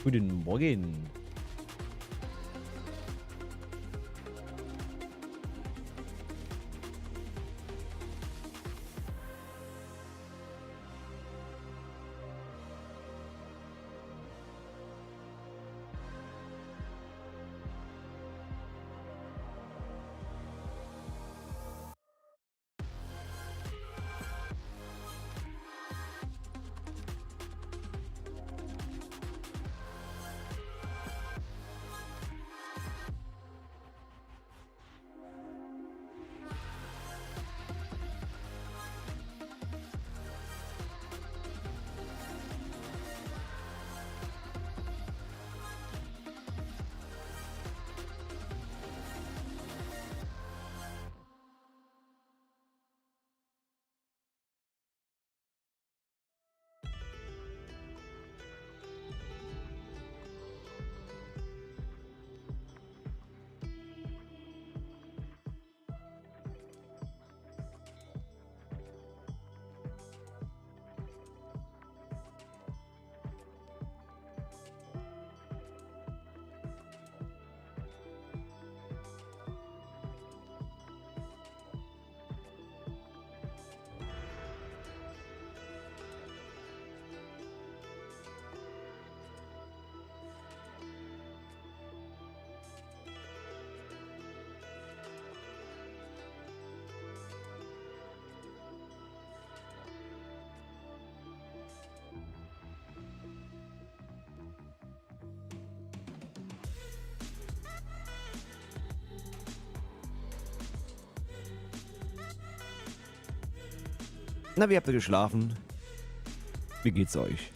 Guten Morgen. Na, wie habt ihr geschlafen? Wie geht's euch?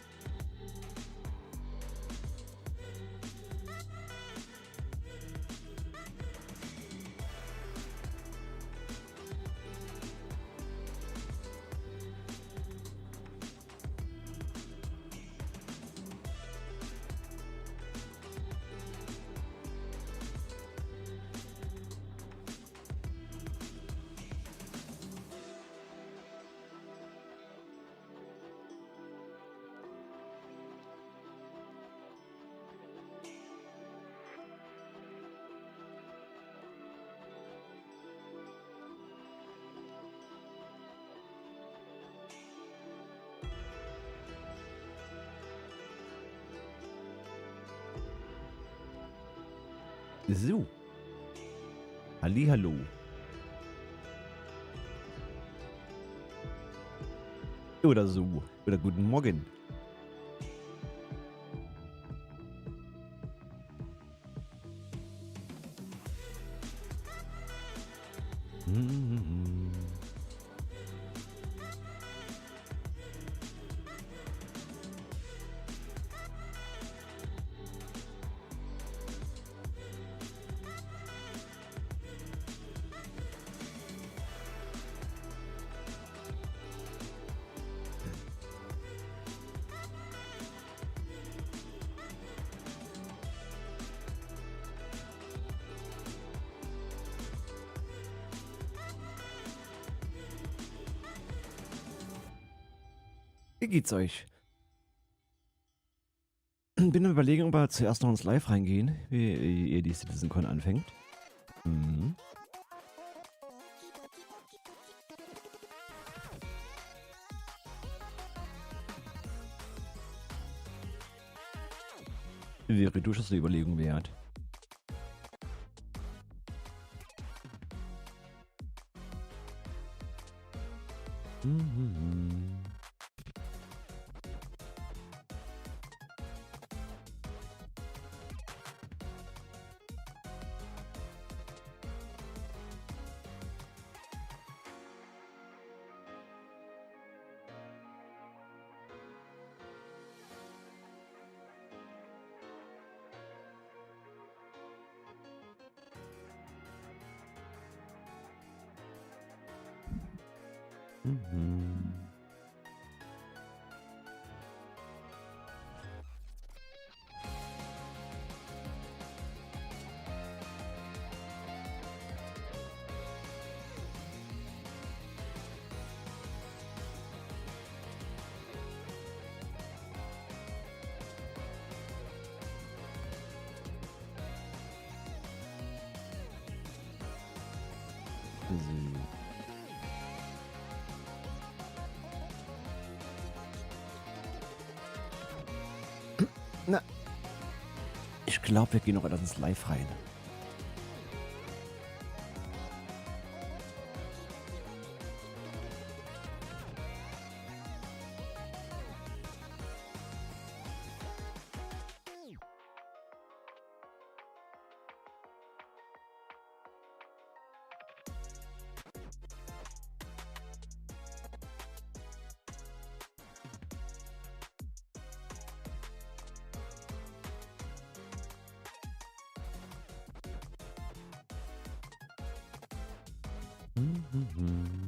So. Hallihallo. Oder so. Oder guten Morgen. Wie geht's euch? Bin am Überlegen, ob wir zuerst noch ins Live reingehen, wie ihr die CitizenCon anfängt. Mhm. Wäre durchaus eine Überlegung wert. Mhm. Mhm. So. Na, ich glaube, wir gehen noch etwas ins Live rein. Mhm.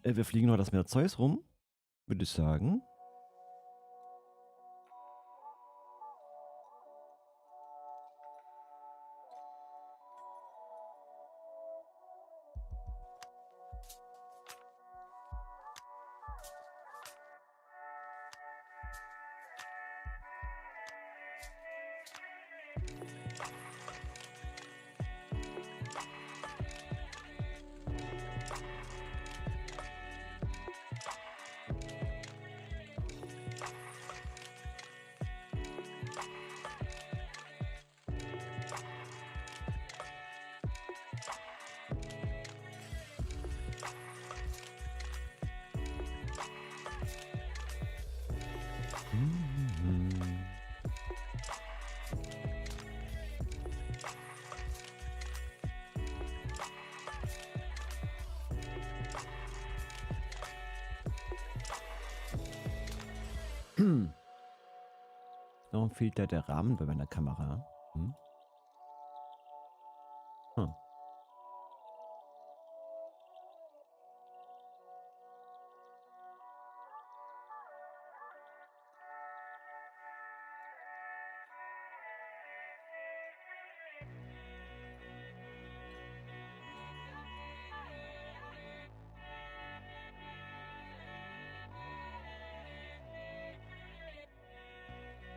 Wir fliegen noch das Meer Zeus rum, würde ich sagen. Warum fehlt da der Rahmen bei meiner Kamera? Hm? Hm.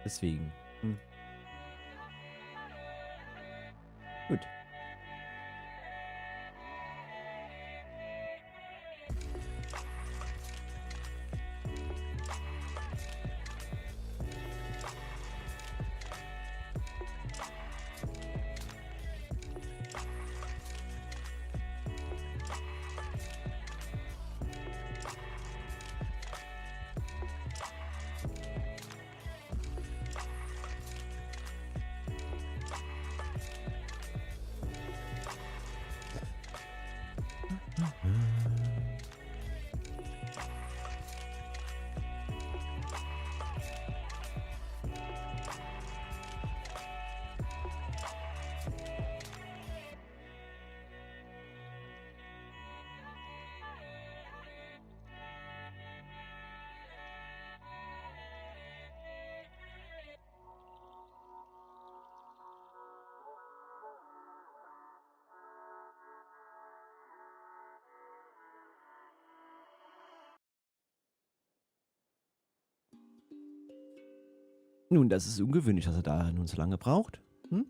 Deswegen. Gut. Nun, das ist ungewöhnlich, dass er da nun so lange braucht. Hm?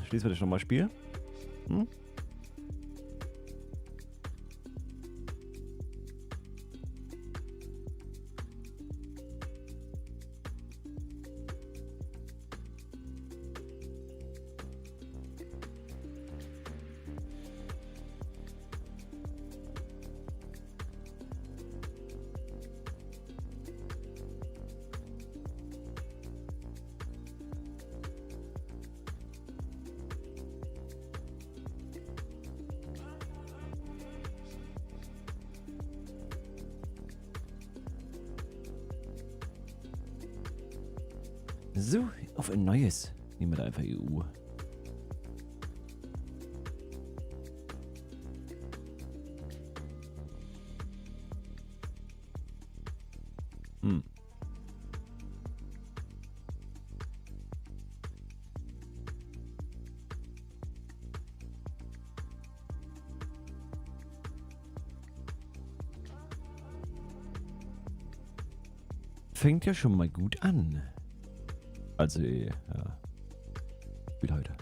Schließen wir das schon mal Spiel. So, auf ein neues. Nehmen wir da einfach EU. Fängt ja schon mal gut an. Also, ja. Spiel heute.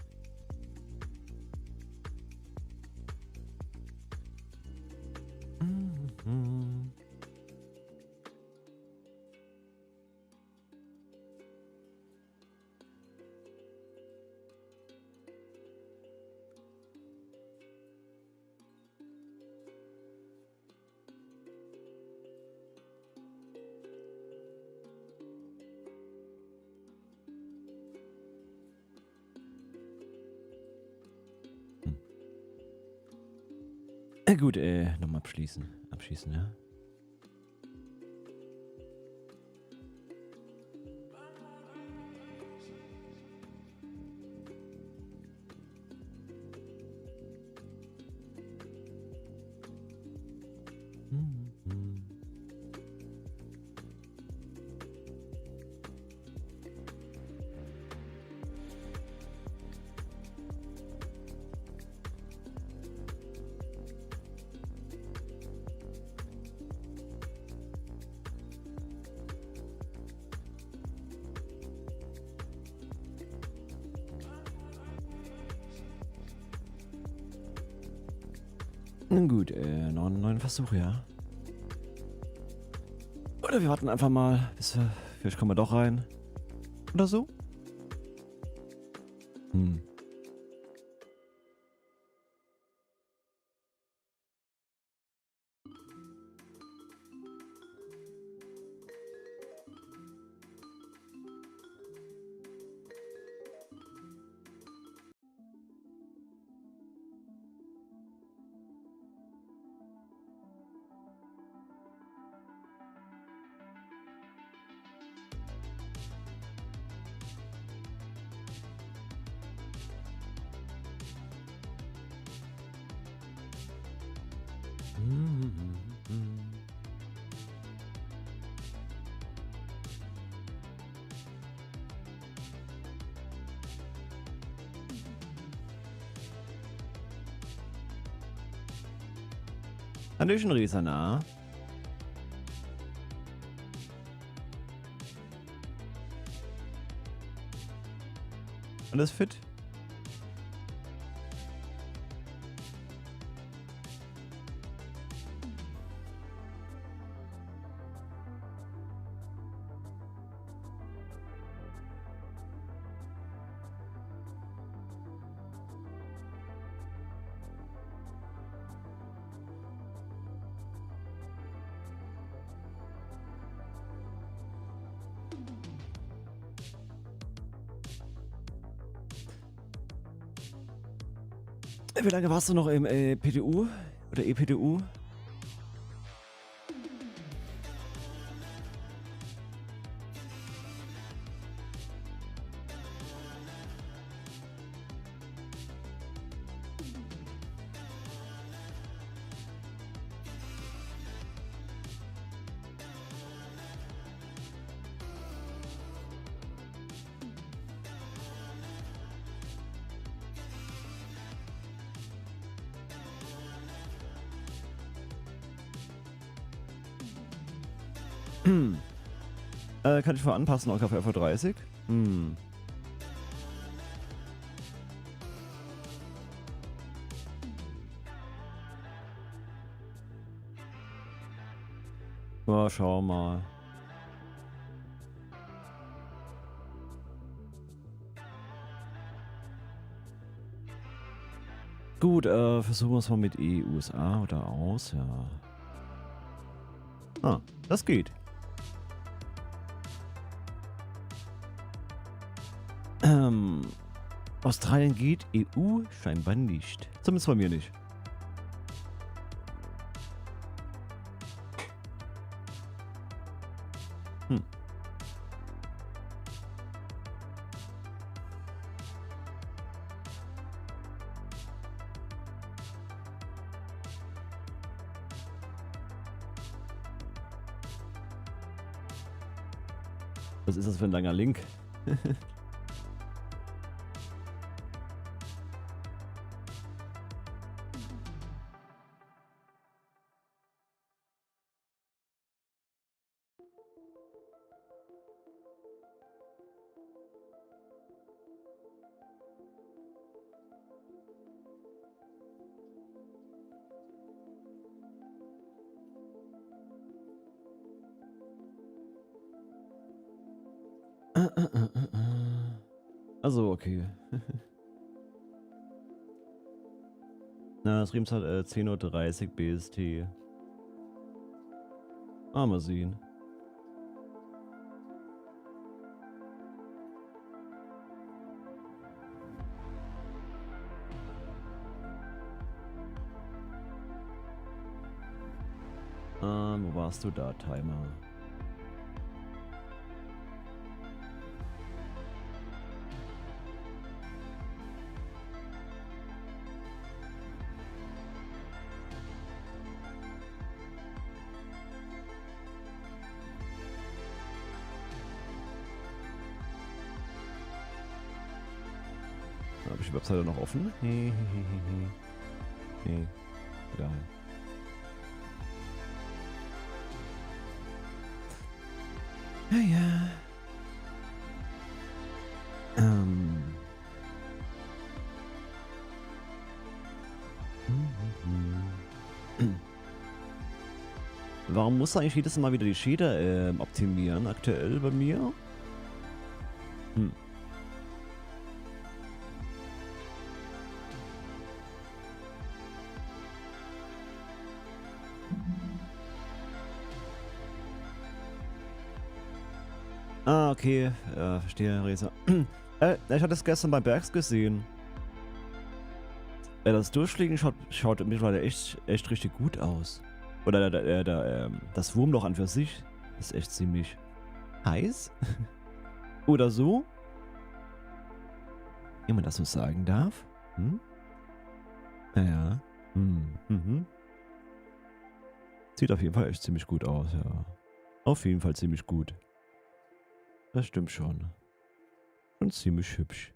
Gut, nochmal abschließen. Abschießen, ja. Nun gut, noch einen neuen Versuch, ja. Oder wir warten einfach mal, vielleicht kommen wir doch rein. Oder so. Hallöchen, Risa, na? Alles fit? Wie lange warst du noch im PDU oder EPDU? Kann ich mal anpassen auf FV30? Ja, schau mal. Gut, versuchen wir es mal mit USA oder aus, ja. Ah, das geht. Australien geht, EU scheinbar nicht. Zumindest bei mir nicht. Was ist das für ein langer Link? Also, okay. Na, Streams hat 10:30 Uhr BST. Mal sehen. Wo warst du da, Timer? Habe ich die Webseite noch offen? Nee, egal. Ja. Warum muss eigentlich jedes Mal wieder die Shader optimieren aktuell bei mir? Ah, okay. Verstehe, Resa. Ich hatte es gestern bei Bergs gesehen. Das Durchfliegen schaut mittlerweile echt richtig gut aus. Oder das Wurmloch an für sich ist echt ziemlich heiß. Oder so. Wenn man das so sagen darf. Naja. Sieht auf jeden Fall echt ziemlich gut aus, ja. Auf jeden Fall ziemlich gut. Das stimmt schon. Schon ziemlich hübsch.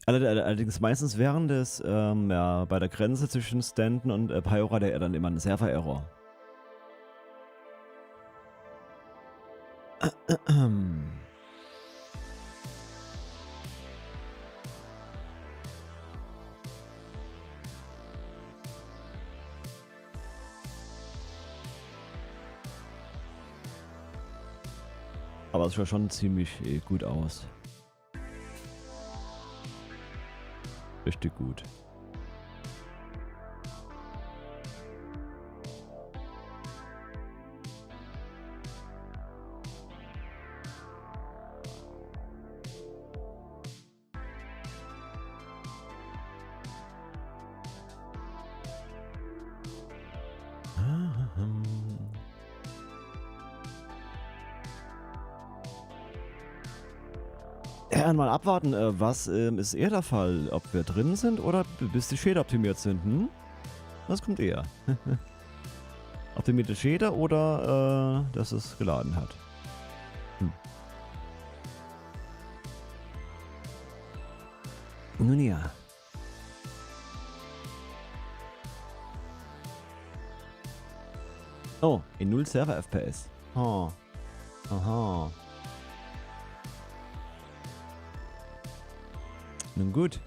Allerdings meistens während des, ja, bei der Grenze zwischen Stanton und Pyro hatte er dann immer einen Server-Error. Aber es schaut schon ziemlich gut aus. Richtig gut. Ja, mal abwarten, was ist eher der Fall? Ob wir drin sind oder bis die Shader optimiert sind? Was kommt eher? Optimierte Shader oder dass es geladen hat? Nun ja. Oh, in 0 Server FPS. Oh. Aha. Nun gut.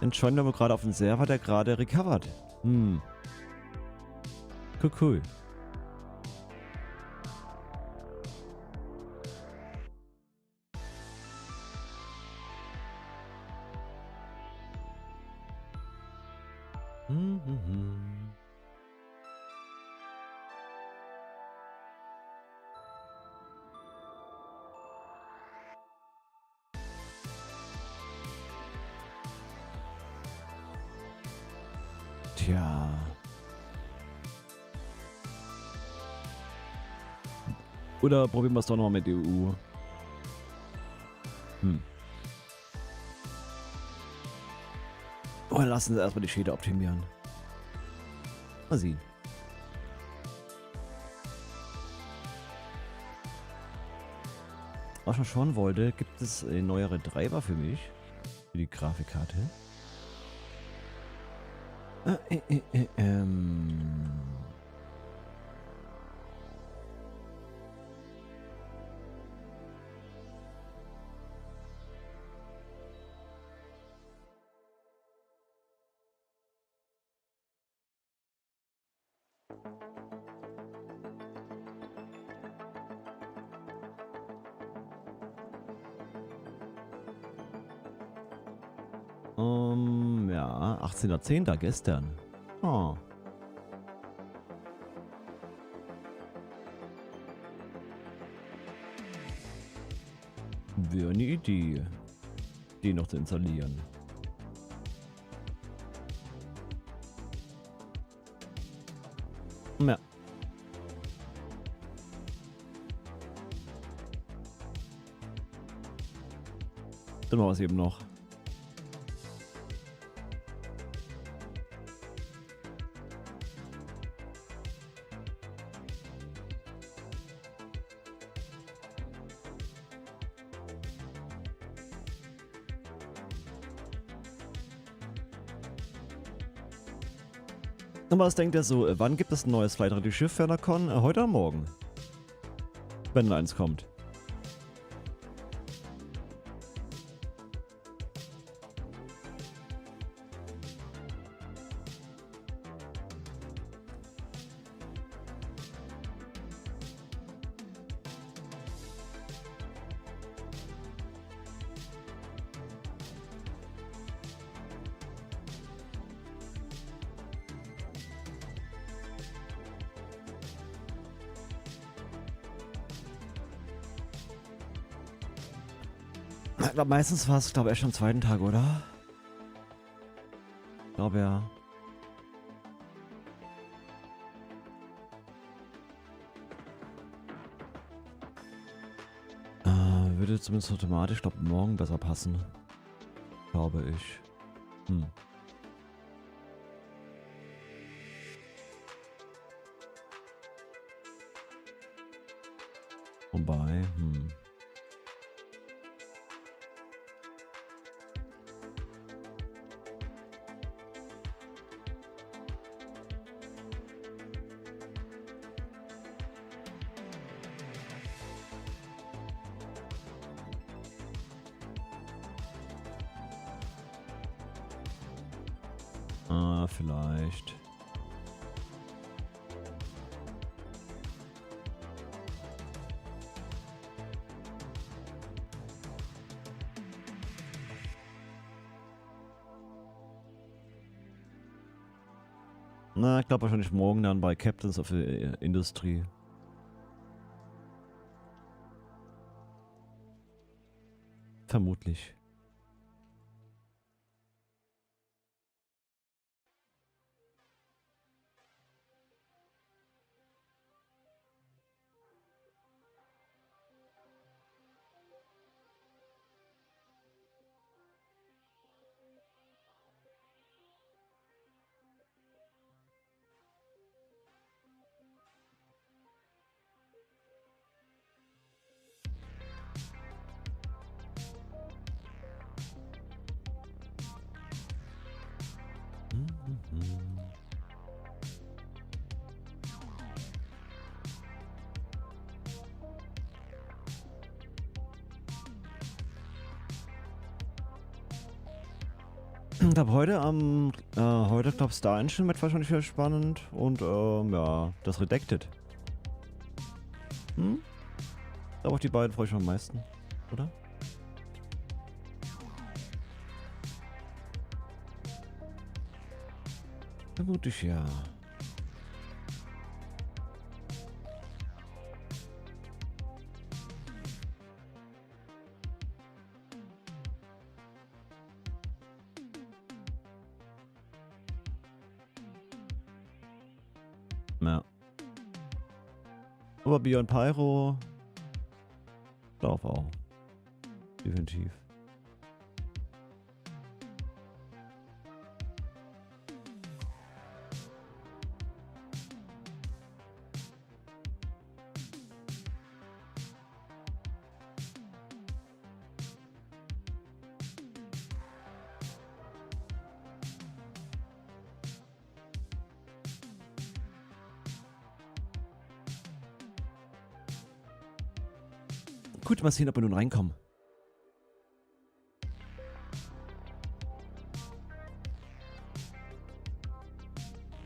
Dann schauen wir mal gerade auf den Server, der gerade recovert. Hm. Cool, cool. Tja. Oder probieren wir es doch noch mit der EU. Oder lassen Sie erstmal die Schäde optimieren. Mal sehen. Was ich schon wollte, gibt es neuere Treiber für mich? Für die Grafikkarte? Ja, 18.10. gestern. Oh. Wäre eine Idee, den noch zu installieren. Ja. Dann machen wir es eben noch. Und was denkt ihr so, wann gibt es ein neues Flight Ready Schiff für Con? Heute oder morgen? Wenn eins kommt. Ich glaube, meistens war es, glaube ich, erst am zweiten Tag, oder? Ich glaube, ja. Würde zumindest automatisch, glaube morgen besser passen. Glaube ich. Wobei, vielleicht. Na, ich glaube wahrscheinlich morgen dann bei Captains of the Industry. Vermutlich. Ich glaube, heute, glaube ich, Star Engine wird wahrscheinlich wieder spannend und, ja, das Redacted. Hm? Aber auf die beiden freue ich mich am meisten, oder? Vermutlich ja. Ja. Aber Beyond Pyro darf auch. Definitiv. Gut, mal sehen, ob wir nun reinkommen.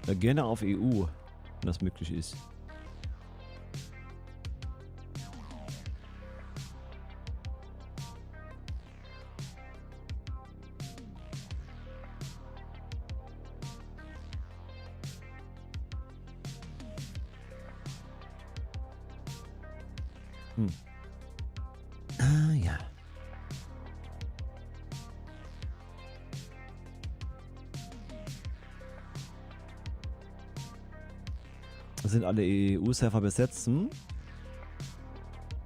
Ja, gerne auf EU, wenn das möglich ist. Ah, ja. Sind alle EU-Server besetzt? Hm?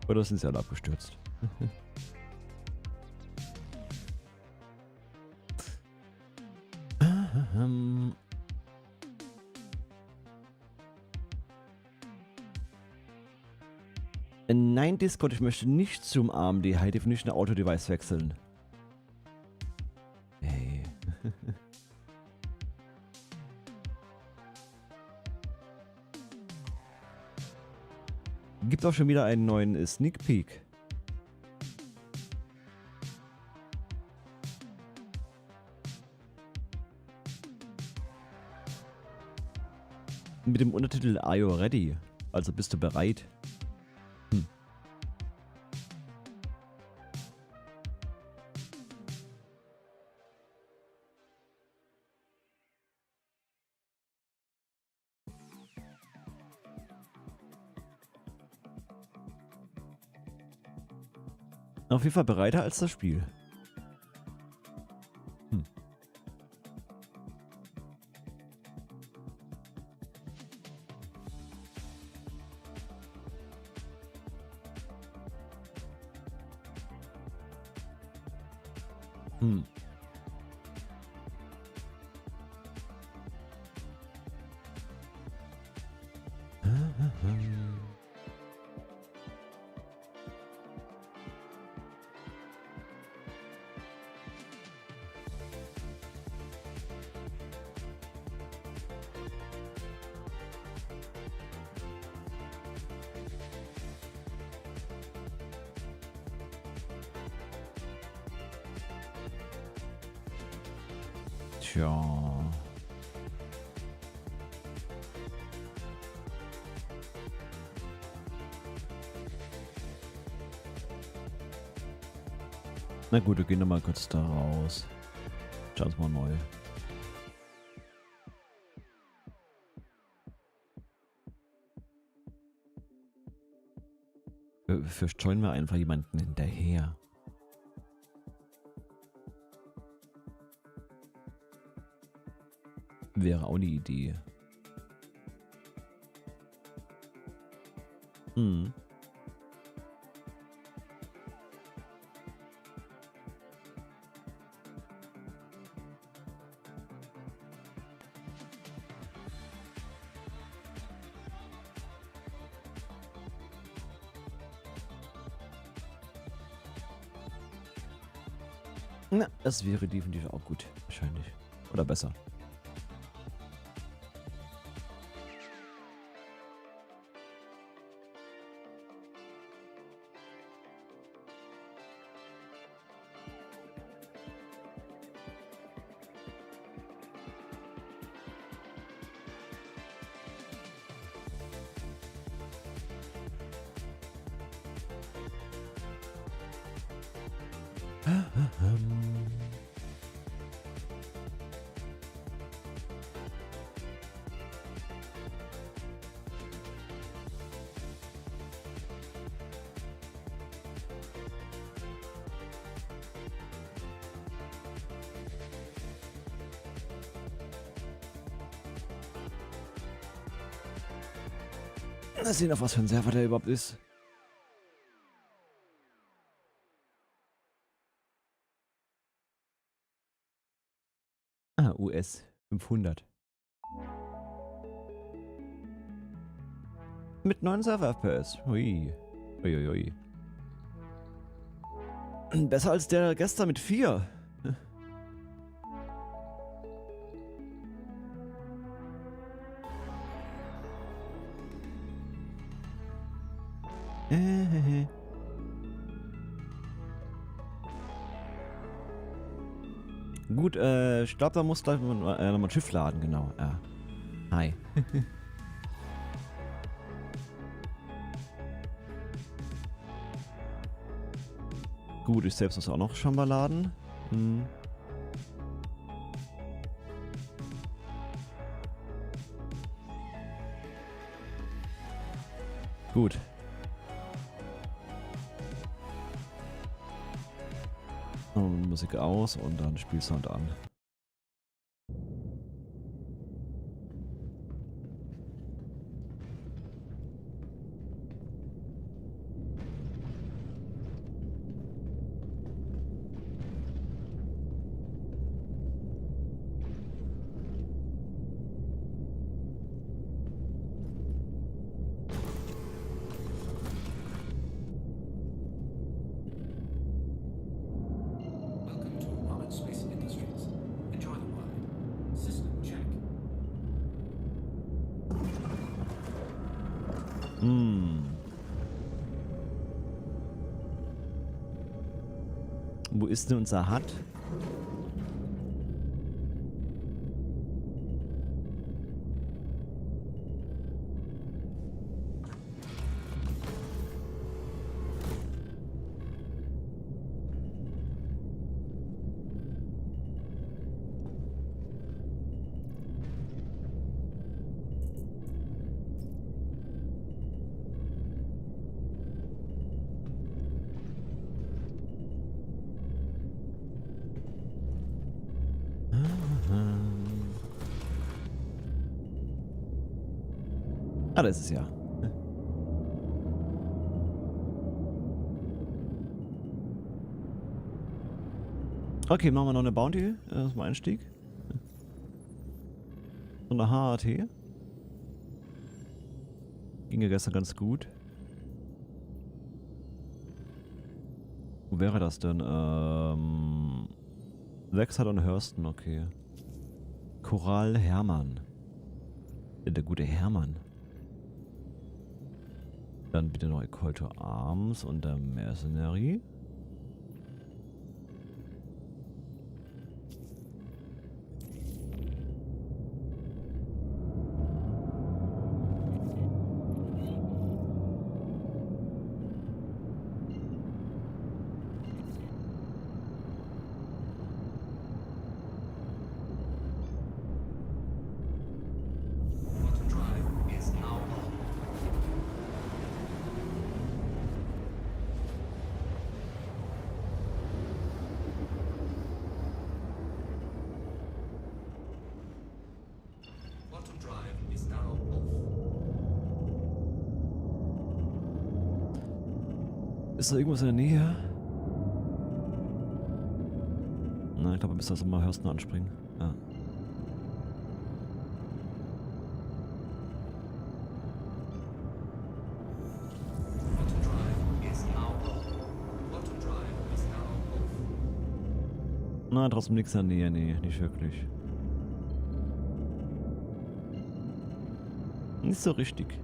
Oder sind sie alle abgestürzt? Nein, Discord, ich möchte nicht zum AMD High Definition Auto Device wechseln. Hey. Gibt auch schon wieder einen neuen Sneak Peek. Mit dem Untertitel Are you ready? Also bist du bereit? Hm. Auf jeden Fall bereiter als das Spiel. Hm. Hm. Tja. Na gut, wir gehen noch mal kurz da raus. Schauen wir mal neu. Vielleicht joinen wir einfach jemanden hinterher. Wäre auch eine Idee. Hm. Na, das wäre definitiv auch gut. Wahrscheinlich. Oder besser. Mal sehen, auf was für ein Server der überhaupt ist. Ah, US 500. Mit 9 Server-FPS. Hui. Uiuiui. Besser als der gestern mit 4. Gut, ich glaube, da muss gleich nochmal ein Schiff laden, genau. Ja. Hi. Gut, ich selbst muss auch noch schon mal laden. Hm. Gut. Und Musik aus und dann Spielsound an. Wo ist denn unser Hut? Ah, das ist es ja. Okay, machen wir noch eine Bounty. Erstmal Einstieg. So eine HAT. Ging ja gestern ganz gut. Wo wäre das denn? Wexhard und Hurston, okay. Choral Hermann. Der gute Hermann. Dann bitte noch Call to Arms und der Mercenary. Ist da irgendwas in der Nähe? Na, ich glaube, wir müssen das mal Hurston anspringen. Ja. Na, trotzdem nichts in der Nähe. Nee, nicht wirklich. Nicht so richtig.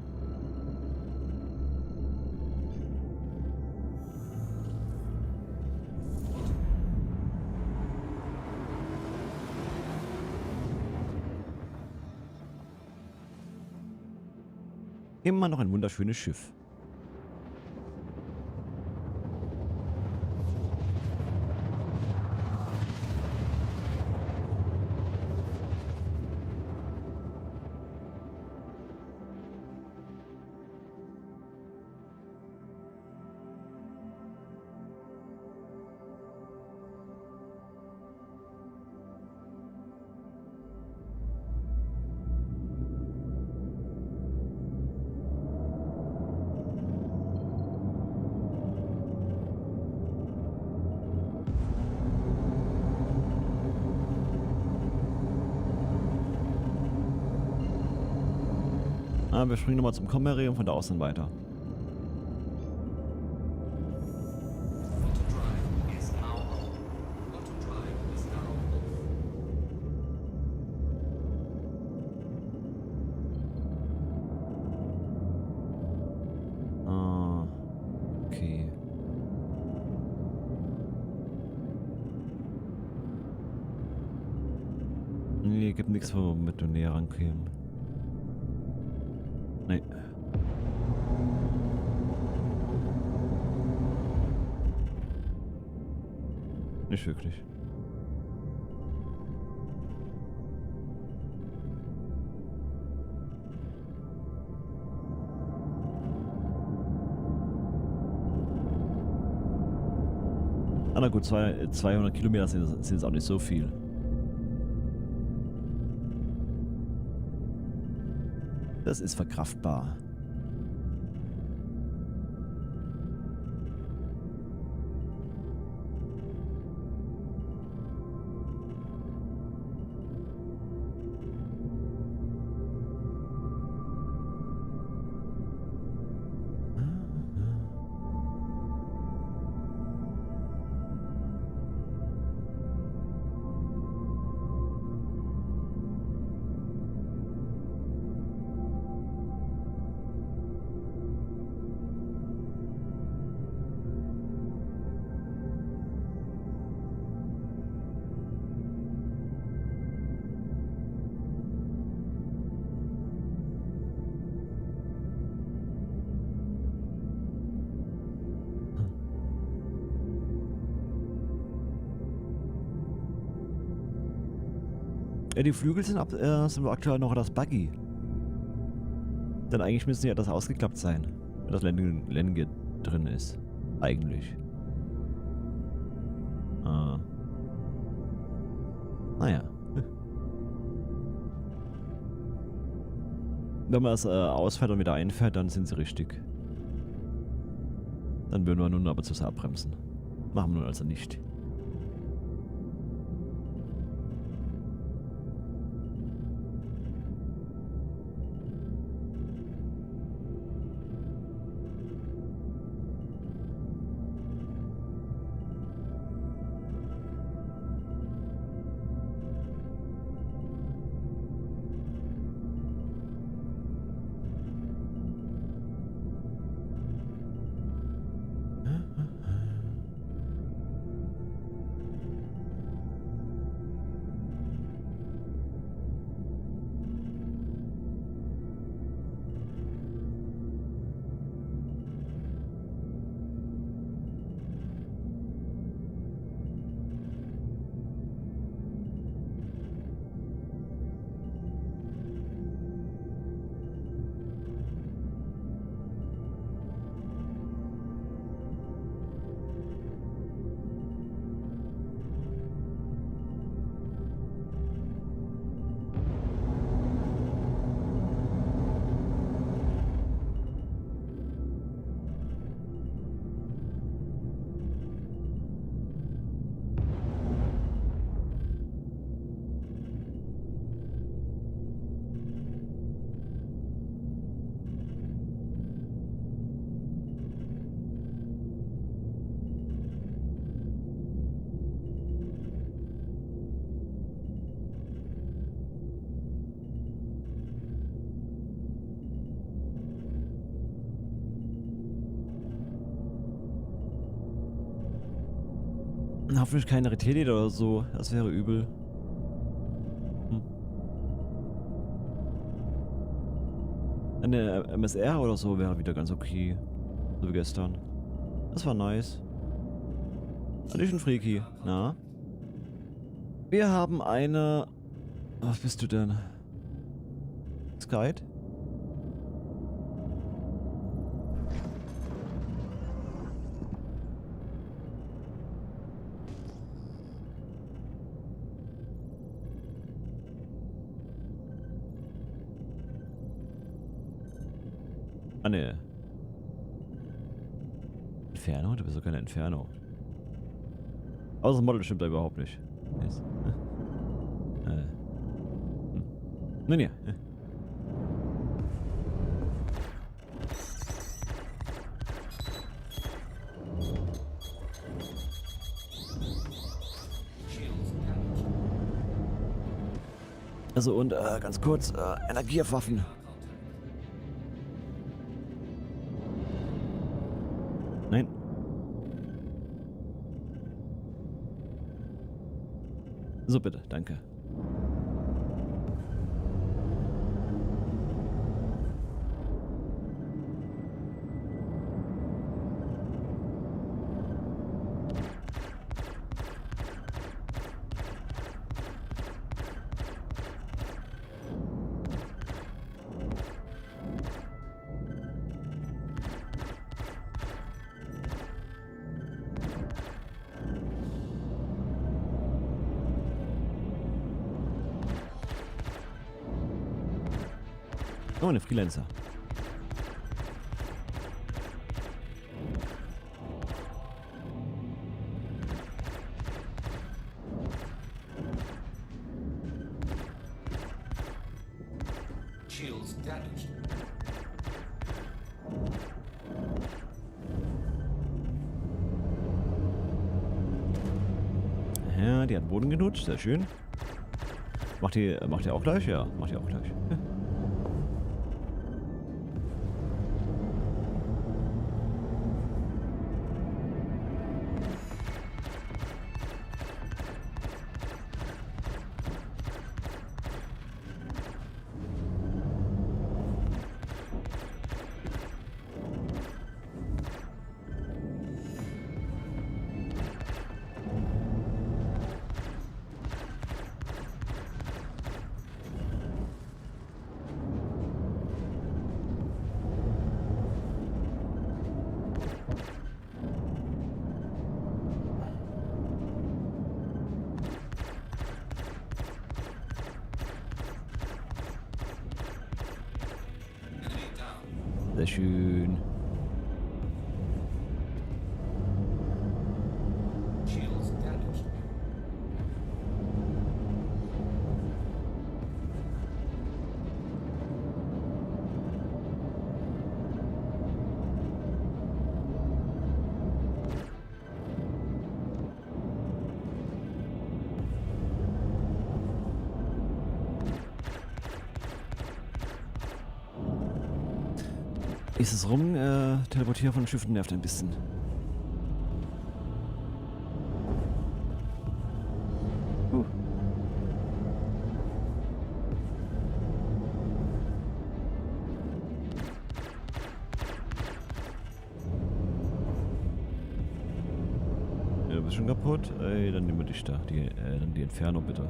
Immer noch ein wunderschönes Schiff. Wir springen nochmal zum Commary und von da aus dann weiter. Okay. Nee, gibt nichts, womit du näher rankämen. Nee. Nicht wirklich. Ah, na gut, 200 Kilometer sind jetzt auch nicht so viel. Das ist verkraftbar. Ja, die Flügel sind, sind aktuell noch das Buggy. Denn eigentlich müsste ja das ausgeklappt sein, wenn das Landing drin ist. Eigentlich. Naja. Wenn man es ausfährt und wieder einfährt, dann sind sie richtig. Dann würden wir nun aber zu sehr abbremsen. Machen wir nun also nicht. Hoffentlich keine RT oder so. Das wäre übel. Eine MSR oder so wäre wieder ganz okay. So wie gestern. Das war nice. Addition Freaky. Na? Wir haben eine... Was bist du denn? Skype? Ah, ne. Inferno? Du bist doch keine Inferno. Aber das Model stimmt da überhaupt nicht. Yes. Nee. Also und ganz kurz, Energiewaffen. Nein. So bitte, danke. Oh, eine Freelancer. Shields damaged. Ja, die hat Boden genutscht, sehr schön. Macht ihr auch gleich? Ja, macht ihr auch gleich. Sehr schön. Shields damaged. Ist es rum? Teleportieren von Schiffen nervt ein bisschen. Ja, du bist schon kaputt? Ey, dann nehmen wir dich da. Dann die Inferno bitte.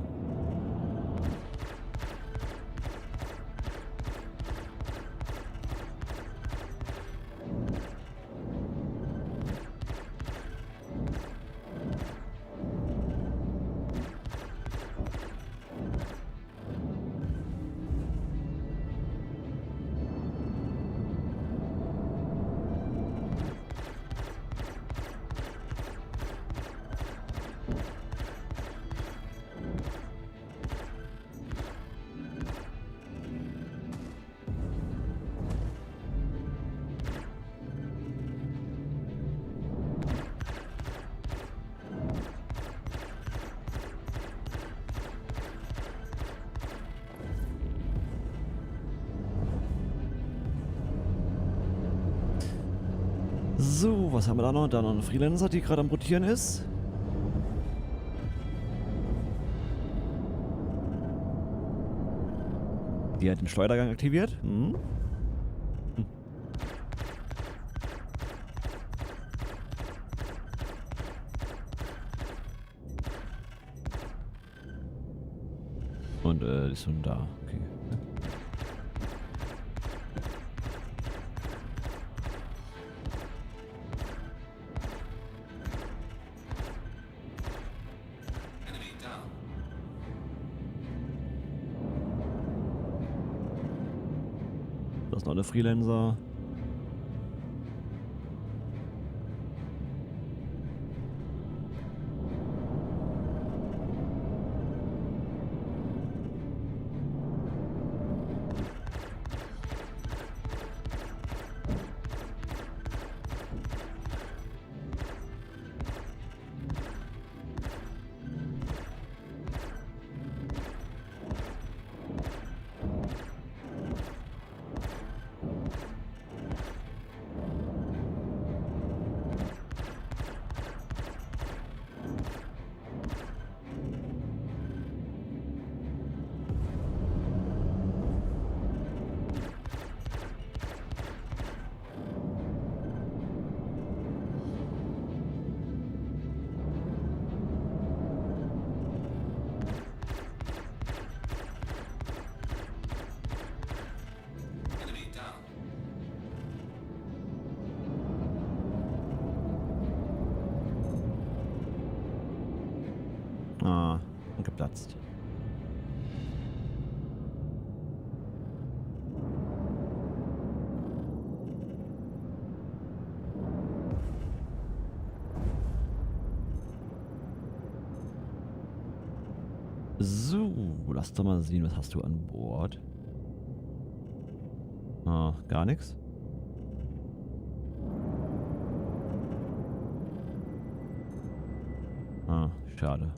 So, was haben wir da noch? Da noch eine Freelancer, die gerade am Rotieren ist. Die hat den Schleudergang aktiviert. Hm. Und die ist schon da. Okay. Enemy down. Da ist noch eine Freelancer. Und geplatzt. So, lass doch mal sehen, was hast du an Bord? Ah, gar nichts. Ah, schade.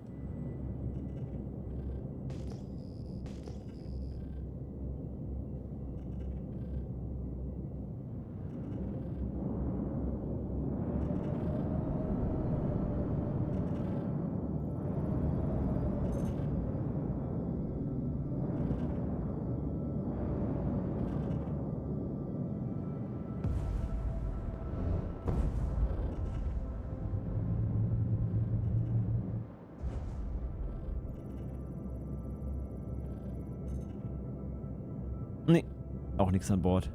Nee, auch nichts an Bord.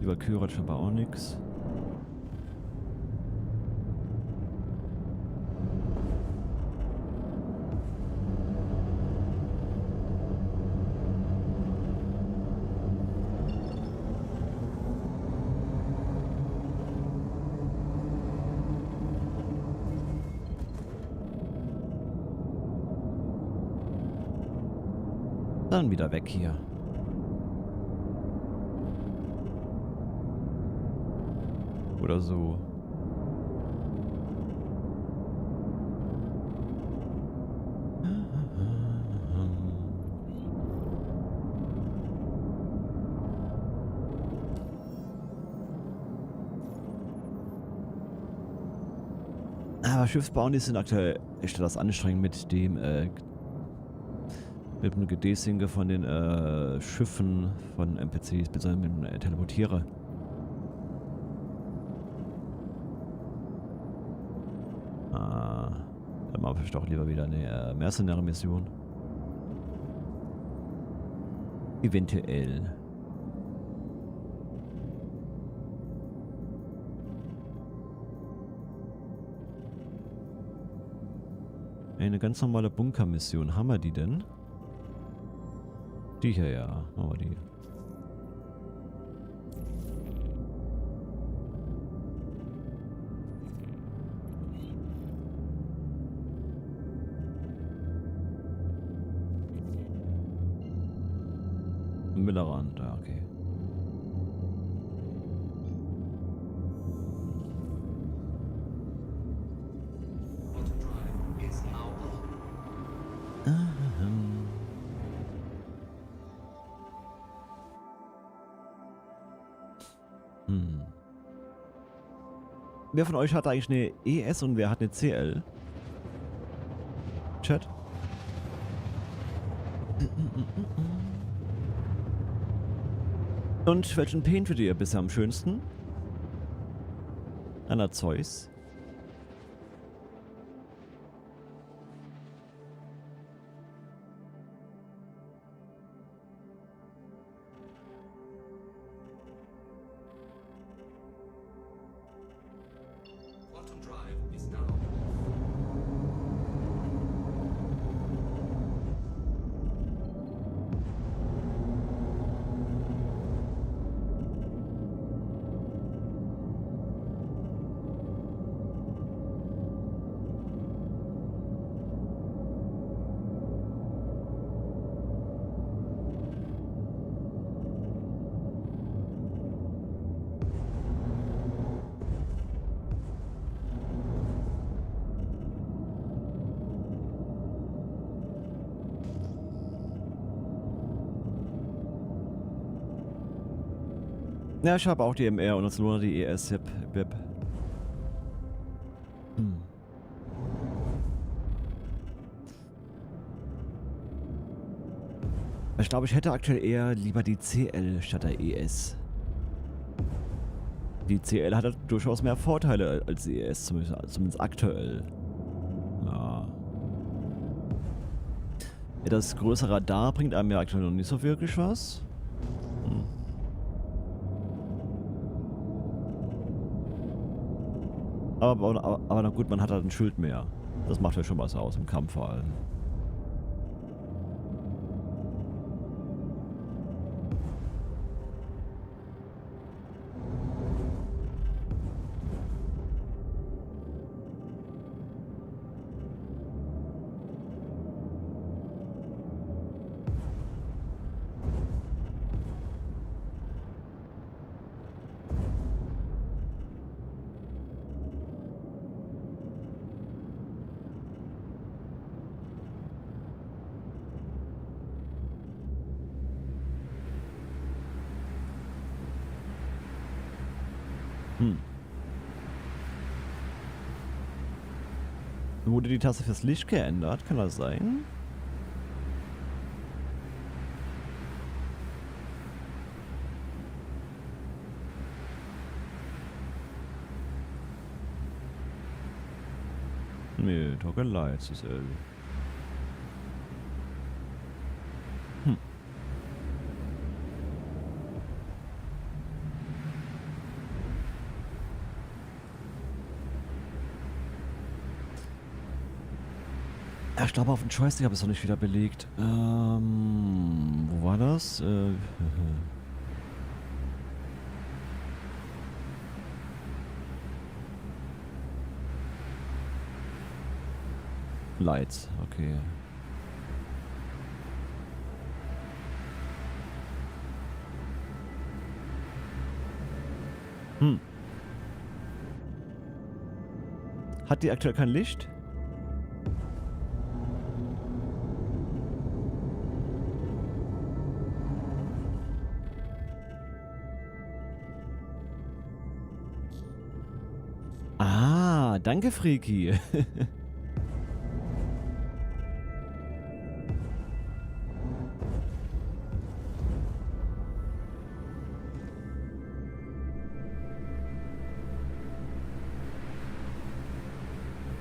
Über Kühe hat scheinbar auch nichts. Dann wieder weg hier. Oder so. Aber Schiffsbauen, die sind aktuell echt das anstrengend mit dem Gedesinke von den Schiffen von NPCs, beziehungsweise mit dem Teleportierer. Dann mache ich doch lieber wieder eine Mercenary-Mission. Eventuell. Eine ganz normale Bunkermission. Haben wir die denn? Die hier, ja. Machen wir die. Millerand, ja, okay. Auto drive is now on. Wer von euch hat eigentlich eine ES und wer hat eine CL? Chat? Und welchen Paint findet ihr bisher am schönsten? Einer Zeus. Auto drive is now on. Ja, ich habe auch die MR und das Luna die ES. Yep, yep. Ich glaube, ich hätte aktuell eher lieber die CL statt der ES. Die CL hat halt durchaus mehr Vorteile als die ES, zumindest aktuell. Ja. Ja, das größere Radar bringt einem ja aktuell noch nicht so wirklich was. Hm. Aber na gut, man hat halt ein Schild mehr. Das macht ja schon was aus, im Kampf vor allem. Hm. Wurde die Taste fürs Licht geändert? Kann das sein? Nee, Toggle Lights ist irgendwie. Hm. Ja, ich glaube, auf dem Joystick habe ich es noch nicht wieder belegt. Wo war das? Lights, okay. Hm. Hat die aktuell kein Licht? Ah, danke, Freaky.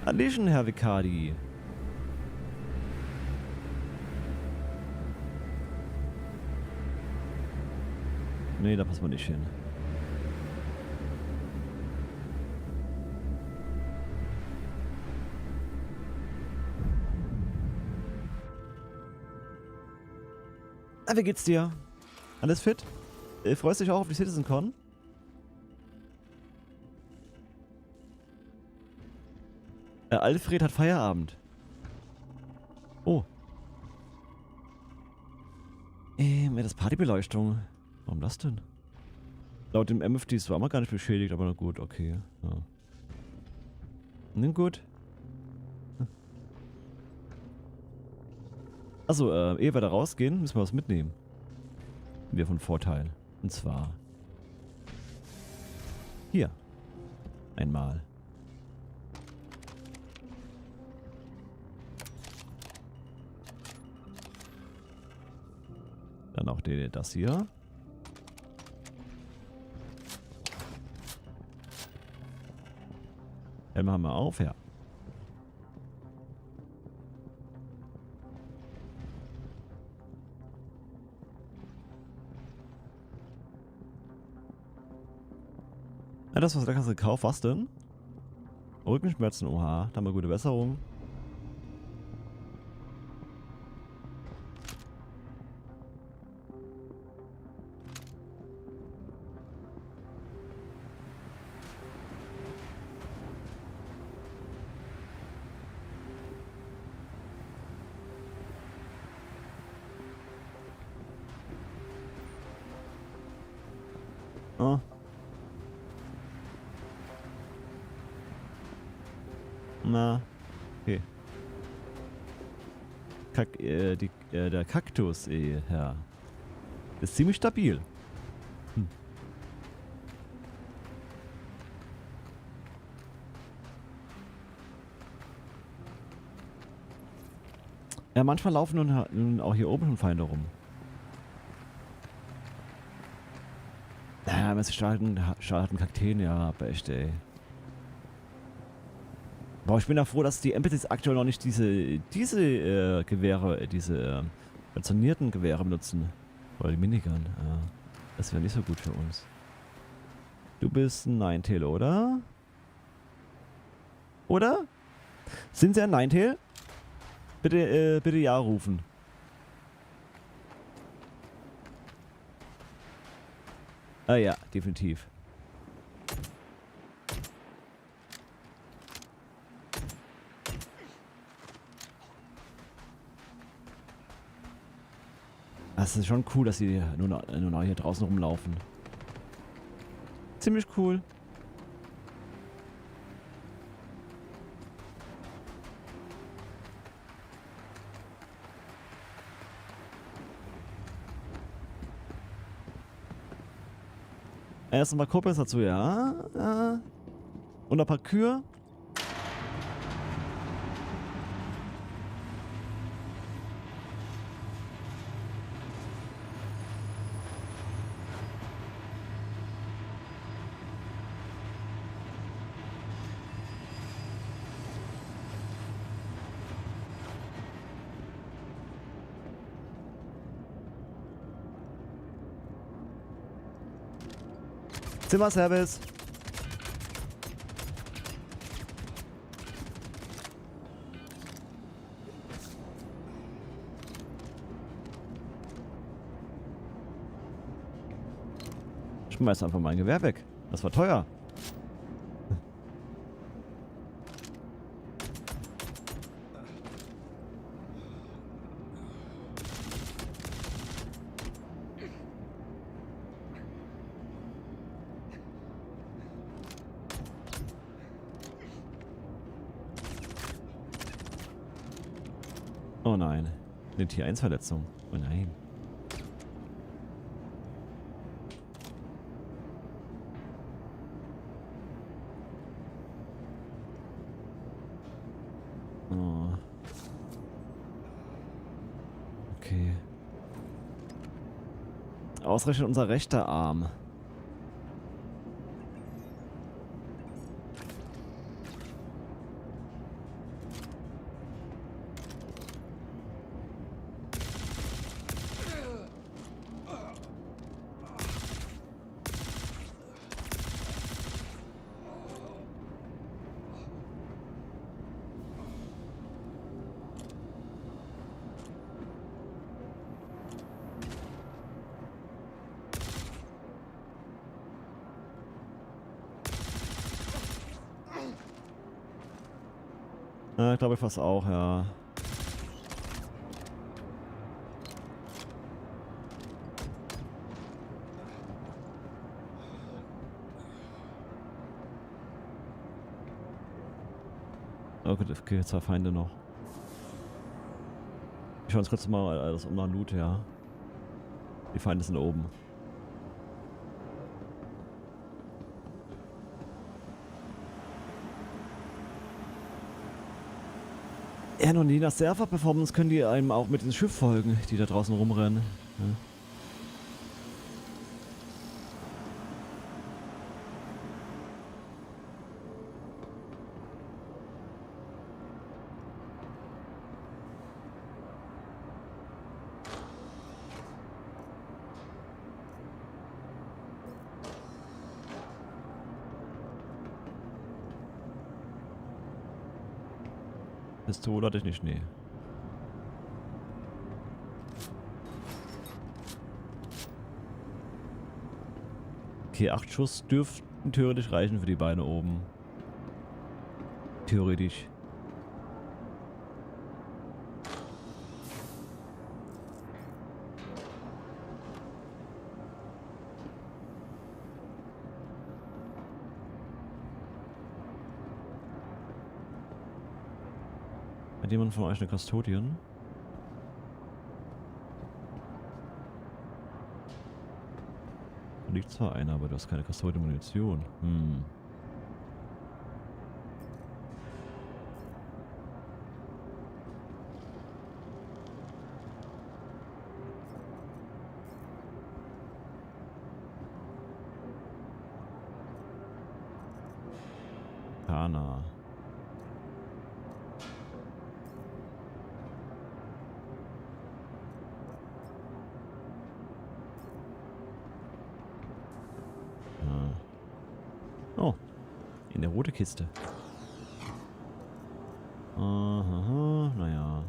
Hallöchen, Herr Vicardi. Nee, da passen wir nicht hin. Ah, wie geht's dir? Alles fit? Freust dich auch auf die CitizenCon? Alfred hat Feierabend. Oh. Das Partybeleuchtung. Warum das denn? Laut dem MFD ist zwar gar nicht beschädigt, aber na gut, okay. Ja. Nimm gut. Achso, ehe wir da rausgehen, müssen wir was mitnehmen. Wir von Vorteil. Und zwar hier. Einmal. Dann auch das hier. Helm haben wir auf, ja. Ja, das was leckeres gekauft. Was denn? Rückenschmerzen, oha. Da haben wir gute Besserung. Oh. Na, okay. Der Kaktus, ja. Ist ziemlich stabil. Hm. Ja, manchmal laufen nun auch hier oben schon Feinde rum. Ja, wir starten Kakteen, ja, aber echt, ey. Boah, ich bin ja froh, dass die NPCs aktuell noch nicht diese Gewehre, diese panzernierten Gewehre benutzen. Oder die Minigun, ja. Das wäre nicht so gut für uns. Du bist ein Ninetail, oder? Oder? Sind Sie ein Ninetail? Bitte, bitte ja rufen. Ah ja, definitiv. Das ist schon cool, dass sie nur noch hier draußen rumlaufen. Ziemlich cool. Erst mal Kuppels dazu, ja. Und ein paar Kühe. Zimmerservice. Ich schmeiß einfach mein Gewehr weg. Das war teuer. Oh nein. Eine Tier-1-Verletzung. Oh nein. Oh. Okay. Ausgerechnet unser rechter Arm. Ich glaube fast auch, ja. Oh gut, okay, 2 Feinde noch. Ich schaue uns kurz mal alles um nach Loot, ja. Die Feinde sind oben. Ja, und je nach Server-Performance können die einem auch mit ins Schiff folgen, die da draußen rumrennen. Ja. Pistole hatte ich nicht, nee. Okay, 8 Schuss dürften theoretisch reichen für die Beine oben. Theoretisch. Hat jemand von euch eine Custodian? Da liegt zwar einer, aber du hast keine Custodian-Munition. Hm. Kana. Oh, in der rote Kiste. Aha, naja.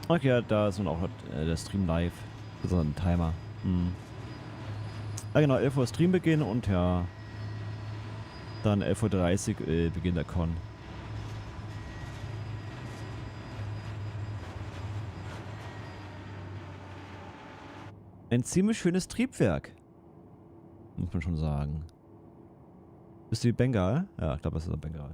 Okay, ja, da ist nun auch der Stream live. So ein Timer. Hm. Ja genau, 11 Uhr Streambeginn und ja, dann 11:30 Uhr Beginn der Con. Ein ziemlich schönes Triebwerk. Muss man schon sagen. Bist du die Bengal? Ja, ich glaube, das ist ein Bengal.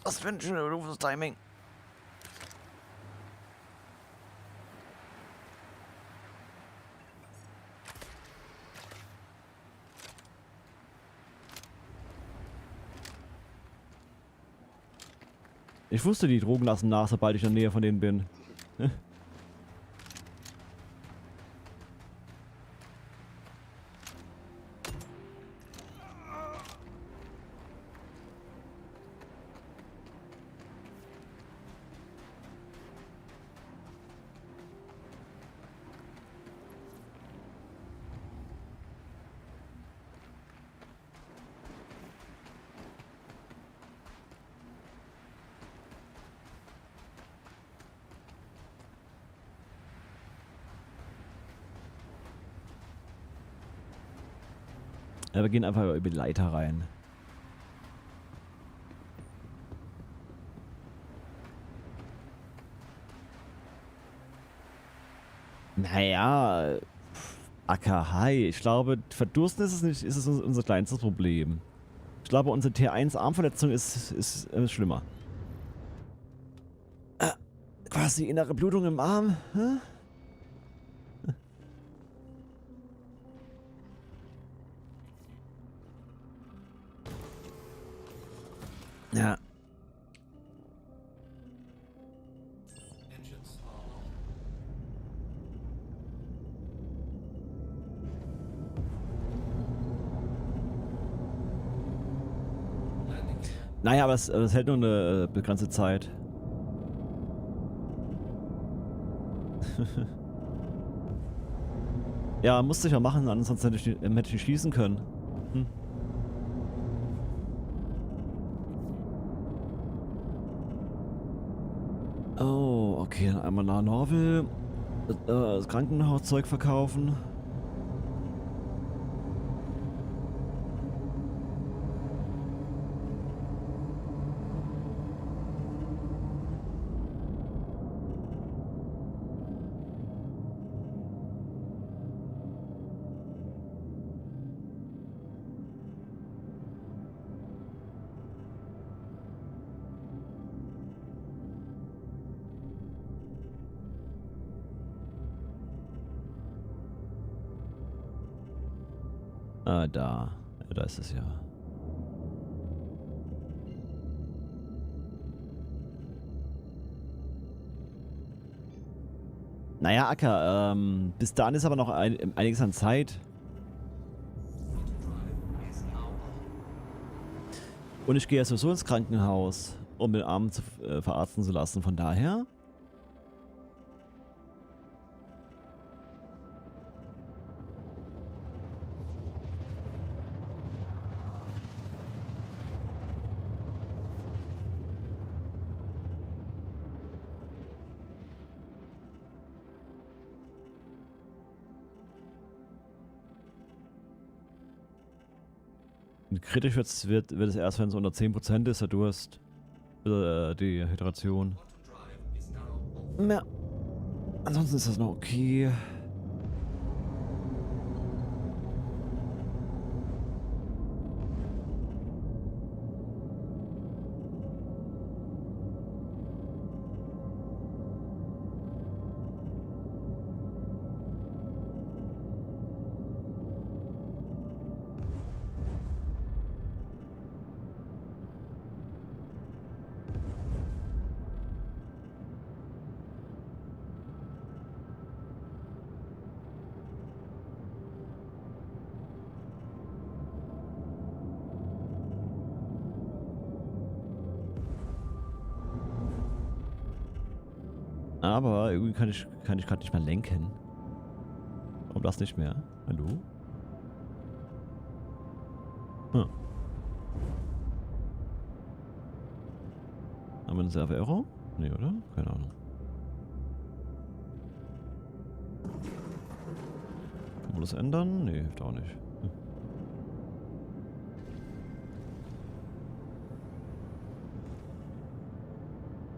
Was für ein schönes Timing. Ich wusste, die Drogen lassen nach, sobald ich in der Nähe von denen bin. Ja, wir gehen einfach über die Leiter rein. Naja, Akahai. Ich glaube, Verdursten ist es nicht, ist es unser kleinstes Problem. Ich glaube, unsere T1-Armverletzung ist schlimmer. Quasi innere Blutung im Arm. Hä? Ja. Engines are on. Landing gear. Naja, aber es hält nur eine begrenzte Zeit. Ja, musste ich ja machen, ansonsten hätte ich nicht schießen können. Hm. Oh, okay, dann einmal nach Norwil. Das Krankenhauszeug verkaufen. Ah, da. Ja, da ist es ja. Naja, Acker, bis dahin ist aber noch einiges an Zeit. Auto-drive is now on. Und ich gehe ja sowieso ins Krankenhaus, um den Arm zu verarzten zu lassen. Von daher. Kritisch wird es erst, wenn es unter 10% ist, der Durst. Die Hydration. Auto drive is now off. Ja. Ansonsten ist das noch okay. Aber irgendwie kann ich gerade nicht mehr lenken. Warum das nicht mehr? Hallo? Hm. Haben wir einen Server-Error? Nee, oder? Keine Ahnung. Kann man das ändern? Nee, hilft auch nicht.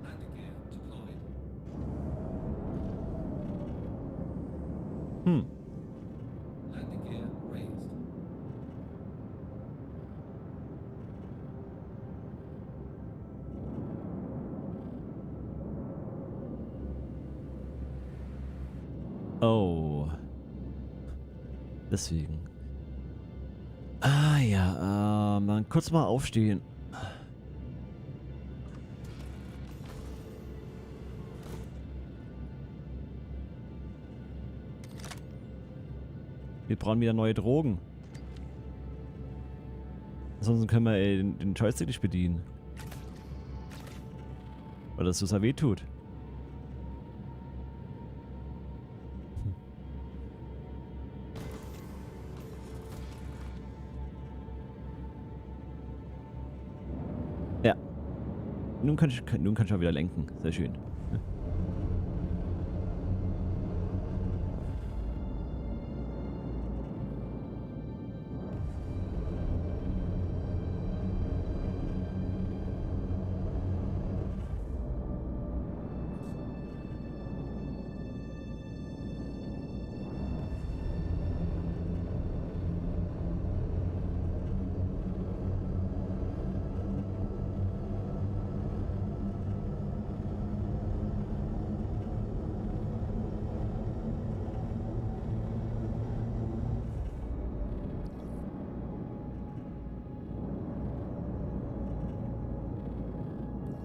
Landing gear deployed. Hm. Landing gear raised. Oh. Deswegen. Ah ja, dann kurz mal aufstehen. Wir brauchen wieder neue Drogen. Ansonsten können wir den Joystick nicht bedienen. Weil das so sehr weh tut. Ja. Nun kann ich auch wieder lenken. Sehr schön.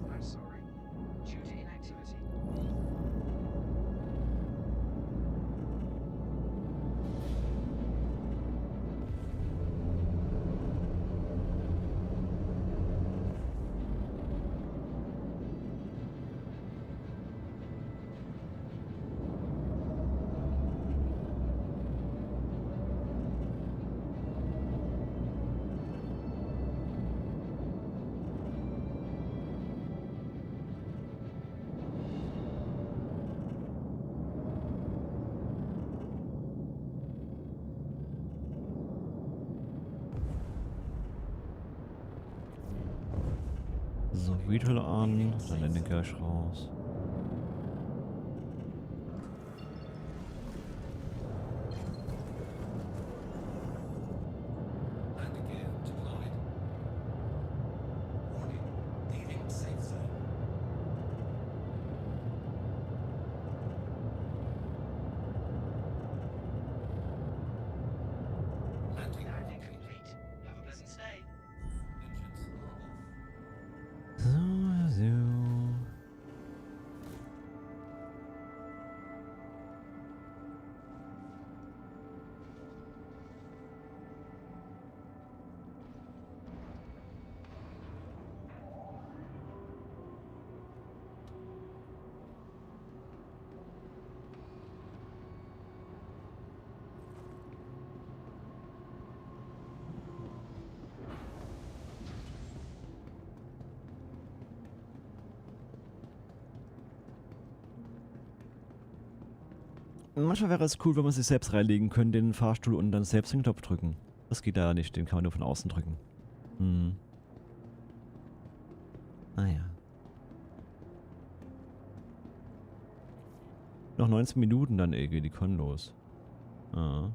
I'm sorry. Due to inactivity. So, Retail an, dann Landing gleich raus. Landing gear deployed. Warning. Leaving safe zone. Landing Landing complete. Have a pleasant stay. engines are off. So, so. Manchmal wäre es cool, wenn man sich selbst reinlegen könnte in den Fahrstuhl und dann selbst den Knopf drücken. Das geht da nicht, den kann man nur von außen drücken. Hm. Naja. Noch 19 Minuten dann geht die Con los. Ah.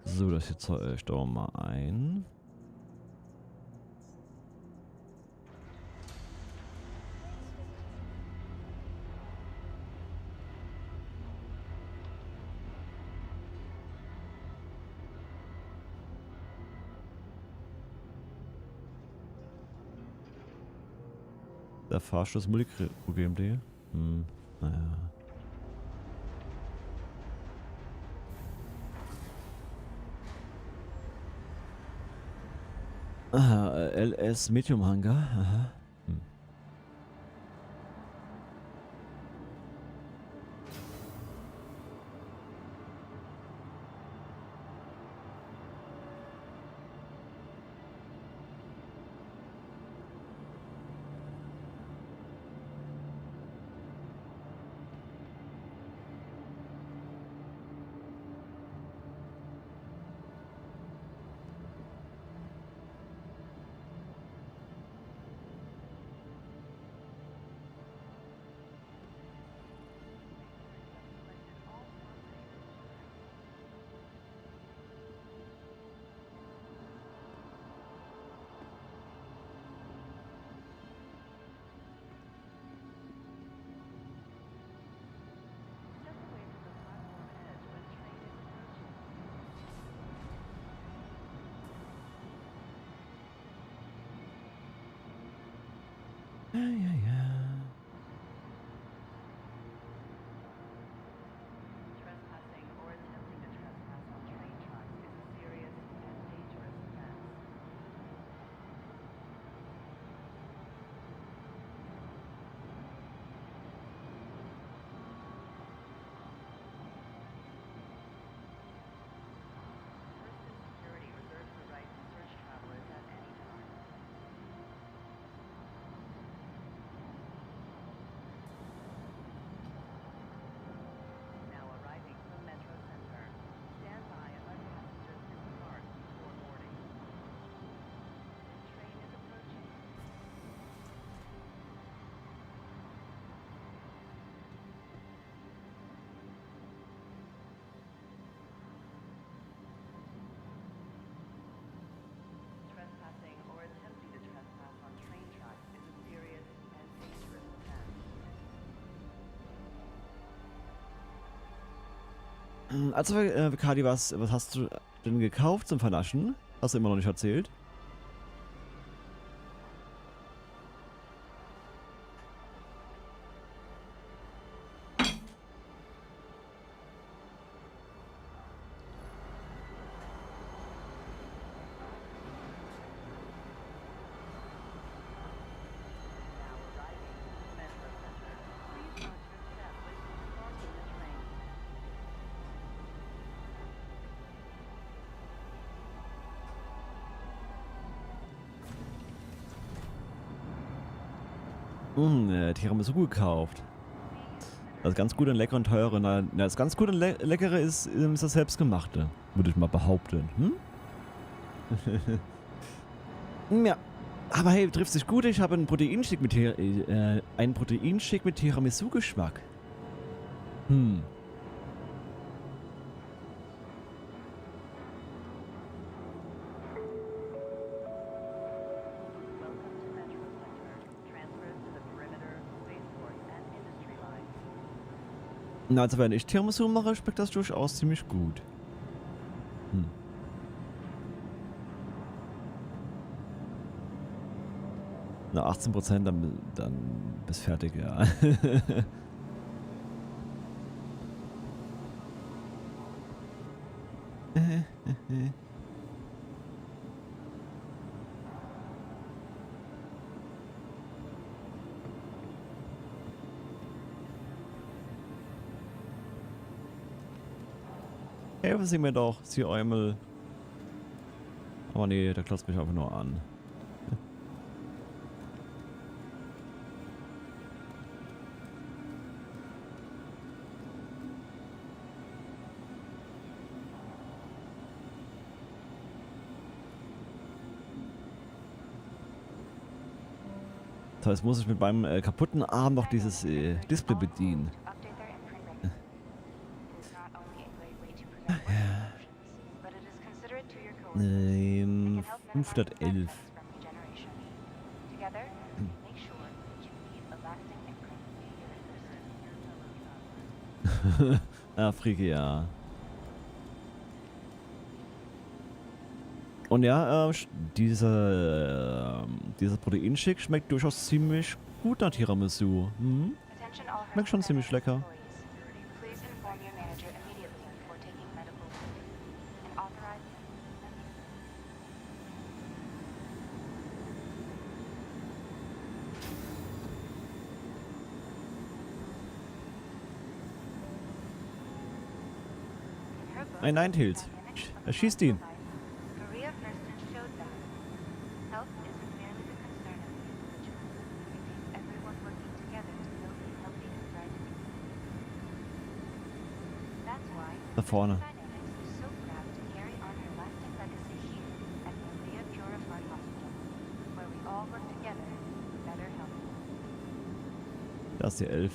So, das jetzt stellen wir mal ein. Der Fahrstuhl Multiprogramm.de. Hm. Naja. Aha, LS Medium Hangar. Aha. Hm. Ja, ja, ja. Trespassing or attempting to trespass on train tracks is a serious and dangerous offense. Person security reserves the right to search travelers at any time. Now arriving from Metro Center. Stand by and let passengers disembark before boarding. This train is approaching. Trespassing or attempting to trespass on train tracks is a serious and dangerous offense. Also, Kadi, was hast du denn gekauft zum Vernaschen? Hast du immer noch nicht erzählt? Now arriving from Metro Center. Please watch your step when disembarking the train. Tiramisu gekauft. Das ganz gute und leckere und teure. Na, das ganz gute und leckere ist das selbstgemachte. Würde ich mal behaupten. Ja. Aber hey, trifft sich gut. Ich habe einen Proteinshake mit Tiramisu-Geschmack. Welcome to Metro Center. Transfers to the perimeter, spaceport, and industry line. Na, also wenn ich Tiramisu mache, schmeckt das durchaus ziemlich gut. Na, 18%, dann bist fertig, ja. Helfen Sie mir doch, Sie Eumel. Aber nee, der klotzt mich einfach nur an. So, jetzt muss ich mit meinem kaputten Arm noch dieses Display bedienen. Ähm, 511. Ah, Frieke, ja. Und ja, dieser Proteinshake schmeckt durchaus ziemlich gut nach Tiramisu. Hm? Schmeckt schon ziemlich lecker. Ein Ninetales. Er schießt ihn. Da vorne. Da ist die 11.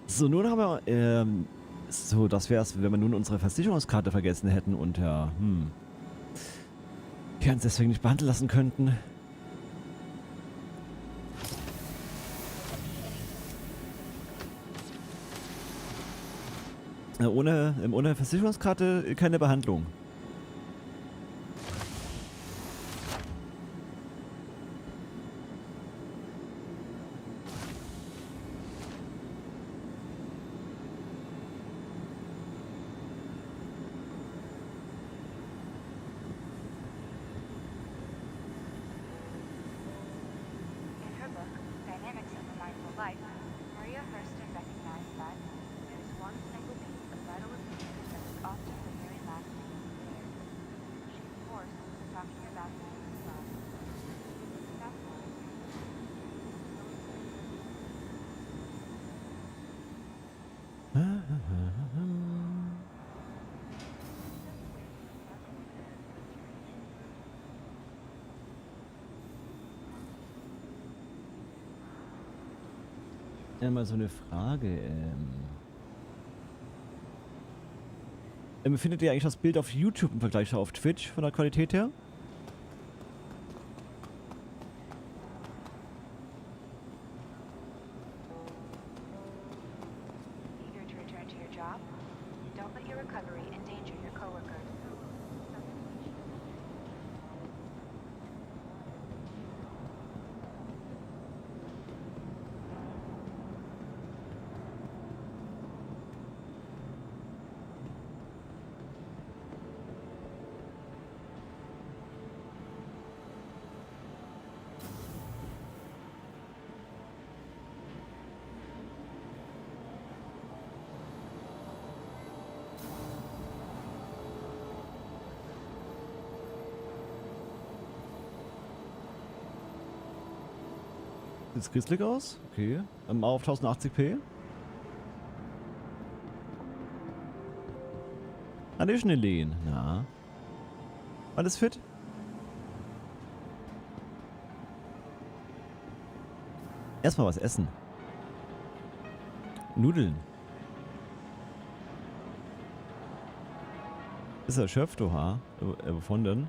So, nun haben wir, so, das wär's, wenn wir nun unsere Versicherungskarte vergessen hätten und ja, wir uns deswegen nicht behandeln lassen könnten. Ohne Versicherungskarte keine Behandlung. Ja, mal so eine Frage. Findet ihr eigentlich das Bild auf YouTube im Vergleich auf Twitch von der Qualität her? Sieht grizzlig aus? Okay. Auf 1080p. Additional Lehen. Na. Alles fit? Erstmal was essen. Nudeln. Ist er erschöpft, oha. Wovon denn?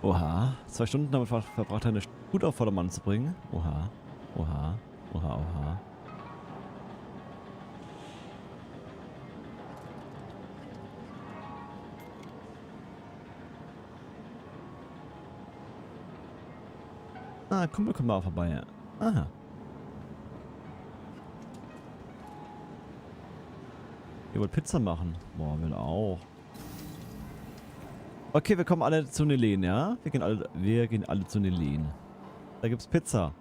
Oha. 2 Stunden damit verbracht, eine Sput auf Vordermann zu bringen. Oha. Oha. Oha, oha. Ah, Kumpel kommt mal vorbei. Aha. Ihr wollt Pizza machen? Boah, will auch. Okay, wir kommen alle zu Nelen, ja? Wir gehen alle zu Nelen. Da gibt's Pizza.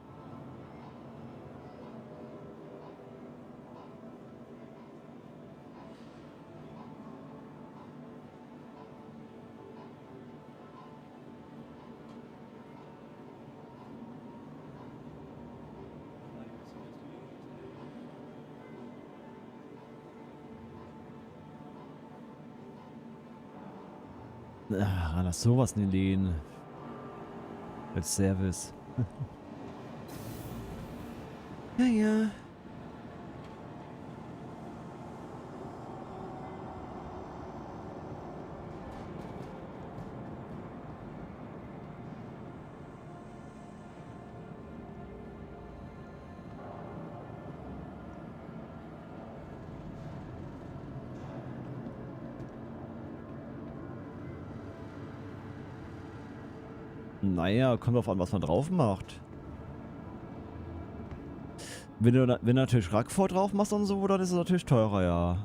Ah, lass sowas nicht lehnen. Als Service. Ja, ja. Naja, kommt drauf an, was man drauf macht. Wenn du natürlich Rackvor drauf machst und so, dann ist es natürlich teurer, ja.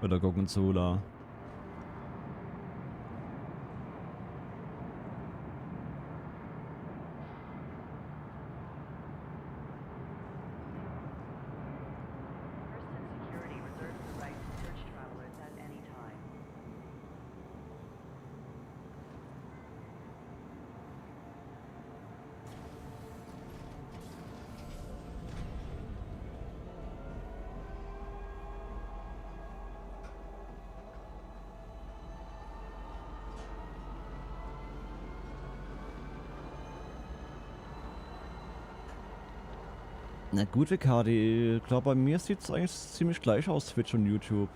Oder Gorgonzola. Security reserves the right to search travelers at any time. Na gut, WKD. Ich glaube, bei mir sieht es eigentlich ziemlich gleich aus, Twitch und YouTube.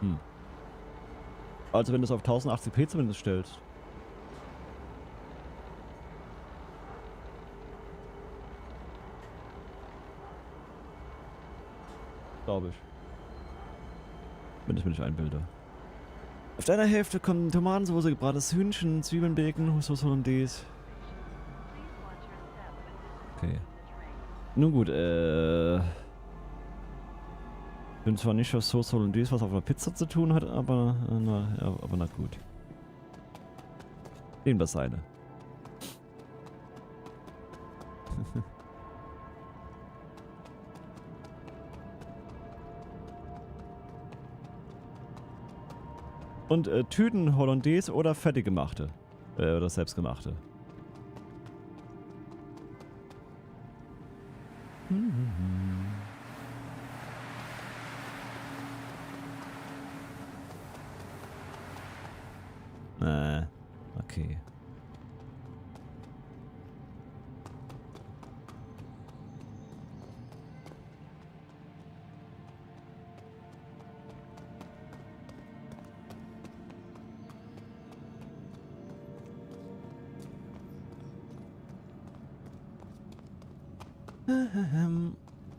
Hm. Also wenn du es auf 1080p zumindest stellst. Glaube ich. Wenn ich mir nicht einbilde. Auf deiner Hälfte kommen Tomatensauce, gebratenes Hühnchen, Zwiebeln, Bacon, Sauce Hollandaise. Okay. Nun gut, ich bin zwar nicht, was Sauce Hollandaise was auf einer Pizza zu tun hat, aber na gut. Nehmen wir seine. Und Tüten Hollandaise oder fertiggemachte. Oder selbstgemachte. Okay.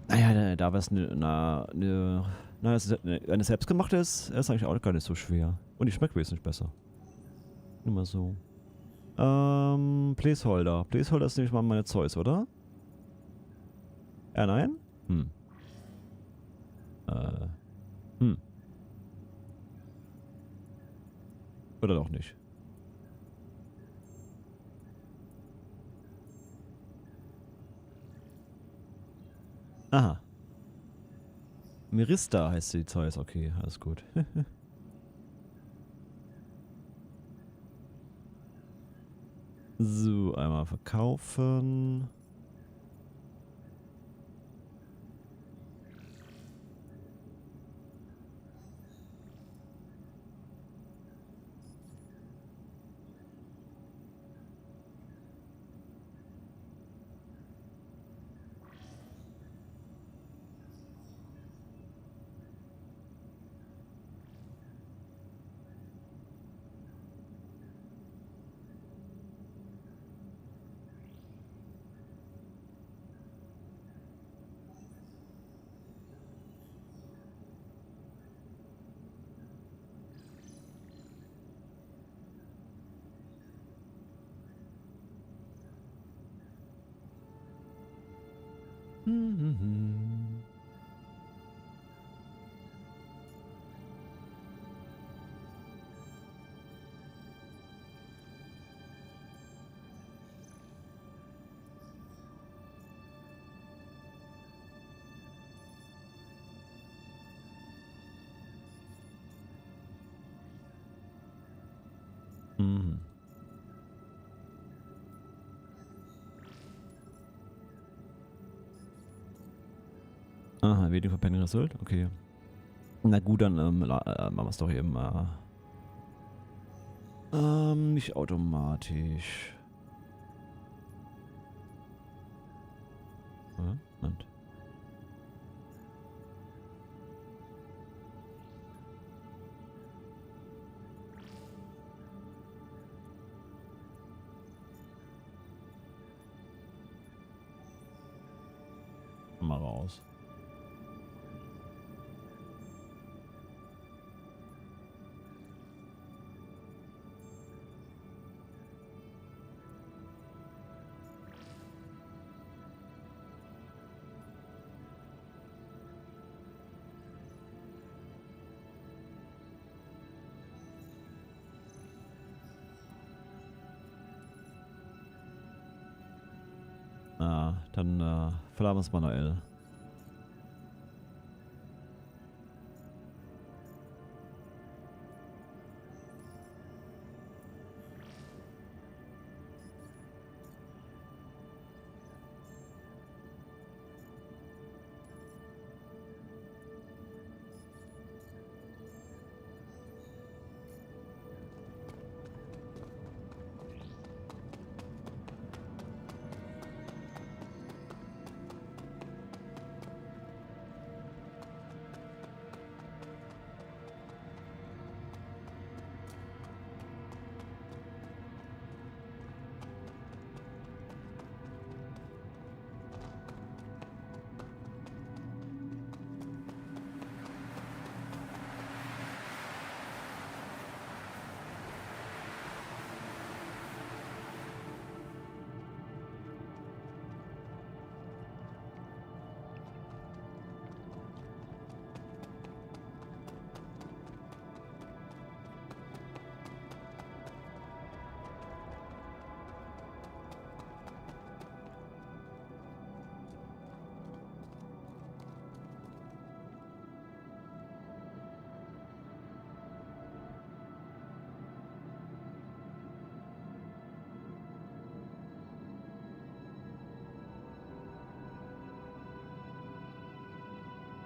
Naja, da wäre es eine selbstgemachte ist eigentlich auch gar nicht so schwer. Und die schmeckt wesentlich besser. Nur mal so. Placeholder. Placeholder ist nämlich mal meine Zeus, oder? Ja, nein? Hm. Hm. Oder doch nicht. Aha. Mirista heißt die Zeus, okay, alles gut. So, einmal verkaufen. Mhm. Aha, waiting for pending result? Okay. Na gut, dann machen wir es doch eben. Nicht automatisch. Moment. Mal raus. Dann verladen wir es manuell.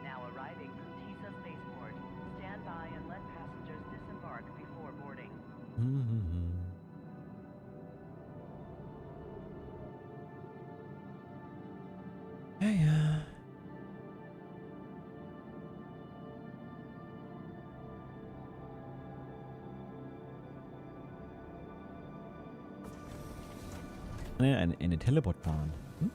Now arriving from TISA Spaceport. Stand by and let passengers disembark before boarding. Ja, ja. Ne, eine Teleportbahn. Hm?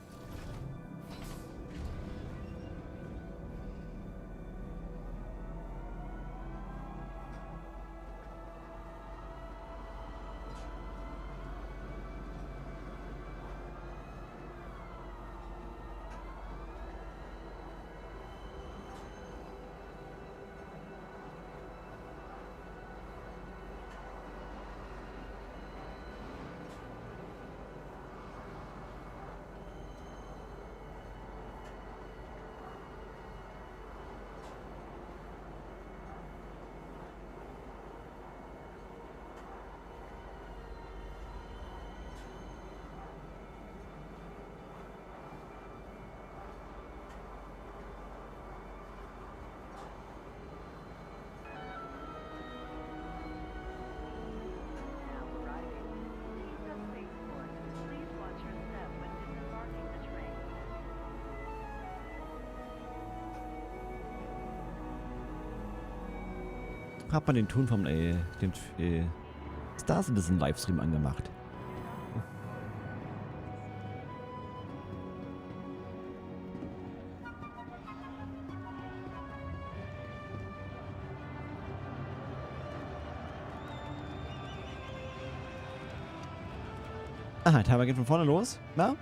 Now arriving TISA Spaceport. Please watch your step when disembarking the train. Hat man den Ton vom den Star Citizen Livestream angemacht. Aha, Timer geht von vorne los. Na?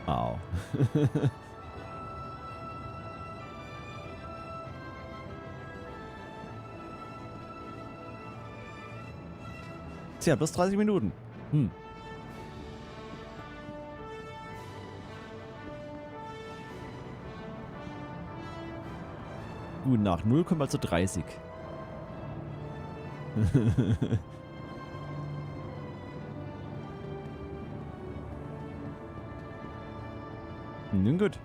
Wow. Tja, plus 30 Minuten. Gut, nach 0 kommen wir zu 30. Nun gut.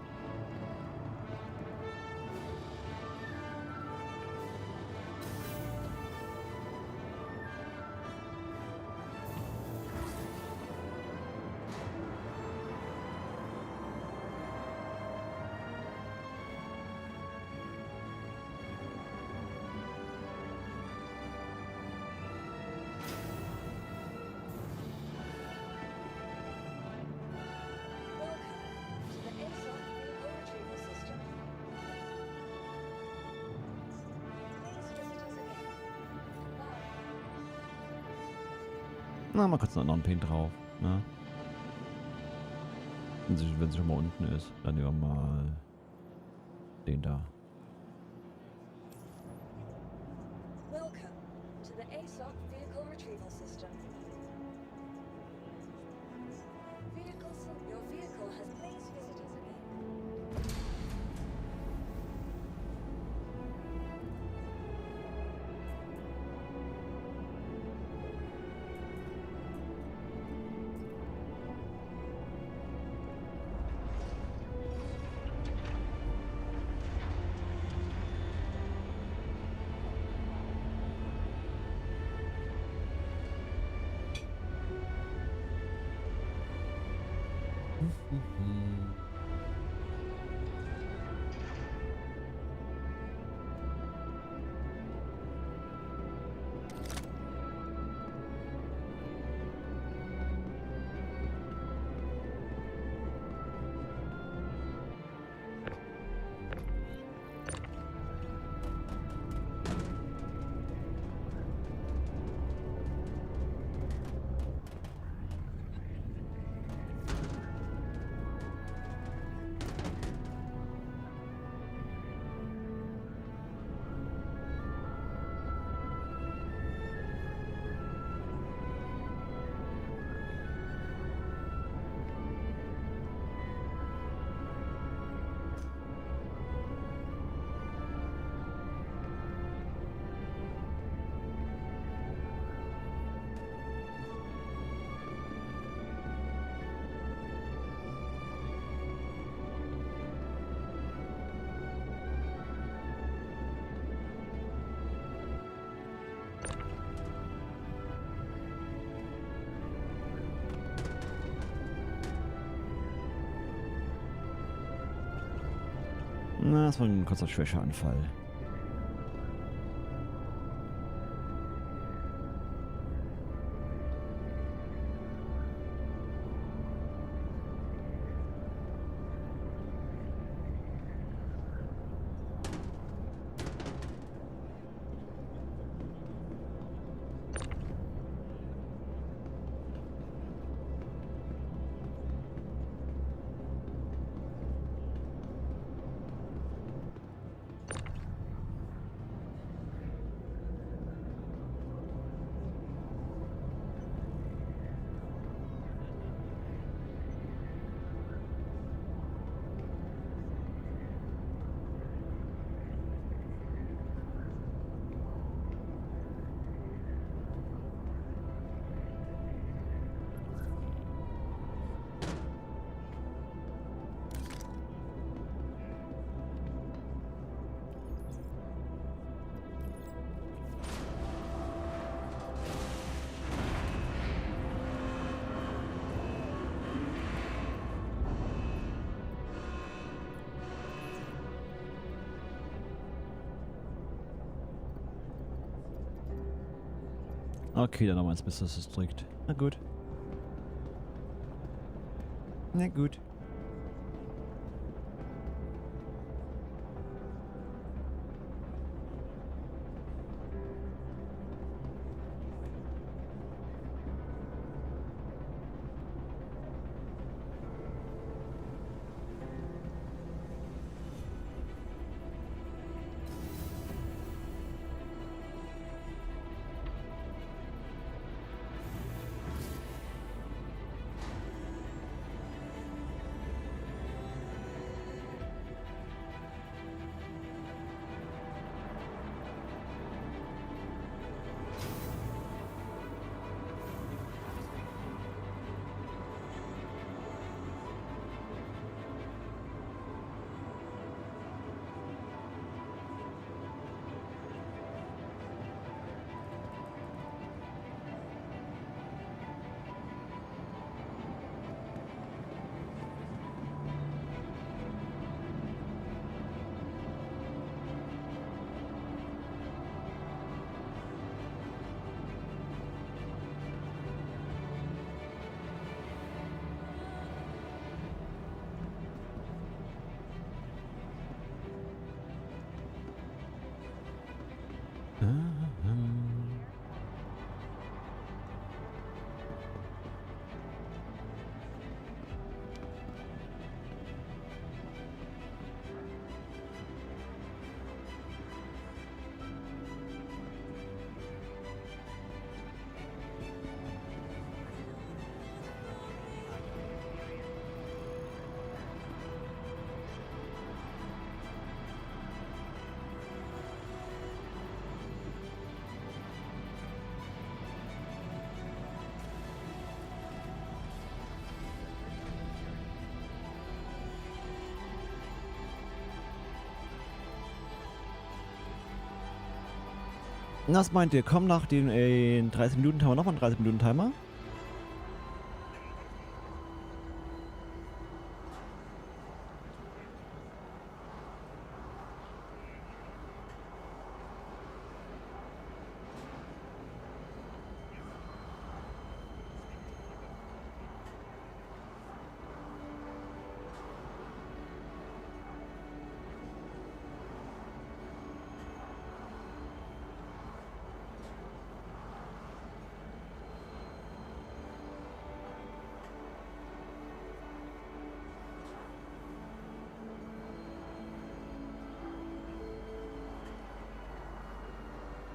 Na, mal kurz noch einen Pin drauf. Ne? Wenn sie schon mal unten ist, dann nehmen wir mal den da. Welcome to the ASOC Vehicle Retrieval System. Your vehicle has please visit us again. Na, das war ein kurzer Schwächeanfall. Okay, dann nochmal ins Business District. Na gut. Na gut. Was meint ihr? Kommen nach den 30-Minuten-Timer nochmal ein 30-Minuten-Timer?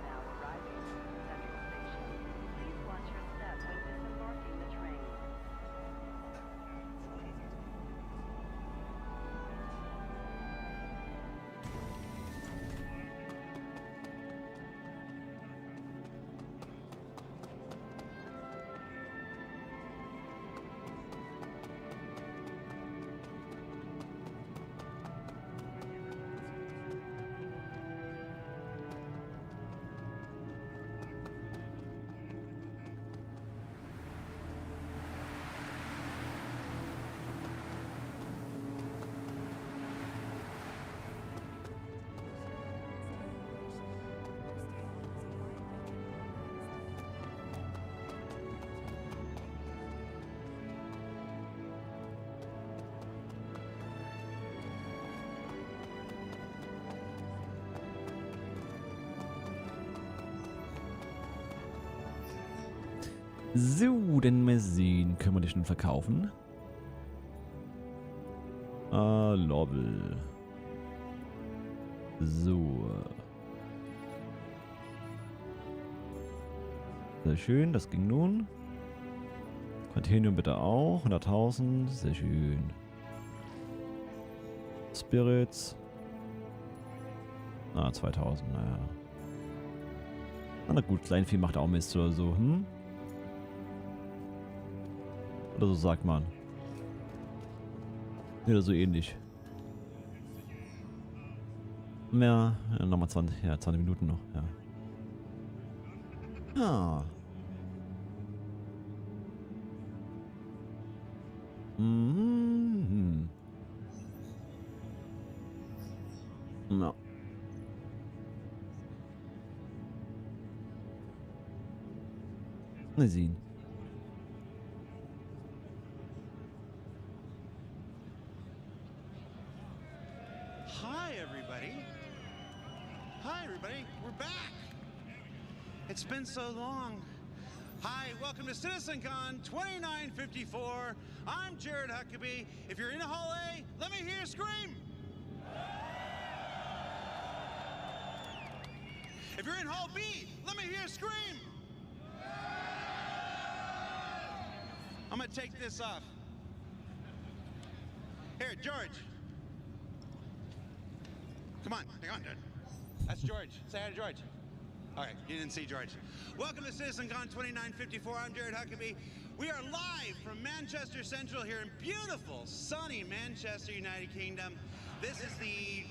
Now arriving Central Station. Please watch your step when disembarking the train. So, denn mal sehen. Können wir die schon verkaufen? Lobel. So. Sehr schön, das ging nun. Continuum bitte auch. 100.000. Sehr schön. Spirits. 2000, naja. Na gut, Kleinvieh macht auch Mist oder so, hm? Oder so sagt man. Oder so ähnlich. Ja, nochmal 20 Minuten noch, ja. Ja. Mhm. Ja. Mal sehen. Hi, everybody. We're back. It's been so long. Hi, welcome to CitizenCon 2954. I'm Jared Huckabee. If you're in Hall A, let me hear you scream. If you're in Hall B, let me hear you scream. I'm gonna take this off. Here, George. Come on, hang on, dude. That's George. Say hi to George. All right, you didn't see George. Welcome to CitizenCon 2954. I'm Jared Huckabee. We are live from Manchester Central here in beautiful, sunny Manchester, United Kingdom. This is the,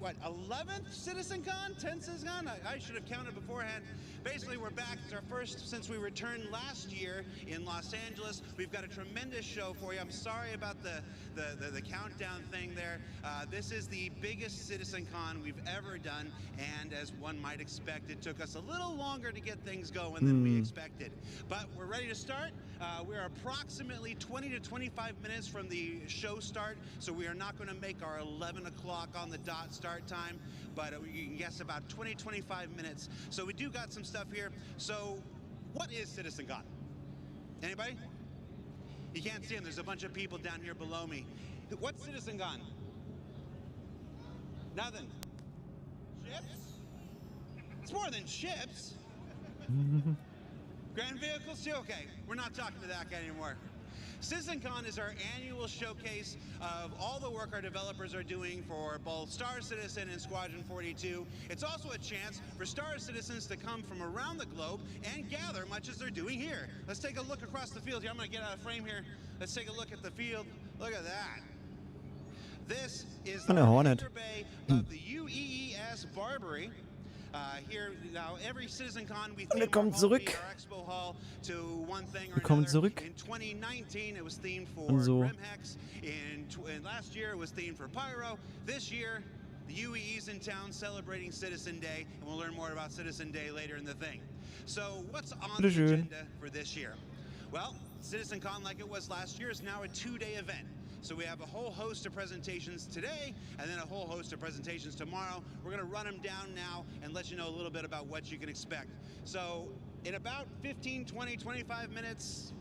11th CitizenCon? 10th CitizenCon? I should have counted beforehand. Basically, we're back. It's our first since we returned last year in Los Angeles. We've got a tremendous show for you. I'm sorry about the countdown thing there. This is the biggest CitizenCon we've ever done, and as one might expect, it took us a little longer to get things going than we expected. But we're ready to start. We're approximately 20 to 25 minutes from the show start, so we are not going to make our 11 o'clock on the dot start time, but you can guess about 20, 25 minutes. So we do got some stuff here. So what is CitizenCon? Anybody? You can't see them. There's a bunch of people down here below me. What's CitizenCon? Nothing. Ships? It's more than ships. Grand vehicles too? Okay, we're not talking to that guy anymore. CitizenCon is our annual showcase of all the work our developers are doing for both Star Citizen and Squadron 42. It's also a chance for Star Citizens to come from around the globe and gather much as they're doing here. Let's take a look across the field here. I'm going to get out of frame here. Let's take a look at the field. Look at that. This is the Hornet. hangar bay of the UEES Barbary. Here now, every CitizenCon we Wir theme our kommen hall, zurück. our expo hall to one thing or Wir kommen another. zurück. In 2019, it was themed for Und so. Grimhex. And last year, it was themed for Pyro. This year, the UEE's in town celebrating Citizen Day, and we'll learn more about Citizen Day later in the thing. So, what's on the Bitteschön. agenda for this year? Well, CitizenCon, like it was last year, is now a two-day event. So we have a whole host of presentations today, and then a whole host of presentations tomorrow. We're going to run them down now and let you know a little bit about what you can expect. So in about 15, 20, 25 minutes,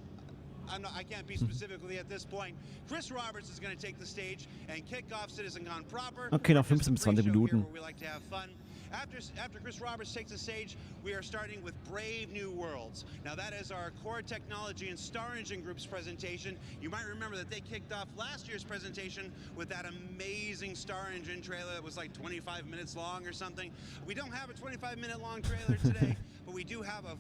I can't be specifically at this point, Chris Roberts is going to take the stage and kick off CitizenCon proper. Okay, nach Just a 15 bis 20 pre-show here Minuten. where we like to have fun. After Chris Roberts takes the stage, we are starting with Brave New Worlds. Now that is our core technology and Star Engine Group's presentation. You might remember that they kicked off last year's presentation with that amazing Star Engine trailer that was like 25 minutes long or something. We don't have a 25-minute long trailer today, but we do have a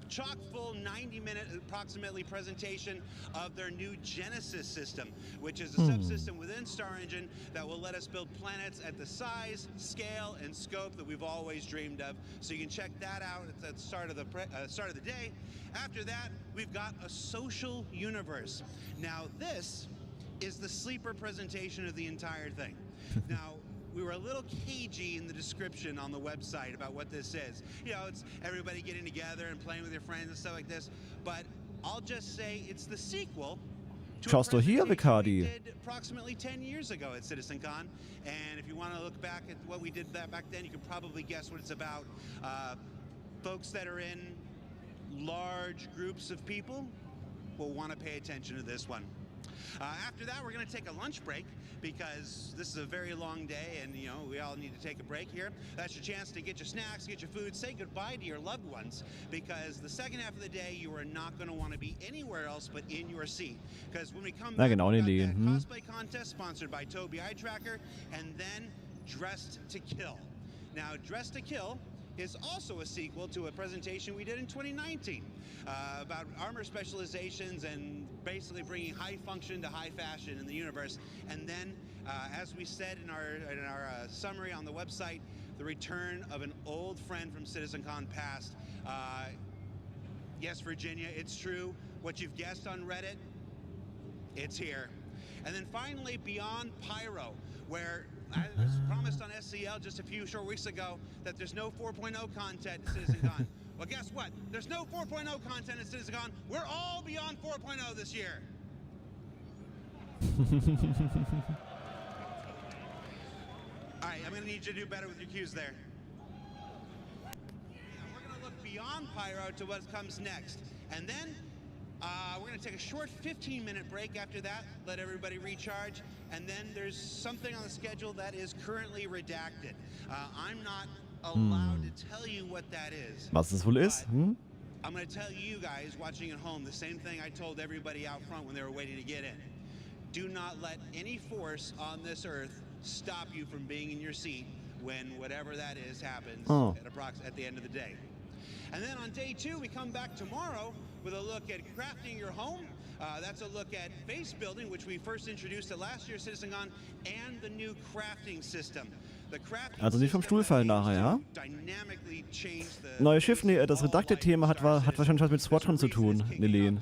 chock-full 90-minute approximately presentation of their new Genesis system, which is a subsystem within Star Engine that will let us build planets at the size, scale, and scope that we've always dreamed of. So you can check that out at the start of the day. After that, we've got a social universe. Now this is the sleeper presentation of the entire thing. Now, we were a little cagey in the description on the website about what this is. You know, it's everybody getting together and playing with your friends and stuff like this. But I'll just say it's the sequel to a Schaust du hier, presentation we Vicardi? did approximately 10 years ago at CitizenCon. And if you want to look back at what we did back then, you can probably guess what it's about. Folks that are in large groups of people will want to pay attention to this one. After that, we're going to take a lunch break because this is a very long day and, you know, we all need to take a break here. That's your chance to get your snacks, get your food, say goodbye to your loved ones because the second half of the day, you are not going to want to be anywhere else but in your seat. Because when we come Ja, back, genau, we've die got Idee. that cosplay contest sponsored by Tobii Eye Tracker and then Dressed to Kill. Now, Dressed to Kill is also a sequel to a presentation we did in 2019 about armor specializations and basically bringing high function to high fashion in the universe. And then, as we said in our summary on the website, the return of an old friend from CitizenCon past. Yes, Virginia, it's true. What you've guessed on Reddit, it's here. And then finally, Beyond Pyro, where as promised on SCL just a few short weeks ago that there's no 4.0 content in CitizenCon. Well, guess what? There's no 4.0 content in CitizenCon. We're all beyond 4.0 this year. All right, I'm going to need you to do better with your cues there. We're going to look beyond Pyro to what comes next. And then we're going to take a short 15-minute break after that, let everybody recharge, and then there's something on the schedule that is currently redacted. I'm not allowed to tell you what that is. Was es wohl ist? Hm? I'm going to tell you guys watching at home the same thing I told everybody out front when they were waiting to get in. Do not let any force on this earth stop you from being in your seat when whatever that is happens at the end of the day. And then on day 2, we come back tomorrow with a look at crafting your home. That's a look at base building, which we first introduced at last year's CitizenCon, and the new crafting system. The crafting Also nicht vom Stuhl fallen nachher, ja? dynamically changed the Neues Schiff, nee, das Redacted-Thema hat wahrscheinlich was mit Squadron zu tun, Nelen.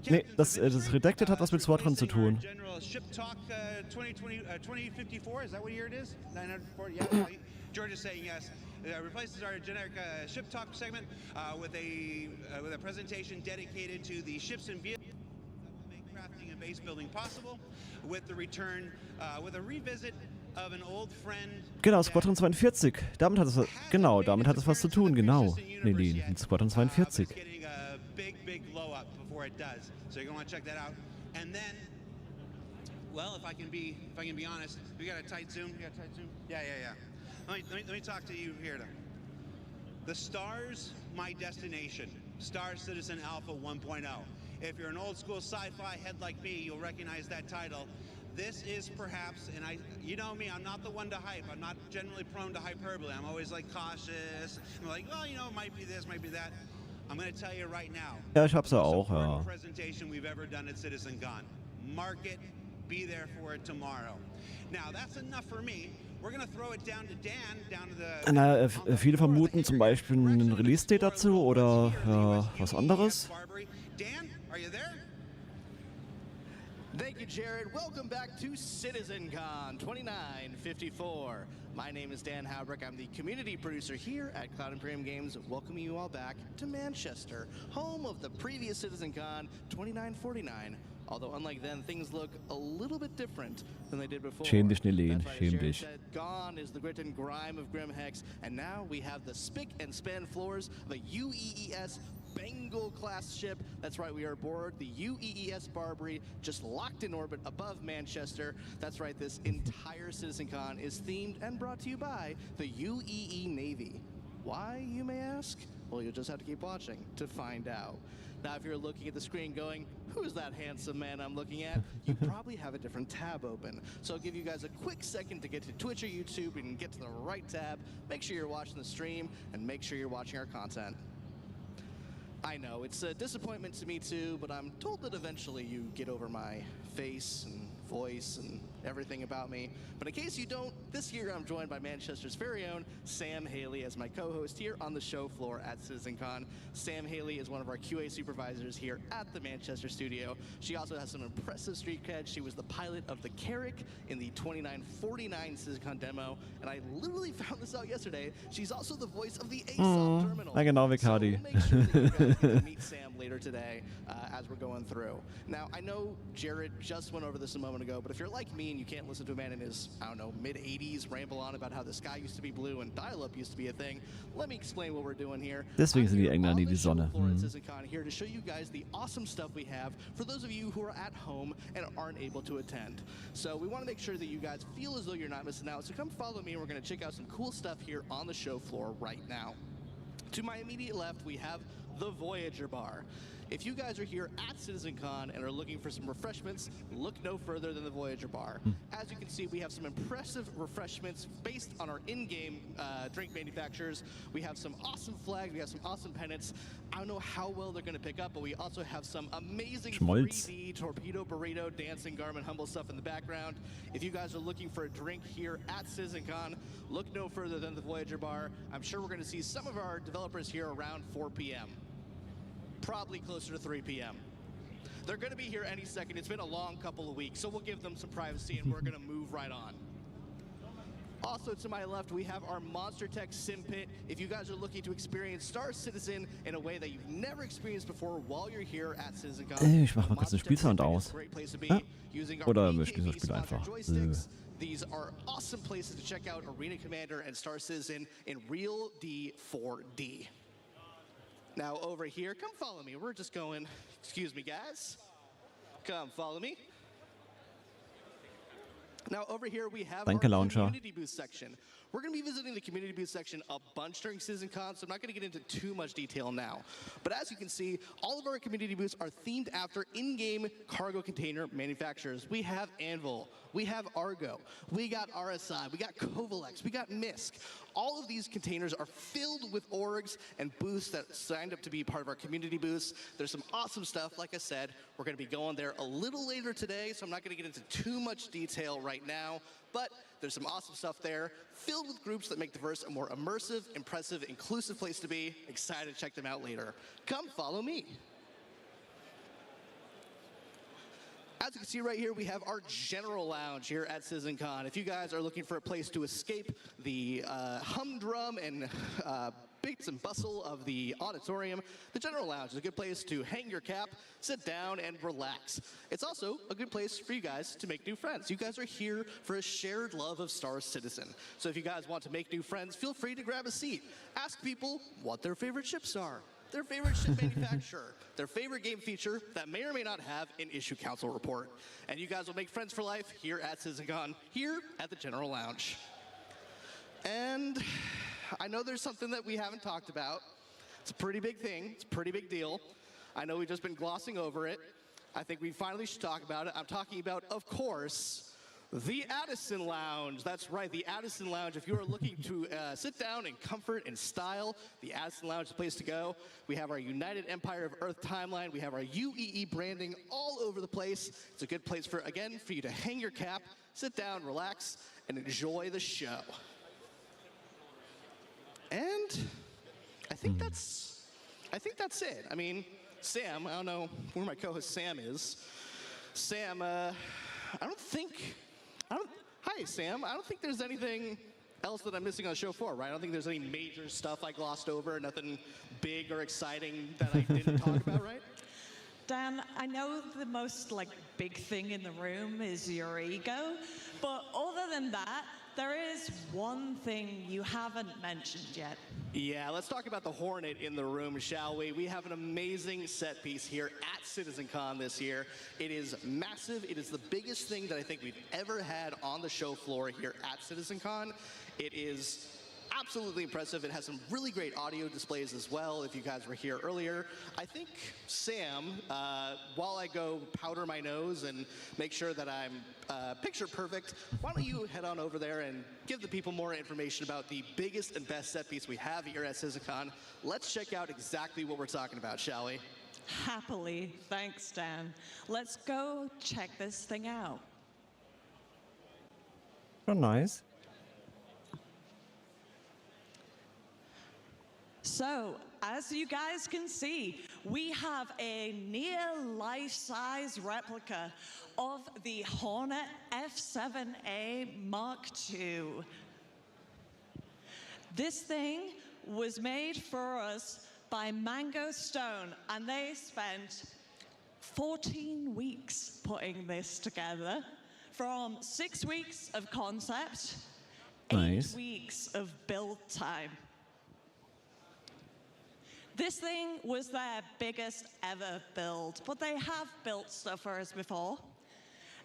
Nee, das Redacted hat was mit Squadron zu tun. General Ship Talk 2054, is that what year it is? 940, yeah. George is saying yes. Replaces our generic Ship Talk segment with a presentation dedicated to the ships and vehicles that will make crafting and base building possible, with the return, with a revisit of an old friend. Genau, Squadron 42. Damit hat es was zu tun, genau. Nelen, mit Squadron 42. Big blow up before it does. So you're gonna want to check that out. And then, well, if I can be honest, we got a tight zoom. You got a tight zoom? Yeah. Let me talk to you here. The Star's my destination. Star Citizen Alpha 1.0. If you're an old school sci-fi head like me, you'll recognize that title. This is perhaps, and you know me, I'm not the one to hype. I'm not generally prone to hyperbole. I'm always like cautious. I'm like, well, you know, it might be this, might be that. I'm going to tell you right now. Ja, ich hab's ja auch, Most ja. important presentation we've ever done at CitizenCon. Mark it, be there for it tomorrow. Now, that's enough for me. we're gonna throw it down to Dan, down to the. Na, on the viele floor of the vermuten zum hangar. Beispiel We're einen actually gonna Release-Date explore a dazu little oder what's here in the was UES anderes. Barbary. Dan, are you there? Thank you, Jared. Welcome back to CitizenCon 2954. My name is Dan Haubrick. I'm the community producer here at Cloud Imperium Games, welcoming you all back to Manchester, home of the previous CitizenCon 2949. Although, unlike then, things look a little bit different than they did before. Schäm dich, Nelen, That's right, schäm as Jared dich. said, gone is the grit and grime of Grimhex, and now we have the spick and span floors of a UEES Bengal-class ship. That's right, we are aboard the UEES Barbary, just locked in orbit above Manchester. That's right, this entire CitizenCon is themed and brought to you by the UEE Navy. Why, you may ask? Well, you'll just have to keep watching to find out. Now, if you're looking at the screen going, who's that handsome man I'm looking at? You probably have a different tab open. So I'll give you guys a quick second to get to Twitch or YouTube and get to the right tab. Make sure you're watching the stream and make sure you're watching our content. I know, it's a disappointment to me too, but I'm told that eventually you get over my face and voice and everything about me. But in case you don't, this year I'm joined by Manchester's very own Sam Haley as my co-host here on the show floor at CitizenCon. Sam Haley is one of our QA supervisors here at the Manchester studio. She also has some impressive street cred. She was the pilot of the Carrick in the 2949 CitizenCon demo, and I literally found this out yesterday. She's also the voice of the ASOP terminal. Ja, genau wie So we'll Kadi. make sure that you guys get to meet Sam later today as we're going through. Now, I know Jared just went over this a moment ago, but if you're like me and you can't listen to a man in his, I don't know, mid-80s ramble on about how the sky used to be blue and dial-up used to be a thing, let me explain what we're doing here. Deswegen sind die I'm here Engländer on nie the die show Sonne. floor at CitizenCon here to show you guys the awesome stuff we have for those of you who are at home and aren't able to attend. So we want to make sure that you guys feel as though you're not missing out. So come follow me and we're going to check out some cool stuff here on the show floor right now. To my immediate left, we have the Voyager Bar. If you guys are here at CitizenCon and are looking for some refreshments, look no further than the Voyager Bar. As you can see, we have some impressive refreshments based on our in-game drink manufacturers. We have some awesome flags, we have some awesome pennants. I don't know how well they're gonna pick up, but we also have some amazing Schmaltz. 3D torpedo burrito, dancing Garmin humble stuff in the background. If you guys are looking for a drink here at CitizenCon, look no further than the Voyager Bar. I'm sure we're gonna see some of our developers here around 4 p.m. Probably closer to 3 p.m. They're going to be here any second. It's been a long couple of weeks, so we'll give them some privacy and we're going to move right on. Also to my left, we have our Monster Tech Sim Pit. If you guys are looking to experience Star Citizen in a way that you've never experienced before while you're here at CitizenCon, Ich mach mal kurz den Spielsound aus. Ja? Oder wir spielen das Spiel einfach. These are awesome places to check out Arena Commander and Star Citizen in real D4D. Now over here, come follow me. We're just going, excuse me guys. Come follow me. Now over here we have Danke, our Launcher. community booth section. We're going to be visiting the community booth section a bunch during CitizenCon, so I'm not going to get into too much detail now. But as you can see, all of our community booths are themed after in-game cargo container manufacturers. We have Anvil, we have Argo, we got RSI, we got Kovalex, we got MISC. All of these containers are filled with orgs and booths that signed up to be part of our community booths. There's some awesome stuff. Like I said, we're going to be going there a little later today, so I'm not going to get into too much detail right now. But there's some awesome stuff there, filled with groups that make the verse a more immersive, impressive, inclusive place to be. Excited to check them out later. Come follow me. As you can see right here, we have our General Lounge here at CitizenCon. If you guys are looking for a place to escape the humdrum and bits and bustle of the auditorium, the General Lounge is a good place to hang your cap, sit down, and relax. It's also a good place for you guys to make new friends. You guys are here for a shared love of Star Citizen. So if you guys want to make new friends, feel free to grab a seat. Ask people what their favorite ships are, their favorite ship manufacturer, their favorite game feature that may or may not have an issue council report. And you guys will make friends for life here at CitizenCon, here at the General Lounge. And I know there's something that we haven't talked about. It's a pretty big thing. It's a pretty big deal. I know we've just been glossing over it. I think we finally should talk about it. I'm talking about, of course, The Addison Lounge. That's right, the Addison Lounge. If you are looking to sit down in comfort and style, the Addison Lounge is the place to go. We have our United Empire of Earth timeline. We have our UEE branding all over the place. It's a good place for, again, for you to hang your cap, sit down, relax, and enjoy the show. And I think that's it. I mean, Sam, I don't know where my co-host Sam is. Sam, hi, Sam. I don't think there's anything else that I'm missing on the show floor, right? I don't think there's any major stuff I glossed over, nothing big or exciting that I didn't talk about, right? Dan, I know the most big thing in the room is your ego, but other than that, there is one thing you haven't mentioned yet. Yeah, let's talk about the Hornet in the room, shall we? We have an amazing set piece here at CitizenCon this year. It is massive. It is the biggest thing that I think we've ever had on the show floor here at CitizenCon. It is absolutely impressive. It has some really great audio displays as well, if you guys were here earlier. I think, Sam, while I go powder my nose and make sure that I'm picture perfect, why don't you head on over there and give the people more information about the biggest and best set piece we have here at CitizenCon. Let's check out exactly what we're talking about, shall we? Happily. Thanks, Dan. Let's go check this thing out. Oh, nice. So, as you guys can see, we have a near life-size replica of the Hornet F7A Mark II. This thing was made for us by Mango Stone, and they spent 14 weeks putting this together, from 6 weeks of concept, Nice. 8 weeks of build time. This thing was their biggest ever build, but they have built stuff for us before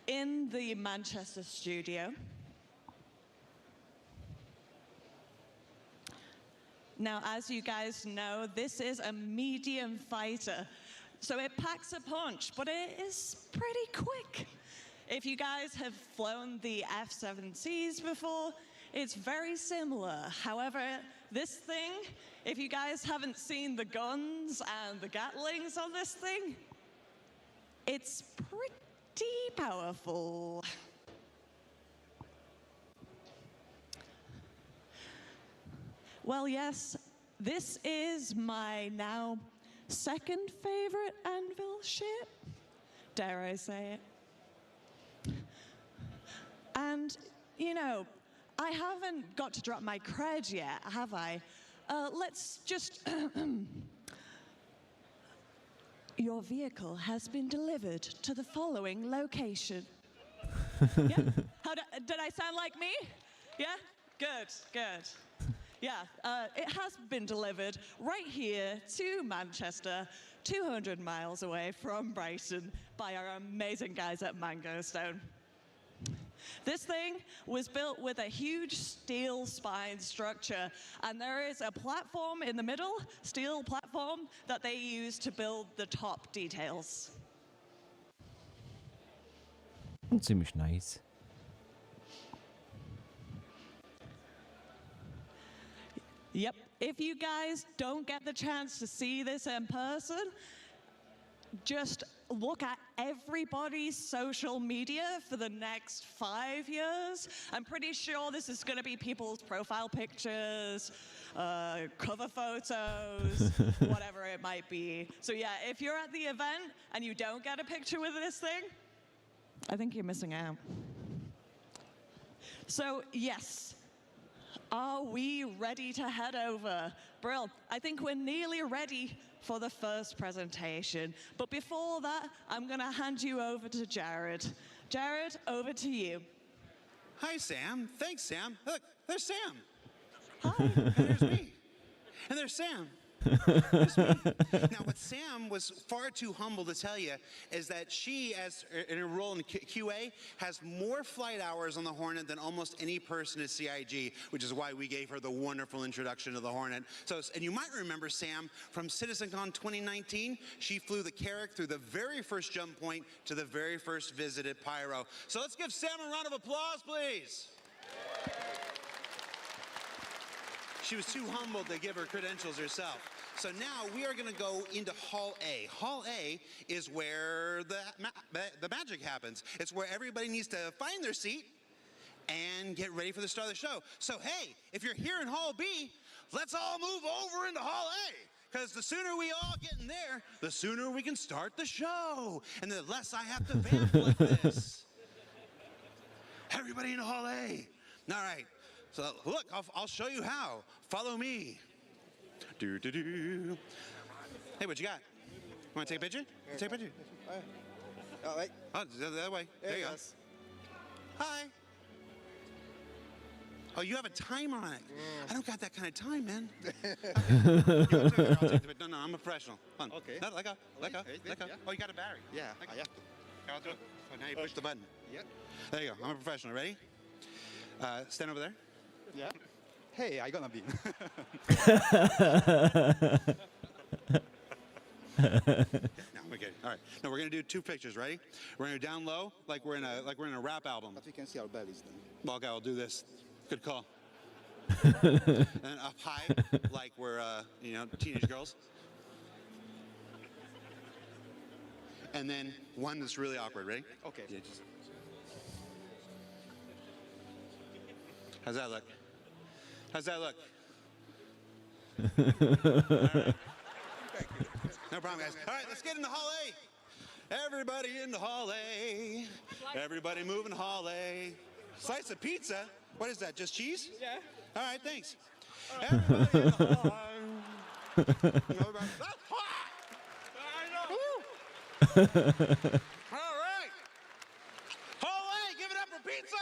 in the Manchester studio. Now, as you guys know, this is a medium fighter, so it packs a punch, but it is pretty quick. If you guys have flown the F-7Cs before, it's very similar. However, this thing, if you guys haven't seen the guns and the Gatlings on this thing, it's pretty powerful. Well, yes, this is my now second favorite anvil ship, dare I say it. And, you know, I haven't got to drop my cred yet, have I? Let's just... Your vehicle has been delivered to the following location. Yeah? Did I sound like me? Yeah? Good, good. Yeah, it has been delivered right here to Manchester, 200 miles away from Brighton, by our amazing guys at Mango Stone. This thing was built with a huge steel spine structure, and there is a platform in the middle, steel platform, that they use to build the top details. Ziemlich nice. Yep, if you guys don't get the chance to see this in person, just look at everybody's social media for the next 5 years. I'm pretty sure this is going to be people's profile pictures, cover photos, whatever it might be. So yeah, if you're at the event and you don't get a picture with this thing, I think you're missing out. So yes, are we ready to head over? Brill, I think we're nearly ready for the first presentation. But before that, I'm going to hand you over to Jared. Jared, over to you. Hi, Sam. Thanks, Sam. Look, there's Sam. Hi. And there's me. And there's Sam. Just me. Now, what Sam was far too humble to tell you is that she, as in her role in QA, has more flight hours on the Hornet than almost any person at CIG, which is why we gave her the wonderful introduction to the Hornet. So, and you might remember Sam from CitizenCon 2019. She flew the Carrack through the very first jump point to the very first visit at Pyro. So let's give Sam a round of applause, please. She was too humble to give her credentials herself. So now we are going to go into Hall A. Hall A is where the magic happens. It's where everybody needs to find their seat and get ready for the start of the show. So hey, if you're here in Hall B, let's all move over into Hall A. Because the sooner we all get in there, the sooner we can start the show. And the less I have to vamp like this. Everybody in Hall A. All right. So look, I'll show you how. Follow me. Do. Hey, what you got? Want to take a picture? Take a picture. Oh, wait. Oh, that way. There you go. Hi. Oh, you have a timer on it. I don't got that kind of time, man. I'll take the picture. No, I'm a professional. Hold on. Okay. No, let go. Let go. Let go. Yeah. Oh, you got a battery. Yeah, Let go. I have to. Here, I'll do it. So now you push the button. Yep. There you go. I'm a professional. Ready? Stand over there. Yeah. Hey, I gonna be. No, we're good. All right. Now we're gonna do two pictures. Ready? We're gonna go down low, like we're in a rap album. But we can see our bellies then. Well, okay, I'll do this. Good call. And up high, like we're teenage girls. And then one that's really awkward. Ready? Okay. Yeah, how's that look? How's that look? All right. No problem, guys. All right, let's get into Hall A. Everybody into Hall A. Everybody moving Hall A. Slice of pizza? What is that, just cheese? Yeah. All right, thanks. Everybody in the Hall A. Everybody. That's hot! I know. All right. Hall A, give it up for pizza!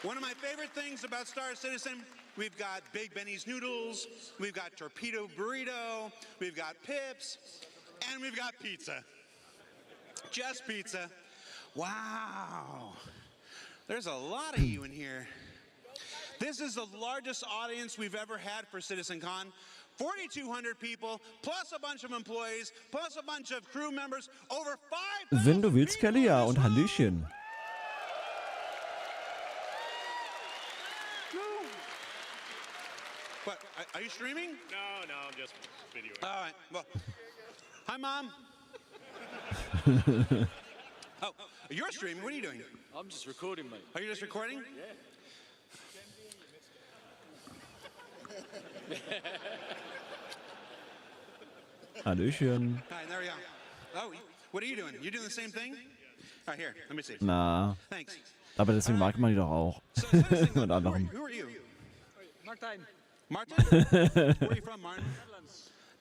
One of my favorite things about Star Citizen, we've got Big Benny's Noodles, we've got Torpedo Burrito, we've got Pips, and we've got pizza. Just pizza. Wow. There's a lot of you in here. This is the largest audience we've ever had for CitizenCon. 4,200 people, plus a bunch of employees, plus a bunch of crew members, over 5,000 Wenn du willst, people Kelly, in ja. this Und room. Hallöchen. What, are you streaming? No, I'm just videoing. All right, well, hi, Mom. Oh, you're streaming. What are you doing? I'm just recording, mate. Are you just recording? Hallöchen. All right, there we go. Oh, what are you doing? You doing the same thing? All right, here, let me see. Na, Thanks. aber deswegen mag man die doch auch. So, Citizen, Und anderem. who are you? Martijn. Martin? Where are you from, Martin?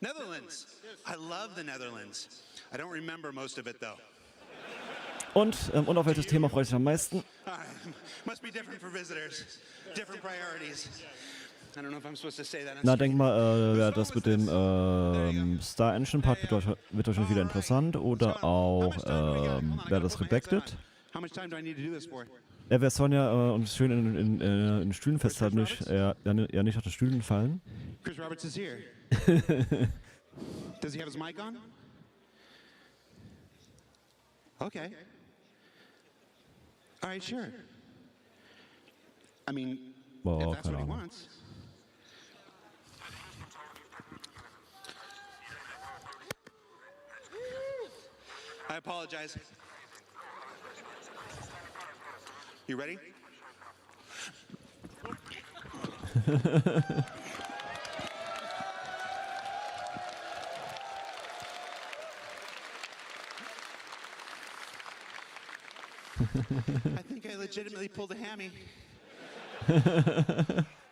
Netherlands. I love the Netherlands. I don't remember most of it, though. Und auf welches Thema freust du dich am meisten? All right. Must be different for visitors. Different priorities. I don't know if I'm supposed to say that. on Na, stream. denk mal, ja, das mit dem Star Engine Part wird euch schon wieder interessant. Oder auch, wäre das Redacted? How much time do I need to do this for? Ja, wir sollen ja uns schön in Stühlen festhalten, nicht auf den Stühlen fallen. Chris Roberts is here. Does he have his mic on? Okay. All right, sure. I mean, Boah, if that's keine what he Ahnung. wants. I apologize. You ready? I think I legitimately pulled a hammy.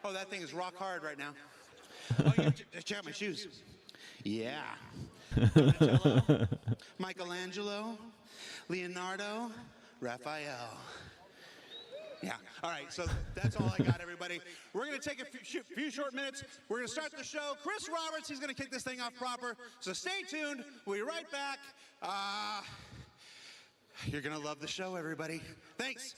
Oh, that thing is rock hard right now. Oh, yeah, check out my shoes. Yeah. Donatello, Michelangelo, Leonardo, Raphael. Yeah. All right. So that's all I got, everybody. We're going to take a few short minutes. We're going to start the show. Chris Roberts, he's going to kick this thing off proper. So stay tuned. We'll be right back. You're going to love the show, everybody. Thanks.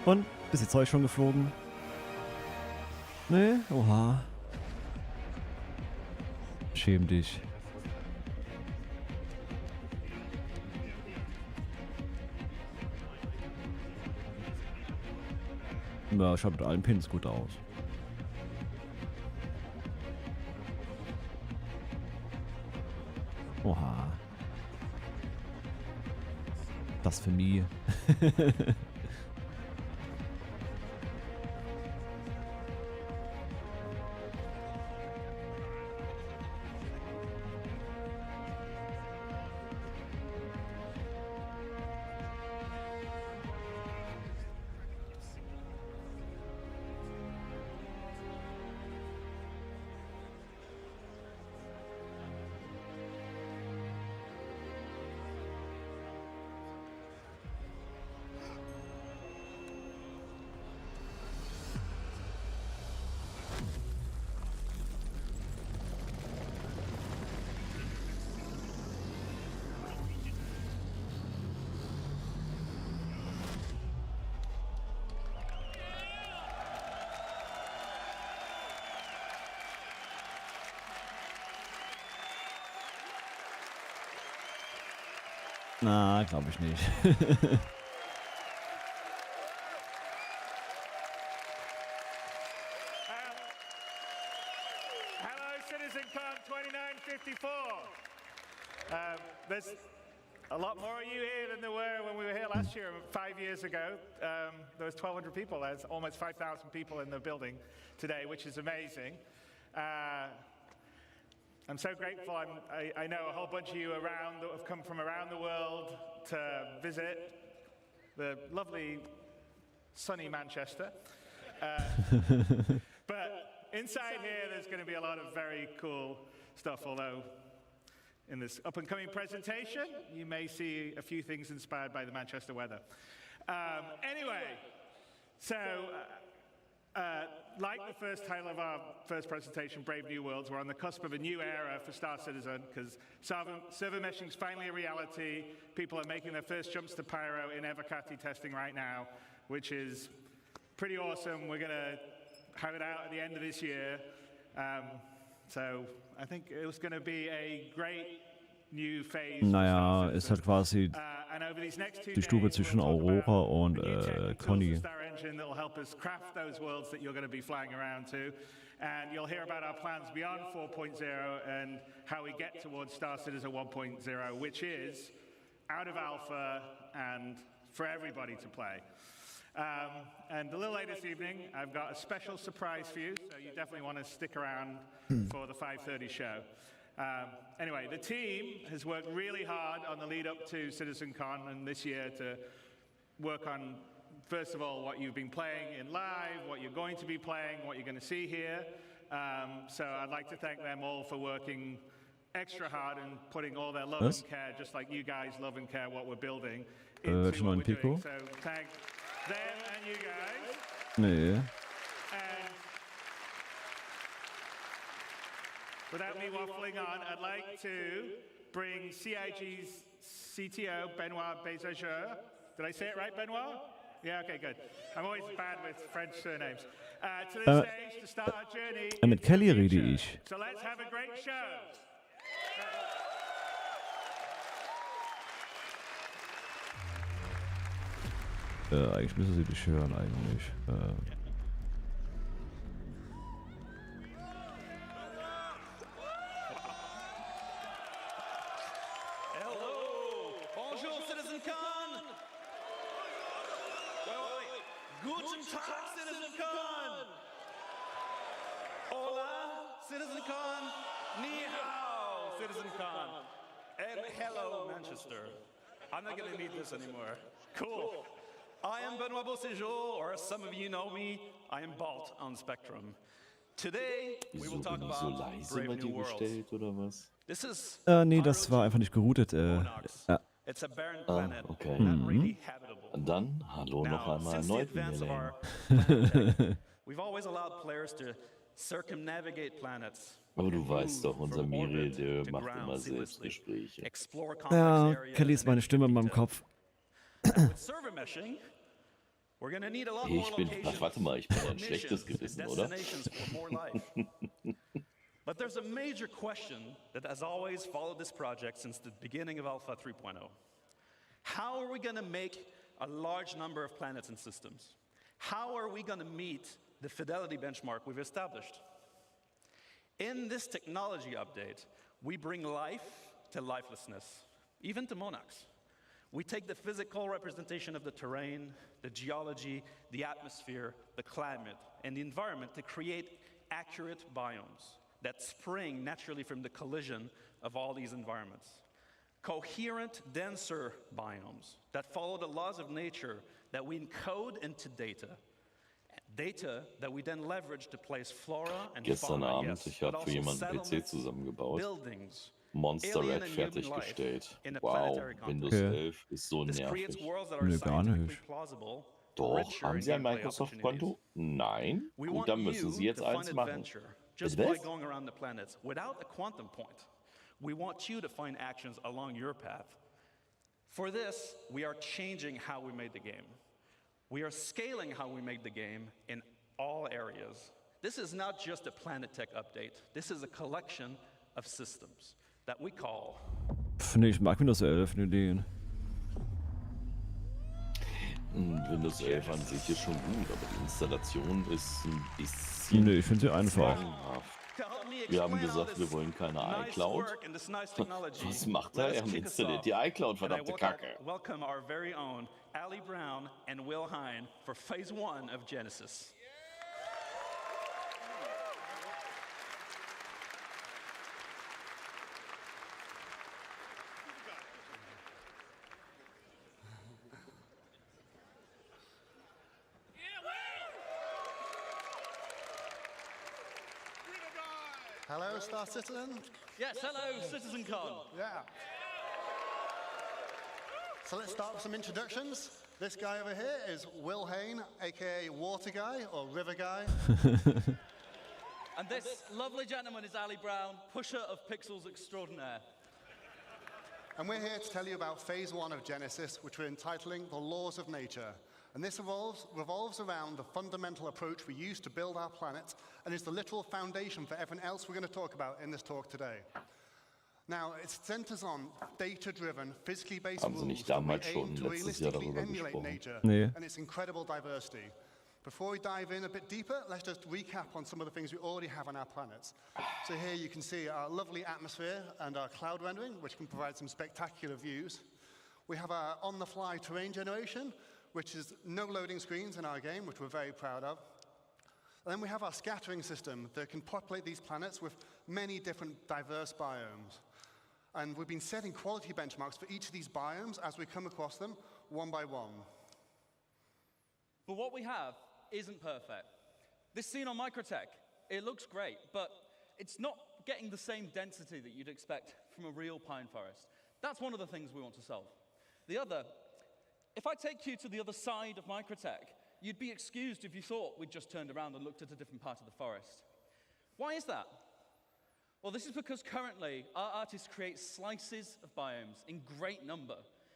Und? Ist ihr Zeug schon geflogen? Nee? Oha. Schäm dich. Ja, schaut mit allen Pins gut aus. Oha. Das für mich. Na, glaube ich nicht. Hello, CitizenCon 2954. There's a lot more of you here than there were when we were here last year, 5 years ago. There was 1,200 people. There's almost 5,000 people in the building today, which is amazing. I'm so grateful. I know a whole bunch of you around that have come from around the world to visit the lovely sunny Manchester. But inside here, there's going to be a lot of very cool stuff, although in this up-and-coming presentation, you may see a few things inspired by the Manchester weather. Anyway, so like the first title of our first presentation, Brave New Worlds, we're on the cusp of a new era for Star Citizen because server meshing is finally a reality. People are making their first jumps to Pyro in Evocati testing right now, which is pretty awesome. We're going to have it out at the end of this year. So I think it was going to be a great new phase. Naja, ist halt quasi die Stufe zwischen Aurora und Conny. That will help us craft those worlds that you're going to be flying around to. And you'll hear about our plans beyond 4.0 and how we get towards Star Citizen 1.0, which is out of alpha and for everybody to play. And a little later this evening, I've got a special surprise for you, so you definitely want to stick around for the 5:30 show. Anyway, the team has worked really hard on the lead up to CitizenCon and this year to work on, first of all, what you've been playing in live, what you're going to be playing, what you're going to see here. So I'd like to thank them all for working extra hard and putting all their love and care, just like you guys love and care what we're building, into what we're doing. So thank them and you guys. Nee. And without me waffling on, I'd like to bring CIG's CTO, Benoit Bézageur. Did I say it right, Benoit? Yeah, okay, good. I'm always bad with French surnames. To the stage to start our journey. Mit Kelly rede ich. So let's have a great show. Eigentlich müssen sie dich hören, eigentlich. Hello! Bonjour, Citizen Khan! Guten Tag, Citizen Khan! Hola, Citizen Khan! Ni hao, Citizen Khan! And hello, Manchester. I'm not gonna need this anymore. Cool. I am Benoit Beauséjour, or as some of you know me, I am Balt on Spectrum. Today, we will talk about Brave New Worlds. oder was? This is Nee, das war einfach nicht geroutet. Ja. It's a barren planet, okay. not really habitable. Und dann, hallo noch Now, einmal since the erneut, advance of Milene. our planet tech, we've always allowed players to circumnavigate planets. Aber du and weißt move doch, unser from Miri, orbit der to macht ground immer seamlessly, Selbstgespräche. explore complex Ja, areas Kelly ist and meine Stimme in meinem detail. Kopf. With server meshing, we're gonna need a lot more Ich bin, locations, ach warte mal, ich bin ein missions, schlechtes and Gewissen, oder? destinations for more life. But there's a major question that has always followed this project since the beginning of Alpha 3.0. How are we going to make a large number of planets and systems? How are we going to meet the fidelity benchmark we've established? In this technology update, we bring life to lifelessness, even to monarchs. We take the physical representation of the terrain, the geology, the atmosphere, the climate, and the environment to create accurate biomes that spring naturally from the collision of all these environments. Coherent, denser biomes that follow the laws of nature that we encode into data. Data that we then leverage to place flora and Gestern fauna, Abend, yes, ich but habe für also jemanden einen PC settlements, zusammengebaut. buildings, Monster alien Red and human fertiggestellt. life in a Wow, planetary Windows context. 11 ist so This creates nervig. worlds that are Nee, gar scientifically nicht. plausible, Doch, richer haben in Sie ein gameplay Microsoft-Konto? opportunities. Nein? We Gut, want dann müssen you Sie jetzt to find eins machen. adventure just Bitte by was? going around the planets without a quantum point. We want you to find actions along your path. For this, we are changing how we made the game. We are scaling how we made the game in all areas. This is not just a Planet Tech update. This is a collection of systems that we call Pff, nee, ich mag Windows 11, ne Ideen. Windows 11 an sich ist schon gut, aber die Installation ist ein bisschen Nee, ich finde sie einfach. zwanghaft. to help me Wir haben explain all gesagt, this wir wollen keine nice iCloud. work and this nice technology. Was macht Let er? us Er kick us installiert off. die iCloud, And I verdammte Kacke. welcome our very own Ali Brown and Will Hine for Phase 1 of Genesis. Hello, Star Citizen. Yes, hello, Citizen Con. Yeah. So let's start with some introductions. This guy over here is Will Hain, aka Water Guy or River Guy. And this lovely gentleman is Ali Brown, pusher of pixels extraordinaire. And we're here to tell you about Phase 1 of Genesis, which we're entitling The Laws of Nature. And this revolves around the fundamental approach we use to build our planet and is the literal foundation for everything else we're going to talk about in this talk today. Now, it centers on data-driven, physically based Haben Sie rules nicht that we damals aim schon to letztes Jahr realistically darüber emulate gesprochen? nature Nee. and its incredible diversity. Before we dive in a bit deeper, let's just recap on some of the things we already have on our planet. So here you can see our lovely atmosphere and our cloud rendering, which can provide some spectacular views. We have our on-the-fly terrain generation, which is no loading screens in our game, which we're very proud of. And then we have our scattering system that can populate these planets with many different diverse biomes. And we've been setting quality benchmarks for each of these biomes as we come across them one by one. But what we have isn't perfect. This scene on Microtech, it looks great, but it's not getting the same density that you'd expect from a real pine forest. That's one of the things we want to solve. The other, if I take you to the other side of Microtech, you'd be excused if you thought we'd just turned around and looked at a different part of the forest. Why is that? Well, this is because currently our artists create slices of biomes in great number,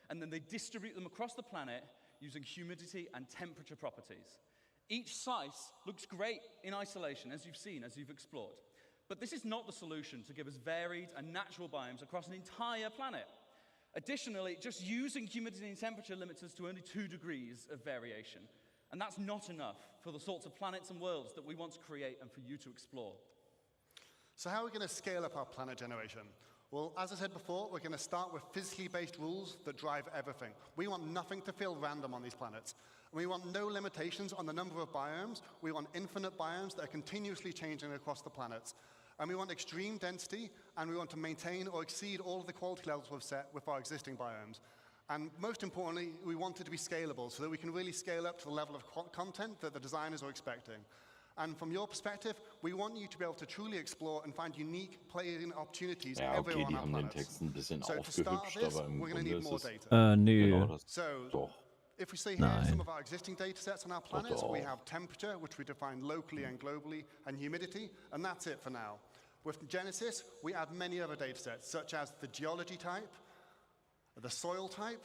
and then they distribute them across the planet using humidity and temperature properties. Each slice looks great in isolation, as you've seen, as you've explored. But this is not the solution to give us varied and natural biomes across an entire planet. Additionally, just using humidity and temperature limits us to only 2 degrees of variation. And that's not enough for the sorts of planets and worlds that we want to create and for you to explore. So how are we going to scale up our planet generation? Well, as I said before, we're going to start with physically based rules that drive everything. We want nothing to feel random on these planets. And we want no limitations on the number of biomes. We want infinite biomes that are continuously changing across the planets. And we want extreme density, and we want to maintain or exceed all of the quality levels we've set with our existing biomes. And most importantly, we want it to be scalable so that we can really scale up to the level of content that the designers are expecting. And from your perspective, we want you to be able to truly explore and find unique playing opportunities Ja, okay, everywhere on die our haben den planets. Text ein bisschen So to start aufgehübscht, this, aber im we're going to Grunde need more ist es data. Nee. genau das. So Doch. if we see here Nein. some of our existing data sets on our planets, we doch. have temperature, which we define locally and globally, and humidity, and that's it for now. With Genesis, we add many other data sets, such as the geology type, the soil type,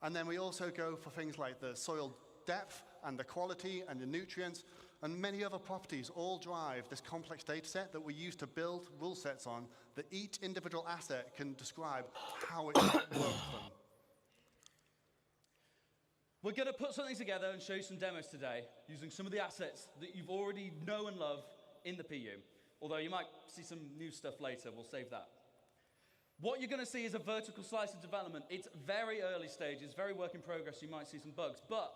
and then we also go for things like the soil depth and the quality and the nutrients, and many other properties all drive this complex data set that we use to build rule sets on that each individual asset can describe how it works for them. We're going to put something together and show you some demos today using some of the assets that you've already know and love in the PU. Although you might see some new stuff later, we'll save that. What you're going to see is a vertical slice of development. It's very early stages, very work in progress, you might see some bugs, but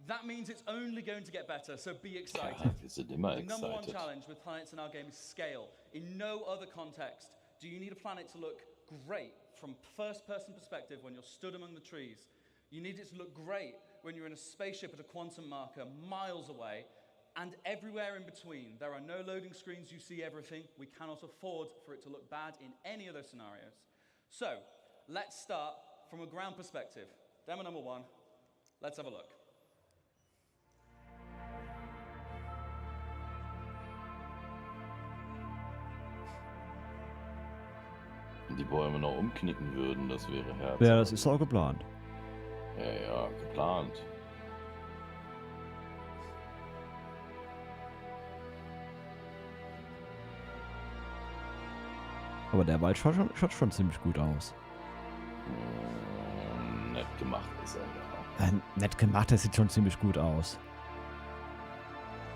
that means it's only going to get better, so be excited. Ja, wir sind immer The number one excited. challenge with planets in our game is scale. In no other context do you need a planet to look great from first-person perspective when you're stood among the trees. You need it to look great when you're in a spaceship at a quantum marker miles away, and everywhere in between. There are no loading screens, you see everything. We cannot afford for it to look bad in any of those scenarios. So, let's start from a ground perspective. Demo number 1, let's have a look. Wenn die Bäume noch umknicken würden, das wäre herzhaft. Ja, das ist auch geplant. Ja, ja, geplant. Aber der Wald schaut schon ziemlich gut aus. Nett gemacht ist er, ja. Nett gemacht, das sieht schon ziemlich gut aus.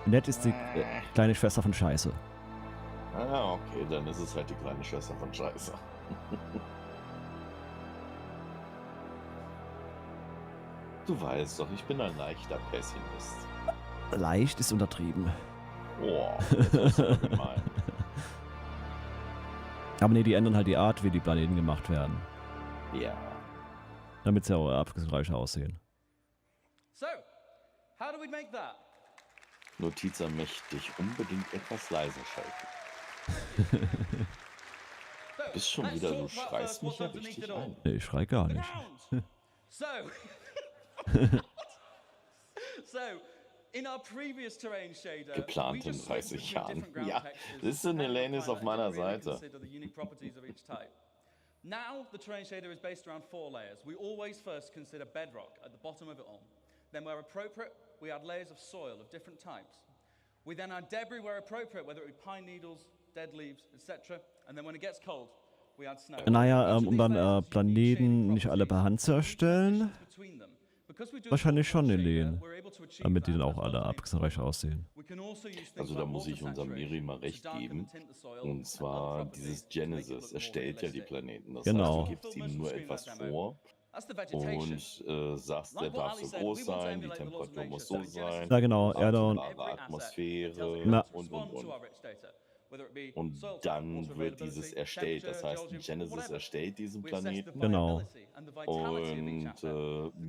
Nett ist die kleine Schwester von Scheiße. Ah, okay, dann ist es halt die kleine Schwester von Scheiße. Du weißt doch, ich bin ein leichter Pessimist. Leicht ist untertrieben. Boah, das ist aber gemein. Aber nee, die ändern halt die Art, wie die Planeten gemacht werden. Ja. Damit sie auch abwechslungsreich aussehen. So, how do we make that? Notiz an mich, dich unbedingt etwas leiser schalten. Du bist schon wieder, du schreist mich ja richtig ein. Nee, ich schrei gar nicht. So, in our previous terrain shader, Geplant in 30 Jahren. Ja, das ist eine Lane ist auf meiner Seite. Now the terrain shader is based around 4 layers. We always first consider bedrock at the bottom of it all. Then where appropriate, we add layers of soil of different types. We then add debris where appropriate, whether it be pine needles, dead leaves, etc. And then when it gets cold, we add snow. Naja, um dann Planeten nicht alle per Hand zu erstellen, wahrscheinlich schon in Lehen, damit die dann auch alle abwechslungsreich aussehen. Also da muss ich unserem Miri mal recht geben. Und zwar dieses Genesis erstellt ja die Planeten. Das Genau. heißt, du gibst ihm nur etwas vor und sagst, der darf so groß sein, die Temperatur muss so sein. Ja genau, Erde und Atmosphäre Na. und. Und dann wird dieses erstellt. Das heißt, Genesis erstellt diesen Planeten. Genau. Und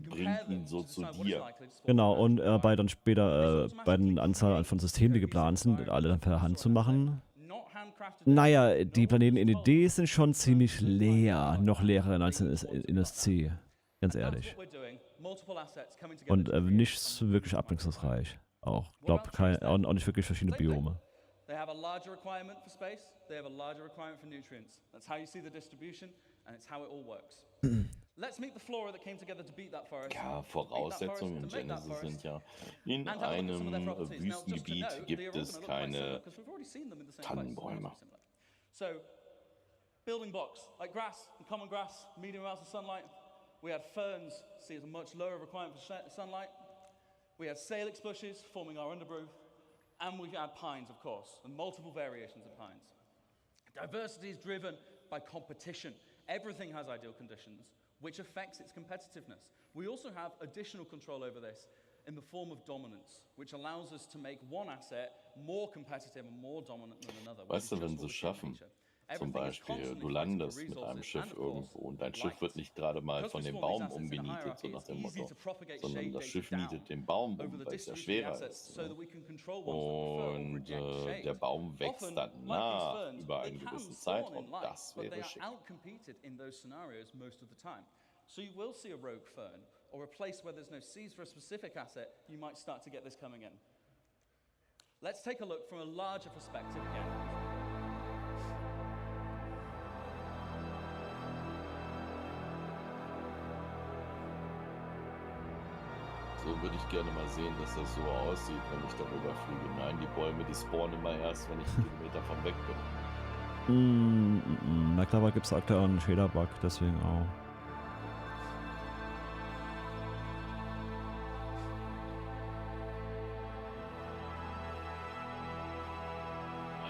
bringt ihn so zu dir. Genau, und bei dann später bei der Anzahl von Systemen, die geplant sind, alle dann per Hand zu machen. Naja, die Planeten in ED sind schon ziemlich leer, noch leerer als in SC, ganz ehrlich. Und nicht so wirklich abwechslungsreich. Auch, auch nicht wirklich verschiedene Biome. They have a larger requirement for space, they have a larger requirement for nutrients. That's how you see the distribution, and it's how it all works. Let's meet the flora that came together to beat that forest. Ja, Voraussetzungen in Genesis sind ja, in einem Wüstengebiet gibt es keine Tannenbäume. So, Building blocks like grass and common grass, medium amounts of sunlight. We had ferns, see as a much lower requirement for sunlight. We had salix bushes forming our undergrowth. And we had pines, of course, and multiple variations of pines. Diversity is driven by competition. Everything has ideal conditions, which affects its competitiveness. We also have additional control over this in the form of dominance, which allows us to make one asset more competitive and more dominant than another. Weißt du, wenn sie es schaffen, zum Beispiel, du landest mit einem Schiff irgendwo und dein Schiff wird nicht gerade mal von dem Baum umgenietet, so nach dem Motto, sondern das Schiff nietet den Baum um, weil es ja schwerer ist. Ne? Und der Baum wächst dann nach über einen gewissen Zeitraum. Das wäre schick. So you will see a rogue fern, or a place where there's no seeds for a specific asset, you might start to get this coming in. Let's take a look from a larger perspective again. So würde ich gerne mal sehen, dass das so aussieht, wenn ich darüber fliege. Nein, die Bäume, die spawnen immer erst, wenn ich einen Kilometer von weg bin. Na klar, gibt es aktuell einen Shader-Bug, deswegen auch.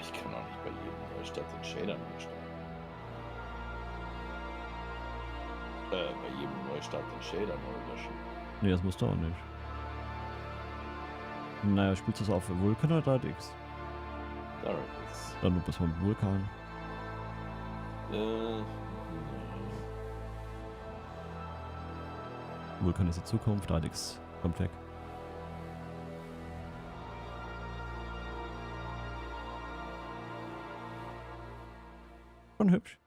Ich kann auch nicht bei jedem Neustart den Shader neu starten. Bei jedem Neustart den Shader neu löschen. Nee, das musst du auch nicht. Naja, spielst du es auf Vulkan oder DirectX? DirectX. Dann du bist beim Vulkan. Nee. Vulkan ist die Zukunft, DirectX kommt weg. Schon hübsch.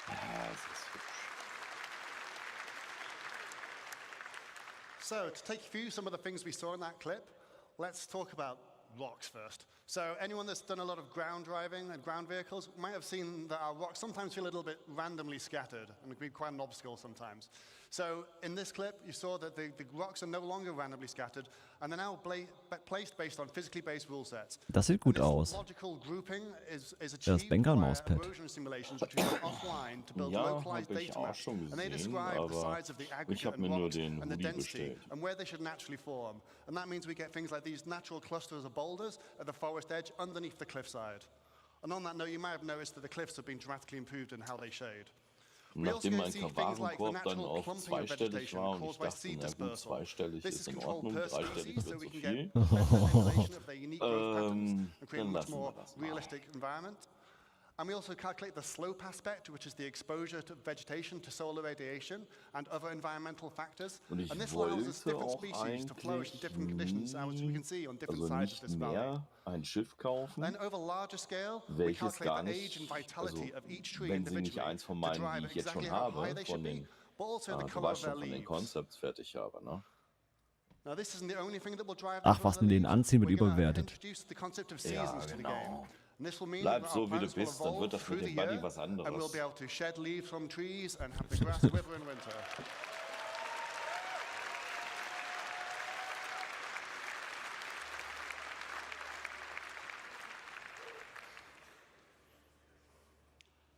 Ja, es ist hübsch. So, to take you through some of the things we saw in that clip, let's talk about rocks first. So anyone that's done a lot of ground driving and ground vehicles might have seen that our rocks sometimes feel a little bit randomly scattered and can be quite an obstacle sometimes. So in this clip, you saw that the rocks are no longer randomly scattered and they're now placed based on physically based rule sets. Das sieht gut aus. Logical grouping is Das achieved Bengal-Mauspad. by erosion simulations which we run offline to build Ja, localized habe ich data auch maps. schon And they gesehen, describe the aber size of the ich aggregate habe and mir nur rocks den and the Hoodie density bestellt. and where they should naturally form. And that means we get things like these natural clusters of boulders at the forest edge underneath the cliffside. And on that note, you might have noticed that the cliffs have been dramatically improved in how they shade. Nachdem mein Warenkorb dann auf zweistellig war und ich dachte, na gut, zweistellig ist in Ordnung, dreistellig wird zu viel, dann lassen wir das mal. And we also calculate the slope aspect, which is the exposure to vegetation to solar radiation and other environmental factors. Und ich And this allows us wollte different auch species to flourish in eigentlich different conditions, as we can see on different also sides of this nicht valley. mehr ein Schiff kaufen, Then over larger scale, we welches gar calculate the age and nicht, also vitality of each tree wenn sie nicht individually eins von to meinen, drive die ich jetzt exactly schon how habe, high they von should be, den, but also the du color of weißt their schon, von den leaves. Concepts fertig habe, ne? Now this isn't the only thing that will drive Ach, was in den anziehen, wird We're gonna überbewertet. introduce the concept of Ja, seasons to the game. genau. And this will mean Bleib that so, our wie du plants will bist, dann wird evolve das through mit the dem Buddy year, was and we'll anderes. be able to shed leaves from trees and have the grass wither in winter.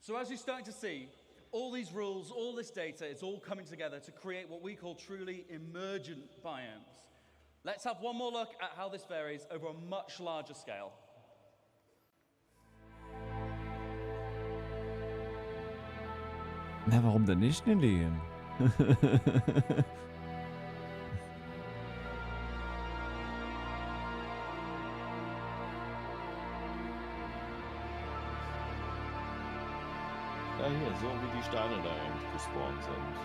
So as you're starting to see, all these rules, all this data, it's all coming together to create what we call truly emergent biomes. Let's have one more look at how this varies over a much larger scale. Na, warum denn nicht, Nilin? Ja, hier, so wie die Steine da eben gespawnt sind.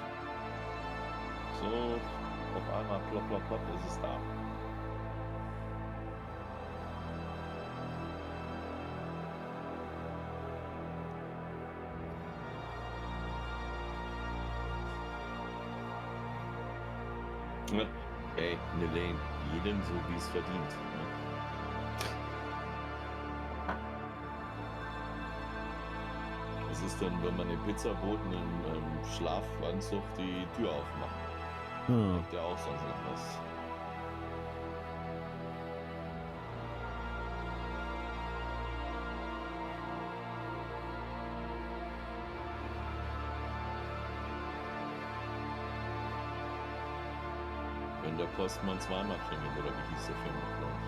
So, auf einmal plopp, plopp, plopp ist es da. Ey, ne Lane, jedem so wie es verdient. Ne? Was ist denn, wenn man den Pizzaboten im Schlafanzug die Tür aufmacht? Macht der auch sonst noch was? Wenn der Postmann zweimal klingelt, oder wie hieß der Film noch gleich?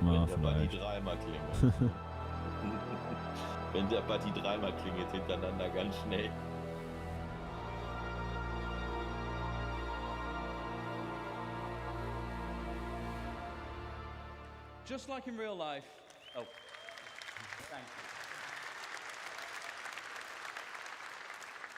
Na, Wenn der Buddy vielleicht. dreimal klingelt. Wenn der Buddy dreimal klingelt hintereinander, ganz schnell. Just like in real life. Oh, thank you.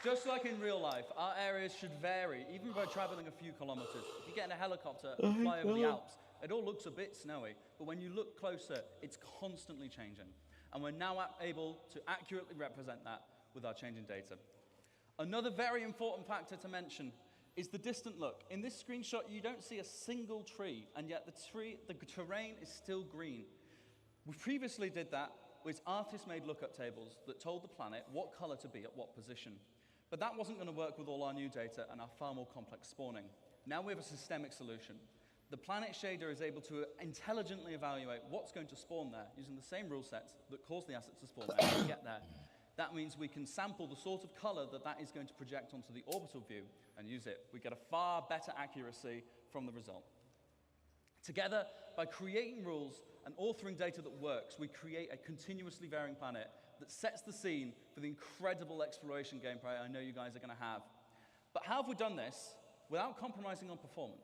Just like in real life, our areas should vary, even by traveling a few kilometers. If you get in a helicopter and fly over the Alps, it all looks a bit snowy, but when you look closer, it's constantly changing. And we're now able to accurately represent that with our changing data. Another very important factor to mention is the distant look. In this screenshot, you don't see a single tree, and yet the terrain is still green. We previously did that with artist-made lookup tables that told the planet what color to be at what position. But that wasn't going to work with all our new data and our far more complex spawning. Now we have a systemic solution. The planet shader is able to intelligently evaluate what's going to spawn there using the same rule sets that cause the assets to spawn there when we get there. That means we can sample the sort of color that is going to project onto the orbital view and use it. We get a far better accuracy from the result. Together, by creating rules and authoring data that works, we create a continuously varying planet that sets the scene for the incredible exploration gameplay I know you guys are going to have. But how have we done this without compromising on performance?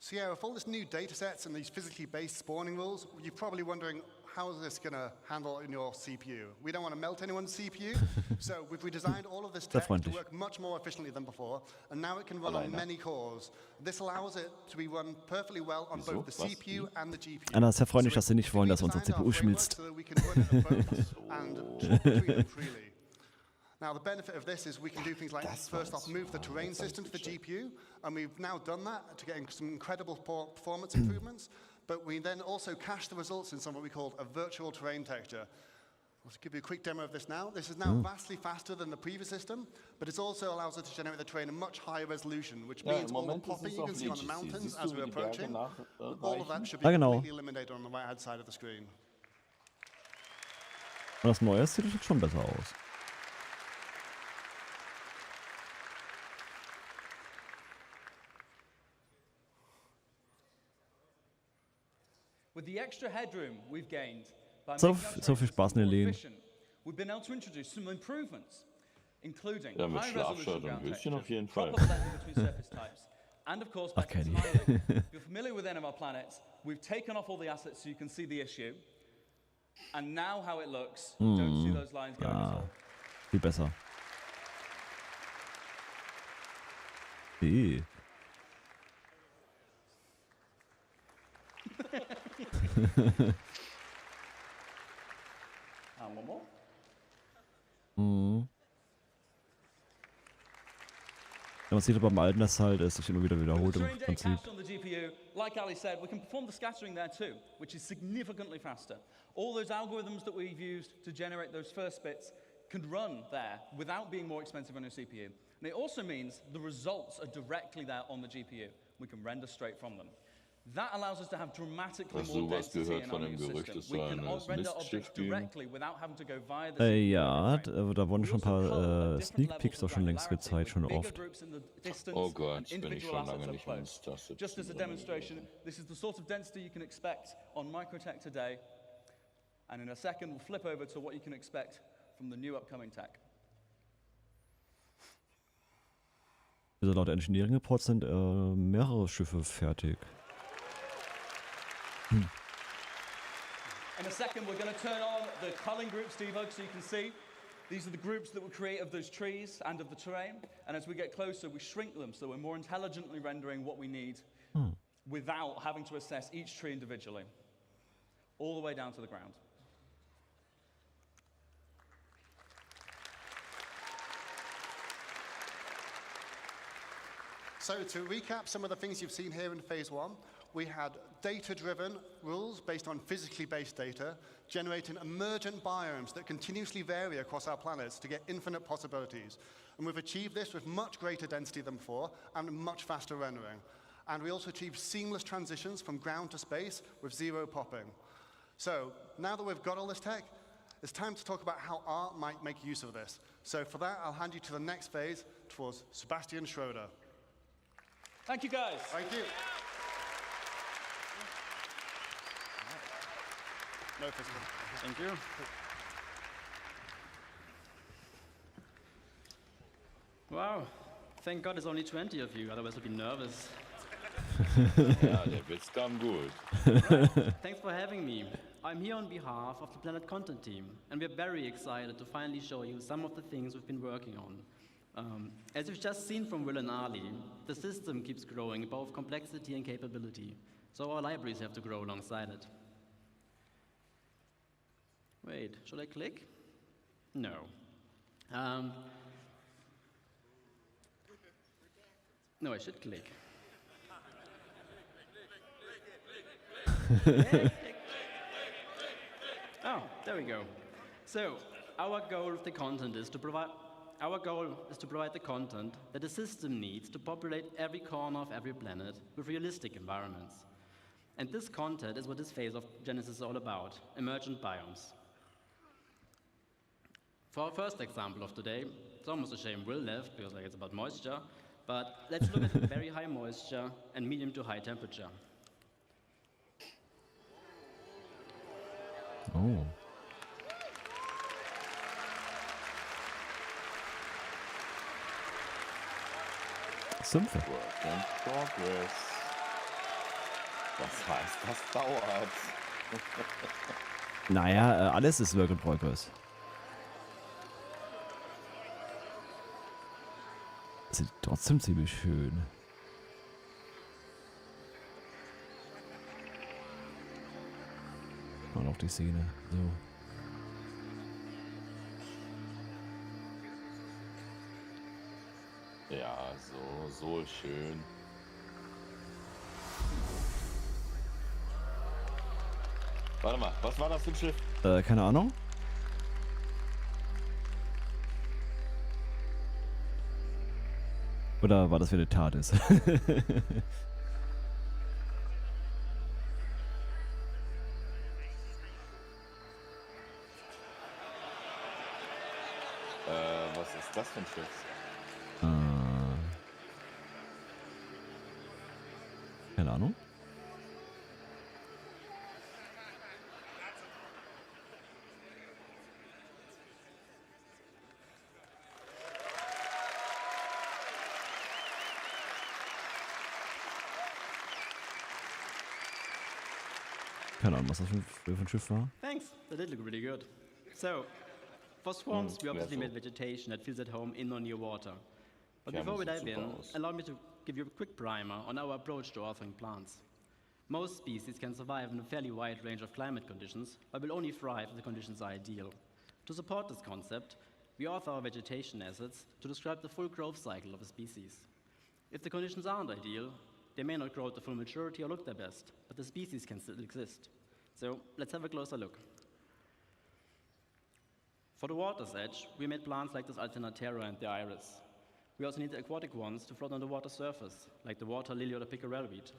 So yeah, with all this new data sets and these physically based spawning rules, you're probably wondering, how is this going to handle in your CPU? We don't want to melt anyone's CPU, so we've redesigned all of this tech to work much more efficiently than before, and now it can run on many cores. This allows it to be run perfectly well on both the CPU and the GPU. Anna ist sehr freundlich, dass sie nicht wollen, dass unsere CPU schmilzt. So that we can run it at both and swap between them freely. Now, the benefit of this is we can do things like, first off, move the terrain system to the GPU, and we've now done that to get some incredible performance improvements, but we then also cache the results in something we call a virtual terrain texture. I'll give you a quick demo of this now. This is now vastly faster than the previous system, but it also allows us to generate the terrain in much higher resolution, which means all the popping you can see on the mountains as we're approaching, all of that should be completely eliminated on the right-hand side of the screen. Das Neue sieht jetzt schon besser aus. With the extra headroom we've gained by So viel Spaß in den Läden. we've been able to introduce some improvements, including Ja, mit high Schlafshirt resolution und ground Höschen auf texture, jeden Fall. proper blending between surface types, and of course, back to Kenny. tiling. If you're familiar with any of our planets, we've taken off all the assets so you can see the issue, and now how it looks, you don't see those lines going at all. Viel besser. And one more. Ja, man sieht aber beim Alten, dass halt es sich immer wieder wiederholt im Terrain data Prinzip. cached on the GPU, like Ali said, we can perform the scattering there too, which is significantly faster. All those algorithms that we've used to generate those first bits can run there without being more expensive on your CPU. And it also means the results are directly there on the GPU. We can render straight from them. That allows us to have dramatically Hast du more was density gehört in von our dem new Gerücht, system. es We soll can ein render Mistschiff objects geben? directly without having to go via the CPU. Ja, da wurden schon ein paar Sneak Peeks doch schon längst gezeigt, schon oft. Oh Gott, bin ich schon lange nicht mehr ins Taste. Just as a demonstration, this is the sort of density you can expect on Microtech today. And in a second, we'll flip over to what you can expect from the new upcoming tech. Also laut Engineering Reports sind mehrere Schiffe fertig. In a second, we're going to turn on the culling groups debug so you can see. These are the groups that we create of those trees and of the terrain. And as we get closer, we shrink them so we're more intelligently rendering what we need without having to assess each tree individually, all the way down to the ground. So to recap some of the things you've seen here in phase one, we had data-driven rules based on physically based data, generating emergent biomes that continuously vary across our planets to get infinite possibilities. And we've achieved this with much greater density than before and much faster rendering. And we also achieved seamless transitions from ground to space with zero popping. So now that we've got all this tech, it's time to talk about how art might make use of this. So for that, I'll hand you to the next phase towards Sebastian Schroeder. Thank you, guys. Thank you. No physical. Thank you. Wow. Thank God there's only 20 of you, otherwise I'd be nervous. Ja, der Witz kam gut. Thanks for having me. I'm here on behalf of the Planet Content team, and we're very excited to finally show you some of the things we've been working on. As you've just seen from Will and Ali, the system keeps growing in both complexity and capability, so our libraries have to grow alongside it. Wait, should I click? No. No, I should click. Oh, there we go. So, our goal with the content is to provide the content that the system needs to populate every corner of every planet with realistic environments. And this content is what this phase of Genesis is all about, emergent biomes. For our first example of today, it's almost a shame Will left because it's about moisture, but let's look at very high moisture and medium to high temperature. Oh. Sümpfe. Work in progress. Was heißt, das dauert? Naja, alles ist Work in Progress. Sieht trotzdem ziemlich schön. Und auch die Szene. So. Ja, so schön. Warte mal, was war das für ein Schiff? Keine Ahnung. Oder war das für eine TARDIS? Was ist das für ein Schiff? Keine Ahnung. Keine Ahnung, was das für ein Schiff war. Thanks, that did look really good. So, for swamps, we obviously made vegetation that feels at home in or near water. But before we dive in, allow me to give you a quick primer on our approach to authoring plants. Most species can survive in a fairly wide range of climate conditions, but will only thrive if the conditions are ideal. To support this concept, we author our vegetation assets to describe the full growth cycle of a species. If the conditions aren't ideal, they may not grow to full maturity or look their best, but the species can still exist. So let's have a closer look. For the water's edge, we made plants like this Alternatera and the iris. We also need the aquatic ones to float on the water surface, like the water lily or the pickerel weed.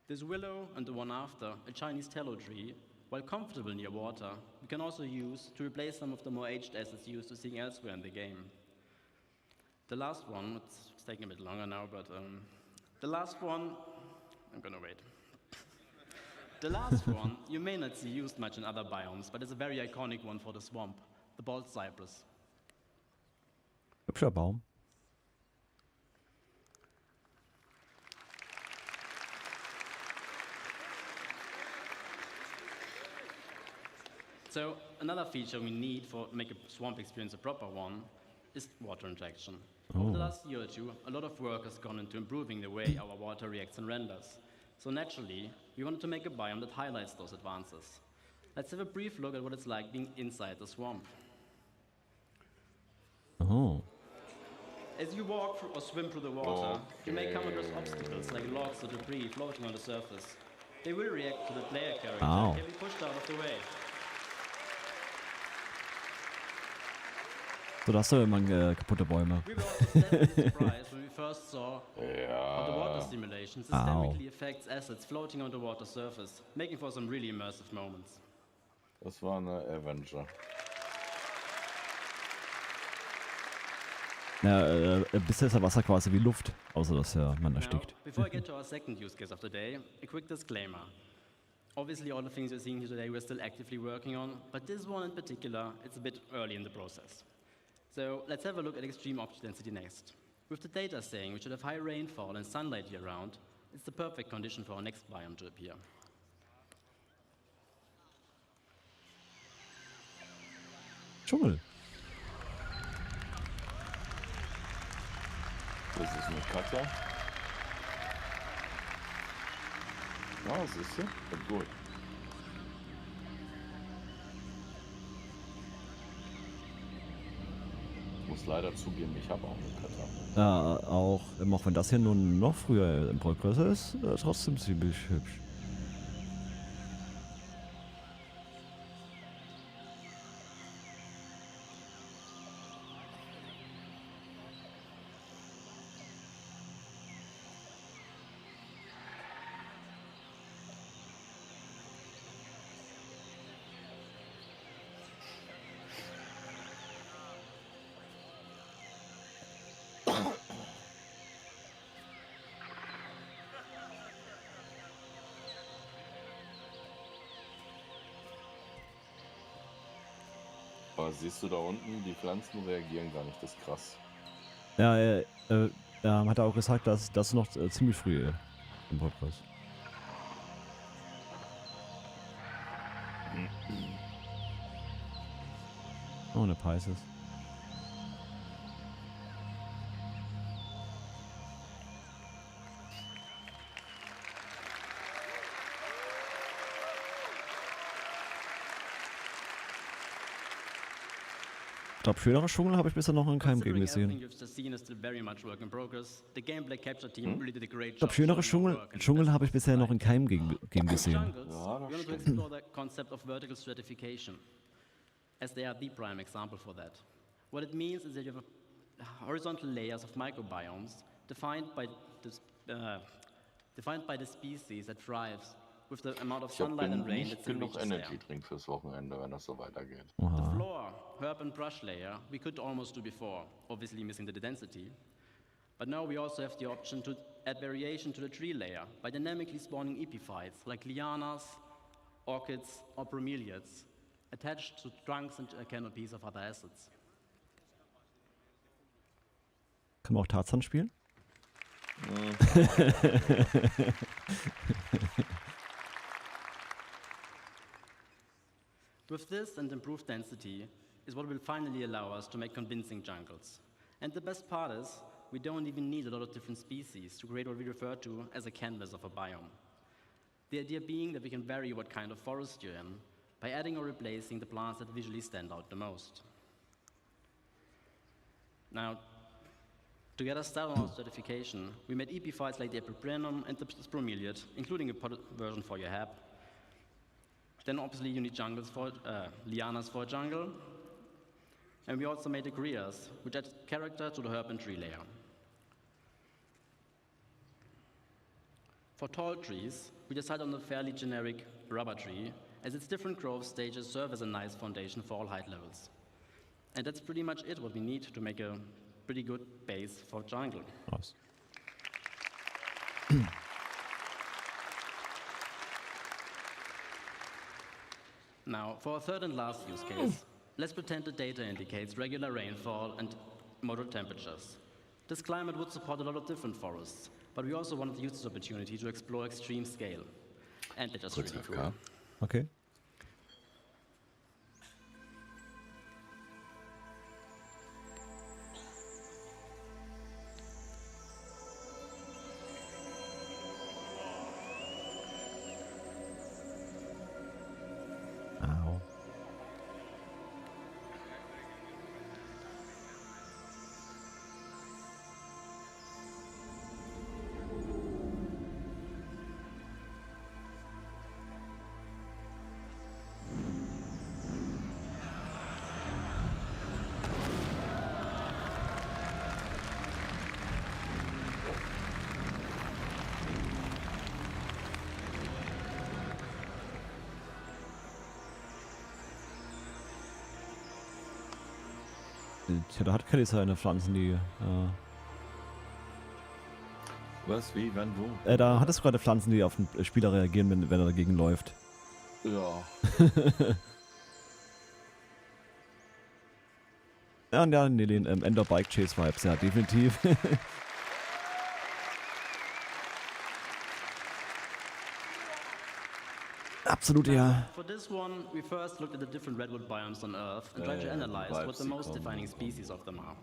This willow and the one after, a Chinese tallow tree, while comfortable near water, we can also use to replace some of the more aged assets used to seeing elsewhere in the game. The last one, it's taking a bit longer now, but the last one, I'm gonna wait. The last one, you may not see used much in other biomes, but it's a very iconic one for the swamp, the bald cypress. Hübscher Baum. So another feature we need for make a swamp experience a proper one is water interaction. Over the last year or two, a lot of work has gone into improving the way our water reacts and renders. So naturally, we wanted to make a biome that highlights those advances. Let's have a brief look at what it's like being inside the swamp. Oh. As you walk through or swim through the water, you may come across obstacles like logs or debris floating on the surface. They will react to the player character and can be pushed out of the way. So, da hast du immer kaputte Bäume. We were also pleasantly surprised when we first saw how the water stimulation systemically affects assets floating on the water surface, making for some really immersive moments. Das war eine Avenger. Ja, bisher ist ja Wasser quasi wie Luft, außer dass ja man Now, erstickt. before I get to our second use case of the day, a quick disclaimer. Obviously, all the things you're seeing here today we're still actively working on, but this one in particular, it's a bit early in the process. So let's have a look at extreme object density next. With the data saying we should have high rainfall and sunlight year-round, it's the perfect condition for our next biome to appear. Dschungel. Das ist eine Cutter. Ah, siehst du? Gut. Ich muss leider zugeben, ich habe auch eine Cutter. Ja, auch wenn das hier nun noch früher im Progress ist, trotzdem ziemlich hübsch. Aber siehst du da unten, die Pflanzen reagieren gar nicht, das ist krass. Ja, hat er auch gesagt, dass das noch ziemlich früh im Progress. Oh, eine Pisces. Ich glaube, schönere Dschungel habe ich bisher noch in keinem Game gesehen. Ich glaube, schönere Dschungel habe ich bisher noch in keinem Game gesehen. Ja, das stimmt. Explore the concept of vertical stratification, as they are the prime example for that. What it means is that you have horizontal layers of microbiomes defined by the species that thrives with the amount of Ich habe sunlight and rain that nicht still genug reaches there. Energy Drink fürs Wochenende, wenn das so weitergeht. The floor, herb and brush layer, we could almost do before, obviously missing the density. But now we also have the option to add variation to the tree layer by dynamically spawning epiphytes like lianas, orchids, or bromeliads, attached to trunks and canopies of other assets. Kann man auch Tarzan spielen? With this and improved density is what will finally allow us to make convincing jungles. And the best part is, we don't even need a lot of different species to create what we refer to as a canvas of a biome. The idea being that we can vary what kind of forest you're in by adding or replacing the plants that visually stand out the most. Now, to get us started on our stratification, we made epiphytes like the Epiprenum and the bromeliad, including a potted version for your hab. Then obviously you need lianas for a jungle. And we also made the grias, which add character to the herb and tree layer. For tall trees, we decided on a fairly generic rubber tree, as its different growth stages serve as a nice foundation for all height levels. And that's pretty much it, what we need to make a pretty good base for jungle. Nice. Now, for our third and last use case, let's pretend the data indicates regular rainfall and moderate temperatures. This climate would support a lot of different forests, but we also wanted to use this opportunity to explore extreme scale. And let us Kurz really AFK. Okay. Au. Tja, da hat Kelly seine Pflanzen, die. Was, wie, wann, wo? Da hattest du gerade Pflanzen, die auf den Spieler reagieren, wenn er dagegen läuft. Ja. Ja, nee, den Ender Bike Chase Vibes, ja, definitiv. Absolut, ja. For this one, we first looked at the different redwood biomes on Earth and tried to analyze what the most defining species of them are.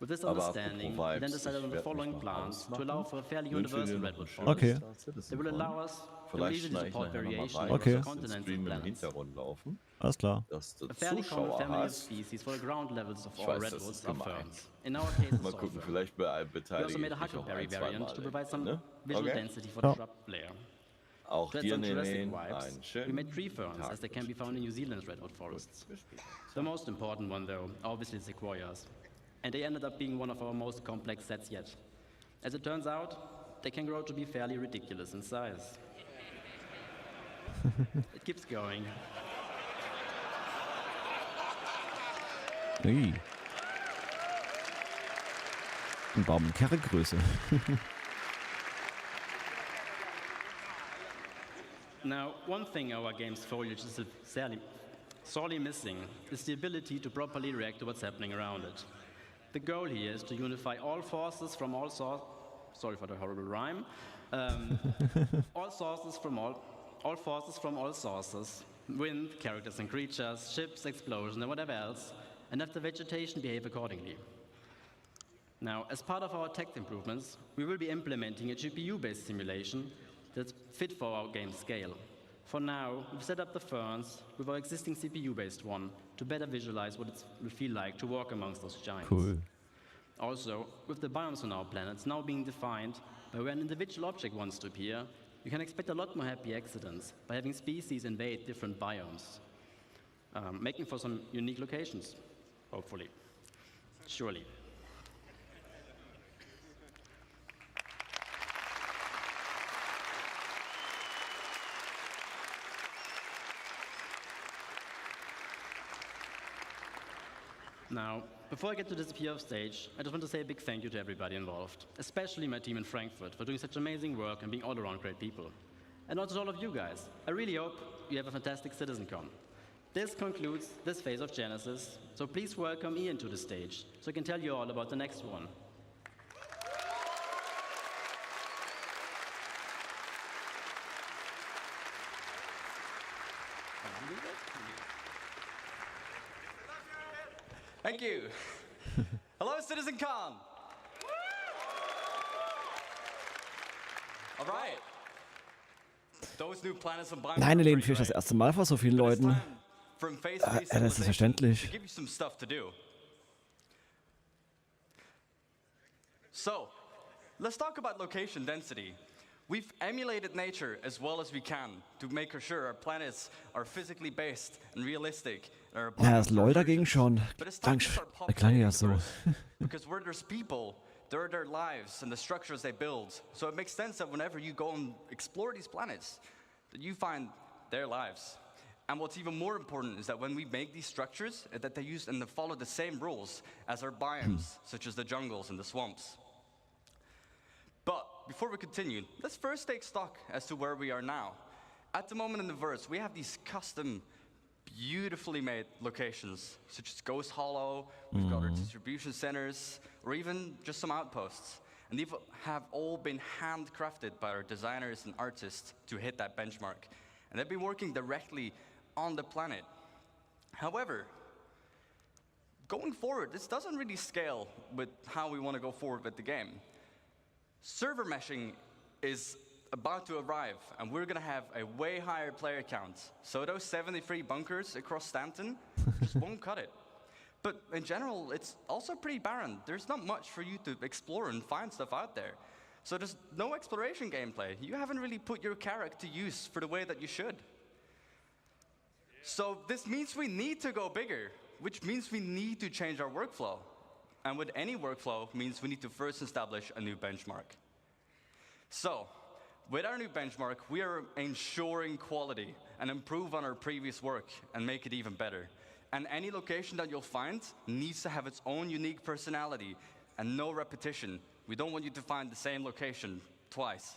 With this understanding, we then decided on the following plants to allow for a fairly universal redwood forest. Okay. They will allow us to Vielleicht easily schneide ich support nachher nochmal variation rein, Okay. across dass continents den and Stream im planets. Hintergrund laufen, Alles klar. dass du A fairly common Zuschauer family of hast. species for the ground levels of Ich all weiß, das redwoods ist are gemein. ferns. In our case, Mal it's gucken, all vielleicht We also beteilige made a ich mich auch huckleberry ein, variant to zweimal. provide some Ne? visual Okay? density for the Ja. shrub layer. Auch To add dir, some Jurassic Nenen, vibes, einen we schönen made tree ferns, Tag as they can be found in New Zealand's redwood forests. The most important one, though, obviously sequoias. And they ended up being one of our most complex sets yet. As it turns out, they can grow to be fairly ridiculous in size. It keeps going. Hey. Ein Baum in Kerregröße. Now, one thing our game's foliage is sorely missing is the ability to properly react to what's happening around it. The goal here is to unify all forces from all sorry for the horrible rhyme. All forces from all sources, wind, characters and creatures, ships, explosions, and whatever else, and have the vegetation behave accordingly. Now, as part of our tech improvements, we will be implementing a GPU-based simulation that's fit for our game scale. For now, we've set up the ferns with our existing CPU-based one to better visualize what it will feel like to walk amongst those giants. Cool. Also, with the biomes on our planets now being defined by where an individual object wants to appear, you can expect a lot more happy accidents by having species invade different biomes, making for some unique locations, hopefully. Surely. Now, before I get to disappear off stage, I just want to say a big thank you to everybody involved, especially my team in Frankfurt for doing such amazing work and being all around great people. And also to all of you guys. I really hope you have a fantastic CitizenCon. This concludes this phase of Genesis, so please welcome Ian to the stage so I can tell you all about the next one. Thank you. Hello, CitizenCon. All right. Those new planets and biomes Nein, are Leben pretty führe ich das great. erste Mal vor so vielen But it's Leuten. time from phase-based Das ist civilization verständlich. to give you some stuff to do. So, let's talk about location density. We've emulated nature as well as we can to make sure our planets are physically based and realistic. And our Ja, das biomes are LOL dagegen virgins. schon. But it's time Dank, to start der klang ja populating so. the Earth. Because where there's people, there are their lives and the structures they build. So it makes sense that whenever you go and explore these planets, that you find their lives. And what's even more important is that when we make these structures, that they use and they follow the same rules as our biomes, such as the jungles and the swamps. But before we continue, let's first take stock as to where we are now. At the moment in the verse, we have these custom, beautifully made locations, such as Ghost Hollow, we've got our distribution centers, or even just some outposts. And these have all been handcrafted by our designers and artists to hit that benchmark. And they've been working directly on the planet. However, going forward, this doesn't really scale with how we want to go forward with the game. Server meshing is about to arrive, and we're going to have a way higher player count. So those 73 bunkers across Stanton just won't cut it. But in general, it's also pretty barren. There's not much for you to explore and find stuff out there. So there's no exploration gameplay. You haven't really put your character to use for the way that you should. So this means we need to go bigger, which means we need to change our workflow. And with any workflow means we need to first establish a new benchmark. So, with our new benchmark, we are ensuring quality and improve on our previous work and make it even better. And any location that you'll find needs to have its own unique personality and no repetition. We don't want you to find the same location twice.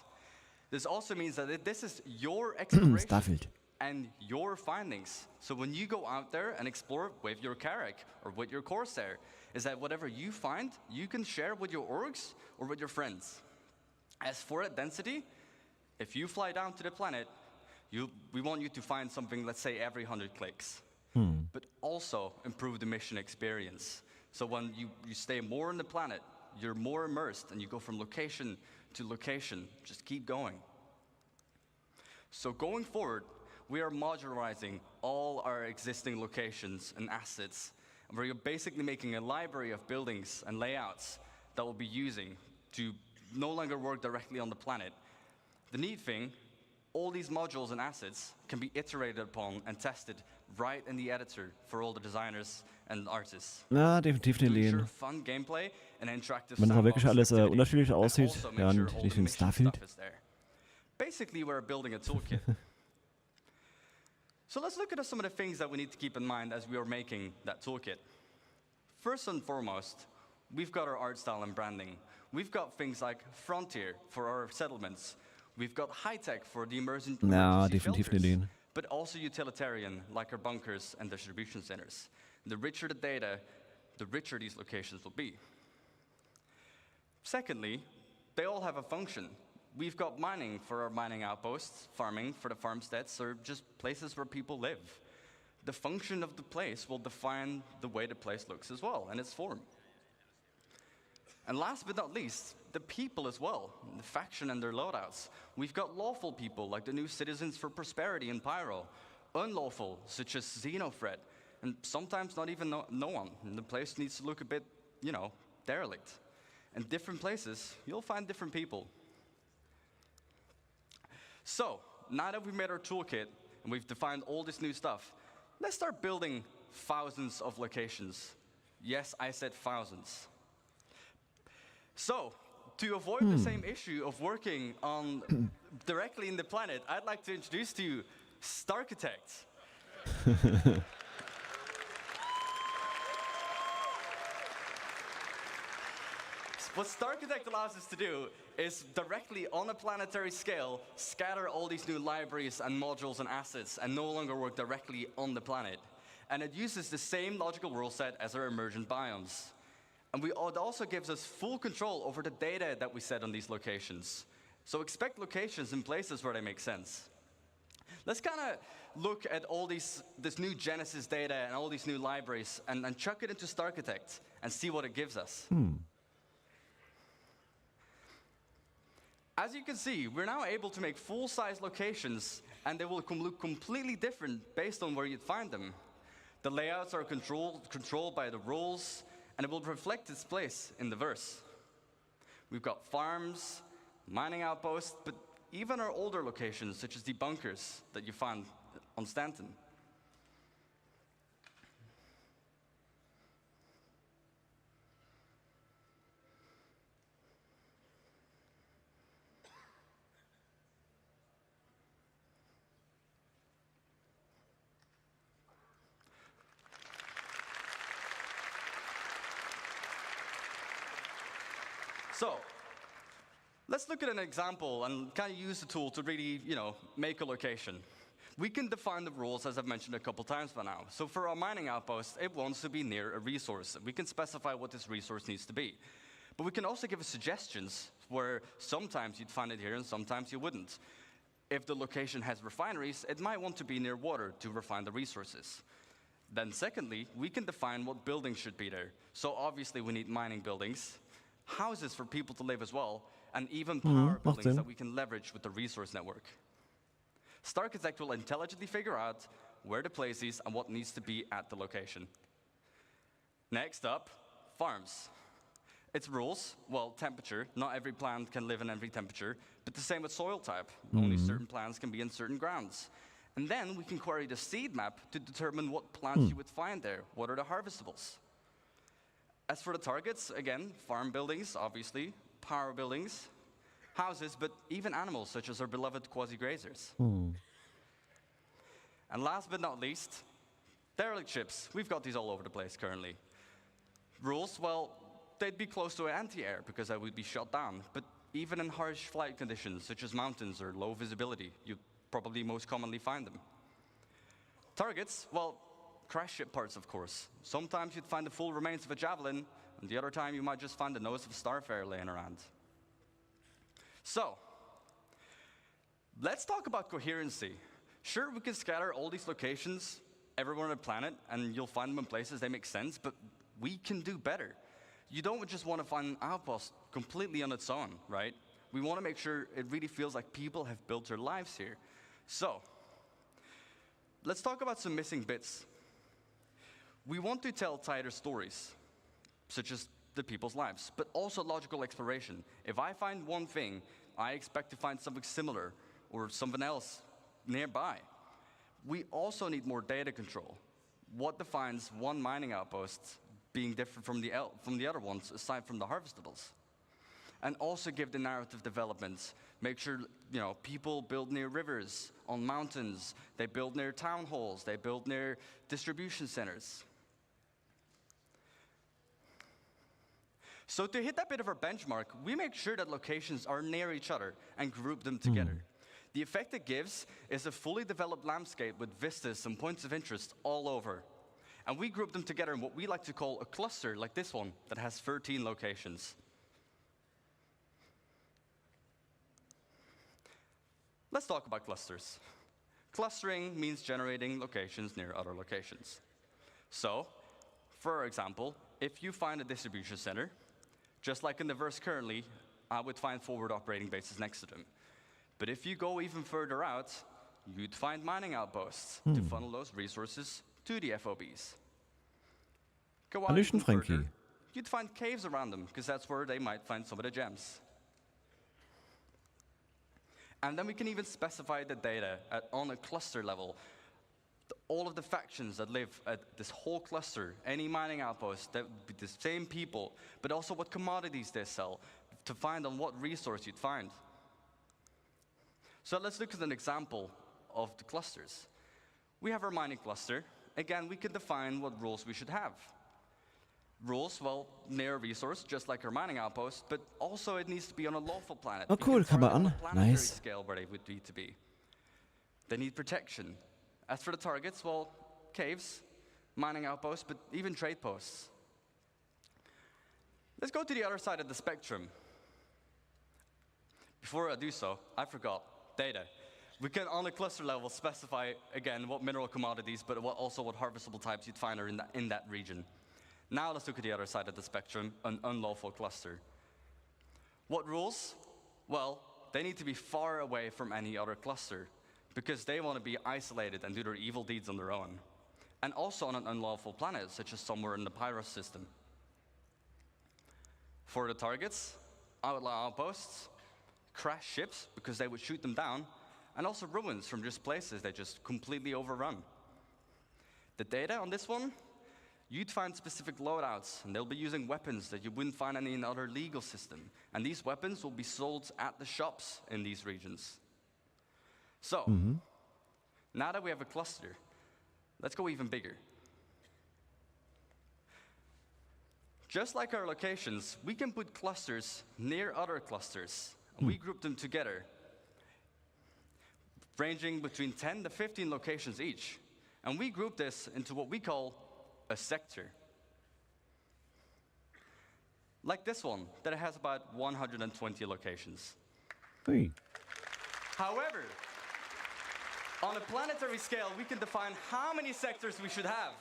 This also means that this is your exploration Starfield. and your findings. So when you go out there and explore with your Carrack or with your Corsair, is that whatever you find, you can share with your orgs or with your friends. As for that density, if you fly down to the planet, we want you to find something, let's say, every 100 clicks. But also improve the mission experience. So when you stay more on the planet, you're more immersed and you go from location to location. Just keep going. So going forward, we are modularizing all our existing locations and assets. And we're basically making a library of buildings and layouts that we'll be using to no longer work directly on the planet. The neat thing, all these modules and assets can be iterated upon and tested right in the editor for all the designers and artists. Na, definitiv den Lehnen. Fun gameplay and interactive Wenn das sandbox wirklich alles activity, unterschiedlich and aussieht, also make ja, sure und all nicht the wie in mission Starfield. stuff is there. Basically, we're building a toolkit. So let's look at some of the things that we need to keep in mind as we are making that toolkit. First and foremost, we've got our art style and branding. We've got things like Frontier for our settlements. We've got high-tech for the emergency Ja, definitiv den filters, Lehnen. but also utilitarian, like our bunkers and distribution centers. The richer the data, the richer these locations will be. Secondly, they all have a function. We've got mining for our mining outposts, farming for the farmsteads, or just places where people live. The function of the place will define the way the place looks as well, and its form. And last but not least, the people as well, the faction and their loadouts. We've got lawful people, like the new Citizens for Prosperity in Pyro, unlawful, such as Xenofred, and sometimes not even no one. And the place needs to look a bit, derelict. In different places, you'll find different people. So, now that we've made our toolkit, and we've defined all this new stuff, let's start building thousands of locations. Yes, I said thousands. So, to avoid the same issue of working on directly in the planet, I'd like to introduce to you Starchitect. What Starchitect allows us to do is directly on a planetary scale scatter all these new libraries and modules and assets and no longer work directly on the planet. And it uses the same logical rule set as our emergent biomes. And it also gives us full control over the data that we set on these locations. So expect locations in places where they make sense. Let's kind of look at all this new Genesis data and all these new libraries and chuck it into Starchitect and see what it gives us. As you can see, we're now able to make full-size locations, and they will look completely different based on where you'd find them. The layouts are controlled by the rules, and it will reflect its place in the verse. We've got farms, mining outposts, but even our older locations, such as the bunkers that you find on Stanton. So, let's look at an example and kind of use the tool to really, make a location. We can define the rules, as I've mentioned a couple times by now. So for our mining outpost, it wants to be near a resource. We can specify what this resource needs to be. But we can also give it suggestions where sometimes you'd find it here and sometimes you wouldn't. If the location has refineries, it might want to be near water to refine the resources. Then secondly, we can define what buildings should be there. So obviously we need mining buildings, houses for people to live as well, and even power buildings that we can leverage with the resource network. Starchitect will intelligently figure out where to place these and what needs to be at the location. Next up, farms. Its rules, well, temperature. Not every plant can live in every temperature, but the same with soil type. Only certain plants can be in certain grounds. And then we can query the seed map to determine what plants you would find there. What are the harvestables? As for the targets, again, farm buildings, obviously, power buildings, houses, but even animals, such as our beloved quasi-grazers. And last but not least, Derelict ships, we've got these all over the place currently. Rules, well, they'd be close to anti-air because they would be shot down. But even in harsh flight conditions, such as mountains or low visibility, you'd probably most commonly find them. Targets, well, crash ship parts, of course. Sometimes you'd find the full remains of a javelin, and the other time you might just find the nose of a starfare laying around. So, let's talk about coherency. Sure, we can scatter all these locations everywhere on the planet, and you'll find them in places they make sense, but we can do better. You don't just want to find an outpost completely on its own, right? We want to make sure it really feels like people have built their lives here. So, let's talk about some missing bits. We want to tell tighter stories, such as the people's lives, but also logical exploration. If I find one thing, I expect to find something similar or something else nearby. We also need more data control. What defines one mining outpost being different from the other ones, aside from the harvestables? And also give the narrative developments. Make sure, people build near rivers, on mountains, they build near town halls, they build near distribution centers. So to hit that bit of our benchmark, we make sure that locations are near each other and group them together. The effect it gives is a fully developed landscape with vistas and points of interest all over. And we group them together in what we like to call a cluster, like this one, that has 13 locations. Let's talk about clusters. Clustering means generating locations near other locations. So, for example, if you find a distribution center, just like in the verse currently, I would find forward operating bases next to them. But if you go even further out, you'd find mining outposts to funnel those resources to the FOBs. Go out even further, you'd find caves around them, because that's where they might find some of the gems. And then we can even specify the data on a cluster level. All of the factions that live at this whole cluster, any mining outpost, that would be the same people, but also what commodities they sell, to find on what resource you'd find. So let's look at an example of the clusters. We have our mining cluster. Again, we can define what rules we should have. Rules, well, near a resource, just like our mining outpost, but also it needs to be on a lawful planet. Oh cool, kann man an. Nice. Scale where they would need to be. They need protection. As for the targets, well, caves, mining outposts, but even trade posts. Let's go to the other side of the spectrum. Before I do so, I forgot. Data. We can, on a cluster level, specify, again, what mineral commodities, but also what harvestable types you'd find are in that region. Now let's look at the other side of the spectrum, an unlawful cluster. What rules? Well, they need to be far away from any other cluster, because they want to be isolated and do their evil deeds on their own. And also on an unlawful planet, such as somewhere in the Pyros system. For the targets, outlaw outposts, crash ships, because they would shoot them down, and also ruins from just places they just completely overrun. The data on this one, you'd find specific loadouts, and they'll be using weapons that you wouldn't find in any other legal system. And these weapons will be sold at the shops in these regions. So, now that we have a cluster, let's go even bigger. Just like our locations, we can put clusters near other clusters, and we group them together, ranging between 10 to 15 locations each. And we group this into what we call a sector. Like this one, that has about 120 locations. Hey. However, on a planetary scale, we can define how many sectors we should have,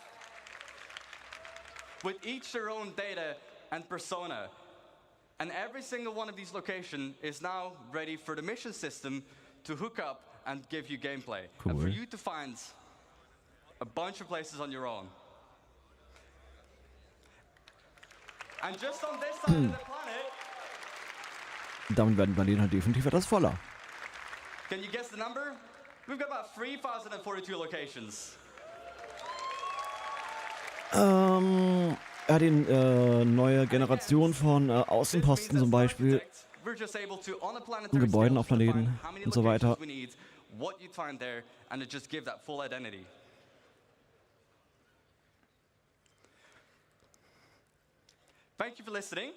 with each their own data and persona. And every single one of these locations is now ready for the mission system to hook up and give you gameplay. Cool. And for you to find a bunch of places on your own. And just on this side of the planet, damit werden Planeten halt definitiv etwas voller. can you guess the number? We've got about 3,042 locations. Ja, die neue Generation von Außenposten zum Beispiel, We're just able to, on a in planetary Gebäuden auf scale, define Planeten how many und so weiter. locations we need, what you'd find there, and to just give that full identity. thank you for listening.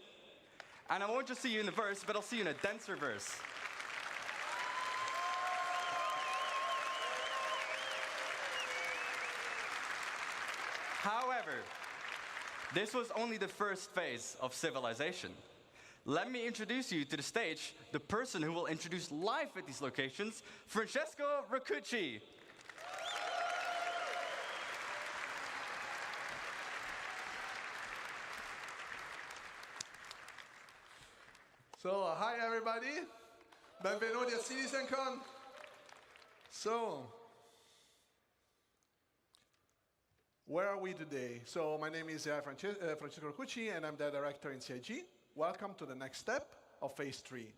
And I won't just see you in the verse, but I'll see you in a denser verse. However, this was only the first phase of civilization. Let me introduce you to the stage, the person who will introduce life at these locations, Francesco Raccucci. So, hi everybody. Benvenuti a CitizenCon. So, where are we today? So, my name is Francesco Raccucci, and I'm the director in CIG. Welcome to the next step of Phase 3.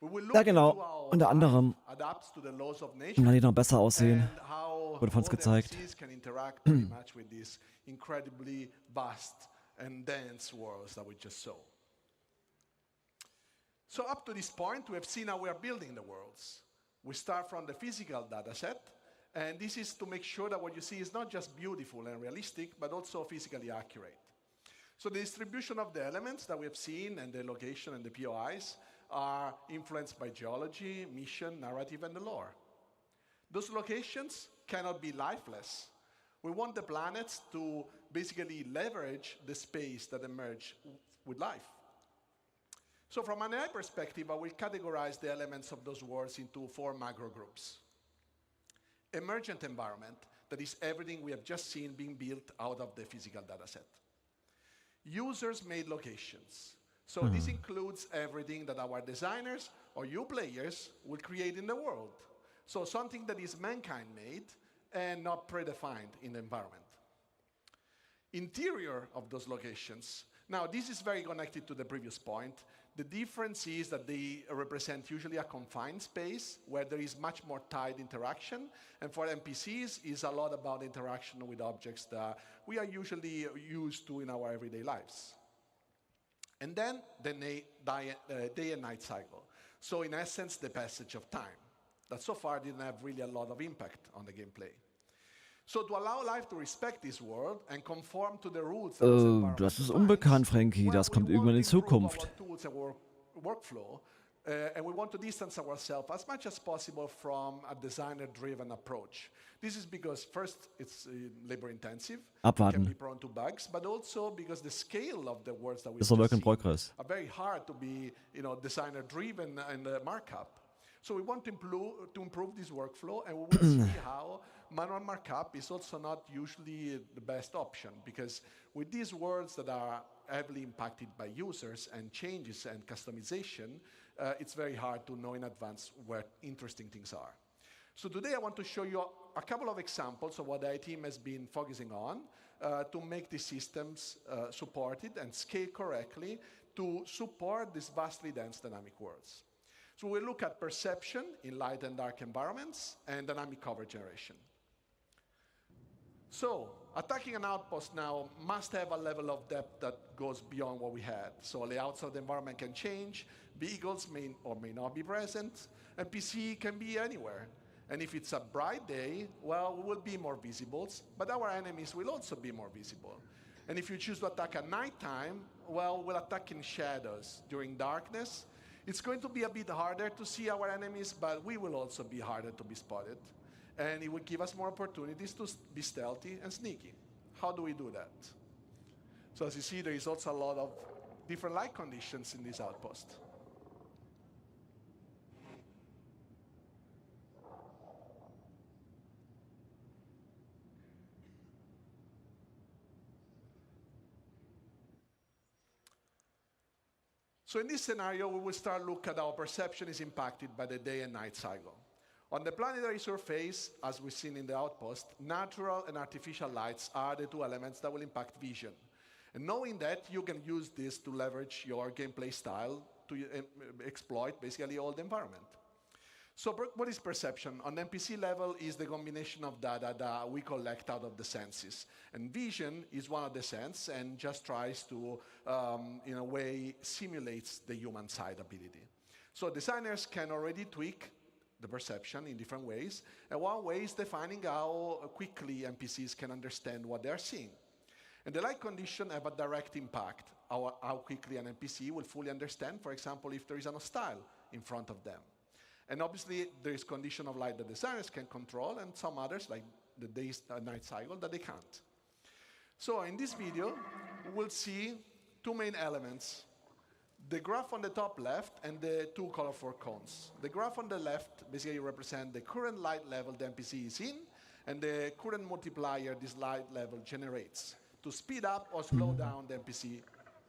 We will look Ja, into genau. how Unter anderem, life adapts to the laws of um nature die noch besser aussehen, and how wurde von uns all the gezeigt. NPCs can interact pretty much with these incredibly vast and dense worlds that we just saw. So up to this point, we have seen how we are building the worlds. We start from the physical data set, and this is to make sure that what you see is not just beautiful and realistic, but also physically accurate. So the distribution of the elements that we have seen and the location and the POIs are influenced by geology, mission, narrative, and the lore. Those locations cannot be lifeless. We want the planets to basically leverage the space that emerge with life. So from an AI perspective, I will categorize the elements of those worlds into 4 macro groups. Emergent environment, that is everything we have just seen being built out of the physical data set. Users-made locations. So this includes everything that our designers or you players will create in the world. So something that is mankind-made and not predefined in the environment. Interior of those locations. Now, this is very connected to the previous point. The difference is that they represent usually a confined space where there is much more tight interaction. And for NPCs, it's a lot about interaction with objects that we are usually used to in our everyday lives. And then the day and night cycle. So in essence, the passage of time. That so far didn't have really a lot of impact on the gameplay. So to allow life to respect this world and conform to the rules that this environment Das ist defines, unbekannt, Frankie. Das kommt irgendwann in Zukunft. tools and workflow, and we want to distance ourselves as much as possible from a designer-driven approach. This is because first, it's labor-intensive, it can be prone to bugs, but also because the scale of the words that we Ist ein Work in see Progress. are very hard to be, designer-driven in the markup. So we want to improve this workflow, and we will see how manual markup is also not usually the best option, because with these worlds that are heavily impacted by users and changes and customization, it's very hard to know in advance where interesting things are. So today I want to show you a couple of examples of what the IT team has been focusing on to make these systems supported and scale correctly to support these vastly dense dynamic worlds. So we'll look at perception in light and dark environments and dynamic cover generation. So attacking an outpost now must have a level of depth that goes beyond what we had. So layouts of the environment can change, vehicles may or may not be present, and PC can be anywhere. And if it's a bright day, well, we will be more visible, but our enemies will also be more visible. And if you choose to attack at nighttime, well, we'll attack in shadows. During darkness, it's going to be a bit harder to see our enemies, but we will also be harder to be spotted. And it will give us more opportunities to be stealthy and sneaky. How do we do that? So as you see, there is also a lot of different light conditions in this outpost. So in this scenario, we will start look at how perception is impacted by the day and night cycle. On the planetary surface, as we've seen in the outpost, natural and artificial lights are the 2 elements that will impact vision. And knowing that, you can use this to leverage your gameplay style to exploit basically all the environment. So what is perception? On the NPC level is the combination of data that we collect out of the senses. And vision is one of the senses and just tries to, in a way, simulates the human side ability. So designers can already tweak the perception in different ways. And one way is defining how quickly NPCs can understand what they're seeing. And the light condition have a direct impact how quickly an NPC will fully understand, for example, if there is an hostile in front of them. And obviously, there is condition of light that designers can control, and some others, like the day-night cycle, that they can't. So in this video, we'll see two main elements: the graph on the top left and the two colorful cones. The graph on the left basically represents the current light level the NPC is in, and the current multiplier this light level generates to speed up or slow down the NPC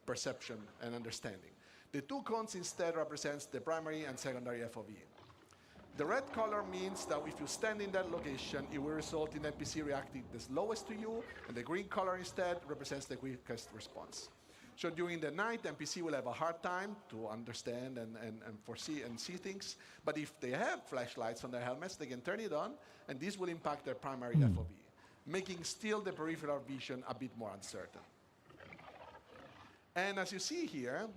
perception and understanding. The two cones instead represents the primary and secondary FOV. The red color means that if you stand in that location, it will result in NPC reacting the slowest to you, and the green color instead represents the quickest response. So during the night, NPC will have a hard time to understand and foresee and see things. But if they have flashlights on their helmets, they can turn it on, and this will impact their primary FOV, making still the peripheral vision a bit more uncertain. And as you see here,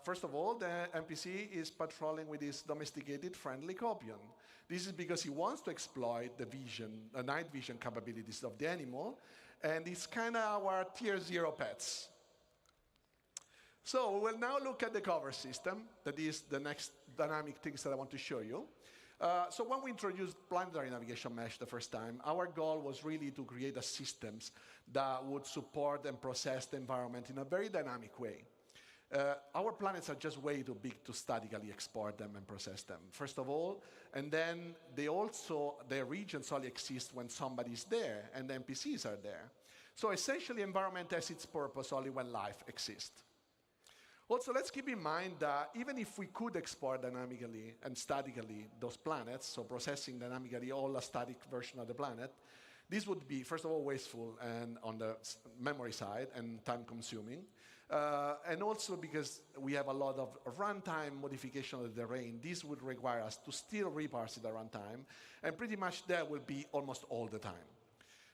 first of all, the NPC is patrolling with his domesticated friendly Copion. This is because he wants to exploit the night vision capabilities of the animal, and it's kind of our tier 0 pets. So we will now look at the cover system. That is the next dynamic things that I want to show you. So when we introduced planetary navigation mesh the first time, our goal was really to create a systems that would support and process the environment in a very dynamic way. Our planets are just way too big to statically export them and process them, first of all. And then their regions only exist when somebody's there and the NPCs are there. So essentially, environment has its purpose only when life exists. Also, let's keep in mind that even if we could export dynamically and statically those planets, so processing dynamically all a static version of the planet, this would be, first of all, wasteful and on the memory side and time-consuming. And also because we have a lot of runtime modification of the terrain, this would require us to still reparse it at runtime, and pretty much that will be almost all the time.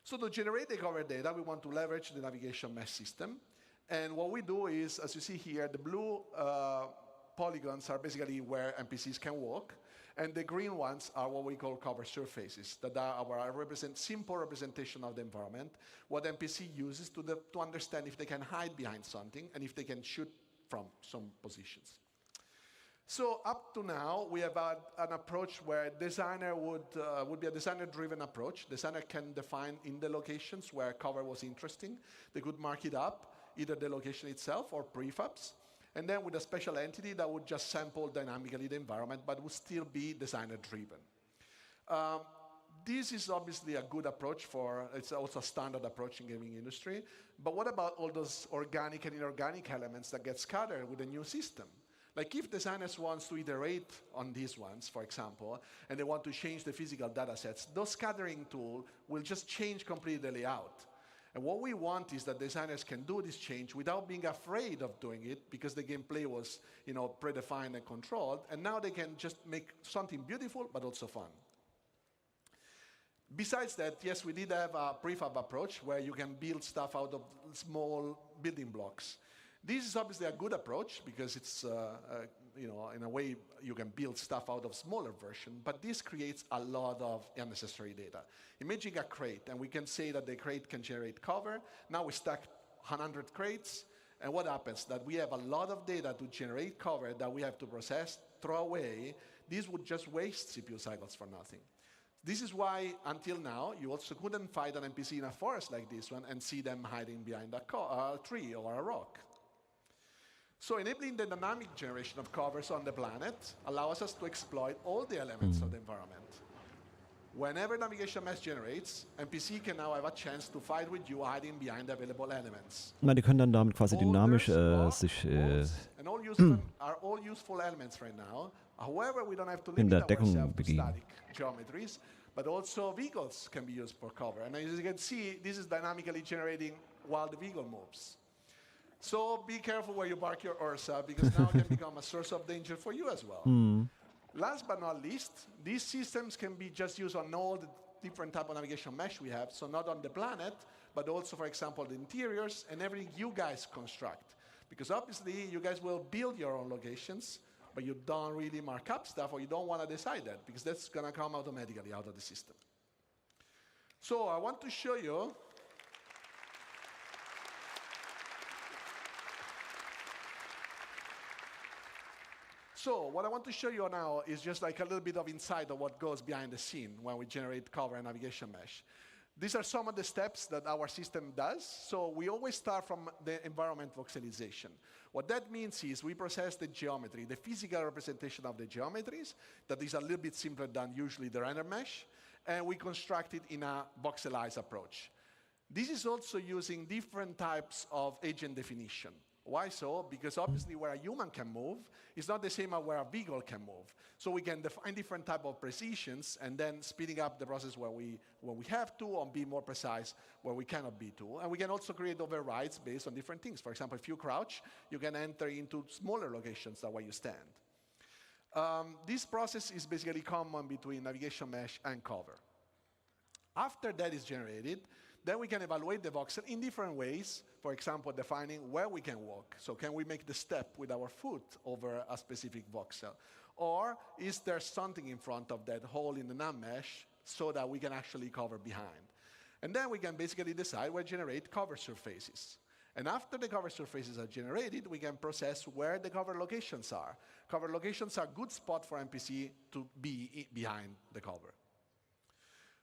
So to generate the cover data, we want to leverage the navigation mesh system. And what we do is, as you see here, the blue polygons are basically where NPCs can walk, and the green ones are what we call cover surfaces, that are our simple representation of the environment, what NPC uses to understand if they can hide behind something and if they can shoot from some positions. So up to now, we have had an approach where designer would be a designer-driven approach. Designer can define in the locations where cover was interesting. They could mark it up, either the location itself or prefabs, and then with a special entity that would just sample dynamically the environment, but would still be designer-driven. This is obviously a good approach it's also a standard approach in gaming industry, but what about all those organic and inorganic elements that get scattered with a new system? Like if designers want to iterate on these ones, for example, and they want to change the physical data sets, those scattering tools will just change completely the layout. And what we want is that designers can do this change without being afraid of doing it, because the gameplay was, predefined and controlled, and now they can just make something beautiful but also fun. Besides that, yes, we did have a prefab approach where you can build stuff out of small building blocks. This is obviously a good approach because it's, in a way, you can build stuff out of smaller version, but this creates a lot of unnecessary data. Imagine a crate, and we can say that the crate can generate cover. Now we stack 100 crates, and what happens? That we have a lot of data to generate cover that we have to process, throw away. This would just waste CPU cycles for nothing. This is why, until now, you also couldn't find an NPC in a forest like this one and see them hiding behind a tree or a rock. So enabling the dynamic generation of covers on the planet allows us to exploit all the elements of the environment. Whenever navigation mesh generates, NPC can now have a chance to fight with you hiding behind available elements. Na, die können dann damit quasi dynamisch sich and all are all useful elements right now. However, we don't have to in der limit Deckung ourselves to begeben. static geometries, but also vehicles can be used for cover. And as you can see, this is dynamically generating while the vehicle moves. So be careful where you park your Ursa, because now it can become a source of danger for you as well. Last but not least, these systems can be just used on all the different type of navigation mesh we have. So not on the planet, but also, for example, the interiors and everything you guys construct. Because obviously, you guys will build your own locations, but you don't really mark up stuff, or you don't want to decide that, because that's going to come automatically out of the system. So I want to show you So what I want to show you now is just like a little bit of insight of what goes behind the scene when we generate cover and navigation mesh. These are some of the steps that our system does. So we always start from the environment voxelization. What that means is we process the geometry, the physical representation of the geometries, that is a little bit simpler than usually the render mesh, and we construct it in a voxelized approach. This is also using different types of agent definition. Why so? Because obviously where a human can move is not the same as where a vehicle can move. So we can define different type of precisions and then speeding up the process where we have to, and be more precise where we cannot be to. And we can also create overrides based on different things. For example, if you crouch, you can enter into smaller locations than where you stand. This process is basically common between navigation mesh and cover. After that is generated, then we can evaluate the voxel in different ways. For example, defining where we can walk. So can we make the step with our foot over a specific voxel? Or is there something in front of that hole in the nav mesh so that we can actually cover behind? And then we can basically decide where to generate cover surfaces. And after the cover surfaces are generated, we can process where the cover locations are. Cover locations are a good spot for NPC to be behind the cover.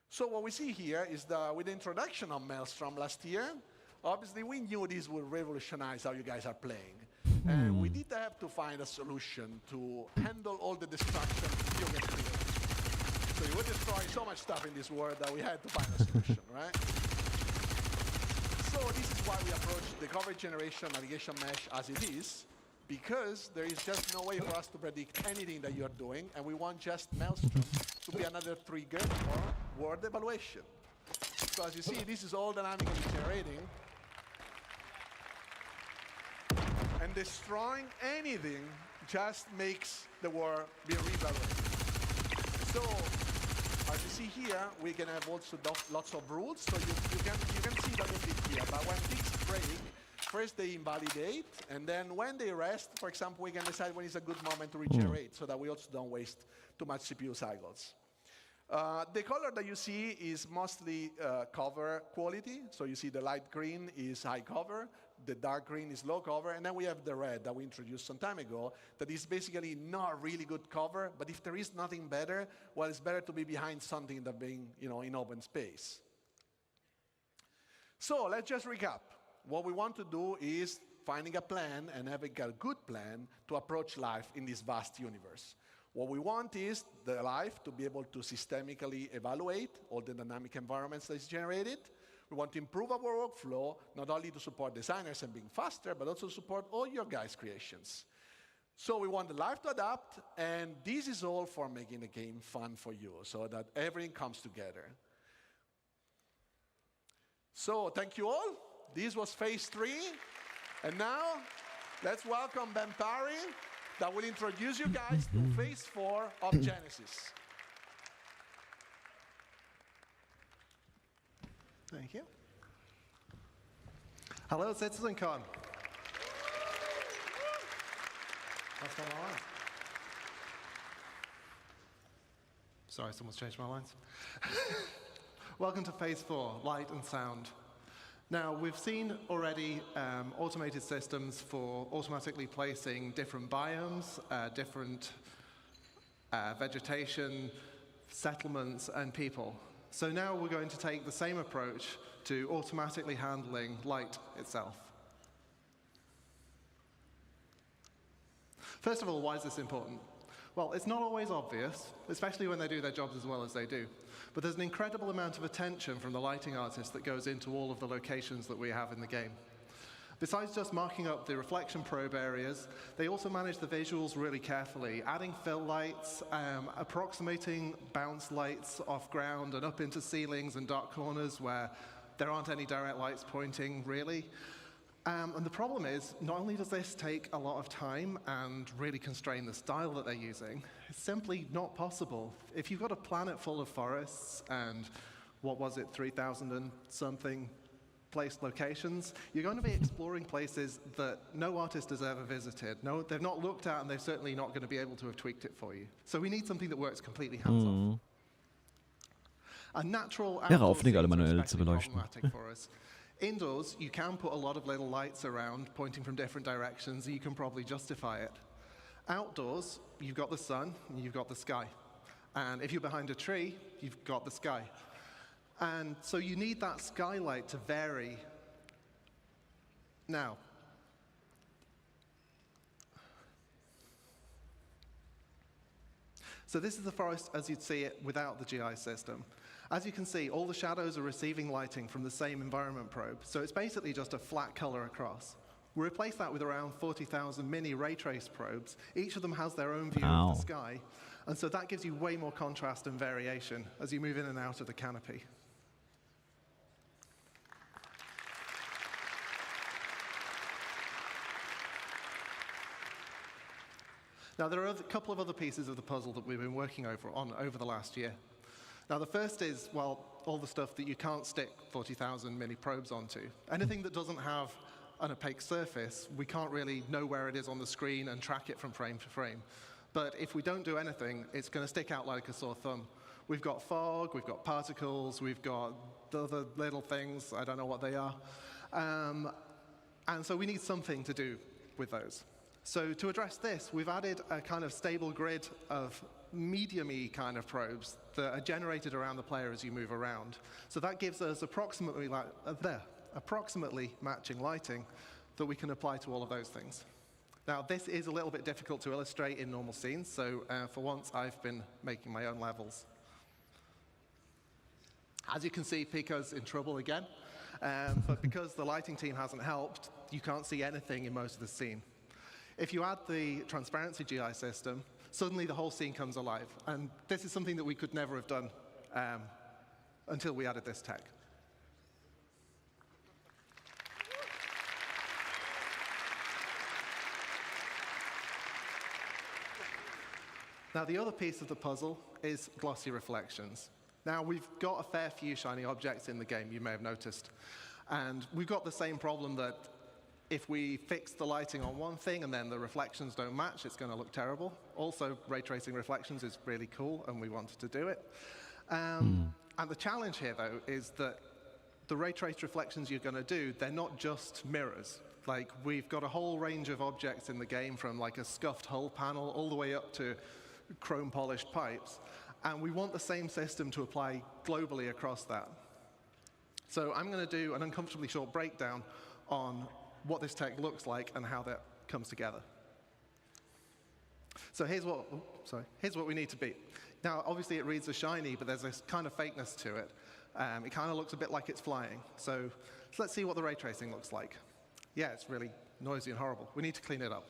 So what we see here is that with the introduction of Maelstrom last year, obviously we knew this would revolutionize how you guys are playing. And we did have to find a solution to handle all the destruction you can create. So you would destroy so much stuff in this world that we had to find a solution, right? So this is why we approach the cover generation navigation mesh as it is, because there is just no way for us to predict anything that you're doing, and we want just Maelstrom to be another trigger for word evaluation. Because you see, this is all dynamically generating, and destroying anything just makes the word be reevaluated. So, as you see here, we can have also lots of rules, so you can see that a bit here, but when things break, first they invalidate, and then when they rest, for example, we can decide when is a good moment to regenerate, so that we also don't waste too much CPU cycles. The color that you see is mostly cover quality, so you see the light green is high cover, the dark green is low cover, and then we have the red that we introduced some time ago, that is basically not really good cover, but if there is nothing better, well, it's better to be behind something than being, in open space. So let's just recap. What we want to do is finding a plan and having a good plan to approach life in this vast universe. What we want is the life to be able to systemically evaluate all the dynamic environments that is generated. We want to improve our workflow, not only to support designers and being faster, but also support all your guys' creations. So we want the life to adapt, and this is all for making the game fun for you, so that everything comes together. So thank you all. This was phase 3. And now, let's welcome Ben Parry, that will introduce you guys to phase 4 of Genesis. Thank you. Hello, CitizenCon. What's going on? Sorry, someone's changed my lines. Welcome to phase 4, light and sound. Now, we've seen already automated systems for automatically placing different biomes, different vegetation, settlements, and people. So now we're going to take the same approach to automatically handling light itself. First of all, why is this important? Well, it's not always obvious, especially when they do their jobs as well as they do. But there's an incredible amount of attention from the lighting artists that goes into all of the locations that we have in the game. Besides just marking up the reflection probe areas, they also manage the visuals really carefully, adding fill lights, approximating bounce lights off ground and up into ceilings and dark corners where there aren't any direct lights pointing, really. And the problem is, not only does this take a lot of time and really constrain the style that they're using, it's simply not possible. If you've got a planet full of forests and, 3,000 and something placed locations, you're going to be exploring places that no artist has ever visited. No, they've not looked at, and they're certainly not going to be able to have tweaked it for you. So we need something that works completely hands-off. A natural outdoor scenes are especially problematic for us. Indoors, you can put a lot of little lights around pointing from different directions, and you can probably justify it. Outdoors, you've got the sun, and you've got the sky. And if you're behind a tree, you've got the sky. And so you need that skylight to vary. Now, so this is the forest as you'd see it without the GI system. As you can see, all the shadows are receiving lighting from the same environment probe, so it's basically just a flat color across. We replace that with around 40,000 mini ray trace probes. Each of them has their own view of the sky, and so that gives you way more contrast and variation as you move in and out of the canopy. Now, there are a couple of other pieces of the puzzle that we've been working over the last year. Now, the first is, well, all the stuff that you can't stick 40,000 mini probes onto. Anything that doesn't have an opaque surface, we can't really know where it is on the screen and track it from frame to frame. But if we don't do anything, it's going to stick out like a sore thumb. We've got fog, we've got particles, we've got other little things, I don't know what they are. And so we need something to do with those. So to address this, we've added a kind of stable grid of medium-y kind of probes that are generated around the player as you move around. So that gives us approximately matching lighting that we can apply to all of those things. Now, this is a little bit difficult to illustrate in normal scenes, so for once I've been making my own levels. As you can see, Pico's in trouble again, but because the lighting team hasn't helped, you can't see anything in most of the scene. If you add the transparency GI system, suddenly the whole scene comes alive. And this is something that we could never have done until we added this tech. Now, the other piece of the puzzle is glossy reflections. Now, we've got a fair few shiny objects in the game, you may have noticed. And we've got the same problem that if we fix the lighting on one thing and then the reflections don't match, it's going to look terrible. Also, ray tracing reflections is really cool, and we wanted to do it. And the challenge here, though, is that the ray trace reflections you're going to do, they're not just mirrors. Like, we've got a whole range of objects in the game, from like a scuffed hull panel all the way up to chrome-polished pipes. And we want the same system to apply globally across that. So I'm going to do an uncomfortably short breakdown on what this tech looks like and how that comes together. So here's what we need to beat. Now, obviously it reads as shiny, but there's this kind of fakeness to it. It kind of looks a bit like it's flying. So let's see what the ray tracing looks like. Yeah, it's really noisy and horrible. We need to clean it up.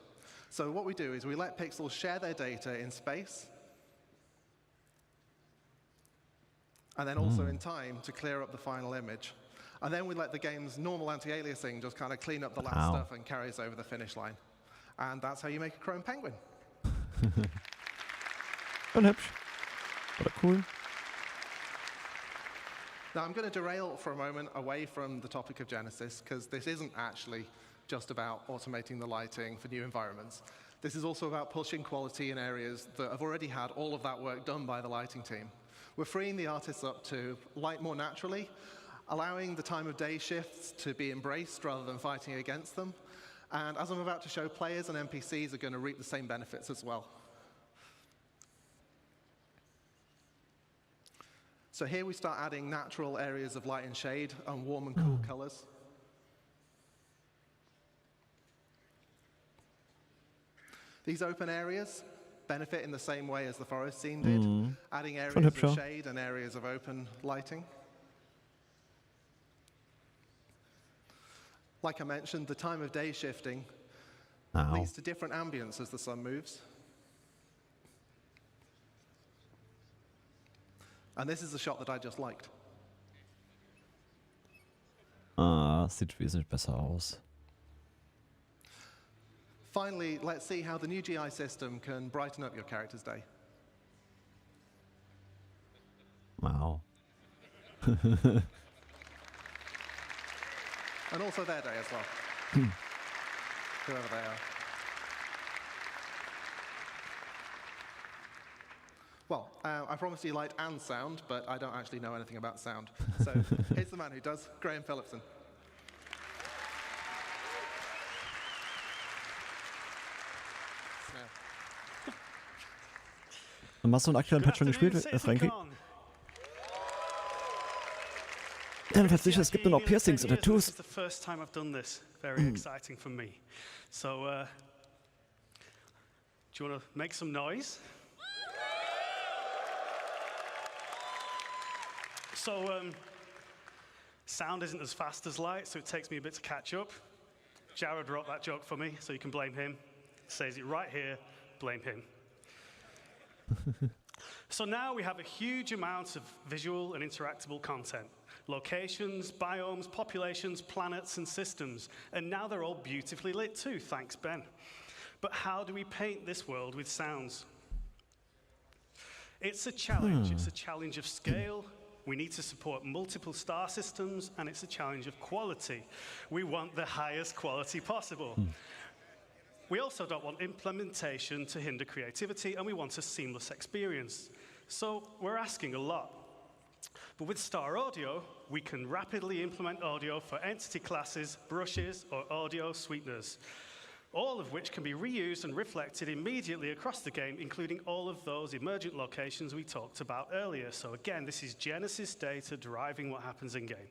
So what we do is we let pixels share their data in space, and then also in time to clear up the final image. And then we let the game's normal anti-aliasing just kind of clean up the last stuff and carry us over the finish line. And that's how you make a chrome penguin. Und hübsch. Oder cool. Now, I'm going to derail for a moment away from the topic of Genesis, because this isn't actually just about automating the lighting for new environments. This is also about pushing quality in areas that have already had all of that work done by the lighting team. We're freeing the artists up to light more naturally, allowing the time of day shifts to be embraced rather than fighting against them. And as I'm about to show, players and NPCs are going to reap the same benefits as well. So here we start adding natural areas of light and shade and warm and cool colors. These open areas benefit in the same way as the forest scene did, adding areas of shade and areas of open lighting. Like I mentioned, the time of day shifting leads to different ambience as the sun moves. And this is the shot that I just liked. Sieht wesentlich besser aus. Finally, let's see how the new GI system can brighten up your character's day. Wow. And also their day as well. Whoever they are. Well, I promised you light and sound, but I don't actually know anything about sound. So here's the man who does, Graham Phillipson. Und hast du einen aktuellen Patch schon gespielt, Frankie? Jedenfalls sicher, es gibt nur noch Piercings oder Tattoos. This is the first time I've done this. Very exciting for me. So, do you want to make some noise? So, sound isn't as fast as light, so it takes me a bit to catch up. Jared wrote that joke for me, so you can blame him. Says it right here, blame him. So now we have a huge amount of visual and interactable content. Locations, biomes, populations, planets, and systems. And now they're all beautifully lit too, thanks Ben. But how do we paint this world with sounds? It's a challenge. It's a challenge of scale. We need to support multiple star systems, and it's a challenge of quality. We want the highest quality possible. We also don't want implementation to hinder creativity, and we want a seamless experience. So we're asking a lot. But with Star Audio, we can rapidly implement audio for entity classes, brushes, or audio sweeteners, all of which can be reused and reflected immediately across the game, including all of those emergent locations we talked about earlier. So again, this is Genesis data driving what happens in-game.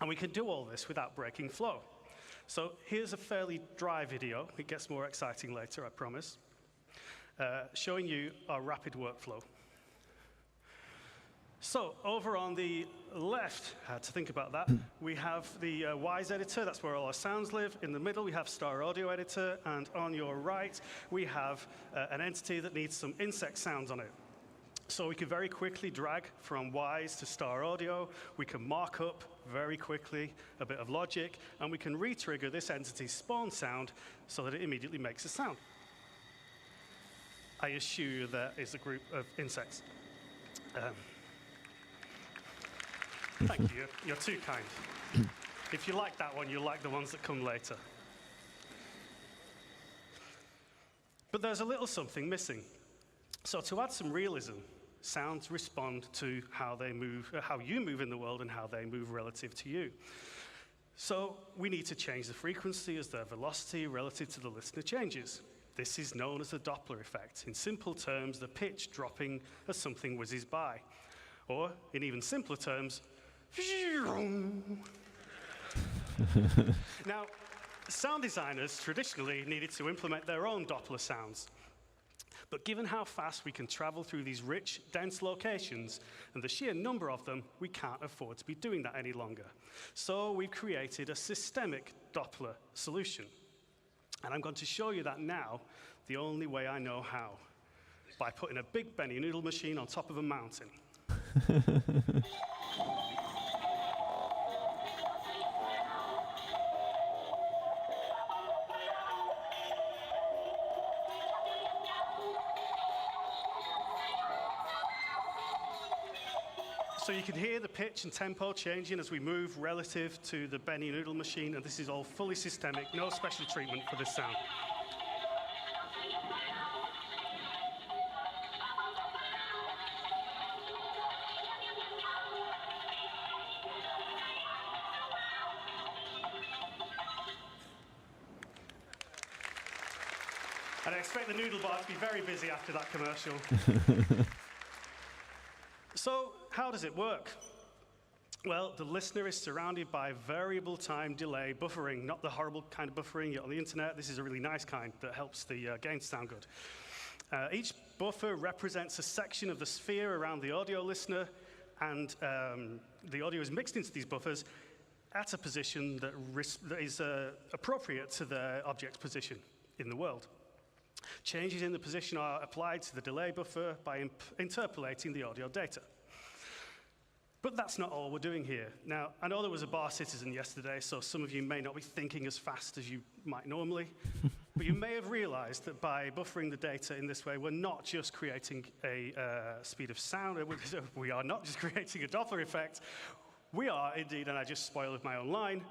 And we can do all this without breaking flow. So here's a fairly dry video. It gets more exciting later, I promise, showing you our rapid workflow. So over on the left, I had to think about that, we have the Wise editor, that's where all our sounds live. In the middle, we have Star Audio editor, and on your right, we have an entity that needs some insect sounds on it. So we can very quickly drag from Wise to Star Audio. We can mark up very quickly a bit of logic, and we can re-trigger this entity's spawn sound so that it immediately makes a sound. I assure you there is a group of insects. Thank you, you're too kind. If you like that one, you'll like the ones that come later. But there's a little something missing. So to add some realism, sounds respond to how they move, how you move in the world and how they move relative to you. So we need to change the frequency as their velocity relative to the listener changes. This is known as the Doppler effect. In simple terms, the pitch dropping as something whizzes by. Or, in even simpler terms, now, sound designers traditionally needed to implement their own Doppler sounds. But given how fast we can travel through these rich, dense locations and the sheer number of them, we can't afford to be doing that any longer. So we've created a systemic Doppler solution. And I'm going to show you that now, the only way I know how, by putting a big Benny noodle machine on top of a mountain. So you can hear the pitch and tempo changing as we move relative to the Benny noodle machine, and this is all fully systemic, no special treatment for this sound. And I expect the noodle bar to be very busy after that commercial. So, how does it work? Well, the listener is surrounded by variable time delay buffering, not the horrible kind of buffering you get on the internet. This is a really nice kind that helps the game sound good. Each buffer represents a section of the sphere around the audio listener, and the audio is mixed into these buffers at a position that is appropriate to the object's position in the world. Changes in the position are applied to the delay buffer by interpolating the audio data. But that's not all we're doing here. Now, I know there was a bar citizen yesterday, so some of you may not be thinking as fast as you might normally, but you may have realized that by buffering the data in this way, we're not just creating a speed of sound, we are not just creating a Doppler effect, we are indeed, and I just spoiled my own line,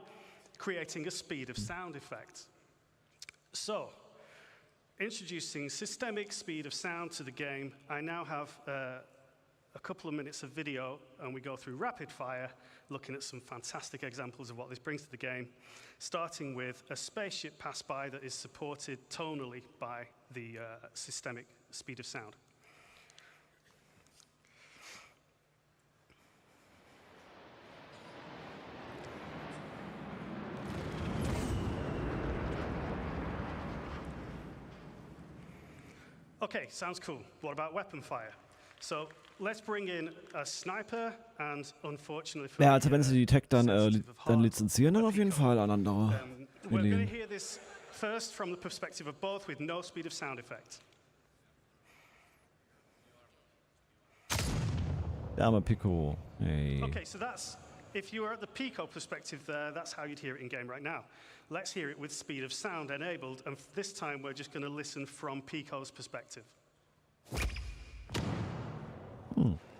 creating a speed of sound effect. So, introducing systemic speed of sound to the game, I now have a couple of minutes of video, and we go through rapid fire, looking at some fantastic examples of what this brings to the game, starting with a spaceship pass by that is supported tonally by the systemic speed of sound. Okay, sounds cool. What about weapon fire? So let's bring in a sniper and unfortunately for Ja, also wenn sie die Tech dann lizenzieren, dann auf jeden Fall an andere we're going to Ideen. hear this first from the perspective of both with no speed of sound effect. Der arme Pico. Hey. Okay, so that's, if you were at the Pico perspective there, that's how you'd hear it in game right now. Let's hear it with speed of sound enabled, and this time we're just going to listen from Pico's perspective.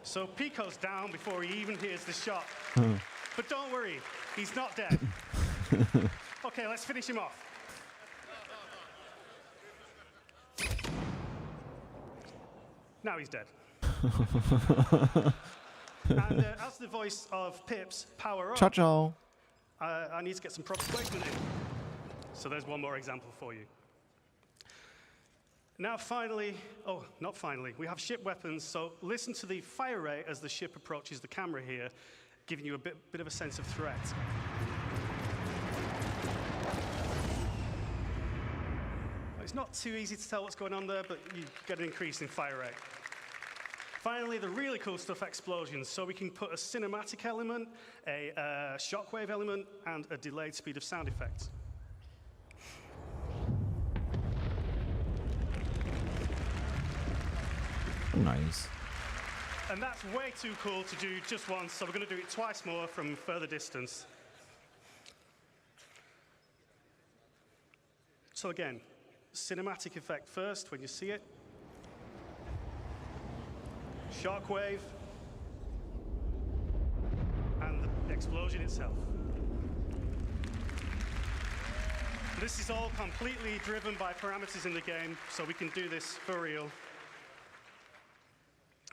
So Pico's down before he even hears the shot. But don't worry, he's not dead. Okay, let's finish him off. Now he's dead. And as the voice of Pip's Power Up, Ciao, ciao. I need to get some proper placement in. So there's one more example for you. Now finally, oh, not finally, we have ship weapons, so listen to the fire rate as the ship approaches the camera here, giving you a bit of a sense of threat. It's not too easy to tell what's going on there, but you get an increase in fire rate. Finally, the really cool stuff, explosions. So we can put a cinematic element, a shockwave element, and a delayed speed of sound effect. Nice. And that's way too cool to do just once, so we're going to do it twice more from further distance. So again, cinematic effect first when you see it. Shockwave. And the explosion itself. This is all completely driven by parameters in the game, so we can do this for real.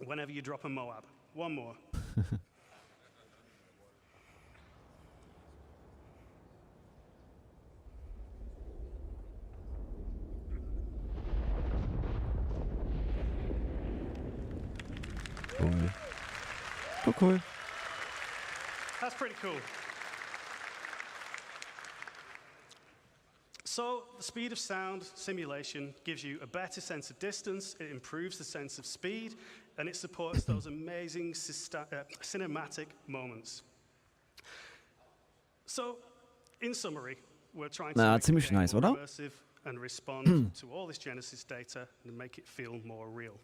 Whenever you drop a Moab. One more. Oh, cool. That's pretty cool. So the speed of sound simulation gives you a better sense of distance, it improves the sense of speed, and it supports those amazing cinematic moments. So, in summary, we're trying to make ziemlich the game nice, more oder? immersive and respond to all this Genesis data and make it feel more real.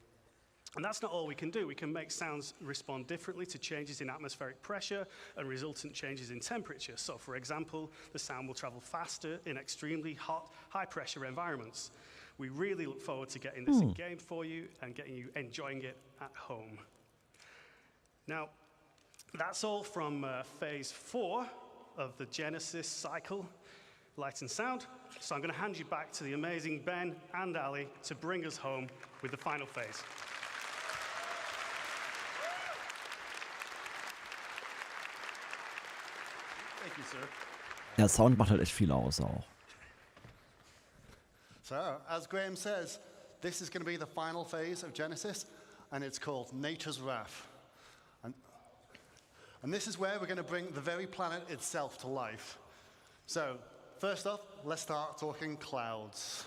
And that's not all we can do. We can make sounds respond differently to changes in atmospheric pressure and resultant changes in temperature. So, for example, the sound will travel faster in extremely hot, high-pressure environments. We really look forward to getting this in game for you and getting you enjoying it at home. Now, that's all from phase 4 of the Genesis cycle, light and sound. So I'm going to hand you back to the amazing Ben and Ali to bring us home with the final phase. Thank you, sir. Der Sound macht halt echt viel aus auch. So, as Graham says, this is going to be the final phase of Genesis, and it's called Nature's Wrath. And this is where we're going to bring the very planet itself to life. So, first off, let's start talking clouds.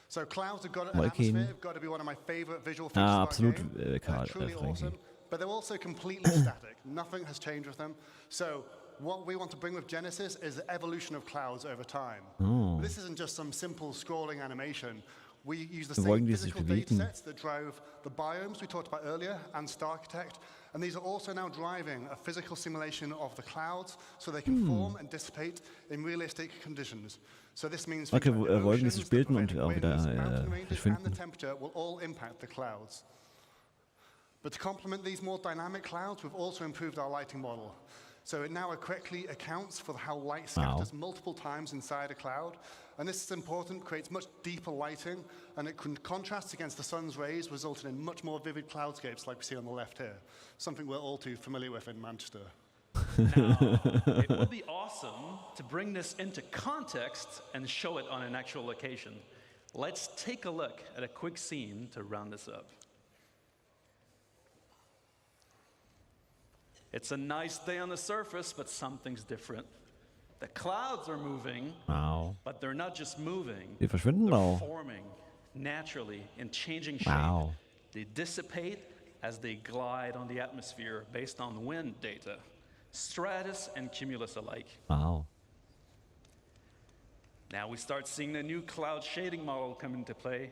So, clouds have got an atmosphere, have got to be one of my favorite visual features of our absolut, game. Karl, Truly Frankie. awesome, but they're also completely static. Nothing has changed with them. So, what we want to bring with Genesis is the evolution of clouds over time. Oh. This isn't just some simple scrolling animation. We use the Wir wollen same die sich physical bewegen. datasets that drove the biomes we talked about earlier and Starchitect, and these are also now driving a physical simulation of the clouds so they can form and dissipate in realistic conditions. So this means Okay, things like the wollen die sich oceans, the bilden und prevailing auch winds, wieder mountain ranges, and the verschwinden. temperature will all impact the clouds. But to complement these more dynamic clouds, we've also improved our lighting model. So it now correctly accounts for how light scatters multiple times inside a cloud. And this is important, creates much deeper lighting, and it can contrast against the sun's rays, resulting in much more vivid cloudscapes like we see on the left here. Something we're all too familiar with in Manchester. Now, it would be awesome to bring this into context and show it on an actual location. Let's take a look at a quick scene to round this up. It's a nice day on the surface, but something's different. The clouds are moving, Wow. but they're not just moving. Die verschwinden They're auch. forming naturally in changing shape. Wow. They dissipate as they glide on the atmosphere based on wind data, stratus and cumulus alike. Wow. Now we start seeing the new cloud shading model come into play.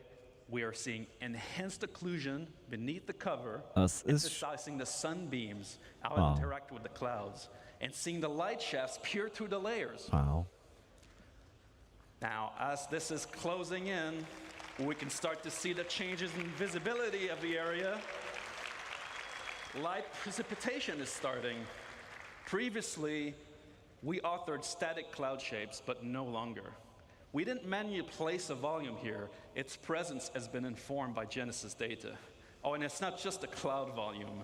We are seeing enhanced occlusion beneath the cover, Das ist emphasizing the sunbeams how Wow. it interact with the clouds, and seeing the light shafts peer through the layers. wow. Now, as this is closing in, we can start to see the changes in visibility of the area. Light precipitation is starting. Previously, we authored static cloud shapes, but no longer. We didn't manually place a volume here. Its presence has been informed by Genesis data. Oh, and it's not just a cloud volume.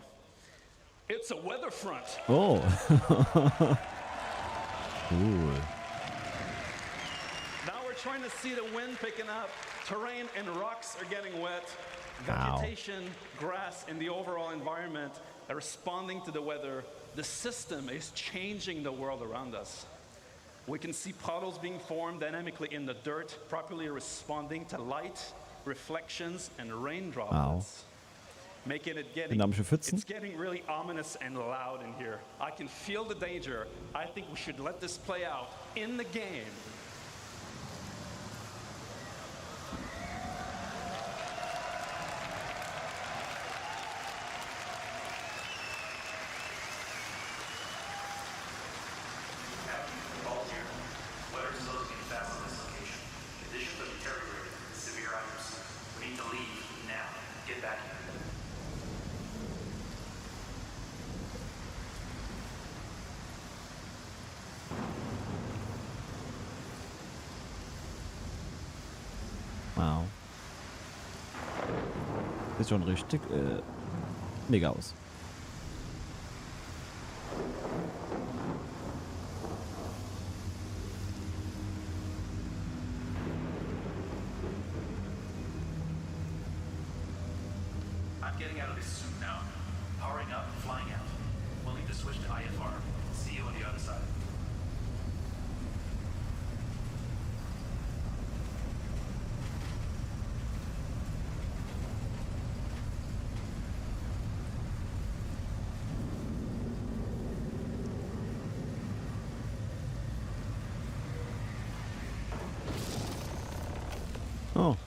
It's a weather front. Oh. Cool. Now we're trying to see the wind picking up. Terrain and rocks are getting wet. Wow. Vegetation, grass, and the overall environment are responding to the weather. The system is changing the world around us. We can see puddles being formed dynamically in the dirt, properly responding to light, reflections, and rain droplets. Making it Dynamische Pfützen. it's getting really ominous and loud in here. I can feel the danger. I think we should let this play out in the game. Wow. Sieht schon richtig mega aus. I'm getting out of this suit now. Powering up, flying out. We'll need to switch to IFR. See you on the other side. Oh.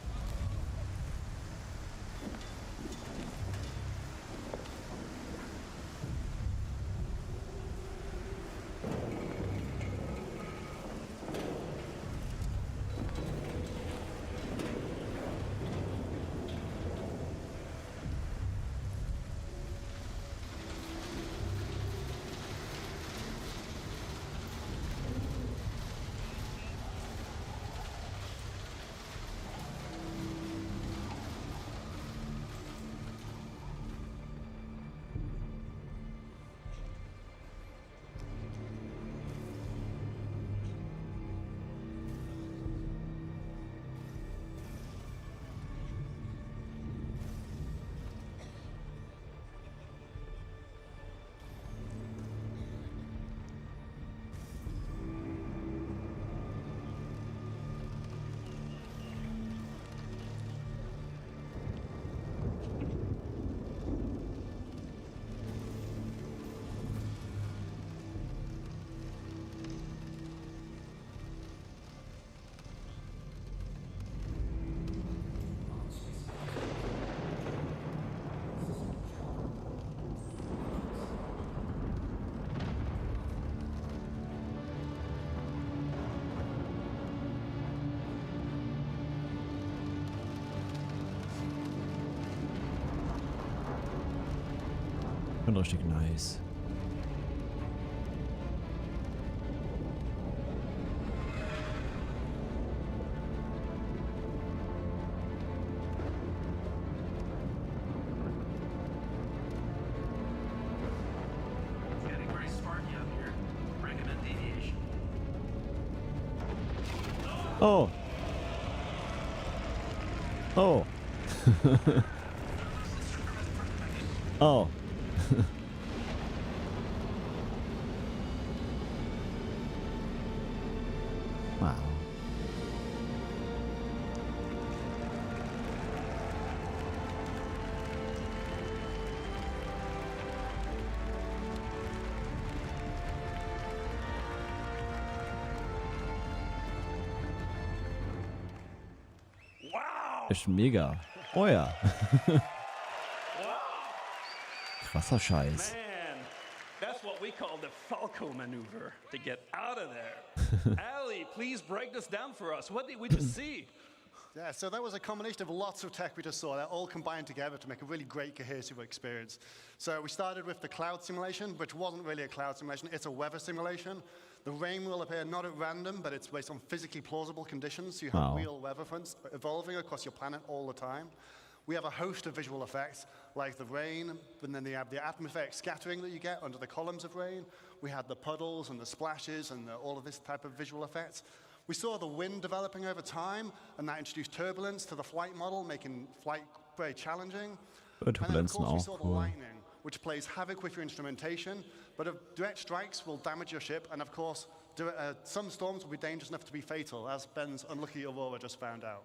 Schon richtig nice. It's getting very sparky up here. Recommend deviation. Oh. Oh. Oh. Wow. Ist mega. Oh ja. Krasser Scheiß. Man, that's what we call the Falco maneuver to get out of there. Ali, please break this down for us. What did we just see? Yeah, so that was a combination of lots of tech we just saw that all combined together to make a really great cohesive experience. So we started with the cloud simulation, which wasn't really a cloud simulation, it's a weather simulation. The rain will appear not at random, but it's based on physically plausible conditions. So you have real weather fronts evolving across your planet all the time. We have a host of visual effects, like the rain, and then they have the atmospheric scattering that you get under the columns of rain. We had the puddles and the splashes and all of this type of visual effects. We saw the wind developing over time, and that introduced turbulence to the flight model, making flight very challenging. And then, of course, we saw the lightning, which plays havoc with your instrumentation, but direct strikes will damage your ship, and of course, some storms will be dangerous enough to be fatal, as Ben's unlucky Aurora just found out.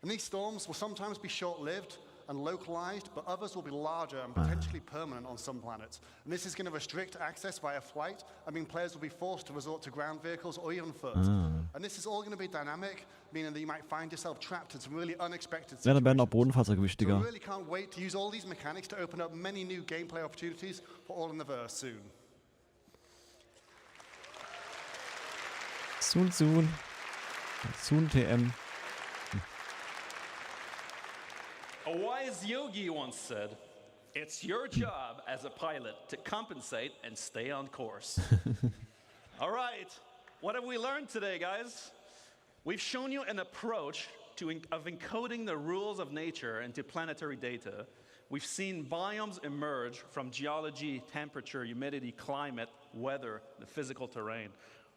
And these storms will sometimes be short-lived and localized, but others will be larger and potentially permanent on some planets. And this is going to restrict access via flight. I mean, players will be forced to resort to ground vehicles or even foot. And this is all going to be dynamic, meaning that you might find yourself trapped in some really unexpected Ja, dann werden auch situations. Bodenfahrzeuge So wichtiger. we really can't wait to use all these mechanics to open up many new gameplay opportunities for All in the Verse soon. Soon, soon. Soon TM. A wise yogi once said, "It's your job as a pilot to compensate and stay on course." All right, what have we learned today, guys? We've shown you an approach of encoding the rules of nature into planetary data. We've seen biomes emerge from geology, temperature, humidity, climate, weather, the physical terrain.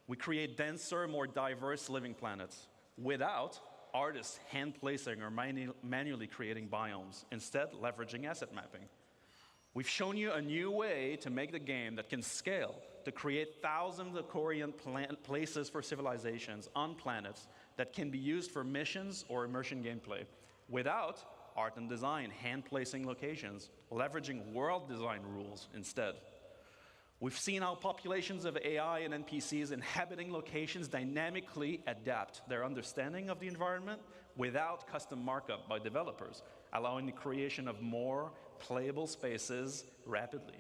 We create denser, more diverse living planets without artists hand-placing or manually creating biomes, instead leveraging asset mapping. We've shown you a new way to make the game that can scale, to create thousands of Korean places for civilizations on planets that can be used for missions or immersion gameplay, without art and design hand-placing locations, leveraging world design rules instead. We've seen how populations of AI and NPCs inhabiting locations dynamically adapt their understanding of the environment without custom markup by developers, allowing the creation of more playable spaces rapidly.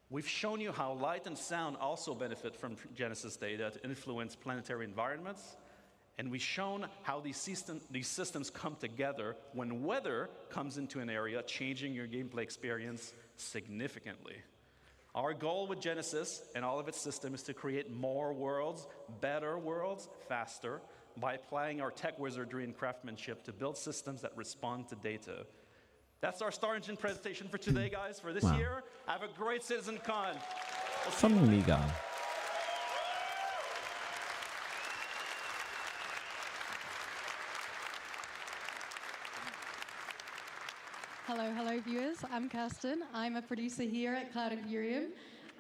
We've shown you how light and sound also benefit from Genesis data to influence planetary environments, and we've shown how these systems come together when weather comes into an area, changing your gameplay experience significantly. Our goal with Genesis and all of its systems is to create more worlds, better worlds, faster, by applying our tech wizardry and craftsmanship to build systems that respond to data. That's our Star Engine presentation for today, guys. For this year, have a great CitizenCon. Schon mega. Hello viewers, I'm Kirsten. I'm a producer here at Cloud Imperium,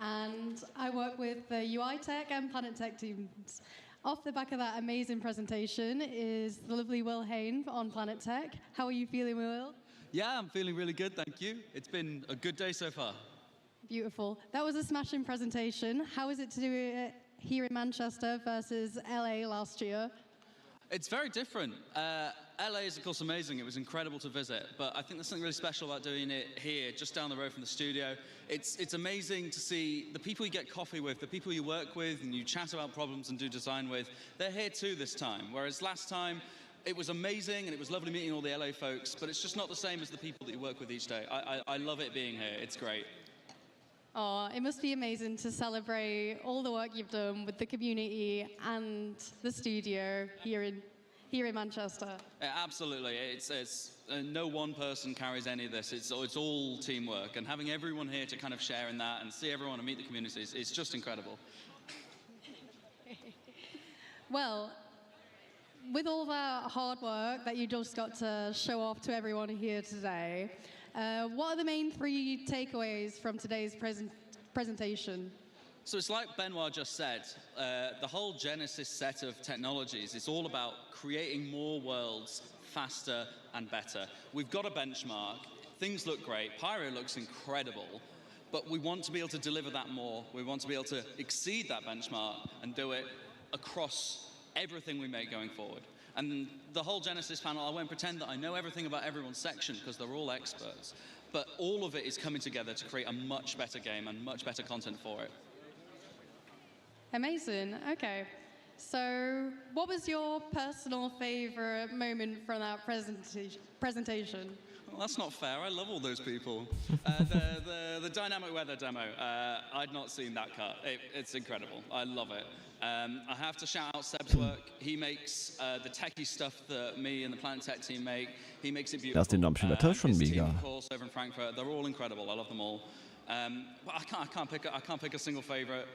and I work with the UI Tech and Planet Tech teams. Off the back of that amazing presentation is the lovely Will Hain on Planet Tech. How are you feeling, Will? Yeah, I'm feeling really good, thank you. It's been a good day so far. Beautiful. That was a smashing presentation. How is it to do it here in Manchester versus LA last year? It's very different. LA is, of course, amazing. It was incredible to visit, but I think there's something really special about doing it here, just down the road from the studio. It's amazing to see the people you get coffee with, the people you work with, and you chat about problems and do design with. They're here too this time, whereas last time, it was amazing, and it was lovely meeting all the LA folks, but it's just not the same as the people that you work with each day. I love it being here. It's great. Oh, it must be amazing to celebrate all the work you've done with the community and the studio here in Manchester. Absolutely. It's no one person carries any of this. It's all teamwork, and having everyone here to kind of share in that and see everyone and meet the communities, it's just incredible. Well, with all that hard work that you just got to show off to everyone here today, what are the main 3 takeaways from today's presentation? So it's like Benoit just said, the whole Genesis set of technologies is all about creating more worlds faster and better. We've got a benchmark, things look great, Pyro looks incredible, but we want to be able to deliver that more. We want to be able to exceed that benchmark and do it across everything we make going forward. And the whole Genesis panel, I won't pretend that I know everything about everyone's section because they're all experts, but all of it is coming together to create a much better game and much better content for it. Amazing. Okay. So, what was your personal favorite moment from that presentation? Well, that's not fair. I love all those people. The dynamic weather demo, I'd not seen that cut. It's incredible. I love it. I have to shout out Seb's work. He makes the techie stuff that me and the Planet Tech team make. He makes it beautiful. Das dynamische Wetter ist schon His team, mega. of course, over in Frankfurt, they're all incredible. I love them all. But I can't pick a single favorite.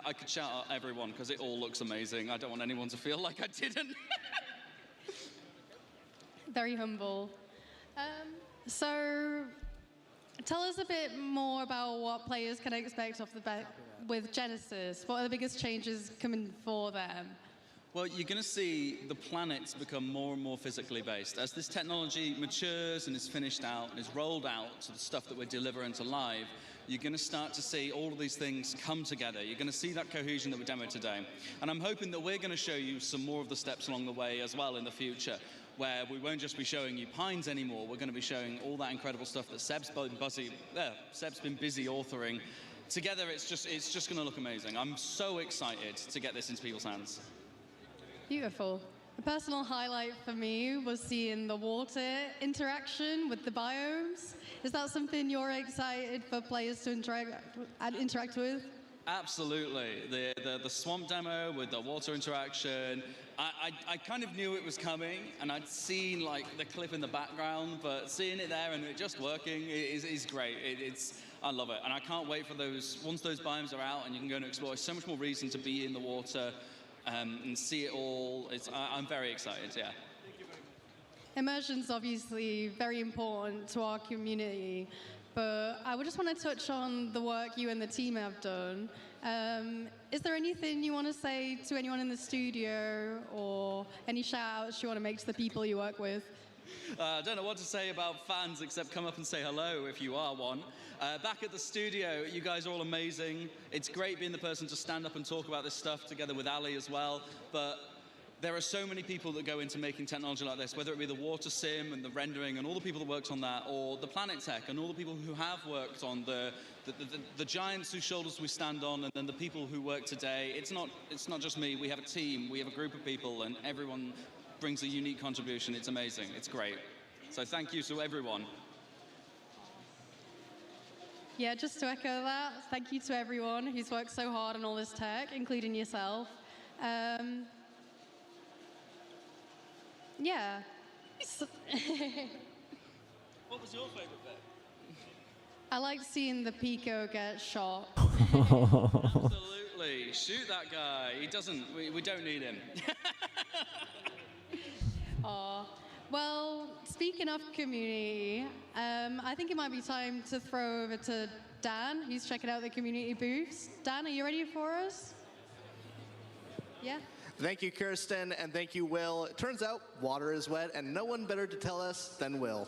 I could shout out everyone because it all looks amazing. I don't want anyone to feel like I didn't. Very humble. So, tell us a bit more about what players can expect off the bat with Genesis. What are the biggest changes coming for them? Well, you're going to see the planets become more and more physically based. As this technology matures and is finished out and is rolled out to the stuff that we're delivering to live, you're going to start to see all of these things come together. You're going to see that cohesion that we demoed today. And I'm hoping that we're going to show you some more of the steps along the way as well in the future, where we won't just be showing you Pines anymore. We're going to be showing all that incredible stuff that Seb's been busy authoring. Together, it's just going to look amazing. I'm so excited to get this into people's hands. Beautiful. A personal highlight for me was seeing the water interaction with the biomes. Is that something you're excited for players to interact with? Absolutely. The swamp demo with the water interaction, I kind of knew it was coming, and I'd seen like the clip in the background, but seeing it there and it just working is great. I love it, and I can't wait for once those biomes are out and you can go and explore. It's so much more reason to be in the water and see it all. I'm very excited, yeah. Immersion's obviously very important to our community, but I would just want to touch on the work you and the team have done. Is there anything you want to say to anyone in the studio, or any shout-outs you want to make to the people you work with? I don't know what to say about fans except come up and say hello if you are one. Back at the studio, you guys are all amazing. It's great being the person to stand up and talk about this stuff together with Ali as well, but there are so many people that go into making technology like this, whether it be the water sim and the rendering and all the people that worked on that, or the Planet Tech and all the people who have worked on the giants whose shoulders we stand on, and then the people who work today. It's not just me. We have a team. We have a group of people, and everyone brings a unique contribution. It's amazing. It's great. So thank you to everyone. Yeah, just to echo that, thank you to everyone who's worked so hard on all this tech, including yourself. Yeah. What was your favorite bit? I like seeing the Pico get shot. Absolutely. Shoot that guy. He doesn't, we don't need him. Well, speaking of community, I think it might be time to throw over to Dan, who's checking out the community booths. Dan, are you ready for us? Yeah? Thank you, Kirsten, and thank you, Will. It turns out water is wet, and no one better to tell us than Will.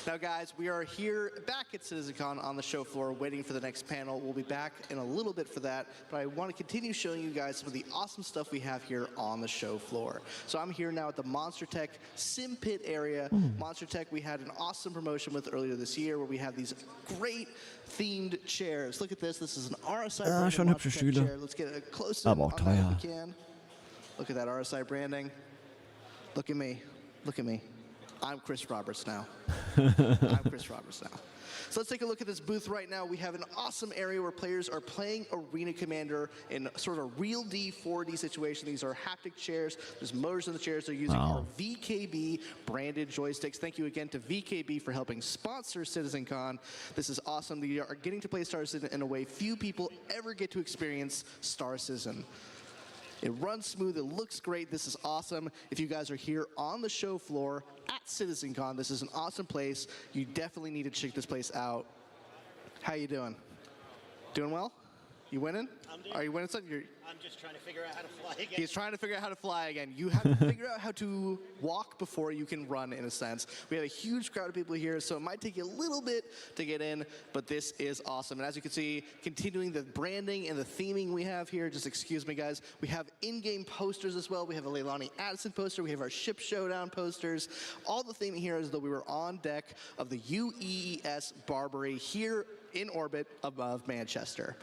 Now, guys, we are here back at CitizenCon on the show floor waiting for the next panel. We'll be back in a little bit for that, but I want to continue showing you guys some of the awesome stuff we have here on the show floor. So I'm here now at the Monster Tech Sim Pit area. Monster Tech, we had an awesome promotion with earlier this year where we have these great themed chairs. Look at this. This is an RSI schon hübsche Stühle. chair. Let's get a close-up Aber auch on that if teuer. we can. Look at that RSI branding. Look at me. Look at me. I'm Chris Roberts now. I'm Chris Roberts now. So let's take a look at this booth right now. We have an awesome area where players are playing Arena Commander in sort of a real 4D situation. These are haptic chairs. There's motors in the chairs. They're using our VKB branded joysticks. Thank you again to VKB for helping sponsor CitizenCon. This is awesome. We are getting to play Star Citizen in a way few people ever get to experience Star Citizen. It runs smooth, it looks great, this is awesome. If you guys are here on the show floor at CitizenCon, this is an awesome place. You definitely need to check this place out. How you doing? Doing well? You winning? Are you winning something? I'm just trying to figure out how to fly again. He's trying to figure out how to fly again. You have to figure out how to walk before you can run, in a sense. We have a huge crowd of people here, so it might take you a little bit to get in, but this is awesome. And as you can see, continuing the branding and the theming we have here, just excuse me, guys, we have in-game posters as well. We have a Leilani Addison poster. We have our Ship Showdown posters. All the theming here is that we were on deck of the UEES Barbary here in orbit above Manchester.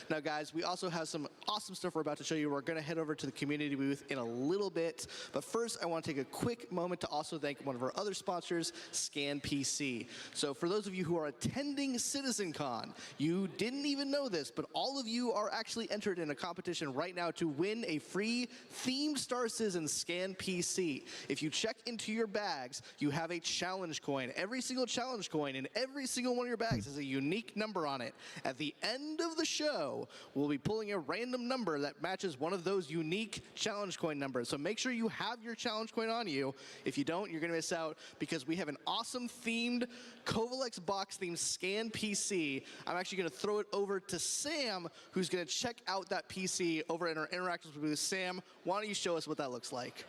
Now, guys, we also have some awesome stuff we're about to show you. We're going to head over to the community booth in a little bit. But first, I want to take a quick moment to also thank one of our other sponsors, Scan PC. So for those of you who are attending CitizenCon, you didn't even know this, but all of you are actually entered in a competition right now to win a free themed Star Citizen Scan PC. If you check into your bags, you have a challenge coin. Every single challenge coin in every single one of your bags has a unique number on it. At the end of the show, we'll be pulling a random number that matches one of those unique challenge coin numbers. So make sure you have your challenge coin on you. If you don't, you're going to miss out because we have an awesome themed Kovalex box themed Scan PC. I'm actually going to throw it over to Sam, who's going to check out that PC over in our interactions booth. Sam, why don't you show us what that looks like?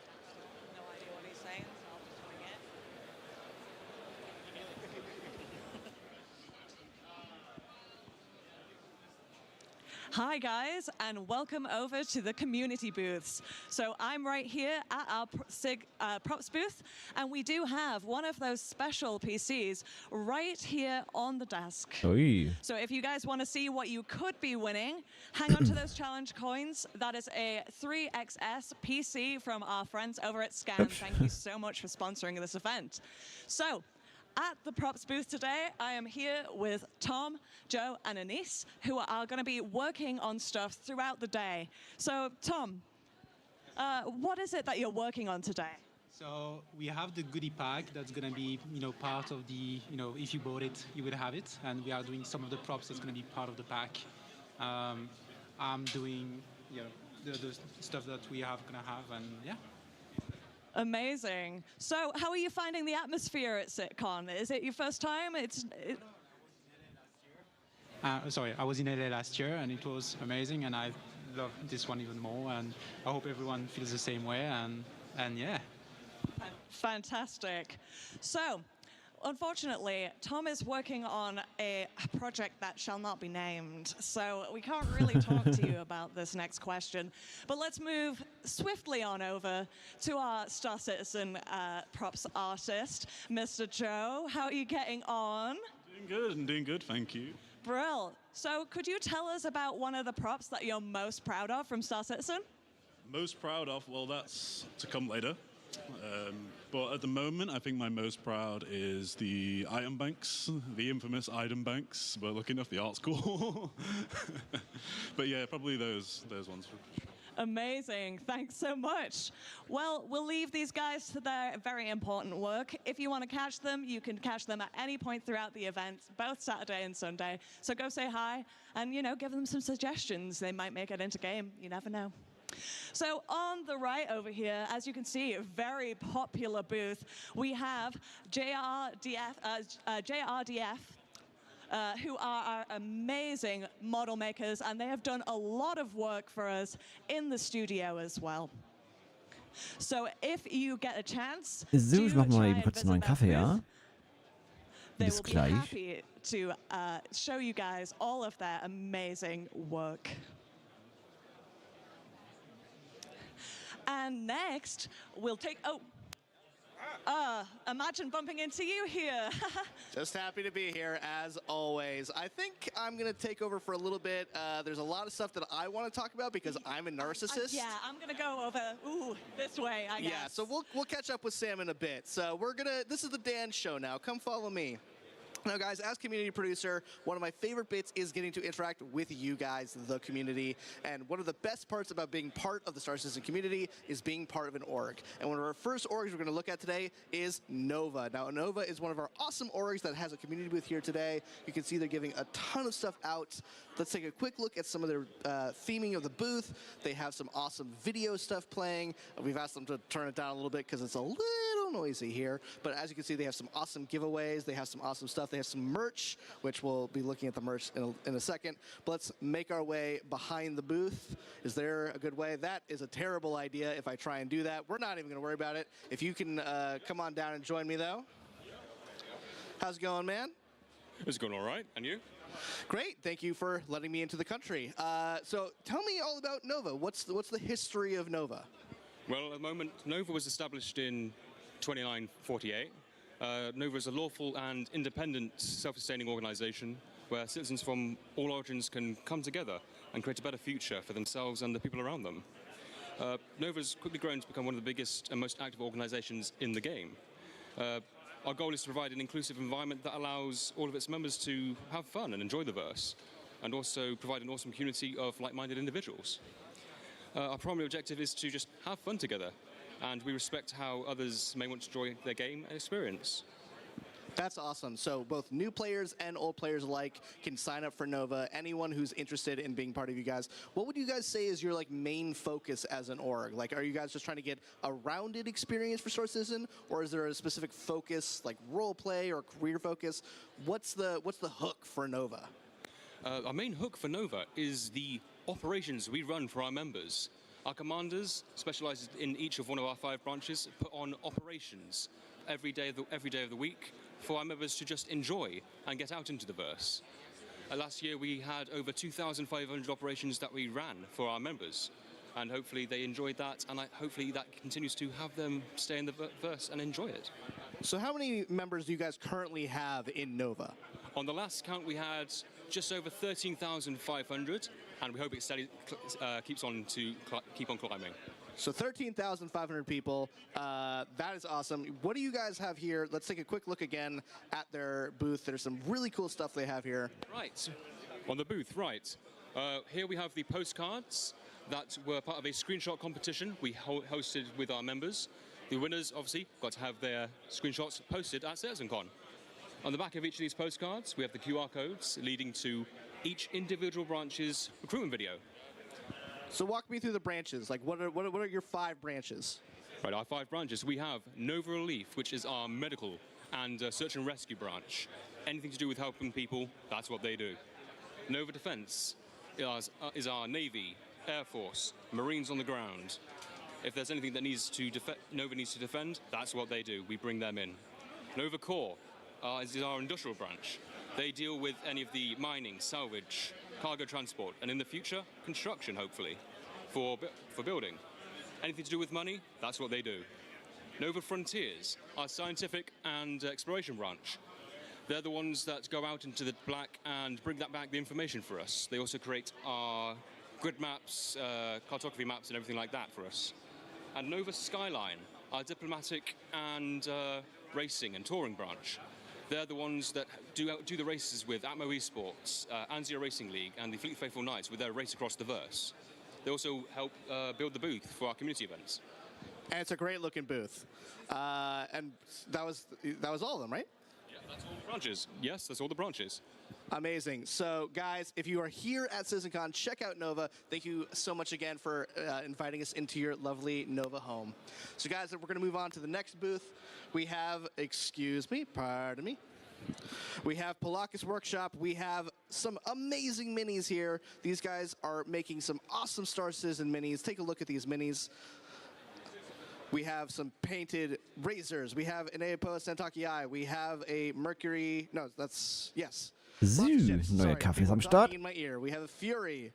No idea what he's saying, so I'll just wing it. Hi guys, and welcome over to the community booths. So I'm right here at our props booth, and we do have one of those special PCs right here on the desk. Oi. So if you guys want to see what you could be winning, hang on to those challenge coins. That is a 3XS PC from our friends over at Scan. Thank you so much for sponsoring this event. So, at the props booth today, I am here with Tom, Joe, and Anise, who are going to be working on stuff throughout the day. So, Tom, what is it that you're working on today? So we have the goodie pack that's going to be, part of the, if you bought it, you would have it. And we are doing some of the props that's going to be part of the pack. I'm doing, the stuff that we have going to have, and yeah. Amazing. So how are you finding the atmosphere at SitCon? Is it your first time? Sorry, I was in LA last year, and it was amazing, and I love this one even more, and I hope everyone feels the same way, and yeah. Fantastic. So, unfortunately, Tom is working on a project that shall not be named, so we can't really talk to you about this next question. But let's move swiftly on over to our Star Citizen props artist, Mr. Joe. How are you getting on? Doing good, thank you. Brill. So could you tell us about one of the props that you're most proud of from Star Citizen? Most proud of? Well, that's to come later. But at the moment, I think my most proud is the item banks, the infamous item banks. We're looking at the art school. But yeah, probably those ones. Amazing. Thanks so much. Well, we'll leave these guys to their very important work. If you want to catch them, you can catch them at any point throughout the event, both Saturday and Sunday. So go say hi and, give them some suggestions. They might make it into game. You never know. So on the right over here, as you can see, a very popular booth, we have JRDF, who are our amazing model makers, and they have done a lot of work for us in the studio as well. So if you get a chance, So, ich mach mal eben kurz einen neuen Kaffee, ja? They Bis will be gleich. happy to show you guys all of their amazing work. And next, we'll take, imagine bumping into you here. Just happy to be here, as always. I think I'm going to take over for a little bit. There's a lot of stuff that I want to talk about because I'm a narcissist. Yeah, I'm going to go over, this way, I guess. Yeah, so we'll catch up with Sam in a bit. So this is the Dan show now. Come follow me. Now, guys, as community producer, one of my favorite bits is getting to interact with you guys, the community. And one of the best parts about being part of the Star Citizen community is being part of an org. And one of our first orgs we're going to look at today is Nova. Now, Nova is one of our awesome orgs that has a community booth here today. You can see they're giving a ton of stuff out. Let's take a quick look at some of their theming of the booth. They have some awesome video stuff playing. We've asked them to turn it down a little bit because it's a little noisy here. But as you can see, they have some awesome giveaways. They have some awesome stuff. They have some merch, which we'll be looking at the merch in a second. But let's make our way behind the booth. Is there a good way? That is a terrible idea if I try and do that. We're not even going to worry about it. If you can come on down and join me, though. How's it going, man? It's going all right. And you? Great. Thank you for letting me into the country. So tell me all about Nova. What's the history of Nova? Well, at the moment, Nova was established in 2948. Nova is a lawful and independent self-sustaining organization where citizens from all origins can come together and create a better future for themselves and the people around them. Nova has quickly grown to become one of the biggest and most active organizations in the game. Our goal is to provide an inclusive environment that allows all of its members to have fun and enjoy the verse, and also provide an awesome community of like-minded individuals. Our primary objective is to just have fun together, and we respect how others may want to enjoy their game and experience. That's awesome. So both new players and old players alike can sign up for Nova. Anyone who's interested in being part of you guys, what would you guys say is your main focus as an org? Are you guys just trying to get a rounded experience for Star Citizen, or is there a specific focus, like role play or career focus? What's the hook for Nova? Our main hook for Nova is the operations we run for our members. Our commanders, specialized in each of one of our 5 branches, put on operations every day of the week for our members to just enjoy and get out into the verse. Last year we had over 2,500 operations that we ran for our members, and hopefully they enjoyed that, and hopefully that continues to have them stay in the verse and enjoy it. So how many members do you guys currently have in Nova? On the last count we had just over 13,500, and we hope it keeps on to keep on climbing. So 13,500 people. That is awesome. What do you guys have here? Let's take a quick look again at their booth. There's some really cool stuff they have here. Right. On the booth, right. Here we have the postcards that were part of a screenshot competition we hosted with our members. The winners, obviously, got to have their screenshots posted at CitizenCon. On the back of each of these postcards, we have the QR codes leading to each individual branch's recruitment video. So walk me through the branches. What are your 5 branches? Right, our 5 branches. We have Nova Relief, which is our medical and search and rescue branch. Anything to do with helping people, that's what they do. Nova Defense is our Navy, Air Force, Marines on the ground. If there's anything that Nova needs to defend, that's what they do. We bring them in. Nova Corps is our industrial branch. They deal with any of the mining, salvage, cargo transport, and in the future, construction, hopefully, for building. Anything to do with money, that's what they do. Nova Frontiers, our scientific and exploration branch. They're the ones that go out into the black and bring back the information for us. They also create our grid maps, cartography maps, and everything like that for us. And Nova Skyline, our diplomatic and racing and touring branch. They're the ones that do the races with Atmo Esports, Anzio Racing League, and the Fleet Faithful Knights with their race across the verse. They also help build the booth for our community events. And it's a great looking booth. And that was all of them, right? Yeah, that's all the branches. Yes, that's all the branches. Amazing. So, guys, if you are here at CitizenCon, check out Nova. Thank you so much again for inviting us into your lovely Nova home. So, guys, we're going to move on to the next booth. We have, pardon me. We have Palakis Workshop. We have some amazing minis here. These guys are making some awesome Star Citizen minis. Take a look at these minis. We have some painted razors. We have an Aepo Sentaki Eye. We have a Mercury. No, that's, yes. So, neuer Kaffee ist am Start. In my ear. We have a Fury.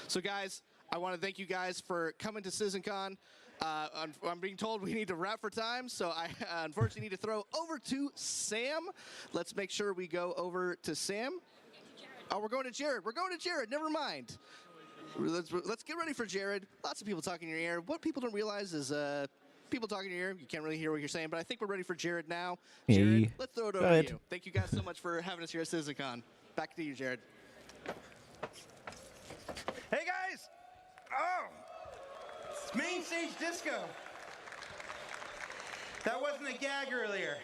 So, guys, I want to thank you guys for coming to CitizenCon. I'm being told we need to wrap for time, so I unfortunately need to throw over to Sam. Let's make sure we go over to Sam. Oh, we're going to Jared. We're going to Jared. Never mind. Let's get ready for Jared. Lots of people talking in your ear. What people don't realize is people talking in your ear. You can't really hear what you're saying, but I think we're ready for Jared now. Hey. Jared, let's throw it Go over ahead. to you. Thank you guys so much for having us here at CitizenCon. Back to you, Jared. Hey guys! Oh! It's Main Stage Disco. That wasn't a gag earlier.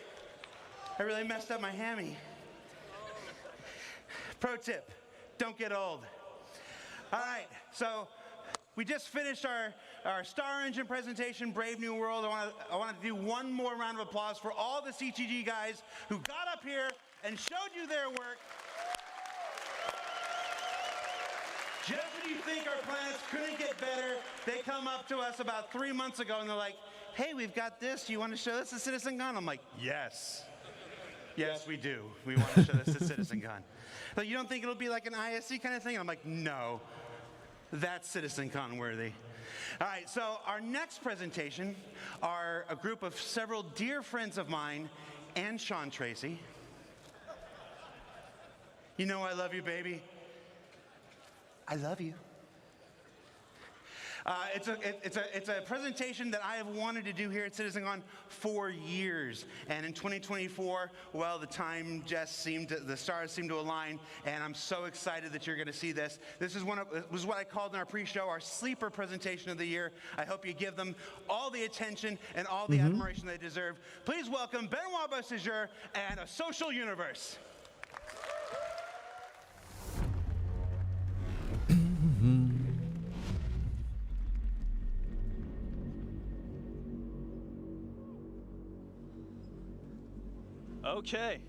I really messed up my hammy. Pro tip, don't get old. All right, so we just finished our Star Engine presentation, Brave New World. I want to do one more round of applause for all the CTG guys who got up here and showed you their work. Just when you think our planets couldn't get better, they come up to us about 3 months ago and they're like, hey, we've got this. You want to show this at CitizenCon? I'm like, yes. Yes, we do. We want to show this at CitizenCon. But you don't think it'll be like an ISC kind of thing? I'm like, no. That's CitizenCon worthy. All right, so our next presentation are a group of several dear friends of mine and Sean Tracy. You know I love you, baby. I love you. It's a presentation that I have wanted to do here at CitizenCon for years, and in 2024, well, the stars seemed to align, and I'm so excited that you're going to see this. This was what I called in our pre-show our sleeper presentation of the year. I hope you give them all the attention and all the admiration they deserve. Please welcome Benoit Bossager and A Social Universe. Okay.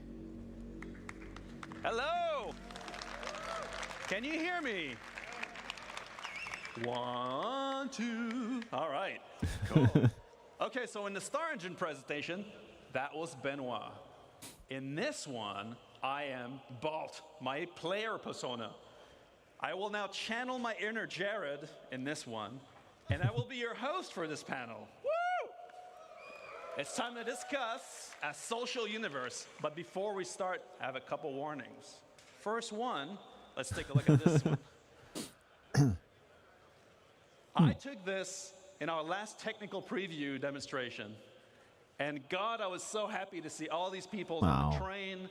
Hello. Can you hear me? 1, 2. All right. Cool. Okay, so in the Star Engine presentation, that was Benoit. In this one, I am Balt, my player persona. I will now channel my inner Jared in this one, and I will be your host for this panel. Woo! It's time to discuss A Social Universe. But before we start, I have a couple warnings. First one, let's take a look at this one. I took this in our last technical preview demonstration. And God, I was so happy to see all these people on the train.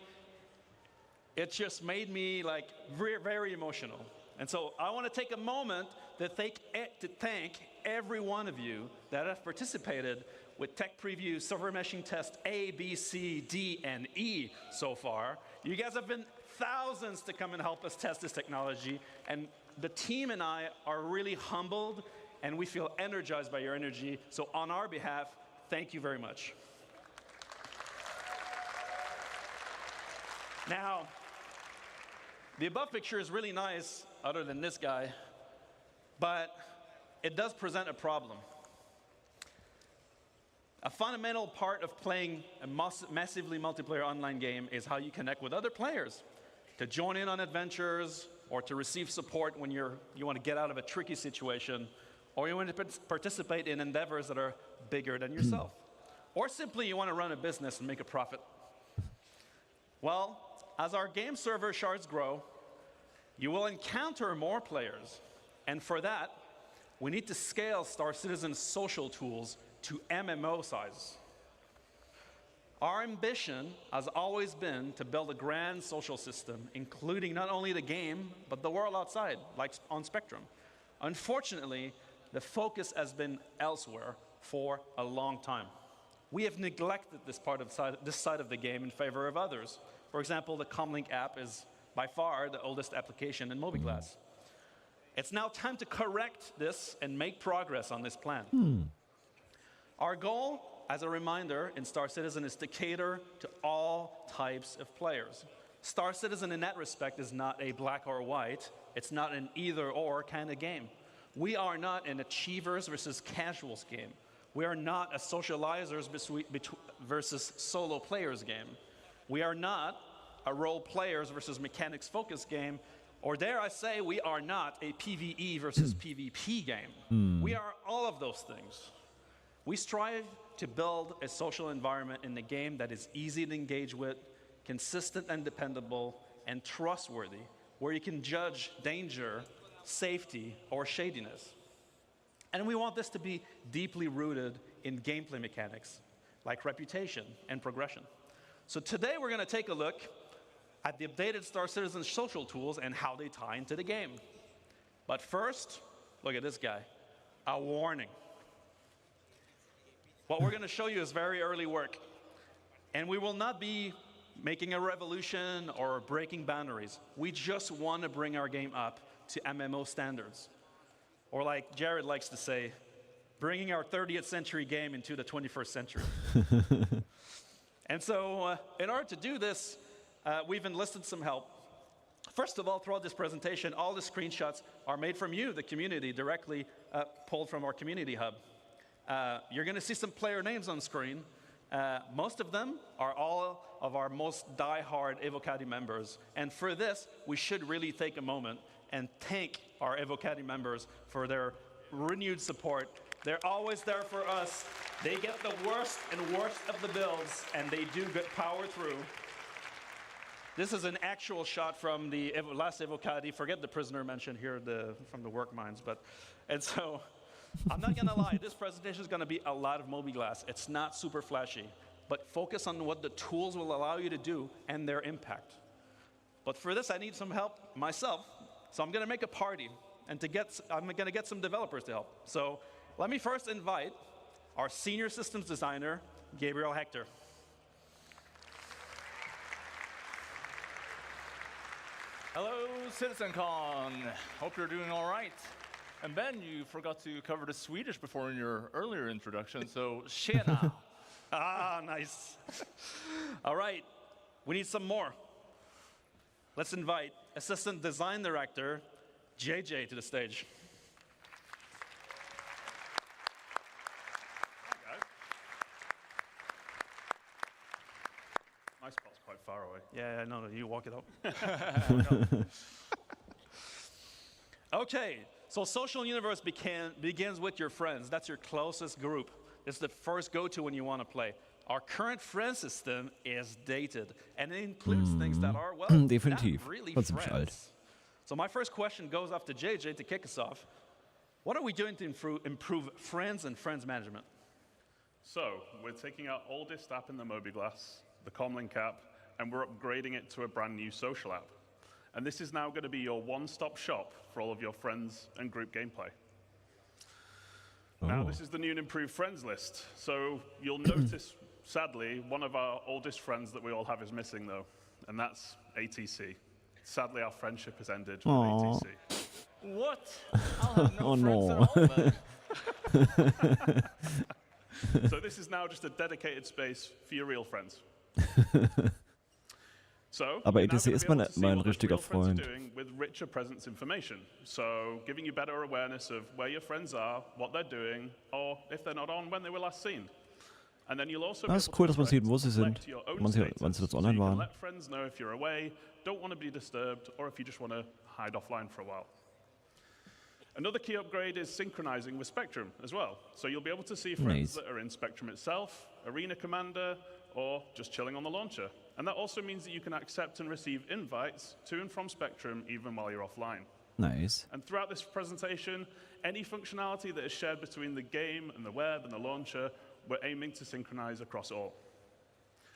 It just made me like very, very emotional. And so I want to take a moment to thank every one of you that have participated with Tech Preview Server Meshing Test A, B, C, D, and E so far. You guys have been thousands to come and help us test this technology, and the team and I are really humbled, and we feel energized by your energy. So on our behalf, thank you very much. Now, the above picture is really nice, other than this guy, but it does present a problem. A fundamental part of playing a massively multiplayer online game is how you connect with other players, to join in on adventures, or to receive support when you want to get out of a tricky situation, or you want to participate in endeavors that are bigger than yourself, or simply you want to run a business and make a profit. Well, as our game server shards grow, you will encounter more players, and for that, we need to scale Star Citizen's social tools to MMO size. Our ambition has always been to build a grand social system, including not only the game, but the world outside, like on Spectrum. Unfortunately, the focus has been elsewhere for a long time. We have neglected this side of the game in favor of others. For example, the Comlink app is by far the oldest application in MobiGlass. It's now time to correct this and make progress on this plan. Our goal, as a reminder, in Star Citizen is to cater to all types of players. Star Citizen in that respect is not a black or white. It's not an either-or kind of game. We are not an achievers versus casuals game. We are not a socializers versus solo players game. We are not a role players versus mechanics focused game. Or dare I say, we are not a PvE versus PvP game. We are all of those things. We strive to build a social environment in the game that is easy to engage with, consistent and dependable, and trustworthy, where you can judge danger, safety, or shadiness. And we want this to be deeply rooted in gameplay mechanics, like reputation and progression. So today we're going to take a look at the updated Star Citizen social tools and how they tie into the game. But first, look at this guy, a warning. What we're going to show you is very early work, and we will not be making a revolution or breaking boundaries. We just want to bring our game up to MMO standards. Or like Jared likes to say, bringing our 30th century game into the 21st century. And so in order to do this, we've enlisted some help. First of all, throughout this presentation, all the screenshots are made from you, the community, directly pulled from our community hub. You're going to see some player names on screen. Most of them are all of our most die-hard Evocati members. And for this, we should really take a moment and thank our Evocati members for their renewed support. They're always there for us. They get the worst and worst of the builds, and they do good power through. This is an actual shot from the last Evocati. Forget the prisoner mentioned here from the work mines. And so, I'm not going to lie, this presentation is going to be a lot of mobiGlas. It's not super flashy, but focus on what the tools will allow you to do and their impact. But for this, I need some help myself, so I'm going to make a party, and I'm going to get some developers to help. So let me first invite our senior systems designer, Gabriel Hector. Hello, CitizenCon. Hope you're doing all right. And Ben, you forgot to cover the Swedish before in your earlier introduction, so tjena. Ah, nice. All right, we need some more. Let's invite Assistant Design Director, JJ, to the stage. My spot's quite far away. Yeah, no, you walk it up. Okay, so social universe begins with your friends. That's your closest group. It's the first go-to when you want to play. Our current friend system is dated, and it includes things that are, well, definitiv. not really War ziemlich alt. friends. So my first question goes off to JJ to kick us off. What are we doing to improve friends and friends management? So, we're taking our oldest app in the mobiGlas, the Comlink app, and we're upgrading it to a brand new social app. And this is now going to be your one-stop shop for all of your friends and group gameplay. Now, this is the new and improved friends list. So you'll notice, sadly, one of our oldest friends that we all have is missing, though, and that's ATC. Sadly, our friendship has ended with ATC. What? I'll have no Oh, friends no. at all, Ben. So this is now just a dedicated space for your real friends. So, Aber you're now ATC gonna ist be able mein to see what those richtiger real friends are Freund. doing with richer presence information. So, giving you better awareness of where your friends are, what they're doing, or if they're not on, when they were last seen. And then you'll also be Das ist able cool, to dass man sieht, wo sie reflect sind, your own wann sie status. jetzt So online you can waren. let friends know if you're away, don't want to be disturbed, or if you just want to hide offline for a while. Another key upgrade is synchronizing with Spectrum as well. So you'll be able to see friends Nice. that are in Spectrum itself, Arena Commander, or just chilling on the launcher. And that also means that you can accept and receive invites to and from Spectrum even while you're offline. Nice. And throughout this presentation, any functionality that is shared between the game and the web and the launcher, we're aiming to synchronize across all.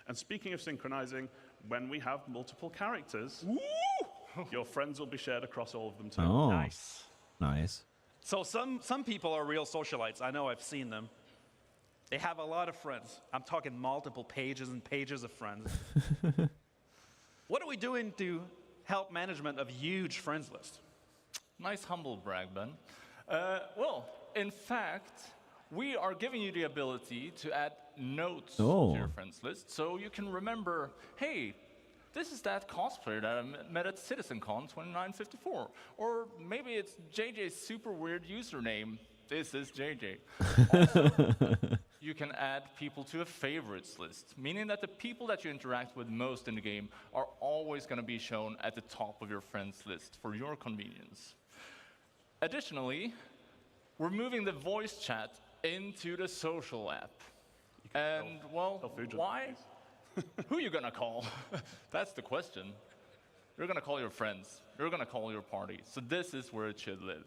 And speaking of synchronizing, when we have multiple characters, your friends will be shared across all of them too. Oh. Nice. Nice. So some people are real socialites. I know, I've seen them. They have a lot of friends. I'm talking multiple pages and pages of friends. What are we doing to help management of huge friends list? Nice humble brag, Ben. Well, in fact, we are giving you the ability to add notes to your friends list, so you can remember, hey, this is that cosplayer that I met at CitizenCon 2954. Or maybe it's JJ's super weird username. This is JJ. Also, you can add people to a favorites list, meaning that the people that you interact with most in the game are always going to be shown at the top of your friends list for your convenience. Additionally, we're moving the voice chat into the social app. And, well, why? Who are you going to call? That's the question. You're going to call your friends. You're going to call your party. So this is where it should live.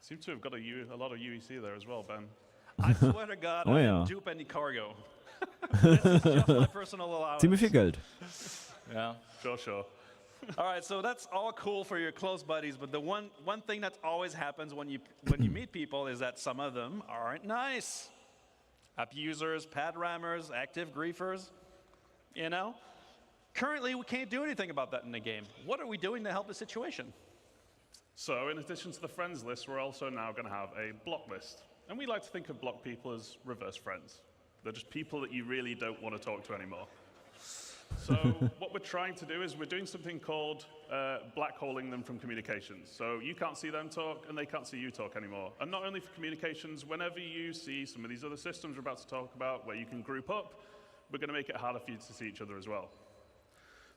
Seem to have got a lot of UEC there as well, Ben. I swear to God, Oh I ja. didn't dupe any cargo. This is just my personal allowance. Ziemlich viel Geld. Yeah, sure. All right, so that's all cool for your close buddies, but the one thing that always happens when you meet people is that some of them aren't nice. Abusers, pad rammers, active griefers, you know? Currently, we can't do anything about that in the game. What are we doing to help the situation? So in addition to the friends list, we're also now going to have a block list. And we like to think of block people as reverse friends. They're just people that you really don't want to talk to anymore. So what we're trying to do is we're doing something called black holing them from communications. So you can't see them talk and they can't see you talk anymore. And not only for communications, whenever you see some of these other systems we're about to talk about where you can group up, we're going to make it harder for you to see each other as well.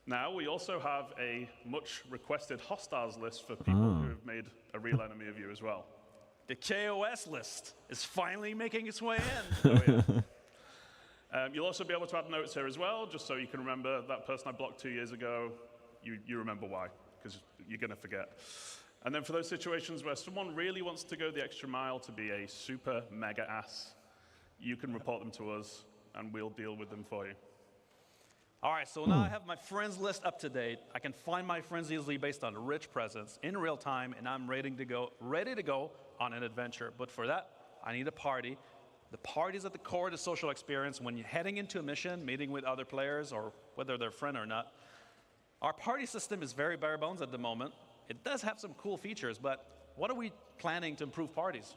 Now, we also have a much requested hostiles list for people who have made a real enemy of you as well. The KOS list is finally making its way in. Oh, yeah. You'll also be able to add notes here as well, just so you can remember that person I blocked 2 years ago, you remember why, because you're going to forget. And then for those situations where someone really wants to go the extra mile to be a super mega ass, you can report them to us, and we'll deal with them for you. All right, so now I have my friends list up to date. I can find my friends easily based on rich presence in real time, and I'm ready to go on an adventure. But for that, I need a party. The party is at the core of the social experience when you're heading into a mission, meeting with other players, or whether they're a friend or not. Our party system is very bare bones at the moment. It does have some cool features, but what are we planning to improve parties?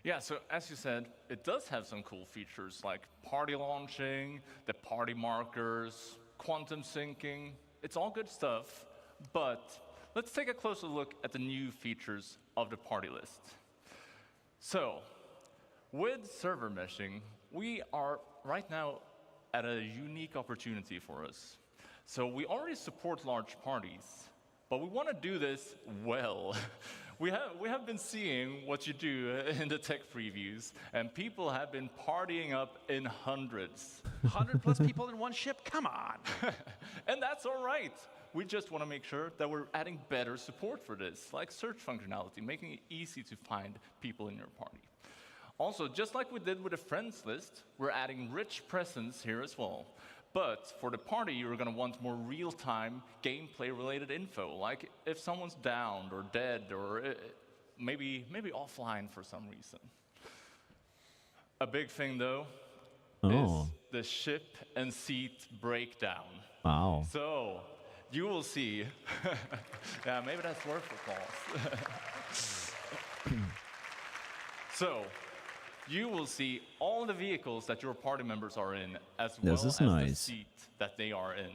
Yeah, so as you said, it does have some cool features like party launching, the party markers, quantum syncing. It's all good stuff, but let's take a closer look at the new features of the party list. So, with server meshing, we are right now at a unique opportunity for us. So we already support large parties, but we want to do this well. We have been seeing what you do in the tech previews, and people have been partying up in hundreds. 100 plus people in one ship? Come on. And that's all right. We just want to make sure that we're adding better support for this, like search functionality, making it easy to find people in your party. Also, just like we did with the friends list, we're adding rich presence here as well. But for the party, you're going to want more real-time gameplay-related info, like if someone's downed or dead or maybe offline for some reason. A big thing, though, is the ship and seat breakdown. Wow. So you will see. Yeah, maybe that's worth applause. So you will see all the vehicles that your party members are in, as well as the seat that they are in.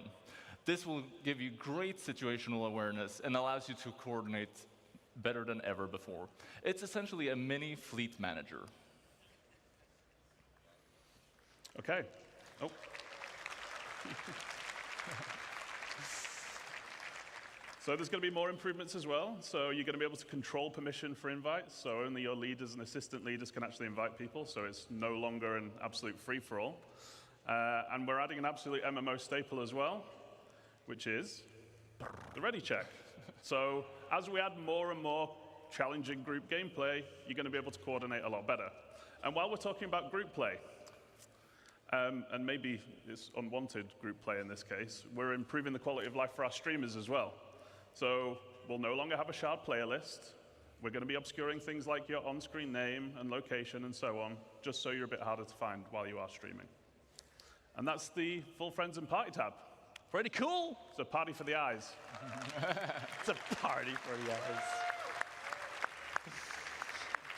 This will give you great situational awareness and allows you to coordinate better than ever before. It's essentially a mini fleet manager. Okay. Oh. So there's going to be more improvements as well. So you're going to be able to control permission for invites. So only your leaders and assistant leaders can actually invite people. So it's no longer an absolute free-for-all. And we're adding an absolute MMO staple as well, which is the ready check. So as we add more and more challenging group gameplay, you're going to be able to coordinate a lot better. And while we're talking about group play, and maybe it's unwanted group play in this case, we're improving the quality of life for our streamers as well. So we'll no longer have a shard player list. We're going to be obscuring things like your on-screen name and location and so on, just so you're a bit harder to find while you are streaming. And that's the full friends and party tab. Pretty cool. It's a party for the eyes. It's a party for the eyes.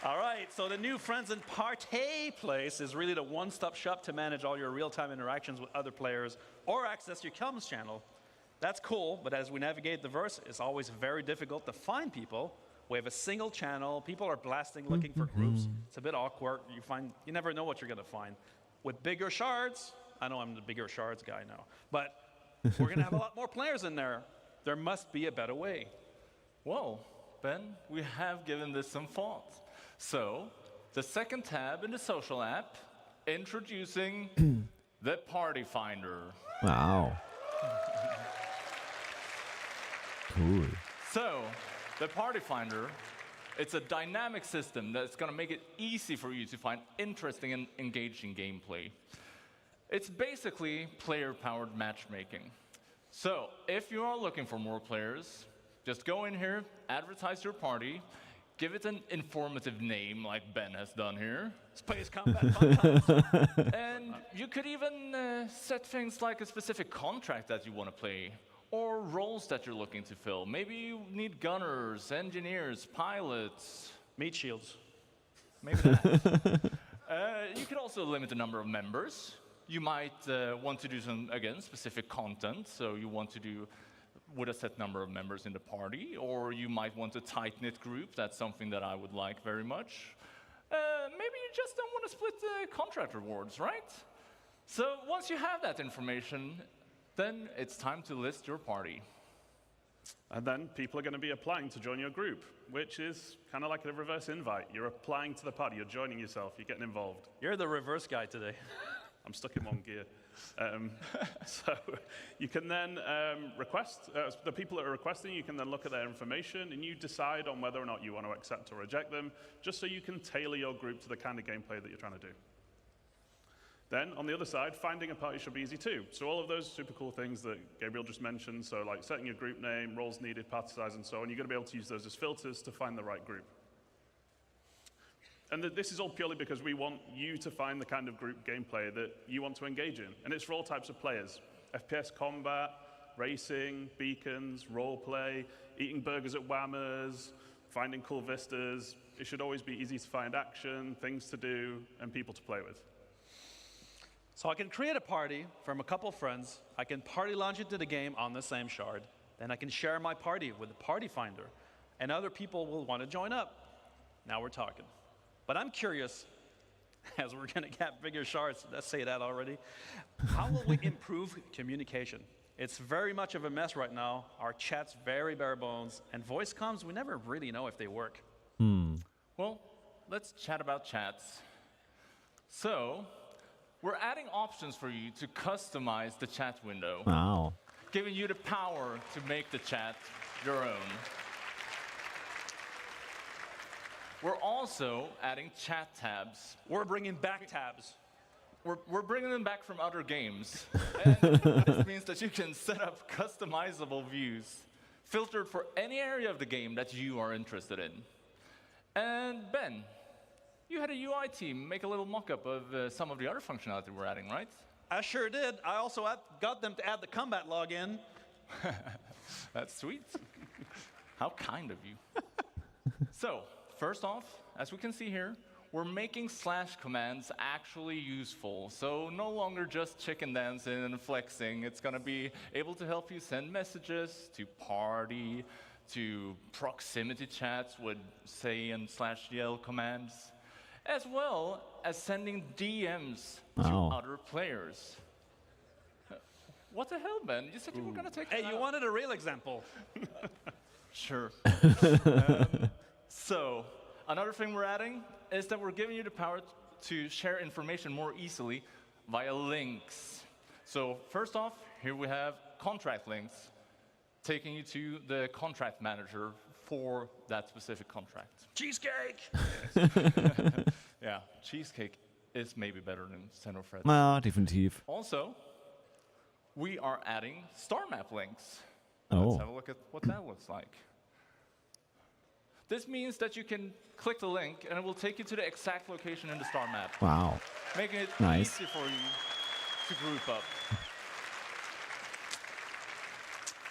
All right, so the new Friends and Party place is really the one-stop shop to manage all your real-time interactions with other players or access your comms channel. That's cool, but as we navigate the verse, it's always very difficult to find people. We have a single channel. People are blasting, looking for groups. It's a bit awkward. You never know what you're going to find. With bigger shards, I know I'm the bigger shards guy now, but we're going to have a lot more players in there. There must be a better way. Well, Ben, we have given this some thought. So, the second tab in the social app, introducing the Party Finder. Wow. Cool. So, the Party Finder It's a dynamic system that's going to make it easy for you to find interesting and engaging gameplay. It's basically player-powered matchmaking. So if you are looking for more players, just go in here, advertise your party, give it an informative name like Ben has done here. Space Combat Fun Times. And you could even set things like a specific contract that you want to play, or roles that you're looking to fill. Maybe you need gunners, engineers, pilots. Meat shields. Maybe that. You could also limit the number of members. You might want to do some, again, specific content. So you want to do with a set number of members in the party, or you might want a tight-knit group. That's something that I would like very much. Maybe you just don't want to split the contract rewards, right? So once you have that information, then it's time to list your party. And then people are going to be applying to join your group, which is kind of like a reverse invite. You're applying to the party, you're joining yourself, you're getting involved. You're the reverse guy today. I'm stuck in one gear. So you can then request, the people that are requesting, you can then look at their information and you decide on whether or not you want to accept or reject them, just so you can tailor your group to the kind of gameplay that you're trying to do. Then, on the other side, finding a party should be easy too. So all of those super cool things that Gabriel just mentioned, so like setting your group name, roles needed, party size, and so on, you're going to be able to use those as filters to find the right group. And this is all purely because we want you to find the kind of group gameplay that you want to engage in. And it's for all types of players. FPS combat, racing, beacons, roleplay, eating burgers at Whammers, finding cool vistas. It should always be easy to find action, things to do, and people to play with. So I can create a party from a couple of friends. I can party launch into the game on the same shard. Then I can share my party with the party finder. And other people will want to join up. Now we're talking. But I'm curious, as we're going to get bigger shards, let's say that already, how will we improve communication? It's very much of a mess right now. Our chat's very bare bones. And voice comms, we never really know if they work. Well, let's chat about chats. So, we're adding options for you to customize the chat window. Wow. Giving you the power to make the chat your own. We're also adding chat tabs. We're bringing back tabs. We're bringing them back from other games. And this means that you can set up customizable views, filtered for any area of the game that you are interested in. And Ben, you had a UI team make a little mock-up of some of the other functionality we're adding, right? I sure did. I also got them to add the combat login. That's sweet. How kind of you. So, first off, as we can see here, we're making slash commands actually useful. So no longer just chicken dancing and flexing. It's going to be able to help you send messages to party, to proximity chats with say and /yell commands, as well as sending DMs to other players. What the hell, Ben? You said you were going to take Hey, you wanted a real example. Sure. So, another thing we're adding is that we're giving you the power to share information more easily via links. So, first off, here we have contract links, taking you to the contract manager for that specific contract. Cheesecake! Yeah, cheesecake is maybe better than Xenofred. Ja, definitiv. Also, we are adding star map links. Oh. Let's have a look at what that looks like. This means that you can click the link and it will take you to the exact location in the star map. Wow. Making it Nice. easy for you to group up.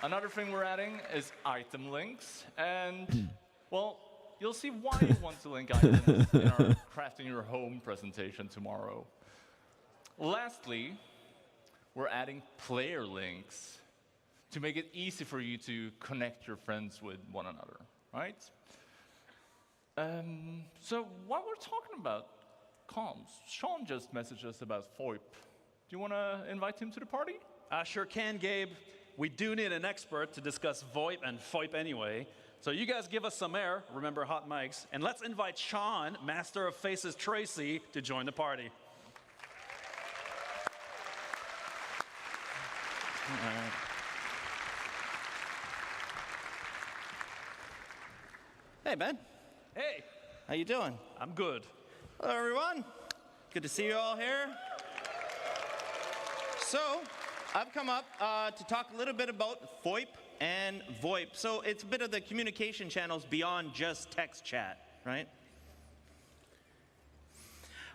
Another thing we're adding is item links. And, well, you'll see why you want to link items in our Crafting Your Home presentation tomorrow. Lastly, we're adding player links to make it easy for you to connect your friends with one another, right? So while we're talking about comms, Sean just messaged us about VoIP. Do you want to invite him to the party? I sure can, Gabe. We do need an expert to discuss VoIP and FOIP anyway. So you guys give us some air, remember hot mics, and let's invite Sean, Master of Faces Tracy, to join the party. All right. Hey, Ben. Hey. How you doing? I'm good. Hello, everyone. Good to see you all here. So, I've come up to talk a little bit about FOIP and VoIP. So, it's a bit of the communication channels beyond just text chat, right?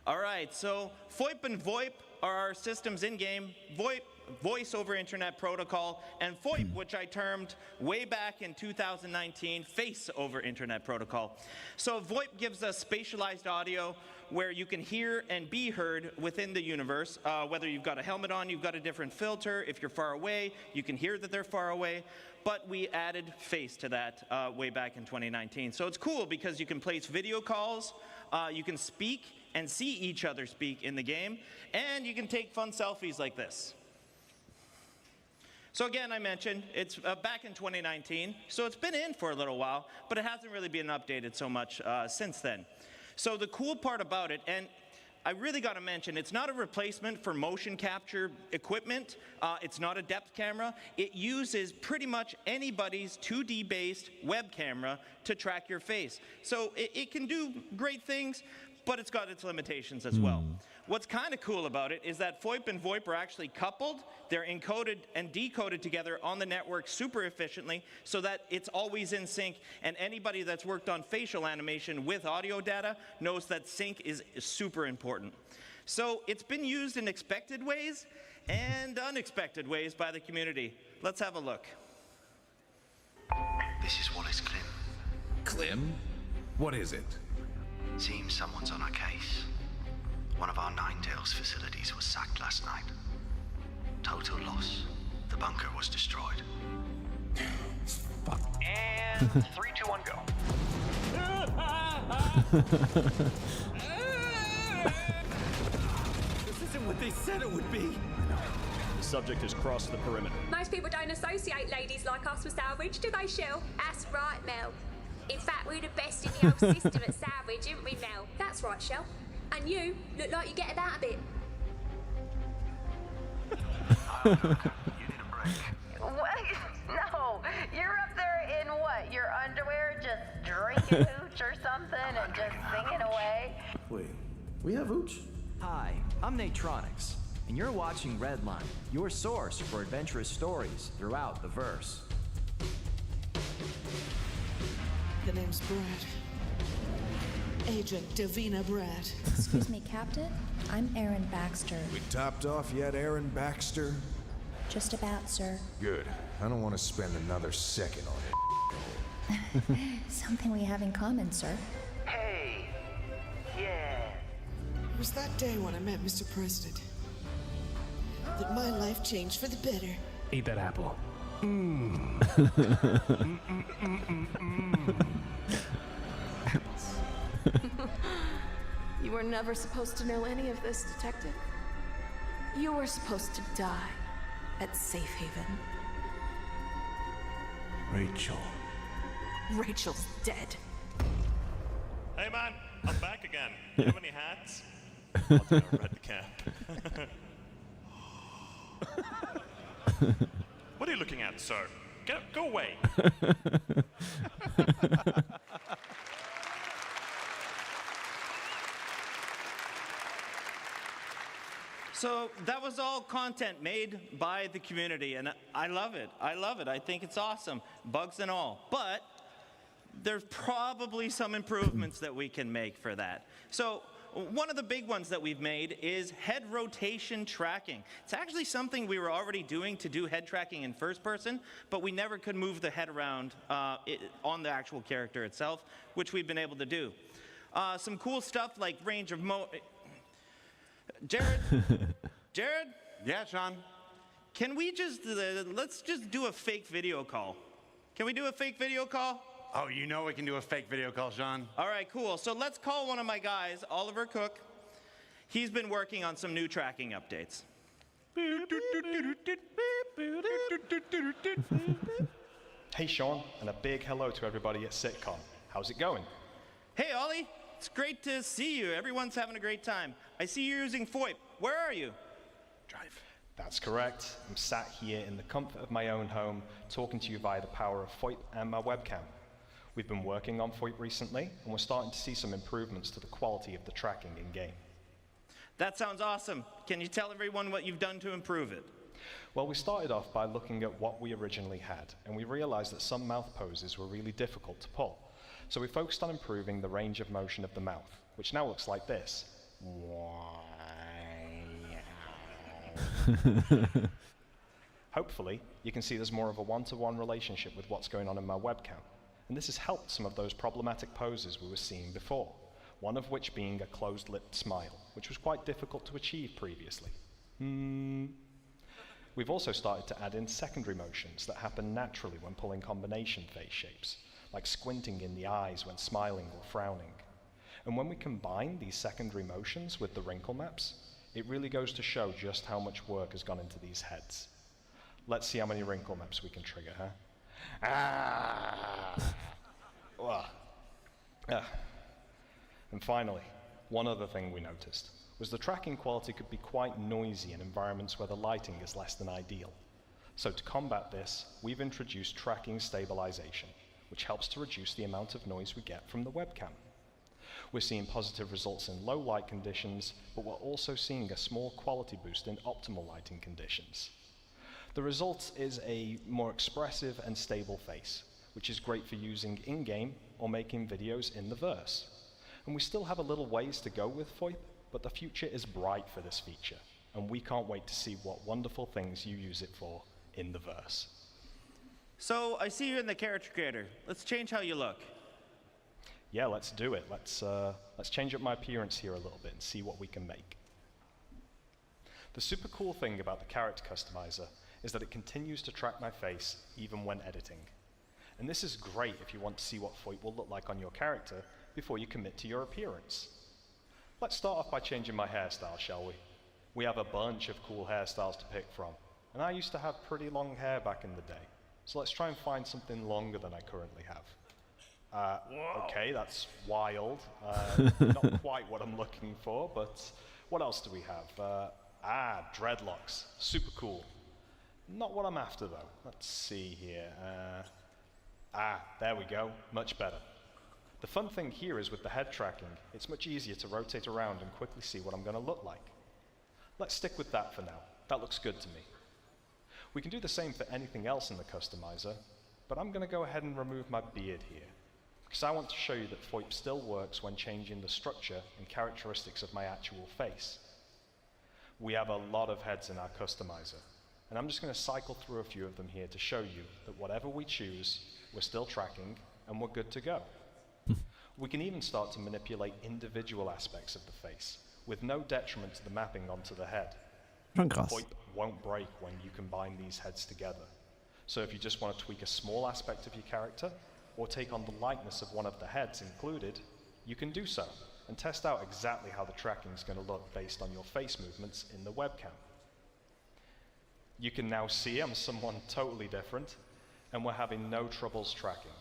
All right, so FOIP and VoIP are our systems in-game. VoIP, Voice over Internet Protocol, and FOIP, which I termed way back in 2019, Face over Internet Protocol. So VoIP gives us spatialized audio where you can hear and be heard within the universe. Whether you've got a helmet on, you've got a different filter. If you're far away, you can hear that they're far away. But we added Face to that way back in 2019. So it's cool because you can place video calls, you can speak and see each other speak in the game, and you can take fun selfies like this. So again, I mentioned, it's back in 2019, so it's been in for a little while, but it hasn't really been updated so much since then. So the cool part about it, and I really got to mention, it's not a replacement for motion capture equipment. It's not a depth camera. It uses pretty much anybody's 2D-based web camera to track your face. So it can do great things, but it's got its limitations as well. What's kind of cool about it is that FOIP and VoIP are actually coupled. They're encoded and decoded together on the network super efficiently so that it's always in sync, and anybody that's worked on facial animation with audio data knows that sync is super important. So it's been used in expected ways and unexpected ways by the community. Let's have a look. This is Wallace Klim. Klim? What is it? Seems someone's on our case. One of our Ninetales facilities was sacked last night. Total loss. The bunker was destroyed. And 3, 2, 1, go. This isn't what they said it would be. The subject has crossed the perimeter. Most people don't associate ladies like us with salvage, do they, Shell? That's right, Mel. In fact, we're the best in the old system at salvage, aren't we, Mel? That's right, Shell. And you look like you get about a bit. You need a break. What? No, you're up there in what? Your underwear, just drinking hooch or something and just singing away? Wait, we have hooch? Hi, I'm Natronics, and you're watching Redline, your source for adventurous stories throughout the verse. The name's Brad. Agent Davina Brad. Excuse me, Captain? I'm Aaron Baxter. We topped off yet, Aaron Baxter? Just about, sir. Good. I don't want to spend another second on it. Something we have in common, sir. Hey. Yeah. It was that day when I met Mr. President that my life changed for the better. Eat that apple. You were never supposed to know any of this, Detective. You were supposed to die at Safe Haven. Rachel. Rachel's dead. Hey man, I'm back again. Do you have any hats? I'll take a red cap. What are you looking at, sir? Go away. So that was all content made by the community, and I love it. I love it. I think it's awesome, bugs and all. But there's probably some improvements that we can make for that. So one of the big ones that we've made is head rotation tracking. It's actually something we were already doing to do head tracking in first person, but we never could move the head around on the actual character itself, which we've been able to do. Some cool stuff like range of Jared? Jared? Yeah, Sean? Can we just, let's just do a fake video call. Can we do a fake video call? Oh, you know we can do a fake video call, Sean. All right, cool. So let's call one of my guys, Oliver Cook. He's been working on some new tracking updates. Hey, Sean, and a big hello to everybody at Sitcom. How's it going? Hey, Ollie. It's great to see you. Everyone's having a great time. I see you're using FOIP. Where are you? Drive. That's correct. I'm sat here in the comfort of my own home, talking to you via the power of FOIP and my webcam. We've been working on VoIP recently, and we're starting to see some improvements to the quality of the tracking in-game. That sounds awesome. Can you tell everyone what you've done to improve it? Well, we started off by looking at what we originally had, and we realized that some mouth poses were really difficult to pull. So we focused on improving the range of motion of the mouth, which now looks like this. Hopefully, you can see there's more of a one-to-one relationship with what's going on in my webcam, and this has helped some of those problematic poses we were seeing before, one of which being a closed-lipped smile, which was quite difficult to achieve previously. We've also started to add in secondary motions that happen naturally when pulling combination face shapes, like squinting in the eyes when smiling or frowning. And when we combine these secondary motions with the wrinkle maps, it really goes to show just how much work has gone into these heads. Let's see how many wrinkle maps we can trigger, huh? And finally, one other thing we noticed was the tracking quality could be quite noisy in environments where the lighting is less than ideal. So to combat this, we've introduced tracking stabilization, which helps to reduce the amount of noise we get from the webcam. We're seeing positive results in low light conditions, but we're also seeing a small quality boost in optimal lighting conditions. The result is a more expressive and stable face, which is great for using in-game or making videos in the verse. And we still have a little ways to go with VoIP, but the future is bright for this feature, and we can't wait to see what wonderful things you use it for in the verse. So, I see you're in the character creator. Let's change how you look. Yeah, let's do it. Let's change up my appearance here a little bit and see what we can make. The super cool thing about the character customizer is that it continues to track my face even when editing. And this is great if you want to see what VoIP will look like on your character before you commit to your appearance. Let's start off by changing my hairstyle, shall we? We have a bunch of cool hairstyles to pick from, and I used to have pretty long hair back in the day. So let's try and find something longer than I currently have. Okay, that's wild. Not quite what I'm looking for, but what else do we have? Dreadlocks. Super cool. Not what I'm after, though. Let's see here. There we go. Much better. The fun thing here is with the head tracking, it's much easier to rotate around and quickly see what I'm going to look like. Let's stick with that for now. That looks good to me. We can do the same for anything else in the customizer, but I'm going to go ahead and remove my beard here, because I want to show you that VoIP still works when changing the structure and characteristics of my actual face. We have a lot of heads in our customizer, and I'm just going to cycle through a few of them here to show you that whatever we choose, we're still tracking and we're good to go. We can even start to manipulate individual aspects of the face, with no detriment to the mapping onto the head. VoIP won't break when you combine these heads together. So if you just want to tweak a small aspect of your character, or take on the likeness of one of the heads included, you can do so, and test out exactly how the tracking is going to look based on your face movements in the webcam. You can now see I'm someone totally different, and we're having no troubles tracking.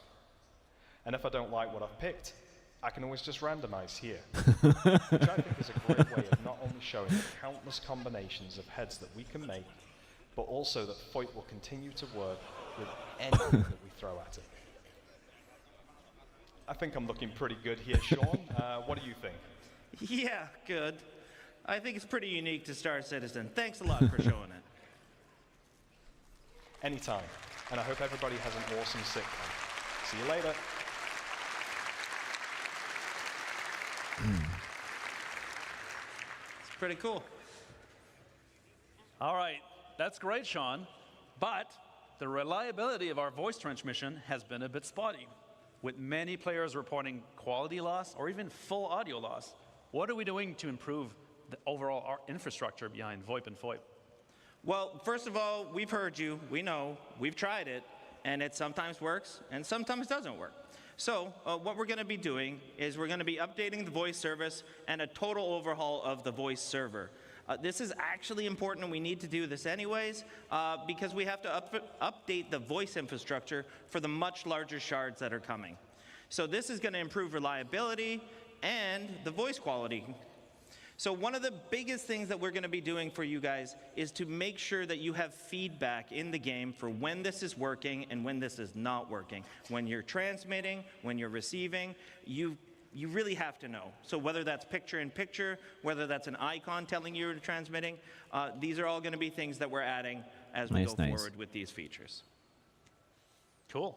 And if I don't like what I've picked, I can always just randomize here, which I think is a great way of not only showing the countless combinations of heads that we can make, but also that VoIP will continue to work with anything that we throw at it. I think I'm looking pretty good here, Sean. What do you think? Yeah, good. I think it's pretty unique to Star Citizen. Thanks a lot for showing it. Anytime. And I hope everybody has an awesome sitcom. See you later. It's pretty cool. All right, that's great, Sean. But the reliability of our voice transmission has been a bit spotty, with many players reporting quality loss or even full audio loss. What are we doing to improve the overall infrastructure behind VoIP and VoIP? Well, first of all, we've heard you, we know, we've tried it, and it sometimes works and sometimes doesn't work. So what we're going to be doing is we're going to be updating the voice service and a total overhaul of the voice server. This is actually important, and we need to do this anyways, because we have to update the voice infrastructure for the much larger shards that are coming. So this is going to improve reliability and the voice quality. So one of the biggest things that we're going to be doing for you guys is to make sure that you have feedback in the game for when this is working and when this is not working. When you're transmitting, when you're receiving, you really have to know. So whether that's picture-in-picture, whether that's an icon telling you you're transmitting, these are all going to be things that we're adding as we go forward with these features. Cool.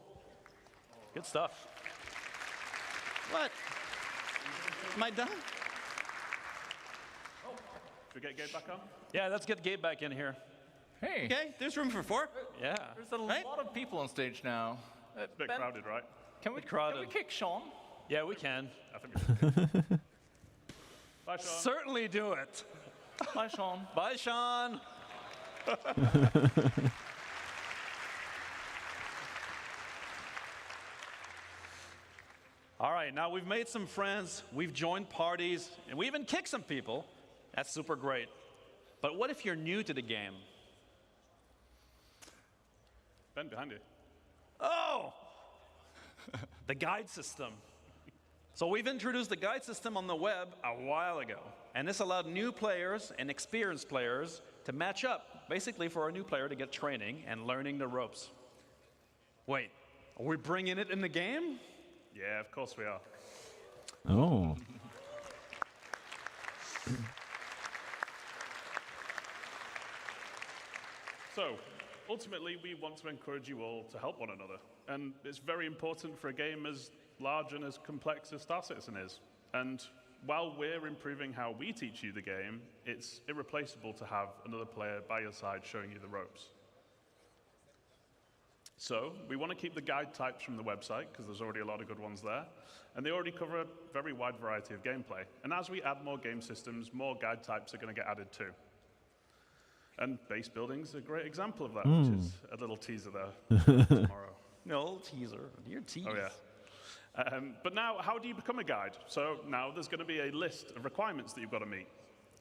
Good stuff. What? Am I done? Should we get Gabe back on? Yeah, let's get Gabe back in here. Hey. Okay, there's room for 4. Yeah. There's a lot of people on stage now. It's a bit crowded, right? Can we kick Sean? Yeah, we can. I think we should. Bye, Sean. Certainly do it. Bye, Sean. Bye, Sean. All right, now we've made some friends, we've joined parties, and we even kicked some people. That's super great. But what if you're new to the game? Ben, behind you. Oh! The guide system. So we've introduced the guide system on the web a while ago, and this allowed new players and experienced players to match up, basically for a new player to get training and learning the ropes. Wait, are we bringing it in the game? Yeah, of course we are. Oh. So, ultimately, we want to encourage you all to help one another. And it's very important for a game as large and as complex as Star Citizen is. And while we're improving how we teach you the game, it's irreplaceable to have another player by your side showing you the ropes. So, we want to keep the guide types from the website, because there's already a lot of good ones there. And they already cover a very wide variety of gameplay. And as we add more game systems, more guide types are going to get added too. And base building's a great example of that, which is a little teaser there tomorrow. No, teaser. You're teased. Oh, yeah. But now, how do you become a guide? So now there's going to be a list of requirements that you've got to meet.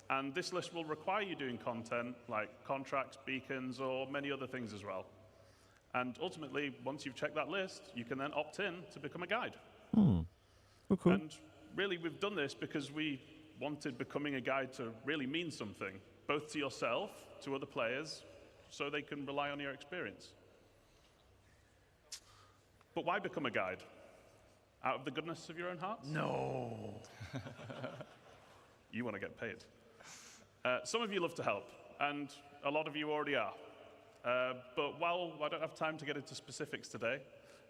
And this list will require you doing content like contracts, beacons, or many other things as well. And ultimately, once you've checked that list, you can then opt in to become a guide. Oh, cool. And really, we've done this because we wanted becoming a guide to really mean something, both to yourself, to other players, so they can rely on your experience. But why become a guide? Out of the goodness of your own hearts? No. You want to get paid. Some of you love to help, and a lot of you already are. But while I don't have time to get into specifics today,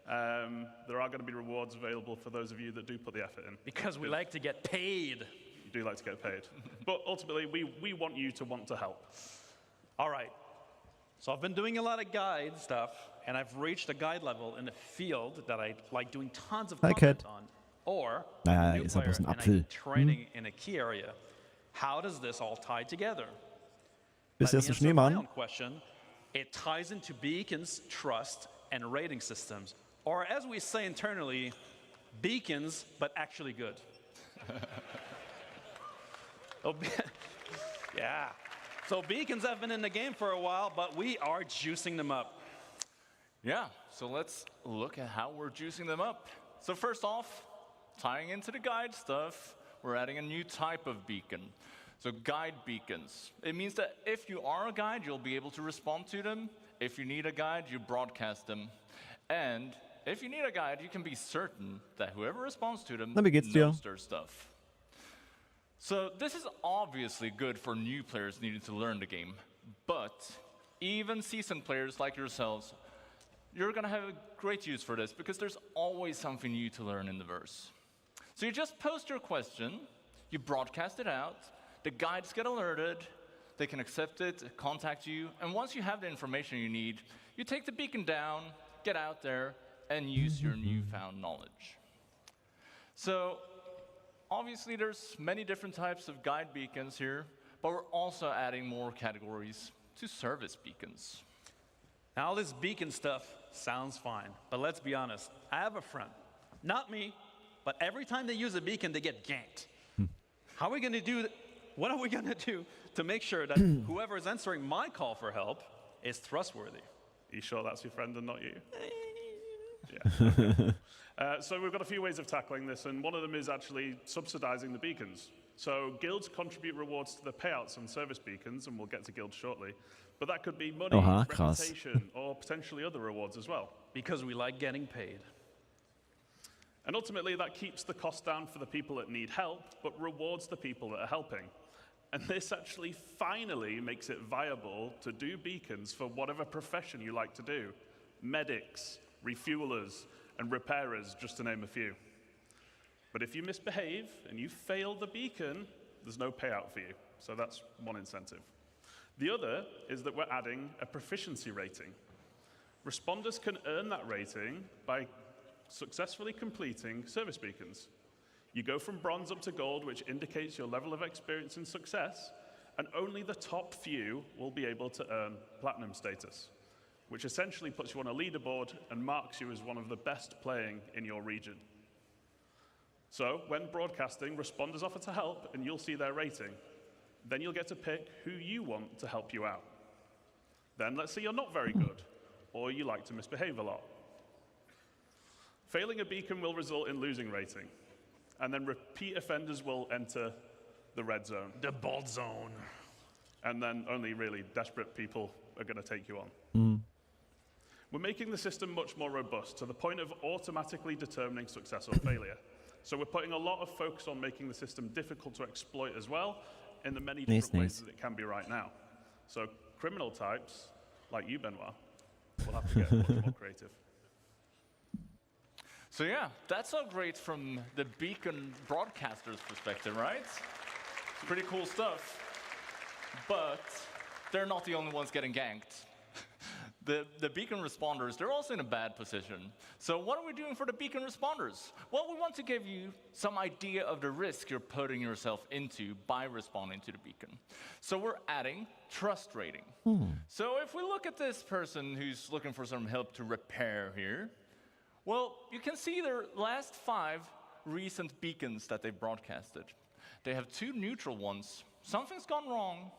there are going to be rewards available for those of you that do put the effort in. Because we like to get paid. You do like to get paid. But ultimately, we want you to want to help. All right. So I've been doing a lot of guide stuff, and I've reached a guide level in a field that I like doing tons of content on. Or Naja, a new ist aber player, so ein and I Apfel. need training in a key area. How does this all tie together? Bist By du the jetzt ein answer to my Schneemann? own question, it ties into beacons, trust, and rating systems. Or as we say internally, beacons, but actually good. Yeah. So beacons have been in the game for a while, but we are juicing them up. Yeah, so let's look at how we're juicing them up. So first off, tying into the guide stuff, we're adding a new type of beacon. So guide beacons. It means that if you are a guide, you'll be able to respond to them. If you need a guide, you broadcast them. And if you need a guide, you can be certain that whoever responds to them Na, wie geht's dir? knows their stuff. So this is obviously good for new players needing to learn the game. But even seasoned players like yourselves, you're going to have a great use for this because there's always something new to learn in the verse. So you just post your question, you broadcast it out, the guides get alerted, they can accept it, contact you, and once you have the information you need, you take the beacon down, get out there, and use your newfound knowledge. So obviously there's many different types of guide beacons here, but we're also adding more categories to service beacons. Now, all this beacon stuff sounds fine, but let's be honest. I have a friend, not me, but every time they use a beacon, they get ganked. How are we going to do? What are we going to do to make sure that whoever is answering my call for help is trustworthy? Are you sure that's your friend and not you? Yeah. So we've got a few ways of tackling this, and one of them is actually subsidizing the beacons. So guilds contribute rewards to the payouts on service beacons, and we'll get to guilds shortly. But that could be money, Oha, krass. reputation, or potentially other rewards as well. Because we like getting paid. And ultimately, that keeps the cost down for the people that need help, but rewards the people that are helping. And this actually finally makes it viable to do beacons for whatever profession you like to do. Medics, refuelers, and repairers, just to name a few. But if you misbehave and you fail the beacon, there's no payout for you. So that's one incentive. The other is that we're adding a proficiency rating. Responders can earn that rating by successfully completing service beacons. You go from bronze up to gold, which indicates your level of experience and success, and only the top few will be able to earn platinum status, which essentially puts you on a leaderboard and marks you as one of the best playing in your region. So when broadcasting, responders offer to help, and you'll see their rating. Then you'll get to pick who you want to help you out. Then let's say you're not very good, or you like to misbehave a lot. Failing a beacon will result in losing rating, and then repeat offenders will enter the red zone. The bald zone. And then only really desperate people are going to take you on. We're making the system much more robust to the point of automatically determining success or failure. So we're putting a lot of focus on making the system difficult to exploit as well, in the many different ways that it can be right now. So criminal types, like you, Benoit, will have to get much more creative. So yeah, that's all great from the beacon broadcaster's perspective, right? It's pretty cool stuff. But they're not the only ones getting ganked. The beacon responders, they're also in a bad position. So what are we doing for the beacon responders? Well, we want to give you some idea of the risk you're putting yourself into by responding to the beacon. So we're adding trust rating. So if we look at this person who's looking for some help to repair here, well, you can see their last 5 recent beacons that they've broadcasted. They have 2 neutral ones. Something's gone wrong,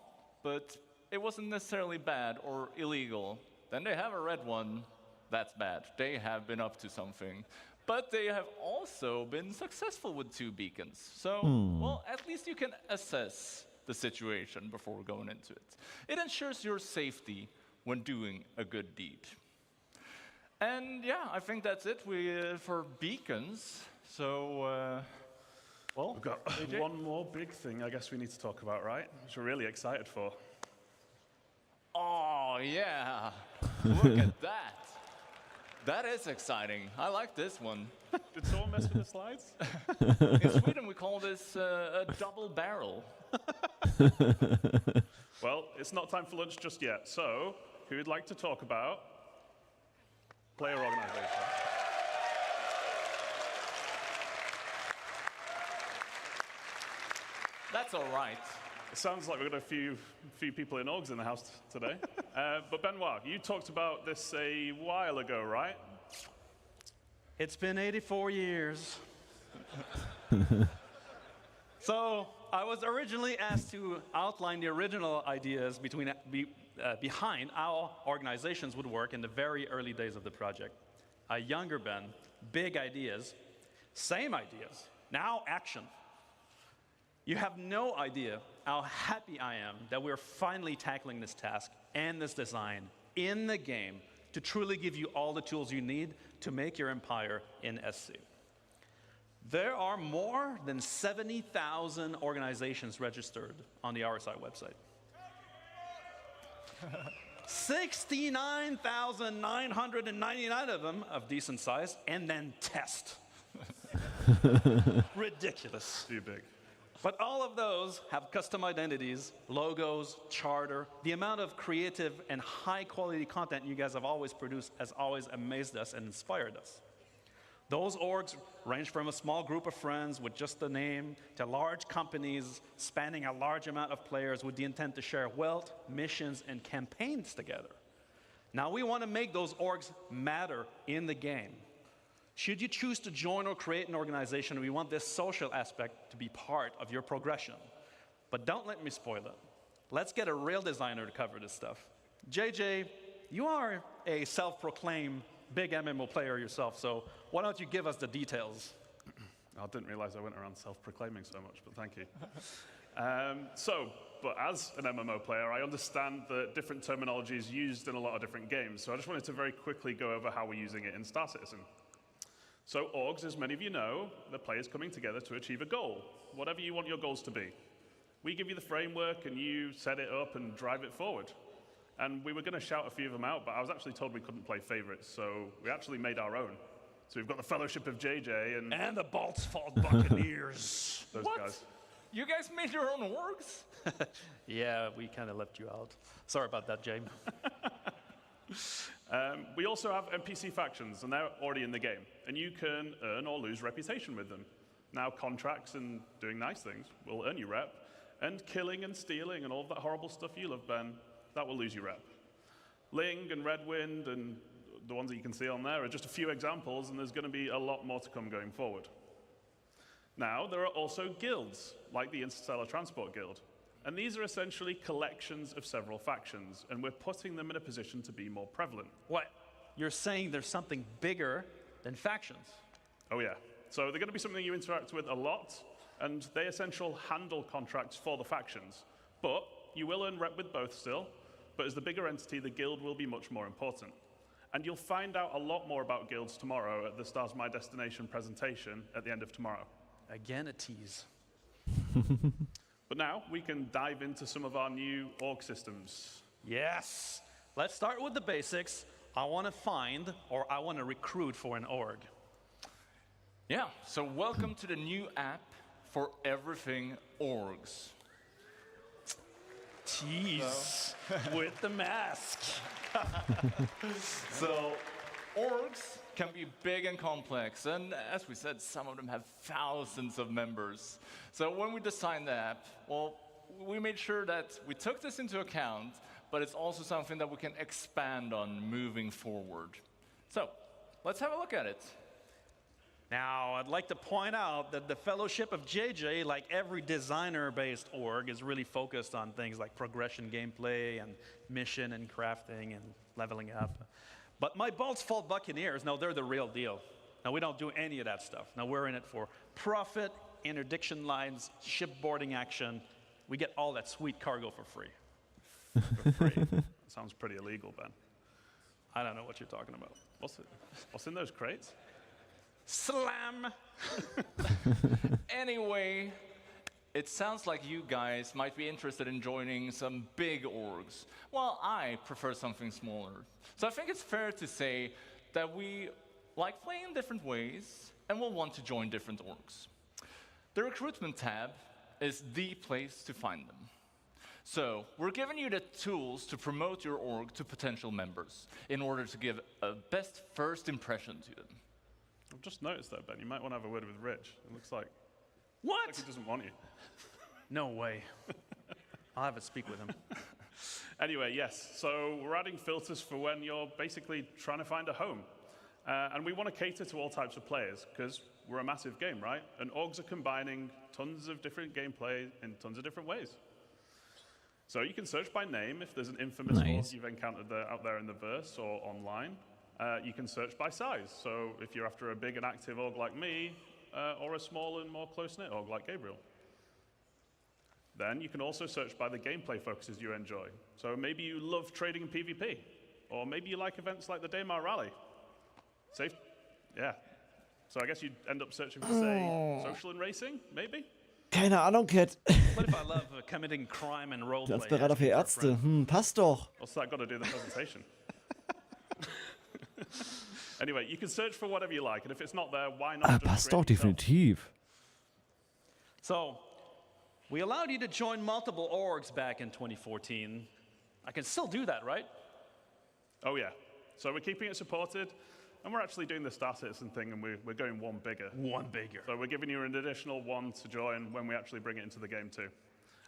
but it wasn't necessarily bad or illegal. Then they have a red one. That's bad. They have been up to something. But they have also been successful with 2 beacons. So, well, at least you can assess the situation before going into it. It ensures your safety when doing a good deed. And yeah, I think that's it for beacons. So, well, we've got one more big thing I guess we need to talk about, right? Which we're really excited for. Oh, yeah. Look at that. That is exciting. I like this one. Did someone mess with the slides? In Sweden, we call this a double barrel. Well, it's not time for lunch just yet. So, who would like to talk about player organization? That's all right. It sounds like we've got a few people in orgs in the house today. But Benoit, you talked about this a while ago, right? It's been 84 years. So I was originally asked to outline the original ideas behind how organizations would work in the very early days of the project. A younger Ben, big ideas, same ideas, now action. You have no idea how happy I am that we're finally tackling this task and this design in the game to truly give you all the tools you need to make your empire in SC. There are more than 70,000 organizations registered on the RSI website. 69,999 of them of decent size, and then test. Ridiculous. Too big. But all of those have custom identities, logos, charter. The amount of creative and high-quality content you guys have always produced has always amazed us and inspired us. Those orgs range from a small group of friends with just a name to large companies spanning a large amount of players with the intent to share wealth, missions, and campaigns together. Now we want to make those orgs matter in the game. Should you choose to join or create an organization, we want this social aspect to be part of your progression. But don't let me spoil it. Let's get a real designer to cover this stuff. JJ, you are a self-proclaimed big MMO player yourself, so why don't you give us the details? I didn't realize I went around self-proclaiming so much, but thank you. But as an MMO player, I understand that different terminology is used in a lot of different games, so I just wanted to very quickly go over how we're using it in Star Citizen. So orgs, as many of you know, the players coming together to achieve a goal, whatever you want your goals to be. We give you the framework and you set it up and drive it forward. And we were going to shout a few of them out, but I was actually told we couldn't play favorites, so we actually made our own. So we've got the Fellowship of JJ and the Baltzfall Buccaneers. Those What? guys. You guys made your own orgs? Yeah, we kind of left you out. Sorry about that, James. We also have NPC factions, and they're already in the game. And you can earn or lose reputation with them. Now, contracts and doing nice things will earn you rep. And killing and stealing and all of that horrible stuff you love, Ben, that will lose you rep. Ling and Redwind and the ones that you can see on there are just a few examples, and there's going to be a lot more to come going forward. Now, there are also guilds, like the Interstellar Transport Guild. And these are essentially collections of several factions, and we're putting them in a position to be more prevalent. What? You're saying there's something bigger than factions? Oh yeah. So they're going to be something you interact with a lot, and they essentially handle contracts for the factions. But you will earn rep with both still, but as the bigger entity, the guild will be much more important. And you'll find out a lot more about guilds tomorrow at the Stars My Destination presentation at the end of tomorrow. Again, a tease. But now we can dive into some of our new org systems. Yes. Let's start with the basics. I want to find, or I want to recruit for an org. Yeah, so welcome to the new app for everything orgs. Tease with the mask. So, orgs can be big and complex, and as we said, some of them have thousands of members. So when we designed the app, well, we made sure that we took this into account, but it's also something that we can expand on moving forward. So, let's have a look at it. Now, I'd like to point out that the Fellowship of JJ, like every designer-based org, is really focused on things like progression gameplay and mission and crafting and leveling up. But my Baltzfall Buccaneers, no, they're the real deal. Now, we don't do any of that stuff. Now, we're in it for profit, interdiction lines, shipboarding action. We get all that sweet cargo for free. For free? Sounds pretty illegal, Ben. I don't know what you're talking about. What's in those crates? Slam! Anyway, it sounds like you guys might be interested in joining some big orgs. Well, I prefer something smaller. So I think it's fair to say that we like playing in different ways and will want to join different orgs. The recruitment tab is the place to find them. So we're giving you the tools to promote your org to potential members in order to give a best first impression to them. I've just noticed that, Ben. You might want to have a word with Rich. It looks like... What? Like he doesn't want you. No way. I'll have to speak with him. Anyway, yes. So we're adding filters for when you're basically trying to find a home. And we want to cater to all types of players, because we're a massive game, right? And orgs are combining tons of different gameplay in tons of different ways. So you can search by name if there's an infamous org you've encountered out there in the verse or online. You can search by size, so if you're after a big and active org like me, or a small and more close-knit org like Gabriel. Then you can also search by the gameplay focuses you enjoy. So maybe you love trading and PvP, or maybe you like events like the Daymar Rally. Safe? Yeah. So I guess you'd end up searching for, say, social and racing, maybe? Keine Ahnung, Cat. What if I love committing crime and roleplay? Transberater für Ärzte. Passt doch. What's that got to do with the presentation? Anyway, you can search for whatever you like, and if it's not there, why not just Passt create doch, it yourself? definitiv. So, we allowed you to join multiple orgs back in 2014. I can still do that, right? Oh yeah. So we're keeping it supported, and we're actually doing the Star Citizen thing, and we're going one bigger. One bigger. So we're giving you an additional one to join when we actually bring it into the game too.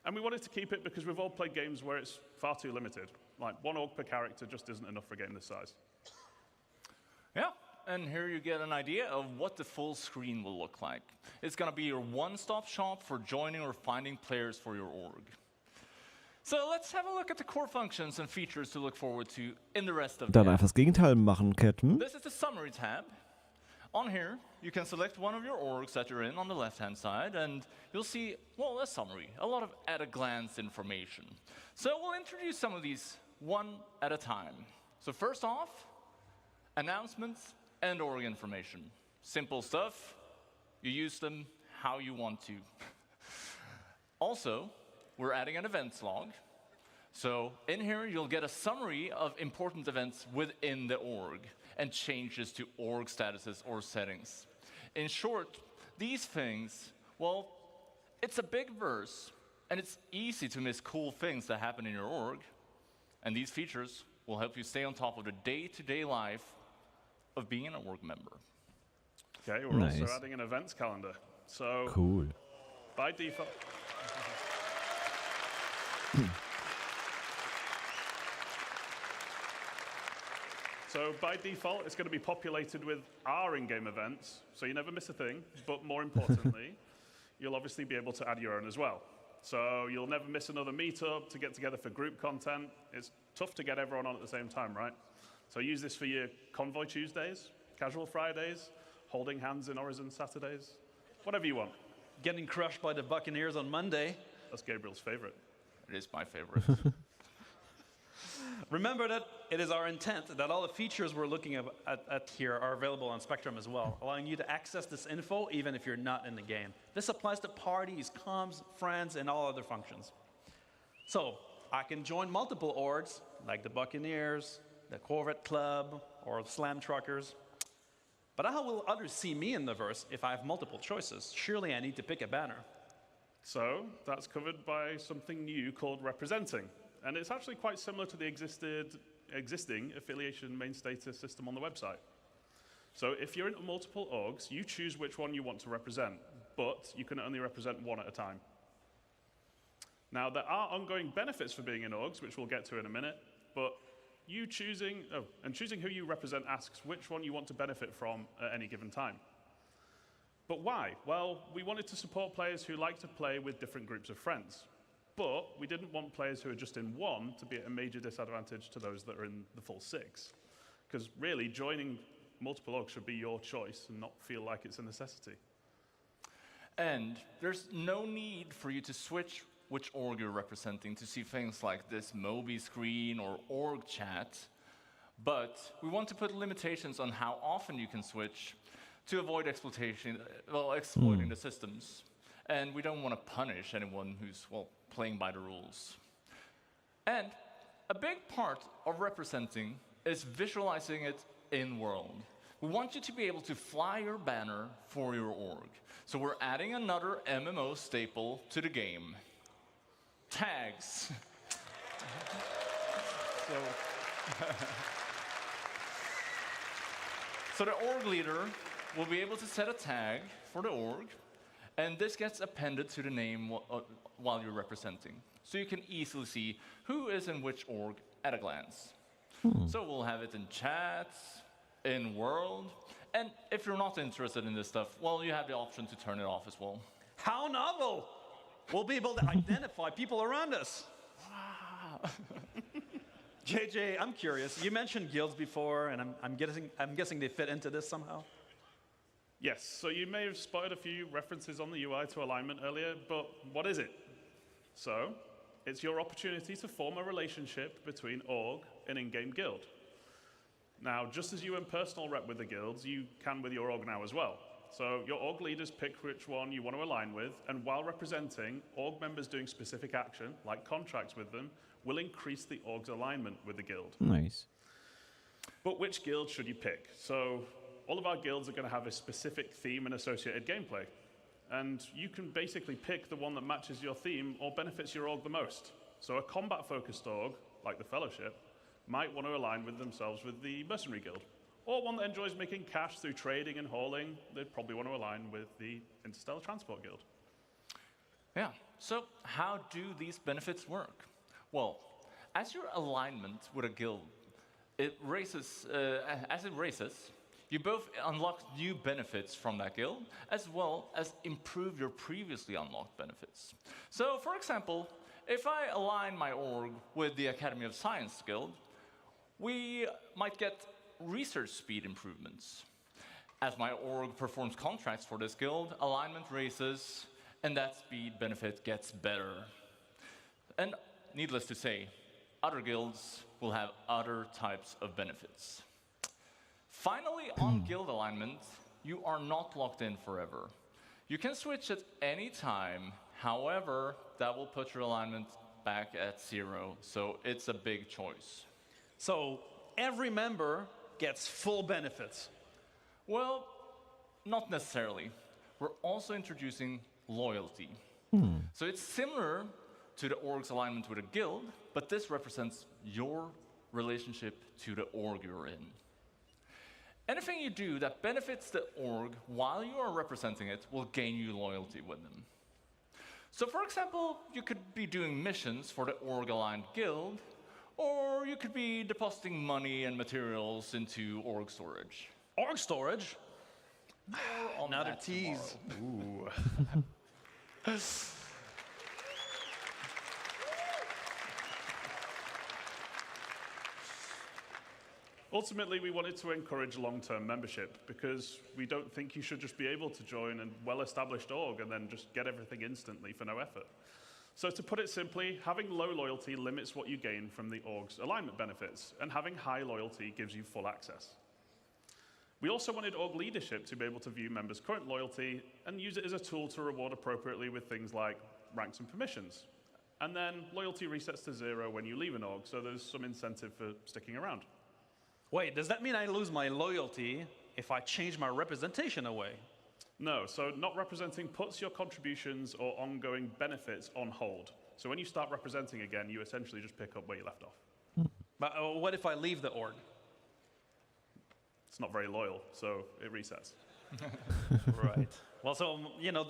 And we wanted to keep it because we've all played games where it's far too limited. Like one org per character just isn't enough for a game this size. Yeah, and here you get an idea of what the full screen will look like. It's going to be your one-stop shop for joining or finding players for your org. So let's have a look at the core functions and features to look forward to in the rest of the Dann app. einfach das Gegenteil machen, Cat. This is the summary tab. On here, you can select one of your orgs that you're in on the left-hand side, and you'll see, well, a summary, a lot of at-a-glance information. So we'll introduce some of these one at a time. So first off, announcements and org information. Simple stuff. You use them how you want to. Also, we're adding an events log. So in here, you'll get a summary of important events within the org and changes to org statuses or settings. In short, these things, well, it's a big verse, and it's easy to miss cool things that happen in your org. And these features will help you stay on top of the day-to-day life of being an org member. Okay, we're also adding an events calendar. So cool. By default. So by default, it's going to be populated with our in-game events, so you never miss a thing. But more importantly, you'll obviously be able to add your own as well. So you'll never miss another meetup to get together for group content. It's tough to get everyone on at the same time, right? So use this for your Convoy Tuesdays, Casual Fridays, holding hands in Horizon Saturdays, whatever you want. Getting crushed by the Buccaneers on Monday. That's Gabriel's favorite. It is my favorite. Remember that it is our intent that all the features we're looking at here are available on Spectrum as well, allowing you to access this info even if you're not in the game. This applies to parties, comms, friends, and all other functions. So I can join multiple orgs, like the Buccaneers, the Corvette Club, or the Slam Truckers. But how will others see me in the verse if I have multiple choices? Surely I need to pick a banner. So that's covered by something new called representing. And it's actually quite similar to the existing affiliation main status system on the website. So if you're into multiple orgs, you choose which one you want to represent, but you can only represent one at a time. Now, there are ongoing benefits for being in orgs, which we'll get to in a minute, but choosing who you represent asks which one you want to benefit from at any given time. But why? Well, we wanted to support players who like to play with different groups of friends. But we didn't want players who are just in one to be at a major disadvantage to those that are in the full six. Because really, joining multiple orgs should be your choice and not feel like it's a necessity. And there's no need for you to switch which org you're representing to see things like this Moby screen or org chat. But we want to put limitations on how often you can switch to avoid exploiting the systems. And we don't want to punish anyone who's, well, playing by the rules. And a big part of representing is visualizing it in-world. We want you to be able to fly your banner for your org. So we're adding another MMO staple to the game. Tags. So the org leader will be able to set a tag for the org, and this gets appended to the name while you're representing. So you can easily see who is in which org at a glance. So we'll have it in chats, in world, and if you're not interested in this stuff, well, you have the option to turn it off as well. How novel! We'll be able to identify people around us. Wow. JJ, I'm curious. You mentioned guilds before, and I'm guessing they fit into this somehow. Yes, so you may have spotted a few references on the UI to alignment earlier, but what is it? So, it's your opportunity to form a relationship between org and in-game guild. Now, just as you in personal rep with the guilds, you can with your org now as well. So your org leaders pick which one you want to align with, and while representing, org members doing specific action, like contracts with them, will increase the org's alignment with the guild. Nice. But which guild should you pick? So all of our guilds are going to have a specific theme and associated gameplay. And you can basically pick the one that matches your theme or benefits your org the most. So a combat-focused org, like the Fellowship, might want to align with themselves with the Mercenary Guild. Or one that enjoys making cash through trading and hauling, they'd probably want to align with the Interstellar Transport Guild. Yeah, so how do these benefits work? Well, as your alignment with a guild, as it raises, you both unlock new benefits from that guild, as well as improve your previously unlocked benefits. So, for example, if I align my org with the Academy of Science Guild, we might get research speed improvements. As my org performs contracts for this guild, alignment raises, and that speed benefit gets better. And needless to say, other guilds will have other types of benefits. Finally, on guild alignment, you are not locked in forever. You can switch at any time. However, that will put your alignment back at 0, so it's a big choice. So every member gets full benefits. Well, not necessarily. We're also introducing loyalty. So it's similar to the org's alignment with a guild, but this represents your relationship to the org you're in. Anything you do that benefits the org while you are representing it will gain you loyalty with them. So for example, you could be doing missions for the org-aligned guild, or you could be depositing money and materials into org storage. Org storage? Another tease. Ooh. Ultimately, we wanted to encourage long-term membership because we don't think you should just be able to join a well-established org and then just get everything instantly for no effort. So to put it simply, having low loyalty limits what you gain from the org's alignment benefits, and having high loyalty gives you full access. We also wanted org leadership to be able to view members' current loyalty and use it as a tool to reward appropriately with things like ranks and permissions. And then loyalty resets to 0 when you leave an org, so there's some incentive for sticking around. Wait, does that mean I lose my loyalty if I change my representation away? No, so not representing puts your contributions or ongoing benefits on hold. So when you start representing again, you essentially just pick up where you left off. But what if I leave the org? It's not very loyal, so it resets. Right. Well, so, you know,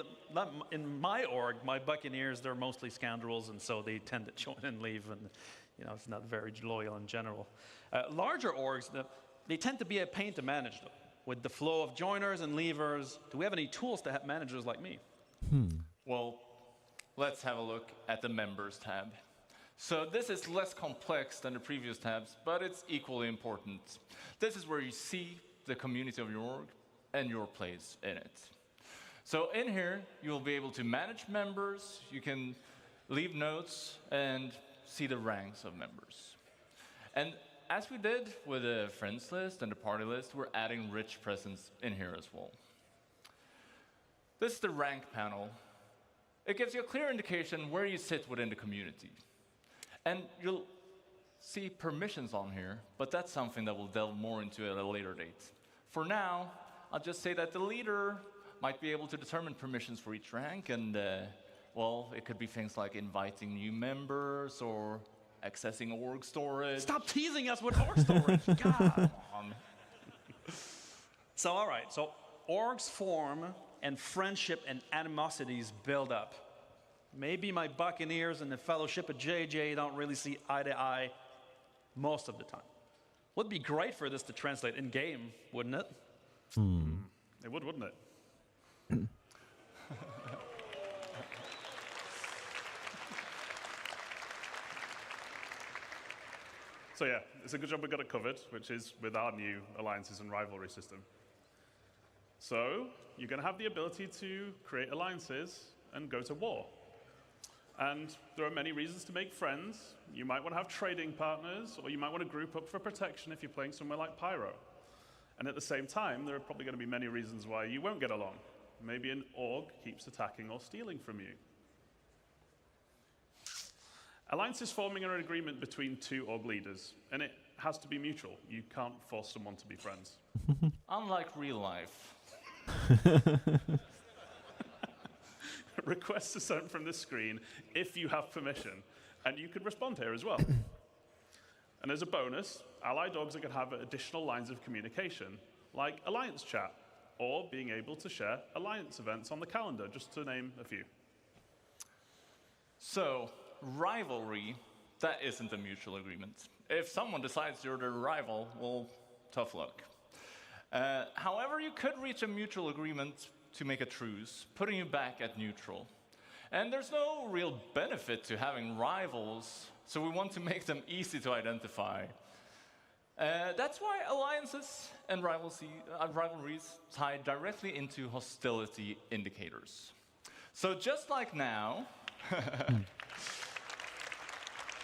in my org, my Buccaneers, they're mostly scoundrels, and so they tend to join and leave, and, you know, it's not very loyal in general. Larger orgs, they tend to be a pain to manage, though. With the flow of joiners and leavers, do we have any tools to have managers like me? Well, let's have a look at the Members tab. So this is less complex than the previous tabs, but it's equally important. This is where you see the community of your org and your place in it. So in here, you'll be able to manage members, you can leave notes, and see the ranks of members. And as we did with the friends list and the party list, we're adding rich presence in here as well. This is the rank panel. It gives you a clear indication where you sit within the community. And you'll see permissions on here, but that's something that we'll delve more into at a later date. For now, I'll just say that the leader might be able to determine permissions for each rank, and well, it could be things like inviting new members or accessing org storage. Stop teasing us with org storage. God. So, all right. So, orgs form and friendship and animosities build up. Maybe my Buccaneers and the Fellowship of JJ don't really see eye to eye most of the time. Would be great for this to translate in game, wouldn't it? It would, wouldn't it? So yeah, it's a good job we got it covered, which is with our new alliances and rivalry system. So you're going to have the ability to create alliances and go to war. And there are many reasons to make friends. You might want to have trading partners, or you might want to group up for protection if you're playing somewhere like Pyro. And at the same time, there are probably going to be many reasons why you won't get along. Maybe an org keeps attacking or stealing from you. Alliance is forming an agreement between two org leaders, and it has to be mutual. You can't force someone to be friends. Unlike real life. Requests are sent from the screen if you have permission, and you can respond here as well. And as a bonus, allied orgs are going to have additional lines of communication, like Alliance chat, or being able to share Alliance events on the calendar, just to name a few. So, rivalry, that isn't a mutual agreement. If someone decides you're their rival, well, tough luck. However, you could reach a mutual agreement to make a truce, putting you back at neutral. And there's no real benefit to having rivals, so we want to make them easy to identify. That's why alliances and rivalries tie directly into hostility indicators. So just like now,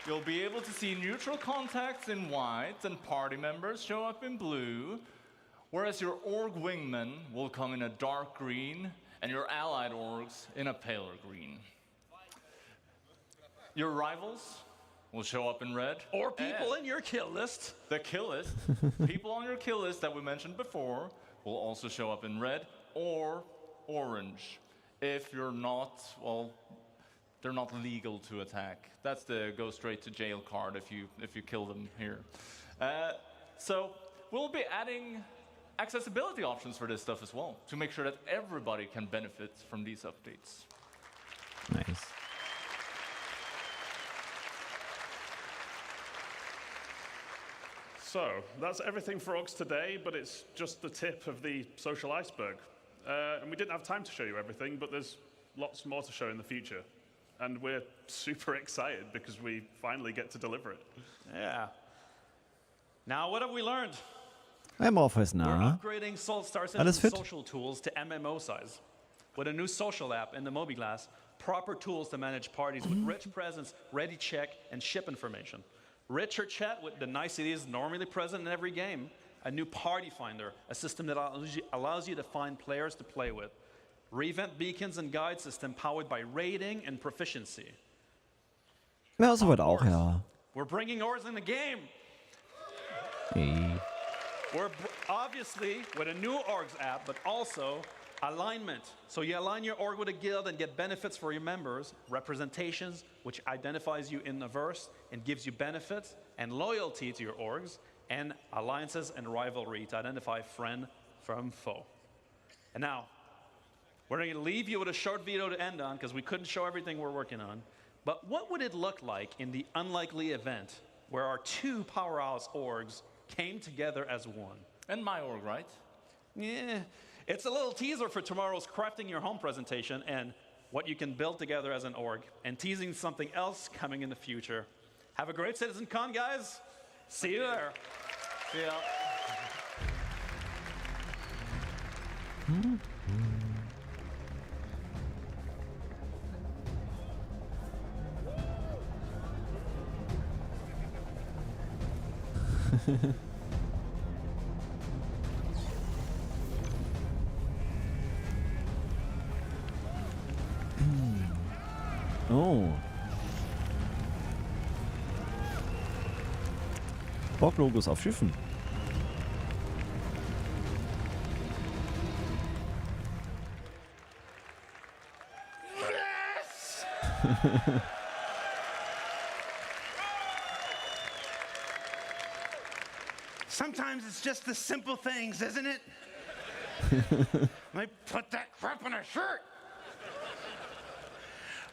you'll be able to see neutral contacts in white and party members show up in blue, whereas your org wingman will come in a dark green and your allied orgs in a paler green. Your rivals will show up in red. Or people in your kill list. The kill list. People on your kill list that we mentioned before will also show up in red or orange. If you're not, well, they're not legal to attack. That's the go straight to jail card if you kill them here. So we'll be adding accessibility options for this stuff as well to make sure that everybody can benefit from these updates. Nice. So that's everything for Orcs today, but it's just the tip of the social iceberg. And we didn't have time to show you everything, but there's lots more to show in the future. And we're super excited because we finally get to deliver it. Yeah. Now, what have we learned? Ein Morpheus We're nah. upgrading Star Alles Citizen fit? social tools to MMO size. With a new social app in the MobiGlass, proper tools to manage parties with rich presence, ready check, and ship information. Richer chat with the niceties normally present in every game. A new party finder, a system that allows you to find players to play with. Revamped beacons and guide system powered by rating and proficiency. Ja, soweit auch, ja. We're bringing ores in the game. Hey. We're obviously with a new orgs app, but also alignment. So you align your org with a guild and get benefits for your members, representations, which identifies you in the verse and gives you benefits, and loyalty to your orgs, and alliances and rivalry to identify friend from foe. And now, we're going to leave you with a short video to end on because we couldn't show everything we're working on. But what would it look like in the unlikely event where our two powerhouse orgs came together as one? And my org, right? Yeah. It's a little teaser for tomorrow's Crafting Your Home presentation and what you can build together as an org, and teasing something else coming in the future. Have a great CitizenCon, guys. See you there. See ya. Oh. Borg-Logos auf Schiffen. Yes! Sometimes it's just the simple things, isn't it? Let me put that crap on a shirt.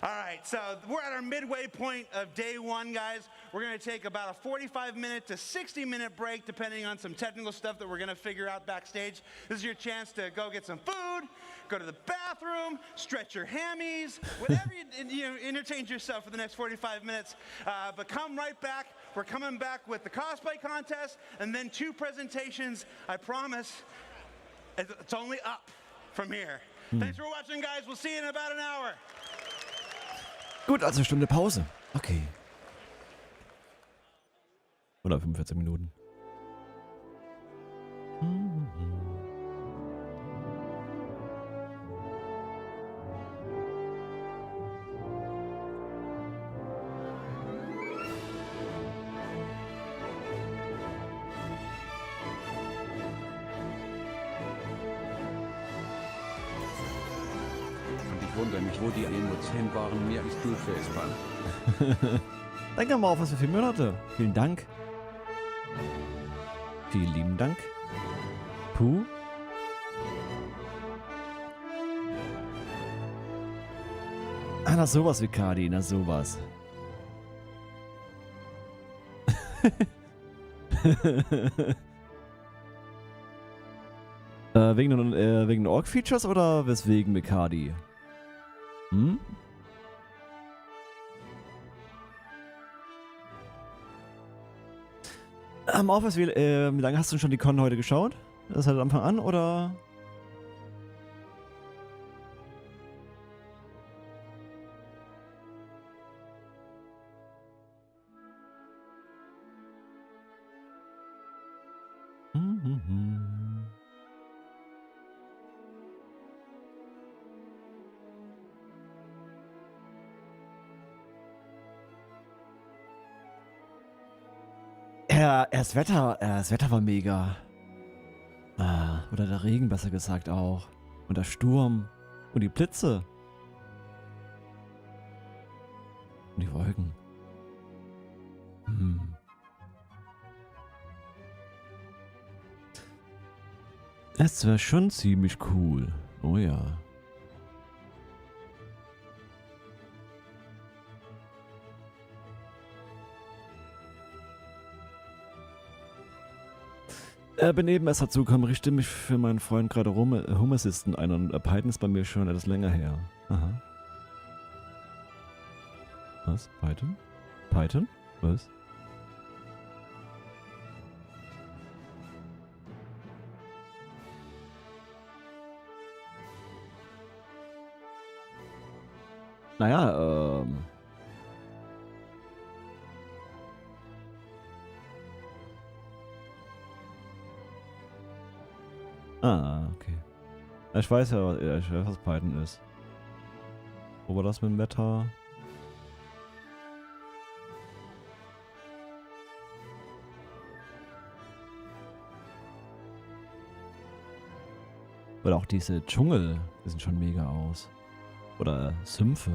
All right, so we're at our midway point of day one, guys. We're going to take about a 45-minute to 60-minute break, depending on some technical stuff that we're going to figure out backstage. This is your chance to go get some food, go to the bathroom, stretch your hammies, whatever you entertain yourself for the next 45 minutes. But come right back. We're coming back with the cosplay contest and then 2 presentations. I promise it's only up from here. Thanks for watching, guys. We'll see you in about an hour. Gut, also Stunde Pause. Okay. Oder 45 Minuten. Ich wundere mich, wo die Emots hin waren. Mir ist Dulce. Danke mal für 4 Monate. Vielen Dank. Vielen lieben Dank. Puh. Ah, na sowas wie Kadi, na sowas. Wegen den Org-Features oder weswegen Mikadi? Hm? Office, wie lange hast du schon die Con heute geschaut? Das halt Anfang an, oder? Ja, das Wetter war mega. Oder der Regen, besser gesagt auch. Und der Sturm. Und die Blitze. Und die Wolken. Es wäre schon ziemlich cool. Oh ja. Bin eben erst dazu gekommen, richte mich für meinen Freund gerade Home Assistant ein und Python ist bei mir schon etwas länger her. Aha. Was? Python? Python? Was? Naja, okay. Ich weiß ja, ich weiß, was Python ist. Wo war das mit dem Wetter? Oder auch diese Dschungel, die sind schon mega aus. Oder Sümpfe.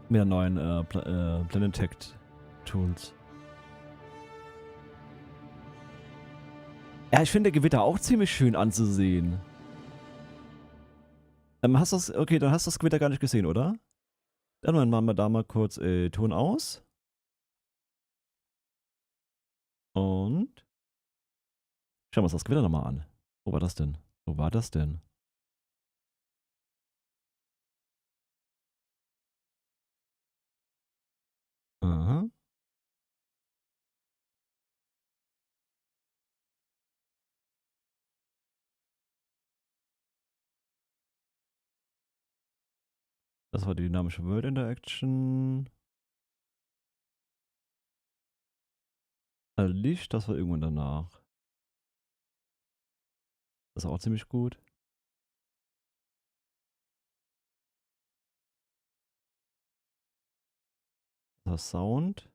Mehr neuen Planetech Tools. Ja, ich finde Gewitter auch ziemlich schön anzusehen. Hast du das, okay, dann hast du das Gewitter gar nicht gesehen, oder? Dann machen wir da mal kurz Ton aus. Und schauen wir uns das Gewitter nochmal an. Wo war das denn? Wo war das denn? Aha. Das war die dynamische World Interaction. Licht, das war irgendwann danach. Das ist auch ziemlich gut. Das Sound.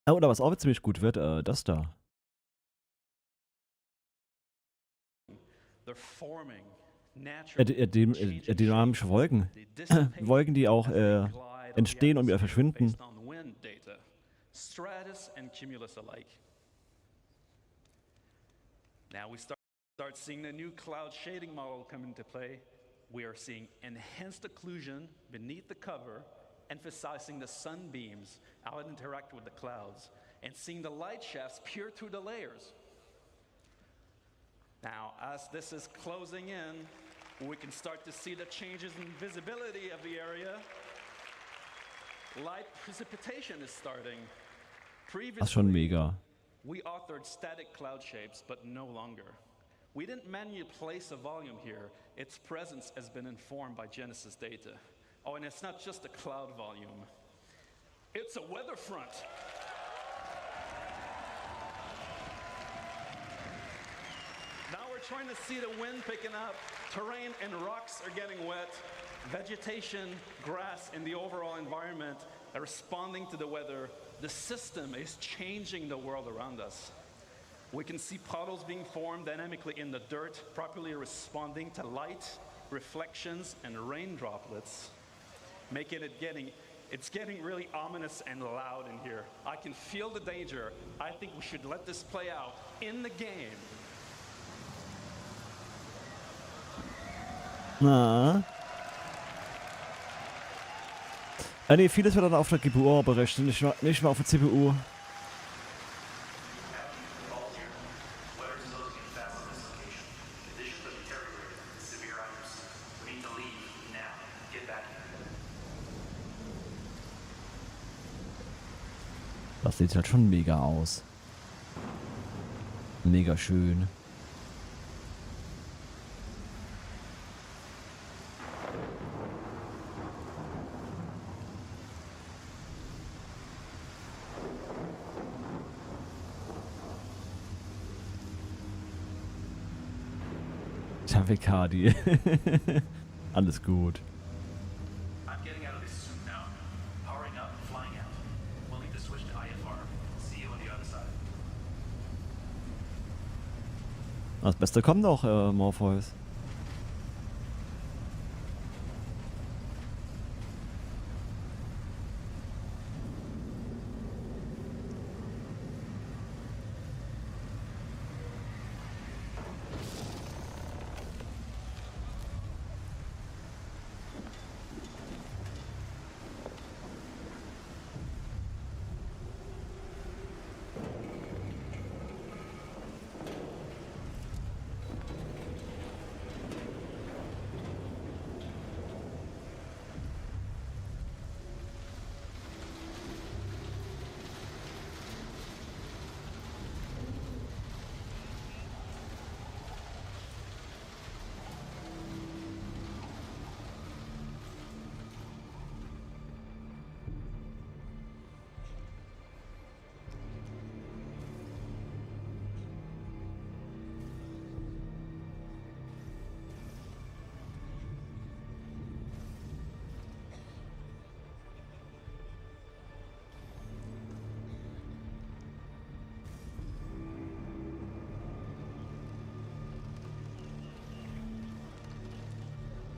Oder was auch ziemlich gut wird, das da. Dynamische Wolken. Wolken, die auch entstehen und wieder verschwinden. Now we start seeing the new cloud shading model come into play. We are seeing enhanced occlusion beneath the cover, emphasizing the sunbeams how it interact with the clouds, and seeing the light shafts peer through the layers. Now, as this is closing in, we can start to see the changes in visibility of the area. Light precipitation is starting. Das ist schon mega. We authored static cloud shapes, but no longer. We didn't manually place a volume here. Its presence has been informed by Genesis data. Oh, and it's not just a cloud volume. It's a weather front. Now we're trying to see the wind picking up. Terrain and rocks are getting wet. Vegetation, grass, and the overall environment are responding to the weather. The system is changing the world around us. We can see puddles being formed dynamically in the dirt, properly responding to light, reflections, and rain droplets, making it's getting really ominous and loud in here. I can feel the danger. I think we should let this play out in the game. Ne, vieles wird dann auf der GPU berechnet, nicht mehr auf der CPU. Das sieht halt schon mega aus. Mega schön. Tavikadi. Alles gut. I'm getting out of this suit now. Powering up, flying out. We'll need to switch to IFR. See you on the other side. Das Beste kommt noch, Morpheus.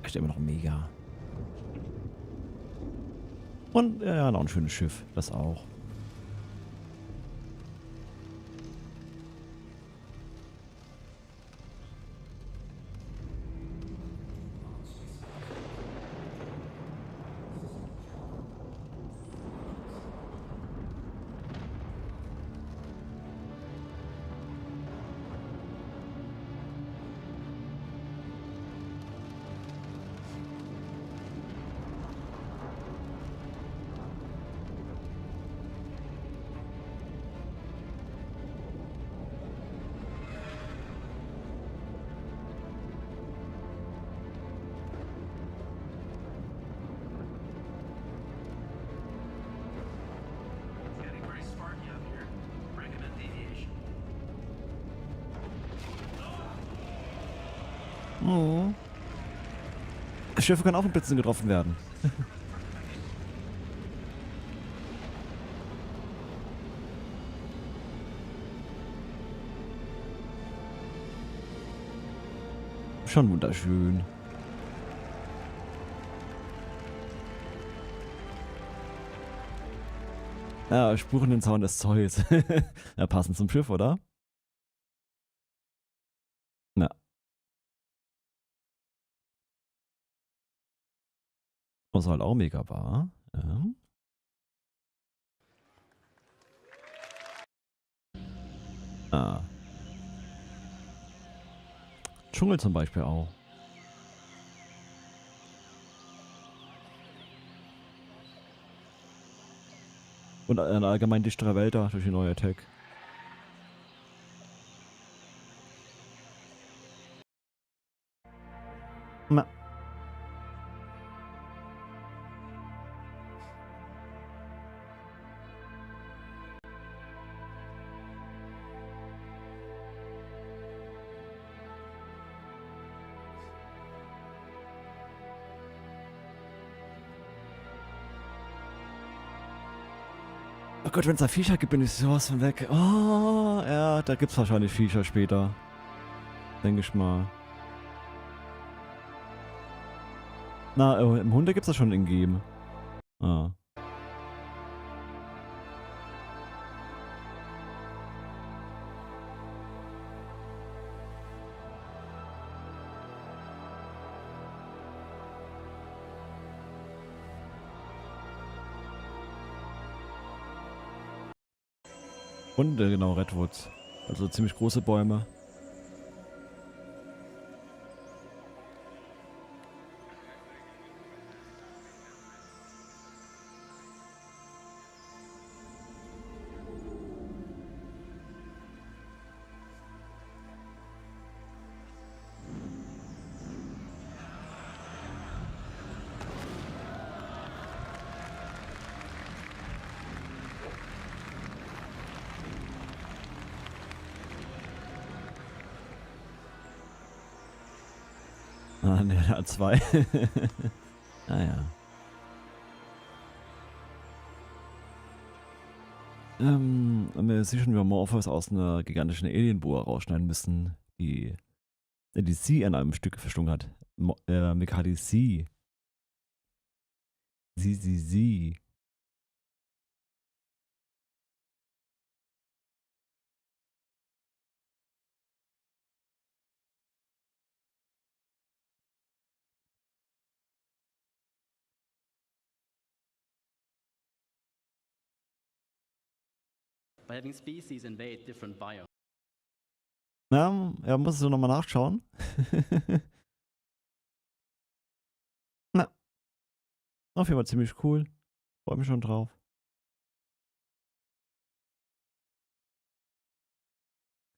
Echt immer noch mega. Und ja, noch ein schönes Schiff. Das auch. Oh. Schiffe können auch mit Blitzen getroffen werden. Schon wunderschön. Ja, Spuren den Zaun des Zeus. Ja, passend zum Schiff, oder? Na. Was halt auch mega war. Ja. Ah. Dschungel zum Beispiel auch. Und eine allgemein dichtere Welt da durch die neue Tech. Na. Oh Gott, wenn es da Viecher gibt, bin ich sowas von weg. Oh, ja, da gibt's wahrscheinlich Viecher später. Denke ich mal. Na, im Hunde gibt's das schon in-game. Ah. Und genau, Redwoods. Also ziemlich große Bäume. Ah, ne, der hat zwei. Naja. Mir ist sicher, wir Morphos aus einer gigantischen Alienboa rausschneiden müssen, die sie an einem Stück verschlungen hat. Mikadi sie. Sie. By having species invade different biomes. Ja, er muss so nochmal nachschauen. Na. Auf jeden Fall ziemlich cool. Freue mich schon drauf.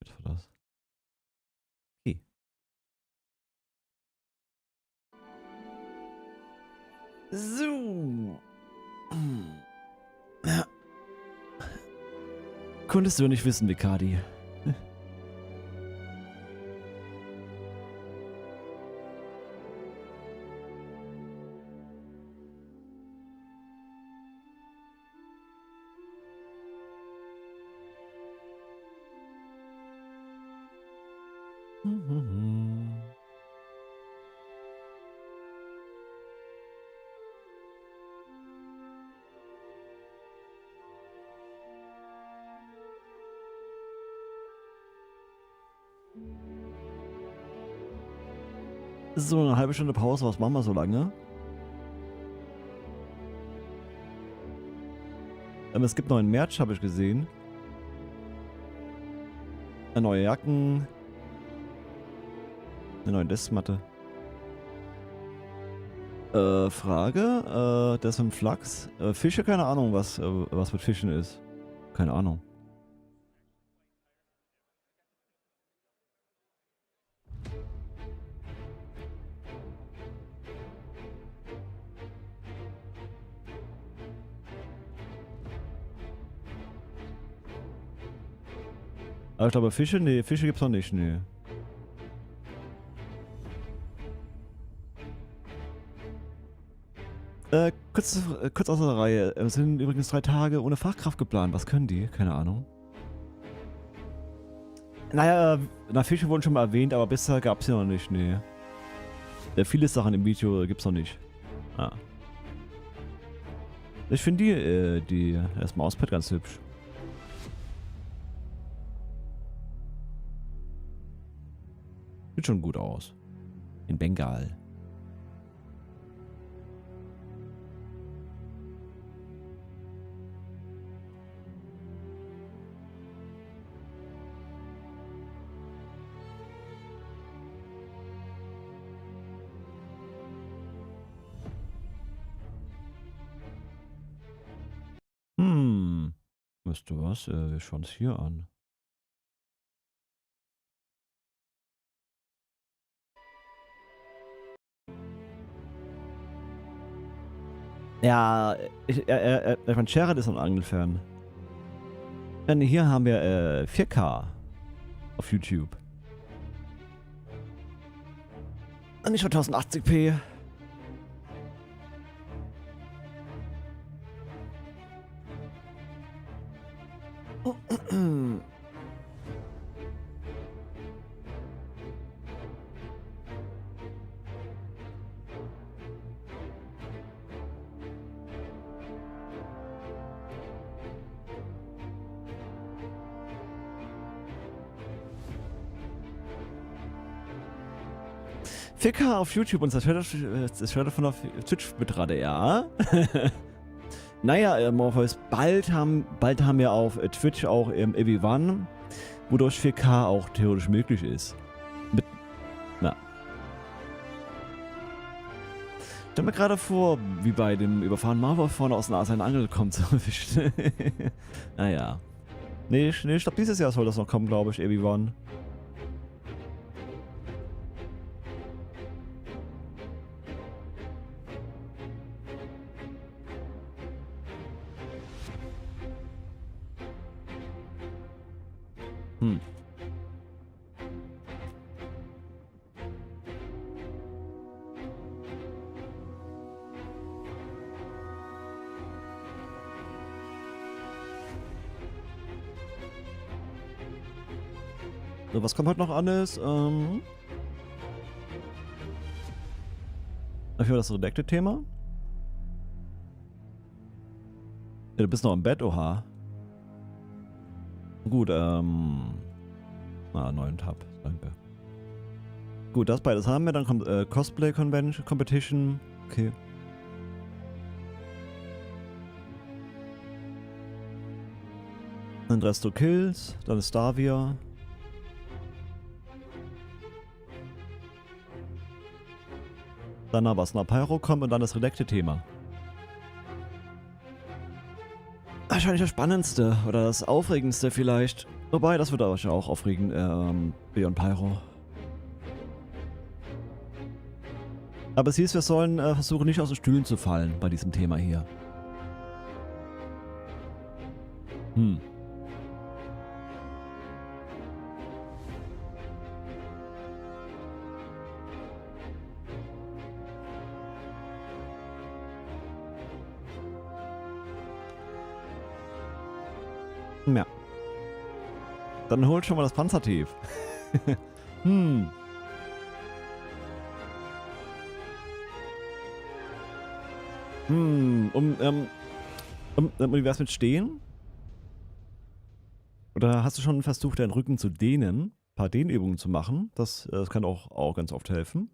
Was war das? Okay. So. Ja. Konntest du nicht wissen, Mikadi. So eine halbe Stunde Pause, was machen wir so lange? Es gibt noch einen Merch, habe ich gesehen. Neue Jacken. Eine neue Deskmatte. Frage? Das ist ein Flachs. Fische, keine Ahnung, was mit Fischen ist. Keine Ahnung. Aber ich glaube, Fische? Nee, Fische gibt's noch nicht, nee. Kurz aus der Reihe. Es sind übrigens 3 Tage ohne Fachkraft geplant. Was können die? Keine Ahnung. Naja, Fische wurden schon mal erwähnt, aber bisher gab's sie noch nicht, nee. Viele Sachen im Video gibt's noch nicht. Ah. Ich finde das Mauspad ganz hübsch. Sieht schon gut aus. In Bengal. Weißt du was? Wir schauen es hier an. Ja, ich meine, Jared ist ein Angelfan. Denn hier haben wir 4K auf YouTube. Und nicht schon 1080p. auf YouTube und das hört davon auf Twitch mit gerade, ja. Naja, Morpheus, bald haben wir auf Twitch auch EV1, wodurch 4K auch theoretisch möglich ist. Stell mir gerade vor, wie bei dem Überfahren Marvel vorne aus einer seine Angel kommt, so erwischt. Naja. Nee, ich glaube, dieses Jahr soll das noch kommen, glaube ich, EV1. So, was kommt heute noch alles? Dafür das Redacted-Thema. Ja, du bist noch im Bett, oha. Gut, neuen Tab, danke. Gut, das beides haben wir, dann kommt Cosplay Convention, Competition, okay. Dann Resto Kills, dann Starvia. Dann aber Snapyro kommt und dann das Redacted-Thema. Wahrscheinlich das Spannendste oder das Aufregendste vielleicht. Wobei, das wird euch auch aufregen, Beyond Pyro. Aber es hieß, wir sollen versuchen, nicht aus den Stühlen zu fallen bei diesem Thema hier. Ja. Dann holt schon mal das Panzertief. Wie wär's mit Stehen? Oder hast du schon versucht, deinen Rücken zu dehnen? Ein paar Dehnübungen zu machen? Das kann auch ganz oft helfen.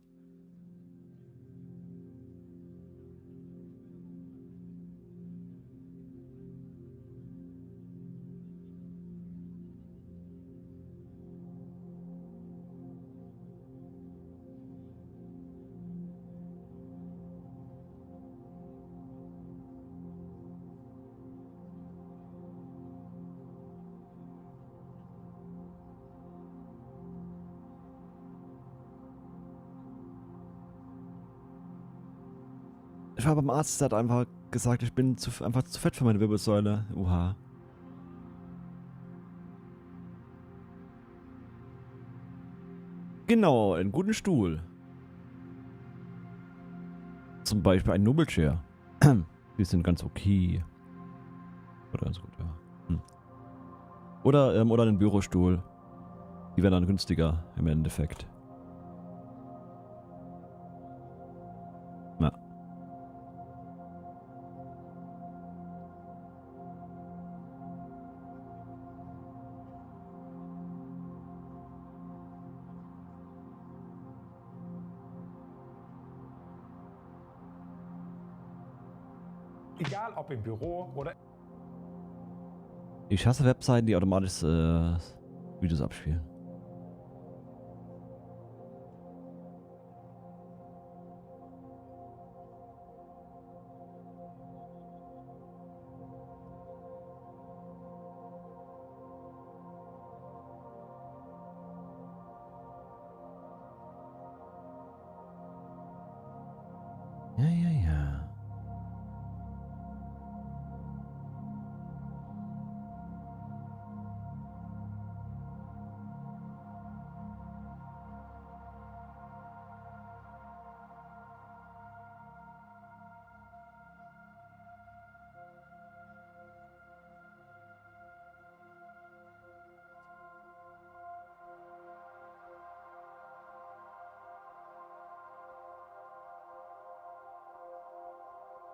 Ich war beim Arzt, der hat einfach gesagt, ich bin einfach zu fett für meine Wirbelsäule. Oha. Genau, einen guten Stuhl. Zum Beispiel ein Nobelchair. Die sind ganz okay. Oder ganz gut, ja. Oder einen Bürostuhl. Die wären dann günstiger im Endeffekt. Ja. Egal ob im Büro oder... Ich hasse Webseiten, die automatisch Videos abspielen. Ja, ja, ja.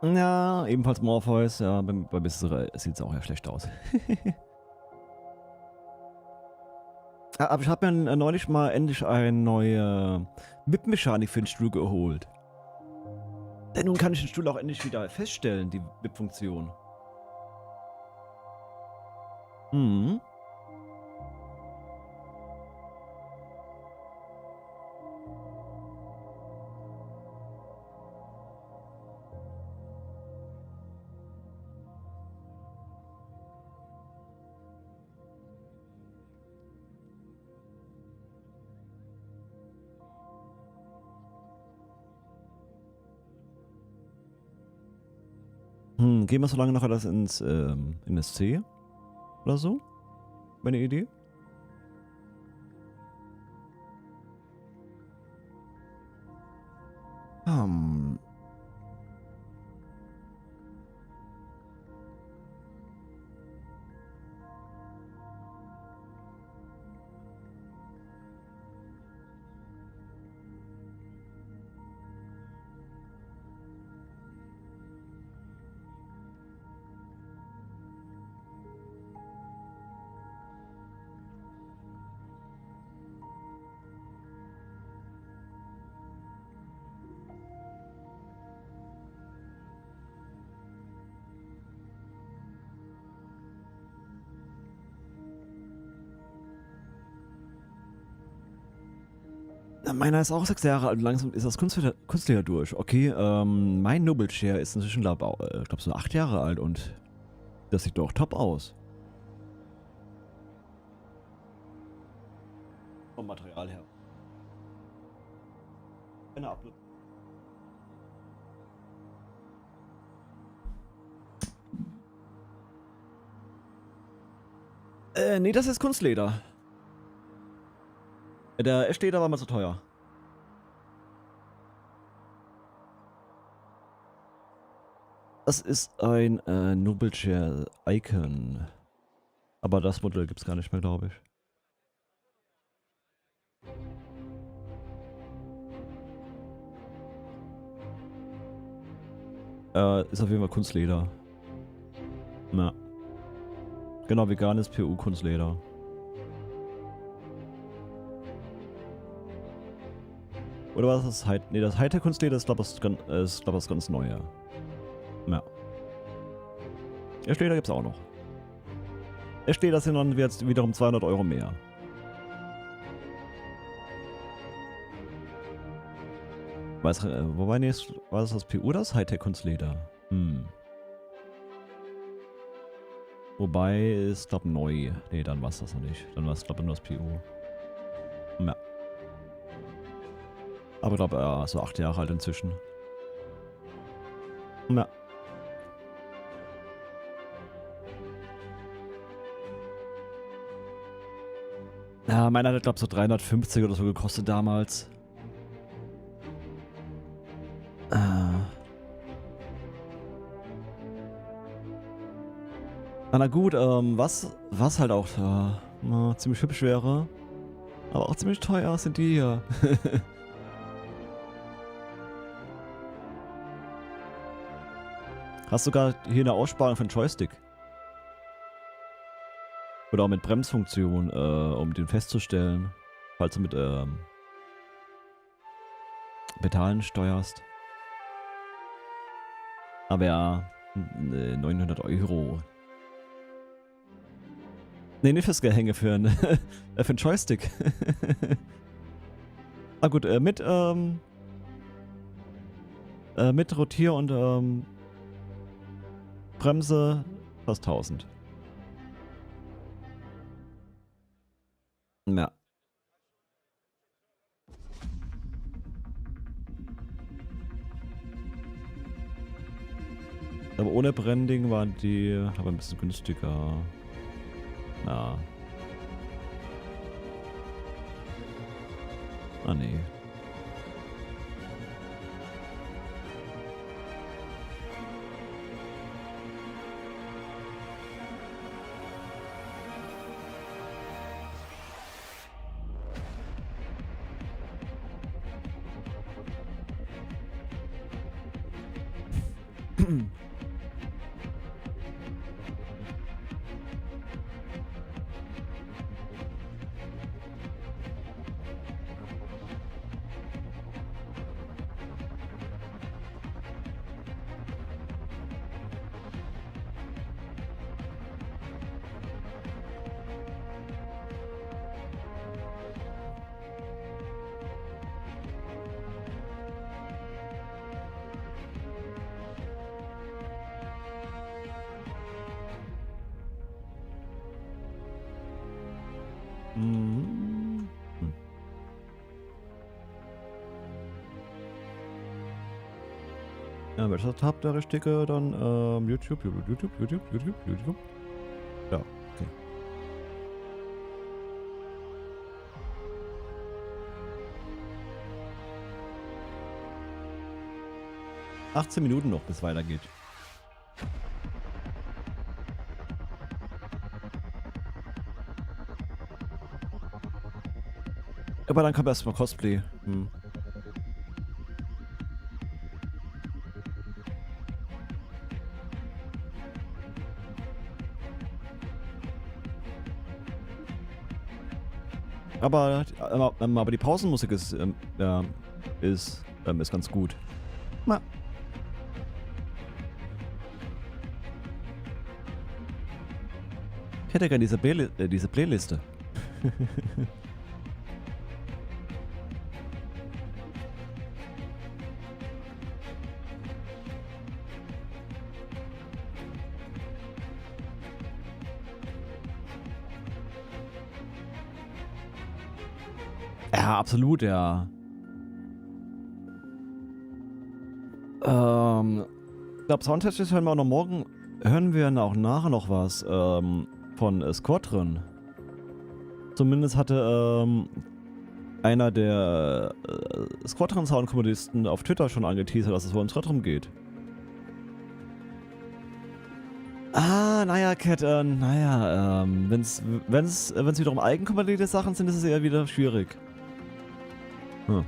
Ja, ebenfalls Morpheus. Ja, bei Bissere sieht es auch ja schlecht aus. Aber ich habe mir neulich mal endlich eine neue Whip-Mechanik für den Stuhl geholt. Denn nun kann ich den Stuhl auch endlich wieder feststellen, die VIP-Funktion. Mhm. Gehen wir so lange noch das in das C? Oder so? Meine Idee? Meiner ist auch 6 Jahre alt und langsam ist das Kunstlieder durch. Okay, mein Noble Chair ist inzwischen, glaube ich, so 8 Jahre alt und das sieht doch top aus. Vom Material her. Eine Upload. Nee, das ist Kunstleder. Der Echleder war mal zu teuer. Das ist ein Noble Chair Icon. Aber das Modell gibt es gar nicht mehr, glaube ich. Ist auf jeden Fall Kunstleder. Na. Genau, veganes PU-Kunstleder. Oder was ist das? Nee, das Hightech-Kunstleder ist, glaube ich, das ganz Neue. Ja. Echleder gibt es auch noch. Echleder sind dann jetzt wiederum 200 € mehr. Wobei, nee, war das PU oder das Hightech-Kunstleder? Wobei, ist, glaube ich, neu. Nee, dann war es das noch nicht. Dann war es, glaube ich, nur das PU. Ja. Aber ich glaube, so 8 Jahre alt inzwischen. Ja. Ja, meiner hat, glaube ich, so 350 oder so gekostet damals. Na gut, was halt auch ziemlich hübsch wäre, aber auch ziemlich teuer sind die hier. Hast sogar hier eine Aussparung für den Joystick. Oder auch mit Bremsfunktion, um den festzustellen, falls du mit Pedalen steuerst. Aber ja, 900 €. Nee, nicht fürs Gehänge, für einen Joystick. Ah gut, mit Rotier und Bremse fast 1000. Ja. Aber ohne Branding waren die aber ein bisschen günstiger. Ja. Ah, nee. Ja, welcher Tab der richtige? Dann YouTube. Ja, okay. ...18 Minuten noch, bis es weitergeht. Aber dann kommt erstmal Cosplay. Aber die Pausenmusik ist ganz gut. Na. Ich hätte gerne diese Playliste. Ja, absolut, ja. Ich glaube, soundtechnisch hören wir auch noch morgen, hören wir auch nachher noch was von Squadron. Zumindest hatte einer der Squadron-Soundkomponisten auf Twitter schon angeteasert, dass es wohl um Squadron geht. Ah, naja, Cat, wenn's wiederum eigenkomponierte Sachen sind, ist es eher wieder schwierig. Hm.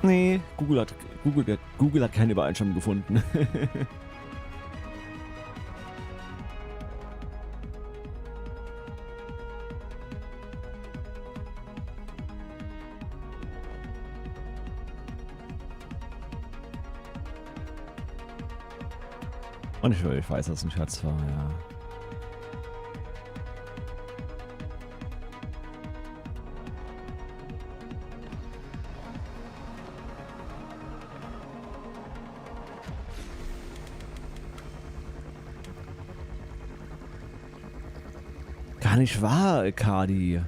Nee, Google hat keine Übereinstimmung gefunden. Und ich weiß, dass es ein Scherz war, ja. Gar nicht wahr, Kadi.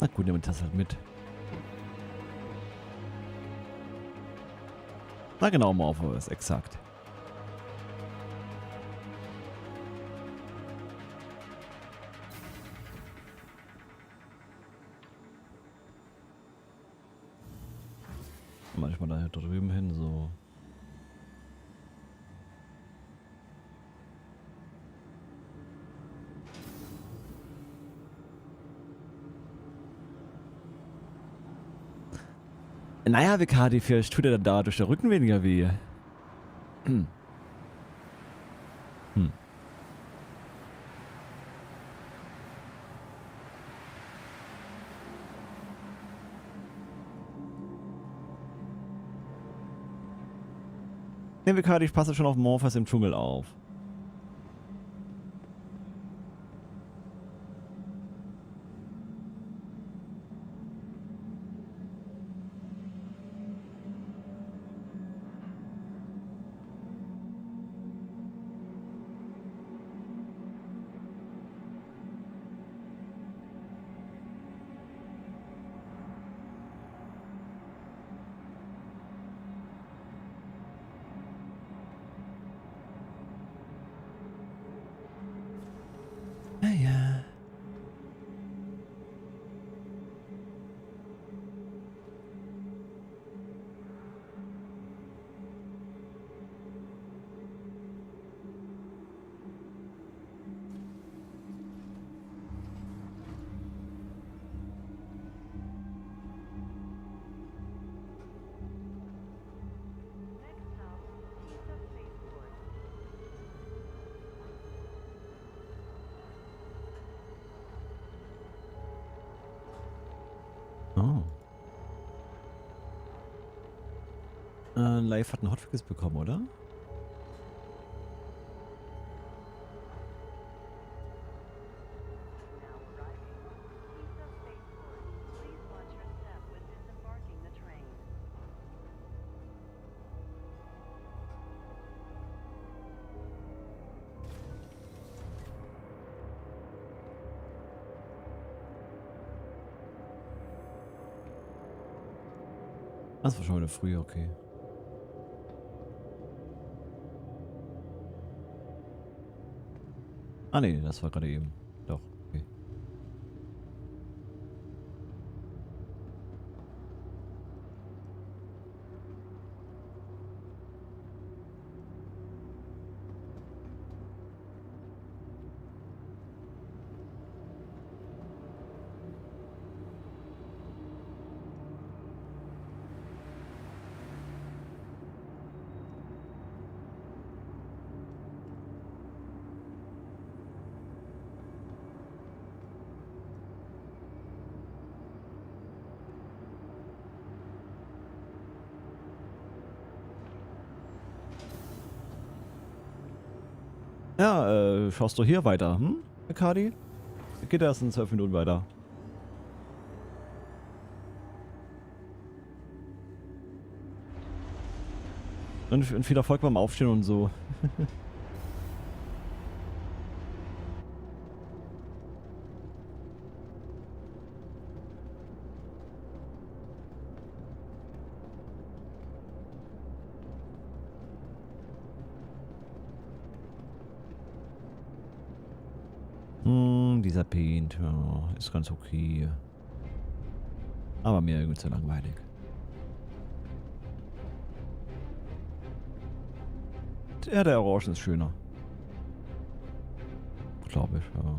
Na gut, nehmen wir das halt mit. Na genau, Morpheus, exakt. Manchmal da drüben hin, so. Naja, WKD, vielleicht tut er dann dadurch der Rücken weniger weh. Hm. Hm. Ne, WKD, ich passe schon auf Morpheus im Dschungel auf. Naja. Oh. Live hat einen Hotfix bekommen, oder? Das war schon wieder früh, okay. Ah nee, das war gerade eben. Doch, okay. Ja, schaust du hier weiter, Kadi? Geht erst in 12 Minuten weiter. Und viel Erfolg beim Aufstehen und so. Dieser Paint, ja, ist ganz okay. Aber mir irgendwie zu langweilig. Ja, der Orange ist schöner. Glaube ich, ja.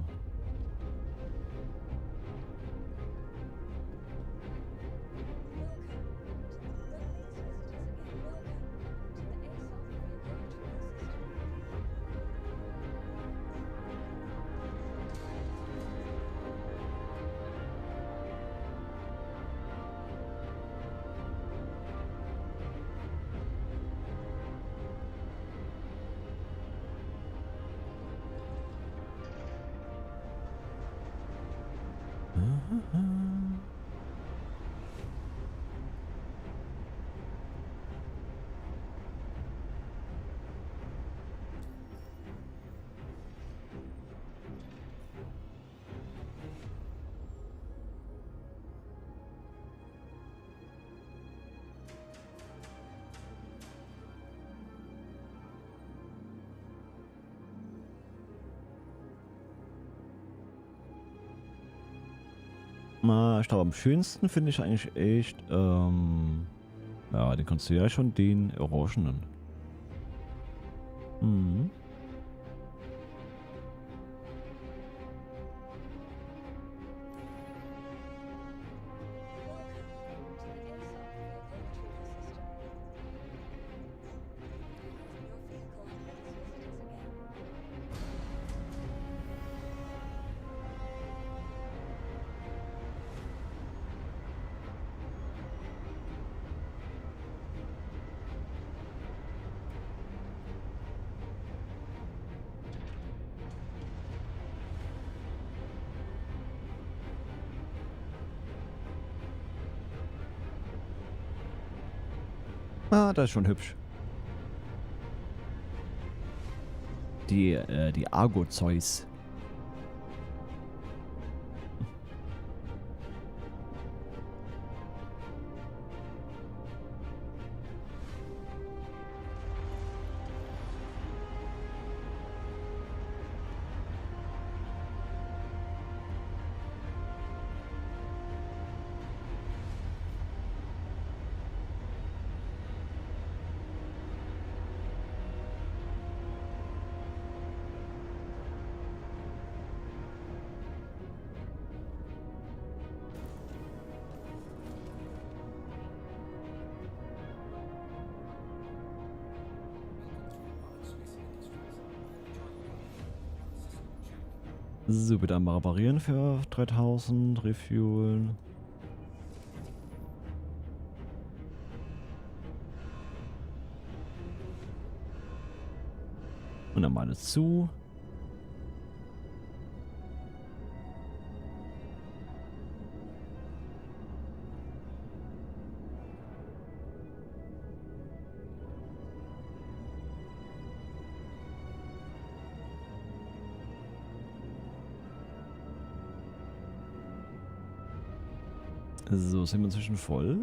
Ich glaube, am schönsten finde ich eigentlich echt, ja, den kannst du ja schon, den Orangenen. Mhm. Ah, das ist schon hübsch. Die Argo-Zeus. So, bitte einmal reparieren für 3000, refuelen. Und dann mal zu. So, sind wir inzwischen voll?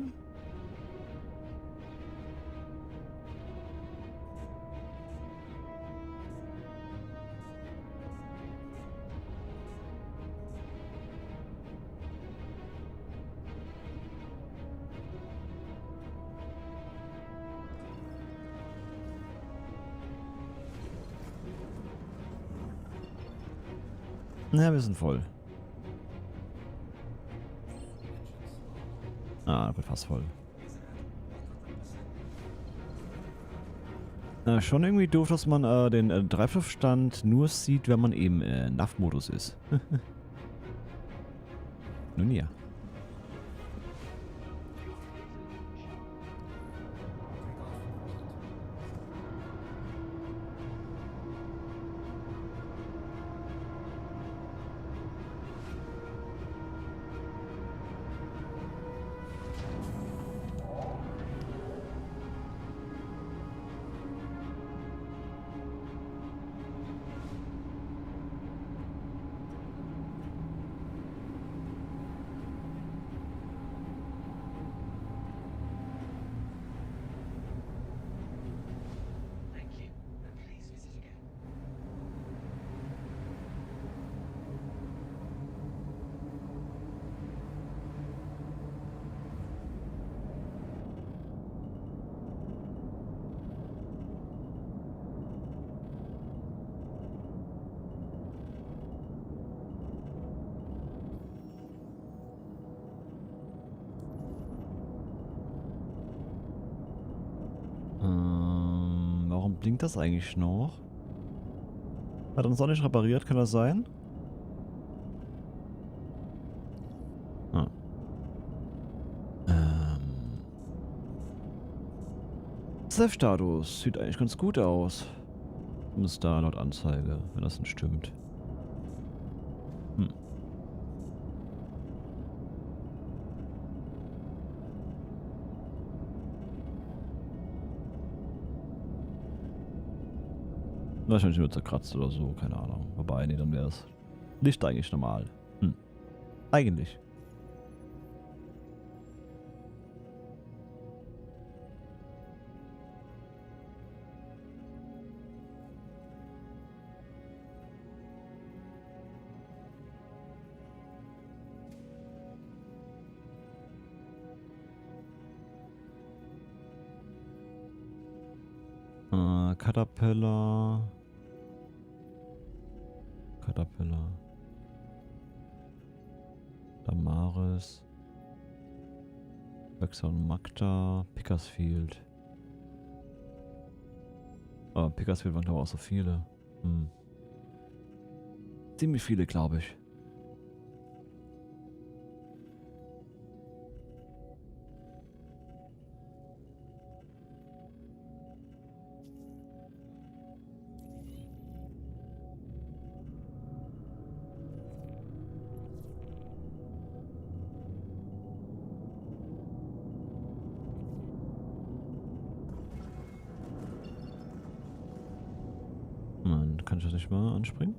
Ja, wir sind voll. Ah, wird fast voll. Schon irgendwie doof, dass man den Treibstoffstand nur sieht, wenn man eben NAV-Modus ist. Nun ja. Warum blinkt das eigentlich noch? Hat er uns auch nicht repariert, kann das sein? Ah. Safe-Status sieht eigentlich ganz gut aus. Zumindest da laut Anzeige, wenn das denn stimmt. Wahrscheinlich nur zerkratzt oder so, keine Ahnung. Wobei, nee, dann wäre es Licht eigentlich normal. Eigentlich. Caterpillar. Damaris. Wexer und Magda. Pickersfield. Oh, Pickersfield waren glaube ich auch so viele. Ziemlich viele, glaube ich. Kann ich das nicht mal anspringen?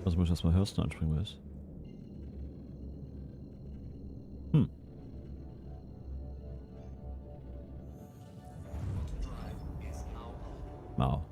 Also muss ich erstmal Hörsten anspringen, was? Wow.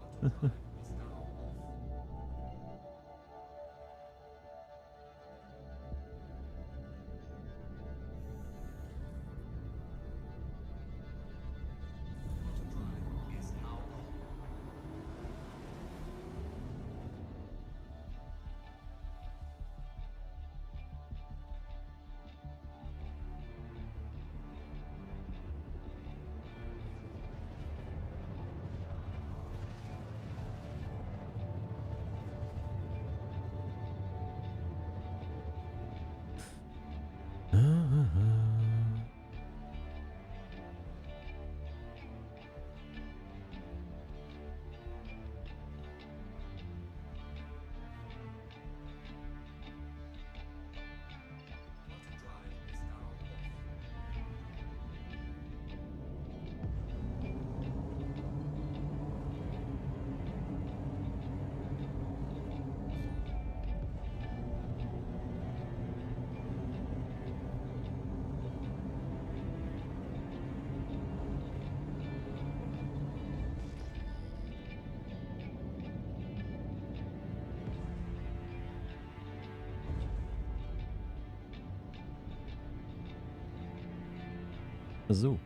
So.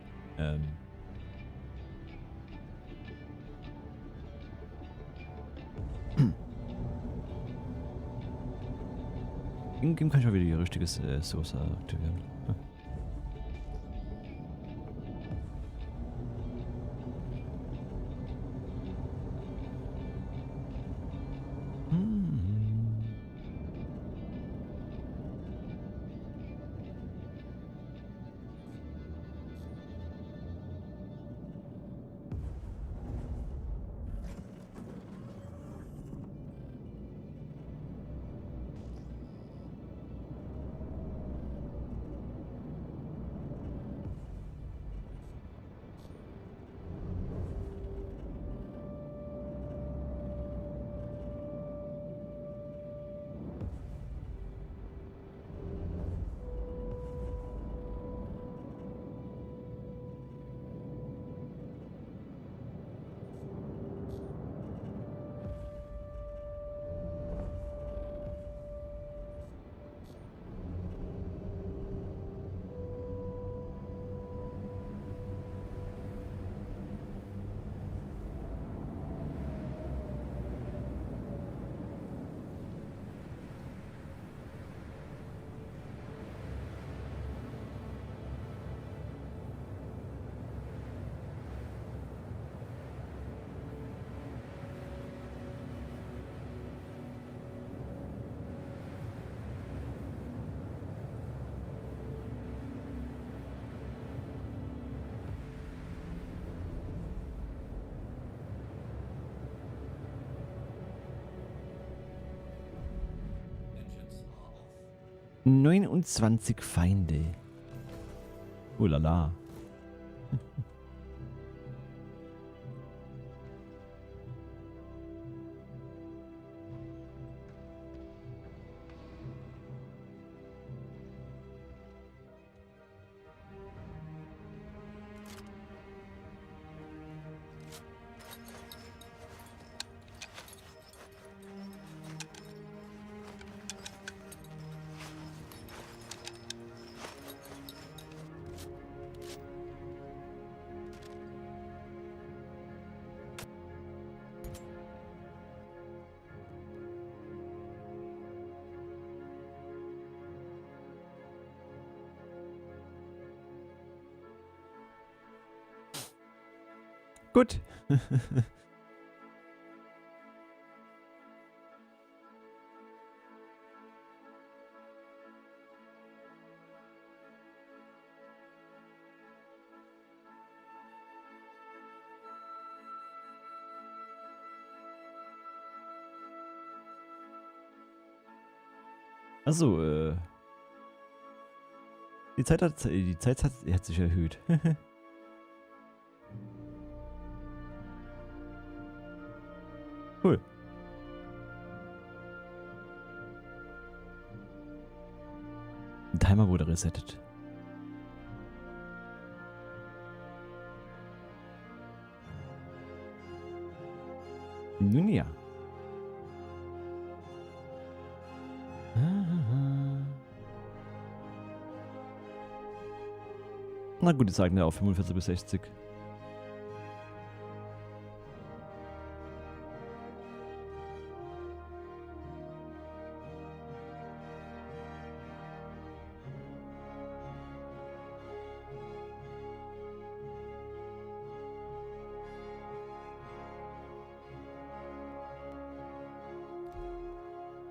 In-game kann ich mal wieder die richtige Source aktivieren. Hm. 29 Feinde. Oh la la. Gut. Also, die Zeit hat sich erhöht. Cool. Der Timer wurde resettet. Nun ja. Na gut, die zeigen ja auf 45 bis 60.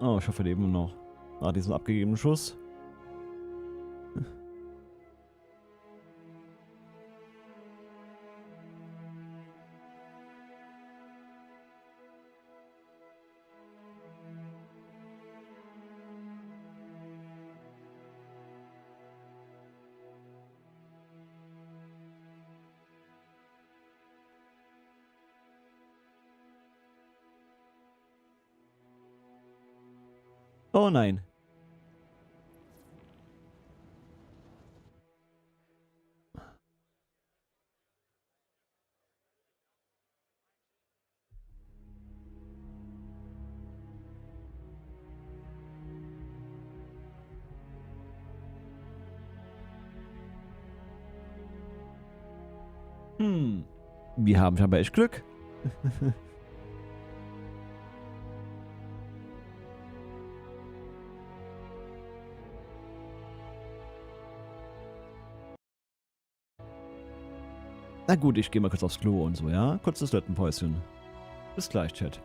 Oh, ich hoffe, wir leben noch. Nach diesem abgegebenen Schuss. Oh nein. Wir haben scheinbar echt Glück. Na gut, ich gehe mal kurz aufs Klo und so, ja? Kurzes Toilettenpäuschen. Bis gleich, Chat.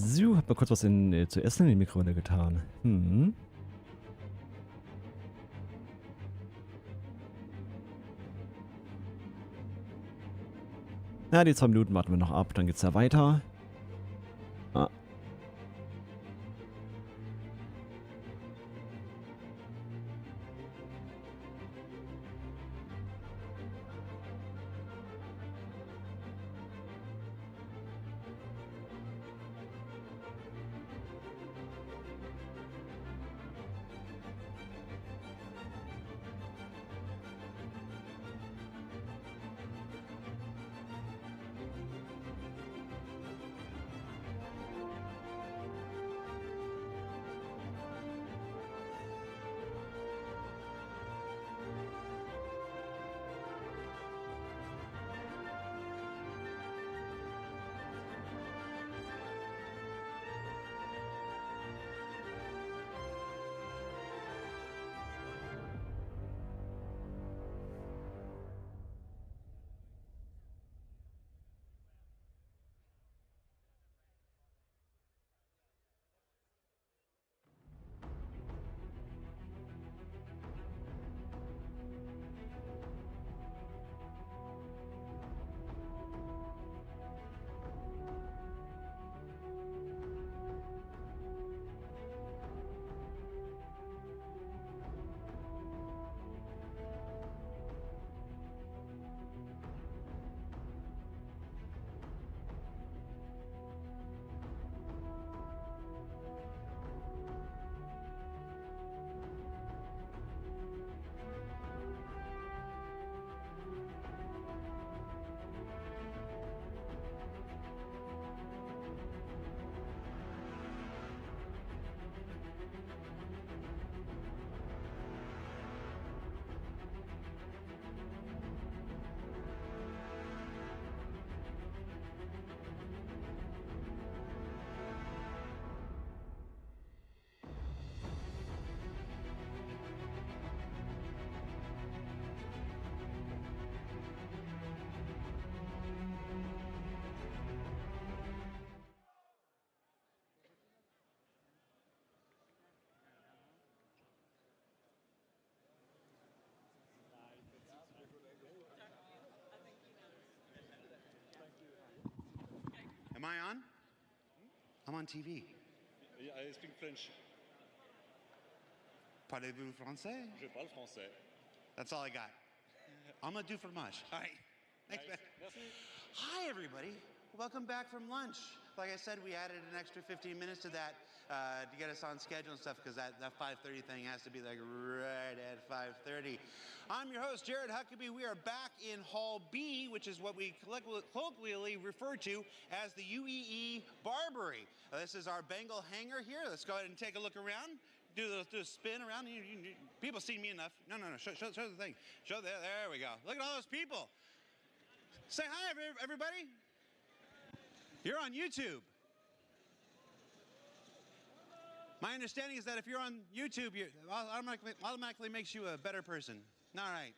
So, hab mal kurz was zu essen in die Mikrowelle getan. Na, die 2 Minuten warten wir noch ab, dann geht's ja weiter. Ah. Am I on? I'm on TV. I speak French. Parlez-vous français? Je parle français. That's all I got. I'm gonna do fromage. All right. Thanks, man. Hi, everybody. Welcome back from lunch. Like I said, we added an extra 15 minutes to that to get us on schedule and stuff because that 5:30 thing has to be like right at 5:30. I'm your host, Jared Huckabee. We are back in Hall B, which is what we colloquially refer to as the UEE Barbary. This is our Bengal hangar here. Let's go ahead and take a look around. Do a spin around. People see me enough. No. Show the thing. There we go. Look at all those people. Say hi, everybody. You're on YouTube. My understanding is that if you're on YouTube, it automatically makes you a better person. All right.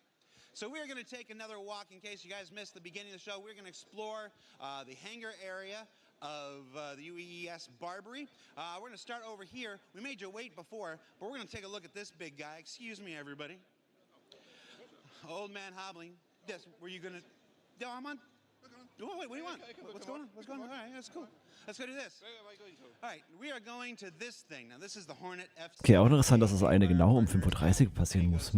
So we're going to take another walk in case you guys missed the beginning of the show. We're going to explore the hangar area of the UEES Barbary. We're going to start over here. We made you wait before, but we're going to take a look at this big guy. Excuse me, everybody. Old man hobbling. Yes, were you going to... No, I'm on... Oh, wait, what do you want? What's going on? What's going on? All right, that's cool. Let's go do this. All right, we are going to this thing. Now, this is the Hornet F. Okay, auch interessant, dass das eine genau um 5:30 Uhr passieren muss.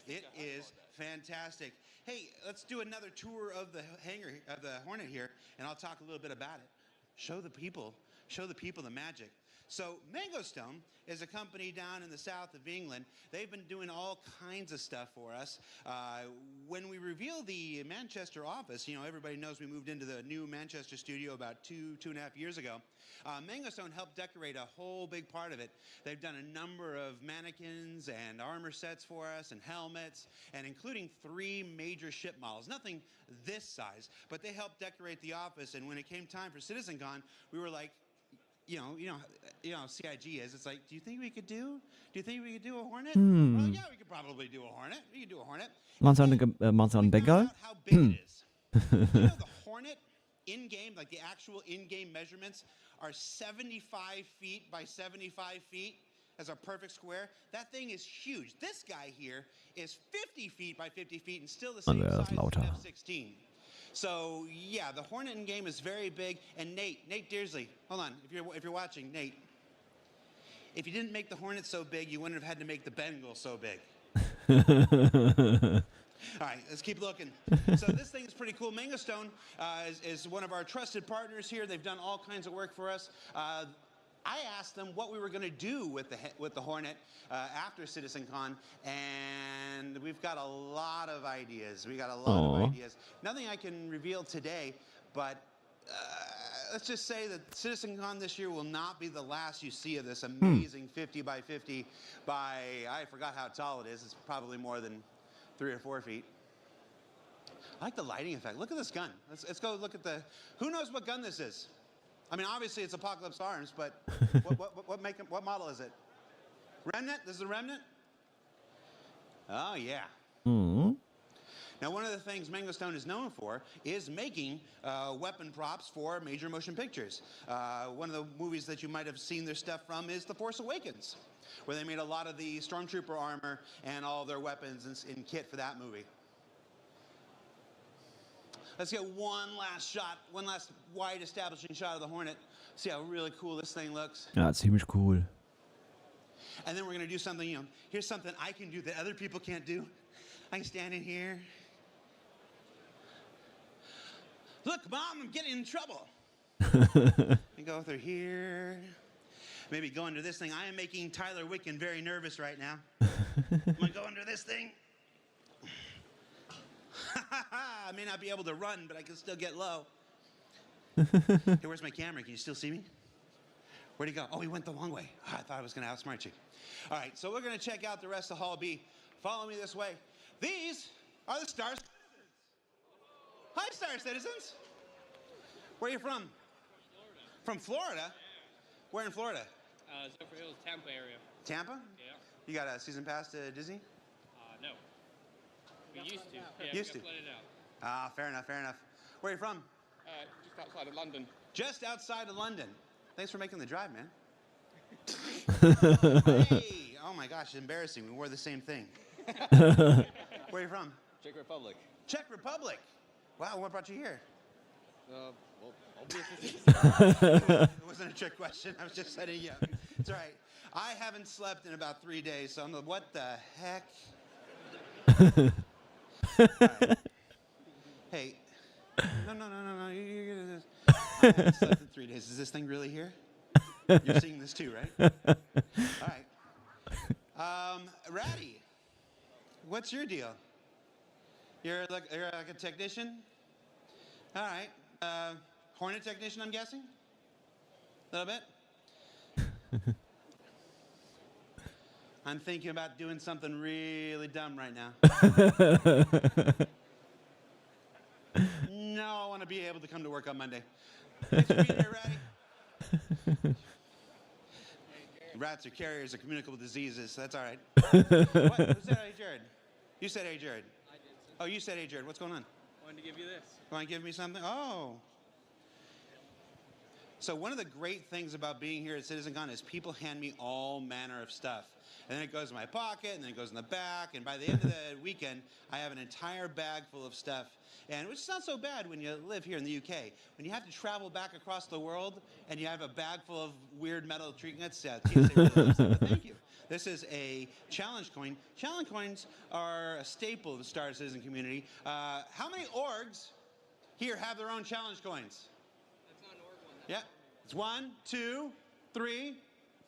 It is fantastic. Hey, let's do another tour of the hangar, of the Hornet here, and I'll talk a little bit about it. Show the people the magic. So Mangostone is a company down in the south of England. They've been doing all kinds of stuff for us. When we revealed the Manchester office, you know, everybody knows we moved into the new Manchester studio about two and a half years ago. Mangostone helped decorate a whole big part of it. They've done a number of mannequins and armor sets for us and helmets, and including 3 major ship models. Nothing this size, but they helped decorate the office. And when it came time for CitizenCon, we were like, you know, CIG is. It's like, do you think we could do a Hornet? Well, yeah, we could probably do a Hornet. Machen Sie einen Bengel? How big it is. You know, the Hornet in-game, like the actual in-game measurements, are 75 feet by 75 feet as a perfect square. That thing is huge. This guy here is 50 feet by 50 feet and still the same size as an F-16. So yeah, the Hornet in game is very big. And Nate Dearsley, hold on, if you're watching, Nate, if you didn't make the Hornet so big, you wouldn't have had to make the Bengal so big. All right, let's keep looking. So this thing is pretty cool. Mango Stone is one of our trusted partners here. They've done all kinds of work for us. I asked them what we were going to do with the Hornet after CitizenCon, and we've got a lot of ideas. We got a lot of ideas. Nothing I can reveal today, but let's just say that CitizenCon this year will not be the last you see of this amazing 50 by 50 by, I forgot how tall it is. It's probably more than 3 or 4 feet. I like the lighting effect. Look at this gun. Let's go look at the, who knows what gun this is? I mean, obviously it's Apocalypse Arms, but what model is it? Remnant? This is a Remnant? Oh, yeah. Now, one of the things Mango Stone is known for is making weapon props for major motion pictures. One of the movies that you might have seen their stuff from is The Force Awakens, where they made a lot of the Stormtrooper armor and all their weapons in kit for that movie. Let's get one last shot, one last wide establishing shot of the Hornet. See how really cool this thing looks. Ja, ziemlich cool. And then we're going to do something, you know, here's something I can do that other people can't do. I can stand in here. Look, Mom, I'm getting in trouble. And go through here. Maybe go under this thing. I am making Tyler Wicken very nervous right now. I'm going to go under this thing. I may not be able to run, but I can still get low. Hey, where's my camera? Can you still see me? Where'd he go? Oh, he went the long way. Oh, I thought I was going to outsmart you. All right, so we're going to check out the rest of Hall B. Follow me this way. These are the Star Citizens. Hi, Star Citizens. Where are you from? Florida. From Florida? Where in Florida? Zephyr Hills, Tampa area. Tampa? Yeah. You got a season pass to Disney? No. We used to. Yeah, used to. Let it out. Ah, fair enough, fair enough. Where are you from? Just outside of London. Just outside of London. Thanks for making the drive, man. Hey! Oh my gosh, embarrassing. We wore the same thing. Where are you from? Czech Republic. Czech Republic. Wow, what brought you here? Well, obviously. It wasn't a trick question. I was just setting you up. It's all right. I haven't slept in about 3 days, so I'm like, what the heck? Right. Hey. No. I haven't slept in 3 days. Is this thing really here? You're seeing this too, right? All right. Ratty, what's your deal? You're like a technician? All right. Hornet technician, I'm guessing? A little bit? I'm thinking about doing something really dumb right now. No, I want to be able to come to work on Monday. Thanks for being here, Ratty. Rats are carriers of communicable diseases, so that's all right. What? Who said hey, Jared? You said hey, Jared. I did. Oh, you said hey, Jared. What's going on? I wanted to give you this. You want to give me something? Oh. So one of the great things about being here at CitizenCon is people hand me all manner of stuff. And then it goes in my pocket, and then it goes in the back, and by the end of the weekend, I have an entire bag full of stuff. And which is not so bad when you live here in the UK. When you have to travel back across the world, and you have a bag full of weird metal trinkets, TSA really loves that, but thank you. This is a challenge coin. Challenge coins are a staple of the Star Citizen community. How many orgs here have their own challenge coins? That's not an org one. Yeah, it's 1, 2, 3,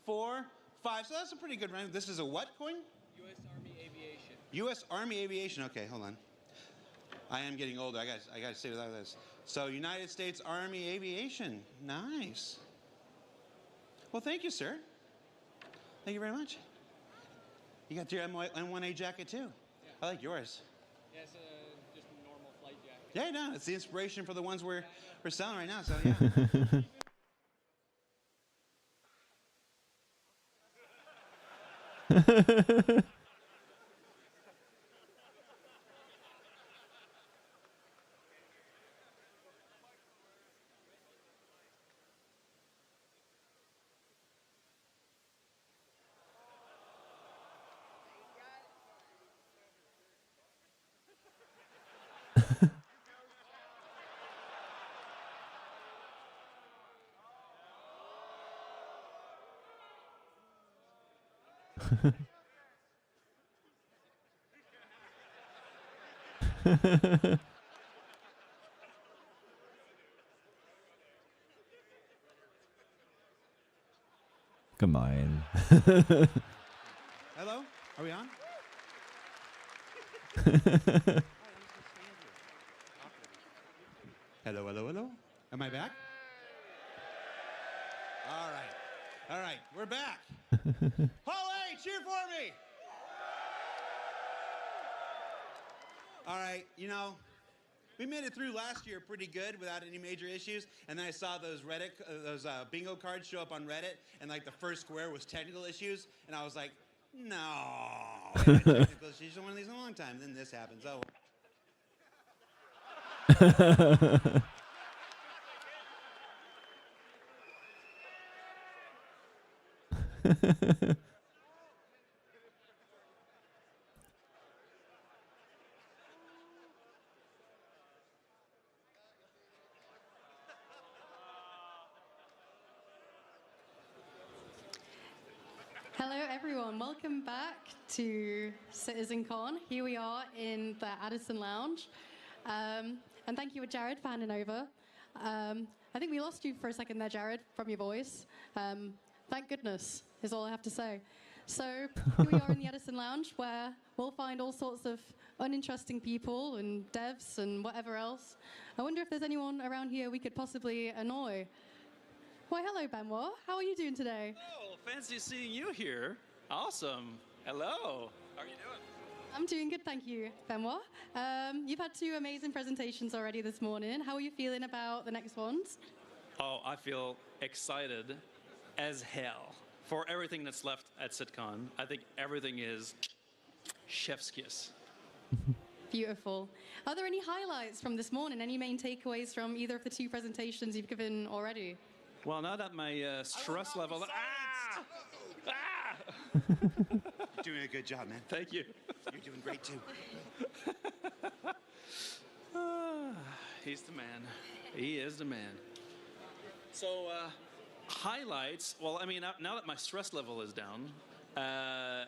4, 5. So that's a pretty good round. This is a what coin? U.S. Army Aviation. U.S. Army Aviation. Okay, hold on. I am getting older. I got to say without this. So United States Army Aviation. Nice. Well, thank you, sir. Thank you very much. You got your M1A jacket too. Yeah. I like yours. Yeah, it's just a normal flight jacket. Yeah, no, it's the inspiration for the ones we're selling right now. So yeah. Gemein. Hello? Are we on? Hello, hello, hello. Am I back? All right. All right, we're back. Hall A, cheer for me. All right, you know, we made it through last year pretty good without any major issues, and then I saw those bingo cards show up on Reddit, and like the first square was technical issues, and I was like, no, I had technical issues on one of these in a long time. Then this happens. Oh. Hello everyone, welcome back to CitizenCon. Here we are in the Addison Lounge. And thank you, Jared, for handing over. I think we lost you for a second there, Jared, from your voice. Thank goodness, is all I have to say. So here we are in the Addison Lounge, where we'll find all sorts of uninteresting people and devs and whatever else. I wonder if there's anyone around here we could possibly annoy. Why, hello, Benoit. How are you doing today? Oh, fancy seeing you here. Awesome. Hello. How are you doing? I'm doing good, thank you, Benoit. You've had 2 amazing presentations already this morning. How are you feeling about the next ones? Oh, I feel excited as hell for everything that's left at CitCon. I think everything is chef's kiss. Beautiful. Are there any highlights from this morning? Any main takeaways from either of the 2 presentations you've given already? Well, now that my stress level... You're doing a good job, man. Thank you. You're doing great, too. He's the man. He is the man. So, highlights, well, I mean, now that my stress level is down, I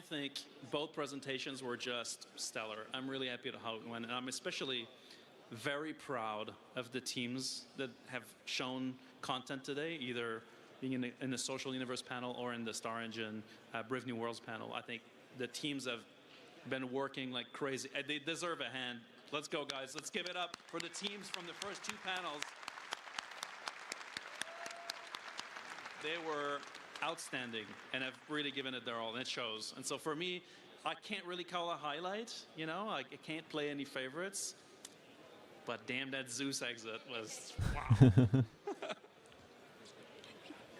think both presentations were just stellar. I'm really happy with how it went, and I'm especially very proud of the teams that have shown content today, either being in the Social Universe panel or in the Star Engine Brave New Worlds panel. I think the teams have been working like crazy. They deserve a hand. Let's go, guys. Let's give it up for the teams from the first 2 panels. They were outstanding and have really given it their all, and it shows. And so for me, I can't really call a highlight, you know? I can't play any favorites. But damn, that Zeus exit was, wow.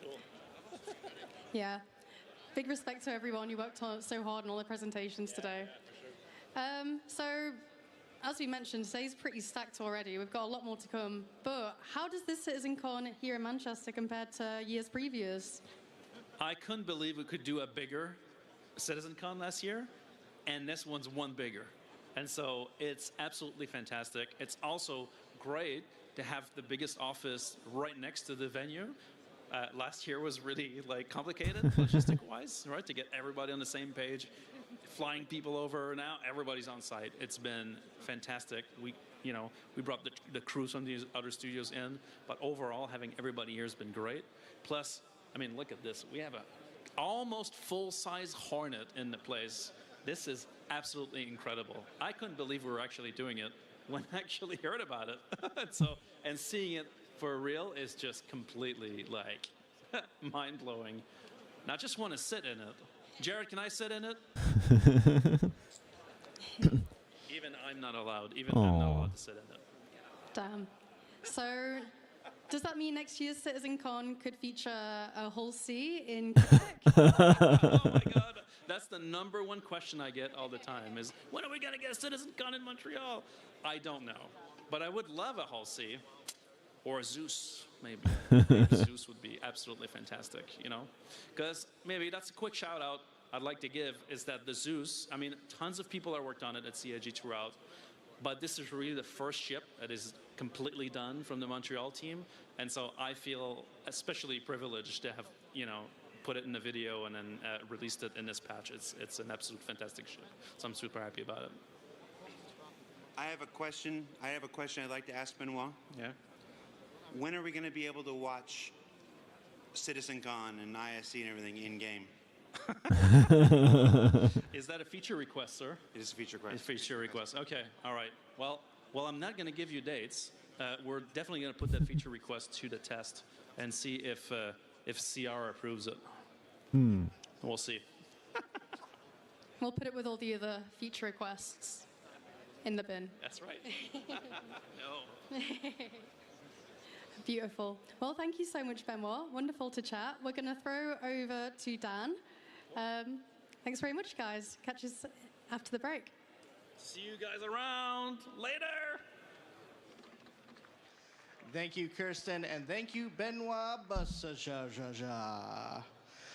Cool. Yeah. Big respect to everyone who worked so hard on all the presentations today. So, as we mentioned, today's pretty stacked already. We've got a lot more to come. But how does this CitizenCon here in Manchester compare to years previous? I couldn't believe we could do a bigger CitizenCon last year, and this one's one bigger. And so it's absolutely fantastic. It's also great to have the biggest office right next to the venue. Last year was really like complicated logistic-wise, right? To get everybody on the same page, flying people over. Now everybody's on site. It's been fantastic. We brought the crews from these other studios in, but overall having everybody here has been great. Plus, I mean, look at this. We have a almost full-size Hornet in the place. This is absolutely incredible. I couldn't believe we were actually doing it when I actually heard about it. And seeing it for real is just completely like mind-blowing. And I just want to sit in it. Jared, can I sit in it? Even I'm not allowed. Even I'm not allowed to sit in it. Damn. So, does that mean next year's CitizenCon could feature a whole C in Quebec? Oh my God. That's the #1 question I get all the time is, when are we going to get a CitizenCon in Montreal? I don't know. But I would love a Hall C or a Zeus, maybe. Maybe Zeus would be absolutely fantastic, you know? Because maybe that's a quick shout out I'd like to give is that the Zeus, I mean, tons of people have worked on it at CIG throughout, but this is really the first ship that is completely done from the Montreal team. And so I feel especially privileged to have, put it in a video and then released it in this patch. It's an absolute fantastic ship. So I'm super happy about it. I have a question. I'd like to ask Benoit. Yeah. When are we going to be able to watch CitizenCon and ISC and everything in game? Is that a feature request, sir? It is a feature request. It's a feature request. Okay. All right. Well, I'm not going to give you dates. We're definitely going to put that feature request to the test and see if CR approves it. We'll see. We'll put it with all the other feature requests in the bin. That's right. No. Beautiful. Well, thank you so much, Benoit. Wonderful to chat. We're going to throw over to Dan. Thanks very much, guys. Catch us after the break. See you guys around later. Thank you, Kirsten, and thank you, Benoit Bassajajaja.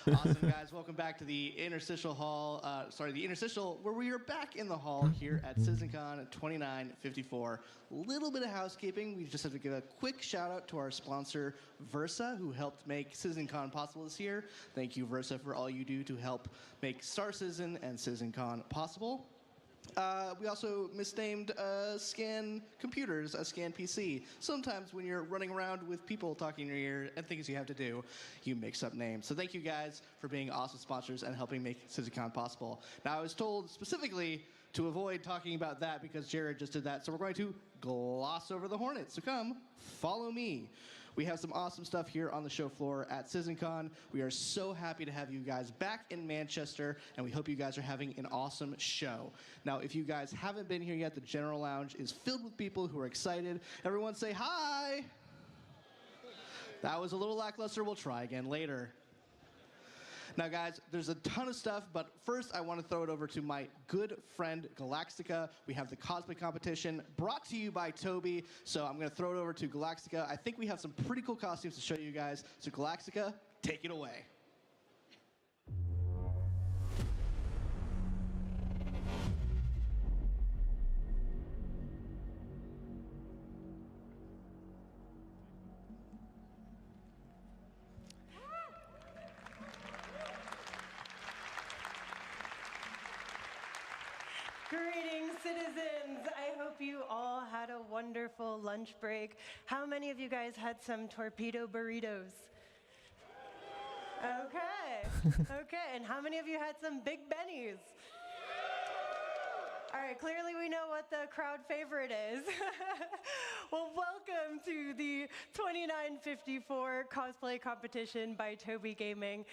Awesome, guys. Welcome back to the Interstitial Hall. The Interstitial, where we are back in the hall here at CitizenCon 2954. Little bit of housekeeping. We just have to give a quick shout out to our sponsor, Versa, who helped make CitizenCon possible this year. Thank you, Versa, for all you do to help make Star Citizen and CitizenCon possible. We also misnamed Scan Computers a Scan PC. Sometimes when you're running around with people talking in your ear and things you have to do, you mix up names. So thank you guys for being awesome sponsors and helping make CitizenCon possible. Now, I was told specifically to avoid talking about that because Jared just did that, so we're going to gloss over the Hornets. So come, follow me. We have some awesome stuff here on the show floor at CitizenCon. We are so happy to have you guys back in Manchester, and we hope you guys are having an awesome show. Now, if you guys haven't been here yet, the General Lounge is filled with people who are excited. Everyone say hi. That was a little lackluster. We'll try again later. Now, guys, there's a ton of stuff, but first I want to throw it over to my good friend Galactica. We have the cosplay competition brought to you by Toby, so I'm going to throw it over to Galactica. I think we have some pretty cool costumes to show you guys, so Galactica, take it away. Greetings, citizens. I hope you all had a wonderful lunch break. How many of you guys had some torpedo burritos? Okay. Okay. And how many of you had some Big Bennies? All right, clearly we know what the crowd favorite is. Well, welcome to the 2954 cosplay competition by Toby Gaming.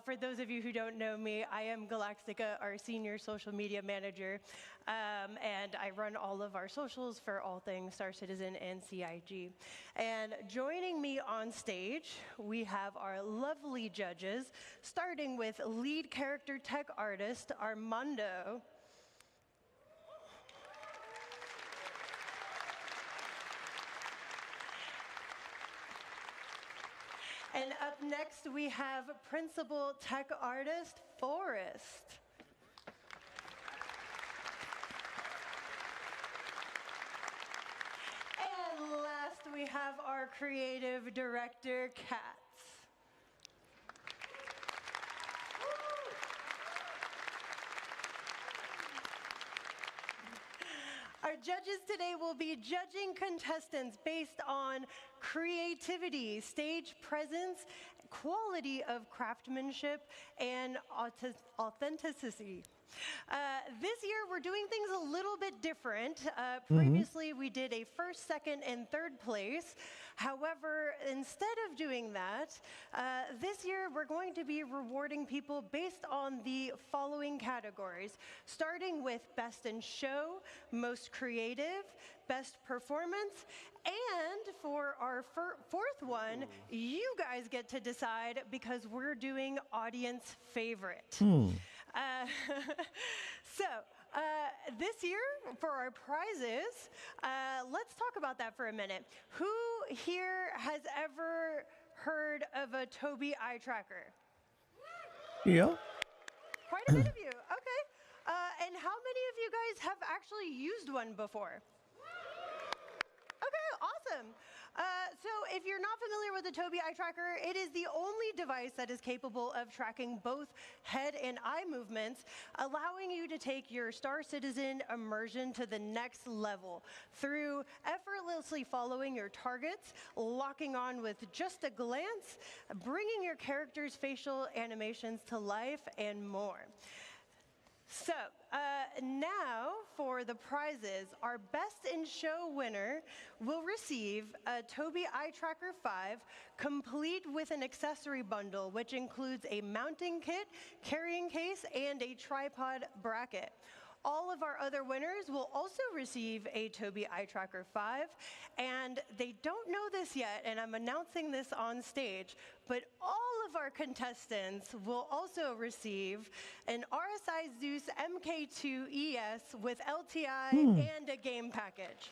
For those of you who don't know me, I am Galactica, our senior social media manager, and I run all of our socials for all things Star Citizen and CIG. And joining me on stage, we have our lovely judges, starting with lead character tech artist Armando. And up next, we have principal tech artist, Forrest. And last, we have our creative director, Katz. Our judges today will be judging contestants based on creativity, stage presence, quality of craftsmanship, and authenticity. This year, we're doing things a little bit different. Previously, we did a first, second, and third place. However, instead of doing that, this year, we're going to be rewarding people based on the following categories, starting with Best in Show, Most Creative, Best Performance, and for our fourth one, you guys get to decide because we're doing Audience Favorite. This year, for our prizes, let's talk about that for a minute. Who here has ever heard of a Toby eye tracker? Yeah. Quite a bit of you, okay. And how many of you guys have actually used one before? Okay, awesome. So if you're not familiar with the Tobii eye tracker, it is the only device that is capable of tracking both head and eye movements, allowing you to take your Star Citizen immersion to the next level through effortlessly following your targets, locking on with just a glance, bringing your character's facial animations to life, and more. So now for the prizes. Our Best in Show winner will receive a Tobii Eye Tracker 5 complete with an accessory bundle, which includes a mounting kit, carrying case, and a tripod bracket. All of our other winners will also receive a Tobii Eye Tracker 5, and they don't know this yet, and I'm announcing this on stage, but all of our contestants will also receive an RSI Zeus MK2 ES with LTI and a game package.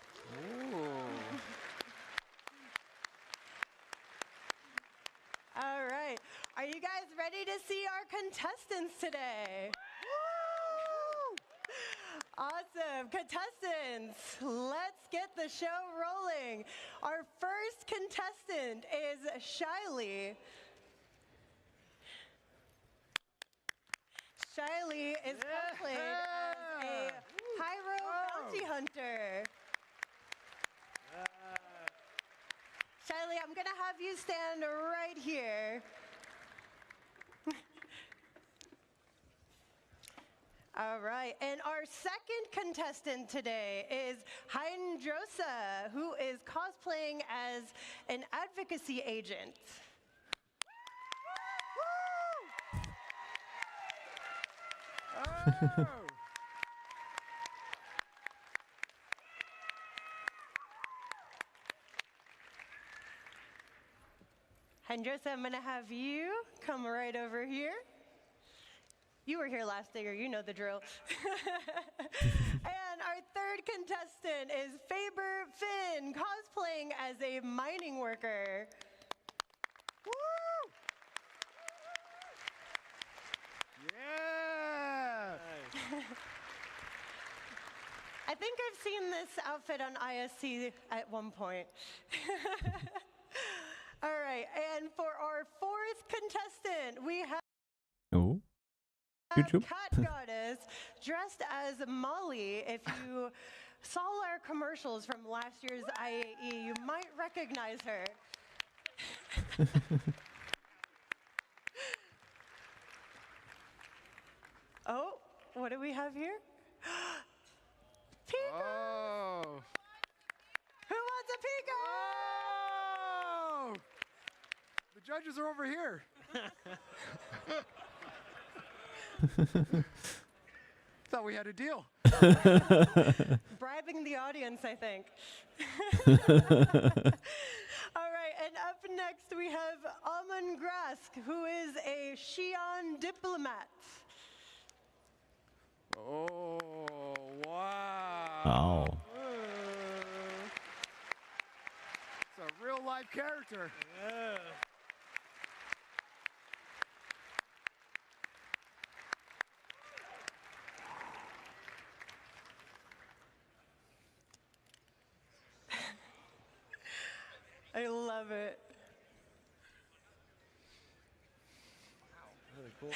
All right, are you guys ready to see our contestants today? Awesome. Contestants, let's get the show rolling. Our first contestant is Shiley. Shiley is cosplayed as a pyro bounty hunter. Shiley, I'm going to have you stand right here. All right, and our second contestant today is Hydrosa, who is cosplaying as an advocacy agent. Hydrosa, I'm going to have you come right over here. You were here last year, you know the drill. And our third contestant is Faber Finn, cosplaying as a mining worker. Woo! Yeah! I think I've seen this outfit on ISC at one point. All right, and for our fourth contestant, we have YouTube. Cat Goddess dressed as Molly. If you saw our commercials from last year's IAE, you might recognize her. Oh, what do we have here? Pico! Oh. Who wants a Pico? Oh! The judges are over here. Thought we had a deal. Bribing the audience, I think. All right, and up next we have Amon Grask, who is a Xi'an diplomat. Oh, wow. Wow. It's a real life character. Yeah. I love it. Really cool.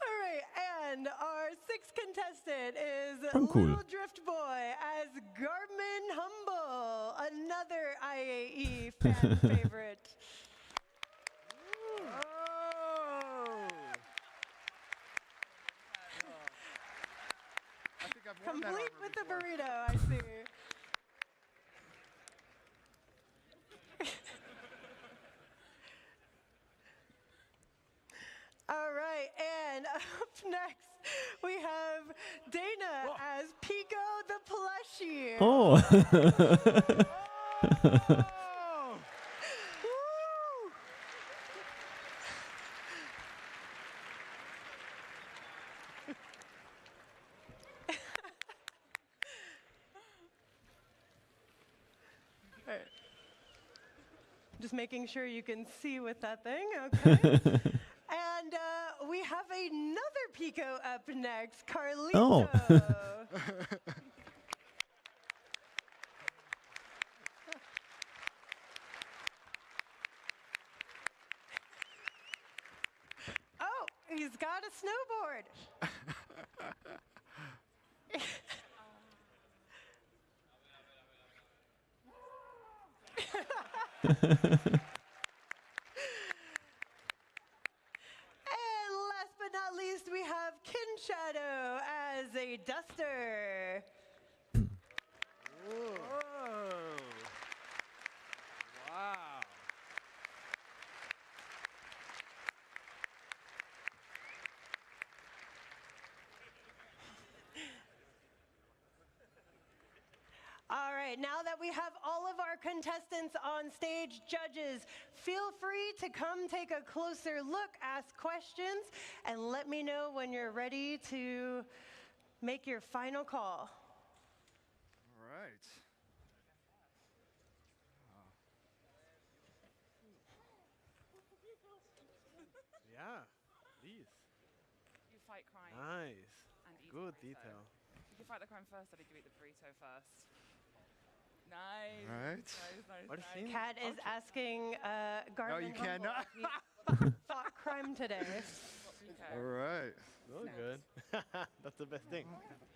All right, and our sixth contestant is Cool. Little Drift Boy as Garmin Humble, another IAE fan favorite. I think I've worn that Complete armor with the before. burrito, I see. All right, and up next we have Dana as Pico the plushie. Oh. Woo! All right. Just making sure you can see with that thing, okay? And we have another Pico up next, Carlito. Oh. He's got a snowboard. And last but not least, we have Kin Shadow as a duster. Whoa. Wow. All right, now that we have all of our contestants on stage, judges, feel free to come take a closer look, ask questions, and let me know when you're ready to make your final call. All right. Yeah, these. You fight crime. Nice. And eat Good burrito. detail. Did you fight the crime first, or did you eat the burrito first? Nice. Right. Nice. Kat is asking Garvin you cannot. if he fought crime today. All right. Really good. That's the best thing.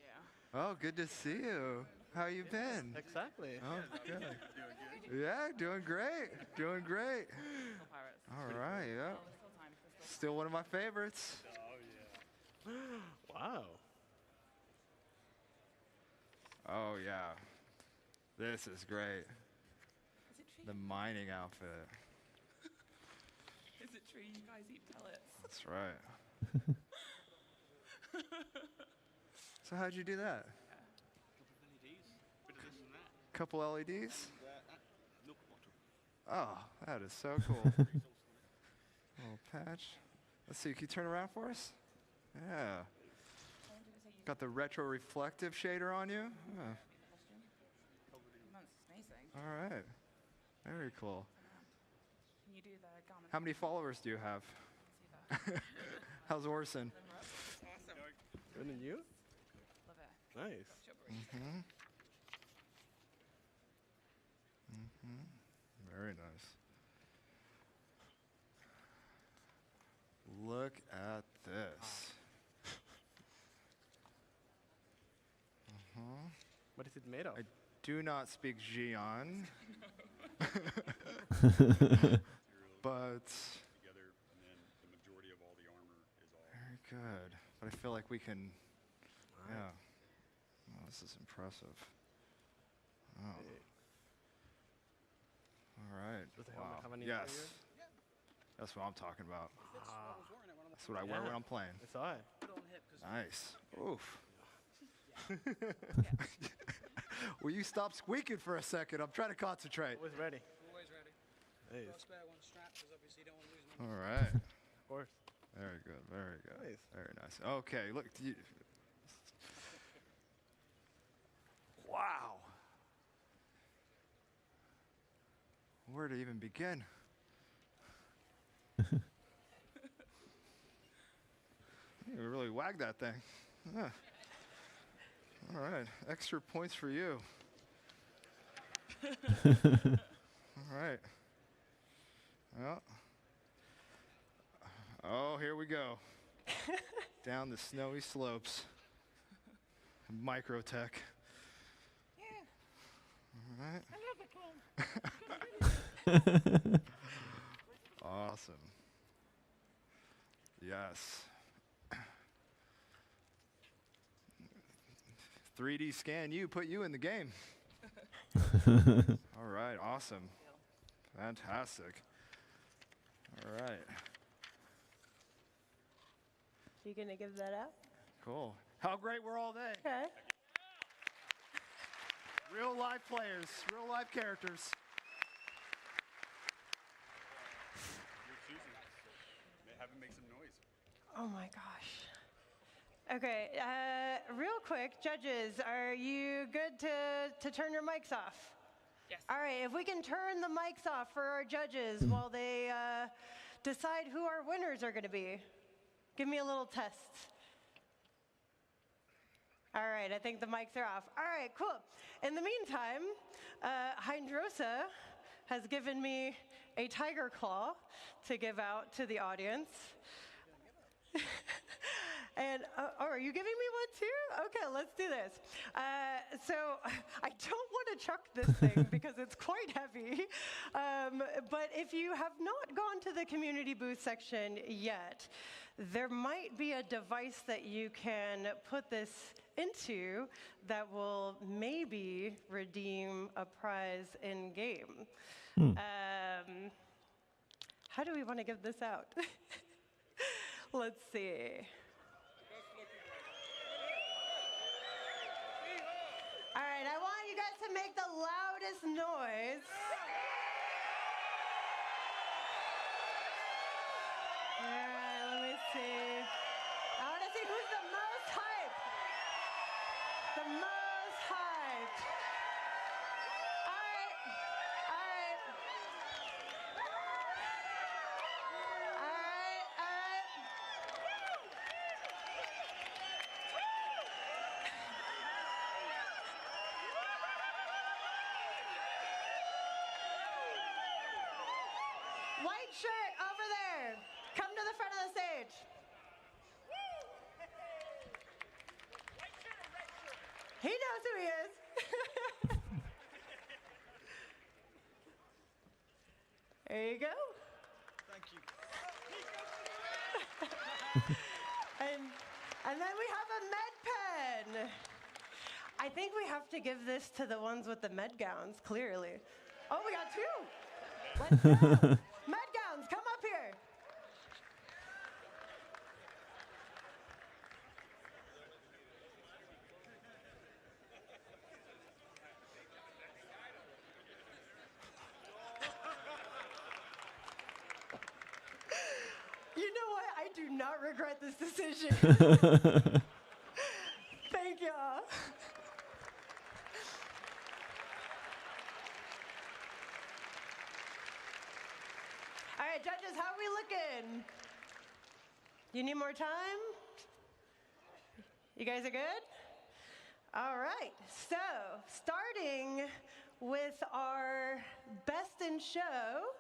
Yeah. Oh, good to see you. How you been? Exactly. Oh, good. Yeah, doing great. Doing great. All right, yeah. Still one of my favorites. Wow. Oh, yeah. This is great. The mining outfit. Is it true you guys eat pellets? That's right. So how'd you do that? Couple LEDs? Oh, that is so cool. Little patch. Let's see, can you turn around for us? Yeah. Got the retro reflective shader on you? Yeah. That's amazing. All right. Very cool. Can you do the garment? How many followers do you have? How's Orson? Awesome. Good than you? Love it. Nice. Mm-hmm. Mm-hmm. Very nice. Look at this. Uh-huh. What is it made of? I do not speak Xi'an. But very good. But I feel like we can, yeah. Oh, this is impressive. Oh. All right. Does the helmet Wow. have any Yes. interior? That's what I'm talking about. That's what I wear when I'm playing. It's all right. Nice. Oof. Will you stop squeaking for a second? I'm trying to concentrate. Always ready. Always ready. Nice. Got spare one strap because obviously you don't want to lose All money. right. Of course. Very good. Very good. Nice. Very nice. Okay. Look. Wow. Where to even begin? You really wag that thing. Yeah. All right. Extra points for you. All right. Well. Oh, here we go. Down the snowy slopes. Microtech. All right. Awesome. Yes. 3D scan you, put you in the game. All right, awesome. Fantastic. All right. You gonna give that up? Cool. How great were all they? Okay. Real life players, real life characters. Have him make some noise. Oh my gosh. Okay, real quick, judges, are you good to turn your mics off? Yes. All right, if we can turn the mics off for our judges while they decide who our winners are going to be. Give me a little test. All right, I think the mics are off. All right, cool. In the meantime, Hydrosa has given me a tiger claw to give out to the audience. And, oh, are you giving me one too? Okay, let's do this. So I don't want to chuck this thing because it's quite heavy. But if you have not gone to the community booth section yet, there might be a device that you can put this into that will maybe redeem a prize in game. How do we want to give this out? Let's see. All right, I want you guys to make the loudest noise. All right, let me see. I want to see who's the most hype. The most hype. All right, all right. All right, all right. White shirt over there. Come to the front of the stage. He knows who he is. There you go. Thank you. And then we have a med pen. I think we have to give this to the ones with the med gowns, clearly. Oh, we got two. Let's go. Med gowns, come up here. You know what? I do not regret this decision. Thank y'all. All right, judges, how are we looking? You need more time? You guys are good? All right, so starting with our Best in Show,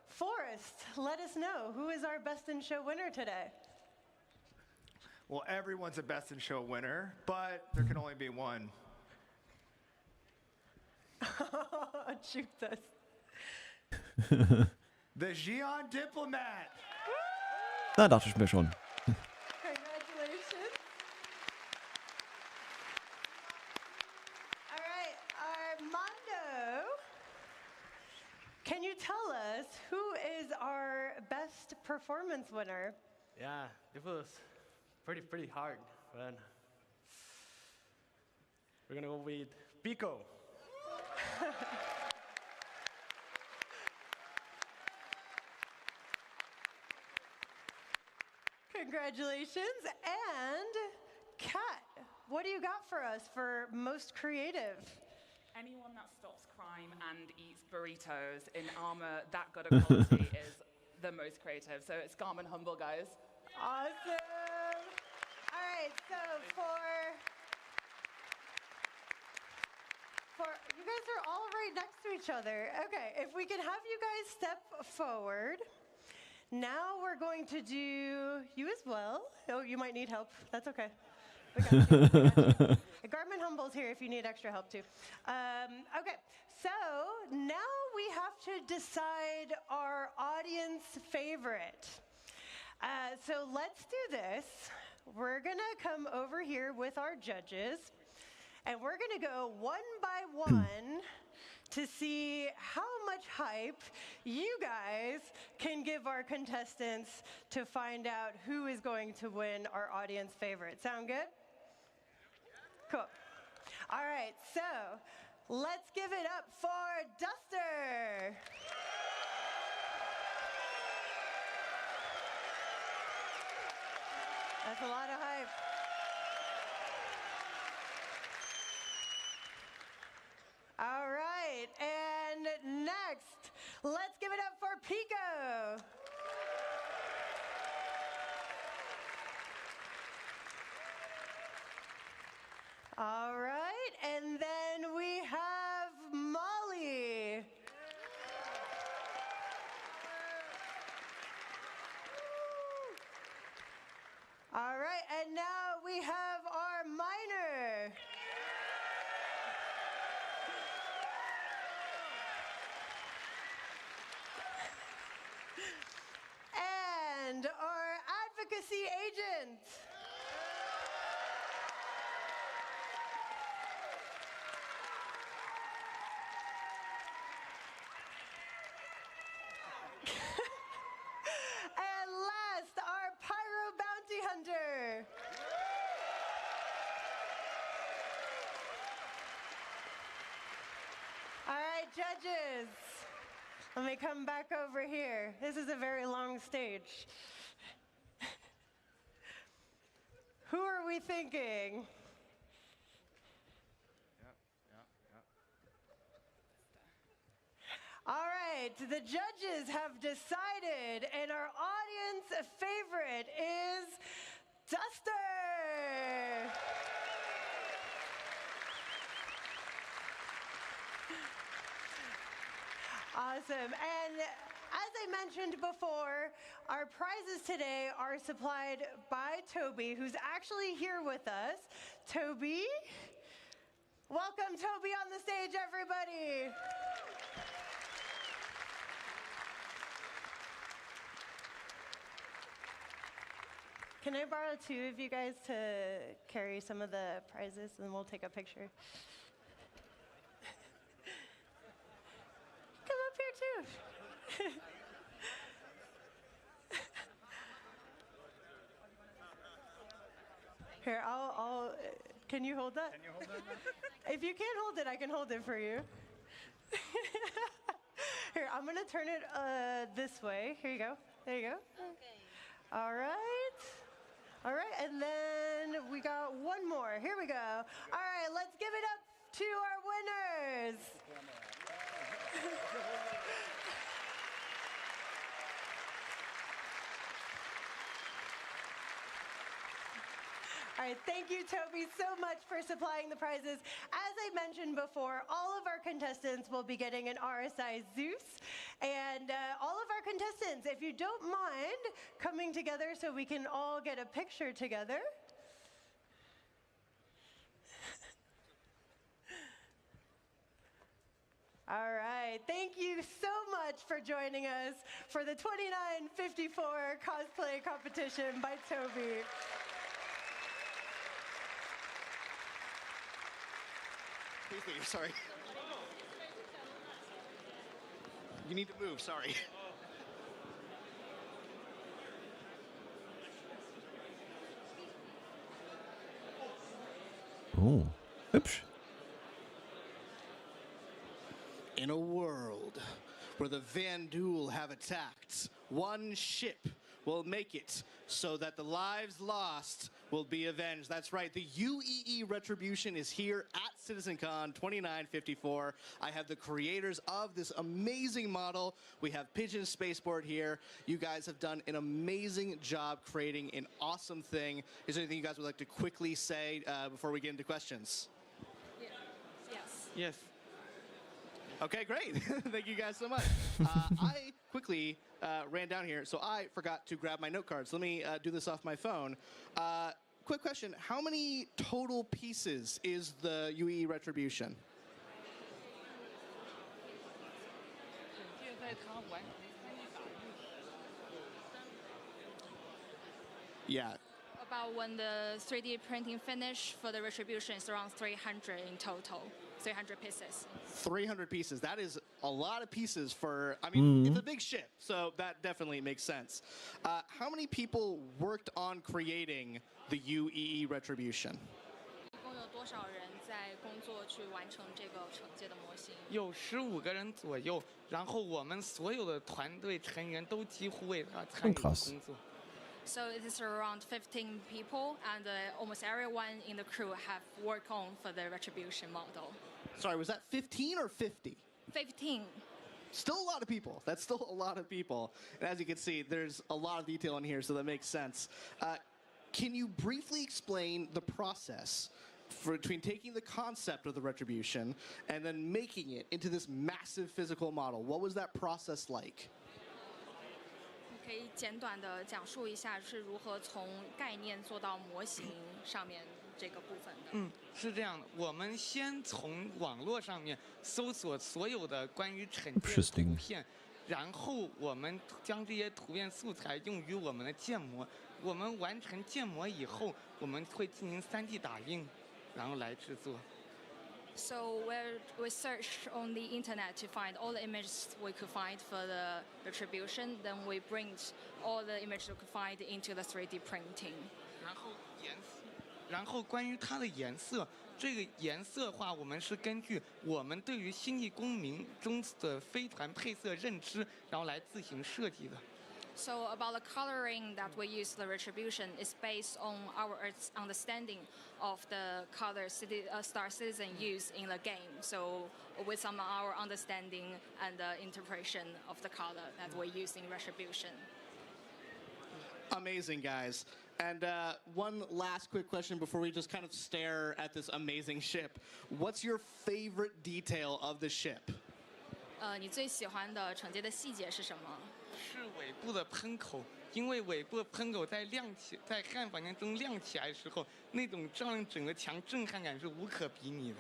Forrest, let us know, who is our Best in Show winner today? Well, everyone's a Best in Show winner, but there can only be one. Shoot us. The Xi'an Diplomat. Da dachte ich mir schon. Congratulations. All right, Armando, can you tell us who is our Best Performance winner? Yeah, it was pretty hard, but we're gonna go with Pico. Congratulations. And Kat, what do you got for us for most creative? Anyone that stops crime and eats burritos in armor that good a quality is the most creative. So it's Garmin Humble, guys. Awesome. All right, so for you guys are all right next to each other. Okay, if we could have you guys step forward. Now we're going to do you as well. Oh, you might need help. That's okay. We got you. Garmin Humble's here if you need extra help too. Okay, so now we have to decide our audience favorite. So let's do this. We're gonna come over here with our judges, and we're gonna go one by one to see how much hype you guys can give our contestants to find out who is going to win our audience favorite. Sound good? Cool. All right, so let's give it up for Duster. That's a lot of hype. All right, and next, let's give it up for Pico. All right, and then we have Molly. Legacy Agent. And last, our Pyro Bounty Hunter. All right, judges. Let me come back over here. This is a very long stage. Who are we thinking? All right, the judges have decided, and our audience favorite is Duster. Awesome. And as I mentioned before, our prizes today are supplied by Toby, who's actually here with us. Toby, welcome Toby on the stage, everybody. Can I borrow two of you guys to carry some of the prizes, and we'll take a picture? Come up here too. Here, I'll. Can you hold that? Can you hold that? If you can't hold it, I can hold it for you. Here, I'm gonna turn it this way. Here you go. There you go. Okay. All right. All right, and then we got one more. Here we go. All right, let's give it up to our winners. All right, thank you, Toby, so much for supplying the prizes. As I mentioned before, all of our contestants will be getting an RSI Zeus. And all of our contestants, if you don't mind coming together so we can all get a picture together. All right, thank you so much for joining us for the 2954 cosplay competition by Toby. Please leave, sorry. You need to move, sorry. Oh, hübsch. In a world where the Vandul have attacked, one ship will make it so that the lives lost will be avenged. That's right, the UEE Retribution is here at CitizenCon 2954. I have the creators of this amazing model. We have Pigeon Spaceport here. You guys have done an amazing job creating an awesome thing. Is there anything you guys would like to quickly say before we get into questions? Yes. Yes. Okay, great. Thank you guys so much. I quickly ran down here, so I forgot to grab my note cards. Let me do this off my phone. Quick question, how many total pieces is the UEE Retribution? Yeah. About when the 3D printing finish for the Retribution is around 300 in total. 300 pieces. 300 pieces. That is a lot of pieces for, I mean, it's a big ship, so that definitely makes sense. How many people worked on creating the UEE Retribution? 一共有多少人在工作去完成这个惩戒的模型？有15个人左右，然后我们所有的团队成员都几乎为他参与工作。So it is around 15 people, and almost everyone in the crew have worked on for the Retribution model. Sorry, was that 15 or 50? 15. Still a lot of people. That's still a lot of people. And as you can see, there's a lot of detail in here, so that makes sense. Can you briefly explain the process between taking the concept of the Retribution and then making it into this massive physical model? What was that process like? 可以简短的讲述一下是如何从概念做到模型上面这个部分的。是这样的，我们先从网络上面搜索所有的关于惩戒的图片，然后我们将这些图片素材用于我们的建模。我们完成建模以后，我们会进行3D 打印，然后来制作。So we searched on the internet to find all the images we could find for the retribution. Then we bring all the images we could find into the 3D printing. 然后关于它的颜色，这个颜色的话，我们是根据我们对于星际公民中的飞船配色认知，然后来自行设计的。So about the coloring that we use the retribution is based on our understanding of the color Star Citizen use in the game. So with some of our understanding and interpretation of the color that we use in retribution. Amazing, guys. And one last quick question before we just kind of stare at this amazing ship. What's your favorite detail of the ship? 你最喜欢的承接的细节是什么？是尾部的喷口，因为尾部的喷口在汉房间中亮起来的时候，那种照亮整个墙震撼感是无可比拟的。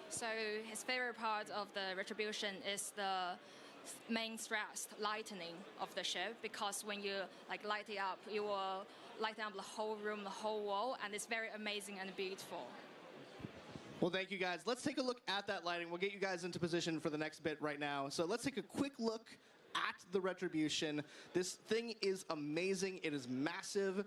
So his favorite part of the retribution is the main thrust lightening of the ship, because when you light it up, you will lighten up the whole room, the whole wall, and it's very amazing and beautiful. Well, thank you, guys. Let's take a look at that lighting. We'll get you guys into position for the next bit right now. So let's take a quick look at the retribution. This thing is amazing. It is massive.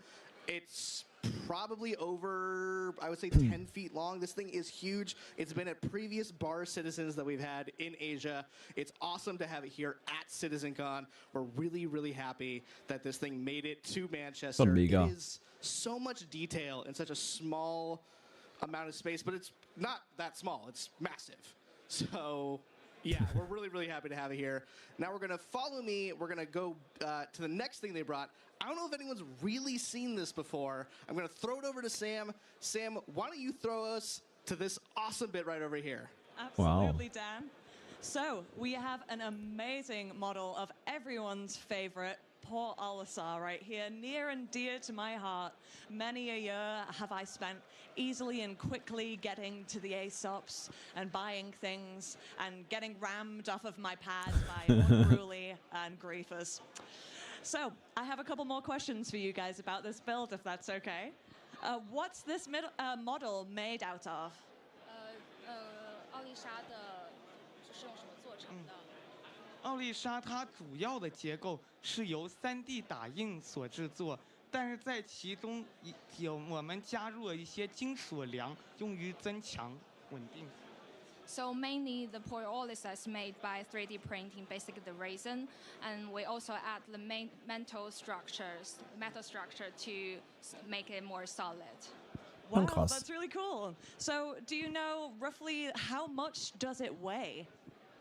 It's probably over, I would say, 10 feet long. This thing is huge. It's been at previous bar Citizens that we've had in Asia. It's awesome to have it here at CitizenCon. We're really, really happy that this thing made it to Manchester. It is so much detail in such a small amount of space, but it's not that small. It's massive. So yeah, we're really, really happy to have it here. Now we're going to follow me. We're going to go to the next thing they brought. I don't know if anyone's really seen this before. I'm going to throw it over to Sam. Sam, why don't you throw us to this awesome bit right over here? Absolutely, Dan. So we have an amazing model of everyone's favorite Port Olisar right here, near and dear to my heart. Many a year have I spent easily and quickly getting to the ASOPs and buying things and getting rammed off of my pad by Unruly and Griefers. So I have a couple more questions for you guys about this build, if that's okay. What's this model made out of? 奥丽莎的是用什么做成的？奥丽莎它主要的结构是由3D 打印所制作，但是在其中我们加入了一些金属梁，用于增强稳定。So mainly the Port Olisar is made by 3D printing, basically the resin, and we also add the main metal structure to make it more solid. Wow, that's really cool. So do you know roughly how much does it weigh?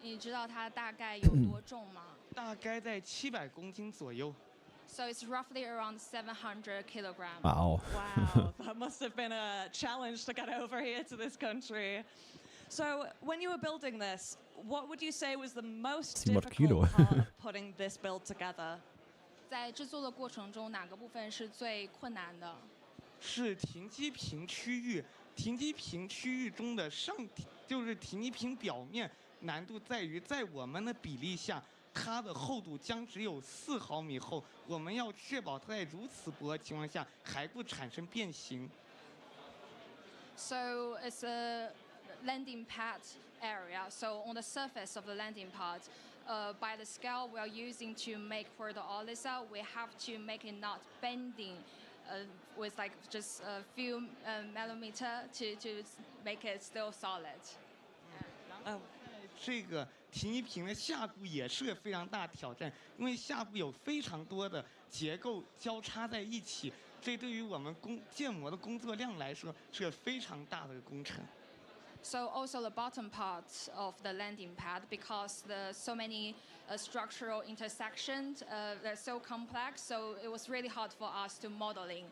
你知道它大概有多重吗？大概在700公斤左右。So it's roughly around 700 kilograms. Wow. Wow, that must have been a challenge to get over here to this country. So when you were building this, what would you say was the most difficult part of putting this build together? 在制作的过程中，哪个部分是最困难的？是停机坪区域。停机坪区域中的就是停机坪表面。难度在于，在我们的比例下，它的厚度将只有4毫米厚。我们要确保它在如此薄的情况下还不产生变形。So it's a landing pad area. So on the surface of the landing pad, by the scale we are using to make for the Olisar, we have to make it not bending. With just a few millimeter to make it still solid. 这个停机坪的下部也是个非常大的挑战，因为下部有非常多的结构交叉在一起，这对于我们建模的工作量来说是个非常大的工程。So also the bottom part of the landing pad, because there's so many structural intersections, they're so complex, so it was really hard for us to modeling.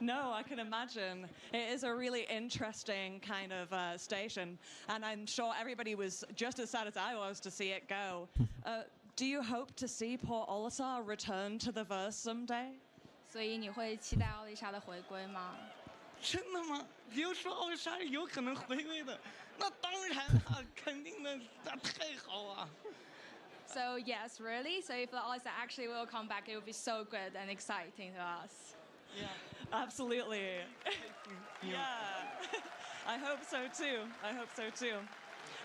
No, I can imagine. It is a really interesting kind of station, and I'm sure everybody was just as sad as I was to see it go. Do you hope to see Port Olisar return to the verse someday? 所以你会期待奥丽莎的回归吗？真的吗？比如说奥丽莎有可能回归的，那当然了，肯定的，那太好啊。So yes, really. So if the Odyssey actually will come back, it will be so good and exciting to us. Yeah, absolutely. Yeah, I hope so too. I hope so too.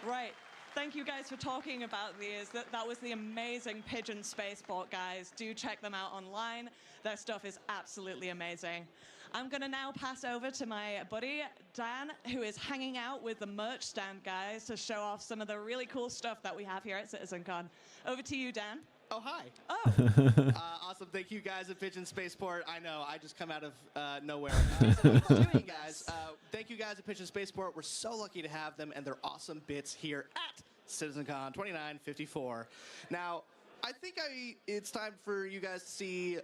Right. Thank you guys for talking about these. That was the amazing Pigeon Spaceport, guys. Do check them out online. Their stuff is absolutely amazing. I'm going to now pass over to my buddy, Dan, who is hanging out with the merch stand guys to show off some of the really cool stuff that we have here at CitizenCon. Over to you, Dan. Oh, hi. Oh. Awesome. Thank you guys at Pigeon Spaceport. I know, I just come out of nowhere. Guys, thank you guys at Pigeon Spaceport. We're so lucky to have them and their awesome bits here at CitizenCon 2954. Now, I think it's time for you guys to see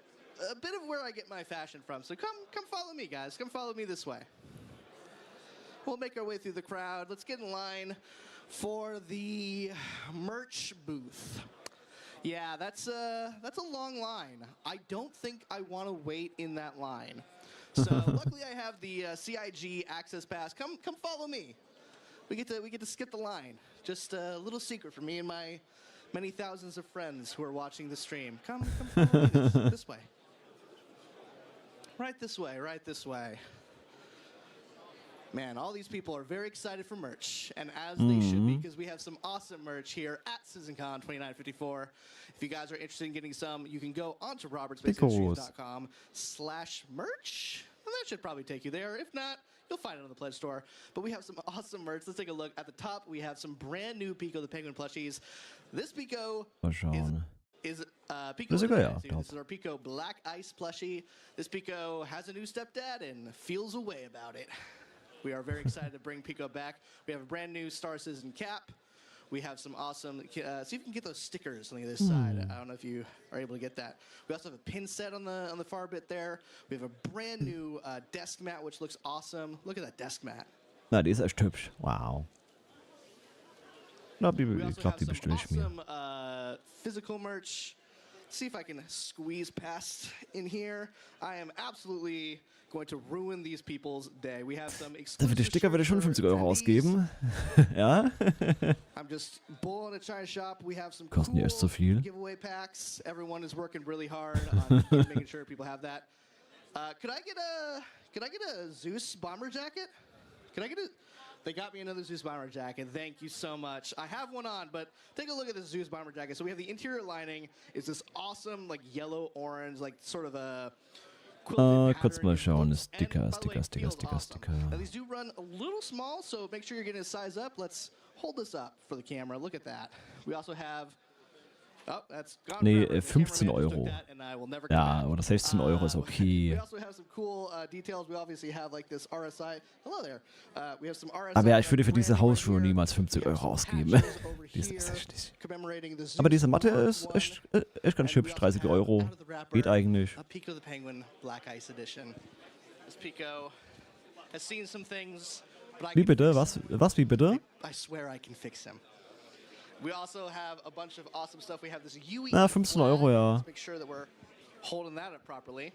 a bit of where I get my fashion from. So come follow me, guys. Come follow me this way. We'll make our way through the crowd. Let's get in line for the merch booth. Yeah, that's a long line. I don't think I want to wait in that line. So luckily I have the CIG access pass. Come follow me. We get to skip the line. Just a little secret for me and my many thousands of friends who are watching the stream. Come follow me this way. Right this way, right this way. Man, all these people are very excited for merch, and as they should be, because we have some awesome merch here at CitizenCon 2954. If you guys are interested in getting some, you can go onto robertspaceindustries.com/merch, and that should probably take you there. If not, you'll find it on the Pledge Store. But we have some awesome merch. Let's take a look. At the top, we have some brand new Pico the Penguin plushies. This Pico is Pico. This is our Pico Black Ice plushie. This Pico has a new stepdad and feels a way about it. We are very excited to bring Pico back. We have a brand new Star Citizen cap. We have some awesome, see if you can get those stickers on the other side. I don't know if you are able to get that. We also have a pin set on the far bit there. We have a brand new desk mat, which looks awesome. Look at that desk mat. Na, die ist echt hübsch. Wow. Ich glaube, die bestelle ich mir. Awesome physical merch. Let's see if I can squeeze past in here. I am absolutely going to ruin these people's day. We have some Für die Sticker würde ich schon 50 € ausgeben. Ja. I'm just bull in a China shop. We have some Kosten die echt so viel? giveaway packs. Everyone is working really hard on making sure people have that. Could I get a Zeus bomber jacket? Could I get a? They got me another Zeus bomber jacket. Thank you so much. I have one on, but take a look at this Zeus bomber jacket. So we have the interior lining. It's this awesome like yellow orange, like sort of a kurz mal schauen. Sticker. Now these do run a little small, so make sure you're getting a size up. Let's hold this up for the camera. Look at that. We also have. Oh, that's gone. Nee, 15 €. Ja, oder 16 € ist okay. We also have some cool details. We obviously have like this RSI. Hello there. We have some RSI. Aber ja, ich würde für diese Hausschuhe niemals 50 € ausgeben. Aber diese Matte ist echt ganz hübsch. 30 €. Geht eigentlich. Pico the Penguin Black Ice Edition. This Pico has seen some things, but I Wie bitte? Was wie bitte? I swear I can fix them. We also have a bunch of awesome stuff. We have this UE. Na, 15 €, ja. Let's make sure that we're holding that up properly.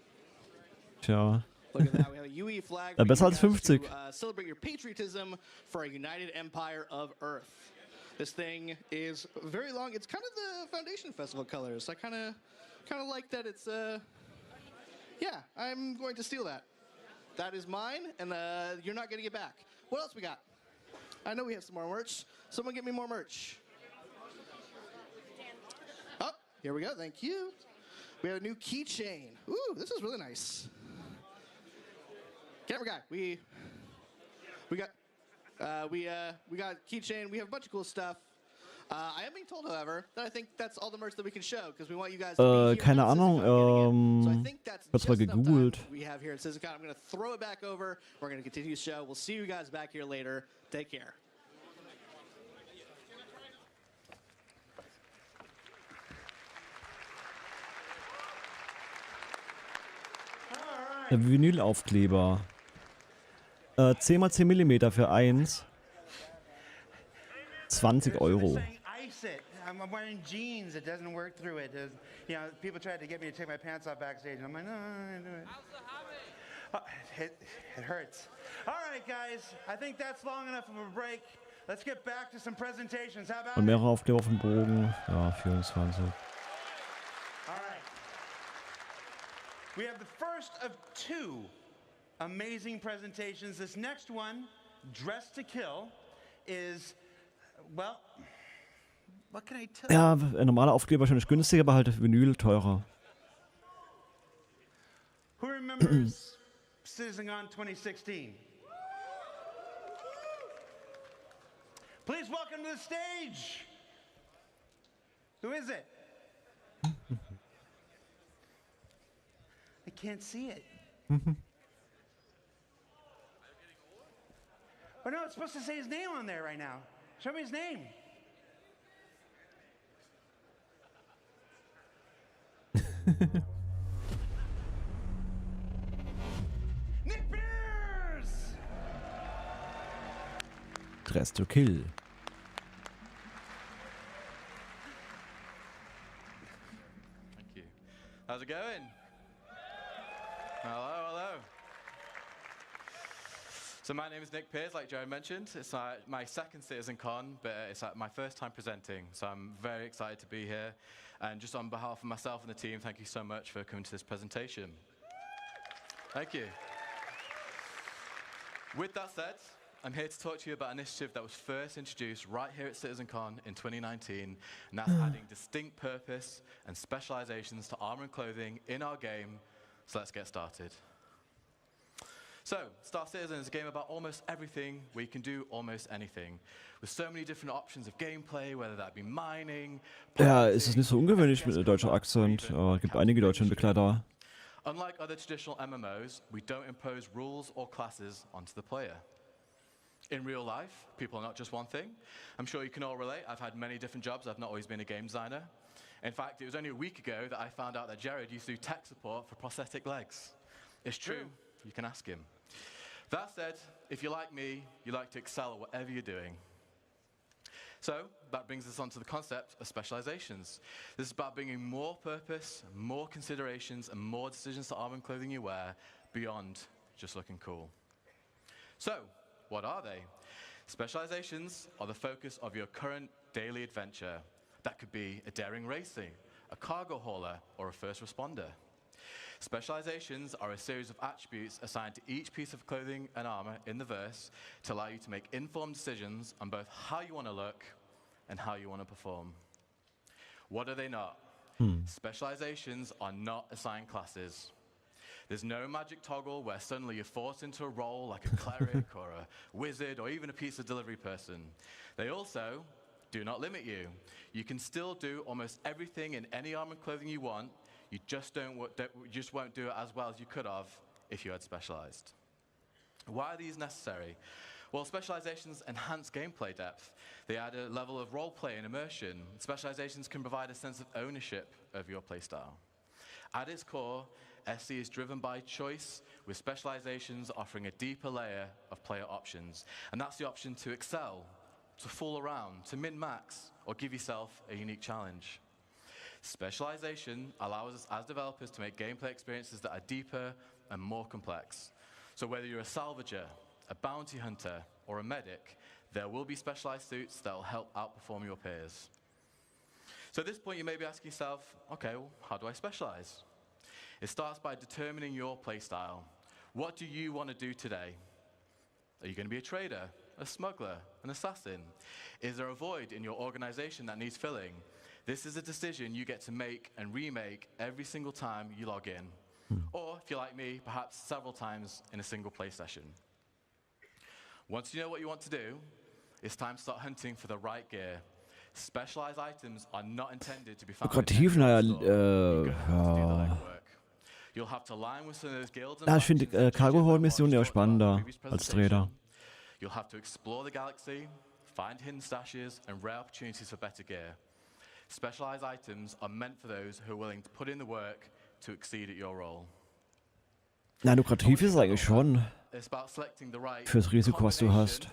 Tja. Look at that. We have a UE flag. Ja, besser als 50. Celebrate your patriotism for a united empire of Earth. This thing is very long. It's kind of the Foundation Festival colors. I kind of like that. It's yeah. I'm going to steal that. That is mine, and you're not getting it back. What else we got? I know we have some more merch. Someone get me more merch. Oh, here we go. Thank you. We have a new keychain. Ooh, this is really nice. Camera guy, we got keychain. We have a bunch of cool stuff. I am being told, however, that I think that's all the merch that we can show because we want you guys to be here. Keine Ahnung. So I think that's hab's mal gegoogelt. We have here at CitizenCon. I'm going to throw it back over. We're going to continue the show. We'll see you guys back here later. Take care. Der Vinylaufkleber. 10 x 10 mm für 1. 20 €. Ice it. I'm wearing jeans. It doesn't work through it. You know, people tried to get me to take my pants off backstage, and I'm like, no, do it. It hurts. All right, guys. I think that's long enough of a break. let's get back to some presentations. How about Und mehrere Aufkleber auf dem Bogen. Ja, 24. All right. We have the first of two amazing presentations. This next one, Dress to Kill, is, well, what can I tell you? Ja, ein normaler Aufkleber wahrscheinlich günstiger, aber halt Vinyl teurer. Who remembers CitizenCon 2016? Please welcome to the stage. Who is it? I can't see it. Oh no, it's supposed to say his name on there right now. Show me his name. Nick Beers! Dress to Kill. Thank you. How's it going? Hello, hello. So my name is Nick Pearce, like Joe mentioned. It's my second CitizenCon, but it's my first time presenting. So I'm very excited to be here. And just on behalf of myself and the team, thank you so much for coming to this presentation. Thank you. With that said, I'm here to talk to you about an initiative that was first introduced right here at CitizenCon in 2019, and that's adding distinct purpose and specializations to armor and clothing in our game. So let's get started. So, Star Citizen is a game about almost everything where you can do almost anything. With so many different options of gameplay, whether that be mining. Ja, ist es nicht so ungewöhnlich mit deutscher Akzent. Es gibt einige deutsche Entwickler da. Unlike other traditional MMOs, we don't impose rules or classes onto the player. In real life, people are not just one thing. I'm sure you can all relate. I've had many different jobs. I've not always been a game designer. In fact, it was only a week ago that I found out that Jared used to do tech support for prosthetic legs. It's true. You can ask him. That said, if you're like me, you like to excel at whatever you're doing. So that brings us on to the concept of specializations. This is about bringing more purpose, more considerations, and more decisions to armor and clothing you wear beyond just looking cool. So, what are they? Specializations are the focus of your current daily adventure. That could be a daring racing, a cargo hauler, or a first responder. Specializations are a series of attributes assigned to each piece of clothing and armor in the verse to allow you to make informed decisions on both how you want to look and how you want to perform. What are they not? Specializations are not assigned classes. There's no magic toggle where suddenly you're forced into a role like a cleric or a wizard or even a pizza delivery person. They also do not limit you. You can still do almost everything in any armor and clothing you want. You just won't do it as well as you could have if you had specialized. Why are these necessary? Well, specializations enhance gameplay depth. They add a level of roleplay and immersion. Specializations can provide a sense of ownership of your playstyle. At its core, SC is driven by choice, with specializations offering a deeper layer of player options. And that's the option to excel, to fool around, to min-max, or give yourself a unique challenge. Specialization allows us as developers to make gameplay experiences that are deeper and more complex. So whether you're a salvager, a bounty hunter, or a medic, there will be specialized suits that will help outperform your peers. So at this point you may be asking yourself, okay, well, how do I specialize? It starts by determining your playstyle. What do you want to do today? Are you going to be a trader, a smuggler, an assassin? Is there a void in your organization that needs filling? This is a decision you get to make and remake every single time you log in. Or, if you're like me, perhaps several times in a single play session. Once you know what you want to do, it's time to start hunting for the right gear. Specialized items are not intended to be found Lukrativ, naja, You'll have to align with some of those guilds. Ich finde Cargo-Haul-Missionen ja spannender als Trader. You'll have to explore the galaxy, find hidden stashes, and rare opportunities for better gear. Specialized items are meant for those who are willing to put in the work to exceed at your role. Na, lukrativ ist es eigentlich schon. Fürs Risiko, was du hast.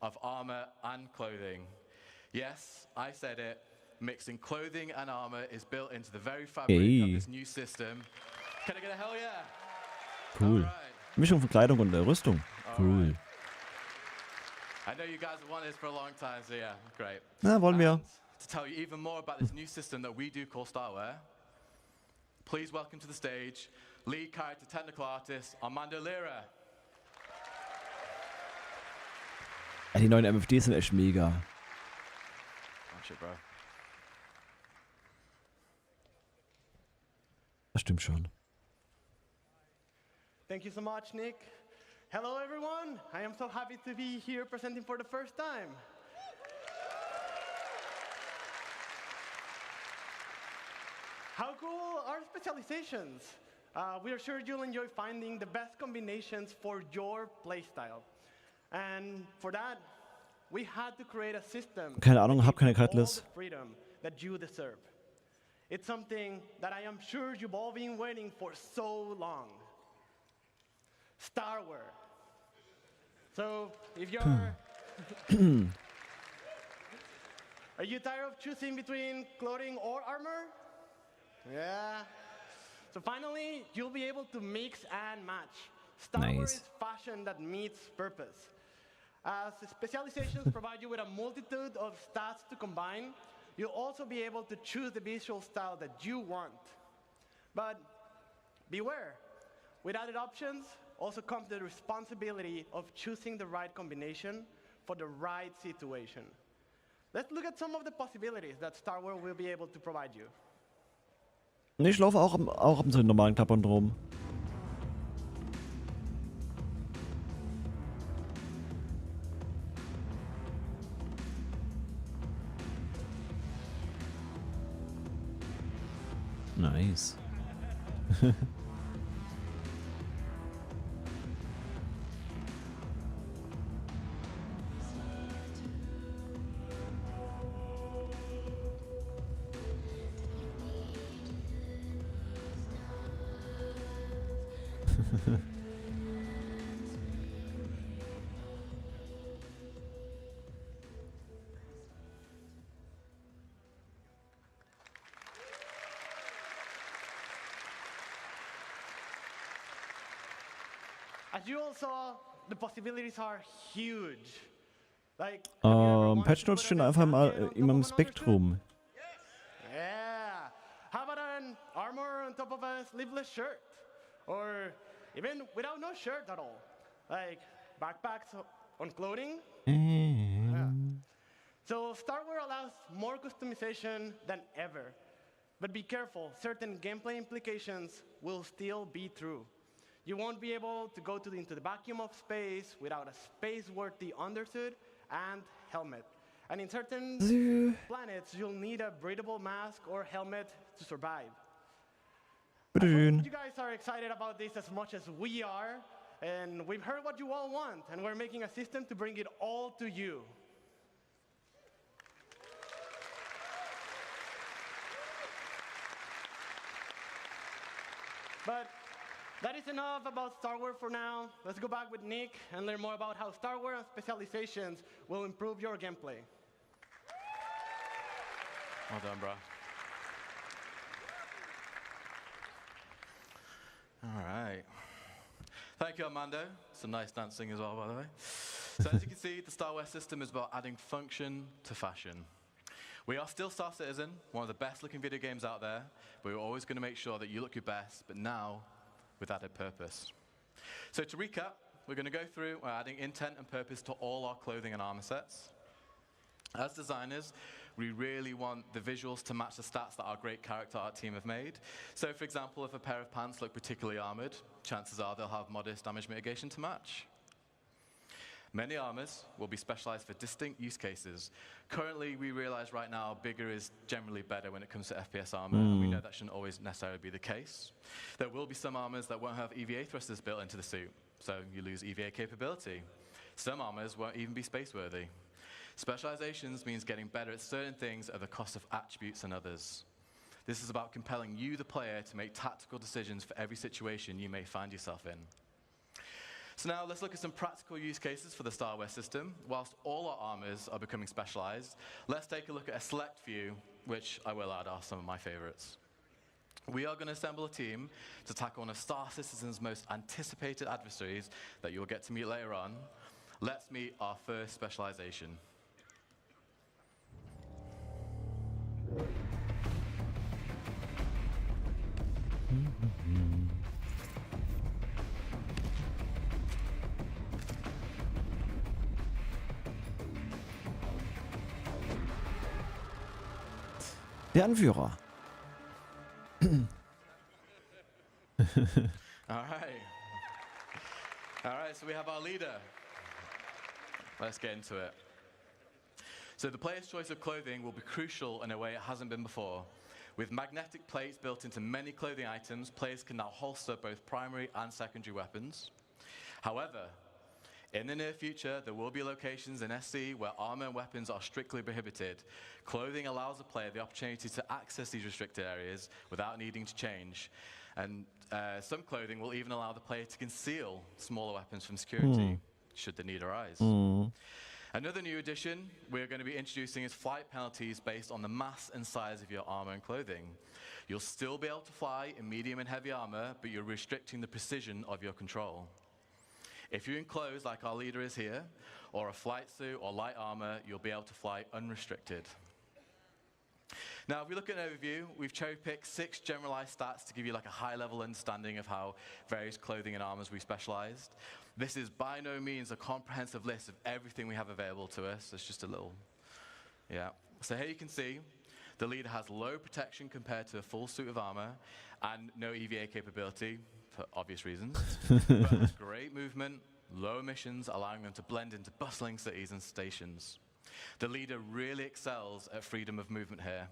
Of armor and clothing. Yes, I said it. Mixing clothing and armor is built into the very fabric of this new system. Can I get a hell yeah? Cool. Mischung von Kleidung und Rüstung. Cool. I know you guys have wanted this for a long time, so yeah, great. Na, wollen wir. To tell you even more about this new system that we do called Starware, please welcome to the stage lead character technical artist Armando Lira. Die neuen MFDs sind echt mega. Watch it, bro. Das stimmt schon. Thank you so much, Nick. Hello, everyone. I am so happy to be here presenting for the first time. How cool are specializations? We are sure you'll enjoy finding the best combinations for your playstyle. And for that, we had to create a system Keine Ahnung, hab keine all the Cutlass. freedom that you deserve. It's something that I am sure you've all been waiting for so long. Starware. So, if you're... Are you tired of choosing between clothing or armor? Yeah. So finally, you'll be able to mix and match. Starware Nice. is fashion that meets purpose. As specializations provide you with a multitude of stats to combine, you'll also be able to choose the visual style that you want. But beware, with added options also comes the responsibility of choosing the right combination for the right situation. Let's look at some of the possibilities that Starware will be able to provide you. Und ich laufe auch ab und zu in normalen Klappern drum. Nice. As you all saw, the possibilities are huge. Like, Patch Notes stehen einfach mal in meinem Spektrum. yeah. How about an armor on top of a sleeveless shirt? Or even without no shirt at all? Like backpacks on clothing? Yeah. So Starware allows more customization than ever. But be careful, certain gameplay implications will still be true. You won't be able to go into the vacuum of space without a space-worthy undersuit and helmet. And in certain planets, you'll need a breathable mask or helmet to survive. I hope you guys are excited about this as much as we are, and we've heard what you all want, and we're making a system to bring it all to you. But that is enough about Starware for now. Let's go back with Nick and learn more about how Starware and specializations will improve your gameplay. Well done, bro. All right. Thank you, Armando. Some nice dancing as well, by the way. So as you can see, the Starware system is about adding function to fashion. We are still Star Citizen, one of the best looking video games out there, but we're always going to make sure that you look your best, but now with added purpose. So to recap, we're going to go through adding intent and purpose to all our clothing and armor sets. As designers, we really want the visuals to match the stats that our great character art team have made. So for example, if a pair of pants look particularly armored, chances are they'll have modest damage mitigation to match. Many armors will be specialized for distinct use cases. Currently, we realize right now bigger is generally better when it comes to FPS armor, and we know that shouldn't always necessarily be the case. There will be some armors that won't have EVA thrusters built into the suit, so you lose EVA capability. Some armors won't even be space-worthy. Specializations means getting better at certain things at the cost of attributes and others. This is about compelling you, the player, to make tactical decisions for every situation you may find yourself in. So now let's look at some practical use cases for the Starware system. Whilst all our armors are becoming specialized, let's take a look at a select few, which I will add are some of my favorites. We are going to assemble a team to tackle one of Star Citizen's most anticipated adversaries that you'll get to meet later on. Let's meet our first specialization. Der Anführer. All right, so we have our leader. Let's get into it. So the player's choice of clothing will be crucial in a way it hasn't been before. With magnetic plates built into many clothing items, players can now holster both primary and secondary weapons. However, in the near future, there will be locations in SC where armor and weapons are strictly prohibited. Clothing allows the player the opportunity to access these restricted areas without needing to change. And some clothing will even allow the player to conceal smaller weapons from security, should the need arise. Another new addition we're going to be introducing is flight penalties based on the mass and size of your armor and clothing. You'll still be able to fly in medium and heavy armor, but you're restricting the precision of your control. If you're in clothes like our leader is here, or a flight suit or light armor, you'll be able to fly unrestricted. Now, if we look at an overview, we've cherry-picked 6 generalized stats to give you like a high-level understanding of how various clothing and armors we specialized. This is by no means a comprehensive list of everything we have available to us. It's just a little, So here you can see the leader has low protection compared to a full suit of armor and no EVA capability, for obvious reasons, but has great movement, low emissions, allowing them to blend into bustling cities and stations. The leader really excels at freedom of movement here.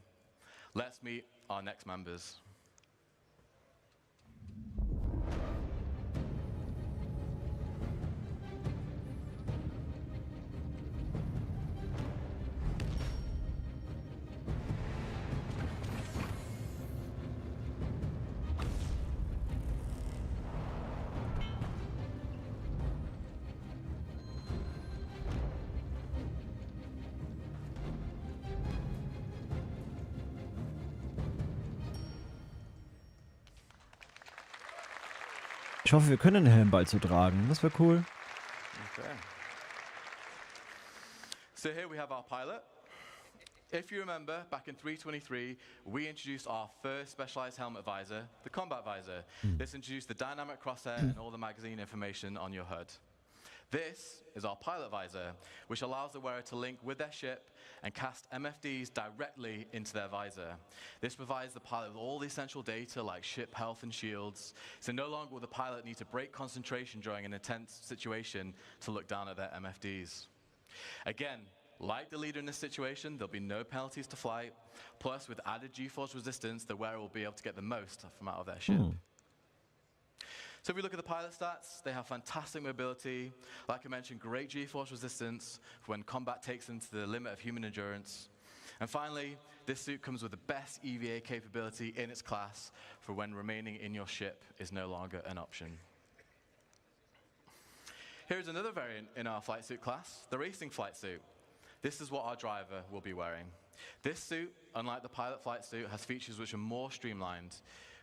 Let's meet our next members. Ich hoffe, wir können den Helm bald so tragen. Das wäre cool. Okay. So here we have our pilot. If you remember, back in 3.23, we introduced our first specialized helmet visor, the combat visor. This introduced the dynamic crosshair and all the magazine information on your HUD. This is our pilot visor, which allows the wearer to link with their ship and cast MFDs directly into their visor. This provides the pilot with all the essential data like ship health and shields, so no longer will the pilot need to break concentration during an intense situation to look down at their MFDs. Again, like the leader in this situation, there'll be no penalties to flight, plus with added G-force resistance, the wearer will be able to get the most from out of their ship. So if we look at the pilot stats, they have fantastic mobility. Like I mentioned, great G-force resistance for when combat takes them to the limit of human endurance. And finally, this suit comes with the best EVA capability in its class for when remaining in your ship is no longer an option. Here's another variant in our flight suit class, the racing flight suit. This is what our driver will be wearing. This suit, unlike the pilot flight suit, has features which are more streamlined,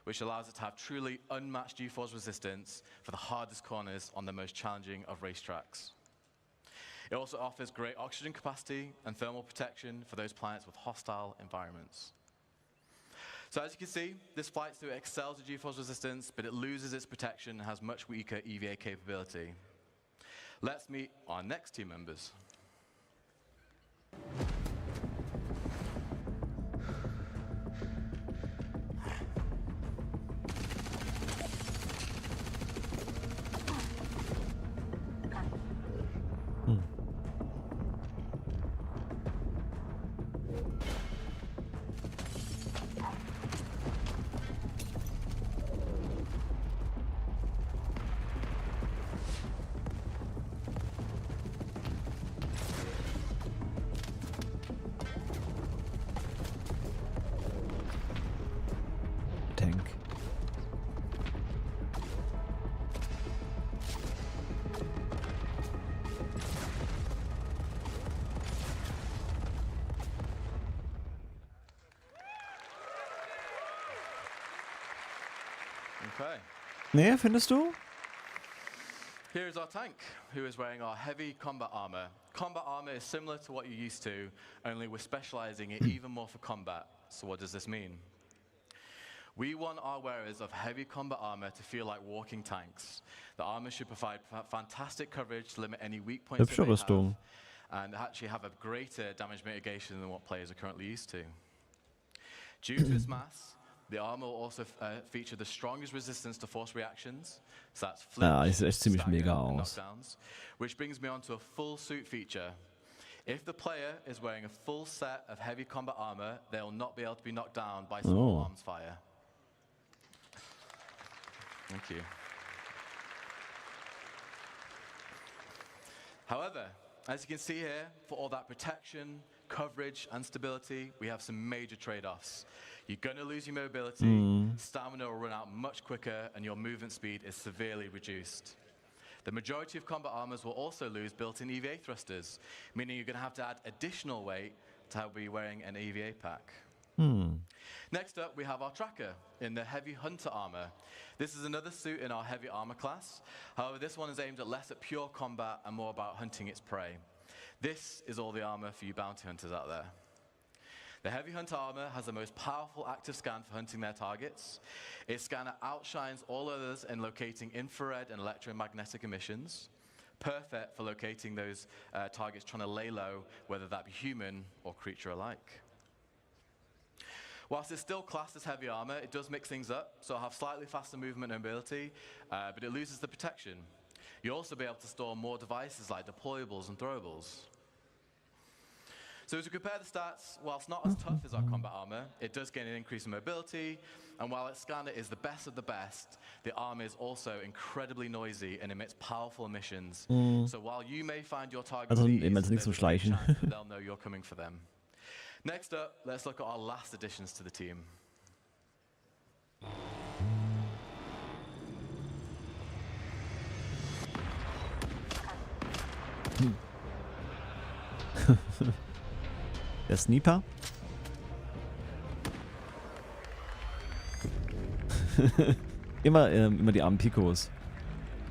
which allows it to have truly unmatched G-force resistance for the hardest corners on the most challenging of racetracks. It also offers great oxygen capacity and thermal protection for those planets with hostile environments. So as you can see, this flight suit excels at G-force resistance, but it loses its protection and has much weaker EVA capability. Let's meet our next team members. Tank. Okay. Nee, findest du? Here's our tank, who is wearing our heavy combat armor. Combat armor is similar to what you're used to, only we're specializing it even more for combat. So what does this mean? We want our wearers of heavy combat armor to feel like walking tanks. The armor should provide fantastic coverage to limit any weak points they may have, and actually have a greater damage mitigation than what players are currently used to. Due to its mass, the armor will also feature the strongest resistance to force reactions. So that's flinch, sieht echt ziemlich stagger, mega and aus. knockdowns. Which brings me on to a full suit feature. If the player is wearing a full set of heavy combat armor, they will not be able to be knocked down by small arms fire. Thank you. However, as you can see here, for all that protection, coverage, and stability, we have some major trade-offs. You're going to lose your mobility, stamina will run out much quicker, and your movement speed is severely reduced. The majority of combat armors will also lose built-in EVA thrusters, meaning you're going to have to add additional weight to be wearing an EVA pack. Next up, we have our tracker in the heavy hunter armor. This is another suit in our heavy armor class. However, this one is aimed at less at pure combat and more about hunting its prey. This is all the armor for you bounty hunters out there. The heavy hunter armor has the most powerful active scan for hunting their targets. Its scanner outshines all others in locating infrared and electromagnetic emissions, perfect for locating those targets trying to lay low, whether that be human or creature alike. Whilst it's still classed as heavy armor, it does mix things up, so it'll have slightly faster movement and mobility, but it loses the protection. You'll also be able to store more devices like deployables and throwables. So to compare the stats, whilst not as tough as our combat armor, it does gain an increase in mobility, and while its scanner is the best of the best, the armor is also incredibly noisy and emits powerful emissions. So while you may find your target Also with ease, nichts there's zum a good Schleichen. chance that they'll know you're coming for them. Next up, let's look at our last additions to the team. Der Sniper? immer die armen Picos.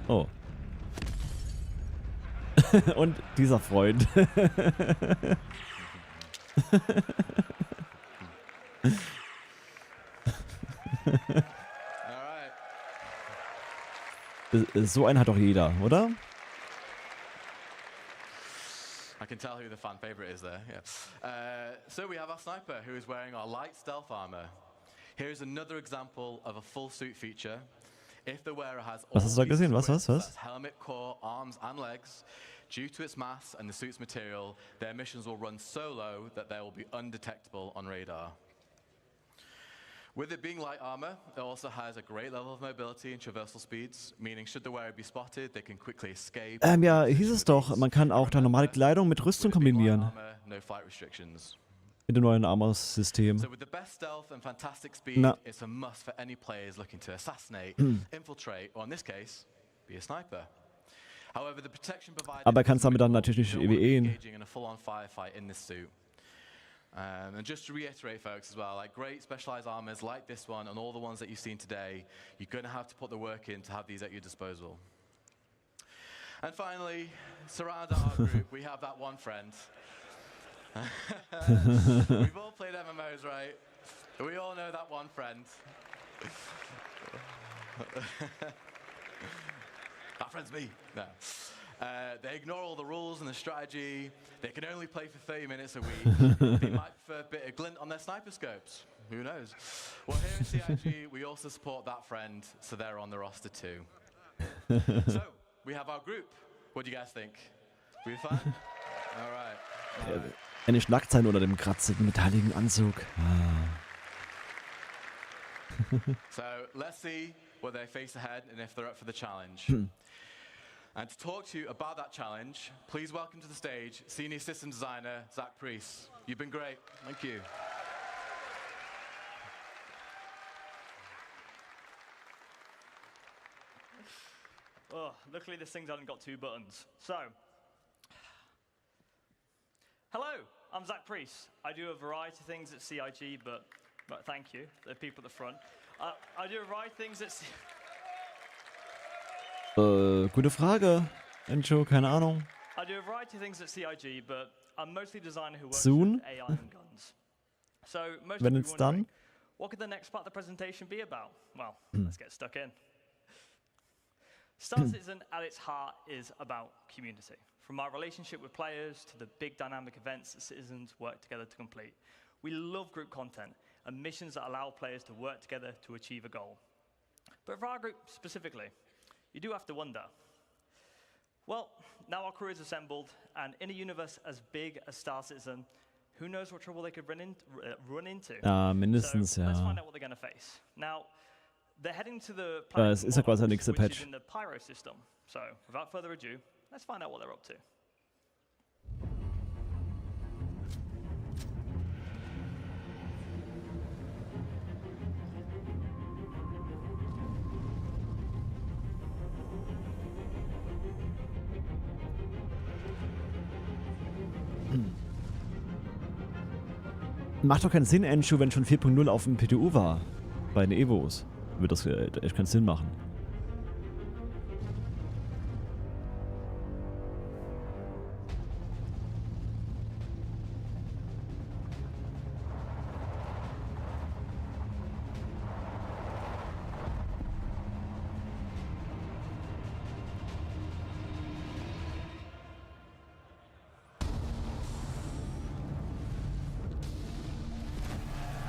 Oh. Und dieser Freund. So einen hat doch jeder, oder? I can tell who the fan favorite is there. Yeah. So we have our sniper, who is wearing our light stealth armor. Here's another example of a full suit feature. If the wearer has all Was hast du da gesehen? Was? that's helmet, core, arms, and legs, due to its mass and the suit's material, their missions will run so low that they will be undetectable on radar. With it being light armor, it also has a great level of mobility and traversal speeds, meaning should the wearer be spotted, they can quickly escape. Ja, hieß es doch, man kann auch da normale Kleidung mit Rüstung kombinieren. No flight restrictions. Mit dem neuen Armor-System. So with the best stealth and fantastic speed, it's a must for any players looking to assassinate, infiltrate, or in this case, be a sniper. However, the protection provided Aber kannst damit dann natürlich nicht EWEen. engaging in a full-on firefight in this suit. And just to reiterate, folks, as well, like great specialized armors like this one and all the ones that you've seen today, you're going to have to put the work in to have these at your disposal. And finally, surrounding our group, we have that one friend. We've all played MMOs, right? We all know that one friend. That friend's me. No. They ignore all the rules and the strategy. They can only play for 30 minutes a week. They might prefer a bit of glint on their sniper scopes. Who knows? Well, here at CIG, we also support that friend, so they're on the roster too. So, we have our group. What do you guys think? We fun? All right. Eine Schlagzeile unter dem kratzigen, metalligen Anzug. So, let's see what they face ahead and if they're up for the challenge. And to talk to you about that challenge, please welcome to the stage Senior System Designer, Zach Priest. You've been great. Thank you. Oh, luckily this thing's only got 2 buttons. So, hello, I'm Zach Priest. I do a variety of things at CIG, but thank you, the people at the front. I do a variety of things at Gute Frage. Encho, keine Ahnung. I do a variety of things at CIG, but I'm mostly a designer who works Soon? with AI and guns. So most When of you it's wondering, done? what could the next part of the presentation be about? Well, let's get stuck in. Star Citizen at its heart is about community. From our relationship with players to the big dynamic events that citizens work together to complete. We love group content and missions that allow players to work together to achieve a goal. But for our group specifically, you do have to wonder, well, now our crew is assembled, and in a universe as big as Star Citizen, who knows what trouble they could run into? Mindestens, so let's ja. find out what they're going to face. Now, they're heading to the planet Es ist ja quasi der Mars, nächste which is Patch. in the Pyro system. So, without further ado, let's find out what they're up to. Macht doch keinen Sinn, Encho, wenn schon 4.0 auf dem PTU war. Bei den Evos. Würde das echt keinen Sinn machen.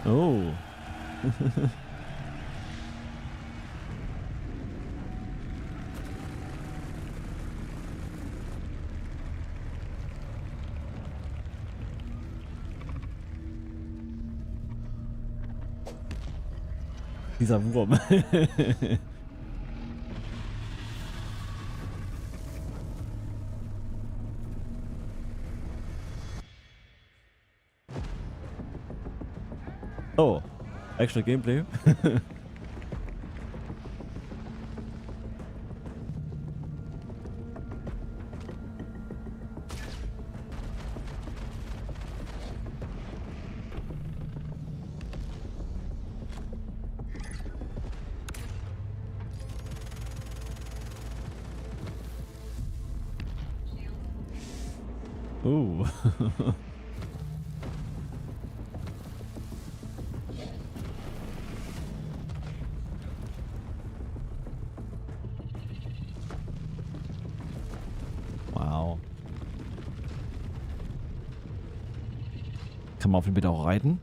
Oh. Dieser Wurm. Oh, extra Gameplay. Wow. Kann man auf dem Bild auch reiten?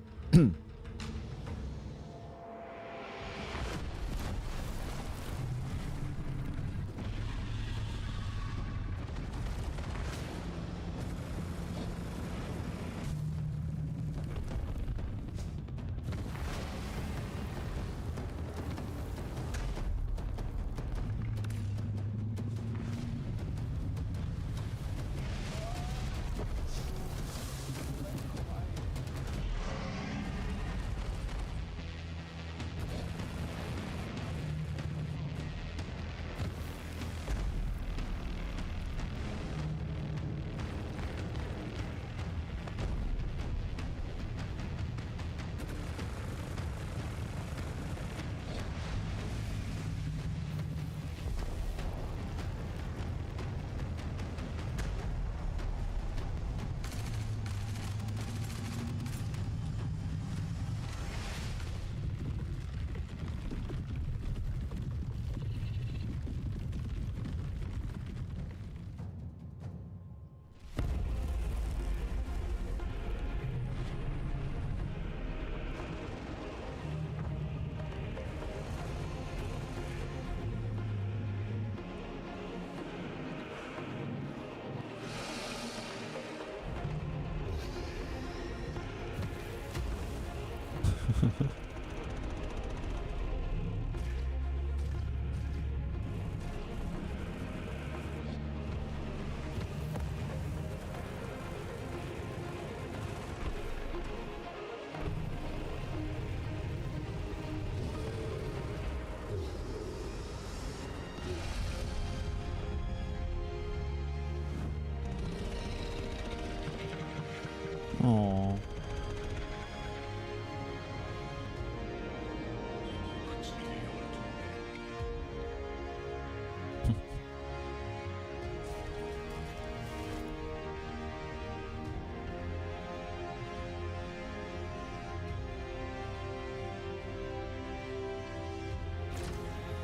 Oh.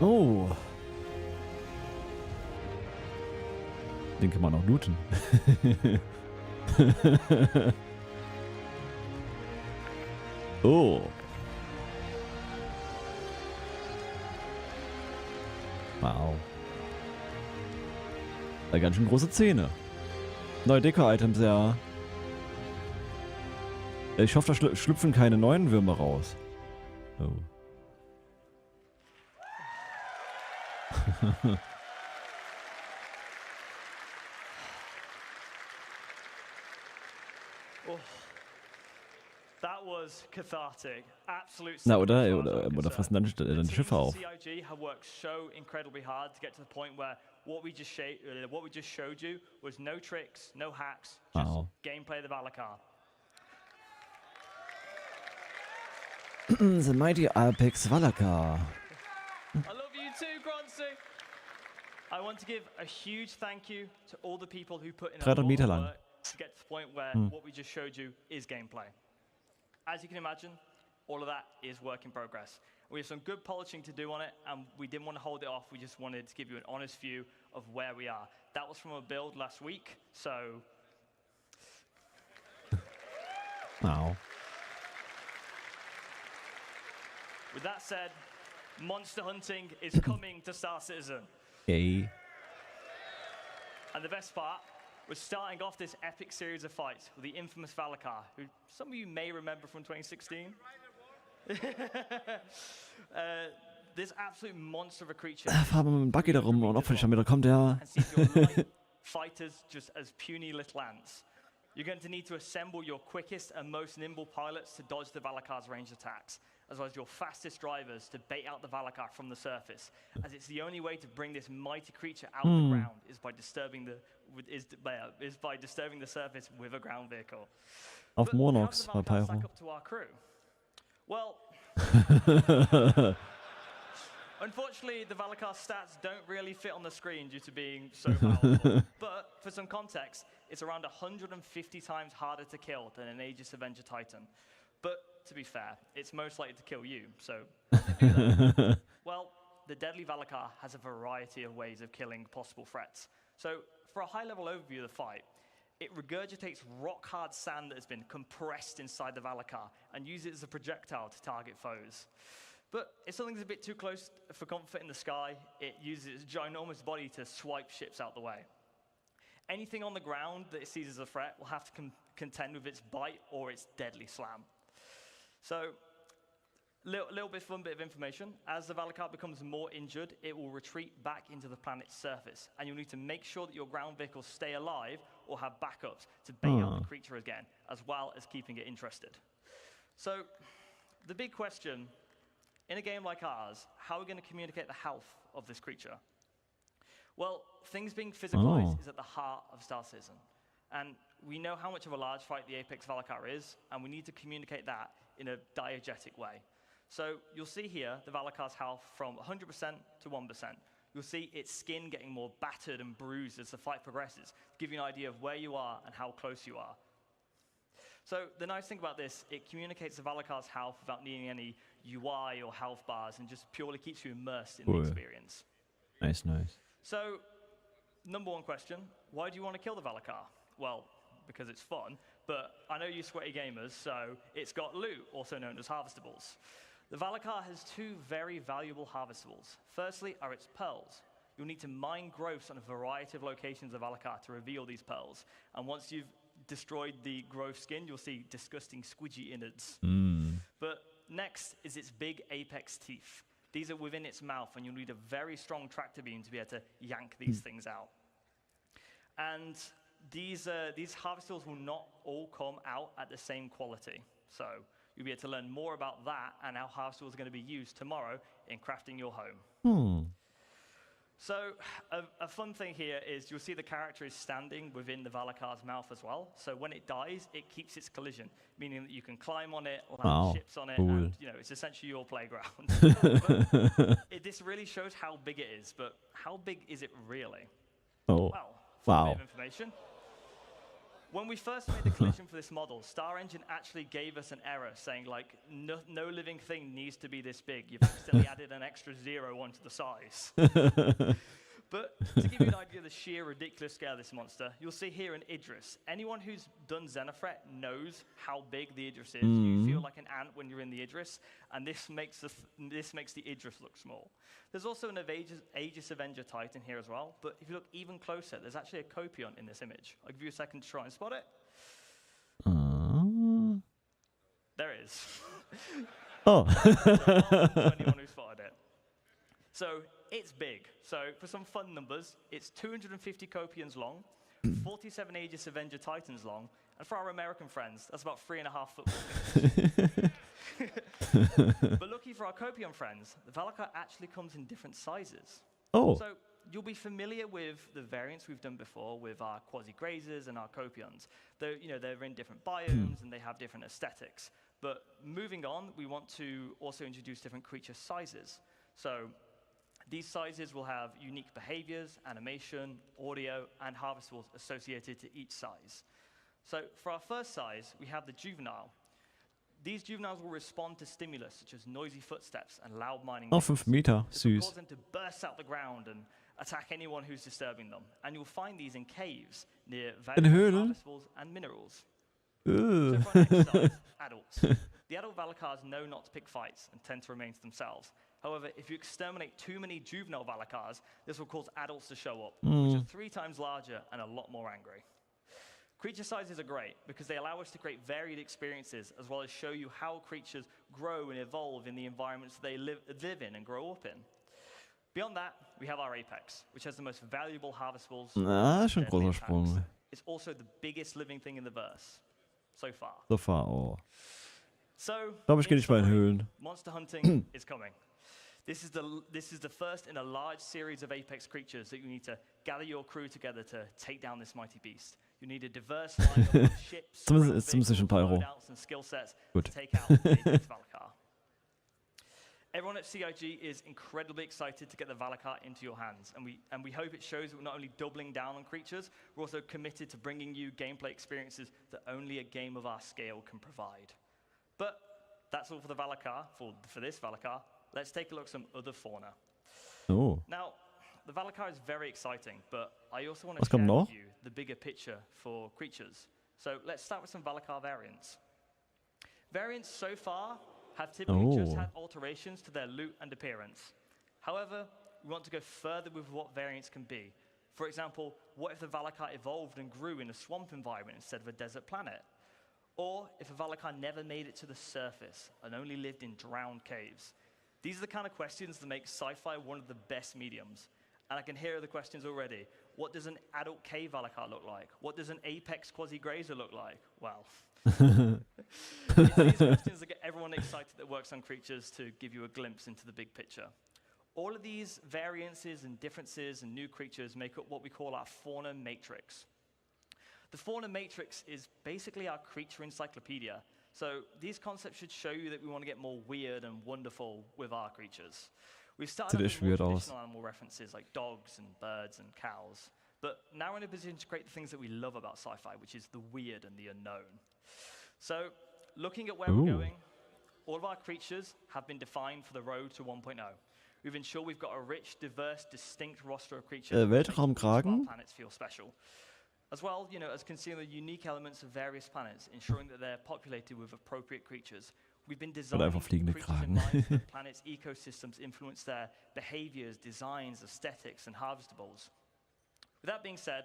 Oh. Den kann man auch looten. Oh. Wow. Ganz schön große Zähne. Neue Deko-Items, ja. Ich hoffe, da schlüpfen keine neuen Würmer raus. Oh. Oh, that was cathartic. Absolute. Na, oder fressen dann Schiffe auf. CIG have worked so incredibly hard to get to the point where what we just showed you was no tricks, no hacks, just gameplay of the Valakar. The mighty Apex Valakar. I love you too, Gronzi. I want to give a huge thank you to all the people who put in a lot of Meter lang. work to get to the point where what we just showed you is gameplay. As you can imagine, all of that is work in progress. We have some good polishing to do on it, and we didn't want to hold it off. We just wanted to give you an honest view of where we are. That was from a build last week, so... Wow. With that said, monster hunting is coming to Star Citizen. Yay. And the best part was starting off this epic series of fights with the infamous Valakar, who some of you may remember from 2016. This absolute monster of a creature. Fahren wir mit dem Buggy da rum und opfern dich damit, da kommt der. And see your light fighters just as puny little ants. You're going to need to assemble your quickest and most nimble pilots to dodge the Valakar's ranged attacks, as well as your fastest drivers to bait out the Valakar from the surface, as it's the only way to bring this mighty creature out of the ground is by disturbing the surface with a ground vehicle. Auf Monox bei Pyro. Stack up to our crew? Well, unfortunately, the Valakar stats don't really fit on the screen due to being so powerful. But for some context, it's around 150 times harder to kill than an Aegis Avenger Titan. But to be fair, it's most likely to kill you, so how do you do that? Well, the deadly Valakar has a variety of ways of killing possible threats. So for a high-level overview of the fight, it regurgitates rock-hard sand that has been compressed inside the Valakar and uses it as a projectile to target foes. But if something's a bit too close for comfort in the sky, it uses its ginormous body to swipe ships out the way. Anything on the ground that it sees as a threat will have to contend with its bite or its deadly slam. So, little bit fun bit of information. As the Valakar becomes more injured, it will retreat back into the planet's surface, and you'll need to make sure that your ground vehicles stay alive or have backups to bait out the creature again, as well as keeping it interested. So, the big question, in a game like ours, how are we going to communicate the health of this creature? Well, things being physicalized is at the heart of Star Citizen. And we know how much of a large fight the Apex Valakar is, and we need to communicate that in a diegetic way. So you'll see here the Valakar's health from 100% to 1%. You'll see its skin getting more battered and bruised as the fight progresses, to give you an idea of where you are and how close you are. So the nice thing about this, it communicates the Valakar's health without needing any UI or health bars, and just purely keeps you immersed in the experience. Nice, nice. So, number one question, why do you want to kill the Valakar? Well, because it's fun, but I know you sweaty gamers, so it's got loot, also known as harvestables. The Valakar has two very valuable harvestables. Firstly are its pearls. You'll need to mine growths on a variety of locations of Valakar to reveal these pearls. And once you've destroyed the growth skin, you'll see disgusting squidgy innards. But next is its big apex teeth. These are within its mouth, and you'll need a very strong tractor beam to be able to yank these things out. And these harvestables will not all come out at the same quality. So you'll be able to learn more about that and how harvestables are going to be used tomorrow in crafting your home. So a fun thing here is you'll see the character is standing within the Valakar's mouth as well. So when it dies, it keeps its collision, meaning that you can climb on it, land ships on it, and it's essentially your playground. This really shows how big it is, but how big is it really? Well, for a bit of information, When we first made the collision for this model, Star Engine actually gave us an error saying like, no living thing needs to be this big. You've accidentally added an extra 0 onto the size. But to give you an idea of the sheer ridiculous scale of this monster, you'll see here an Idris. Anyone who's done Xenofret knows how big the Idris is. You feel like an ant when you're in the Idris, and this makes the Idris look small. There's also an Aegis Avenger Titan here as well, but if you look even closer, there's actually a Copion in this image. I'll give you a second to try and spot it. There it is. Oh. Anyone who spotted it. So it's big. So for some fun numbers, it's 250 Copions long, 47 Aegis Avenger Titans long, and for our American friends, that's about 3.5 football fields. But lucky for our Copion friends, the Valakar actually comes in different sizes. Oh. So you'll be familiar with the variants we've done before with our Quasi-Grazers and our Copions. They're in different biomes and they have different aesthetics. But moving on, we want to also introduce different creature sizes. So these sizes will have unique behaviors, animation, audio, and harvestables associated to each size. So for our first size, we have the juvenile. These juveniles will respond to stimulus such as noisy footsteps and loud mining. Oh, 5 Meter, This will süß. cause them to burst out the ground and attack anyone who's disturbing them. And you'll find these in caves near valuable Höhlen? harvestables and minerals. Ugh. So for our next size, adults. The adult Valakars know not to pick fights and tend to remain to themselves. However, if you exterminate too many juvenile Valakars, this will cause adults to show up, which are 3 times larger and a lot more angry. Creature sizes are great because they allow us to create varied experiences as well as show you how creatures grow and evolve in the environments they live in and grow up in. Beyond that, we have our Apex, which has the most valuable harvestables. Na, schon ein großer deadly Sprung. attacks. It's also the biggest living thing in the verse, so far. So far, oh. So, Ich glaube, ich gehe nicht mal in Höhlen. monster hunting is coming. This is the first in a large series of Apex creatures that you need to gather your crew together to take down this mighty beast. You need a diverse lineup of ships, Zumindest schon Pyro. loadouts, and skill sets Gut. to take out the Apex Valakar. Everyone at CIG is incredibly excited to get the Valakar into your hands, and we hope it shows that we're not only doubling down on creatures, we're also committed to bringing you gameplay experiences that only a game of our scale can provide. But that's all for the Valakar, for this Valakar. Let's take a look at some other fauna. Oh. Now, the Valakar is very exciting, but I also want to Was share kommt noch? with you the bigger picture for creatures. So let's start with some Valakar variants. Variants so far have typically just had alterations to their loot and appearance. However, we want to go further with what variants can be. For example, what if the Valakar evolved and grew in a swamp environment instead of a desert planet? Or if a Valakar never made it to the surface and only lived in drowned caves? These are the kind of questions that make sci-fi one of the best mediums. And I can hear the questions already. What does an adult cave Valakar look like? What does an apex Quasi-Grazer look like? Well, it's these questions that get everyone excited that works on creatures to give you a glimpse into the big picture. All of these variances and differences and new creatures make up what we call our fauna matrix. The fauna matrix is basically our creature encyclopedia. So these concepts should show you that we want to get more weird and wonderful with our creatures. We've started Sieht off echt with more weird aus. traditional animal references like dogs and birds and cows. But now we're in a position to create the things that we love about sci-fi, which is the weird and the unknown. So looking at where we're going, all of our creatures have been defined for the road to 1.0. We've ensured we've got a rich, diverse, distinct roster of creatures that make each of our Weltraumkragen? planets feel special. As well, as considering the unique elements of various planets, ensuring that they're populated with appropriate creatures. We've been designing einfach fliegende creatures in Kragen. line so the planet's ecosystems influence their behaviors, designs, aesthetics, and harvestables. With that being said,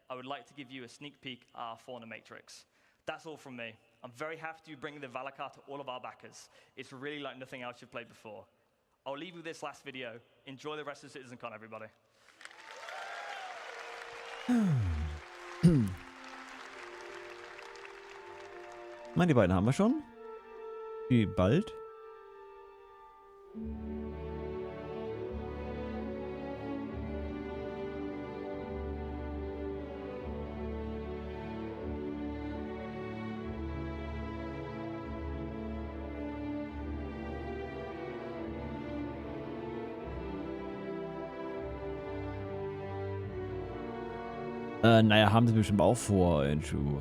I would like to give you a sneak peek at our fauna matrix. That's all from me. I'm very happy to bring the Valakar to all of our backers. It's really like nothing else you've played before. I'll leave you with this last video. Enjoy the rest of CitizenCon, everybody. Nein, die beiden haben wir schon. Wie bald? Naja, haben sie bestimmt auch vor, Andrew.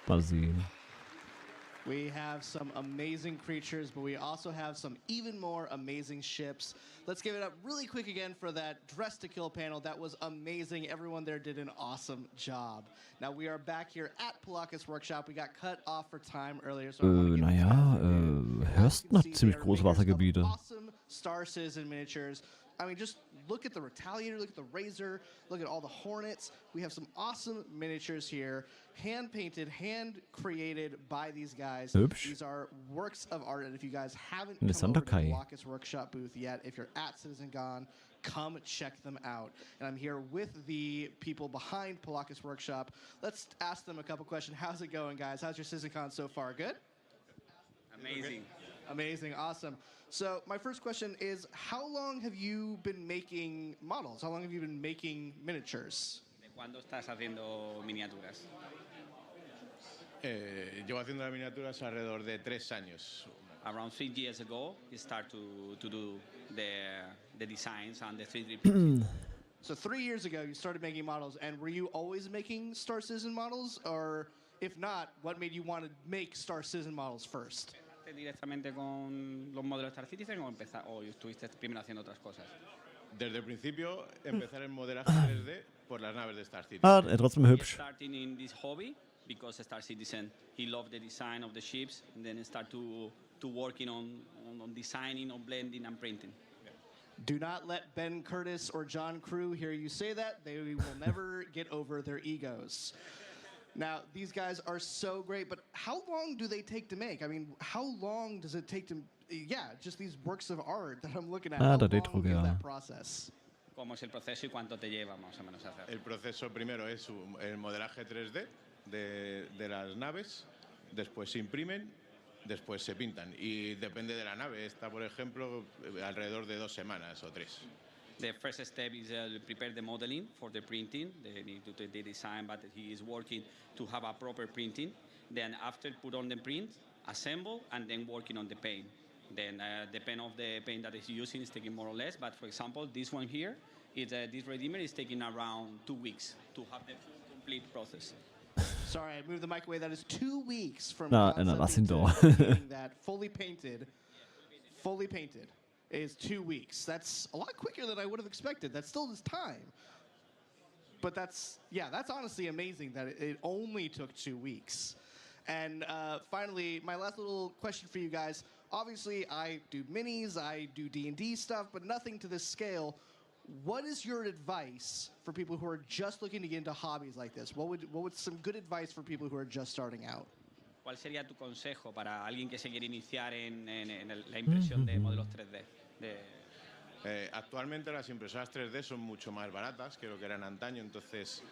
Mal sehen. We have some amazing creatures, but we also have some even more amazing ships. Let's give it up really quick again for that Dress to Kill panel. That was amazing. Everyone there did an awesome job. Now we are back here at Polakus Workshop. We got cut off for time earlier, so I want to give Naja, hörst noch ziemlich große Wassergebiete. awesome Star Citizen miniatures. I mean, just look at the Retaliator, look at the Razor, look at all the Hornets. We have some awesome miniatures here, hand-painted, hand-created by these guys. Hübsch. These are works of art, and if you guys haven't come over to the Polakus Workshop booth yet, if you're at Citizen Con, come check them out. And I'm here with the people behind Polakus Workshop. Let's ask them a couple questions. How's it going, guys? How's your Citizen Con so far? Good? Amazing. Amazing, awesome. So my first question is, how long have you been making models? How long have you been making miniatures? ¿De cuándo estás haciendo miniaturas? Llevo haciendo las miniaturas alrededor de 3 años. Around 3 years ago, we start to do the designs and the 3D printing. So 3 years ago, you started making models, and were you always making Star Citizen models? Or if not, what made you want to make Star Citizen models first? ¿Directamente con los modelos Star Citizen o estuviste primero haciendo otras cosas? Desde el principio, empezar el modelaje 3D por las naves de Star Citizen. Trotzdem hübsch. Starting in this hobby because Star Citizen, he loved the design of the ships, and then start to working on designing, on blending and printing. Do not let Ben Curtis or John Crew hear you say that. They will never get over their egos. Now, these guys are so great, but how long do they take to make? I mean, how long does it take to, just these works of art that I'm looking at. How long is that process? ¿Cómo es el proceso y cuánto te lleva más o menos hacer? El proceso primero es el modelaje 3D de las naves, después se imprimen, después se pintan. Y depende de la nave. Esta, por ejemplo, alrededor de 2 semanas o 3. The first step is prepare the modeling for the printing. They need to do the design, but he is working to have a proper printing. Then after put on the print, assemble, and then working on the paint. Then depend of the paint that he's using is taking more or less. But for example, this one here, this Redeemer is taking around 2 weeks to have the full complete process. Sorry, I moved the mic away. That is 2 weeks from lass ihn doch. that fully painted is 2 weeks. That's a lot quicker than I would have expected. That still is time. But that's honestly amazing that it only took 2 weeks. And finally, my last little question for you guys. Obviously, I do minis, I do D&D stuff, but nothing to this scale. What is your advice for people who are just looking to get into hobbies like this? What would some good advice for people who are just starting out? ¿Cuál sería tu consejo para alguien que se quiere iniciar en la impresión de modelos 3D? Actualmente las impresoras 3D son mucho más baratas que lo que eran antaño, entonces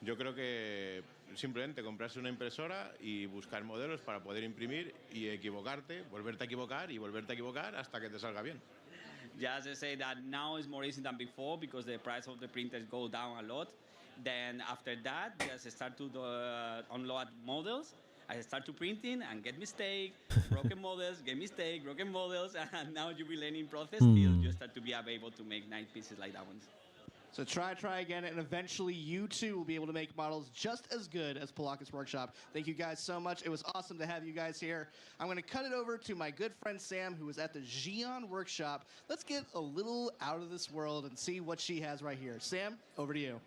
yo creo que simplemente comprarse una impresora y buscar modelos para poder imprimir y equivocarte, volverte a equivocar y volverte a equivocar hasta que te salga bien. Just to say that now is more easy than before because the price of the printers go down a lot. Then after that, just start to unload models. I start to printing and get mistake, broken models, get mistake, broken models, and now you will learning process till you start to be able to make nice pieces like that ones. So try again, and eventually you too will be able to make models just as good as Polakus Workshop. Thank you guys so much. It was awesome to have you guys here. I'm going to cut it over to my good friend Sam, who was at the Xi'an Workshop. Let's get a little out of this world and see what she has right here. Sam, over to you.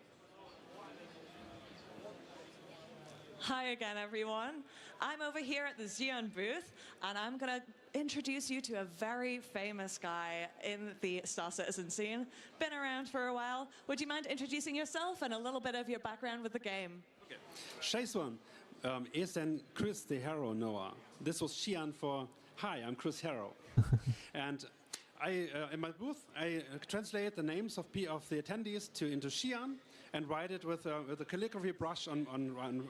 Hi again, everyone. I'm over here at the Xi'an booth, and I'm going to introduce you to a very famous guy in the Star Citizen scene. Been around for a while. Would you mind introducing yourself and a little bit of your background with the game? Okay. Shaiswan is an Chris the Hero Noah. This was Xi'an for, hi, I'm Chris Hero. And I, in my booth, I translate the names of the attendees into Xi'an and write it with a calligraphy brush on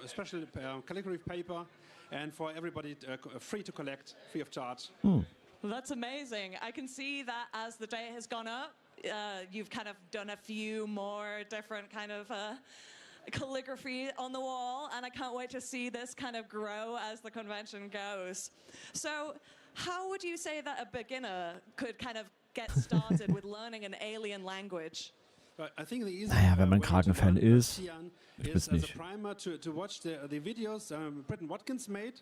a special calligraphy paper, and for everybody free to collect, free of charge. Well, that's amazing. I can see that as the day has gone up, you've kind of done a few more different kind of calligraphy on the wall, and I can't wait to see this kind of grow as the convention goes. So How would you say that a beginner could kind of get started with learning an alien language? I think the easy Naja, wenn man way to Kraken-Fan learn ist, Xi'an ich is weiß as a nicht. primer to watch the videos Britton Watkins made.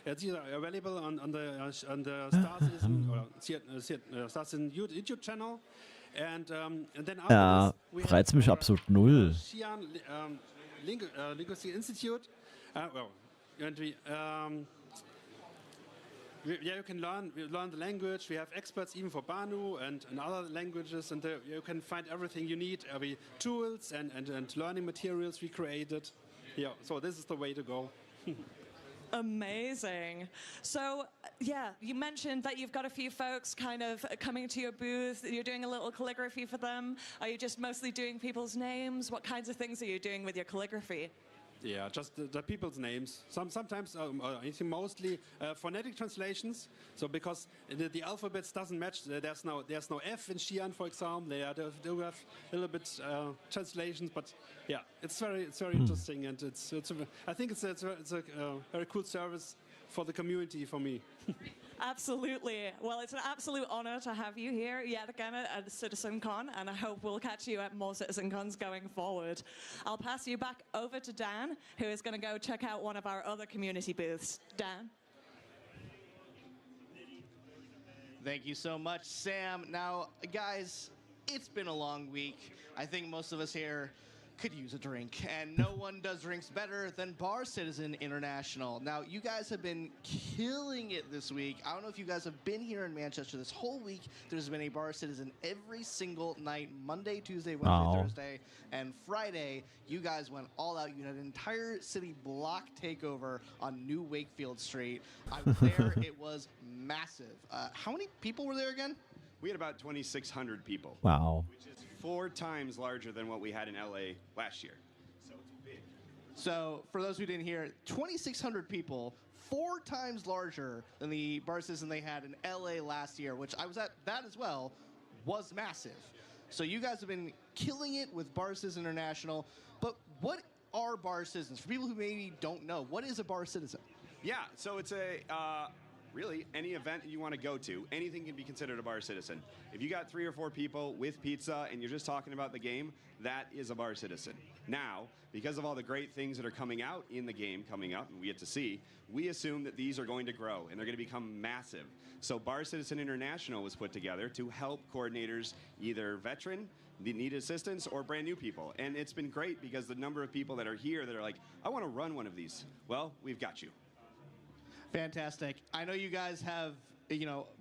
It's either available on the Star Citizen or Star Citizen YouTube channel. And then after Ja, this, we reizt mich have absolut null. Xi'an Linguistic Institute. And you can learn the language. We have experts even for Banu and other languages, and you can find everything you need, every tools and learning materials we created. Yeah, so this is the way to go. Amazing. So, yeah, you mentioned that you've got a few folks kind of coming to your booth. You're doing a little calligraphy for them. Are you just mostly doing people's names? What kinds of things are you doing with your calligraphy? Yeah, just the people's names. Sometimes, I think mostly phonetic translations. So because the alphabets doesn't match, there's no F in Xi'an, for example. They do have a little bit translations, but yeah, it's very interesting, and I think it's a very cool service for the community for me. Absolutely. Well, it's an absolute honor to have you here yet again at CitizenCon, and I hope we'll catch you at more CitizenCons going forward. I'll pass you back over to Dan, who is going to go check out one of our other community booths. Dan? Thank you so much, Sam. Now, guys, it's been a long week. I think most of us here could use a drink, and no one does drinks better than Bar Citizen International. Now, you guys have been killing it this week. I don't know if you guys have been here in Manchester this whole week. There's been a Bar Citizen every single night, Monday, Tuesday, Wednesday, Thursday, and Friday. You guys went all out. You had an entire city block takeover on New Wakefield Street. I was there. It was massive. How many people were there again? We had about 2,600 people. Wow. Which is 4 times larger than what we had in LA last year. So it's big. So for those who didn't hear, 2,600 people, 4 times larger than the Bar Citizen they had in LA last year, which I was at that as well, was massive. So you guys have been killing it with Bar Citizen International. But what are Bar Citizens? For people who maybe don't know, what is a Bar Citizen? Yeah, so it's really any event you want to go to, anything can be considered a Bar Citizen. If you got 3 or 4 people with pizza and you're just talking about the game, that is a Bar Citizen. Now, because of all the great things that are coming out in the game coming up and we get to see, we assume that these are going to grow and they're going to become massive. So Bar Citizen International was put together to help coordinators, either veteran, need assistance, or brand new people. And it's been great because the number of people that are here that are like, I want to run one of these. Well, we've got you. Fantastic. I know you guys have,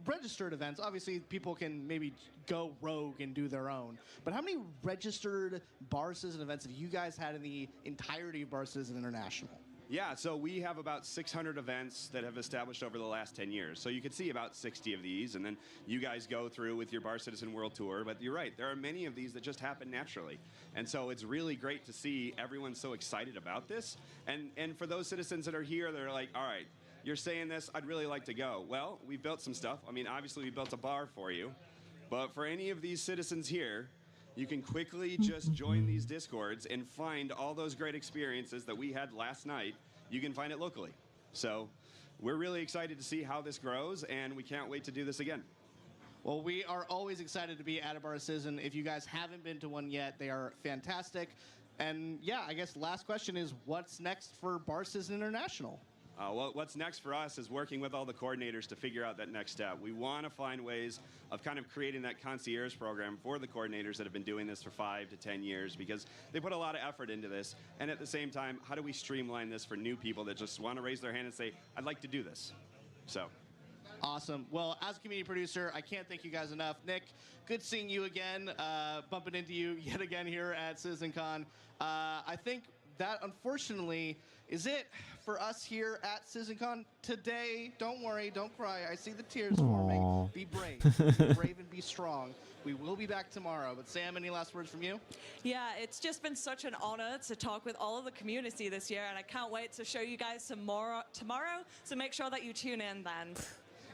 registered events. Obviously, people can maybe go rogue and do their own. But how many registered Bar Citizen events have you guys had in the entirety of Bar Citizen International? Yeah, so we have about 600 events that have established over the last 10 years. So you can see about 60 of these, and then you guys go through with your Bar Citizen World Tour. But you're right, there are many of these that just happen naturally. And so it's really great to see everyone so excited about this. And for those citizens that are here, they're like, all right, you're saying this, I'd really like to go. Well, we built some stuff. I mean, obviously we built a bar for you. But for any of these citizens here, you can quickly just join these Discords and find all those great experiences that we had last night. You can find it locally. So we're really excited to see how this grows, and we can't wait to do this again. Well, we are always excited to be at a Bar Citizen. If you guys haven't been to one yet, they are fantastic. And yeah, I guess last question is, what's next for Bar Citizen International? Well, what's next for us is working with all the coordinators to figure out that next step. We want to find ways of kind of creating that concierge program for the coordinators that have been doing this for 5 to 10 years because they put a lot of effort into this. And at the same time, how do we streamline this for new people that just want to raise their hand and say, I'd like to do this? So. Awesome. Well, as a community producer, I can't thank you guys enough. Nick, good seeing you again, bumping into you yet again here at CitizenCon. I think that, unfortunately, is it for us here at CitizenCon today. Don't worry, don't cry. I see the tears forming. Be brave. Be brave and be strong. We will be back tomorrow. But Sam, any last words from you? Yeah, it's just been such an honor to talk with all of the community this year, and I can't wait to show you guys some more tomorrow, so make sure that you tune in then.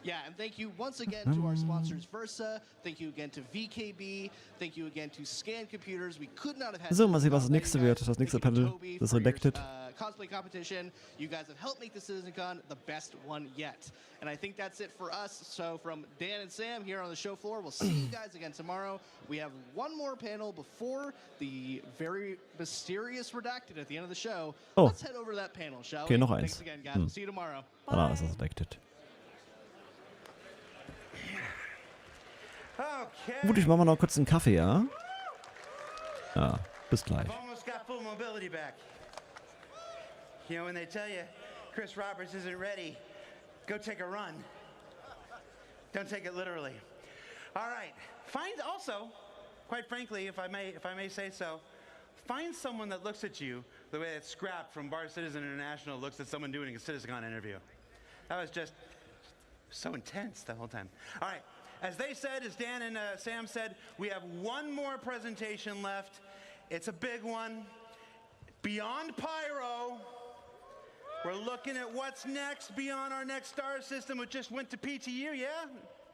Yeah, and thank you once again to our sponsors Versa. Thank you again to VKB. Thank you again to Scan Computers. We could not have had So, mal sehen, was das nächste wird. Das nächste Panel, das Redacted. cosplay competition. You guys have helped make the CitizenCon the best one yet. And I think that's it for us. So from Dan and Sam here on the show floor, we'll see you guys again tomorrow. We have one more panel before the very mysterious redacted at the end of the show. Oh. Let's head over to that panel, shall Okay, we? noch Thanks eins. again, guys. We'll see you tomorrow. Ah, ist das Redacted. Gut, ich mache mal noch kurz einen Kaffee, ja? Ja, bis gleich. I've almost got full mobility back. You know, when they tell you Chris Roberts isn't ready, go take a run. Don't take it literally. All right. Find also, quite frankly, if I may say so, find someone that looks at you the way that Scrap from Bar Citizen International looks at someone doing a CitizenCon interview. That was just so intense the whole time. All right. As they said, as Dan and Sam said, we have one more presentation left. It's a big one. Beyond Pyro. We're looking at what's next beyond our next star system, which just went to PTU, yeah?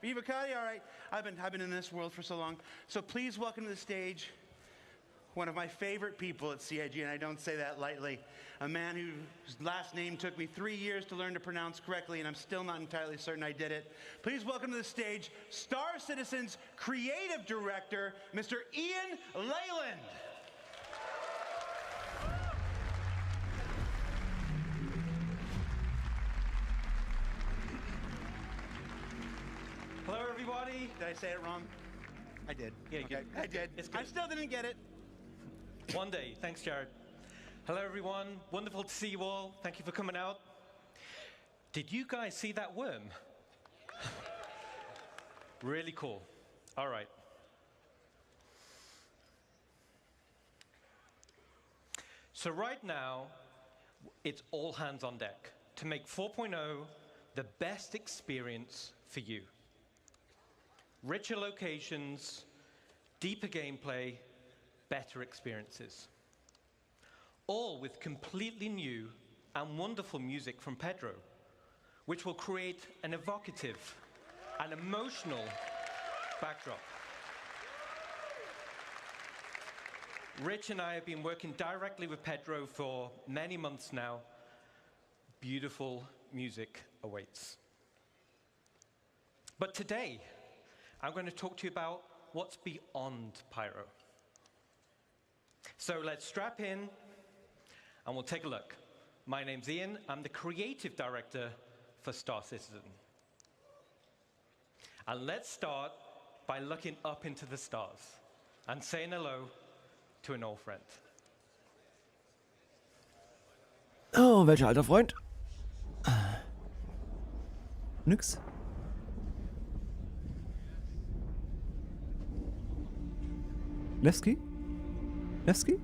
Viva Cati, all right. I've been in this world for so long. So please welcome to the stage one of my favorite people at CIG, and I don't say that lightly. A man whose last name took me 3 years to learn to pronounce correctly, and I'm still not entirely certain I did it. Please welcome to the stage Star Citizen's creative director, Mr. Ian Leyland. Hello, everybody. Did I say it wrong? I did. Yeah, okay. I did. I still didn't get it. One day. Thanks, Jared. Hello, everyone. Wonderful to see you all. Thank you for coming out. Did you guys see that worm? Really cool. All right. So right now, it's all hands on deck to make 4.0 the best experience for you. Richer locations, deeper gameplay, better experiences. All with completely new and wonderful music from Pedro, which will create an evocative and emotional backdrop. Rich and I have been working directly with Pedro for many months now. Beautiful music awaits. But today, I'm going to talk to you about what's beyond Pyro. So let's strap in and we'll take a look. My name's Ian. I'm the creative director for Star Citizen. And let's start by looking up into the stars and saying hello to an old friend. Oh, welcher alter Freund? Nix. Levski? Levski?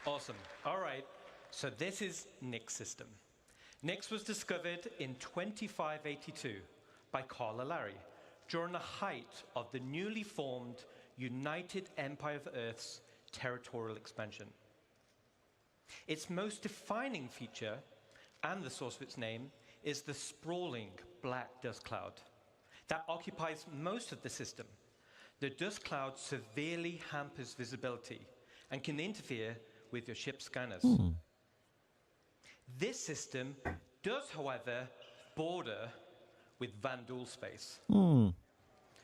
Awesome. All right. So this is Nyx system. Nyx was discovered in 2582 by Carl Larry during the height of the newly formed United Empire of Earth's territorial expansion. Its most defining feature, and the source of its name, is the sprawling black dust cloud that occupies most of the system. The dust cloud severely hampers visibility and can interfere with your ship's scanners. This system does, however, border with Vandal space.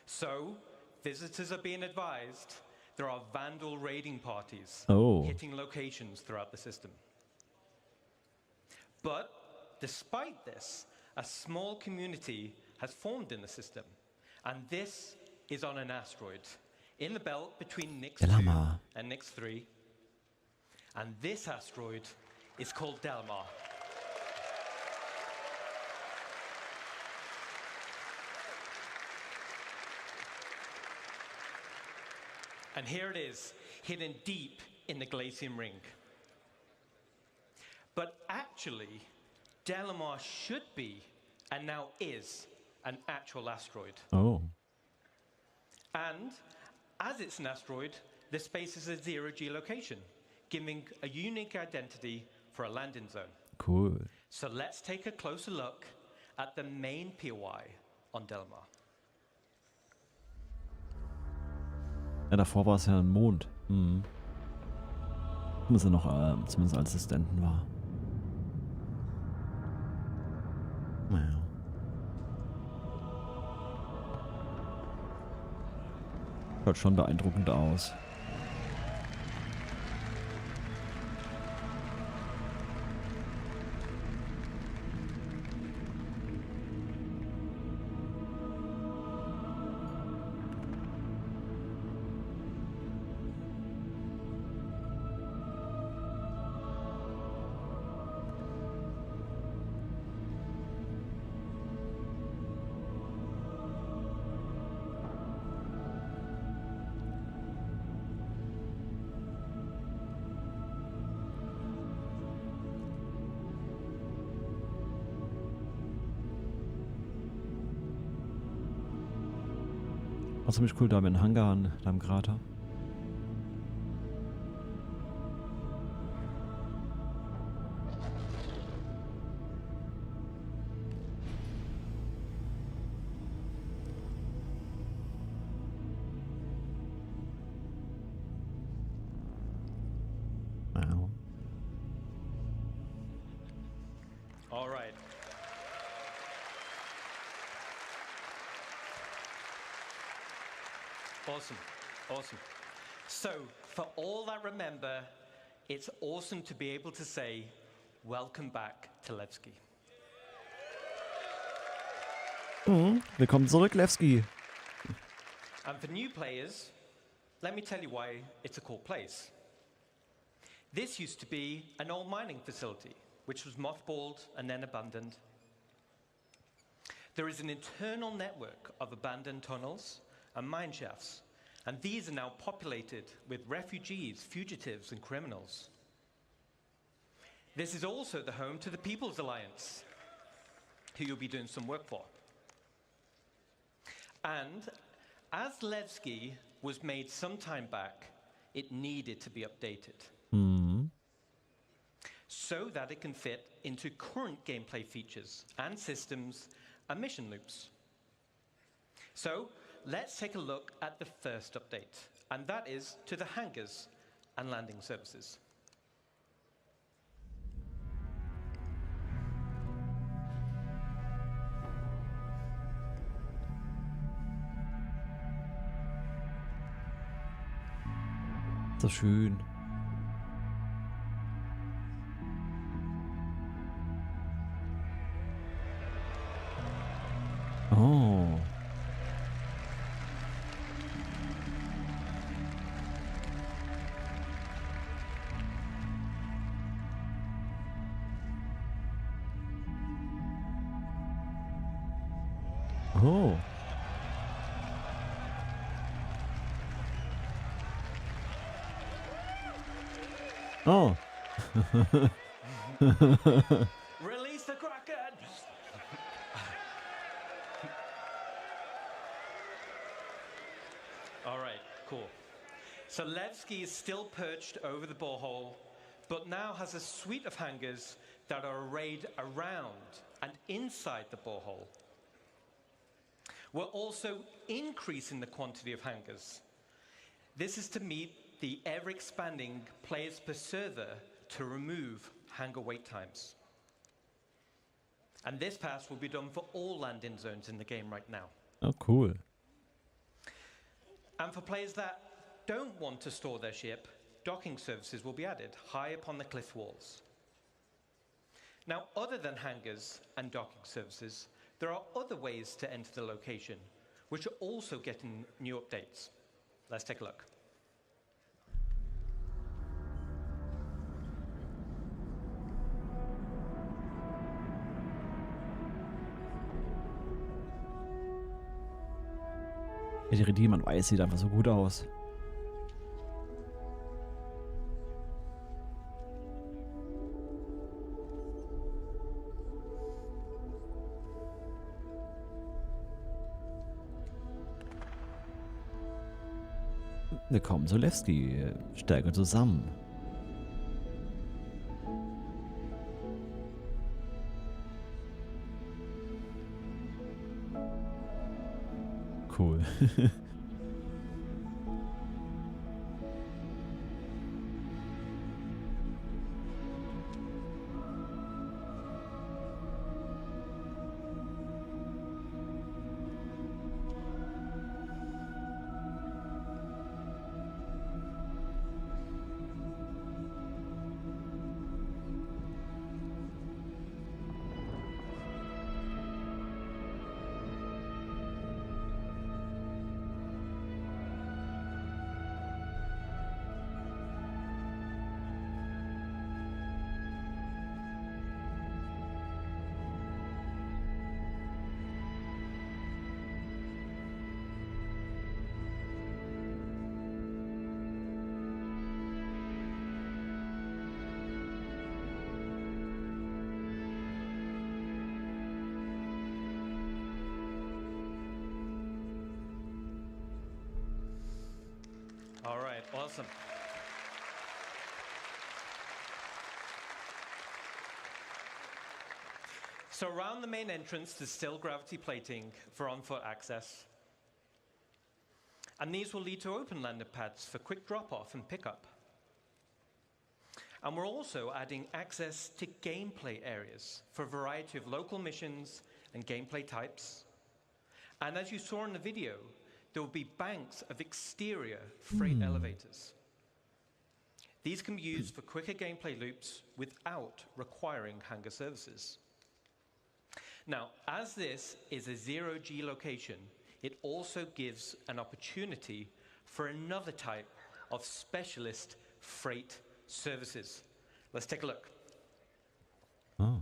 So, visitors are being advised there are Vandal raiding parties hitting locations throughout the system. But despite this, a small community has formed in the system, and this is on an asteroid in the belt between Nix 2 and Nix 3. And this asteroid is called Delamar. And here it is, hidden deep in the Glacium Ring. But actually, Delamar should be, and now is, an actual asteroid. And as it's an asteroid, the space is a zero geolocation, giving a unique identity for a landing zone. Cool. So let's take a closer look at the main POI on Delamar. Ja, davor war es ja ein Mond. Dass er noch zumindest als Assistenten war. Naja. Schaut schon beeindruckend aus. War ziemlich cool da mit dem Hangar da im Krater. Wow. All right. Awesome, awesome. So, for all that remember, it's awesome to be able to say, welcome back to Levski. Willkommen zurück, Levski. And for new players, let me tell you why it's a cool place. This used to be an old mining facility, which was mothballed and then abandoned. There is an internal network of abandoned tunnels and mine shafts, and these are now populated with refugees, fugitives, and criminals. This is also the home to the People's Alliance, who you'll be doing some work for. And as Levski was made some time back, it needed to be updated so that it can fit into current gameplay features and systems and mission loops. So let's take a look at the first update, and that is to the hangars and landing services. So schön. Oh. Oh. Oh. Release the Kraken! All right, cool. So Levski is still perched over the borehole, but now has a suite of hangars that are arrayed around and inside the borehole. We're also increasing the quantity of hangars. This is to meet the ever-expanding players per server to remove hangar wait times. And this pass will be done for all landing zones in the game right now. Oh, cool. And for players that don't want to store their ship, docking services will be added high up on the cliff walls. Now, other than hangars and docking services, there are other ways to enter the location, which are also getting new updates. Let's take a look. Die Redeem an Weiß sieht einfach so gut aus. Wir kommen Solewski stärker zusammen. Cool. All right, awesome. So around the main entrance, there's still gravity plating for on-foot access. And these will lead to open landing pads for quick drop-off and pickup. And we're also adding access to gameplay areas for a variety of local missions and gameplay types. And as you saw in the video, there will be banks of exterior freight elevators. These can be used for quicker gameplay loops without requiring hangar services. Now, as this is a zero-G location, it also gives an opportunity for another type of specialist freight services. Let's take a look. Oh.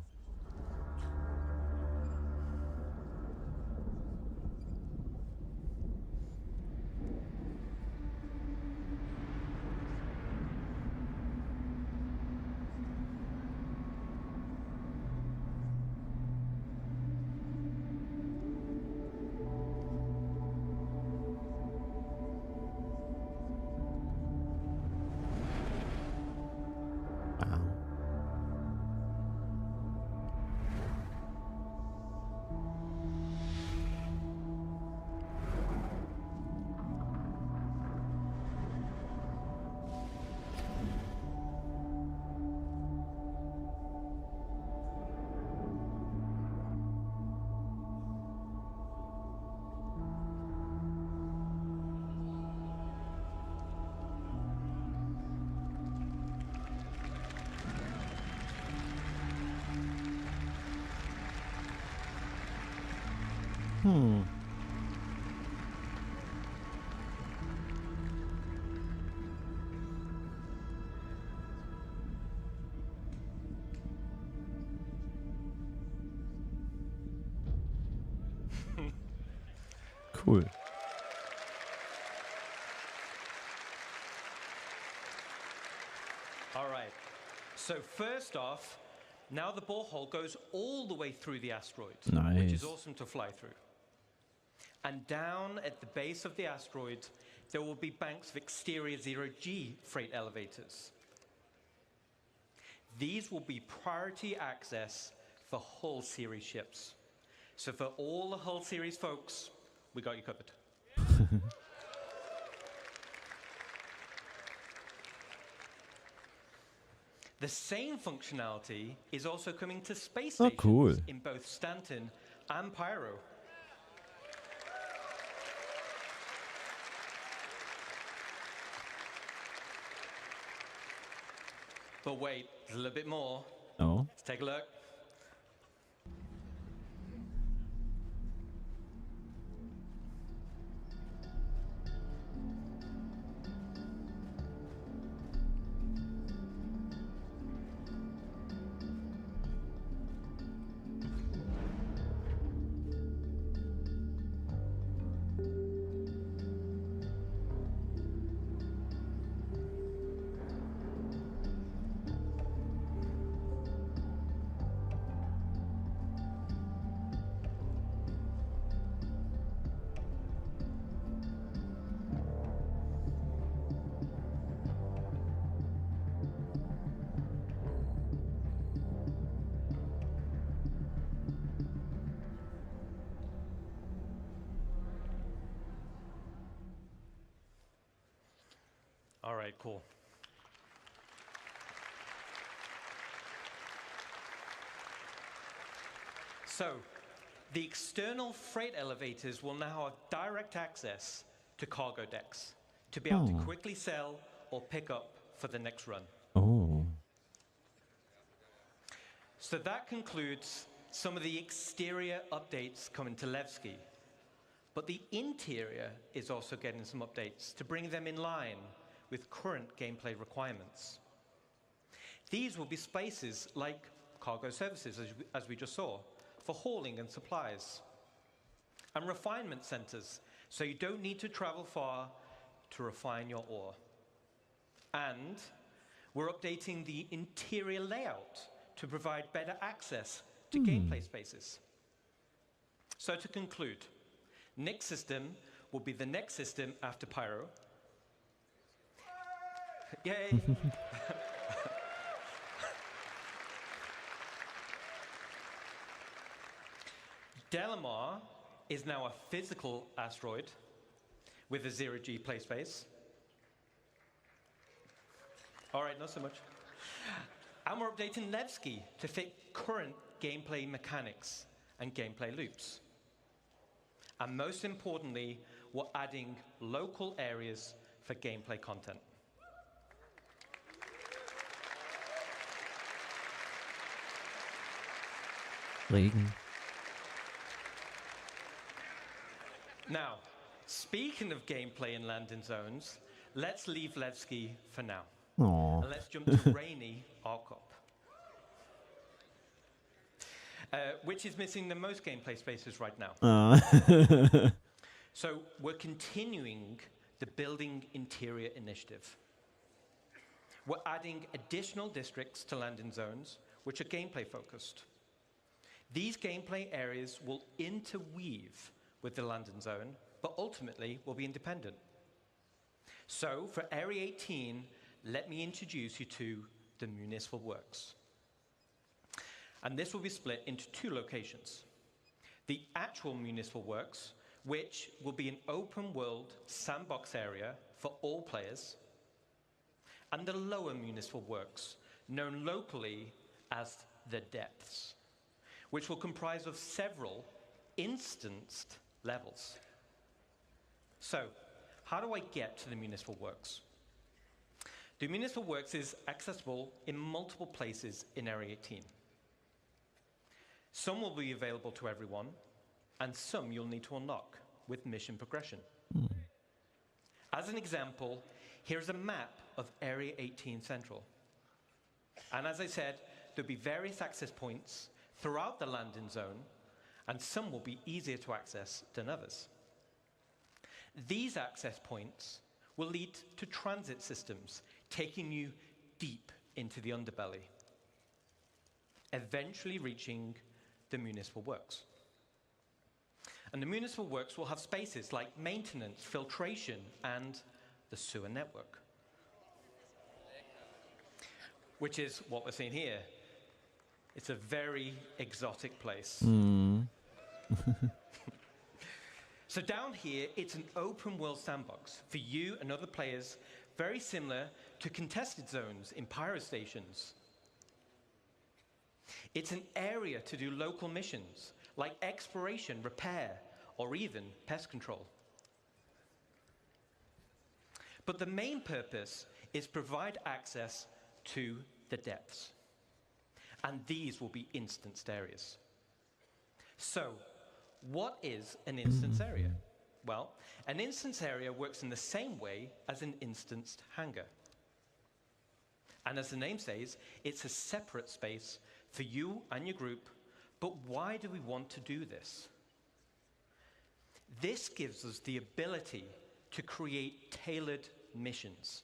Cool. All right. So first off, now the borehole goes all the way through the asteroid, which is Nice. awesome to fly through. And down at the base of the asteroid, there will be banks of exterior zero-G freight elevators. These will be priority access for Hull series ships. So for all the Hull series folks, we got you covered. The same functionality is also coming to space Oh, stations cool. in both Stanton and Pyro. But wait, there's a little bit more. Oh. Let's take a look. All right, cool. So, the external freight elevators will now have direct access to cargo decks to be able to quickly sell or pick up for the next run. Oh. So that concludes some of the exterior updates coming to Levski. But the interior is also getting some updates to bring them in line with current gameplay requirements. These will be spaces like cargo services, as we just saw, for hauling and supplies, and refinement centers, so you don't need to travel far to refine your ore. And we're updating the interior layout to provide better access to gameplay spaces. So to conclude, Nick's system will be the next system after Pyro. Yay! Delamar is now a physical asteroid with a zero-G play space. All right, not so much. And we're updating Levski to fit current gameplay mechanics and gameplay loops. And most importantly, we're adding local areas for gameplay content. Regen. Now, speaking of gameplay in landing zones, let's leave Levski for now. Aww. And let's jump to rainy Arcop, which is missing the most gameplay spaces right now. So we're continuing the Building Interior initiative. We're adding additional districts to landing zones, which are gameplay focused. These gameplay areas will interweave with the landing zone, but ultimately will be independent. So for Area 18, let me introduce you to the Municipal Works. And this will be split into two locations. The actual Municipal Works, which will be an open world sandbox area for all players, and the lower Municipal Works, known locally as the Depths, which will comprise of several instanced levels. So, how do I get to the Municipal Works? The Municipal Works is accessible in multiple places in Area 18. Some will be available to everyone, and some you'll need to unlock with mission progression. As an example, here's a map of Area 18 Central. And as I said, there'll be various access points throughout the landing zone, and some will be easier to access than others. These access points will lead to transit systems, taking you deep into the underbelly, eventually reaching the Municipal Works. And the Municipal Works will have spaces like maintenance, filtration, and the sewer network, which is what we're seeing here. It's a very exotic place. So down here, it's an open world sandbox for you and other players, very similar to contested zones in pyro stations It's an area to do local missions, like exploration, repair, or even pest control. But the main purpose is provide access to the depths. And these will be instanced areas. So, what is an instance area? Well, an instance area works in the same way as an instanced hangar. And as the name says, it's a separate space for you and your group. But why do we want to do this? This gives us the ability to create tailored missions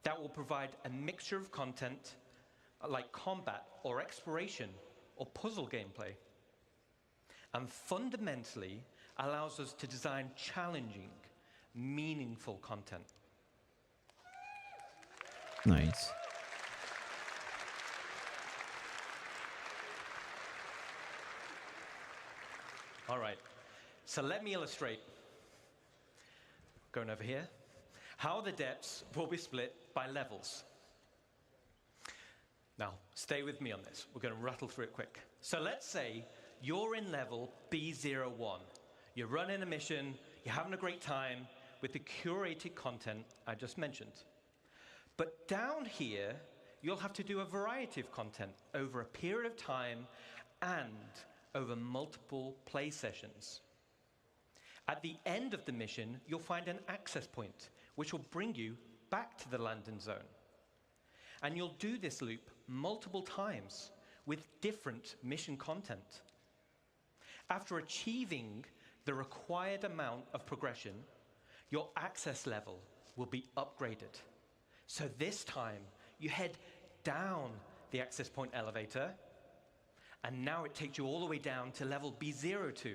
that will provide a mixture of content like combat or exploration or puzzle gameplay, and fundamentally allows us to design challenging, meaningful content. Nice. All right, so let me illustrate, going over here, how the depths will be split by levels. Now, stay with me on this. We're going to rattle through it quick. So let's say you're in level B01. You're running a mission, you're having a great time with the curated content I just mentioned. But down here, you'll have to do a variety of content over a period of time and over multiple play sessions. At the end of the mission, you'll find an access point, which will bring you back to the landing zone. And you'll do this loop multiple times with different mission content. After achieving the required amount of progression, your access level will be upgraded. So this time, you head down the access point elevator, and now it takes you all the way down to level B02,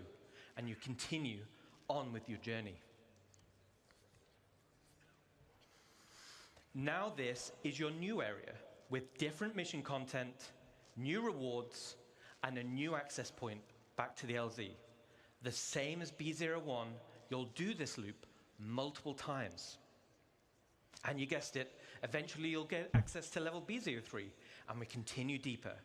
and you continue on with your journey. Now this is your new area with different mission content, new rewards, and a new access point back to the LZ. The same as B01, you'll do this loop multiple times. And you guessed it, eventually you'll get access to level B03, and we continue deeper.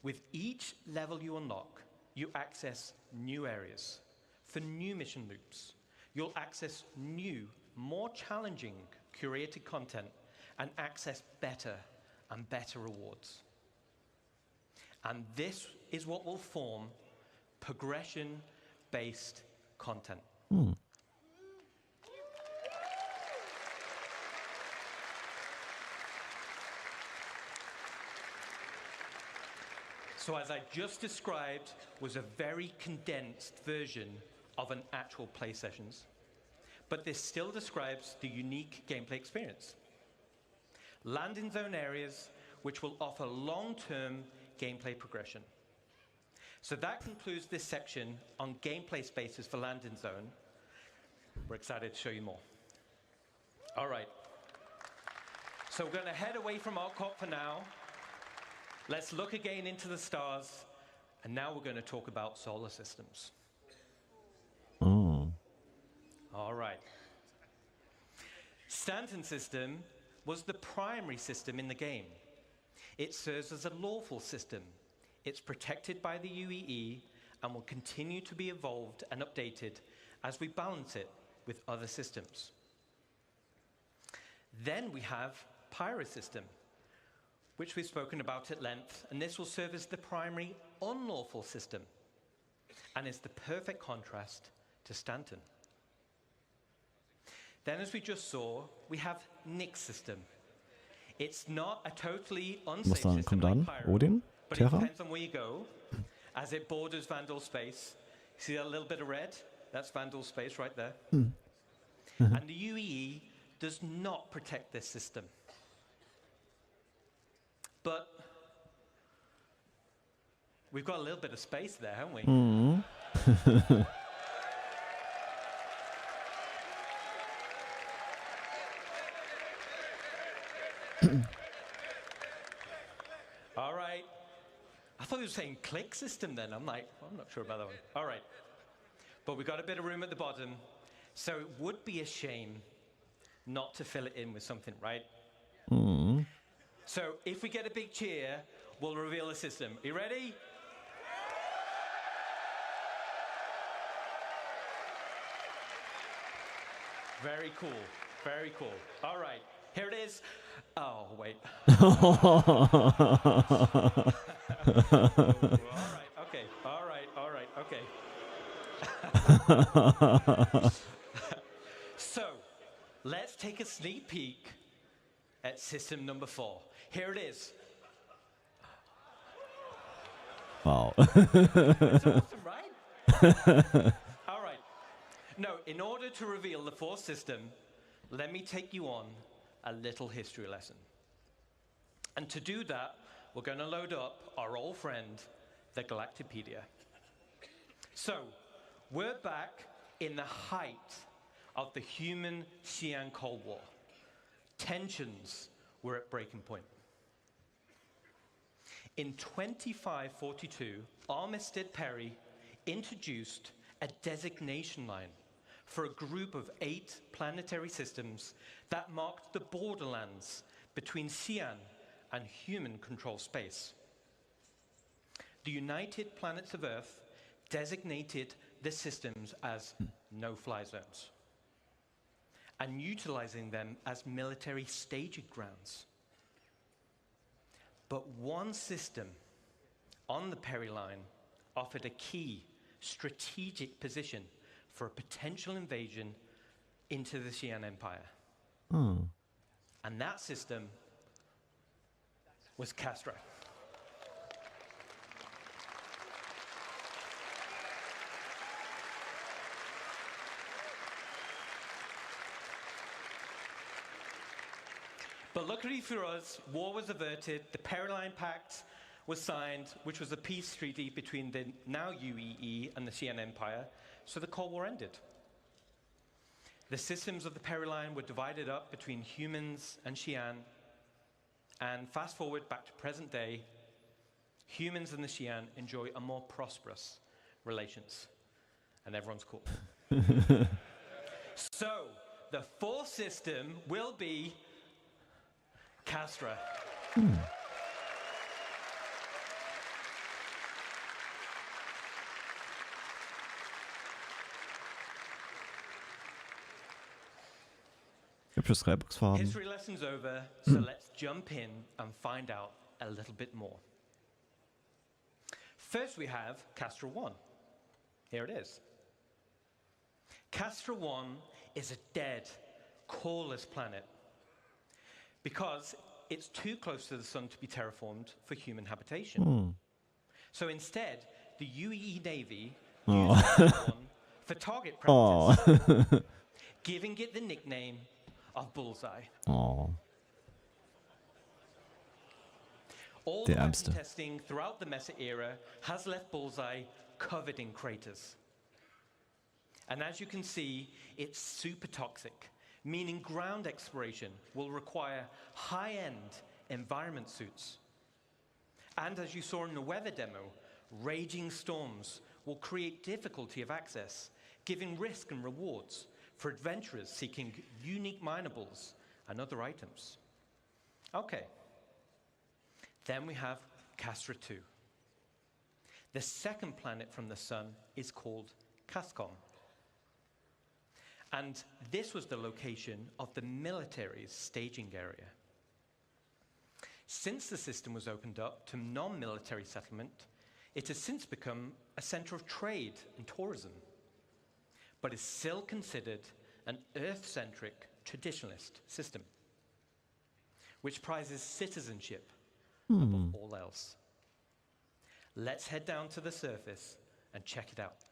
With each level you unlock, you access new areas for new mission loops. You'll access new, more challenging, curated content and access better and better rewards. And this is what will form progression-based content. So as I just described, was a very condensed version of an actual play sessions, but this still describes the unique gameplay experience. Landing zone areas which will offer long-term gameplay progression. So that concludes this section on gameplay spaces for landing zone. We're excited to show you more. All right. So we're going to head away from auch for now. Let's look again into the stars, and now we're going to talk about solar systems. Oh. All right. Stanton system was the primary system in the game. It serves as a lawful system. It's protected by the UEE and will continue to be evolved and updated as we balance it with other systems. Then we have Pyro system, which we've spoken about at length, and this will serve as the primary unlawful system and is the perfect contrast to Stanton. Then, as we just saw, we have Nyx system. It's not a totally unsafe system kommt like dann Pyro, Odin, but it Terra. depends on where you go, as it borders Vandal space. See that little bit of red? That's Vandal space right there. And the UEE does not protect this system. But we've got a little bit of space there, haven't we? All right. I thought you were saying click system then. I'm like, well, I'm not sure about that one. All right. But we've got a bit of room at the bottom. So it would be a shame not to fill it in with something, right? So if we get a big cheer, will reveal the system. You ready? Very cool. Very cool. All right. Here it is. Oh, wait. All right. Okay. All right. All right. Okay. So, let's take a sneak peek at system number 4. Here it is. Wow. It's awesome, right? All right. No, in order to reveal the 4th system, let me take you on a little history lesson. And to do that, we're going to load up our old friend, the Galactipedia. So, we're back in the height of the human-Xi'an Cold War. Tensions were at breaking point. In 2542, Armistead Perry introduced a designation line for a group of 8 planetary systems that marked the borderlands between Xi'an and human-controlled space. The United Planets of Earth designated the systems as no-fly zones and utilizing them as military staging grounds. But one system on the Perry line offered a key strategic position for a potential invasion into the Xi'an Empire. Oh. And that system was Castra. But luckily for us, war was averted, the Perry-Line Pact was signed, which was a peace treaty between the now UEE and the Xi'an Empire, so the Cold War ended. The systems of the Perry Line were divided up between humans and Xi'an, and fast forward back to present day, humans and the Xi'an enjoy a more prosperous relations, and everyone's cool. So, the 4th system will be Castra. Hübsche Skybox-Farben. History lesson's over, so let's jump in and find out a little bit more. First we have Castra 1. Here it is. Castra 1 is a dead, coreless planet because it's too close to the sun to be terraformed for human habitation. So instead, the UEE Navy used Castra 1 for target practice, giving it the nickname of Bullseye. Oh. All the weapon testing throughout the Mesa era has left Bullseye covered in craters. And as you can see, it's super toxic, meaning ground exploration will require high-end environment suits. And as you saw in the weather demo, raging storms will create difficulty of access, giving risk and rewards for adventurers seeking unique minables and other items. Okay. Then we have Castra 2. The second planet from the sun is called Cascom. And this was the location of the military's staging area. Since the system was opened up to non-military settlement, it has since become a center of trade and tourism, but is still considered an Earth-centric traditionalist system, which prizes citizenship above all else. Let's head down to the surface and check it out.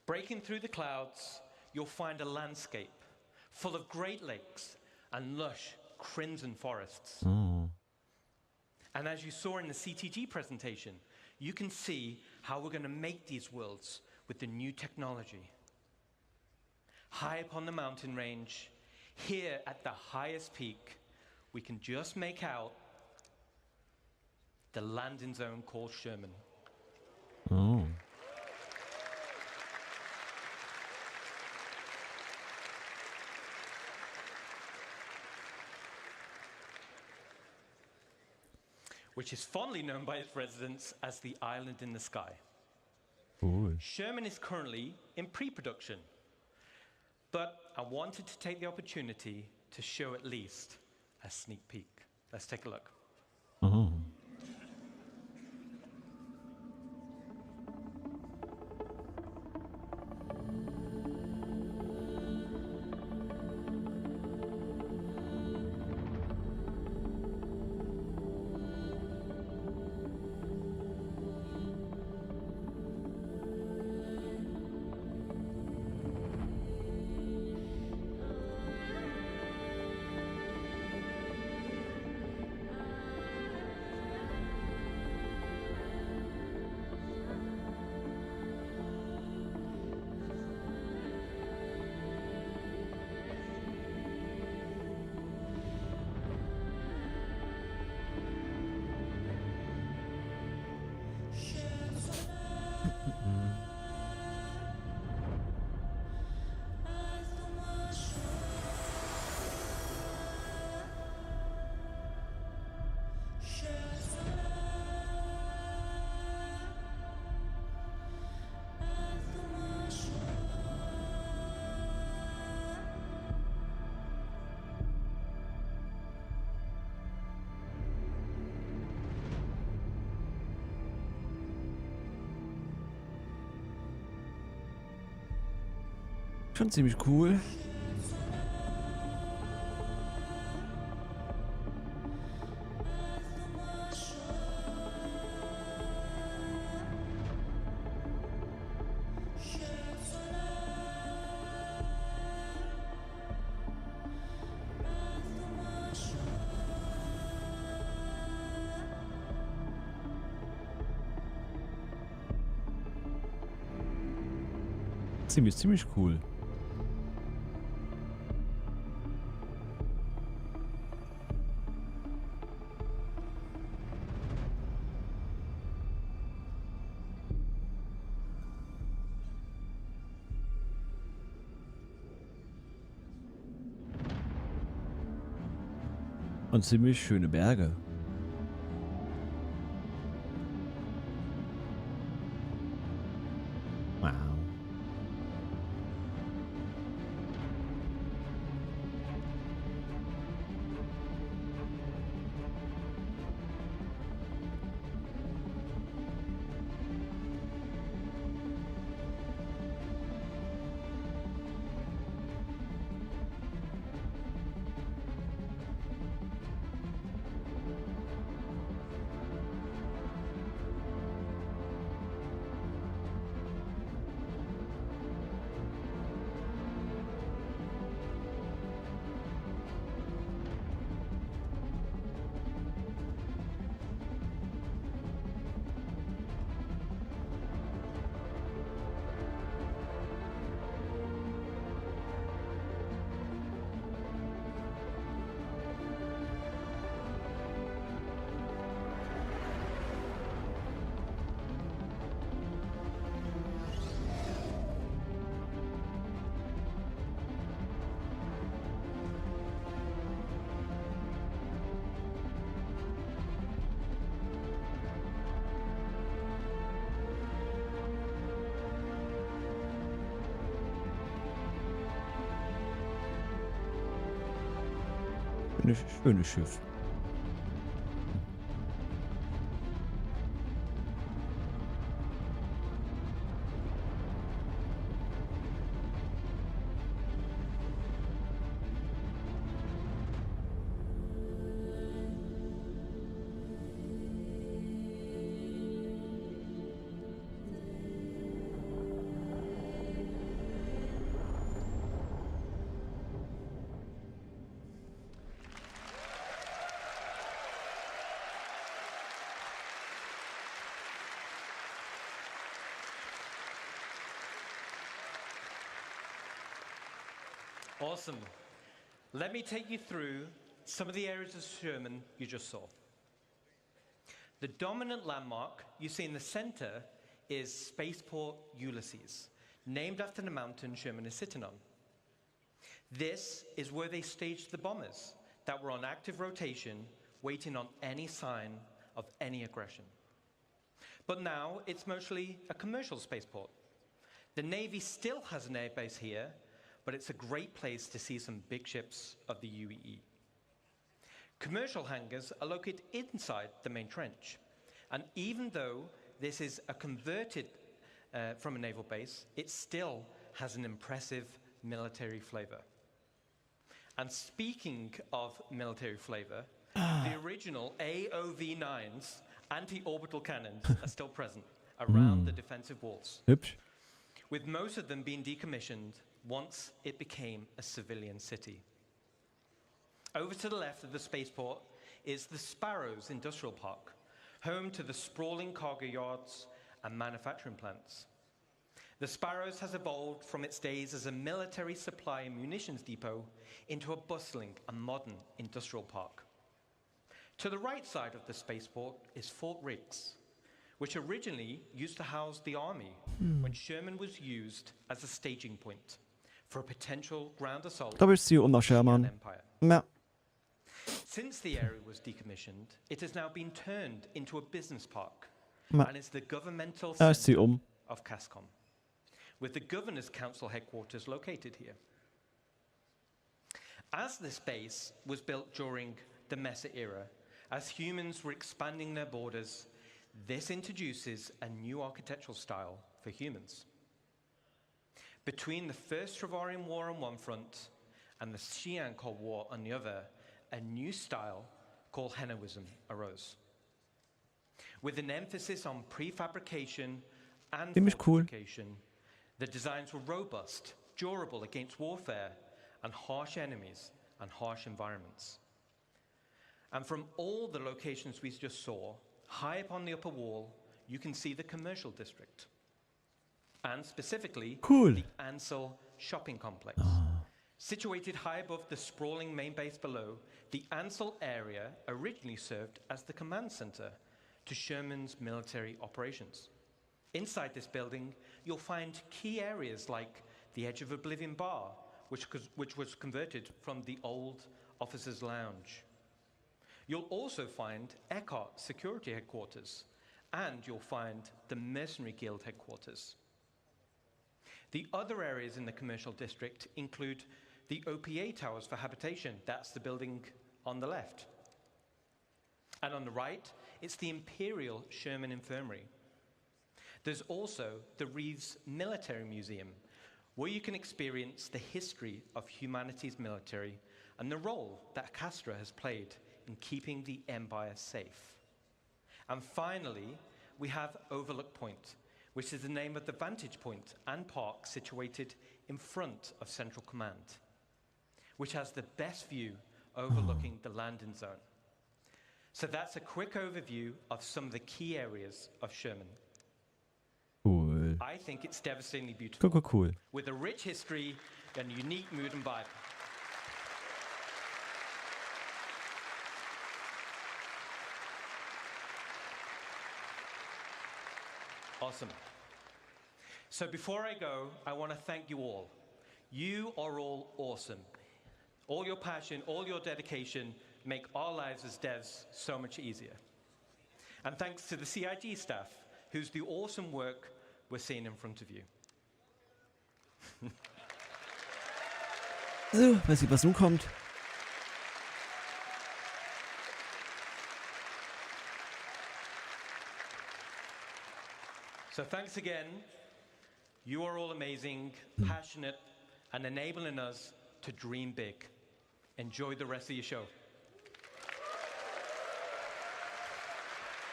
Breaking through the clouds, you'll find a landscape full of Great Lakes and lush crimson forests. And as you saw in the CTG presentation, you can see how we're going to make these worlds with the new technology. High up on the mountain range, here at the highest peak, we can just make out the landing zone called Sherman. Oh. which is fondly known by its residents as the island in the sky. Cool. Sherman is currently in pre-production, but I wanted to take the opportunity to show at least a sneak peek. Let's take a look. Oh. Schon ziemlich cool. Ziemlich cool. Und ziemlich schöne Berge. Wow. Schönes Schiff. Awesome. Let me take you through some of the areas of Sherman you just saw. The dominant landmark you see in the center is Spaceport Ulysses, named after the mountain Sherman is sitting on. This is where they staged the bombers that were on active rotation, waiting on any sign of any aggression. But now it's mostly a commercial spaceport. The Navy still has an airbase here, but it's a great place to see some big ships of the UEE. Commercial hangars are located inside the main trench, and even though this is a converted from a naval base, it still has an impressive military flavor. And speaking of military flavor, the original AOV-9s anti-orbital cannons are still present around the defensive walls, Hübsch. with most of them being decommissioned once it became a civilian city. Over to the left of the spaceport is the Sparrows Industrial Park, home to the sprawling cargo yards and manufacturing plants. The Sparrows has evolved from its days as a military supply and munitions depot into a bustling and modern industrial park. To the right side of the spaceport is Fort Riggs, which originally used to house the army when Sherman was used as a staging point for a potential ground assault Doppelziel und nach Sherman. Empire. Ja. Since the area was decommissioned, it has now been turned into a business park Ja. and is the governmental Ja, ich zieh center of CASCOM, with the Governor's Council headquarters located here. As this base was built during the Mesa era, as humans were expanding their borders, this introduces a new architectural style for humans. Between the First Travarian War on one front and the Xi'an Cold War on the other, a new style called Henoism arose. With an emphasis on prefabrication and Ziemlich cool. fortification, the designs were robust, durable against warfare and harsh enemies and harsh environments. And from all the locations we just saw, high up on the upper wall, you can see the commercial district. And specifically, Cool. the Ansel shopping complex. Situated high above the sprawling main base below, the Ansel area originally served as the command center to Sherman's military operations. Inside this building, you'll find key areas like the Edge of Oblivion Bar, which was converted from the old officers' lounge. You'll also find Eckhart Security Headquarters, and you'll find the Mercenary Guild Headquarters. The other areas in the commercial district include the OPA towers for habitation. That's the building on the left. And on the right, it's the Imperial Sherman Infirmary. There's also the Reeves Military Museum, where you can experience the history of humanity's military and the role that Castra has played in keeping the Empire safe. And finally, we have Overlook Point, which is the name of the vantage point and park situated in front of Central Command, which has the best view overlooking the landing zone. So that's a quick overview of some of the key areas of Sherman. Cool. I think it's devastatingly beautiful, Cool. with a rich history and unique mood and vibe. Awesome. So before I go, I want to thank you all. You are all awesome. All your passion, all your dedication make our lives as devs so much easier. And thanks to the CIG staff, who's the awesome work we're seeing in front of you. So, weiß nicht, was nun kommt. So thanks again. You are all amazing, passionate, and enabling us to dream big. Enjoy the rest of your show.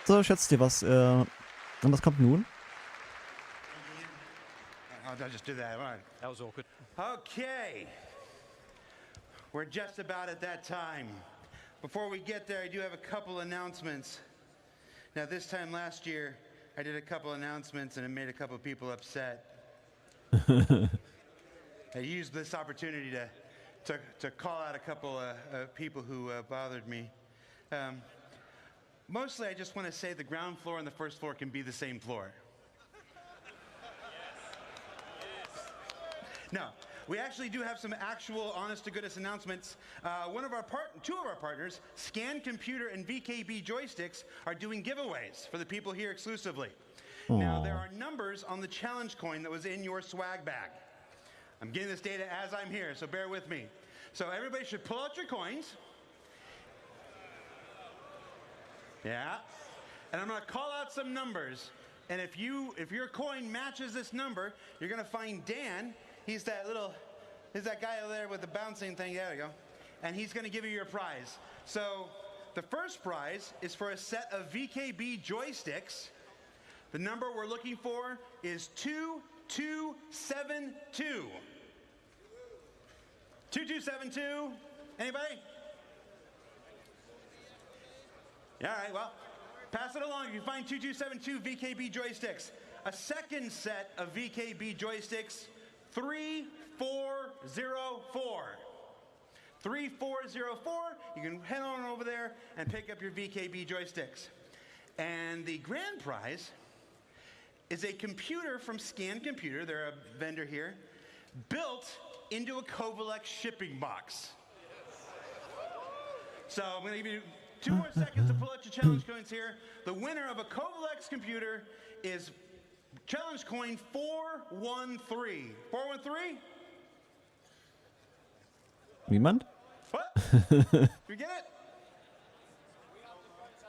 So, schätzt ihr, was kommt nun? I'll just do that. All right. That was awkward. Okay. We're just about at that time. Before we get there, I do have a couple announcements. Now, this time last year, I did a couple announcements and it made a couple people upset. I used this opportunity to call out a couple people who bothered me. Mostly, I just want to say the ground floor and the first floor can be the same floor. No, we actually do have some actual honest-to-goodness announcements. Two of our partners, Scan Computer and VKB Joysticks, are doing giveaways for the people here exclusively. Now, there are numbers on the challenge coin that was in your swag bag. I'm getting this data as I'm here, so bear with me. So everybody should pull out your coins. Yeah. And I'm going to call out some numbers. And if your coin matches this number, you're going to find Dan. He's that guy over there with the bouncing thing. There we go. And he's going to give you your prize. So the first prize is for a set of VKB joysticks. The number we're looking for is 2272. 2272. Anybody? All right, well, pass it along if you find 2272 VKB joysticks. A second set of VKB joysticks, 3404. 3404, you can head on over there and pick up your VKB joysticks. And the grand prize is a computer from Scan Computer, they're a vendor here, built into a Kovalex shipping box. So I'm going to give you 2 more seconds to pull out your challenge coins here. The winner of a Kovalex computer is challenge coin 413. 413? Niemand? What? You get it?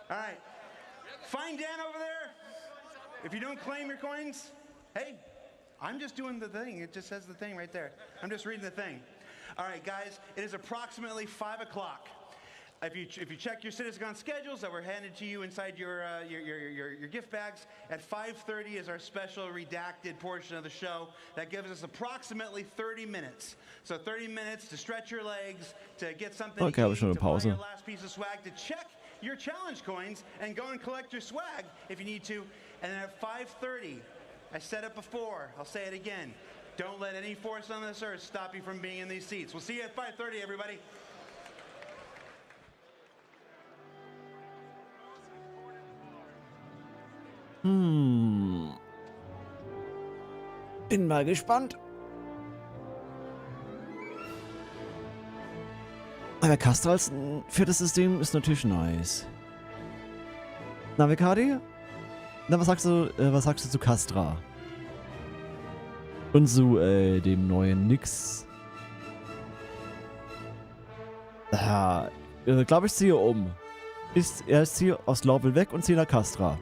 All right. Find Dan over there. If you don't claim your coins, hey, I'm just doing the thing. It just says the thing right there. I'm just reading the thing. All right, guys, it is approximately 5 o'clock. If you check your CitizenCon schedules that were handed to you inside your gift bags, at 5:30 is our special redacted portion of the show. That gives us approximately 30 minutes. So 30 minutes to stretch your legs, to get something Okay, to habe ich schon eat, eine to buy Pause. your last piece of swag, to check your challenge coins, and go and collect your swag if you need to. And then at 5:30, I said it before, I'll say it again. Don't let any force on this earth stop you from being in these seats. We'll see you at 5:30, everybody. Bin mal gespannt. Aber Castra als für das System ist natürlich nice. Na, Vekadi? Na, was sagst du zu Castra? Und zu dem neuen Nix? Ja, glaube ich ziehe um. Ich ziehe aus Laubel weg und ziehe nach Castra.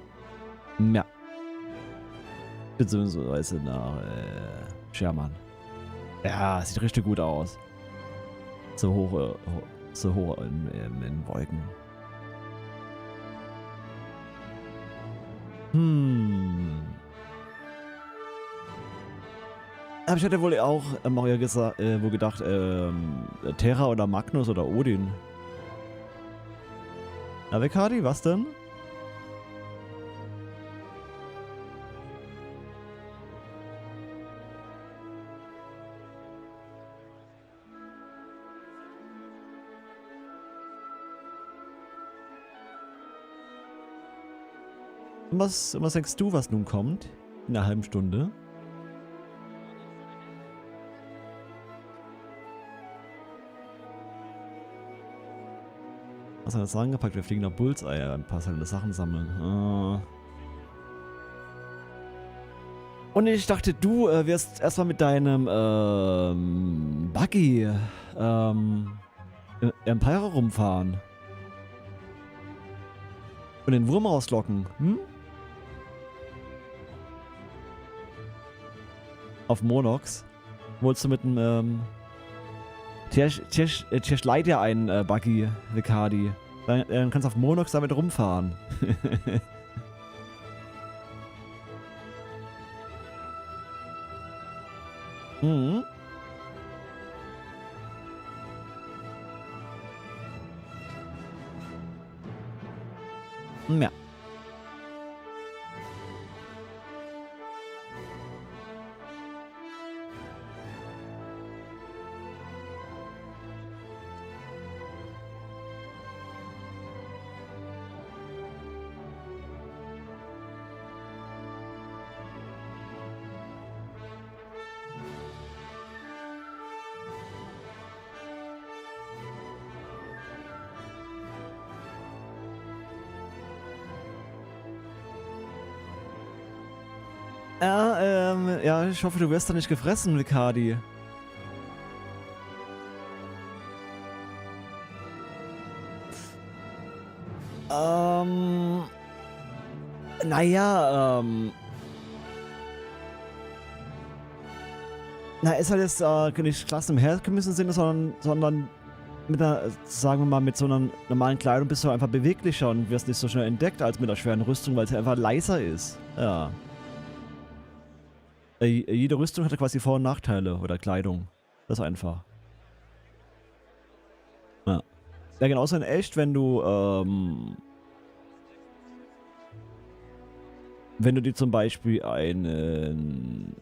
Ja. Beziehungsweise nach Sherman. Ja, sieht richtig gut aus. So hoch in Wolken. Aber ich hätte wohl auch Mario wohl gedacht, Terra oder Magnus oder Odin. Na, Vekadi, was denn? Was denkst du, was nun kommt? In einer halben Stunde? Was hat er das angepackt? Wir fliegen nach Bullseye. Ein paar Sachen sammeln. Und ich dachte, du wirst erstmal mit deinem Buggy Empire rumfahren. Und den Wurm rauslocken. Auf Monox. Wolltest du mit einem Tisch leiht ja einen Buggy, Vekadi. Dann kannst du auf Monox damit rumfahren. Mhm. Ja. Ja, ich hoffe, du wirst da nicht gefressen, Vikadi. Naja, na, ist halt jetzt nicht klasse im herkömmlichen Sinne, sondern mit einer, sagen wir mal, mit so einer normalen Kleidung bist du einfach beweglicher und wirst nicht so schnell entdeckt als mit einer schweren Rüstung, weil es einfach leiser ist. Ja. Jede Rüstung hat quasi Vor- und Nachteile oder Kleidung. Das ist einfach. Ja. Ja, genauso in echt, wenn du dir zum Beispiel einen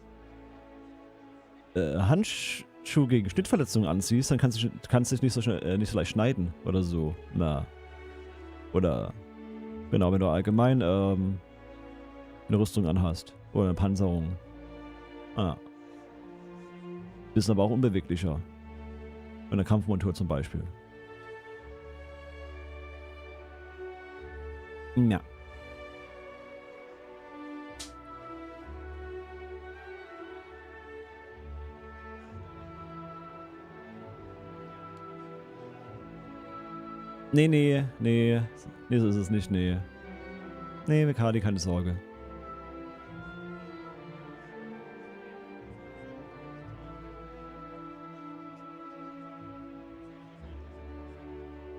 Handschuh gegen Schnittverletzungen anziehst, dann kannst du dich nicht so schnell, nicht so leicht schneiden oder so. Na. Oder genau, wenn du allgemein eine Rüstung anhast oder eine Panzerung. Ah. Bist aber auch unbeweglicher. In der Kampfmontur zum Beispiel. Ja. Nee, so ist es nicht, nee. Nee, Mikadi, keine Sorge.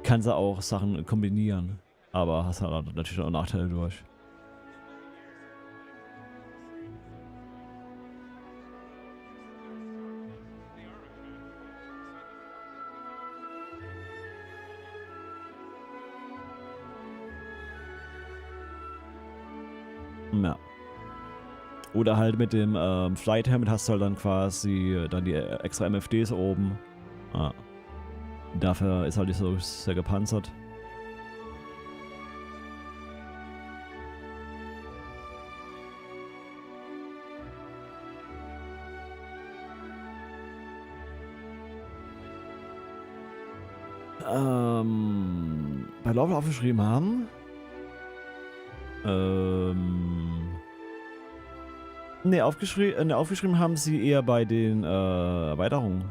Kannst du auch Sachen kombinieren, aber hast halt natürlich auch Nachteile durch. Ja. Oder halt mit dem Flight Helmet hast du halt dann quasi dann die extra MFDs oben. Ah. Dafür ist halt nicht so sehr gepanzert. Bei Level aufgeschrieben haben. Ne, aufgeschrieben haben sie eher bei den Erweiterungen.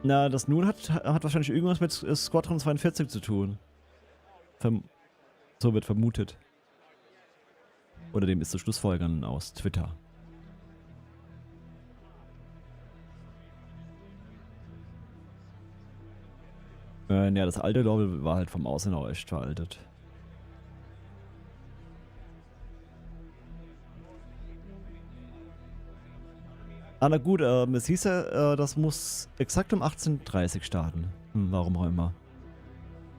Na, das Nun hat wahrscheinlich irgendwas mit Squadron 42 zu tun. So wird vermutet. Oder dem ist zu Schlussfolgern aus Twitter. Ja, das alte Level war halt vom Aussehen auch echt veraltet. Ah, na gut, es hieß ja, das muss exakt um 18:30 Uhr starten. Warum auch immer.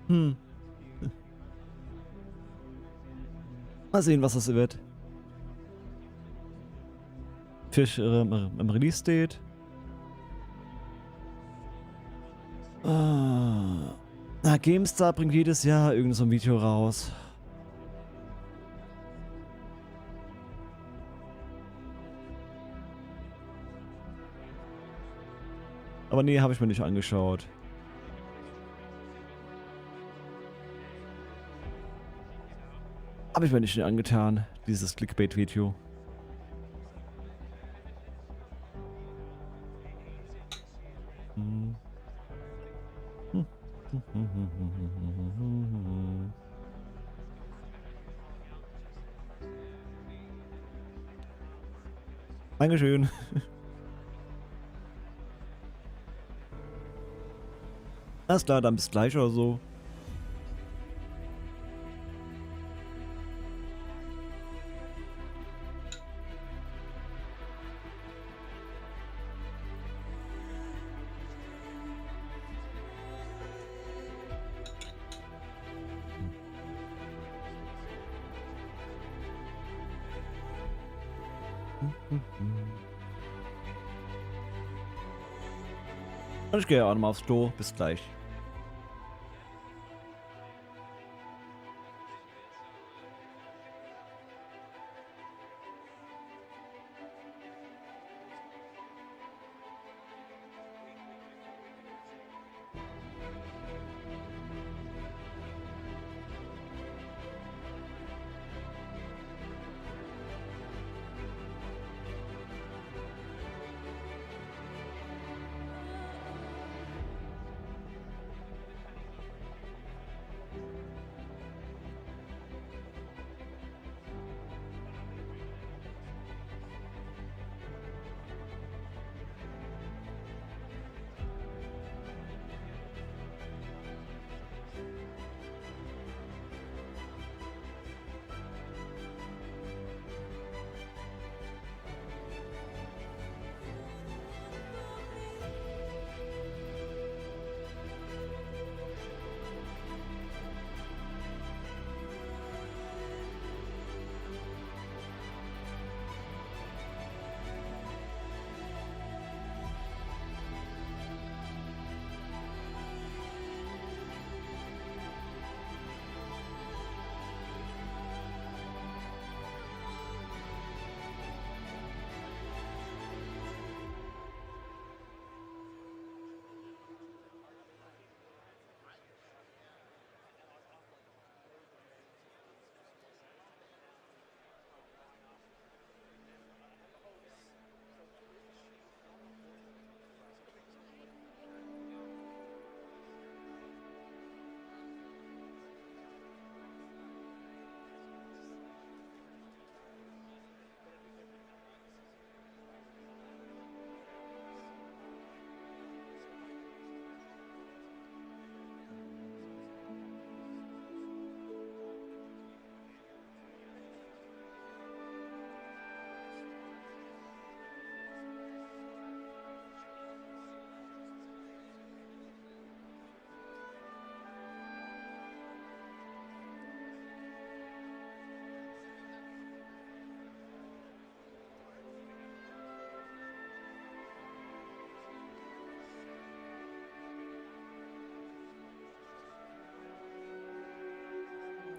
Mal sehen, was das wird. Fisch im Release-Date. Na, GameStar bringt jedes Jahr irgend so ein Video raus. Aber nee, habe ich mir nicht angeschaut. Habe ich mir nicht angetan, dieses Clickbait-Video. Dankeschön. Alles klar, dann bis gleich oder so. Und ich gehe auch nochmal aufs Klo. Bis gleich.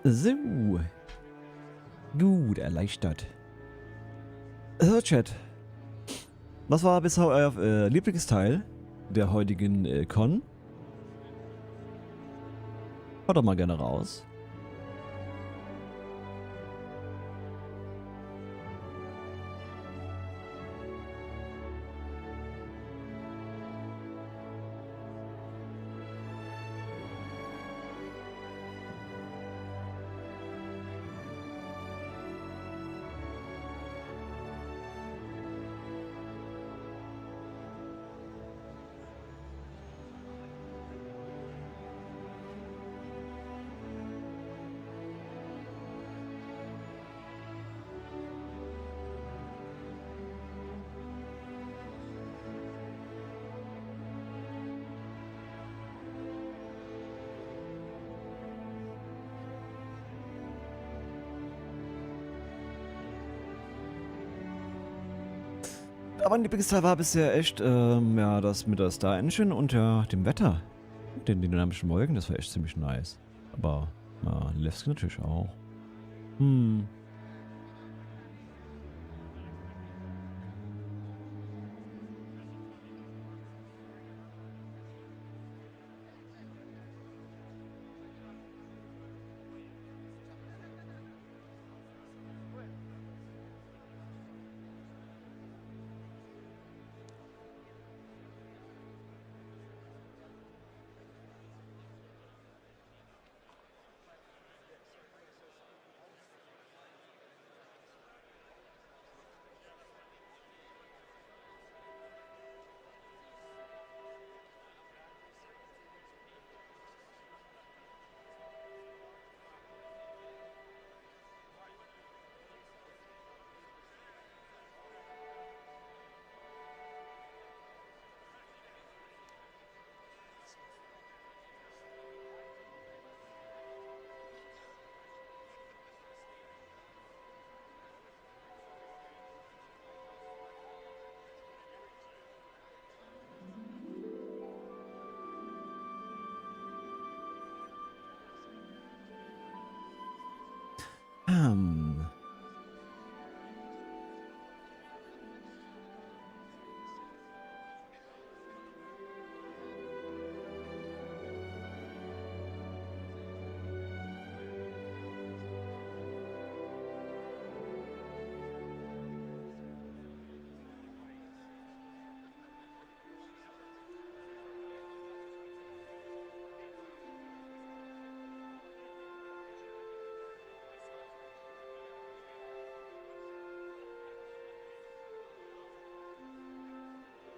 So. Gut, erleichtert. So, Chat. Was war bisher euer Lieblingsteil der heutigen Con? Haut doch mal gerne raus. Aber mein Lieblingsteil war bisher echt, ja, das mit der Star Engine und ja, dem Wetter. Den dynamischen Wolken, das war echt ziemlich nice. Aber, ja, Levski natürlich auch. Hm.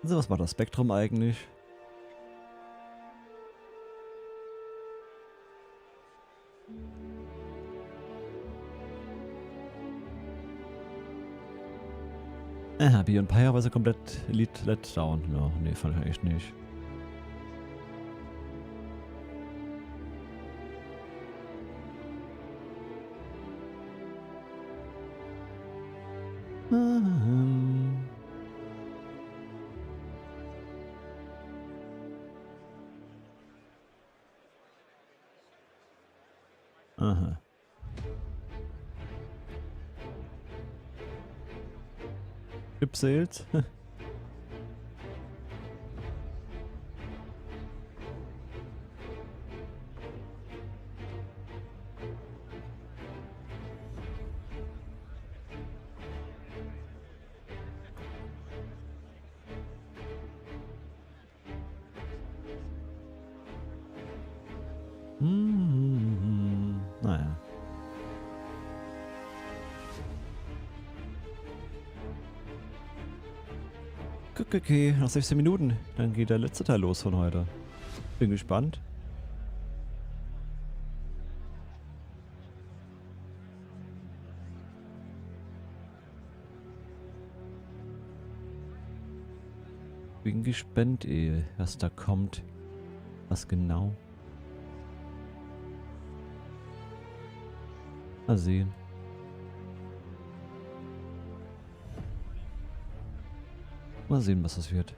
So, was macht das Spektrum eigentlich? Beyond Pyre war so komplett let down. Ja, nee, fand ich eigentlich nicht. Aha. Chipsales? Naja. Okay, nach 16 Minuten. Dann geht der letzte Teil los von heute. Bin gespannt. Bin gespannt, was da kommt. Was genau. Mal sehen. Mal sehen, was das wird.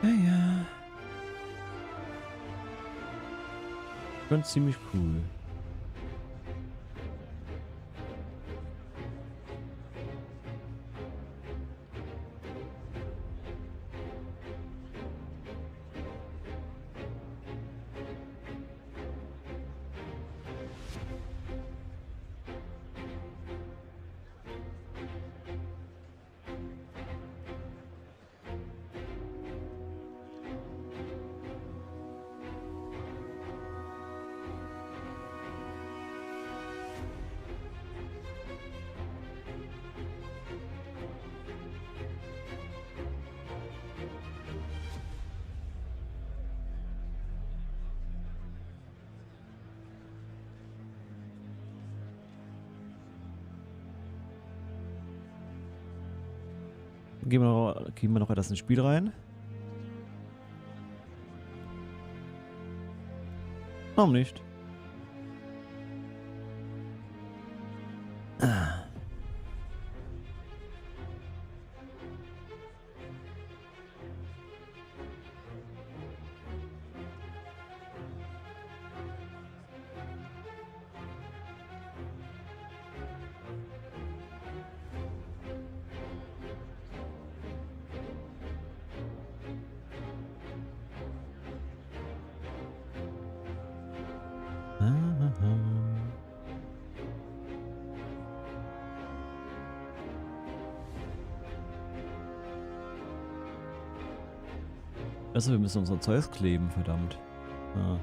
Ja, ja. Schon ziemlich cool. Gehen wir noch etwas ins Spiel rein. Warum nicht? Also wir müssen unser Zeug kleben, verdammt. Ah.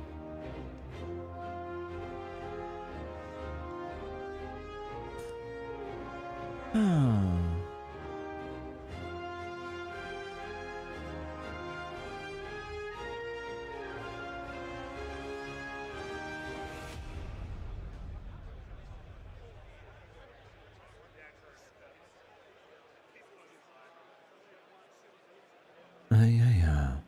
Ah, ja, ja.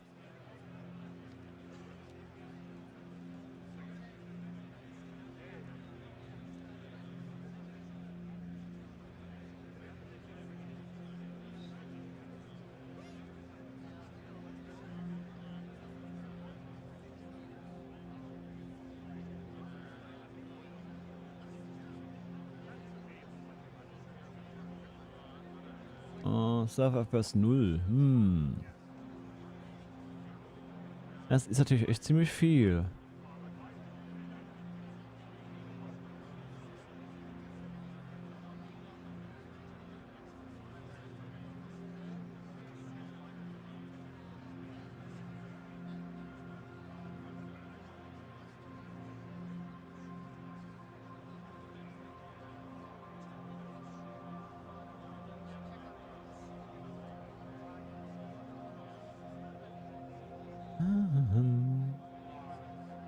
Oh, Server FPS 0. Das ist natürlich echt ziemlich viel.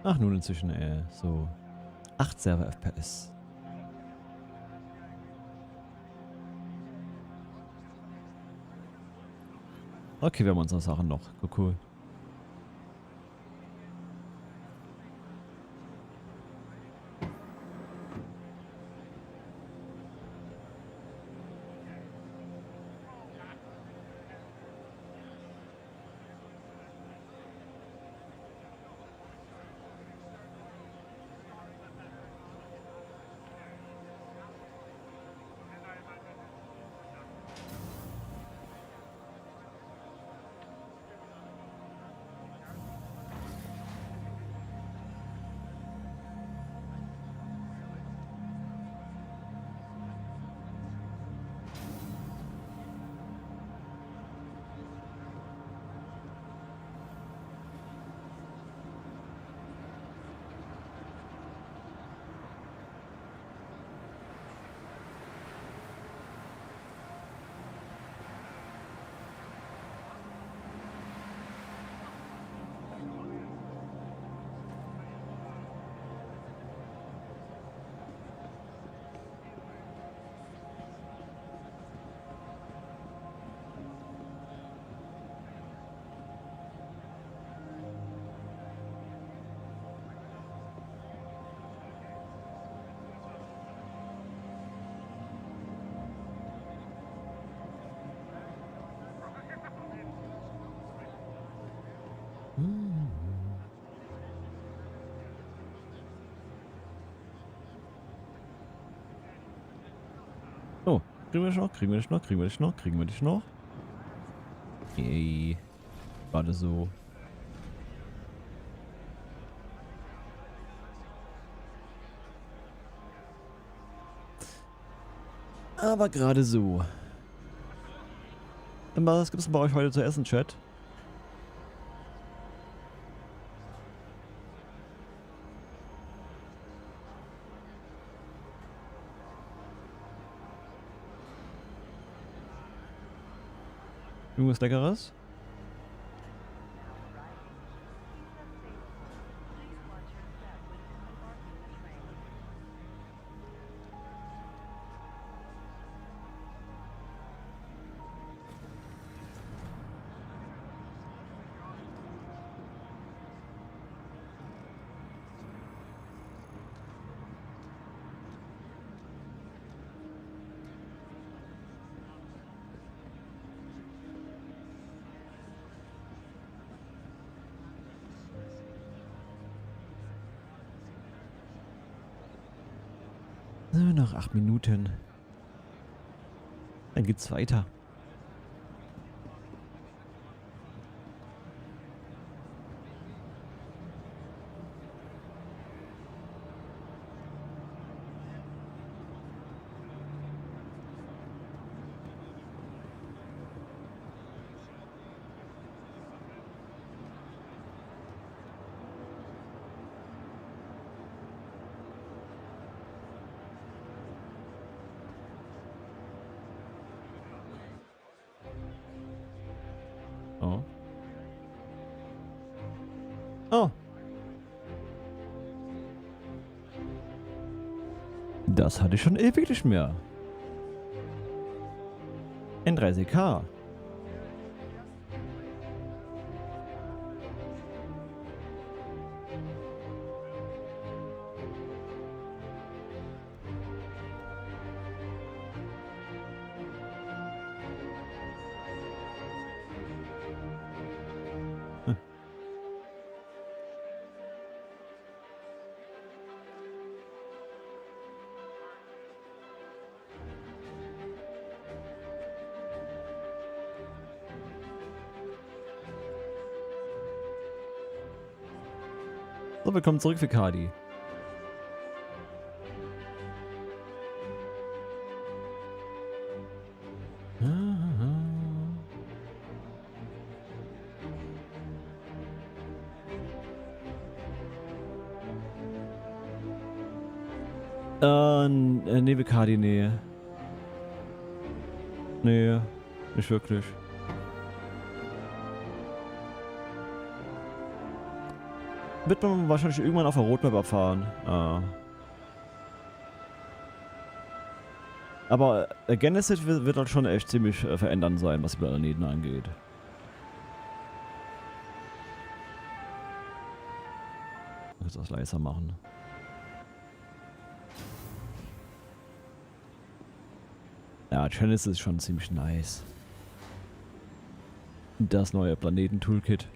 Ach, nun inzwischen, so 8 Server FPS. Okay, wir haben unsere Sachen noch. Cool. Kriegen wir dich noch? Kriegen wir dich noch? Kriegen wir dich noch? Kriegen wir dich noch? Yay. Gerade so. Aber gerade so. Was gibt's denn bei euch heute zu essen, Chat? Irgendwas Leckeres? Noch 8 Minuten. Dann geht's weiter. Oh. Oh. Das hatte ich schon ewig nicht mehr. N30K. So, willkommen zurück für Kadi. Nee, Kadi, nee. Nee, nicht wirklich. Wird man wahrscheinlich irgendwann auf der Roadmap abfahren. Aber Genesis wird halt schon echt ziemlich verändern sein, was die Planeten angeht. Ich muss das leiser machen. Ja, Genesis ist schon ziemlich nice. Das neue Planeten-Toolkit.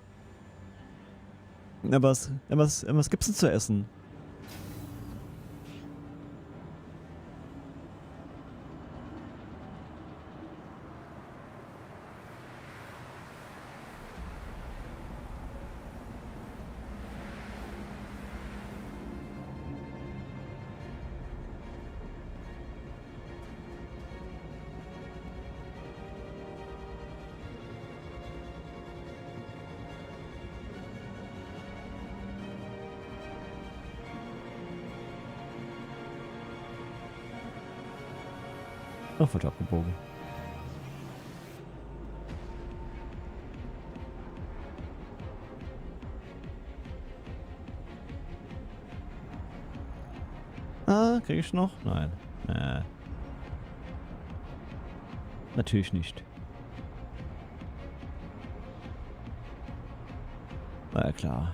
Ja, was gibt's denn zu essen? Oh, falsch abgebogen. Krieg ich noch? Nein. Natürlich nicht. War ja klar.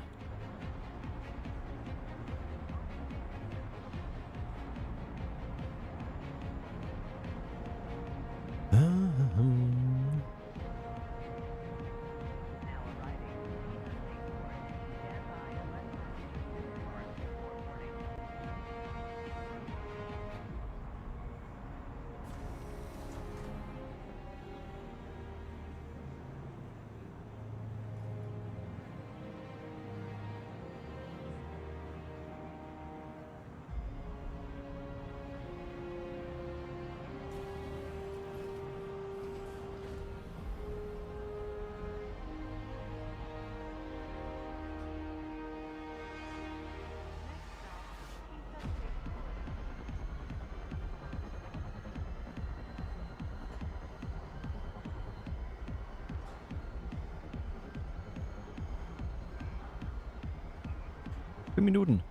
Minuten.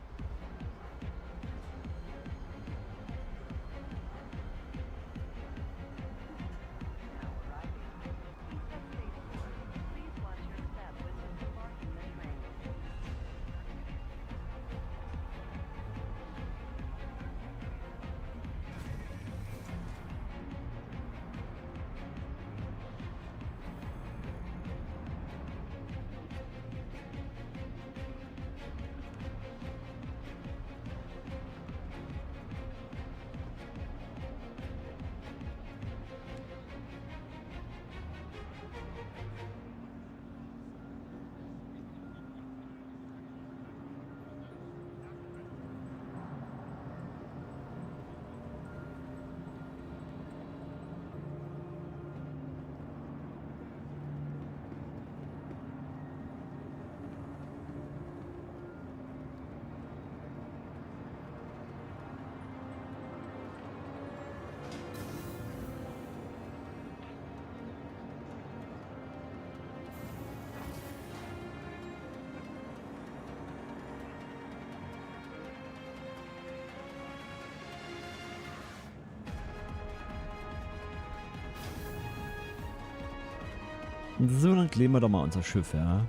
So, dann kleben wir doch mal unser Schiff, ja.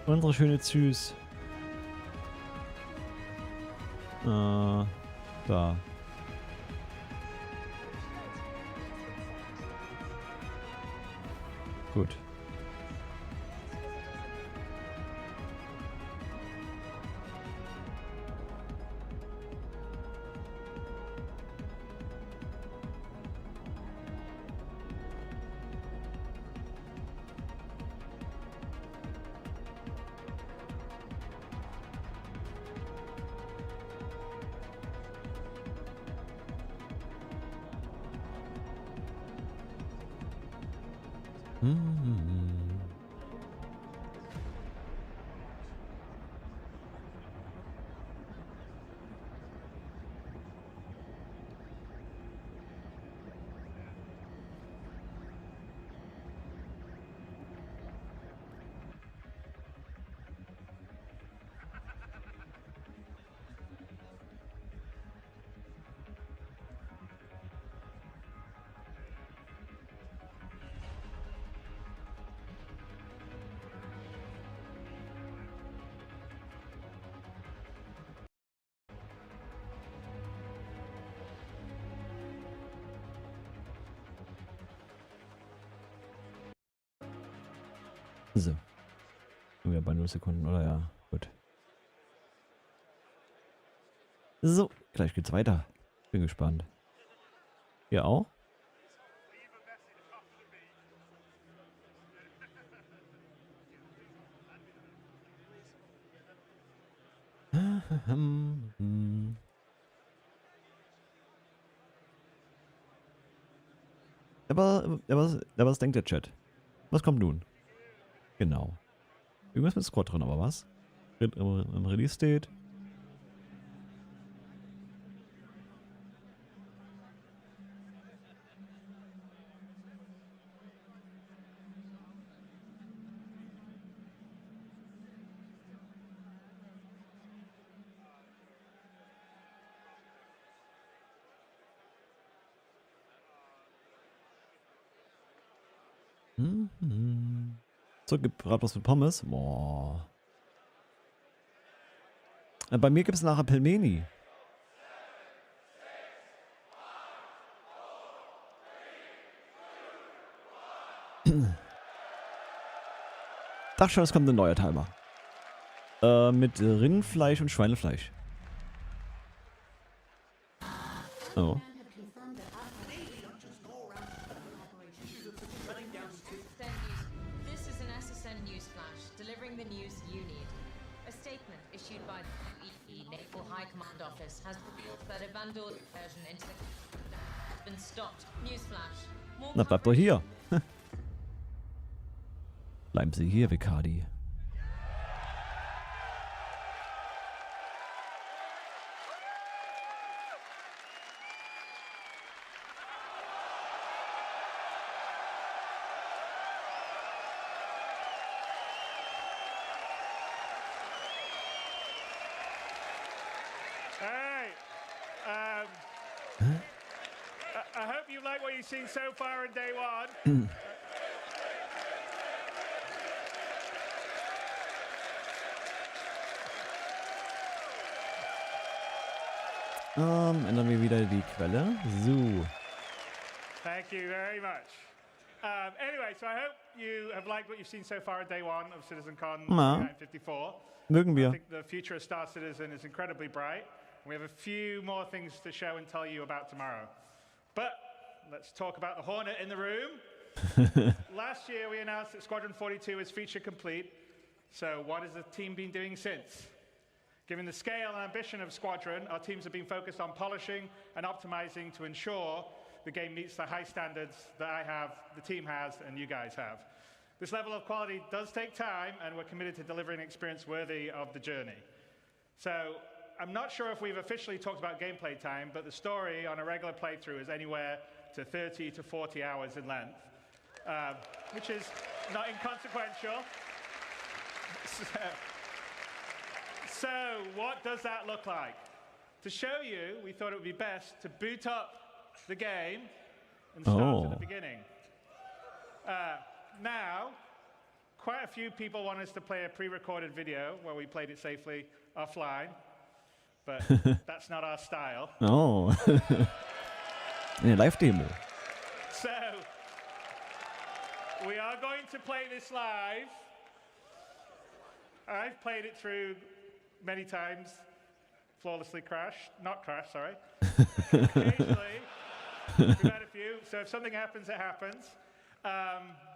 Unsere schöne Süß. Da. Gut. So. Wir bei 0 Sekunden, oder ja? Gut. So, gleich geht's weiter. Bin gespannt. Ihr auch? Aber was denkt der Chat? Was kommt nun? Genau. Irgendwas mit Squad drin, aber was? Im Release-Date? So, Bratwurst mit Pommes. Boah. Bei mir gibt es nachher Pelmeni. Dachte schon, es kommt ein neuer Timer. Mit Rindfleisch und Schweinefleisch. Oh. Na, bleibt doch hier. Bleiben Sie hier, Vikadi. I hope you like what you've seen so far on day one. Ändern wir wieder die Quelle. So. Thank you very much. Anyway, so I hope you have liked what you've seen so far on day one of CitizenCon 1954. Mögen wir. I think the future of Star Citizen is incredibly bright. We have a few more things to show and tell you about tomorrow. But let's talk about the Hornet in the room. Last year we announced that Squadron 42 is feature complete. So what has the team been doing since? Given the scale and ambition of Squadron, our teams have been focused on polishing and optimizing to ensure the game meets the high standards that I have, the team has, and you guys have. This level of quality does take time, and we're committed to delivering an experience worthy of the journey. So I'm not sure if we've officially talked about gameplay time, but the story on a regular playthrough is anywhere to 30 to 40 hours in length, which is not inconsequential. So what does that look like? To show you, we thought it would be best to boot up the game and start at the beginning. Now, quite a few people want us to play a pre-recorded video where we played it safely offline, but that's not our style. Oh. Eine Live-Demo. So, we are going to play this live. I've played it through many times, flawlessly not crashed, sorry. Occasionally, we've had a few, so if something happens, it happens.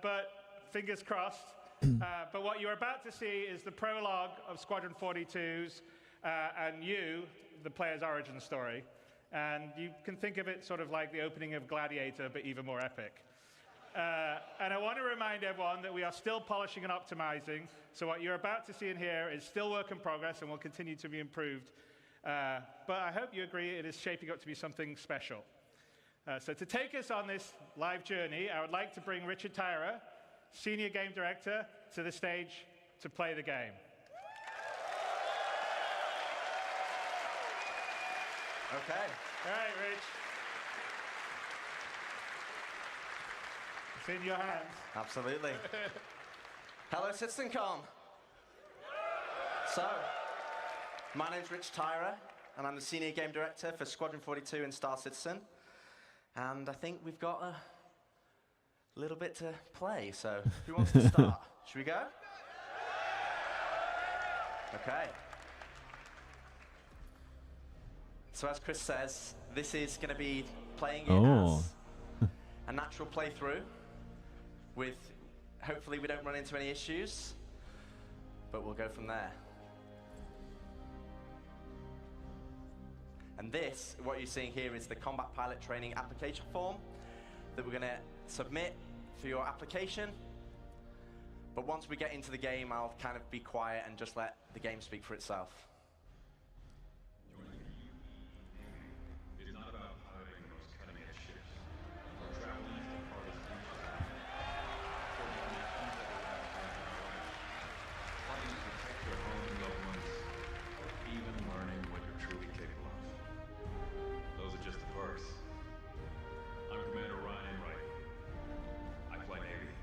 But fingers crossed. But what you're about to see is the prologue of Squadron 42's and you, the player's origin story. And you can think of it sort of like the opening of Gladiator, but even more epic. And I want to remind everyone that we are still polishing and optimizing. So what you're about to see and hear is still work in progress and will continue to be improved. But I hope you agree it is shaping up to be something special. So to take us on this live journey, I would like to bring Richard Tyra, Senior Game Director, to the stage to play the game. Okay. All right, Rich. It's in your hands. Absolutely. Hello, CitizenCon. So, my name's Rich Tyra, and I'm the Senior Game Director for Squadron 42 in Star Citizen. And I think we've got a little bit to play, so who wants to start? Should we go? Okay. So as Chris says, this is going to be playing it as a natural playthrough with, hopefully we don't run into any issues, but we'll go from there. And this, what you're seeing here, is the Combat Pilot Training application form that we're going to submit for your application. But once we get into the game, I'll kind of be quiet and just let the game speak for itself. It is not about piloting the most cutting-edge ships or traveling to the farthest reaches. Fighting to protect your home and loved ones, or even learning what you're truly capable of. Those are just the perks. I'm Commander Ryan Wright. I fly Navy.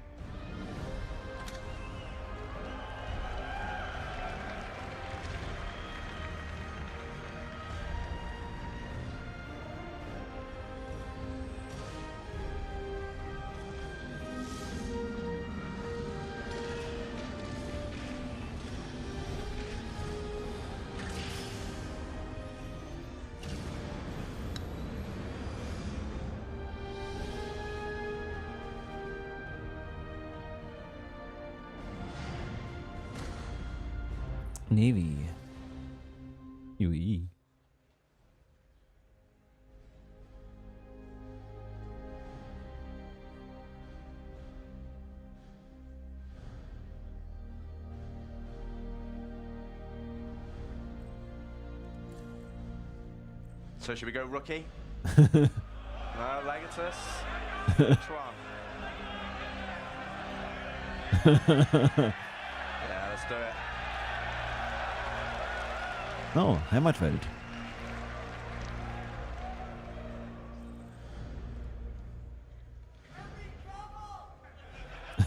Navy. Ui. So should we go rookie? No, Legatus? Which one? Yeah, let's do it. Oh, Heimatwelt.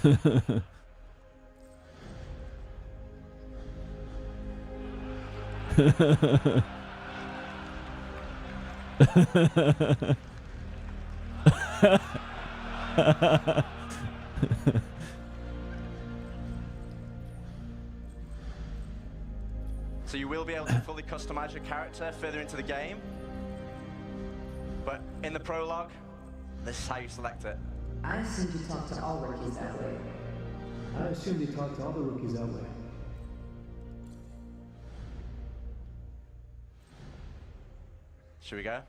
So you will be able to fully customize your character further into the game. But in the prologue, this is how you select it. I assumed you talked to all rookies that way. I assumed you talked to all the rookies that way. Should we go?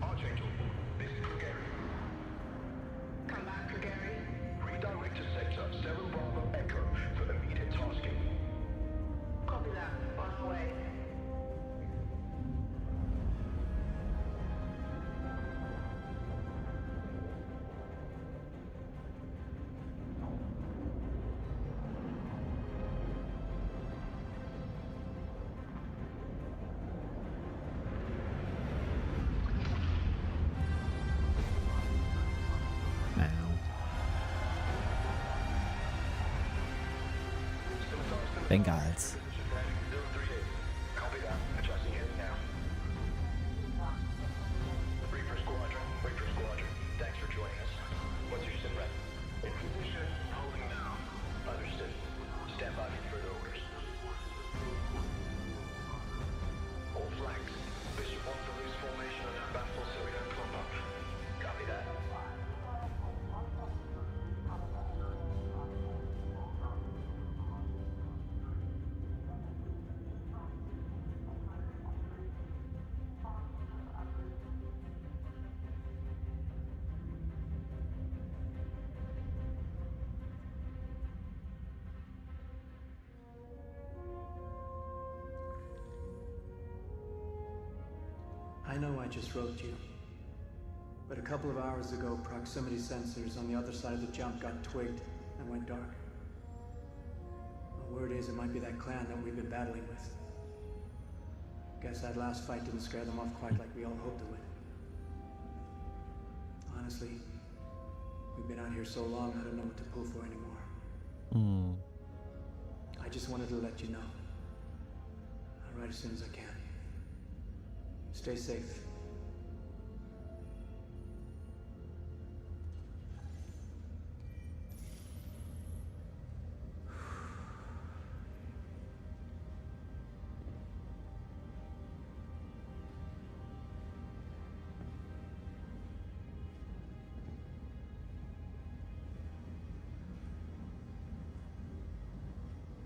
Archangel, this is Gregary. Come back, Gregary. Redirect to sector 7 Bravo Echo for immediate tasking. Copy that. On our way. Bengals. Copy that. Adjusting heading now. Reaper Squadron. Thanks for joining us. What's your sit rep? In position, holding now. Understood. Stand by for further orders. All flanks. Bishop wants a loose formation and baffle so we don't clump up. Copy that. I know I just wrote you, but a couple of hours ago, proximity sensors on the other side of the jump got twigged and went dark. The word is it might be that clan that we've been battling with. Guess that last fight didn't scare them off quite like we all hoped it would. Honestly, we've been out here so long, I don't know what to pull for anymore. I just wanted to let you know. I'll write as soon as I can. Stay safe.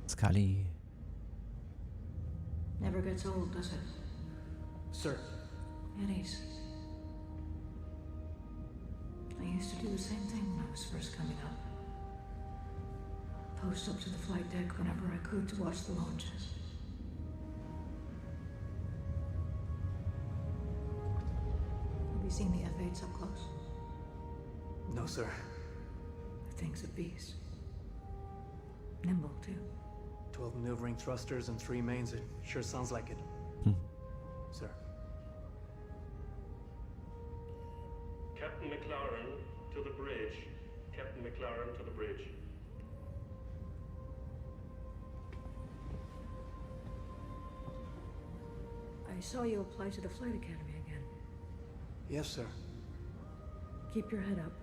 Scully. Never gets old, does it? Sir. It is. I used to do the same thing when I was first coming up. Post up to the flight deck whenever I could to watch the launches. Have you seen the F-8s up close? No, sir. The thing's a beast. Nimble, too. 12 maneuvering thrusters and 3 mains. It sure sounds like it. Sir. Captain McLaren to the bridge. Captain McLaren to the bridge. I saw you apply to the Flight Academy again. Yes, sir. Keep your head up.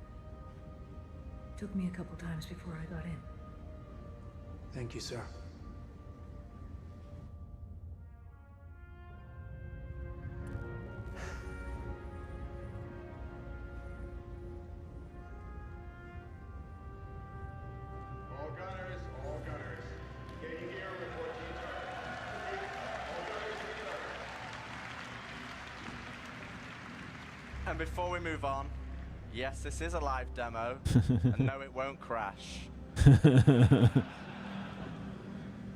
Took me a couple times before I got in. Thank you, sir. And before we move on, yes, this is a live demo, and no, it won't crash.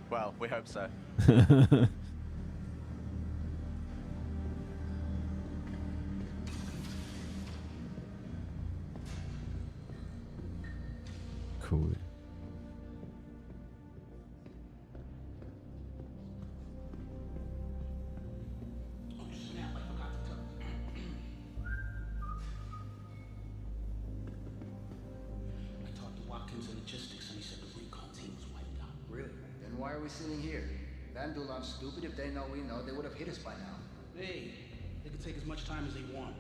Well, we hope so. Cool. Logistics, and he said the recon team was wiped out. Really? Then why are we sitting here? Vandal aren't stupid. If they know we know, they would have hit us by now. Hey, they can take as much time as they want.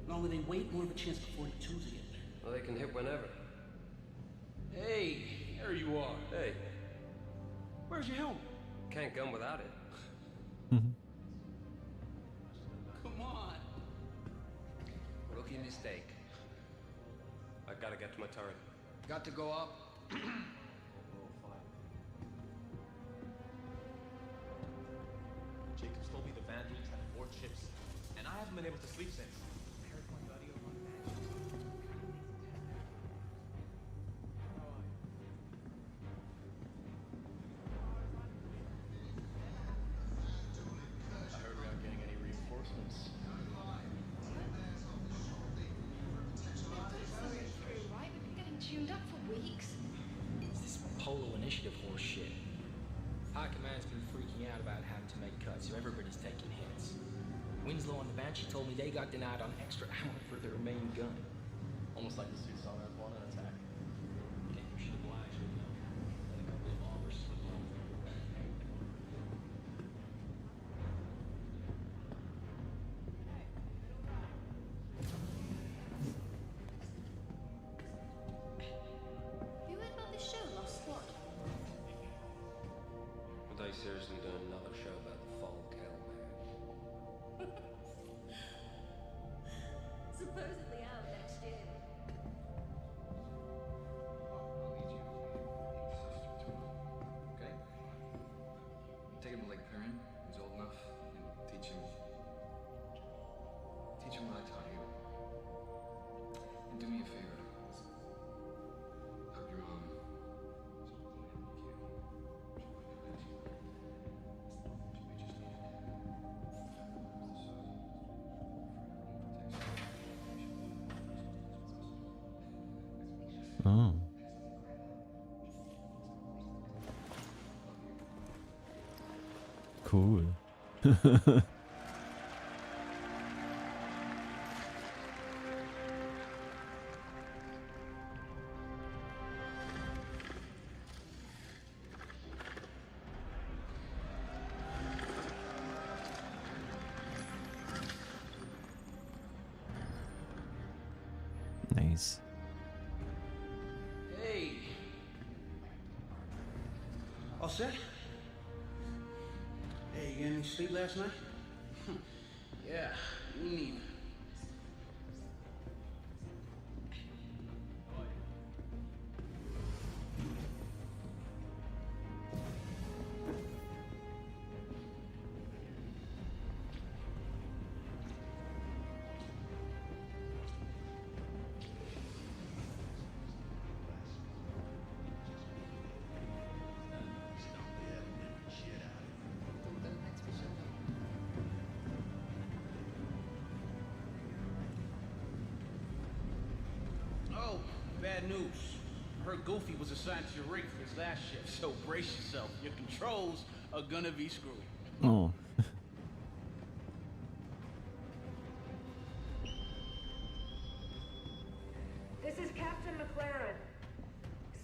The longer they wait, more of a chance for 42s to get there. Well, they can hit whenever. Hey, there you are. Hey. Where's your helmet? Can't gun without it. Come on. Rookie mistake. I gotta get to my turret. Got to go up. Jacobs told me the Vandals had 4 chips, and I haven't been able to sleep since. I heard we aren't getting any reinforcements. Right? We've been getting tuned up for weeks. It's this Polo Initiative horse shit. High Command's been freaking out about having to make cuts, so everybody's taking hits. Winslow and the Banshee told me they got denied on extra ammo for their main gun. Almost like the suits on Earth 1 an attack. Damn, should oblige, you know. Let a couple of bombers slip on. You heard about this show, Lost Squad? Are they seriously doing another show about the fall cattleman? Supposedly out next year. Okay? Take him to Lake Perrin. He's old enough. And teach him what I taught you. And do me a favor. Hug your mom. Oh. Cool. Nice. Hey. All set? Hey, you get any sleep last night? Yeah, me neither. Oh, bad news. I heard Goofy was assigned to your rig for his last shift, so brace yourself. Your controls are gonna be screwed. Oh. This is Captain McLaren.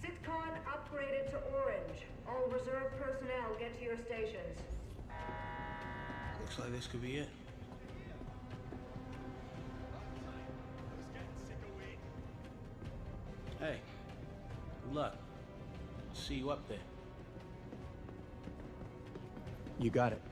Sitcon upgraded to orange. All reserve personnel get to your stations. Looks like this could be it. Hey, good luck. I'll see you up there. You got it.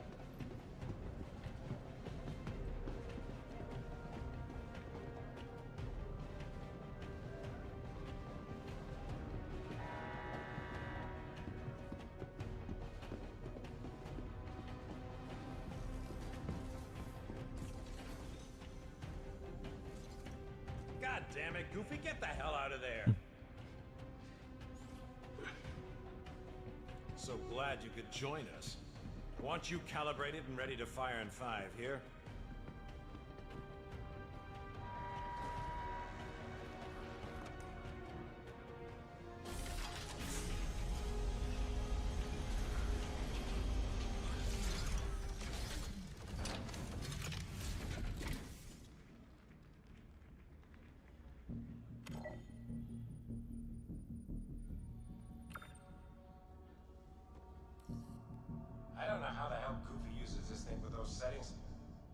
damn it, Goofy, get the hell out of there. So glad you could join us. I want you calibrated and ready to fire in 5, here? I don't know how the hell Goofy uses this thing with those settings.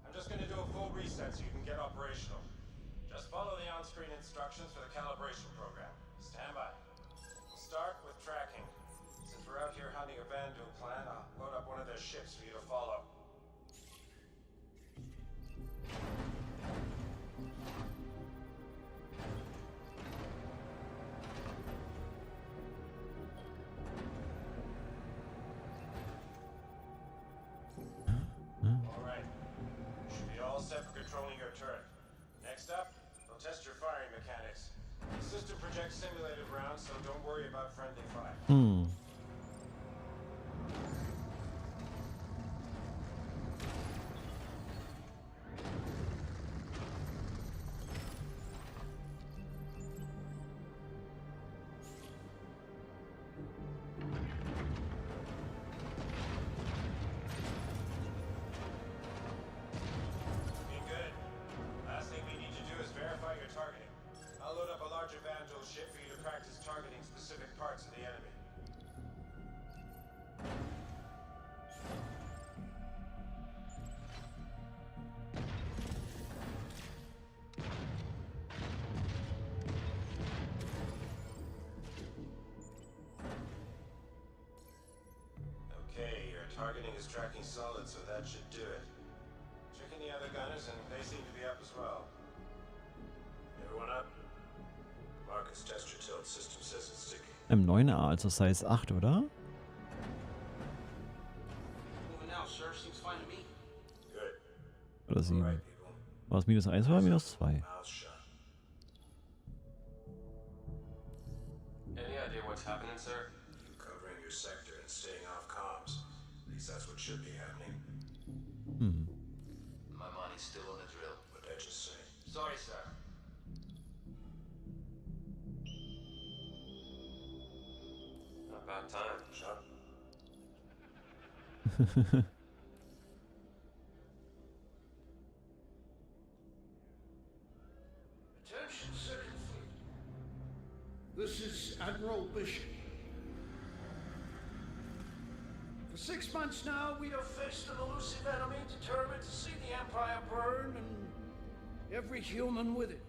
I'm just gonna do a full reset so you can get operational. Just follow the on-screen instructions for the calibration program. Stand by. We'll start with tracking. Since we're out here hunting a Vandal clan, I'll load up one of their ships for you to follow. Alright. Should be all set for controlling your turret. Next up, we'll test your firing mechanics. The system projects simulated rounds, so don't worry about friendly fire. Looking good. Last thing we need to do is verify your targeting. I'll load up a larger Vandal ship for you to practice targeting specific parts of the enemy. Okay, your targeting is tracking solid, so that should do it. Checking the other gunners, and they seem to be up as well. Everyone up? Marcus, test your tilt. System says it's sticky. M9A, also Size 8, oder? Moving now, sir. Seems fine to me. Good. Oder 7? War es -1 oder -2? Mouth shut. Any idea what's happening, sir? Keep covering your sector and staying off comms. At least that's what should be happening. My money's still on the drill. What'd I just say? Sorry, sir. About time. Shut. Attention, Second Fleet. This is Admiral Bishop. For 6 months now, we have faced an elusive enemy determined to see the Empire burn and every human with it.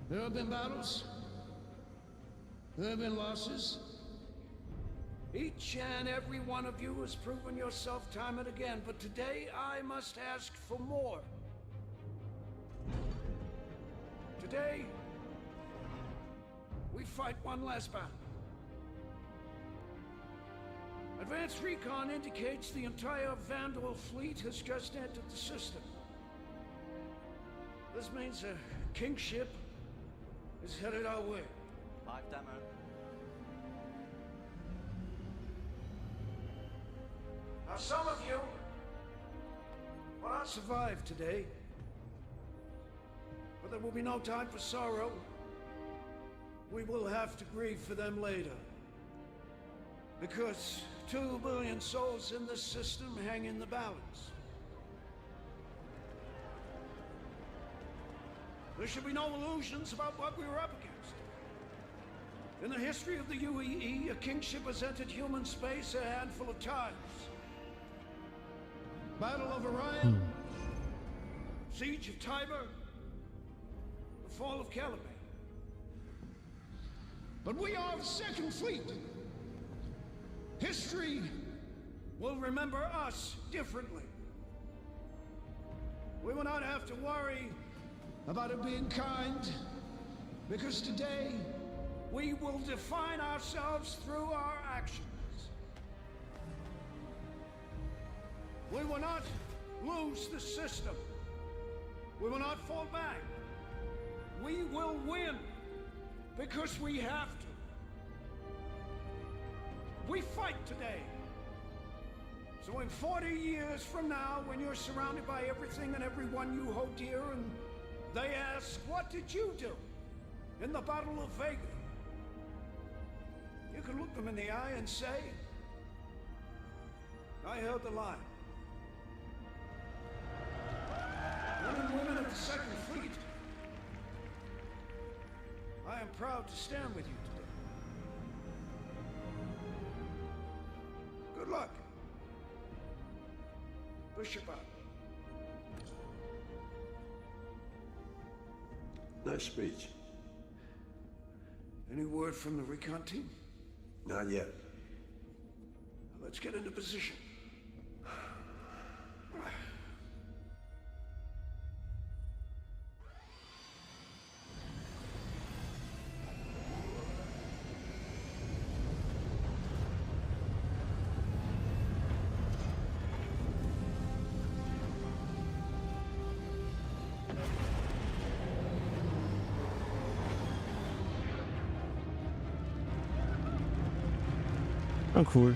There have been battles. There have been losses. Each and every one of you has proven yourself time and again, but today I must ask for more. Today, we fight one last battle. Advanced recon indicates the entire Vandal fleet has just entered the system. This means a king ship is headed our way. Live demo. Now, some of you will not survive today, but there will be no time for sorrow. We will have to grieve for them later. Because 2 billion souls in this system hang in the balance. There should be no illusions about what we were up against. In the history of the UEE, a kingship has entered human space a handful of times. Battle of Orion, Siege of Tiber, the fall of Caliban. But we are the Second Fleet. History will remember us differently. We will not have to worry about it being kind, because today we will define ourselves through our actions. We will not lose the system. We will not fall back. We will win. Because we have to. We fight today. So in 40 years from now, when you're surrounded by everything and everyone you hold dear, and they ask, what did you do in the Battle of Vega? You can look them in the eye and say, I held the line. Men and women of the Second Fleet, I am proud to stand with you today. Good luck. Bishop out. Nice speech. Any word from the recon team? Not yet. Let's get into position. Oh, cool.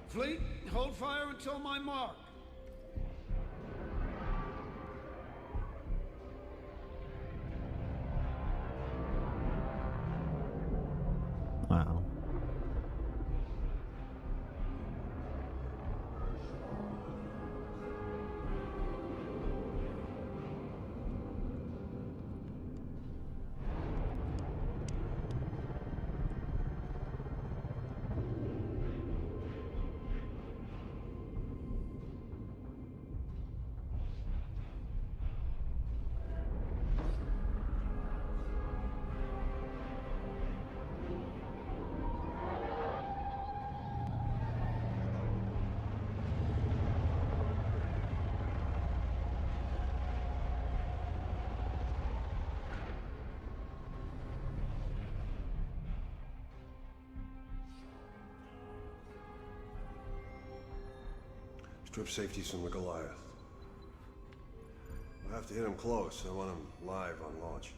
Fleet, hold fire until my mark. Wow. Strip safeties from the Goliath. We'll have to hit him close. I want him live on launch.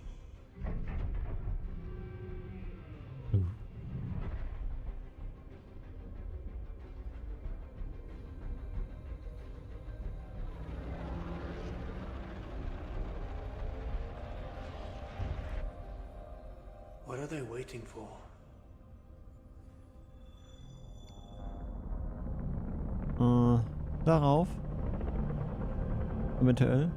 What are they waiting for? Darauf. Eventuell.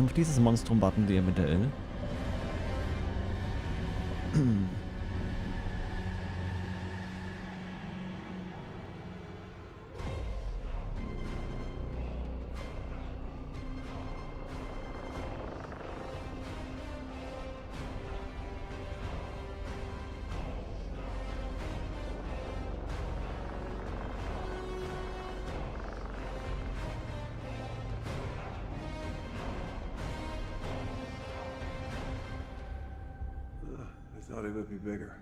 Auf dieses Monstrum warten die eventuell. I thought he would be bigger.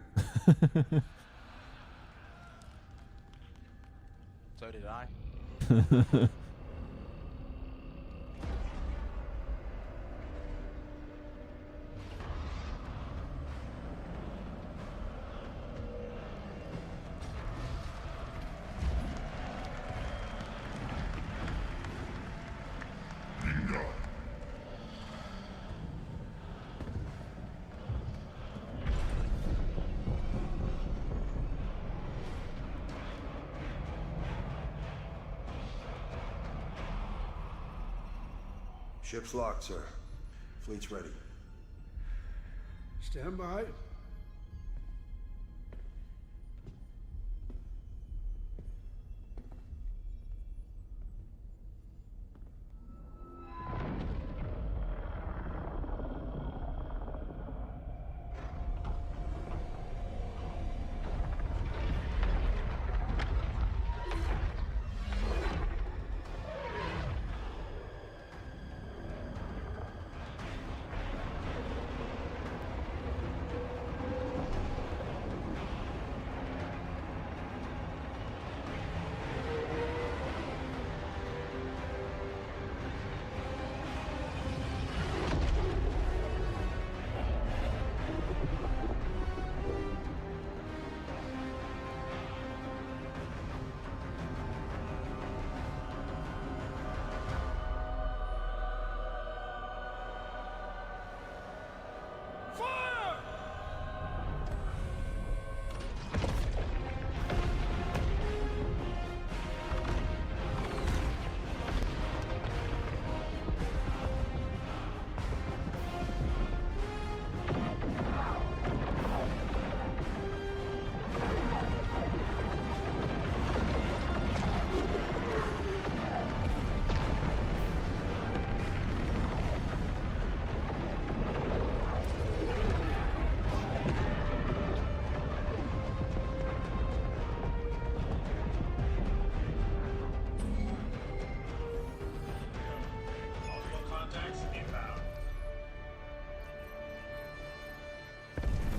Ship's locked, sir. Fleet's ready. Stand by.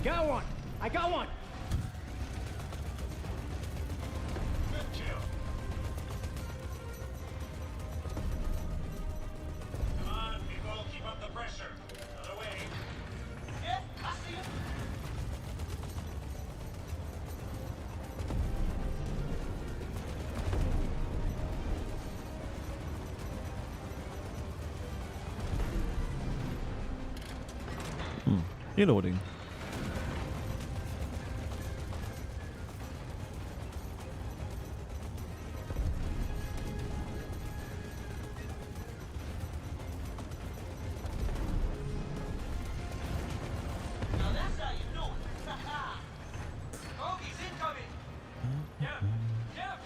Got one! I got one! Good kill. Come on, people, keep up the pressure. Other way. Yeah, I see it. Reloading. Now that's how you do it. Bogey's incoming. Yep, yep.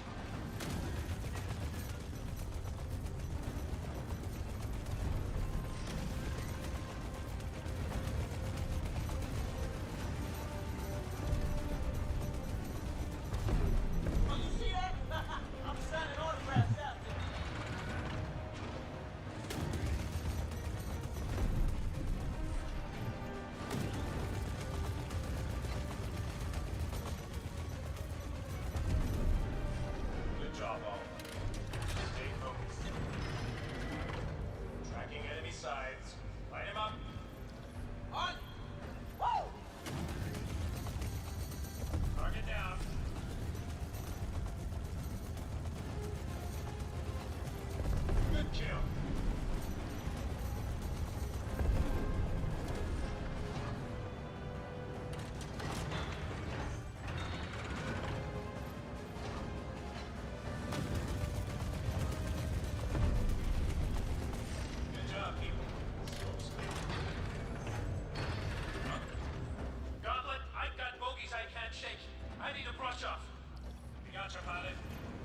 Oh, you see that? I'm signing autographs out there. Good job, all. Stay focused. Tracking enemy sides. Light him up. On! Woo! Target down. Good kill. Good job, people. Slow speed. Gauntlet, I've got bogeys I can't shake. I need a brush off. We got your pilot.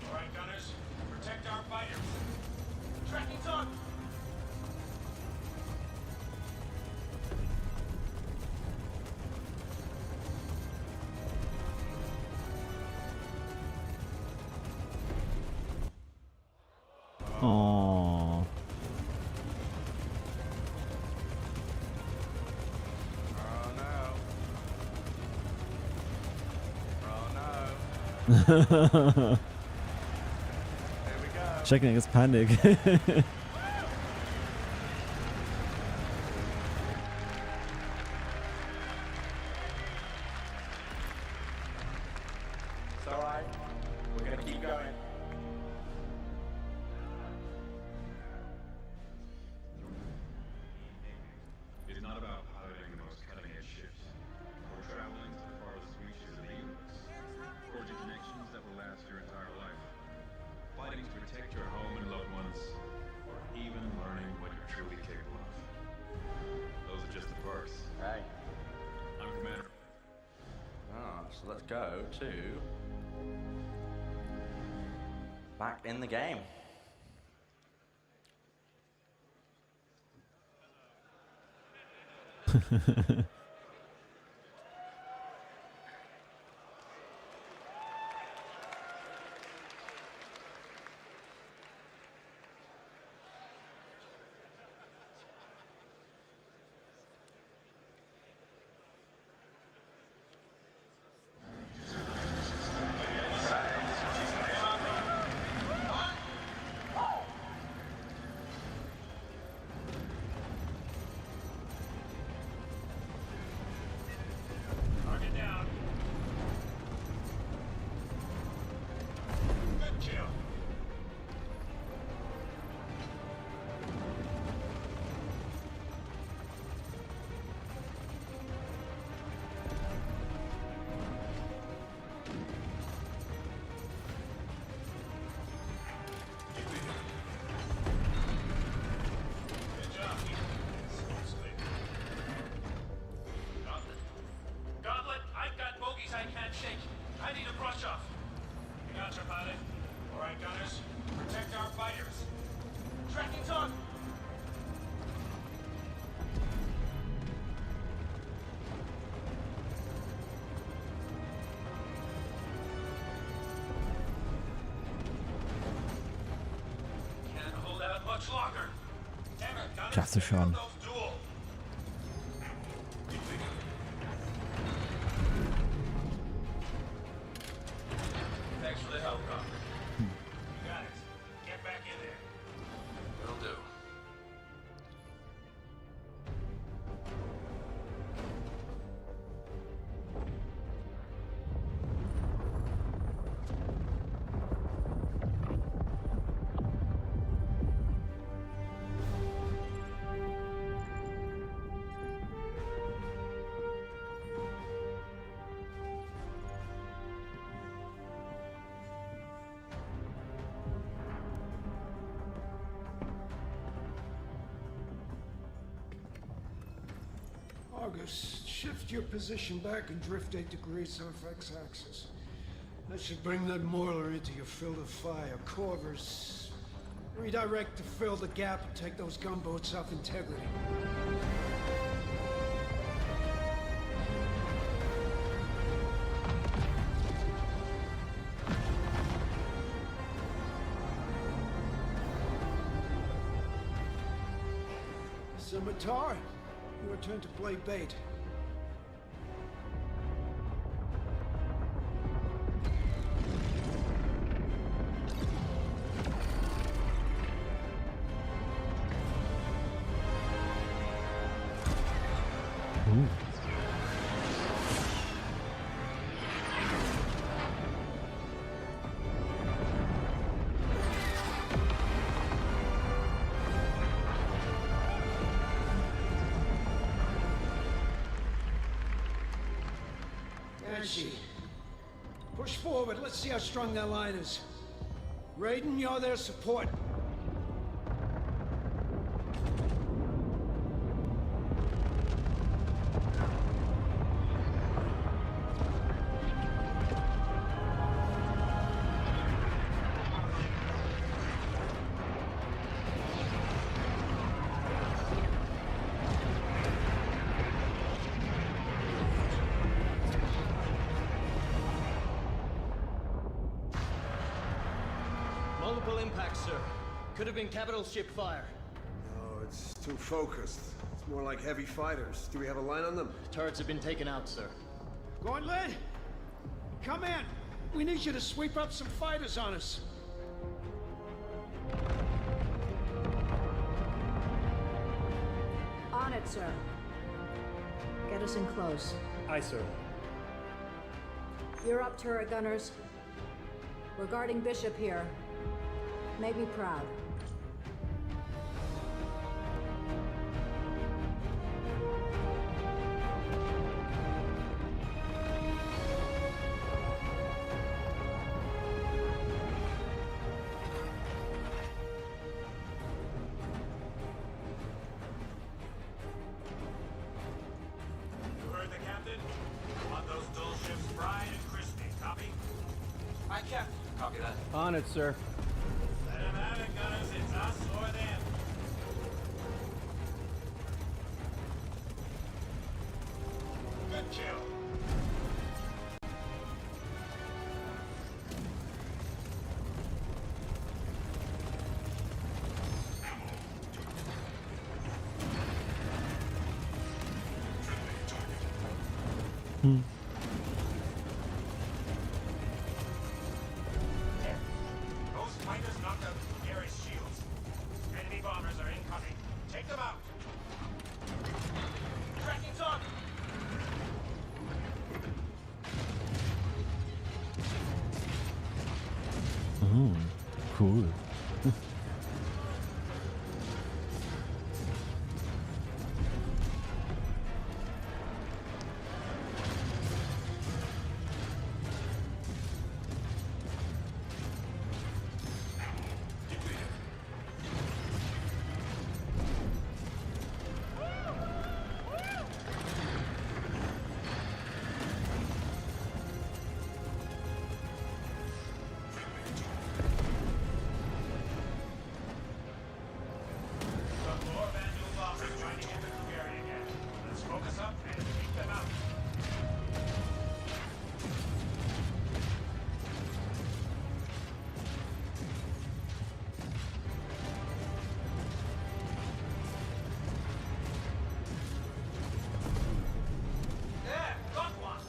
All right, gunners. Protect our fighters. Tracking's on. Oh. Oh no. Oh no. There we go. Checking his panic. It's alright. We're gonna keep going. It's not about piloting the most cutting-edge ships, or traveling to the farthest reaches of the universe, forging connections that will last your entire life, fighting to protect your home and loved ones, or even learning what you're truly capable of. Those are just the perks. Hey. I'm Commander. Ah, so let's go to back in the game. Target down. Good kill. Good job. Seriously. Gauntlet, I've got bogeys I can't shake. I need a brush off. You got your pilot. All right, gunners. Protect our fighters. Tracking's on. Can't hold out much longer. Damn it, gunners. Klasse schon. Those duel. Thanks for the help, Doctor. You got it. Get back in there. Will do. August, shift your position back and drift 8 degrees off x-axis. That should bring that Moiler into your field of fire. Corvers, redirect to fill the gap and take those gunboats off integrity. Scimitar, your turn to play bait. Banshee, push forward. Let's see how strong that line is. Raiden, you're their support. Multiple impacts, sir. Could have been capital ship fire. No, it's too focused. It's more like heavy fighters. Do we have a line on them? Turrets have been taken out, sir. Gauntlet, come in. We need you to sweep up some fighters on us. it, sir. Get us in close. Aye, sir. You're up, turret gunners. We're guarding Bishop here. Make me proud. You heard the captain? Want those dual ships fried and crispy. Copy? Aye, Captain. Copy that. On it, sir. Let 'em have it, gunners. It's us or them. Good kill. Hmm. Those fighters knocked out Gary's shields. Enemy bombers are incoming. Take them out. Tracking's on! Oh, cool. Some more Vandal bombers trying to get the Gary again. Let's focus up and keep them out. There! Got one!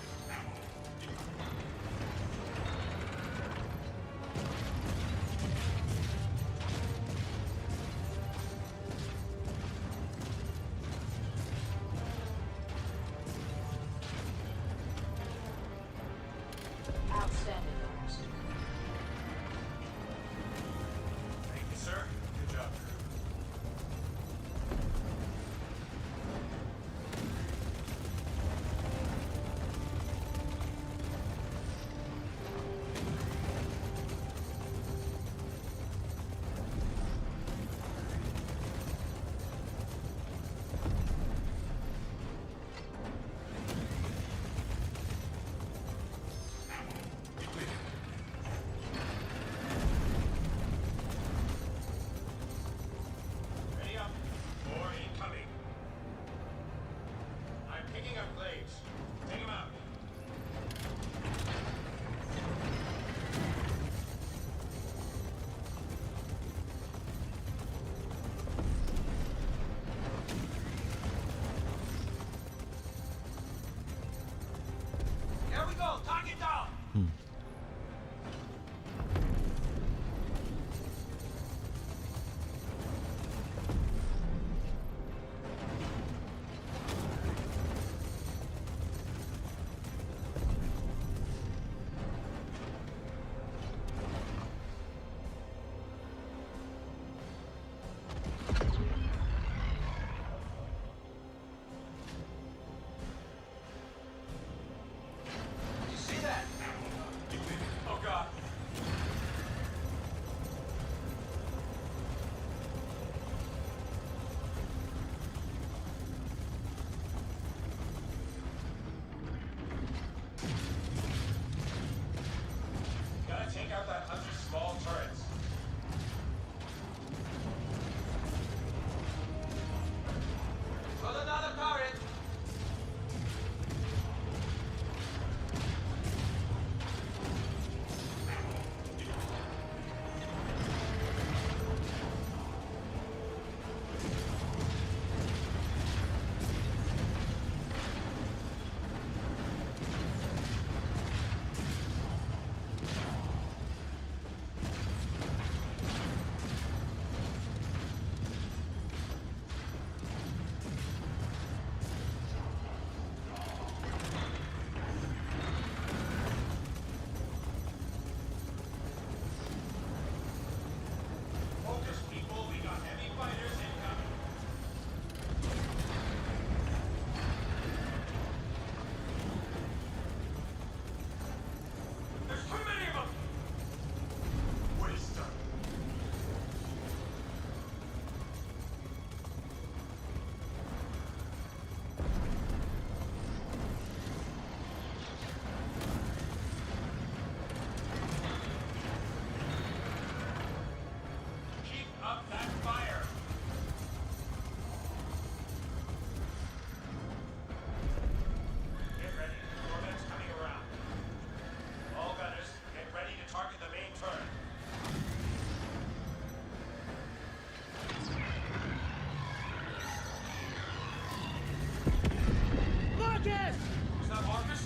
Marcus! Is that Marcus?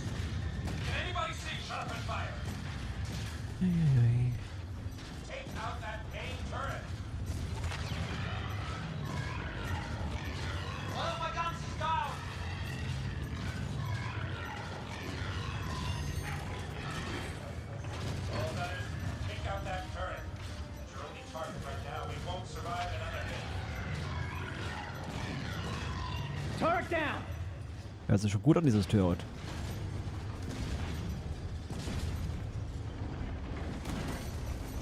Can anybody see? Shut up and fire! Take out that main turret! One of my guns is down! All that is, take out that turret. It's your only target right now. We won't survive another hit. Turret down! Hört sich schon gut an, dieses Turret.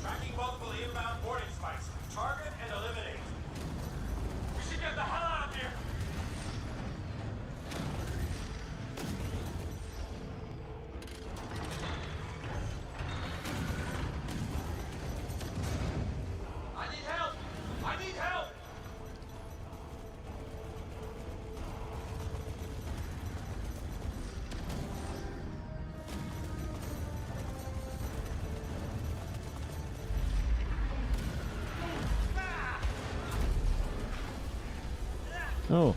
Tracking multiple inbound boarding spikes. Target and eliminate. We should get the hell out of here! I need help! I need help! Oh.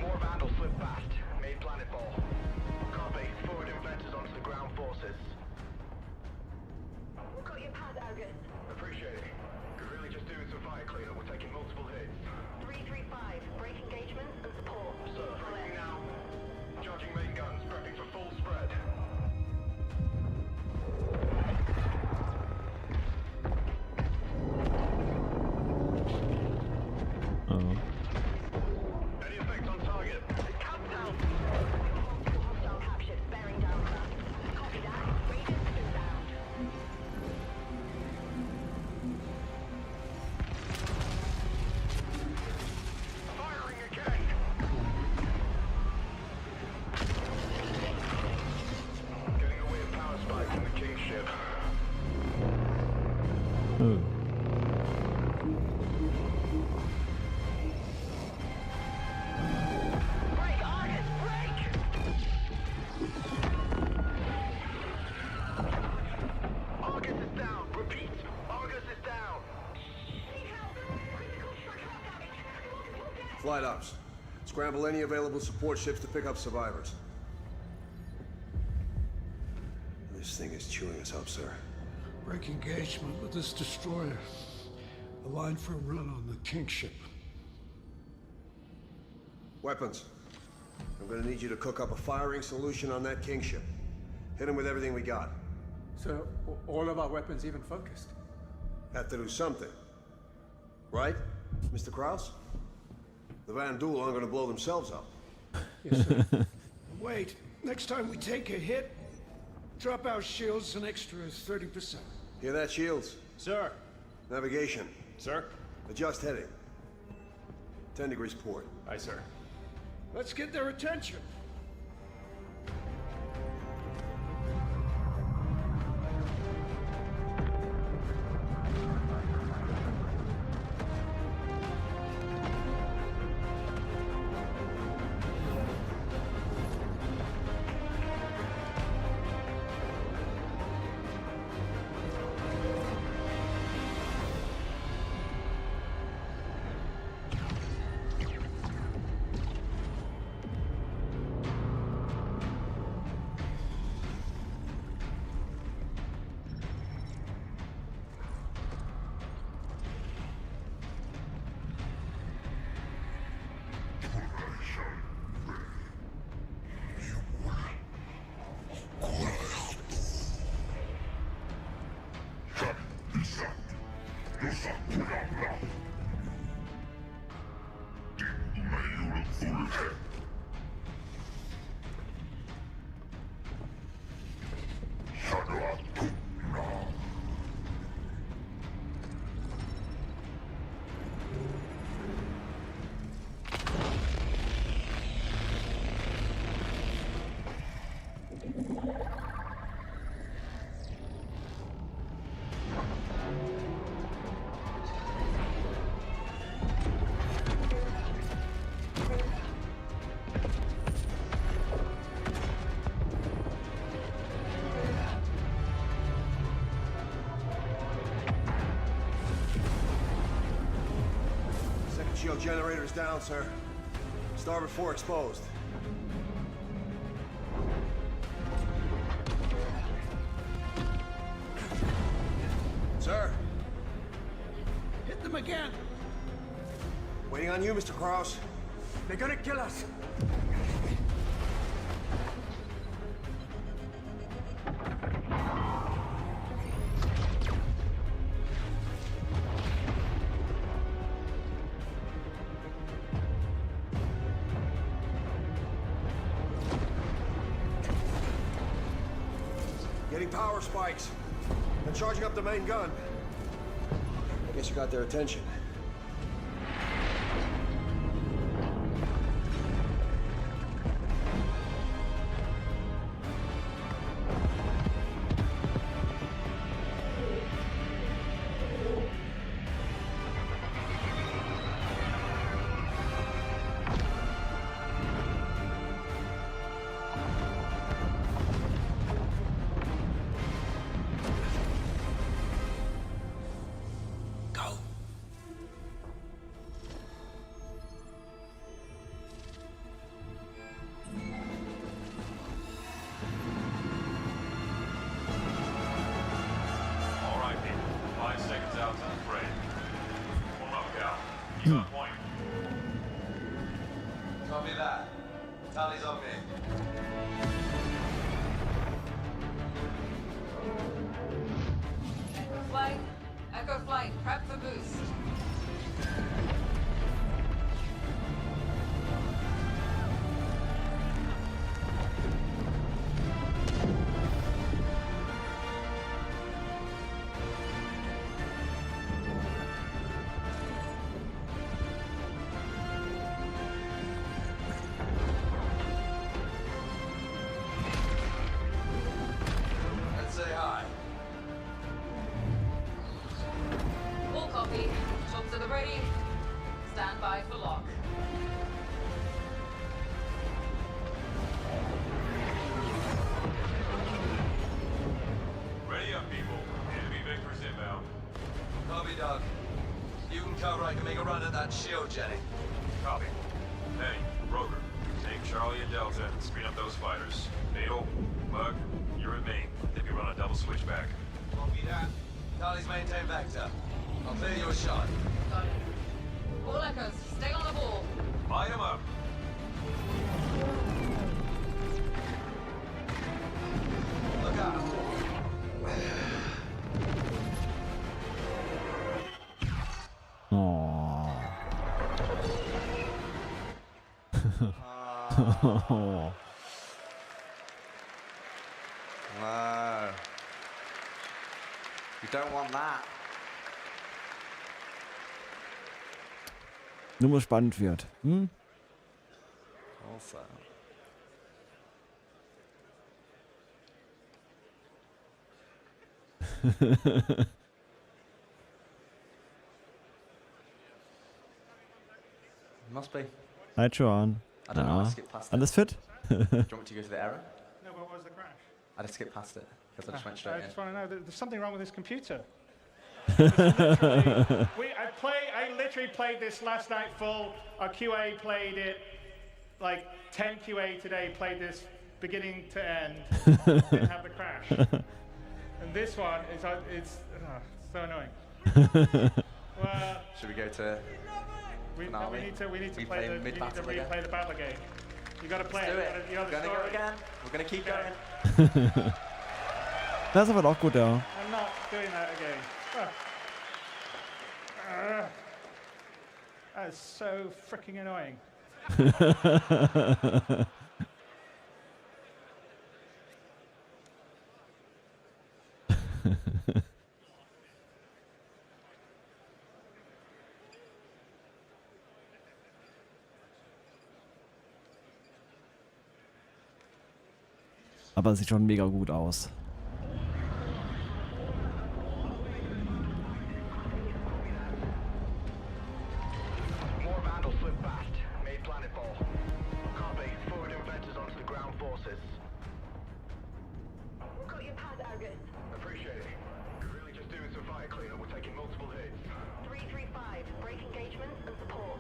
More vandals slip fast. Made planet ball. Copy. Forward inventors onto the ground forces. We've got your pad, Argus. Appreciate it. Could really just doing some fire cleanup. We're taking multiple hits. 335, break engagement and support. Sir, moving now. Charging main guns. Prepping for full spread. Oh. Any effect on target? Countdown. Hostile captured, bearing down fast. Copy that. Radius inbound. Firing again! Getting a weird power spike from the King ship. Oh. Break, Argus, break! Argus is down. Repeat, Argus is down. Flight ops. Scramble any available support ships to pick up survivors. This thing is chewing us up, sir. Break engagement with this destroyer. Align for a run on the King ship. Weapons. I'm gonna need you to cook up a firing solution on that King ship. Hit him with everything we got. So, all of our weapons even focused? Have to do something. Right, Mr. Kraus? The Van Duel aren't gonna blow themselves up. Yes, sir. Wait, next time we take a hit, drop our shields an extra 30%. Hear that, Shields? Sir. Navigation. Sir. Adjust heading. 10 degrees port. Aye, sir. Let's get their attention. Shield generator is down, sir. Starboard 4 exposed. Sir. Hit them again. Waiting on you, Mr. Krause. They're gonna kill us. Getting power spikes. They're charging up the main gun. I guess you got their attention. All right, people. 5 seconds out to the fray. Form up, Cal. Keep on point. Copy that. Tally's on me. Flight. Echo flight. Prep for boost. Let's say hi. Full copy. Shots at the ready. Stand by for lock. Ready up, people. Enemy vectors inbound. Copy, Doug. You can cover. I can make a run at that shield, Jenny. Copy. Penny, Roger, take Charlie and Delta and screen up those fighters. Beetle, Mug, you're in main. Then we run a double switchback. Copy that. Tally's maintain vector. I'll clear you a shot. Got it. All echoes. Stay on the ball. Light 'em up. Look out. Oh. No. You don't want that. Nur mal spannend wird. Hm? Also. Must be. Hi, Joan. I don't know, I skipped past it. Alles fit? Do you want me to go to the error? No, but what was the crash? I just skipped past it because I just went I straight in. just want to know, there's something wrong with this computer. I literally played this last night full. Our QA played it, like 10 QA today played this beginning to end. Didn't have the crash. And this one is so annoying. Well, should we go to? We need to We play the replay the battle again. You got to play Let's do it. it. You know the We're gonna story. go again. We're gonna keep going. Das ist aber auch gut, ja. I'm not doing that again. That is so freaking annoying. Aber es sieht schon mega gut aus. More vandals slip fast. Made planetfall. Copy. Forward inventors onto the ground forces. Got your pad, Argus. Appreciate it. We're really just doing some fire cleanup. We're taking multiple hits. 335, break engagements and support.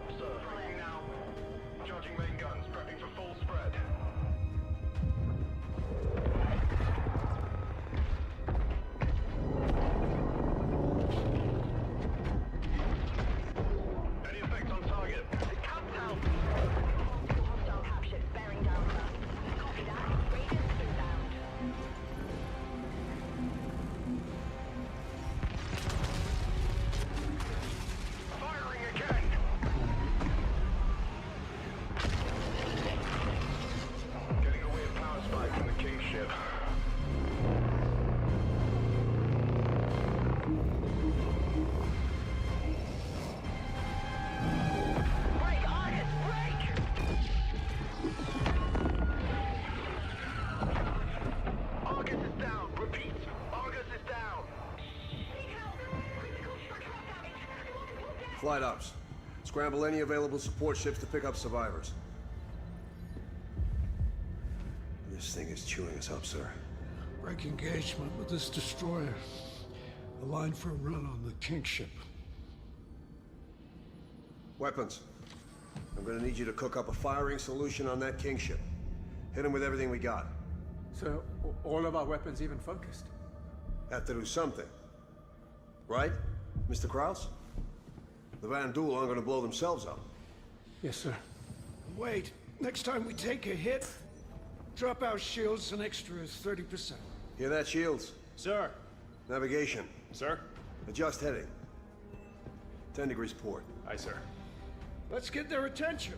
Flight ops. Scramble any available support ships to pick up survivors. This thing is chewing us up, sir. Break engagement with this destroyer. Align for a run on the King ship. Weapons. I'm gonna need you to cook up a firing solution on that King ship. Hit him with everything we got. So, all of our weapons even focused? Have to do something. Right, Mr. Krause? The Van Duel aren't gonna blow themselves up. Yes, sir. Wait, next time we take a hit, drop our shields an extra 30%. Hear that, Shields? Sir. Navigation. Sir. Adjust heading. 10 degrees port. Aye, sir. Let's get their attention.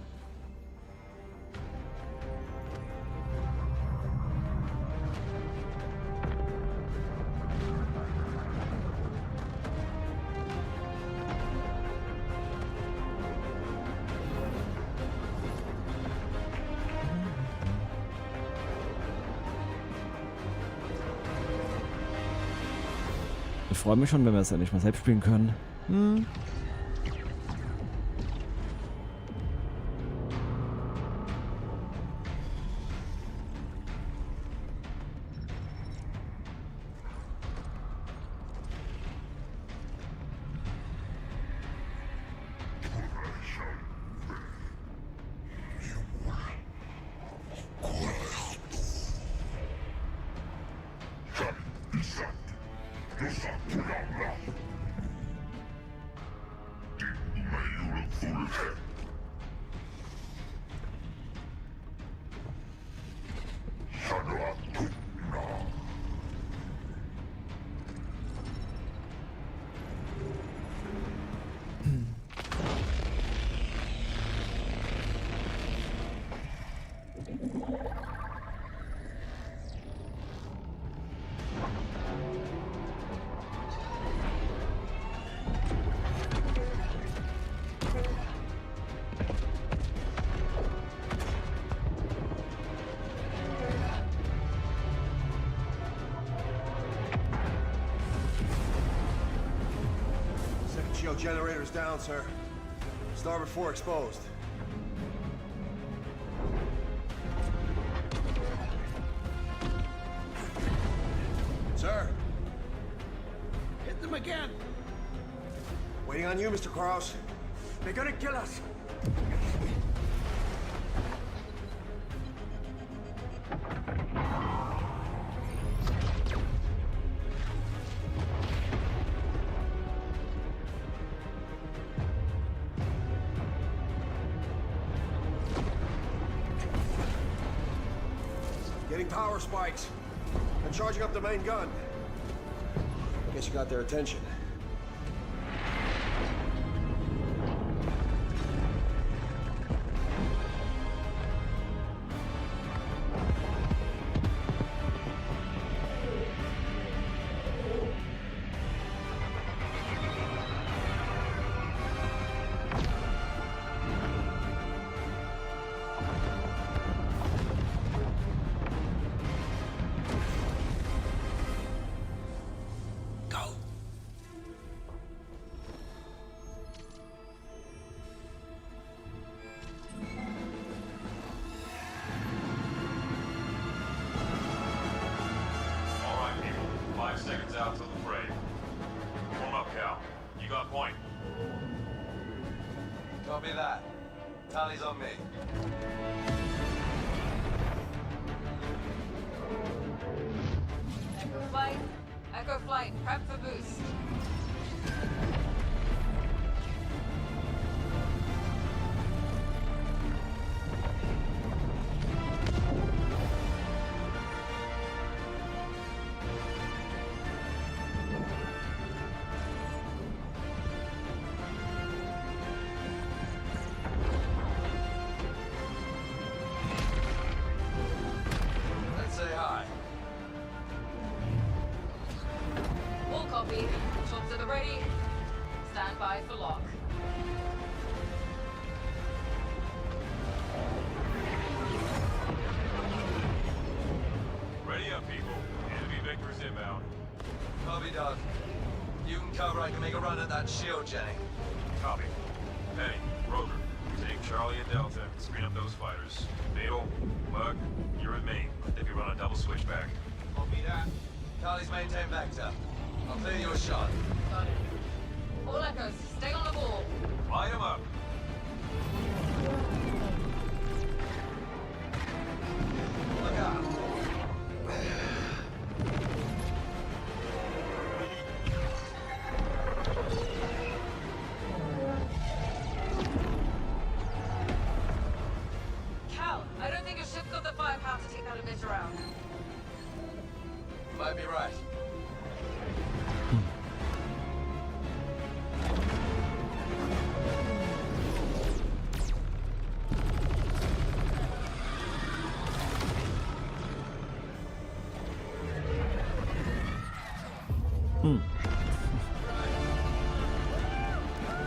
Ich freue mich schon, wenn wir es endlich mal selbst spielen können. Hm. Shield generators down, sir. Starboard 4 exposed. Sir. Hit them again. Waiting on you, Mr. Krause. They're gonna kill us. Getting power spikes. And charging up the main gun. Guess you got their attention. Seconds out till the fray. Warm up, Cal. You got point. Copy that. Tally's on me. Echo flight, prep for boost. Let's say hi. All copy. Shots at the ready. Stand by for lock. Ready up, people. Enemy vectors inbound. Copy, Doug. You can cover, I can make a run at that shield, Jenny. Copy. Penny, Rover, take Charlie and Delta, screen up those fighters. Beetle, Mug, you're with me. I think we run a double switchback. Copy that. Charlie's maintain vector. I'll clear your shot. Got it. All echoes, stay on the ball. Light him up. Look out. Cal, I don't think your ship got the firepower to take that emitter out. You might be right.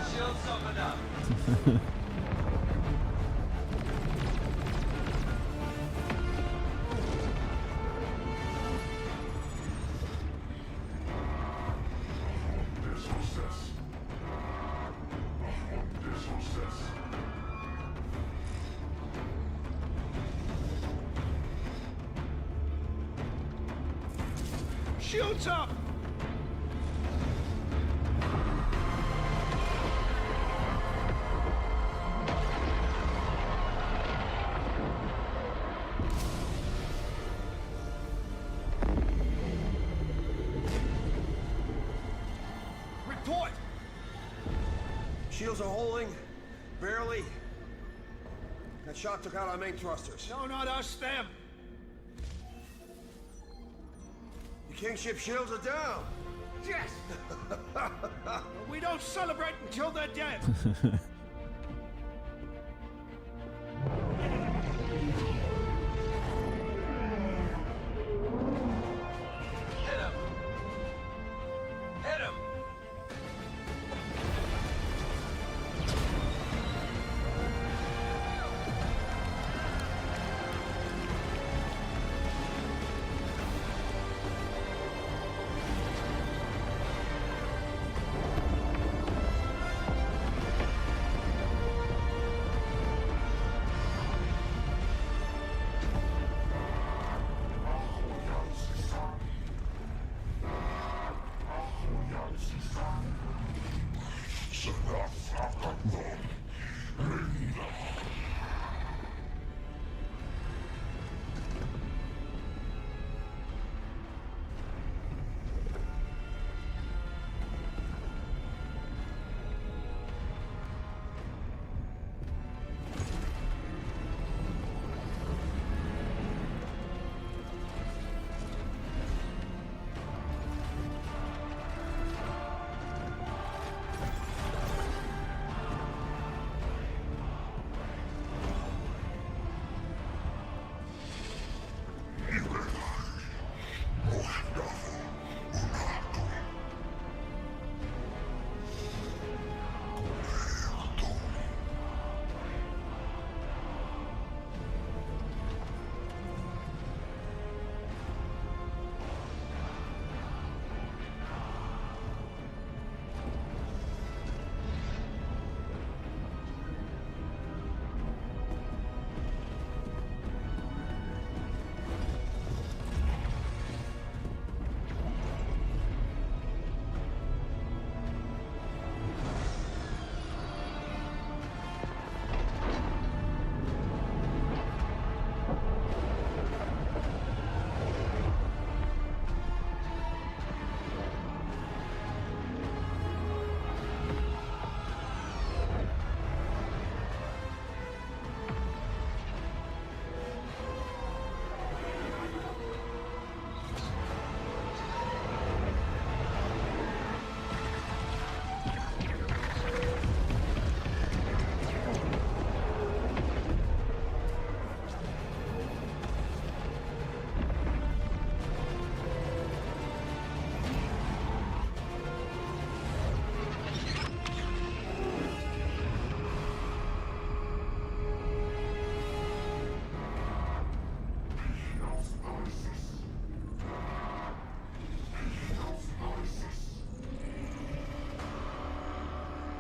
Shields opened up. Shields up! Report! Shields are holding. Barely. That shot took out our main thrusters. No, not us, them. The Kingship shields are down. Yes! We don't celebrate until they're dead. Hit him. Hit him.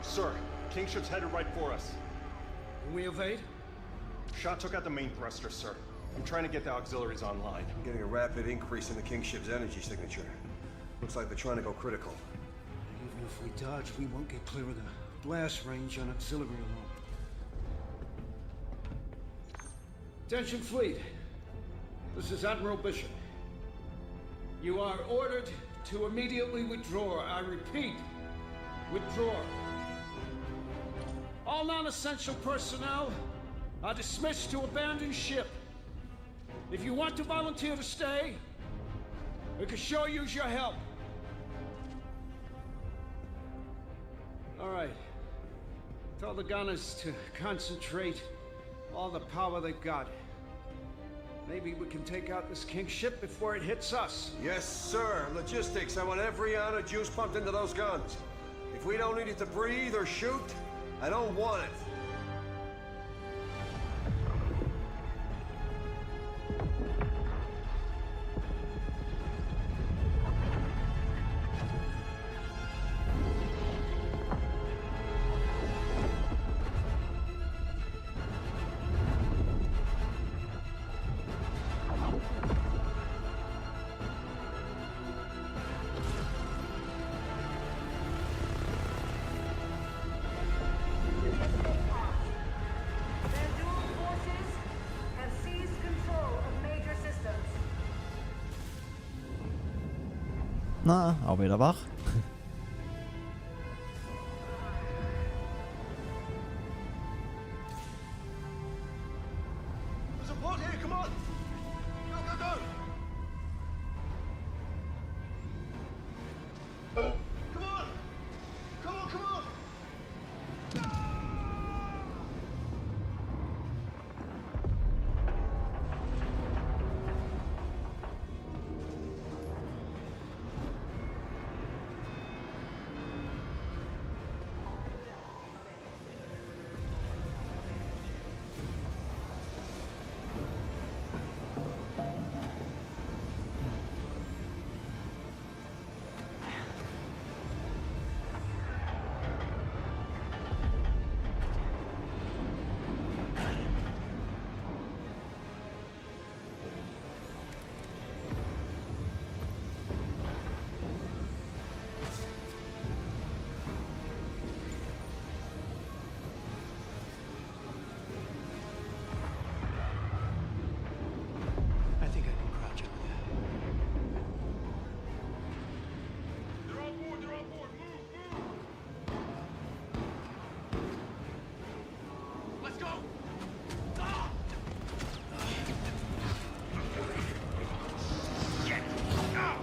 Sir, King ship's headed right for us. Can we evade? Shot took out the main thruster, sir. I'm trying to get the auxiliaries online. I'm getting a rapid increase in the King ship's energy signature. Looks like they're trying to go critical. Even if we dodge, we won't get clear of the blast range on auxiliary alone. Attention fleet. This is Admiral Bishop. You are ordered to immediately withdraw. I repeat, withdraw. All non-essential personnel are dismissed to abandon ship. If you want to volunteer to stay, we could sure use your help. All right. Tell the gunners to concentrate all the power they've got. Maybe we can take out this King ship before it hits us. Yes, sir. Logistics. I want every ounce of juice pumped into those guns. If we don't need it to breathe or shoot, I don't want it. Na, auch wieder wach. There's a boat here, come on! Go, go, go! Come on! Come on, come on! I think I can crouch under that. They're on board, they're on board! Move, move! Let's go! Ah! Shit! Ah!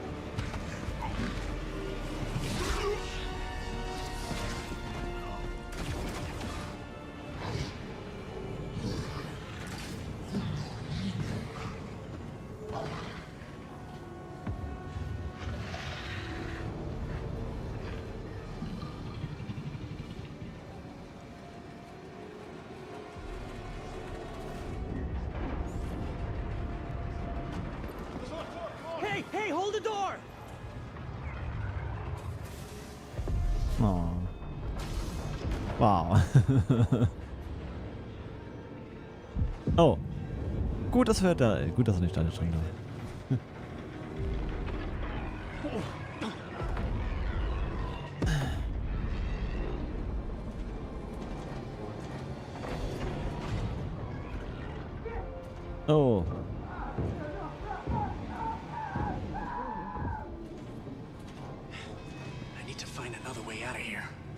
Hey, hey, hold the door! Oh. Wow. Oh. Gut, dass wir da. Gut, dass er nicht da drin war. Oh. I need to find another way out of here. All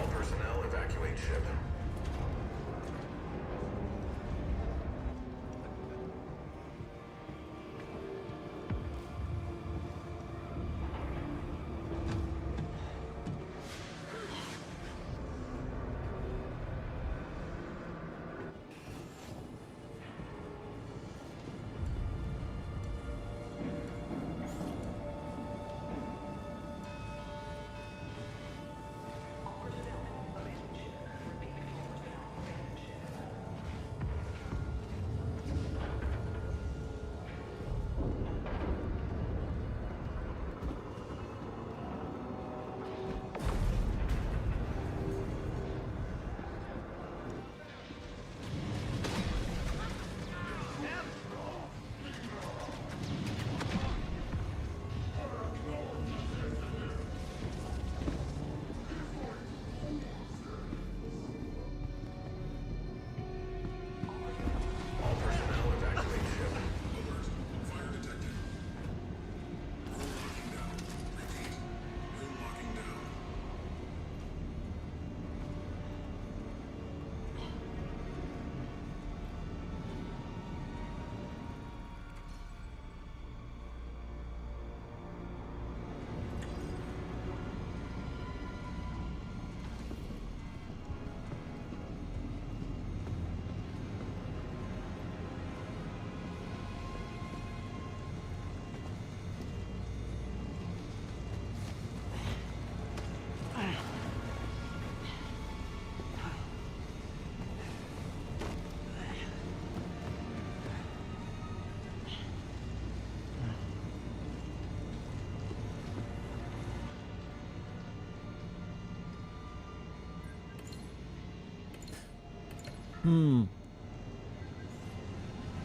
personnel evacuate ship.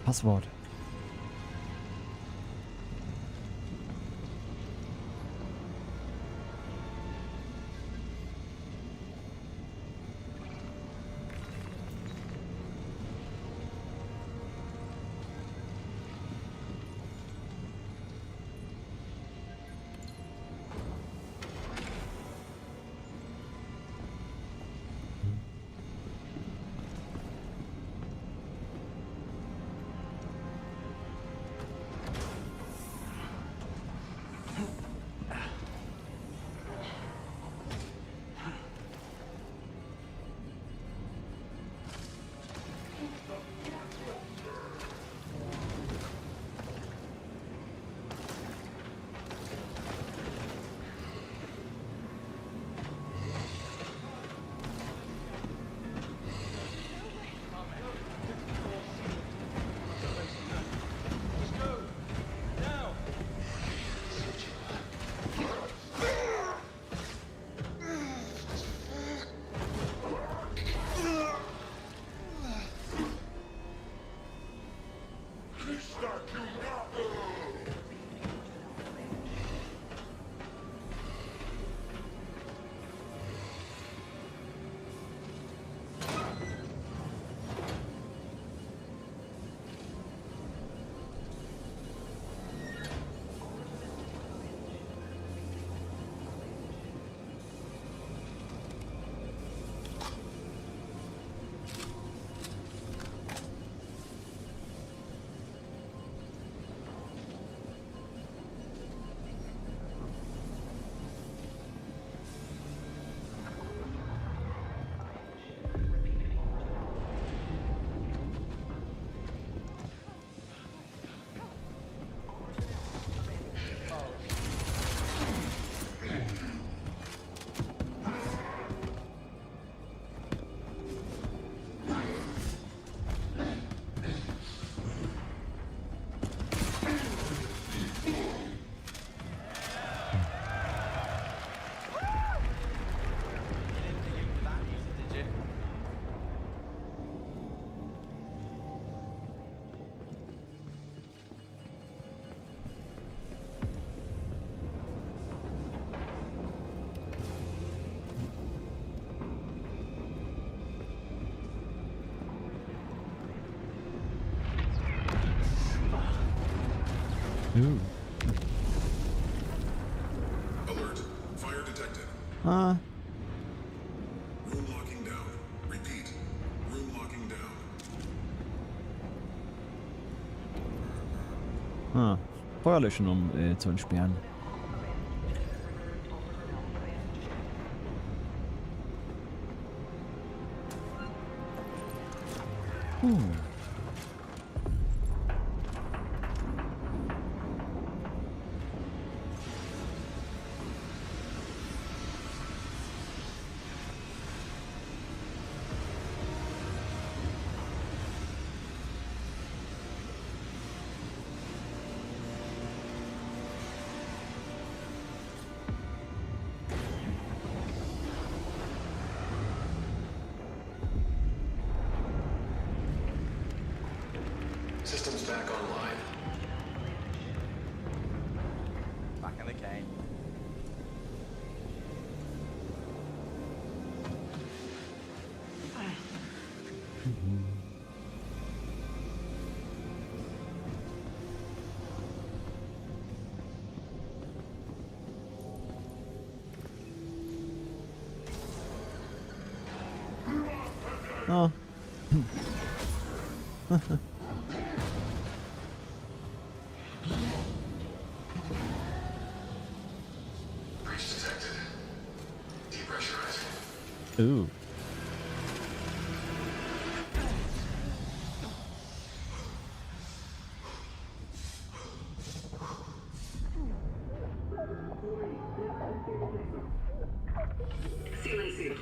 Passwort. Ooh. Alert. Fire detected. Ah. Room locking down. Repeat. Room locking down. Feuer löschen, um zu entsperren. Systems back online. Back in the game. Oh. Breach detected. Depressurizing. Ooh. Sealing suit.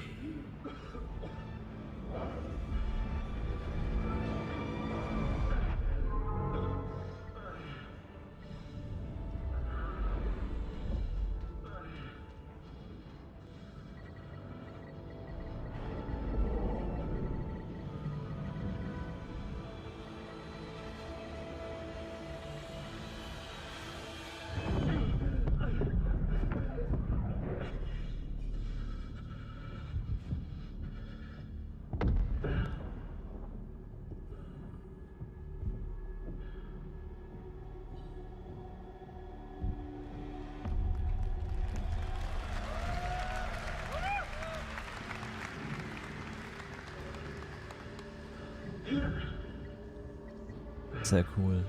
Sehr cool.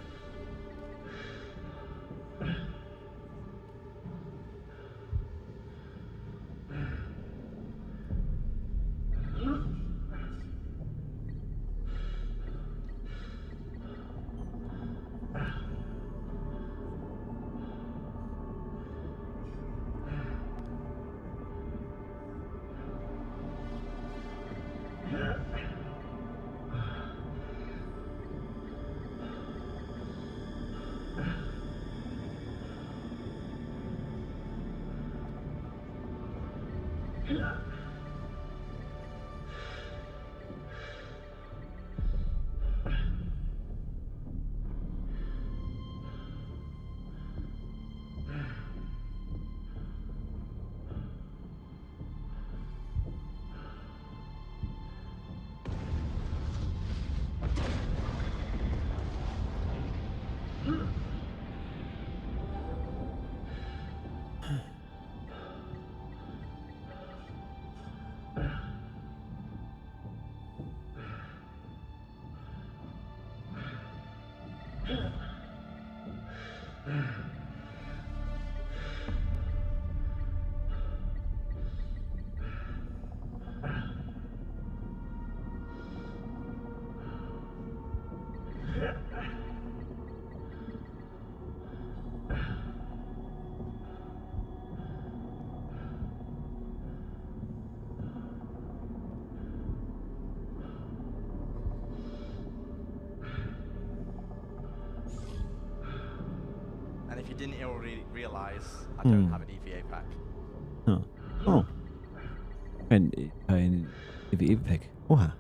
And if you didn't already realize, I don't have an EVA pack. Ja. Oh. Ein EWE-Pack. Oha.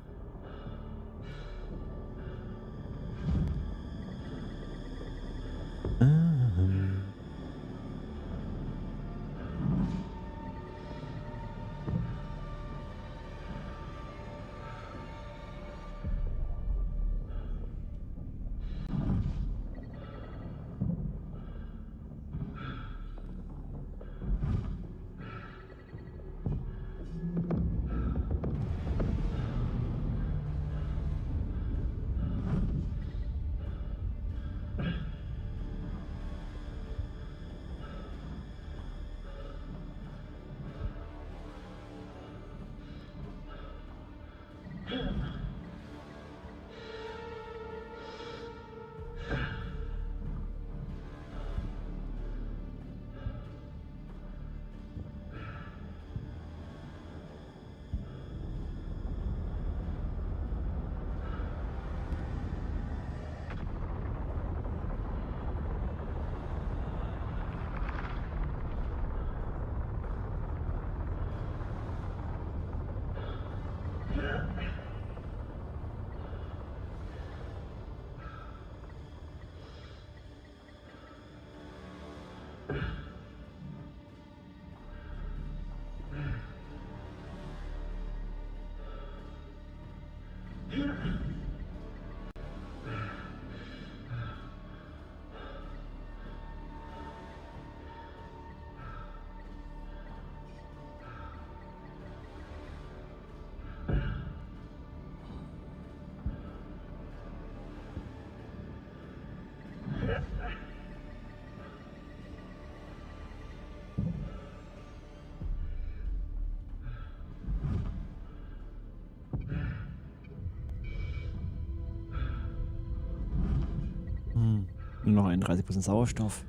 Nur noch 31% Sauerstoff.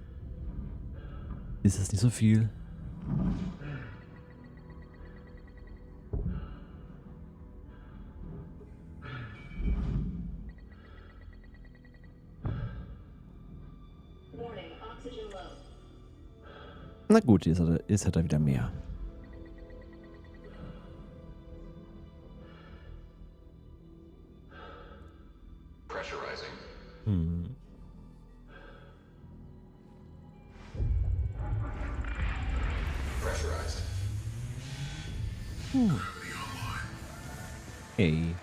Ist das nicht so viel? Na gut, jetzt hat er wieder mehr. Pressurizing. Pressurized. Hey.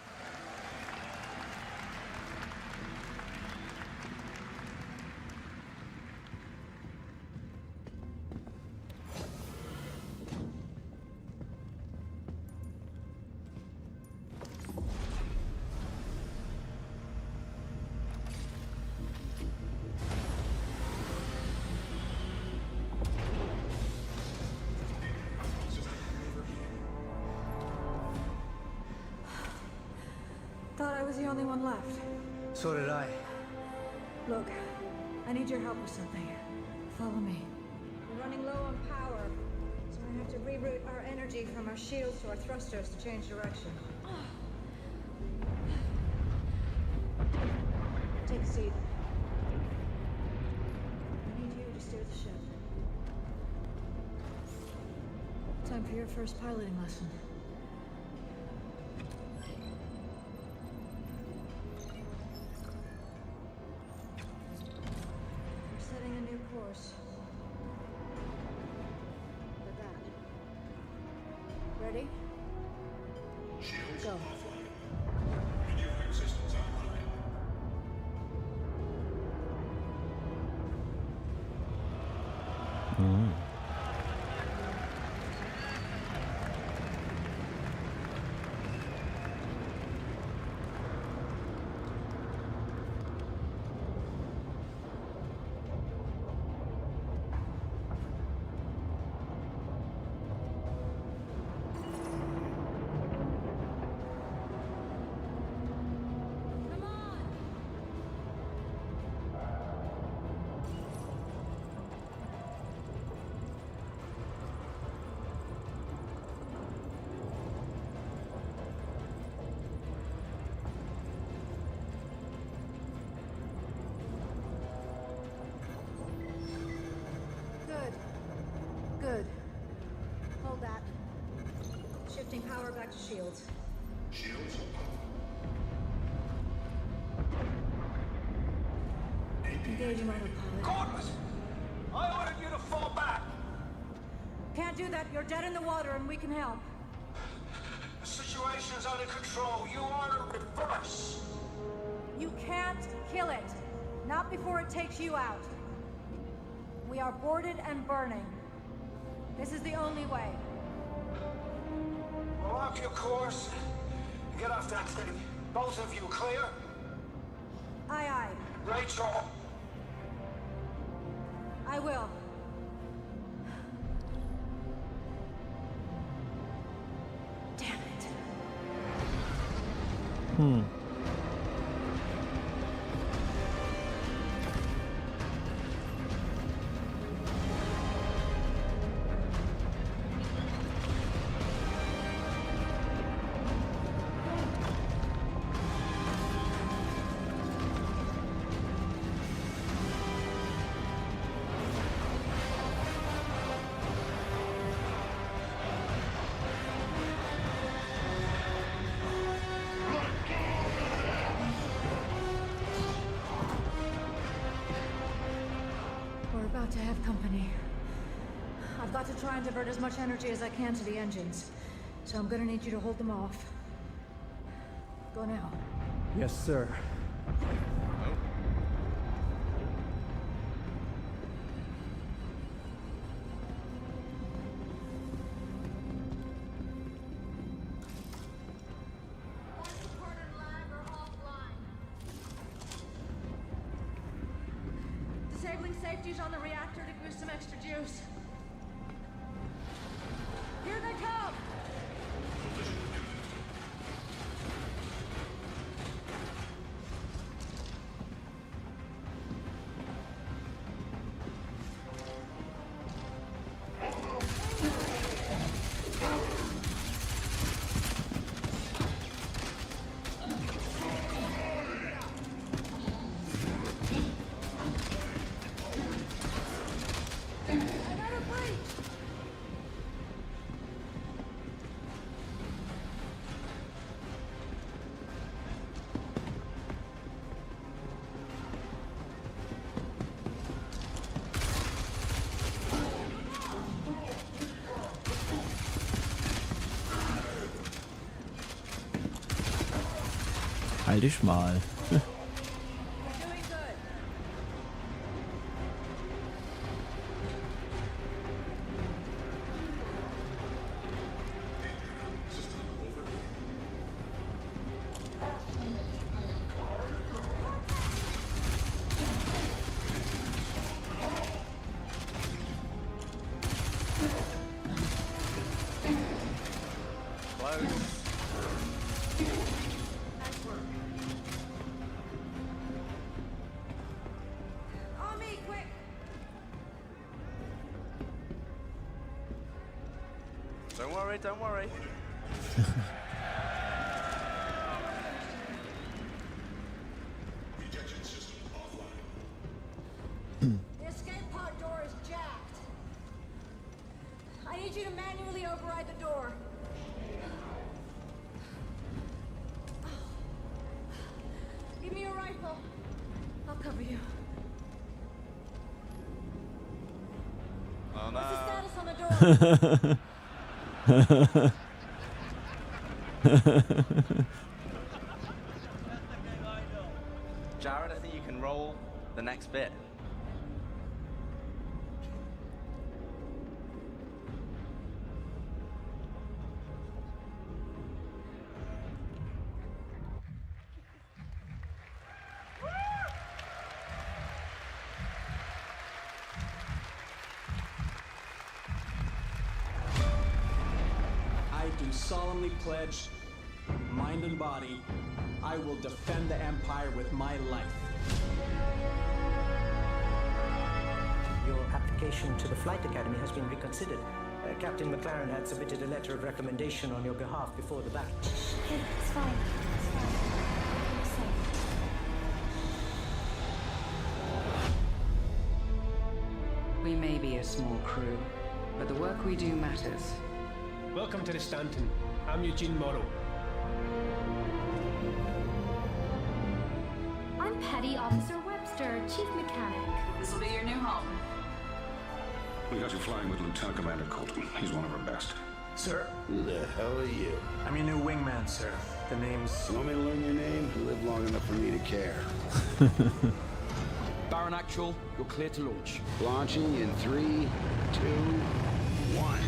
the only one left. So did I. Look, I need your help with something. Follow me. We're running low on power, so we have to reroute our energy from our shields to our thrusters to change direction. Take a seat. I need you to steer the ship. Time for your first piloting lesson. We're setting a new course. Like that. Ready? Shields Go. offline. Maneuvering systems online. Good. Good. Hold that. Shifting power back to shields. Shields Engaging autopilot. Cordless! I ordered you to fall back! Can't do that. You're dead in the water and we can help. The situation's under control. You are to reverse! You can't kill it. Not before it takes you out. We are boarded and burning. This is the only way. Well, lock your course. And get off that thing. Both of you, clear? Aye, aye. Rachel! I will. Damn it. We're about to have company. I've got to try and divert as much energy as I can to the engines. So I'm gonna need you to hold them off. Go now. Yes, sir. Disabling safeties on the reactor to boost some extra juice. Here they come! Another breach! Halt dich mal. We're doing good. Close. Nice work. Don't worry, don't worry. Ejection system offline. The escape pod door is jacked. I need you to manually override the door. Give me your rifle. I'll cover you. Oh no. What's the status on the door? Jared, I think you can roll the next bit. I do solemnly pledge, mind and body, I will defend the Empire with my life. Your application to the Flight Academy has been reconsidered. Captain McLaren had submitted a letter of recommendation on your behalf before the battle. Okay, it's fine. It's fine. You're safe. We may be a small crew, but the work we do matters. Welcome to the Stanton. I'm Eugene Morrow. I'm Petty Officer Webster, Chief Mechanic. This will be your new home. We got you flying with Lieutenant Commander Colton. He's one of our best. Sir? Who the hell are you? I'm your new wingman, sir. The name's... You want me to learn your name? You live long enough for me to care. Baron Actual, you're clear to launch. Launching in 3, 2, 1.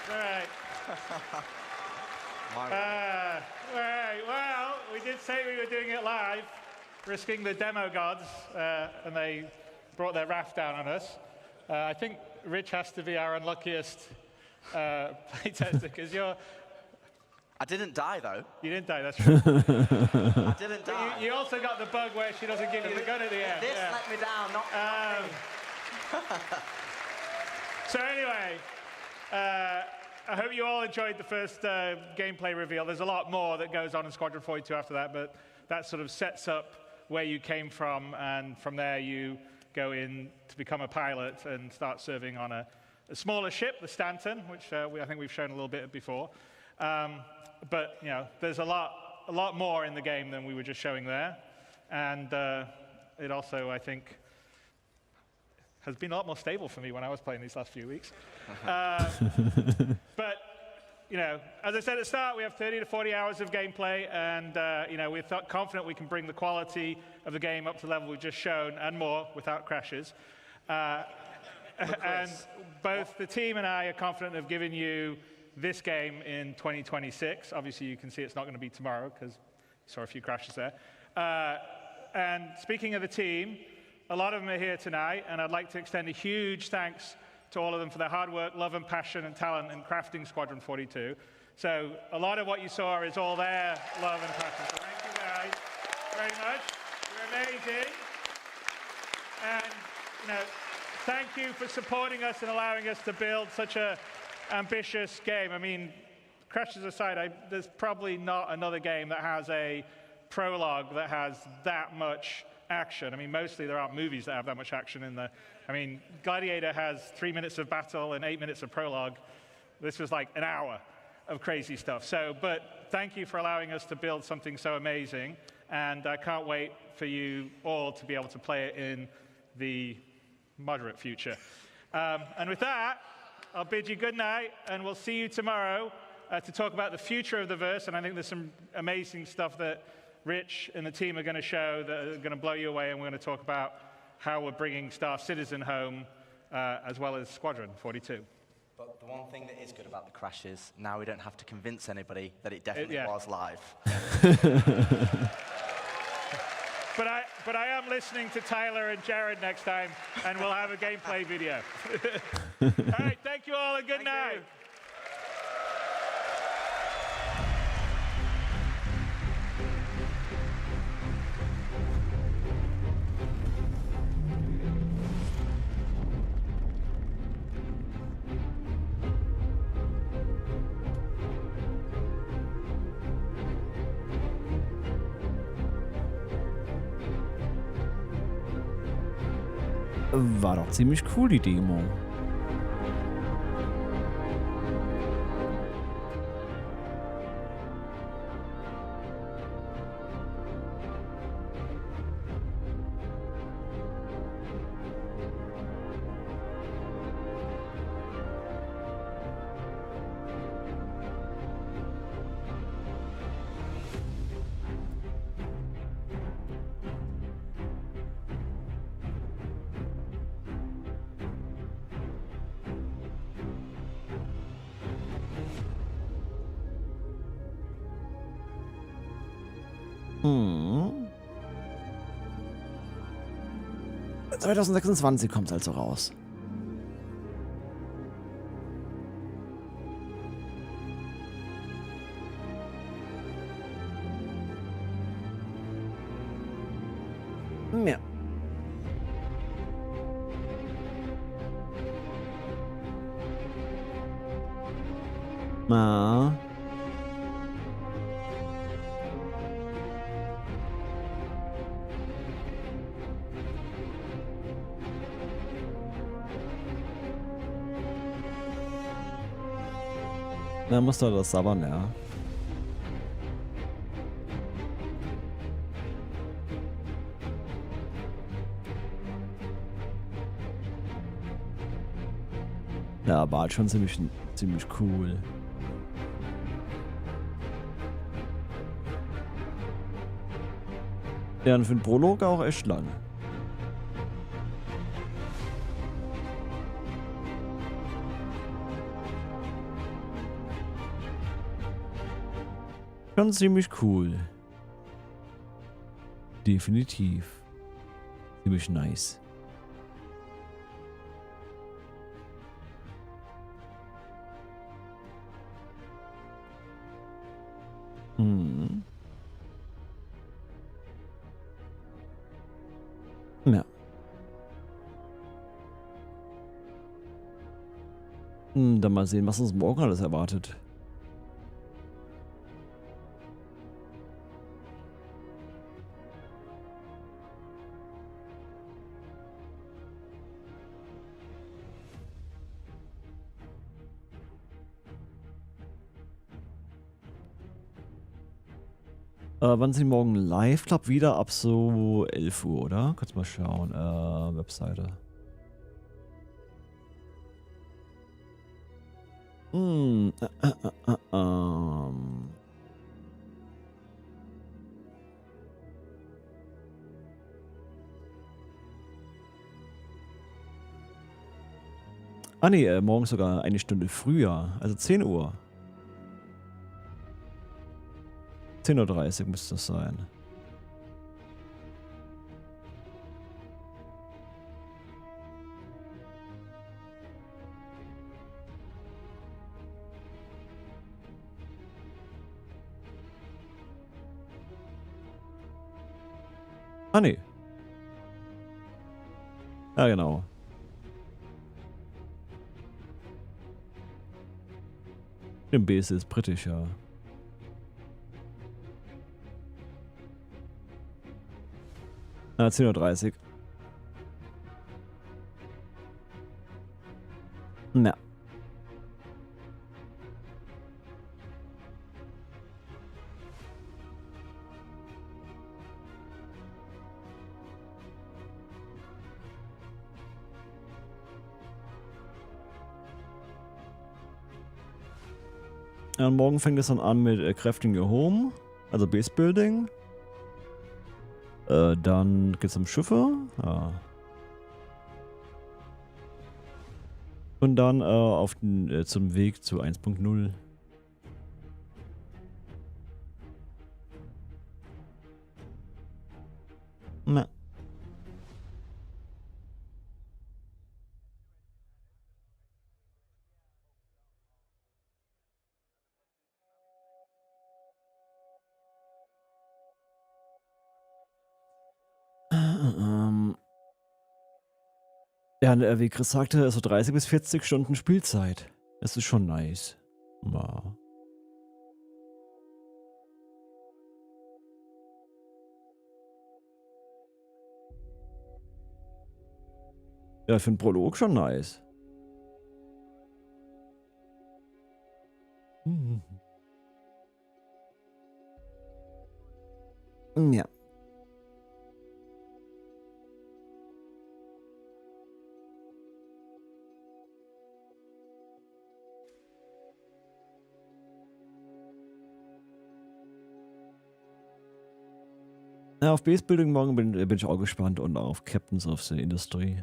All right. All right. Well, we did say we were doing it live, risking the demo gods, and they brought their wrath down on us. I think Rich has to be our unluckiest playtester because you're. I didn't die though. You didn't die. That's true. I didn't die. You also got the bug where she doesn't give you the gun at the end. This let me down, not me. So anyway. I hope you all enjoyed the first gameplay reveal. There's a lot more that goes on in Squadron 42 after that, but that sort of sets up where you came from, and from there you go in to become a pilot and start serving on a smaller ship, the Stanton, which I think we've shown a little bit before. But you know, there's a lot more in the game than we were just showing there, and it also, I think, has been a lot more stable for me when I was playing these last few weeks. But, you know, as I said at the start, we have 30 to 40 hours of gameplay, and, you know, we're confident we can bring the quality of the game up to the level we've just shown, and more, without crashes. And both the team and I are confident of giving you this game in 2026. Obviously, you can see it's not going to be tomorrow, because you saw a few crashes there. And speaking of the team, a lot of them are here tonight, and I'd like to extend a huge thanks to all of them for their hard work, love and passion and talent in crafting Squadron 42. So a lot of what you saw is all their love and passion. So thank you guys very much. You're amazing. And, you know, thank you for supporting us and allowing us to build such an ambitious game. I mean, crashes aside, there's probably not another game that has a prologue that has that much action. I mean, mostly there aren't movies that have that much action in there. I mean, Gladiator has 3 minutes of battle and 8 minutes of prologue. This was like an hour of crazy stuff. So, but thank you for allowing us to build something so amazing. And I can't wait for you all to be able to play it in the moderate future. And with that, I'll bid you good night, and we'll see you tomorrow to talk about the future of the verse. And I think there's some amazing stuff that Rich and the team are going to show that are going to blow you away, and we're going to talk about how we're bringing Star Citizen home, as well as Squadron 42. But the one thing that is good about the crash is now we don't have to convince anybody that it definitely was live. But I am listening to Tyler and Jared next time, and we'll have a gameplay video. All right, thank you all, and good night. War doch ziemlich cool, die Demo. Hm. 2026 kommt es also raus. Ja. Ah. Da muss doch das sabbern, ja. Ja, war halt schon ziemlich cool. Ja, und für den Prolog auch echt lang. Schon ziemlich cool. Definitiv. Ziemlich nice. Hm. Ja. Dann mal sehen, was uns morgen alles erwartet. Wann sind morgen live? Glaub wieder ab so 11 Uhr, oder? Kurz mal schauen. Webseite. Ah nee, morgen sogar eine Stunde früher. Also 10 Uhr. 10:30 Uhr müsste das sein. Ah, nee. Ja, genau. Im BS ist britisch, ja. 10:30 Uhr. Na. Ja, und morgen fängt es dann an mit Crafting Your Home, also Base Building. Dann geht's um Schiffe. Ja. Und dann auf den, zum Weg zu 1.0. Na. Ja, wie Chris sagte, so 30 bis 40 Stunden Spielzeit. Das ist schon nice. Ja. Ja, für einen Prolog schon nice. Ja. Ja, auf Base Building morgen bin ich auch gespannt und auf Captains of the Industry.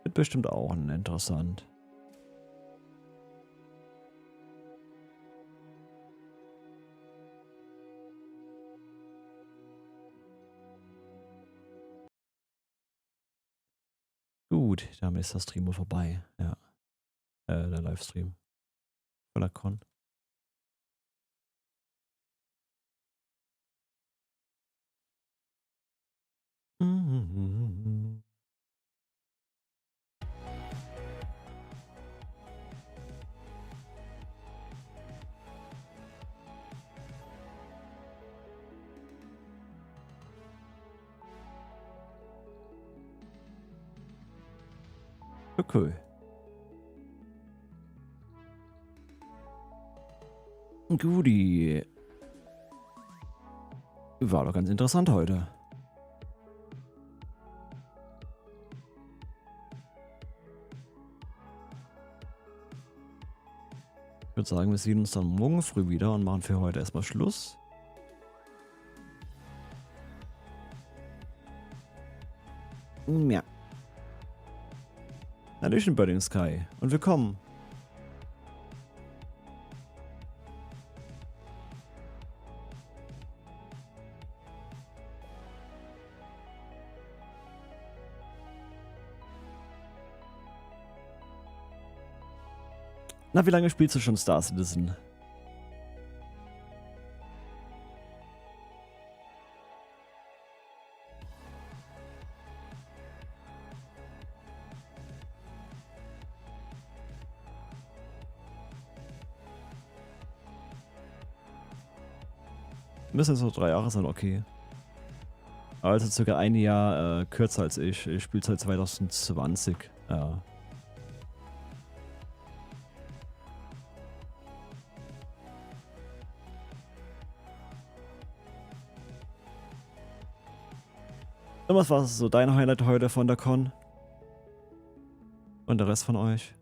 Wird bestimmt auch interessant. Gut, damit ist das Stream wohl vorbei. Ja. Der Livestream. Von der Con. Okay. Guti. War doch ganz interessant heute. Ich würde sagen, wir sehen uns dann morgen früh wieder und machen für heute erstmal Schluss. Ja. Hallöchen, Burning Sky. Und willkommen. Na, wie lange spielst du schon Star Citizen? Müssen jetzt noch 3 Jahre sein, okay. Also circa ein Jahr kürzer als ich. Ich spiele seit 2020. Ja. Und was war so dein Highlight heute von der Con? Und der Rest von euch?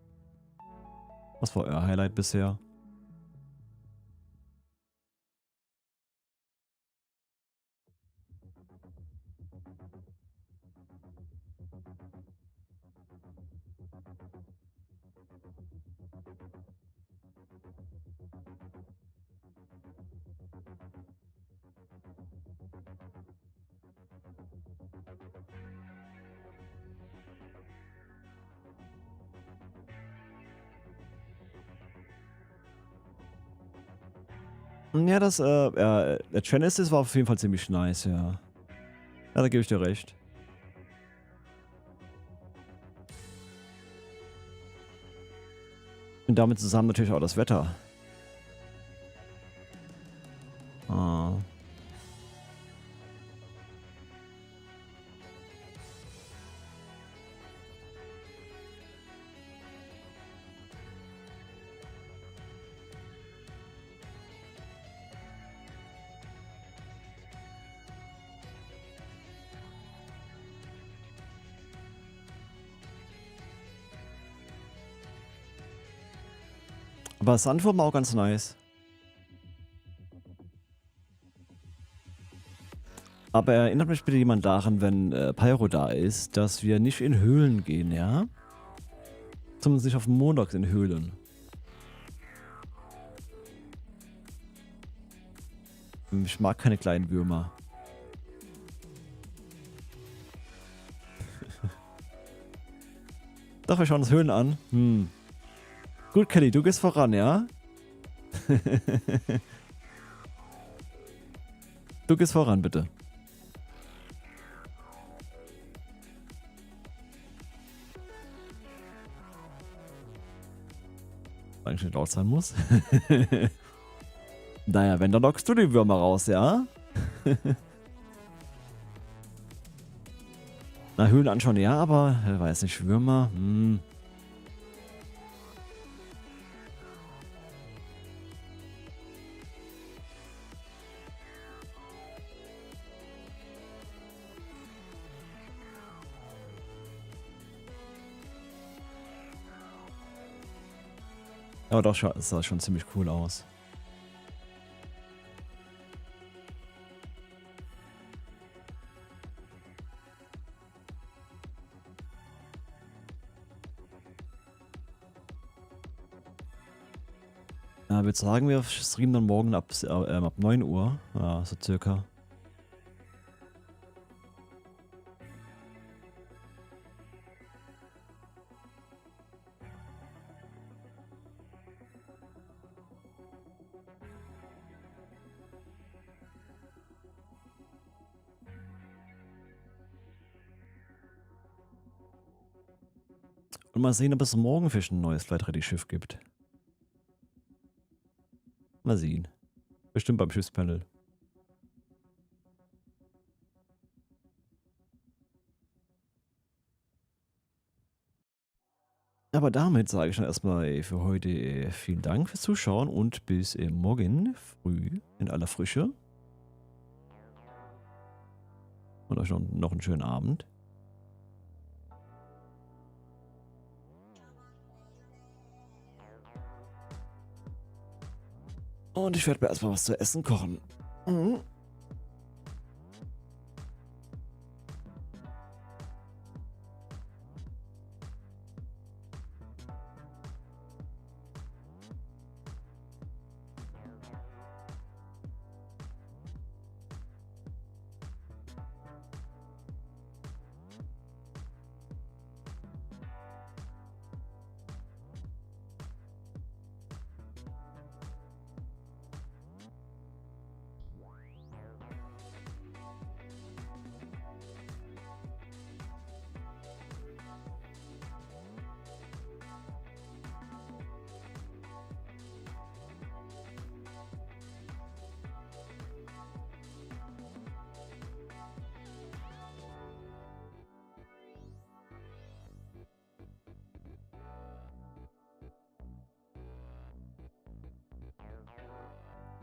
Was war euer Highlight bisher? Ja, der Genesis war auf jeden Fall ziemlich nice, ja. Ja, da gebe ich dir recht. Und damit zusammen natürlich auch das Wetter. Ah. Aber Sandwurm war auch ganz nice. Aber erinnert mich bitte jemand daran, wenn Pyro da ist, dass wir nicht in Höhlen gehen, ja? Zumindest nicht auf dem Montags in Höhlen. Ich mag keine kleinen Würmer. Doch, wir schauen uns Höhlen an. Hm. Gut, Kelly, du gehst voran, ja? Du gehst voran, bitte. Eigentlich nicht laut sein muss. Naja, wenn, dann lockst du die Würmer raus, ja? Na, Höhlen anschauen, ja, aber, weiß nicht, Würmer, hm. Aber doch, es sah schon ziemlich cool aus. Ja, ich würde sagen, wir streamen dann morgen ab 9 Uhr. Ja, so circa. Und mal sehen, ob es morgen für ein neues Flight Ready Schiff gibt. Mal sehen. Bestimmt beim Schiffspanel. Aber damit sage ich dann erstmal für heute vielen Dank fürs Zuschauen und bis morgen früh in aller Frische. Und euch noch einen schönen Abend. Und ich werde mir erstmal was zu essen kochen. Mhm.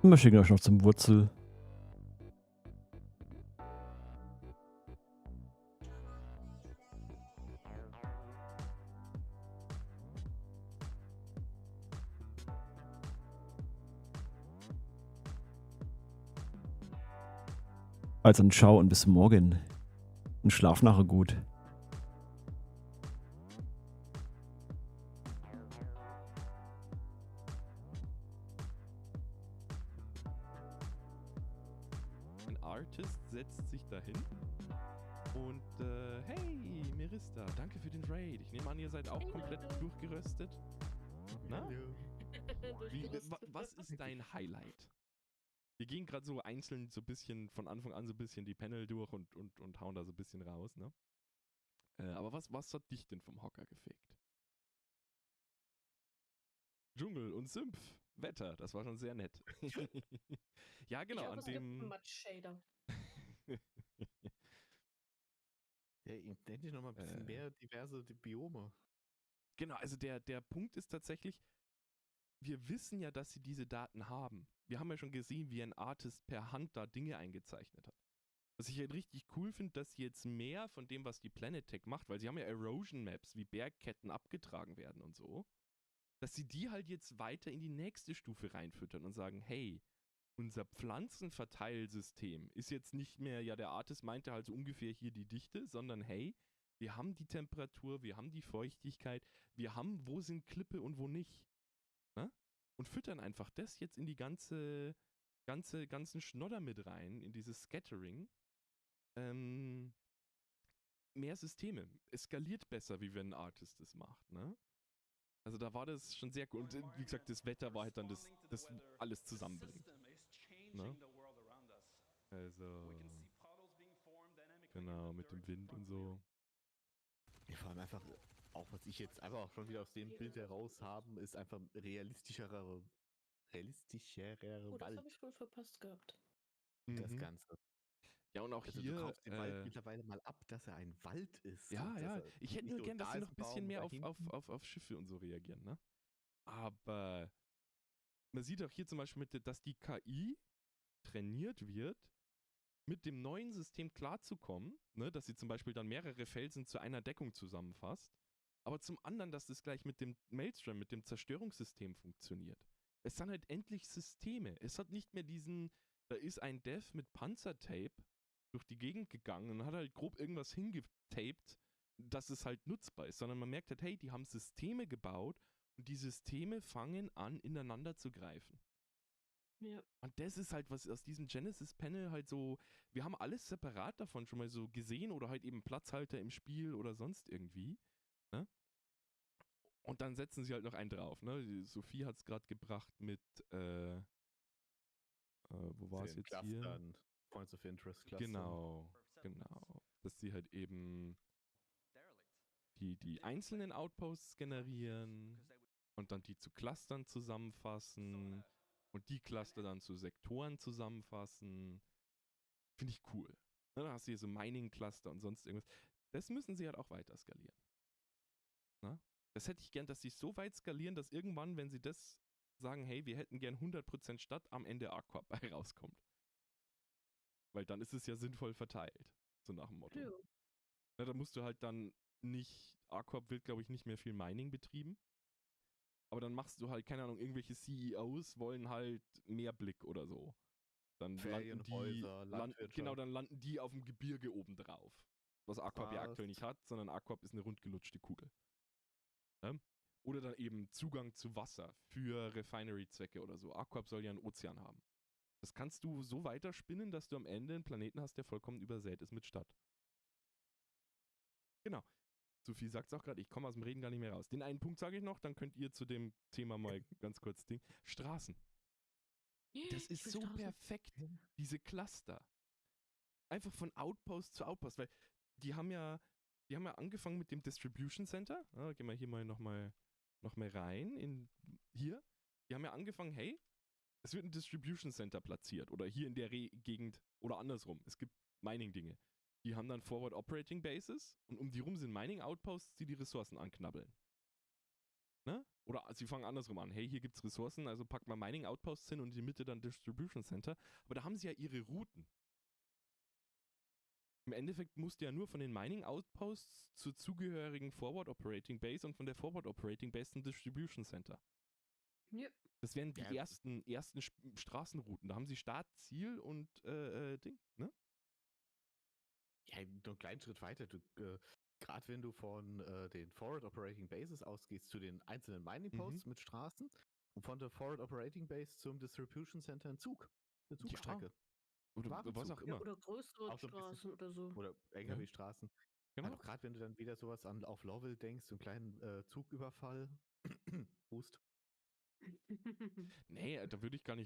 Wir schicken euch noch zum Wurzel. Also ciao und bis morgen. Und schlaf nachher gut. Artist setzt sich dahin und hey, Merista, danke für den Raid. Ich nehme an, ihr seid auch komplett durchgeröstet. Na? Was ist dein Highlight? Wir gehen gerade so einzeln so ein bisschen von Anfang an so ein bisschen die Panel durch und hauen da so ein bisschen raus, ne? Aber was hat dich denn vom Hocker gefegt? Dschungel und Sümpf, Wetter, das war schon sehr nett. Ja, genau, an Es gibt einen dem. Matsch-Shader. Ja, endlich noch mal ein bisschen mehr diverse Biome. Genau, also der Punkt ist tatsächlich, wir wissen ja, dass sie diese Daten haben. Wir haben ja schon gesehen, wie ein Artist per Hand da Dinge eingezeichnet hat. Was ich halt richtig cool finde, dass sie jetzt mehr von dem, was die Planet Tech macht, weil sie haben ja Erosion Maps, wie Bergketten abgetragen werden und so, dass sie die halt jetzt weiter in die nächste Stufe reinfüttern und sagen, hey, unser Pflanzenverteilsystem ist jetzt nicht mehr, ja, der Artist meinte halt so ungefähr hier die Dichte, sondern hey, wir haben die Temperatur, wir haben die Feuchtigkeit, wir haben, wo sind Klippe und wo nicht. Ne? Und füttern einfach das jetzt in die ganzen Schnodder mit rein, in dieses Scattering. Mehr Systeme. Es skaliert besser, wie wenn ein Artist das macht, ne? Also da war das schon sehr cool. Und wie gesagt, das Wetter war halt dann das alles zusammenbringt. Ne? Also, genau, mit dem Wind und so. Ja, vor allem einfach, auch was ich jetzt einfach auch schon wieder aus dem Bild heraus haben, ist einfach realistischerer Oh, das Wald. habe ich wohl verpasst gehabt. Das Ganze. Ja, und auch also hier. Du kaufst den Wald mittlerweile mal ab, dass er ein Wald ist. Ja, ja. Er Ich hätte nicht nur gern, dass da sie ist noch ein bisschen Baum, mehr da auf Schiffe und so reagieren, ne? Aber man sieht auch hier zum Beispiel, dass die KI trainiert wird, mit dem neuen System klarzukommen, ne? Dass sie zum Beispiel dann mehrere Felsen zu einer Deckung zusammenfasst. Aber zum anderen, dass das gleich mit dem Maelstrom, mit dem Zerstörungssystem funktioniert. Es sind halt endlich Systeme. Es hat nicht mehr da ist ein Dev mit Panzertape durch die Gegend gegangen und hat halt grob irgendwas hingetaped, dass es halt nutzbar ist, sondern man merkt halt, hey, die haben Systeme gebaut und die Systeme fangen an, ineinander zu greifen. Ja. Und das ist halt, was aus diesem Genesis-Panel halt so, wir haben alles separat davon schon mal so gesehen oder halt eben Platzhalter im Spiel oder sonst irgendwie, ne? Und dann setzen sie halt noch einen drauf, ne? Die Sophie hat es gerade gebracht mit, wo war es jetzt Clustern, hier? Points of Interest Clustern. Genau. Dass sie halt eben die einzelnen Outposts generieren und dann die zu Clustern zusammenfassen und die Cluster dann zu Sektoren zusammenfassen. Finde ich cool. Ne, da hast du hier so Mining-Cluster und sonst irgendwas. Das müssen sie halt auch weiter skalieren. Na? Das hätte ich gern, dass sie so weit skalieren, dass irgendwann, wenn sie das sagen, hey, wir hätten gern 100% Stadt, am Ende Aqua bei rauskommt. Weil dann ist es ja sinnvoll verteilt. So nach dem Motto. Ja. Na, da musst du halt dann nicht, Aqua wird, glaube ich, nicht mehr viel Mining betrieben. Aber dann machst du halt, keine Ahnung, irgendwelche CEOs wollen halt mehr Blick oder so. Dann dann landen die auf dem Gebirge oben drauf. Was Aquap ja aktuell nicht hat, sondern Aquap ist eine rundgelutschte Kugel. Ja? Oder dann eben Zugang zu Wasser für Refinery-Zwecke oder so. Aquap soll ja einen Ozean haben. Das kannst du so weiterspinnen, dass du am Ende einen Planeten hast, der vollkommen übersät ist mit Stadt. Genau. Sophie sagt es auch gerade, ich komme aus dem Reden gar nicht mehr raus. Den einen Punkt sage ich noch, dann könnt ihr zu dem Thema mal ganz kurz Ding. Straßen. Das ist so perfekt, diese Cluster. Einfach von Outpost zu Outpost, weil die haben ja angefangen mit dem Distribution Center. Gehen wir hier mal noch mal rein in hier. Die haben ja angefangen, hey, es wird ein Distribution Center platziert oder hier in der Gegend oder andersrum. Es gibt Mining-Dinge. Die haben dann Forward Operating Bases und um die rum sind Mining Outposts, die Ressourcen anknabbeln. Ne? Oder sie fangen andersrum an. Hey, hier gibt es Ressourcen, also packt mal Mining Outposts hin und in die Mitte dann Distribution Center. Aber da haben sie ja ihre Routen. Im Endeffekt musst du ja nur von den Mining Outposts zur zugehörigen Forward Operating Base und von der Forward Operating Base zum Distribution Center. Ja. Das wären die ersten Straßenrouten. Da haben sie Start, Ziel und Ding, ne? Ja, nur einen kleinen Schritt weiter. Gerade wenn du von den Forward Operating Bases ausgehst zu den einzelnen Mining Posts mit Straßen und von der Forward Operating Base zum Distribution Center ein Zug. Eine Zugstrecke. Ja. Oder was auch immer. Ja, oder größere Straßen oder so. Oder LKW-Straßen. Genau. Also gerade wenn du dann wieder sowas auf Lovell denkst, so einen kleinen Zugüberfall. Hust. Nee, da würde ich gar nicht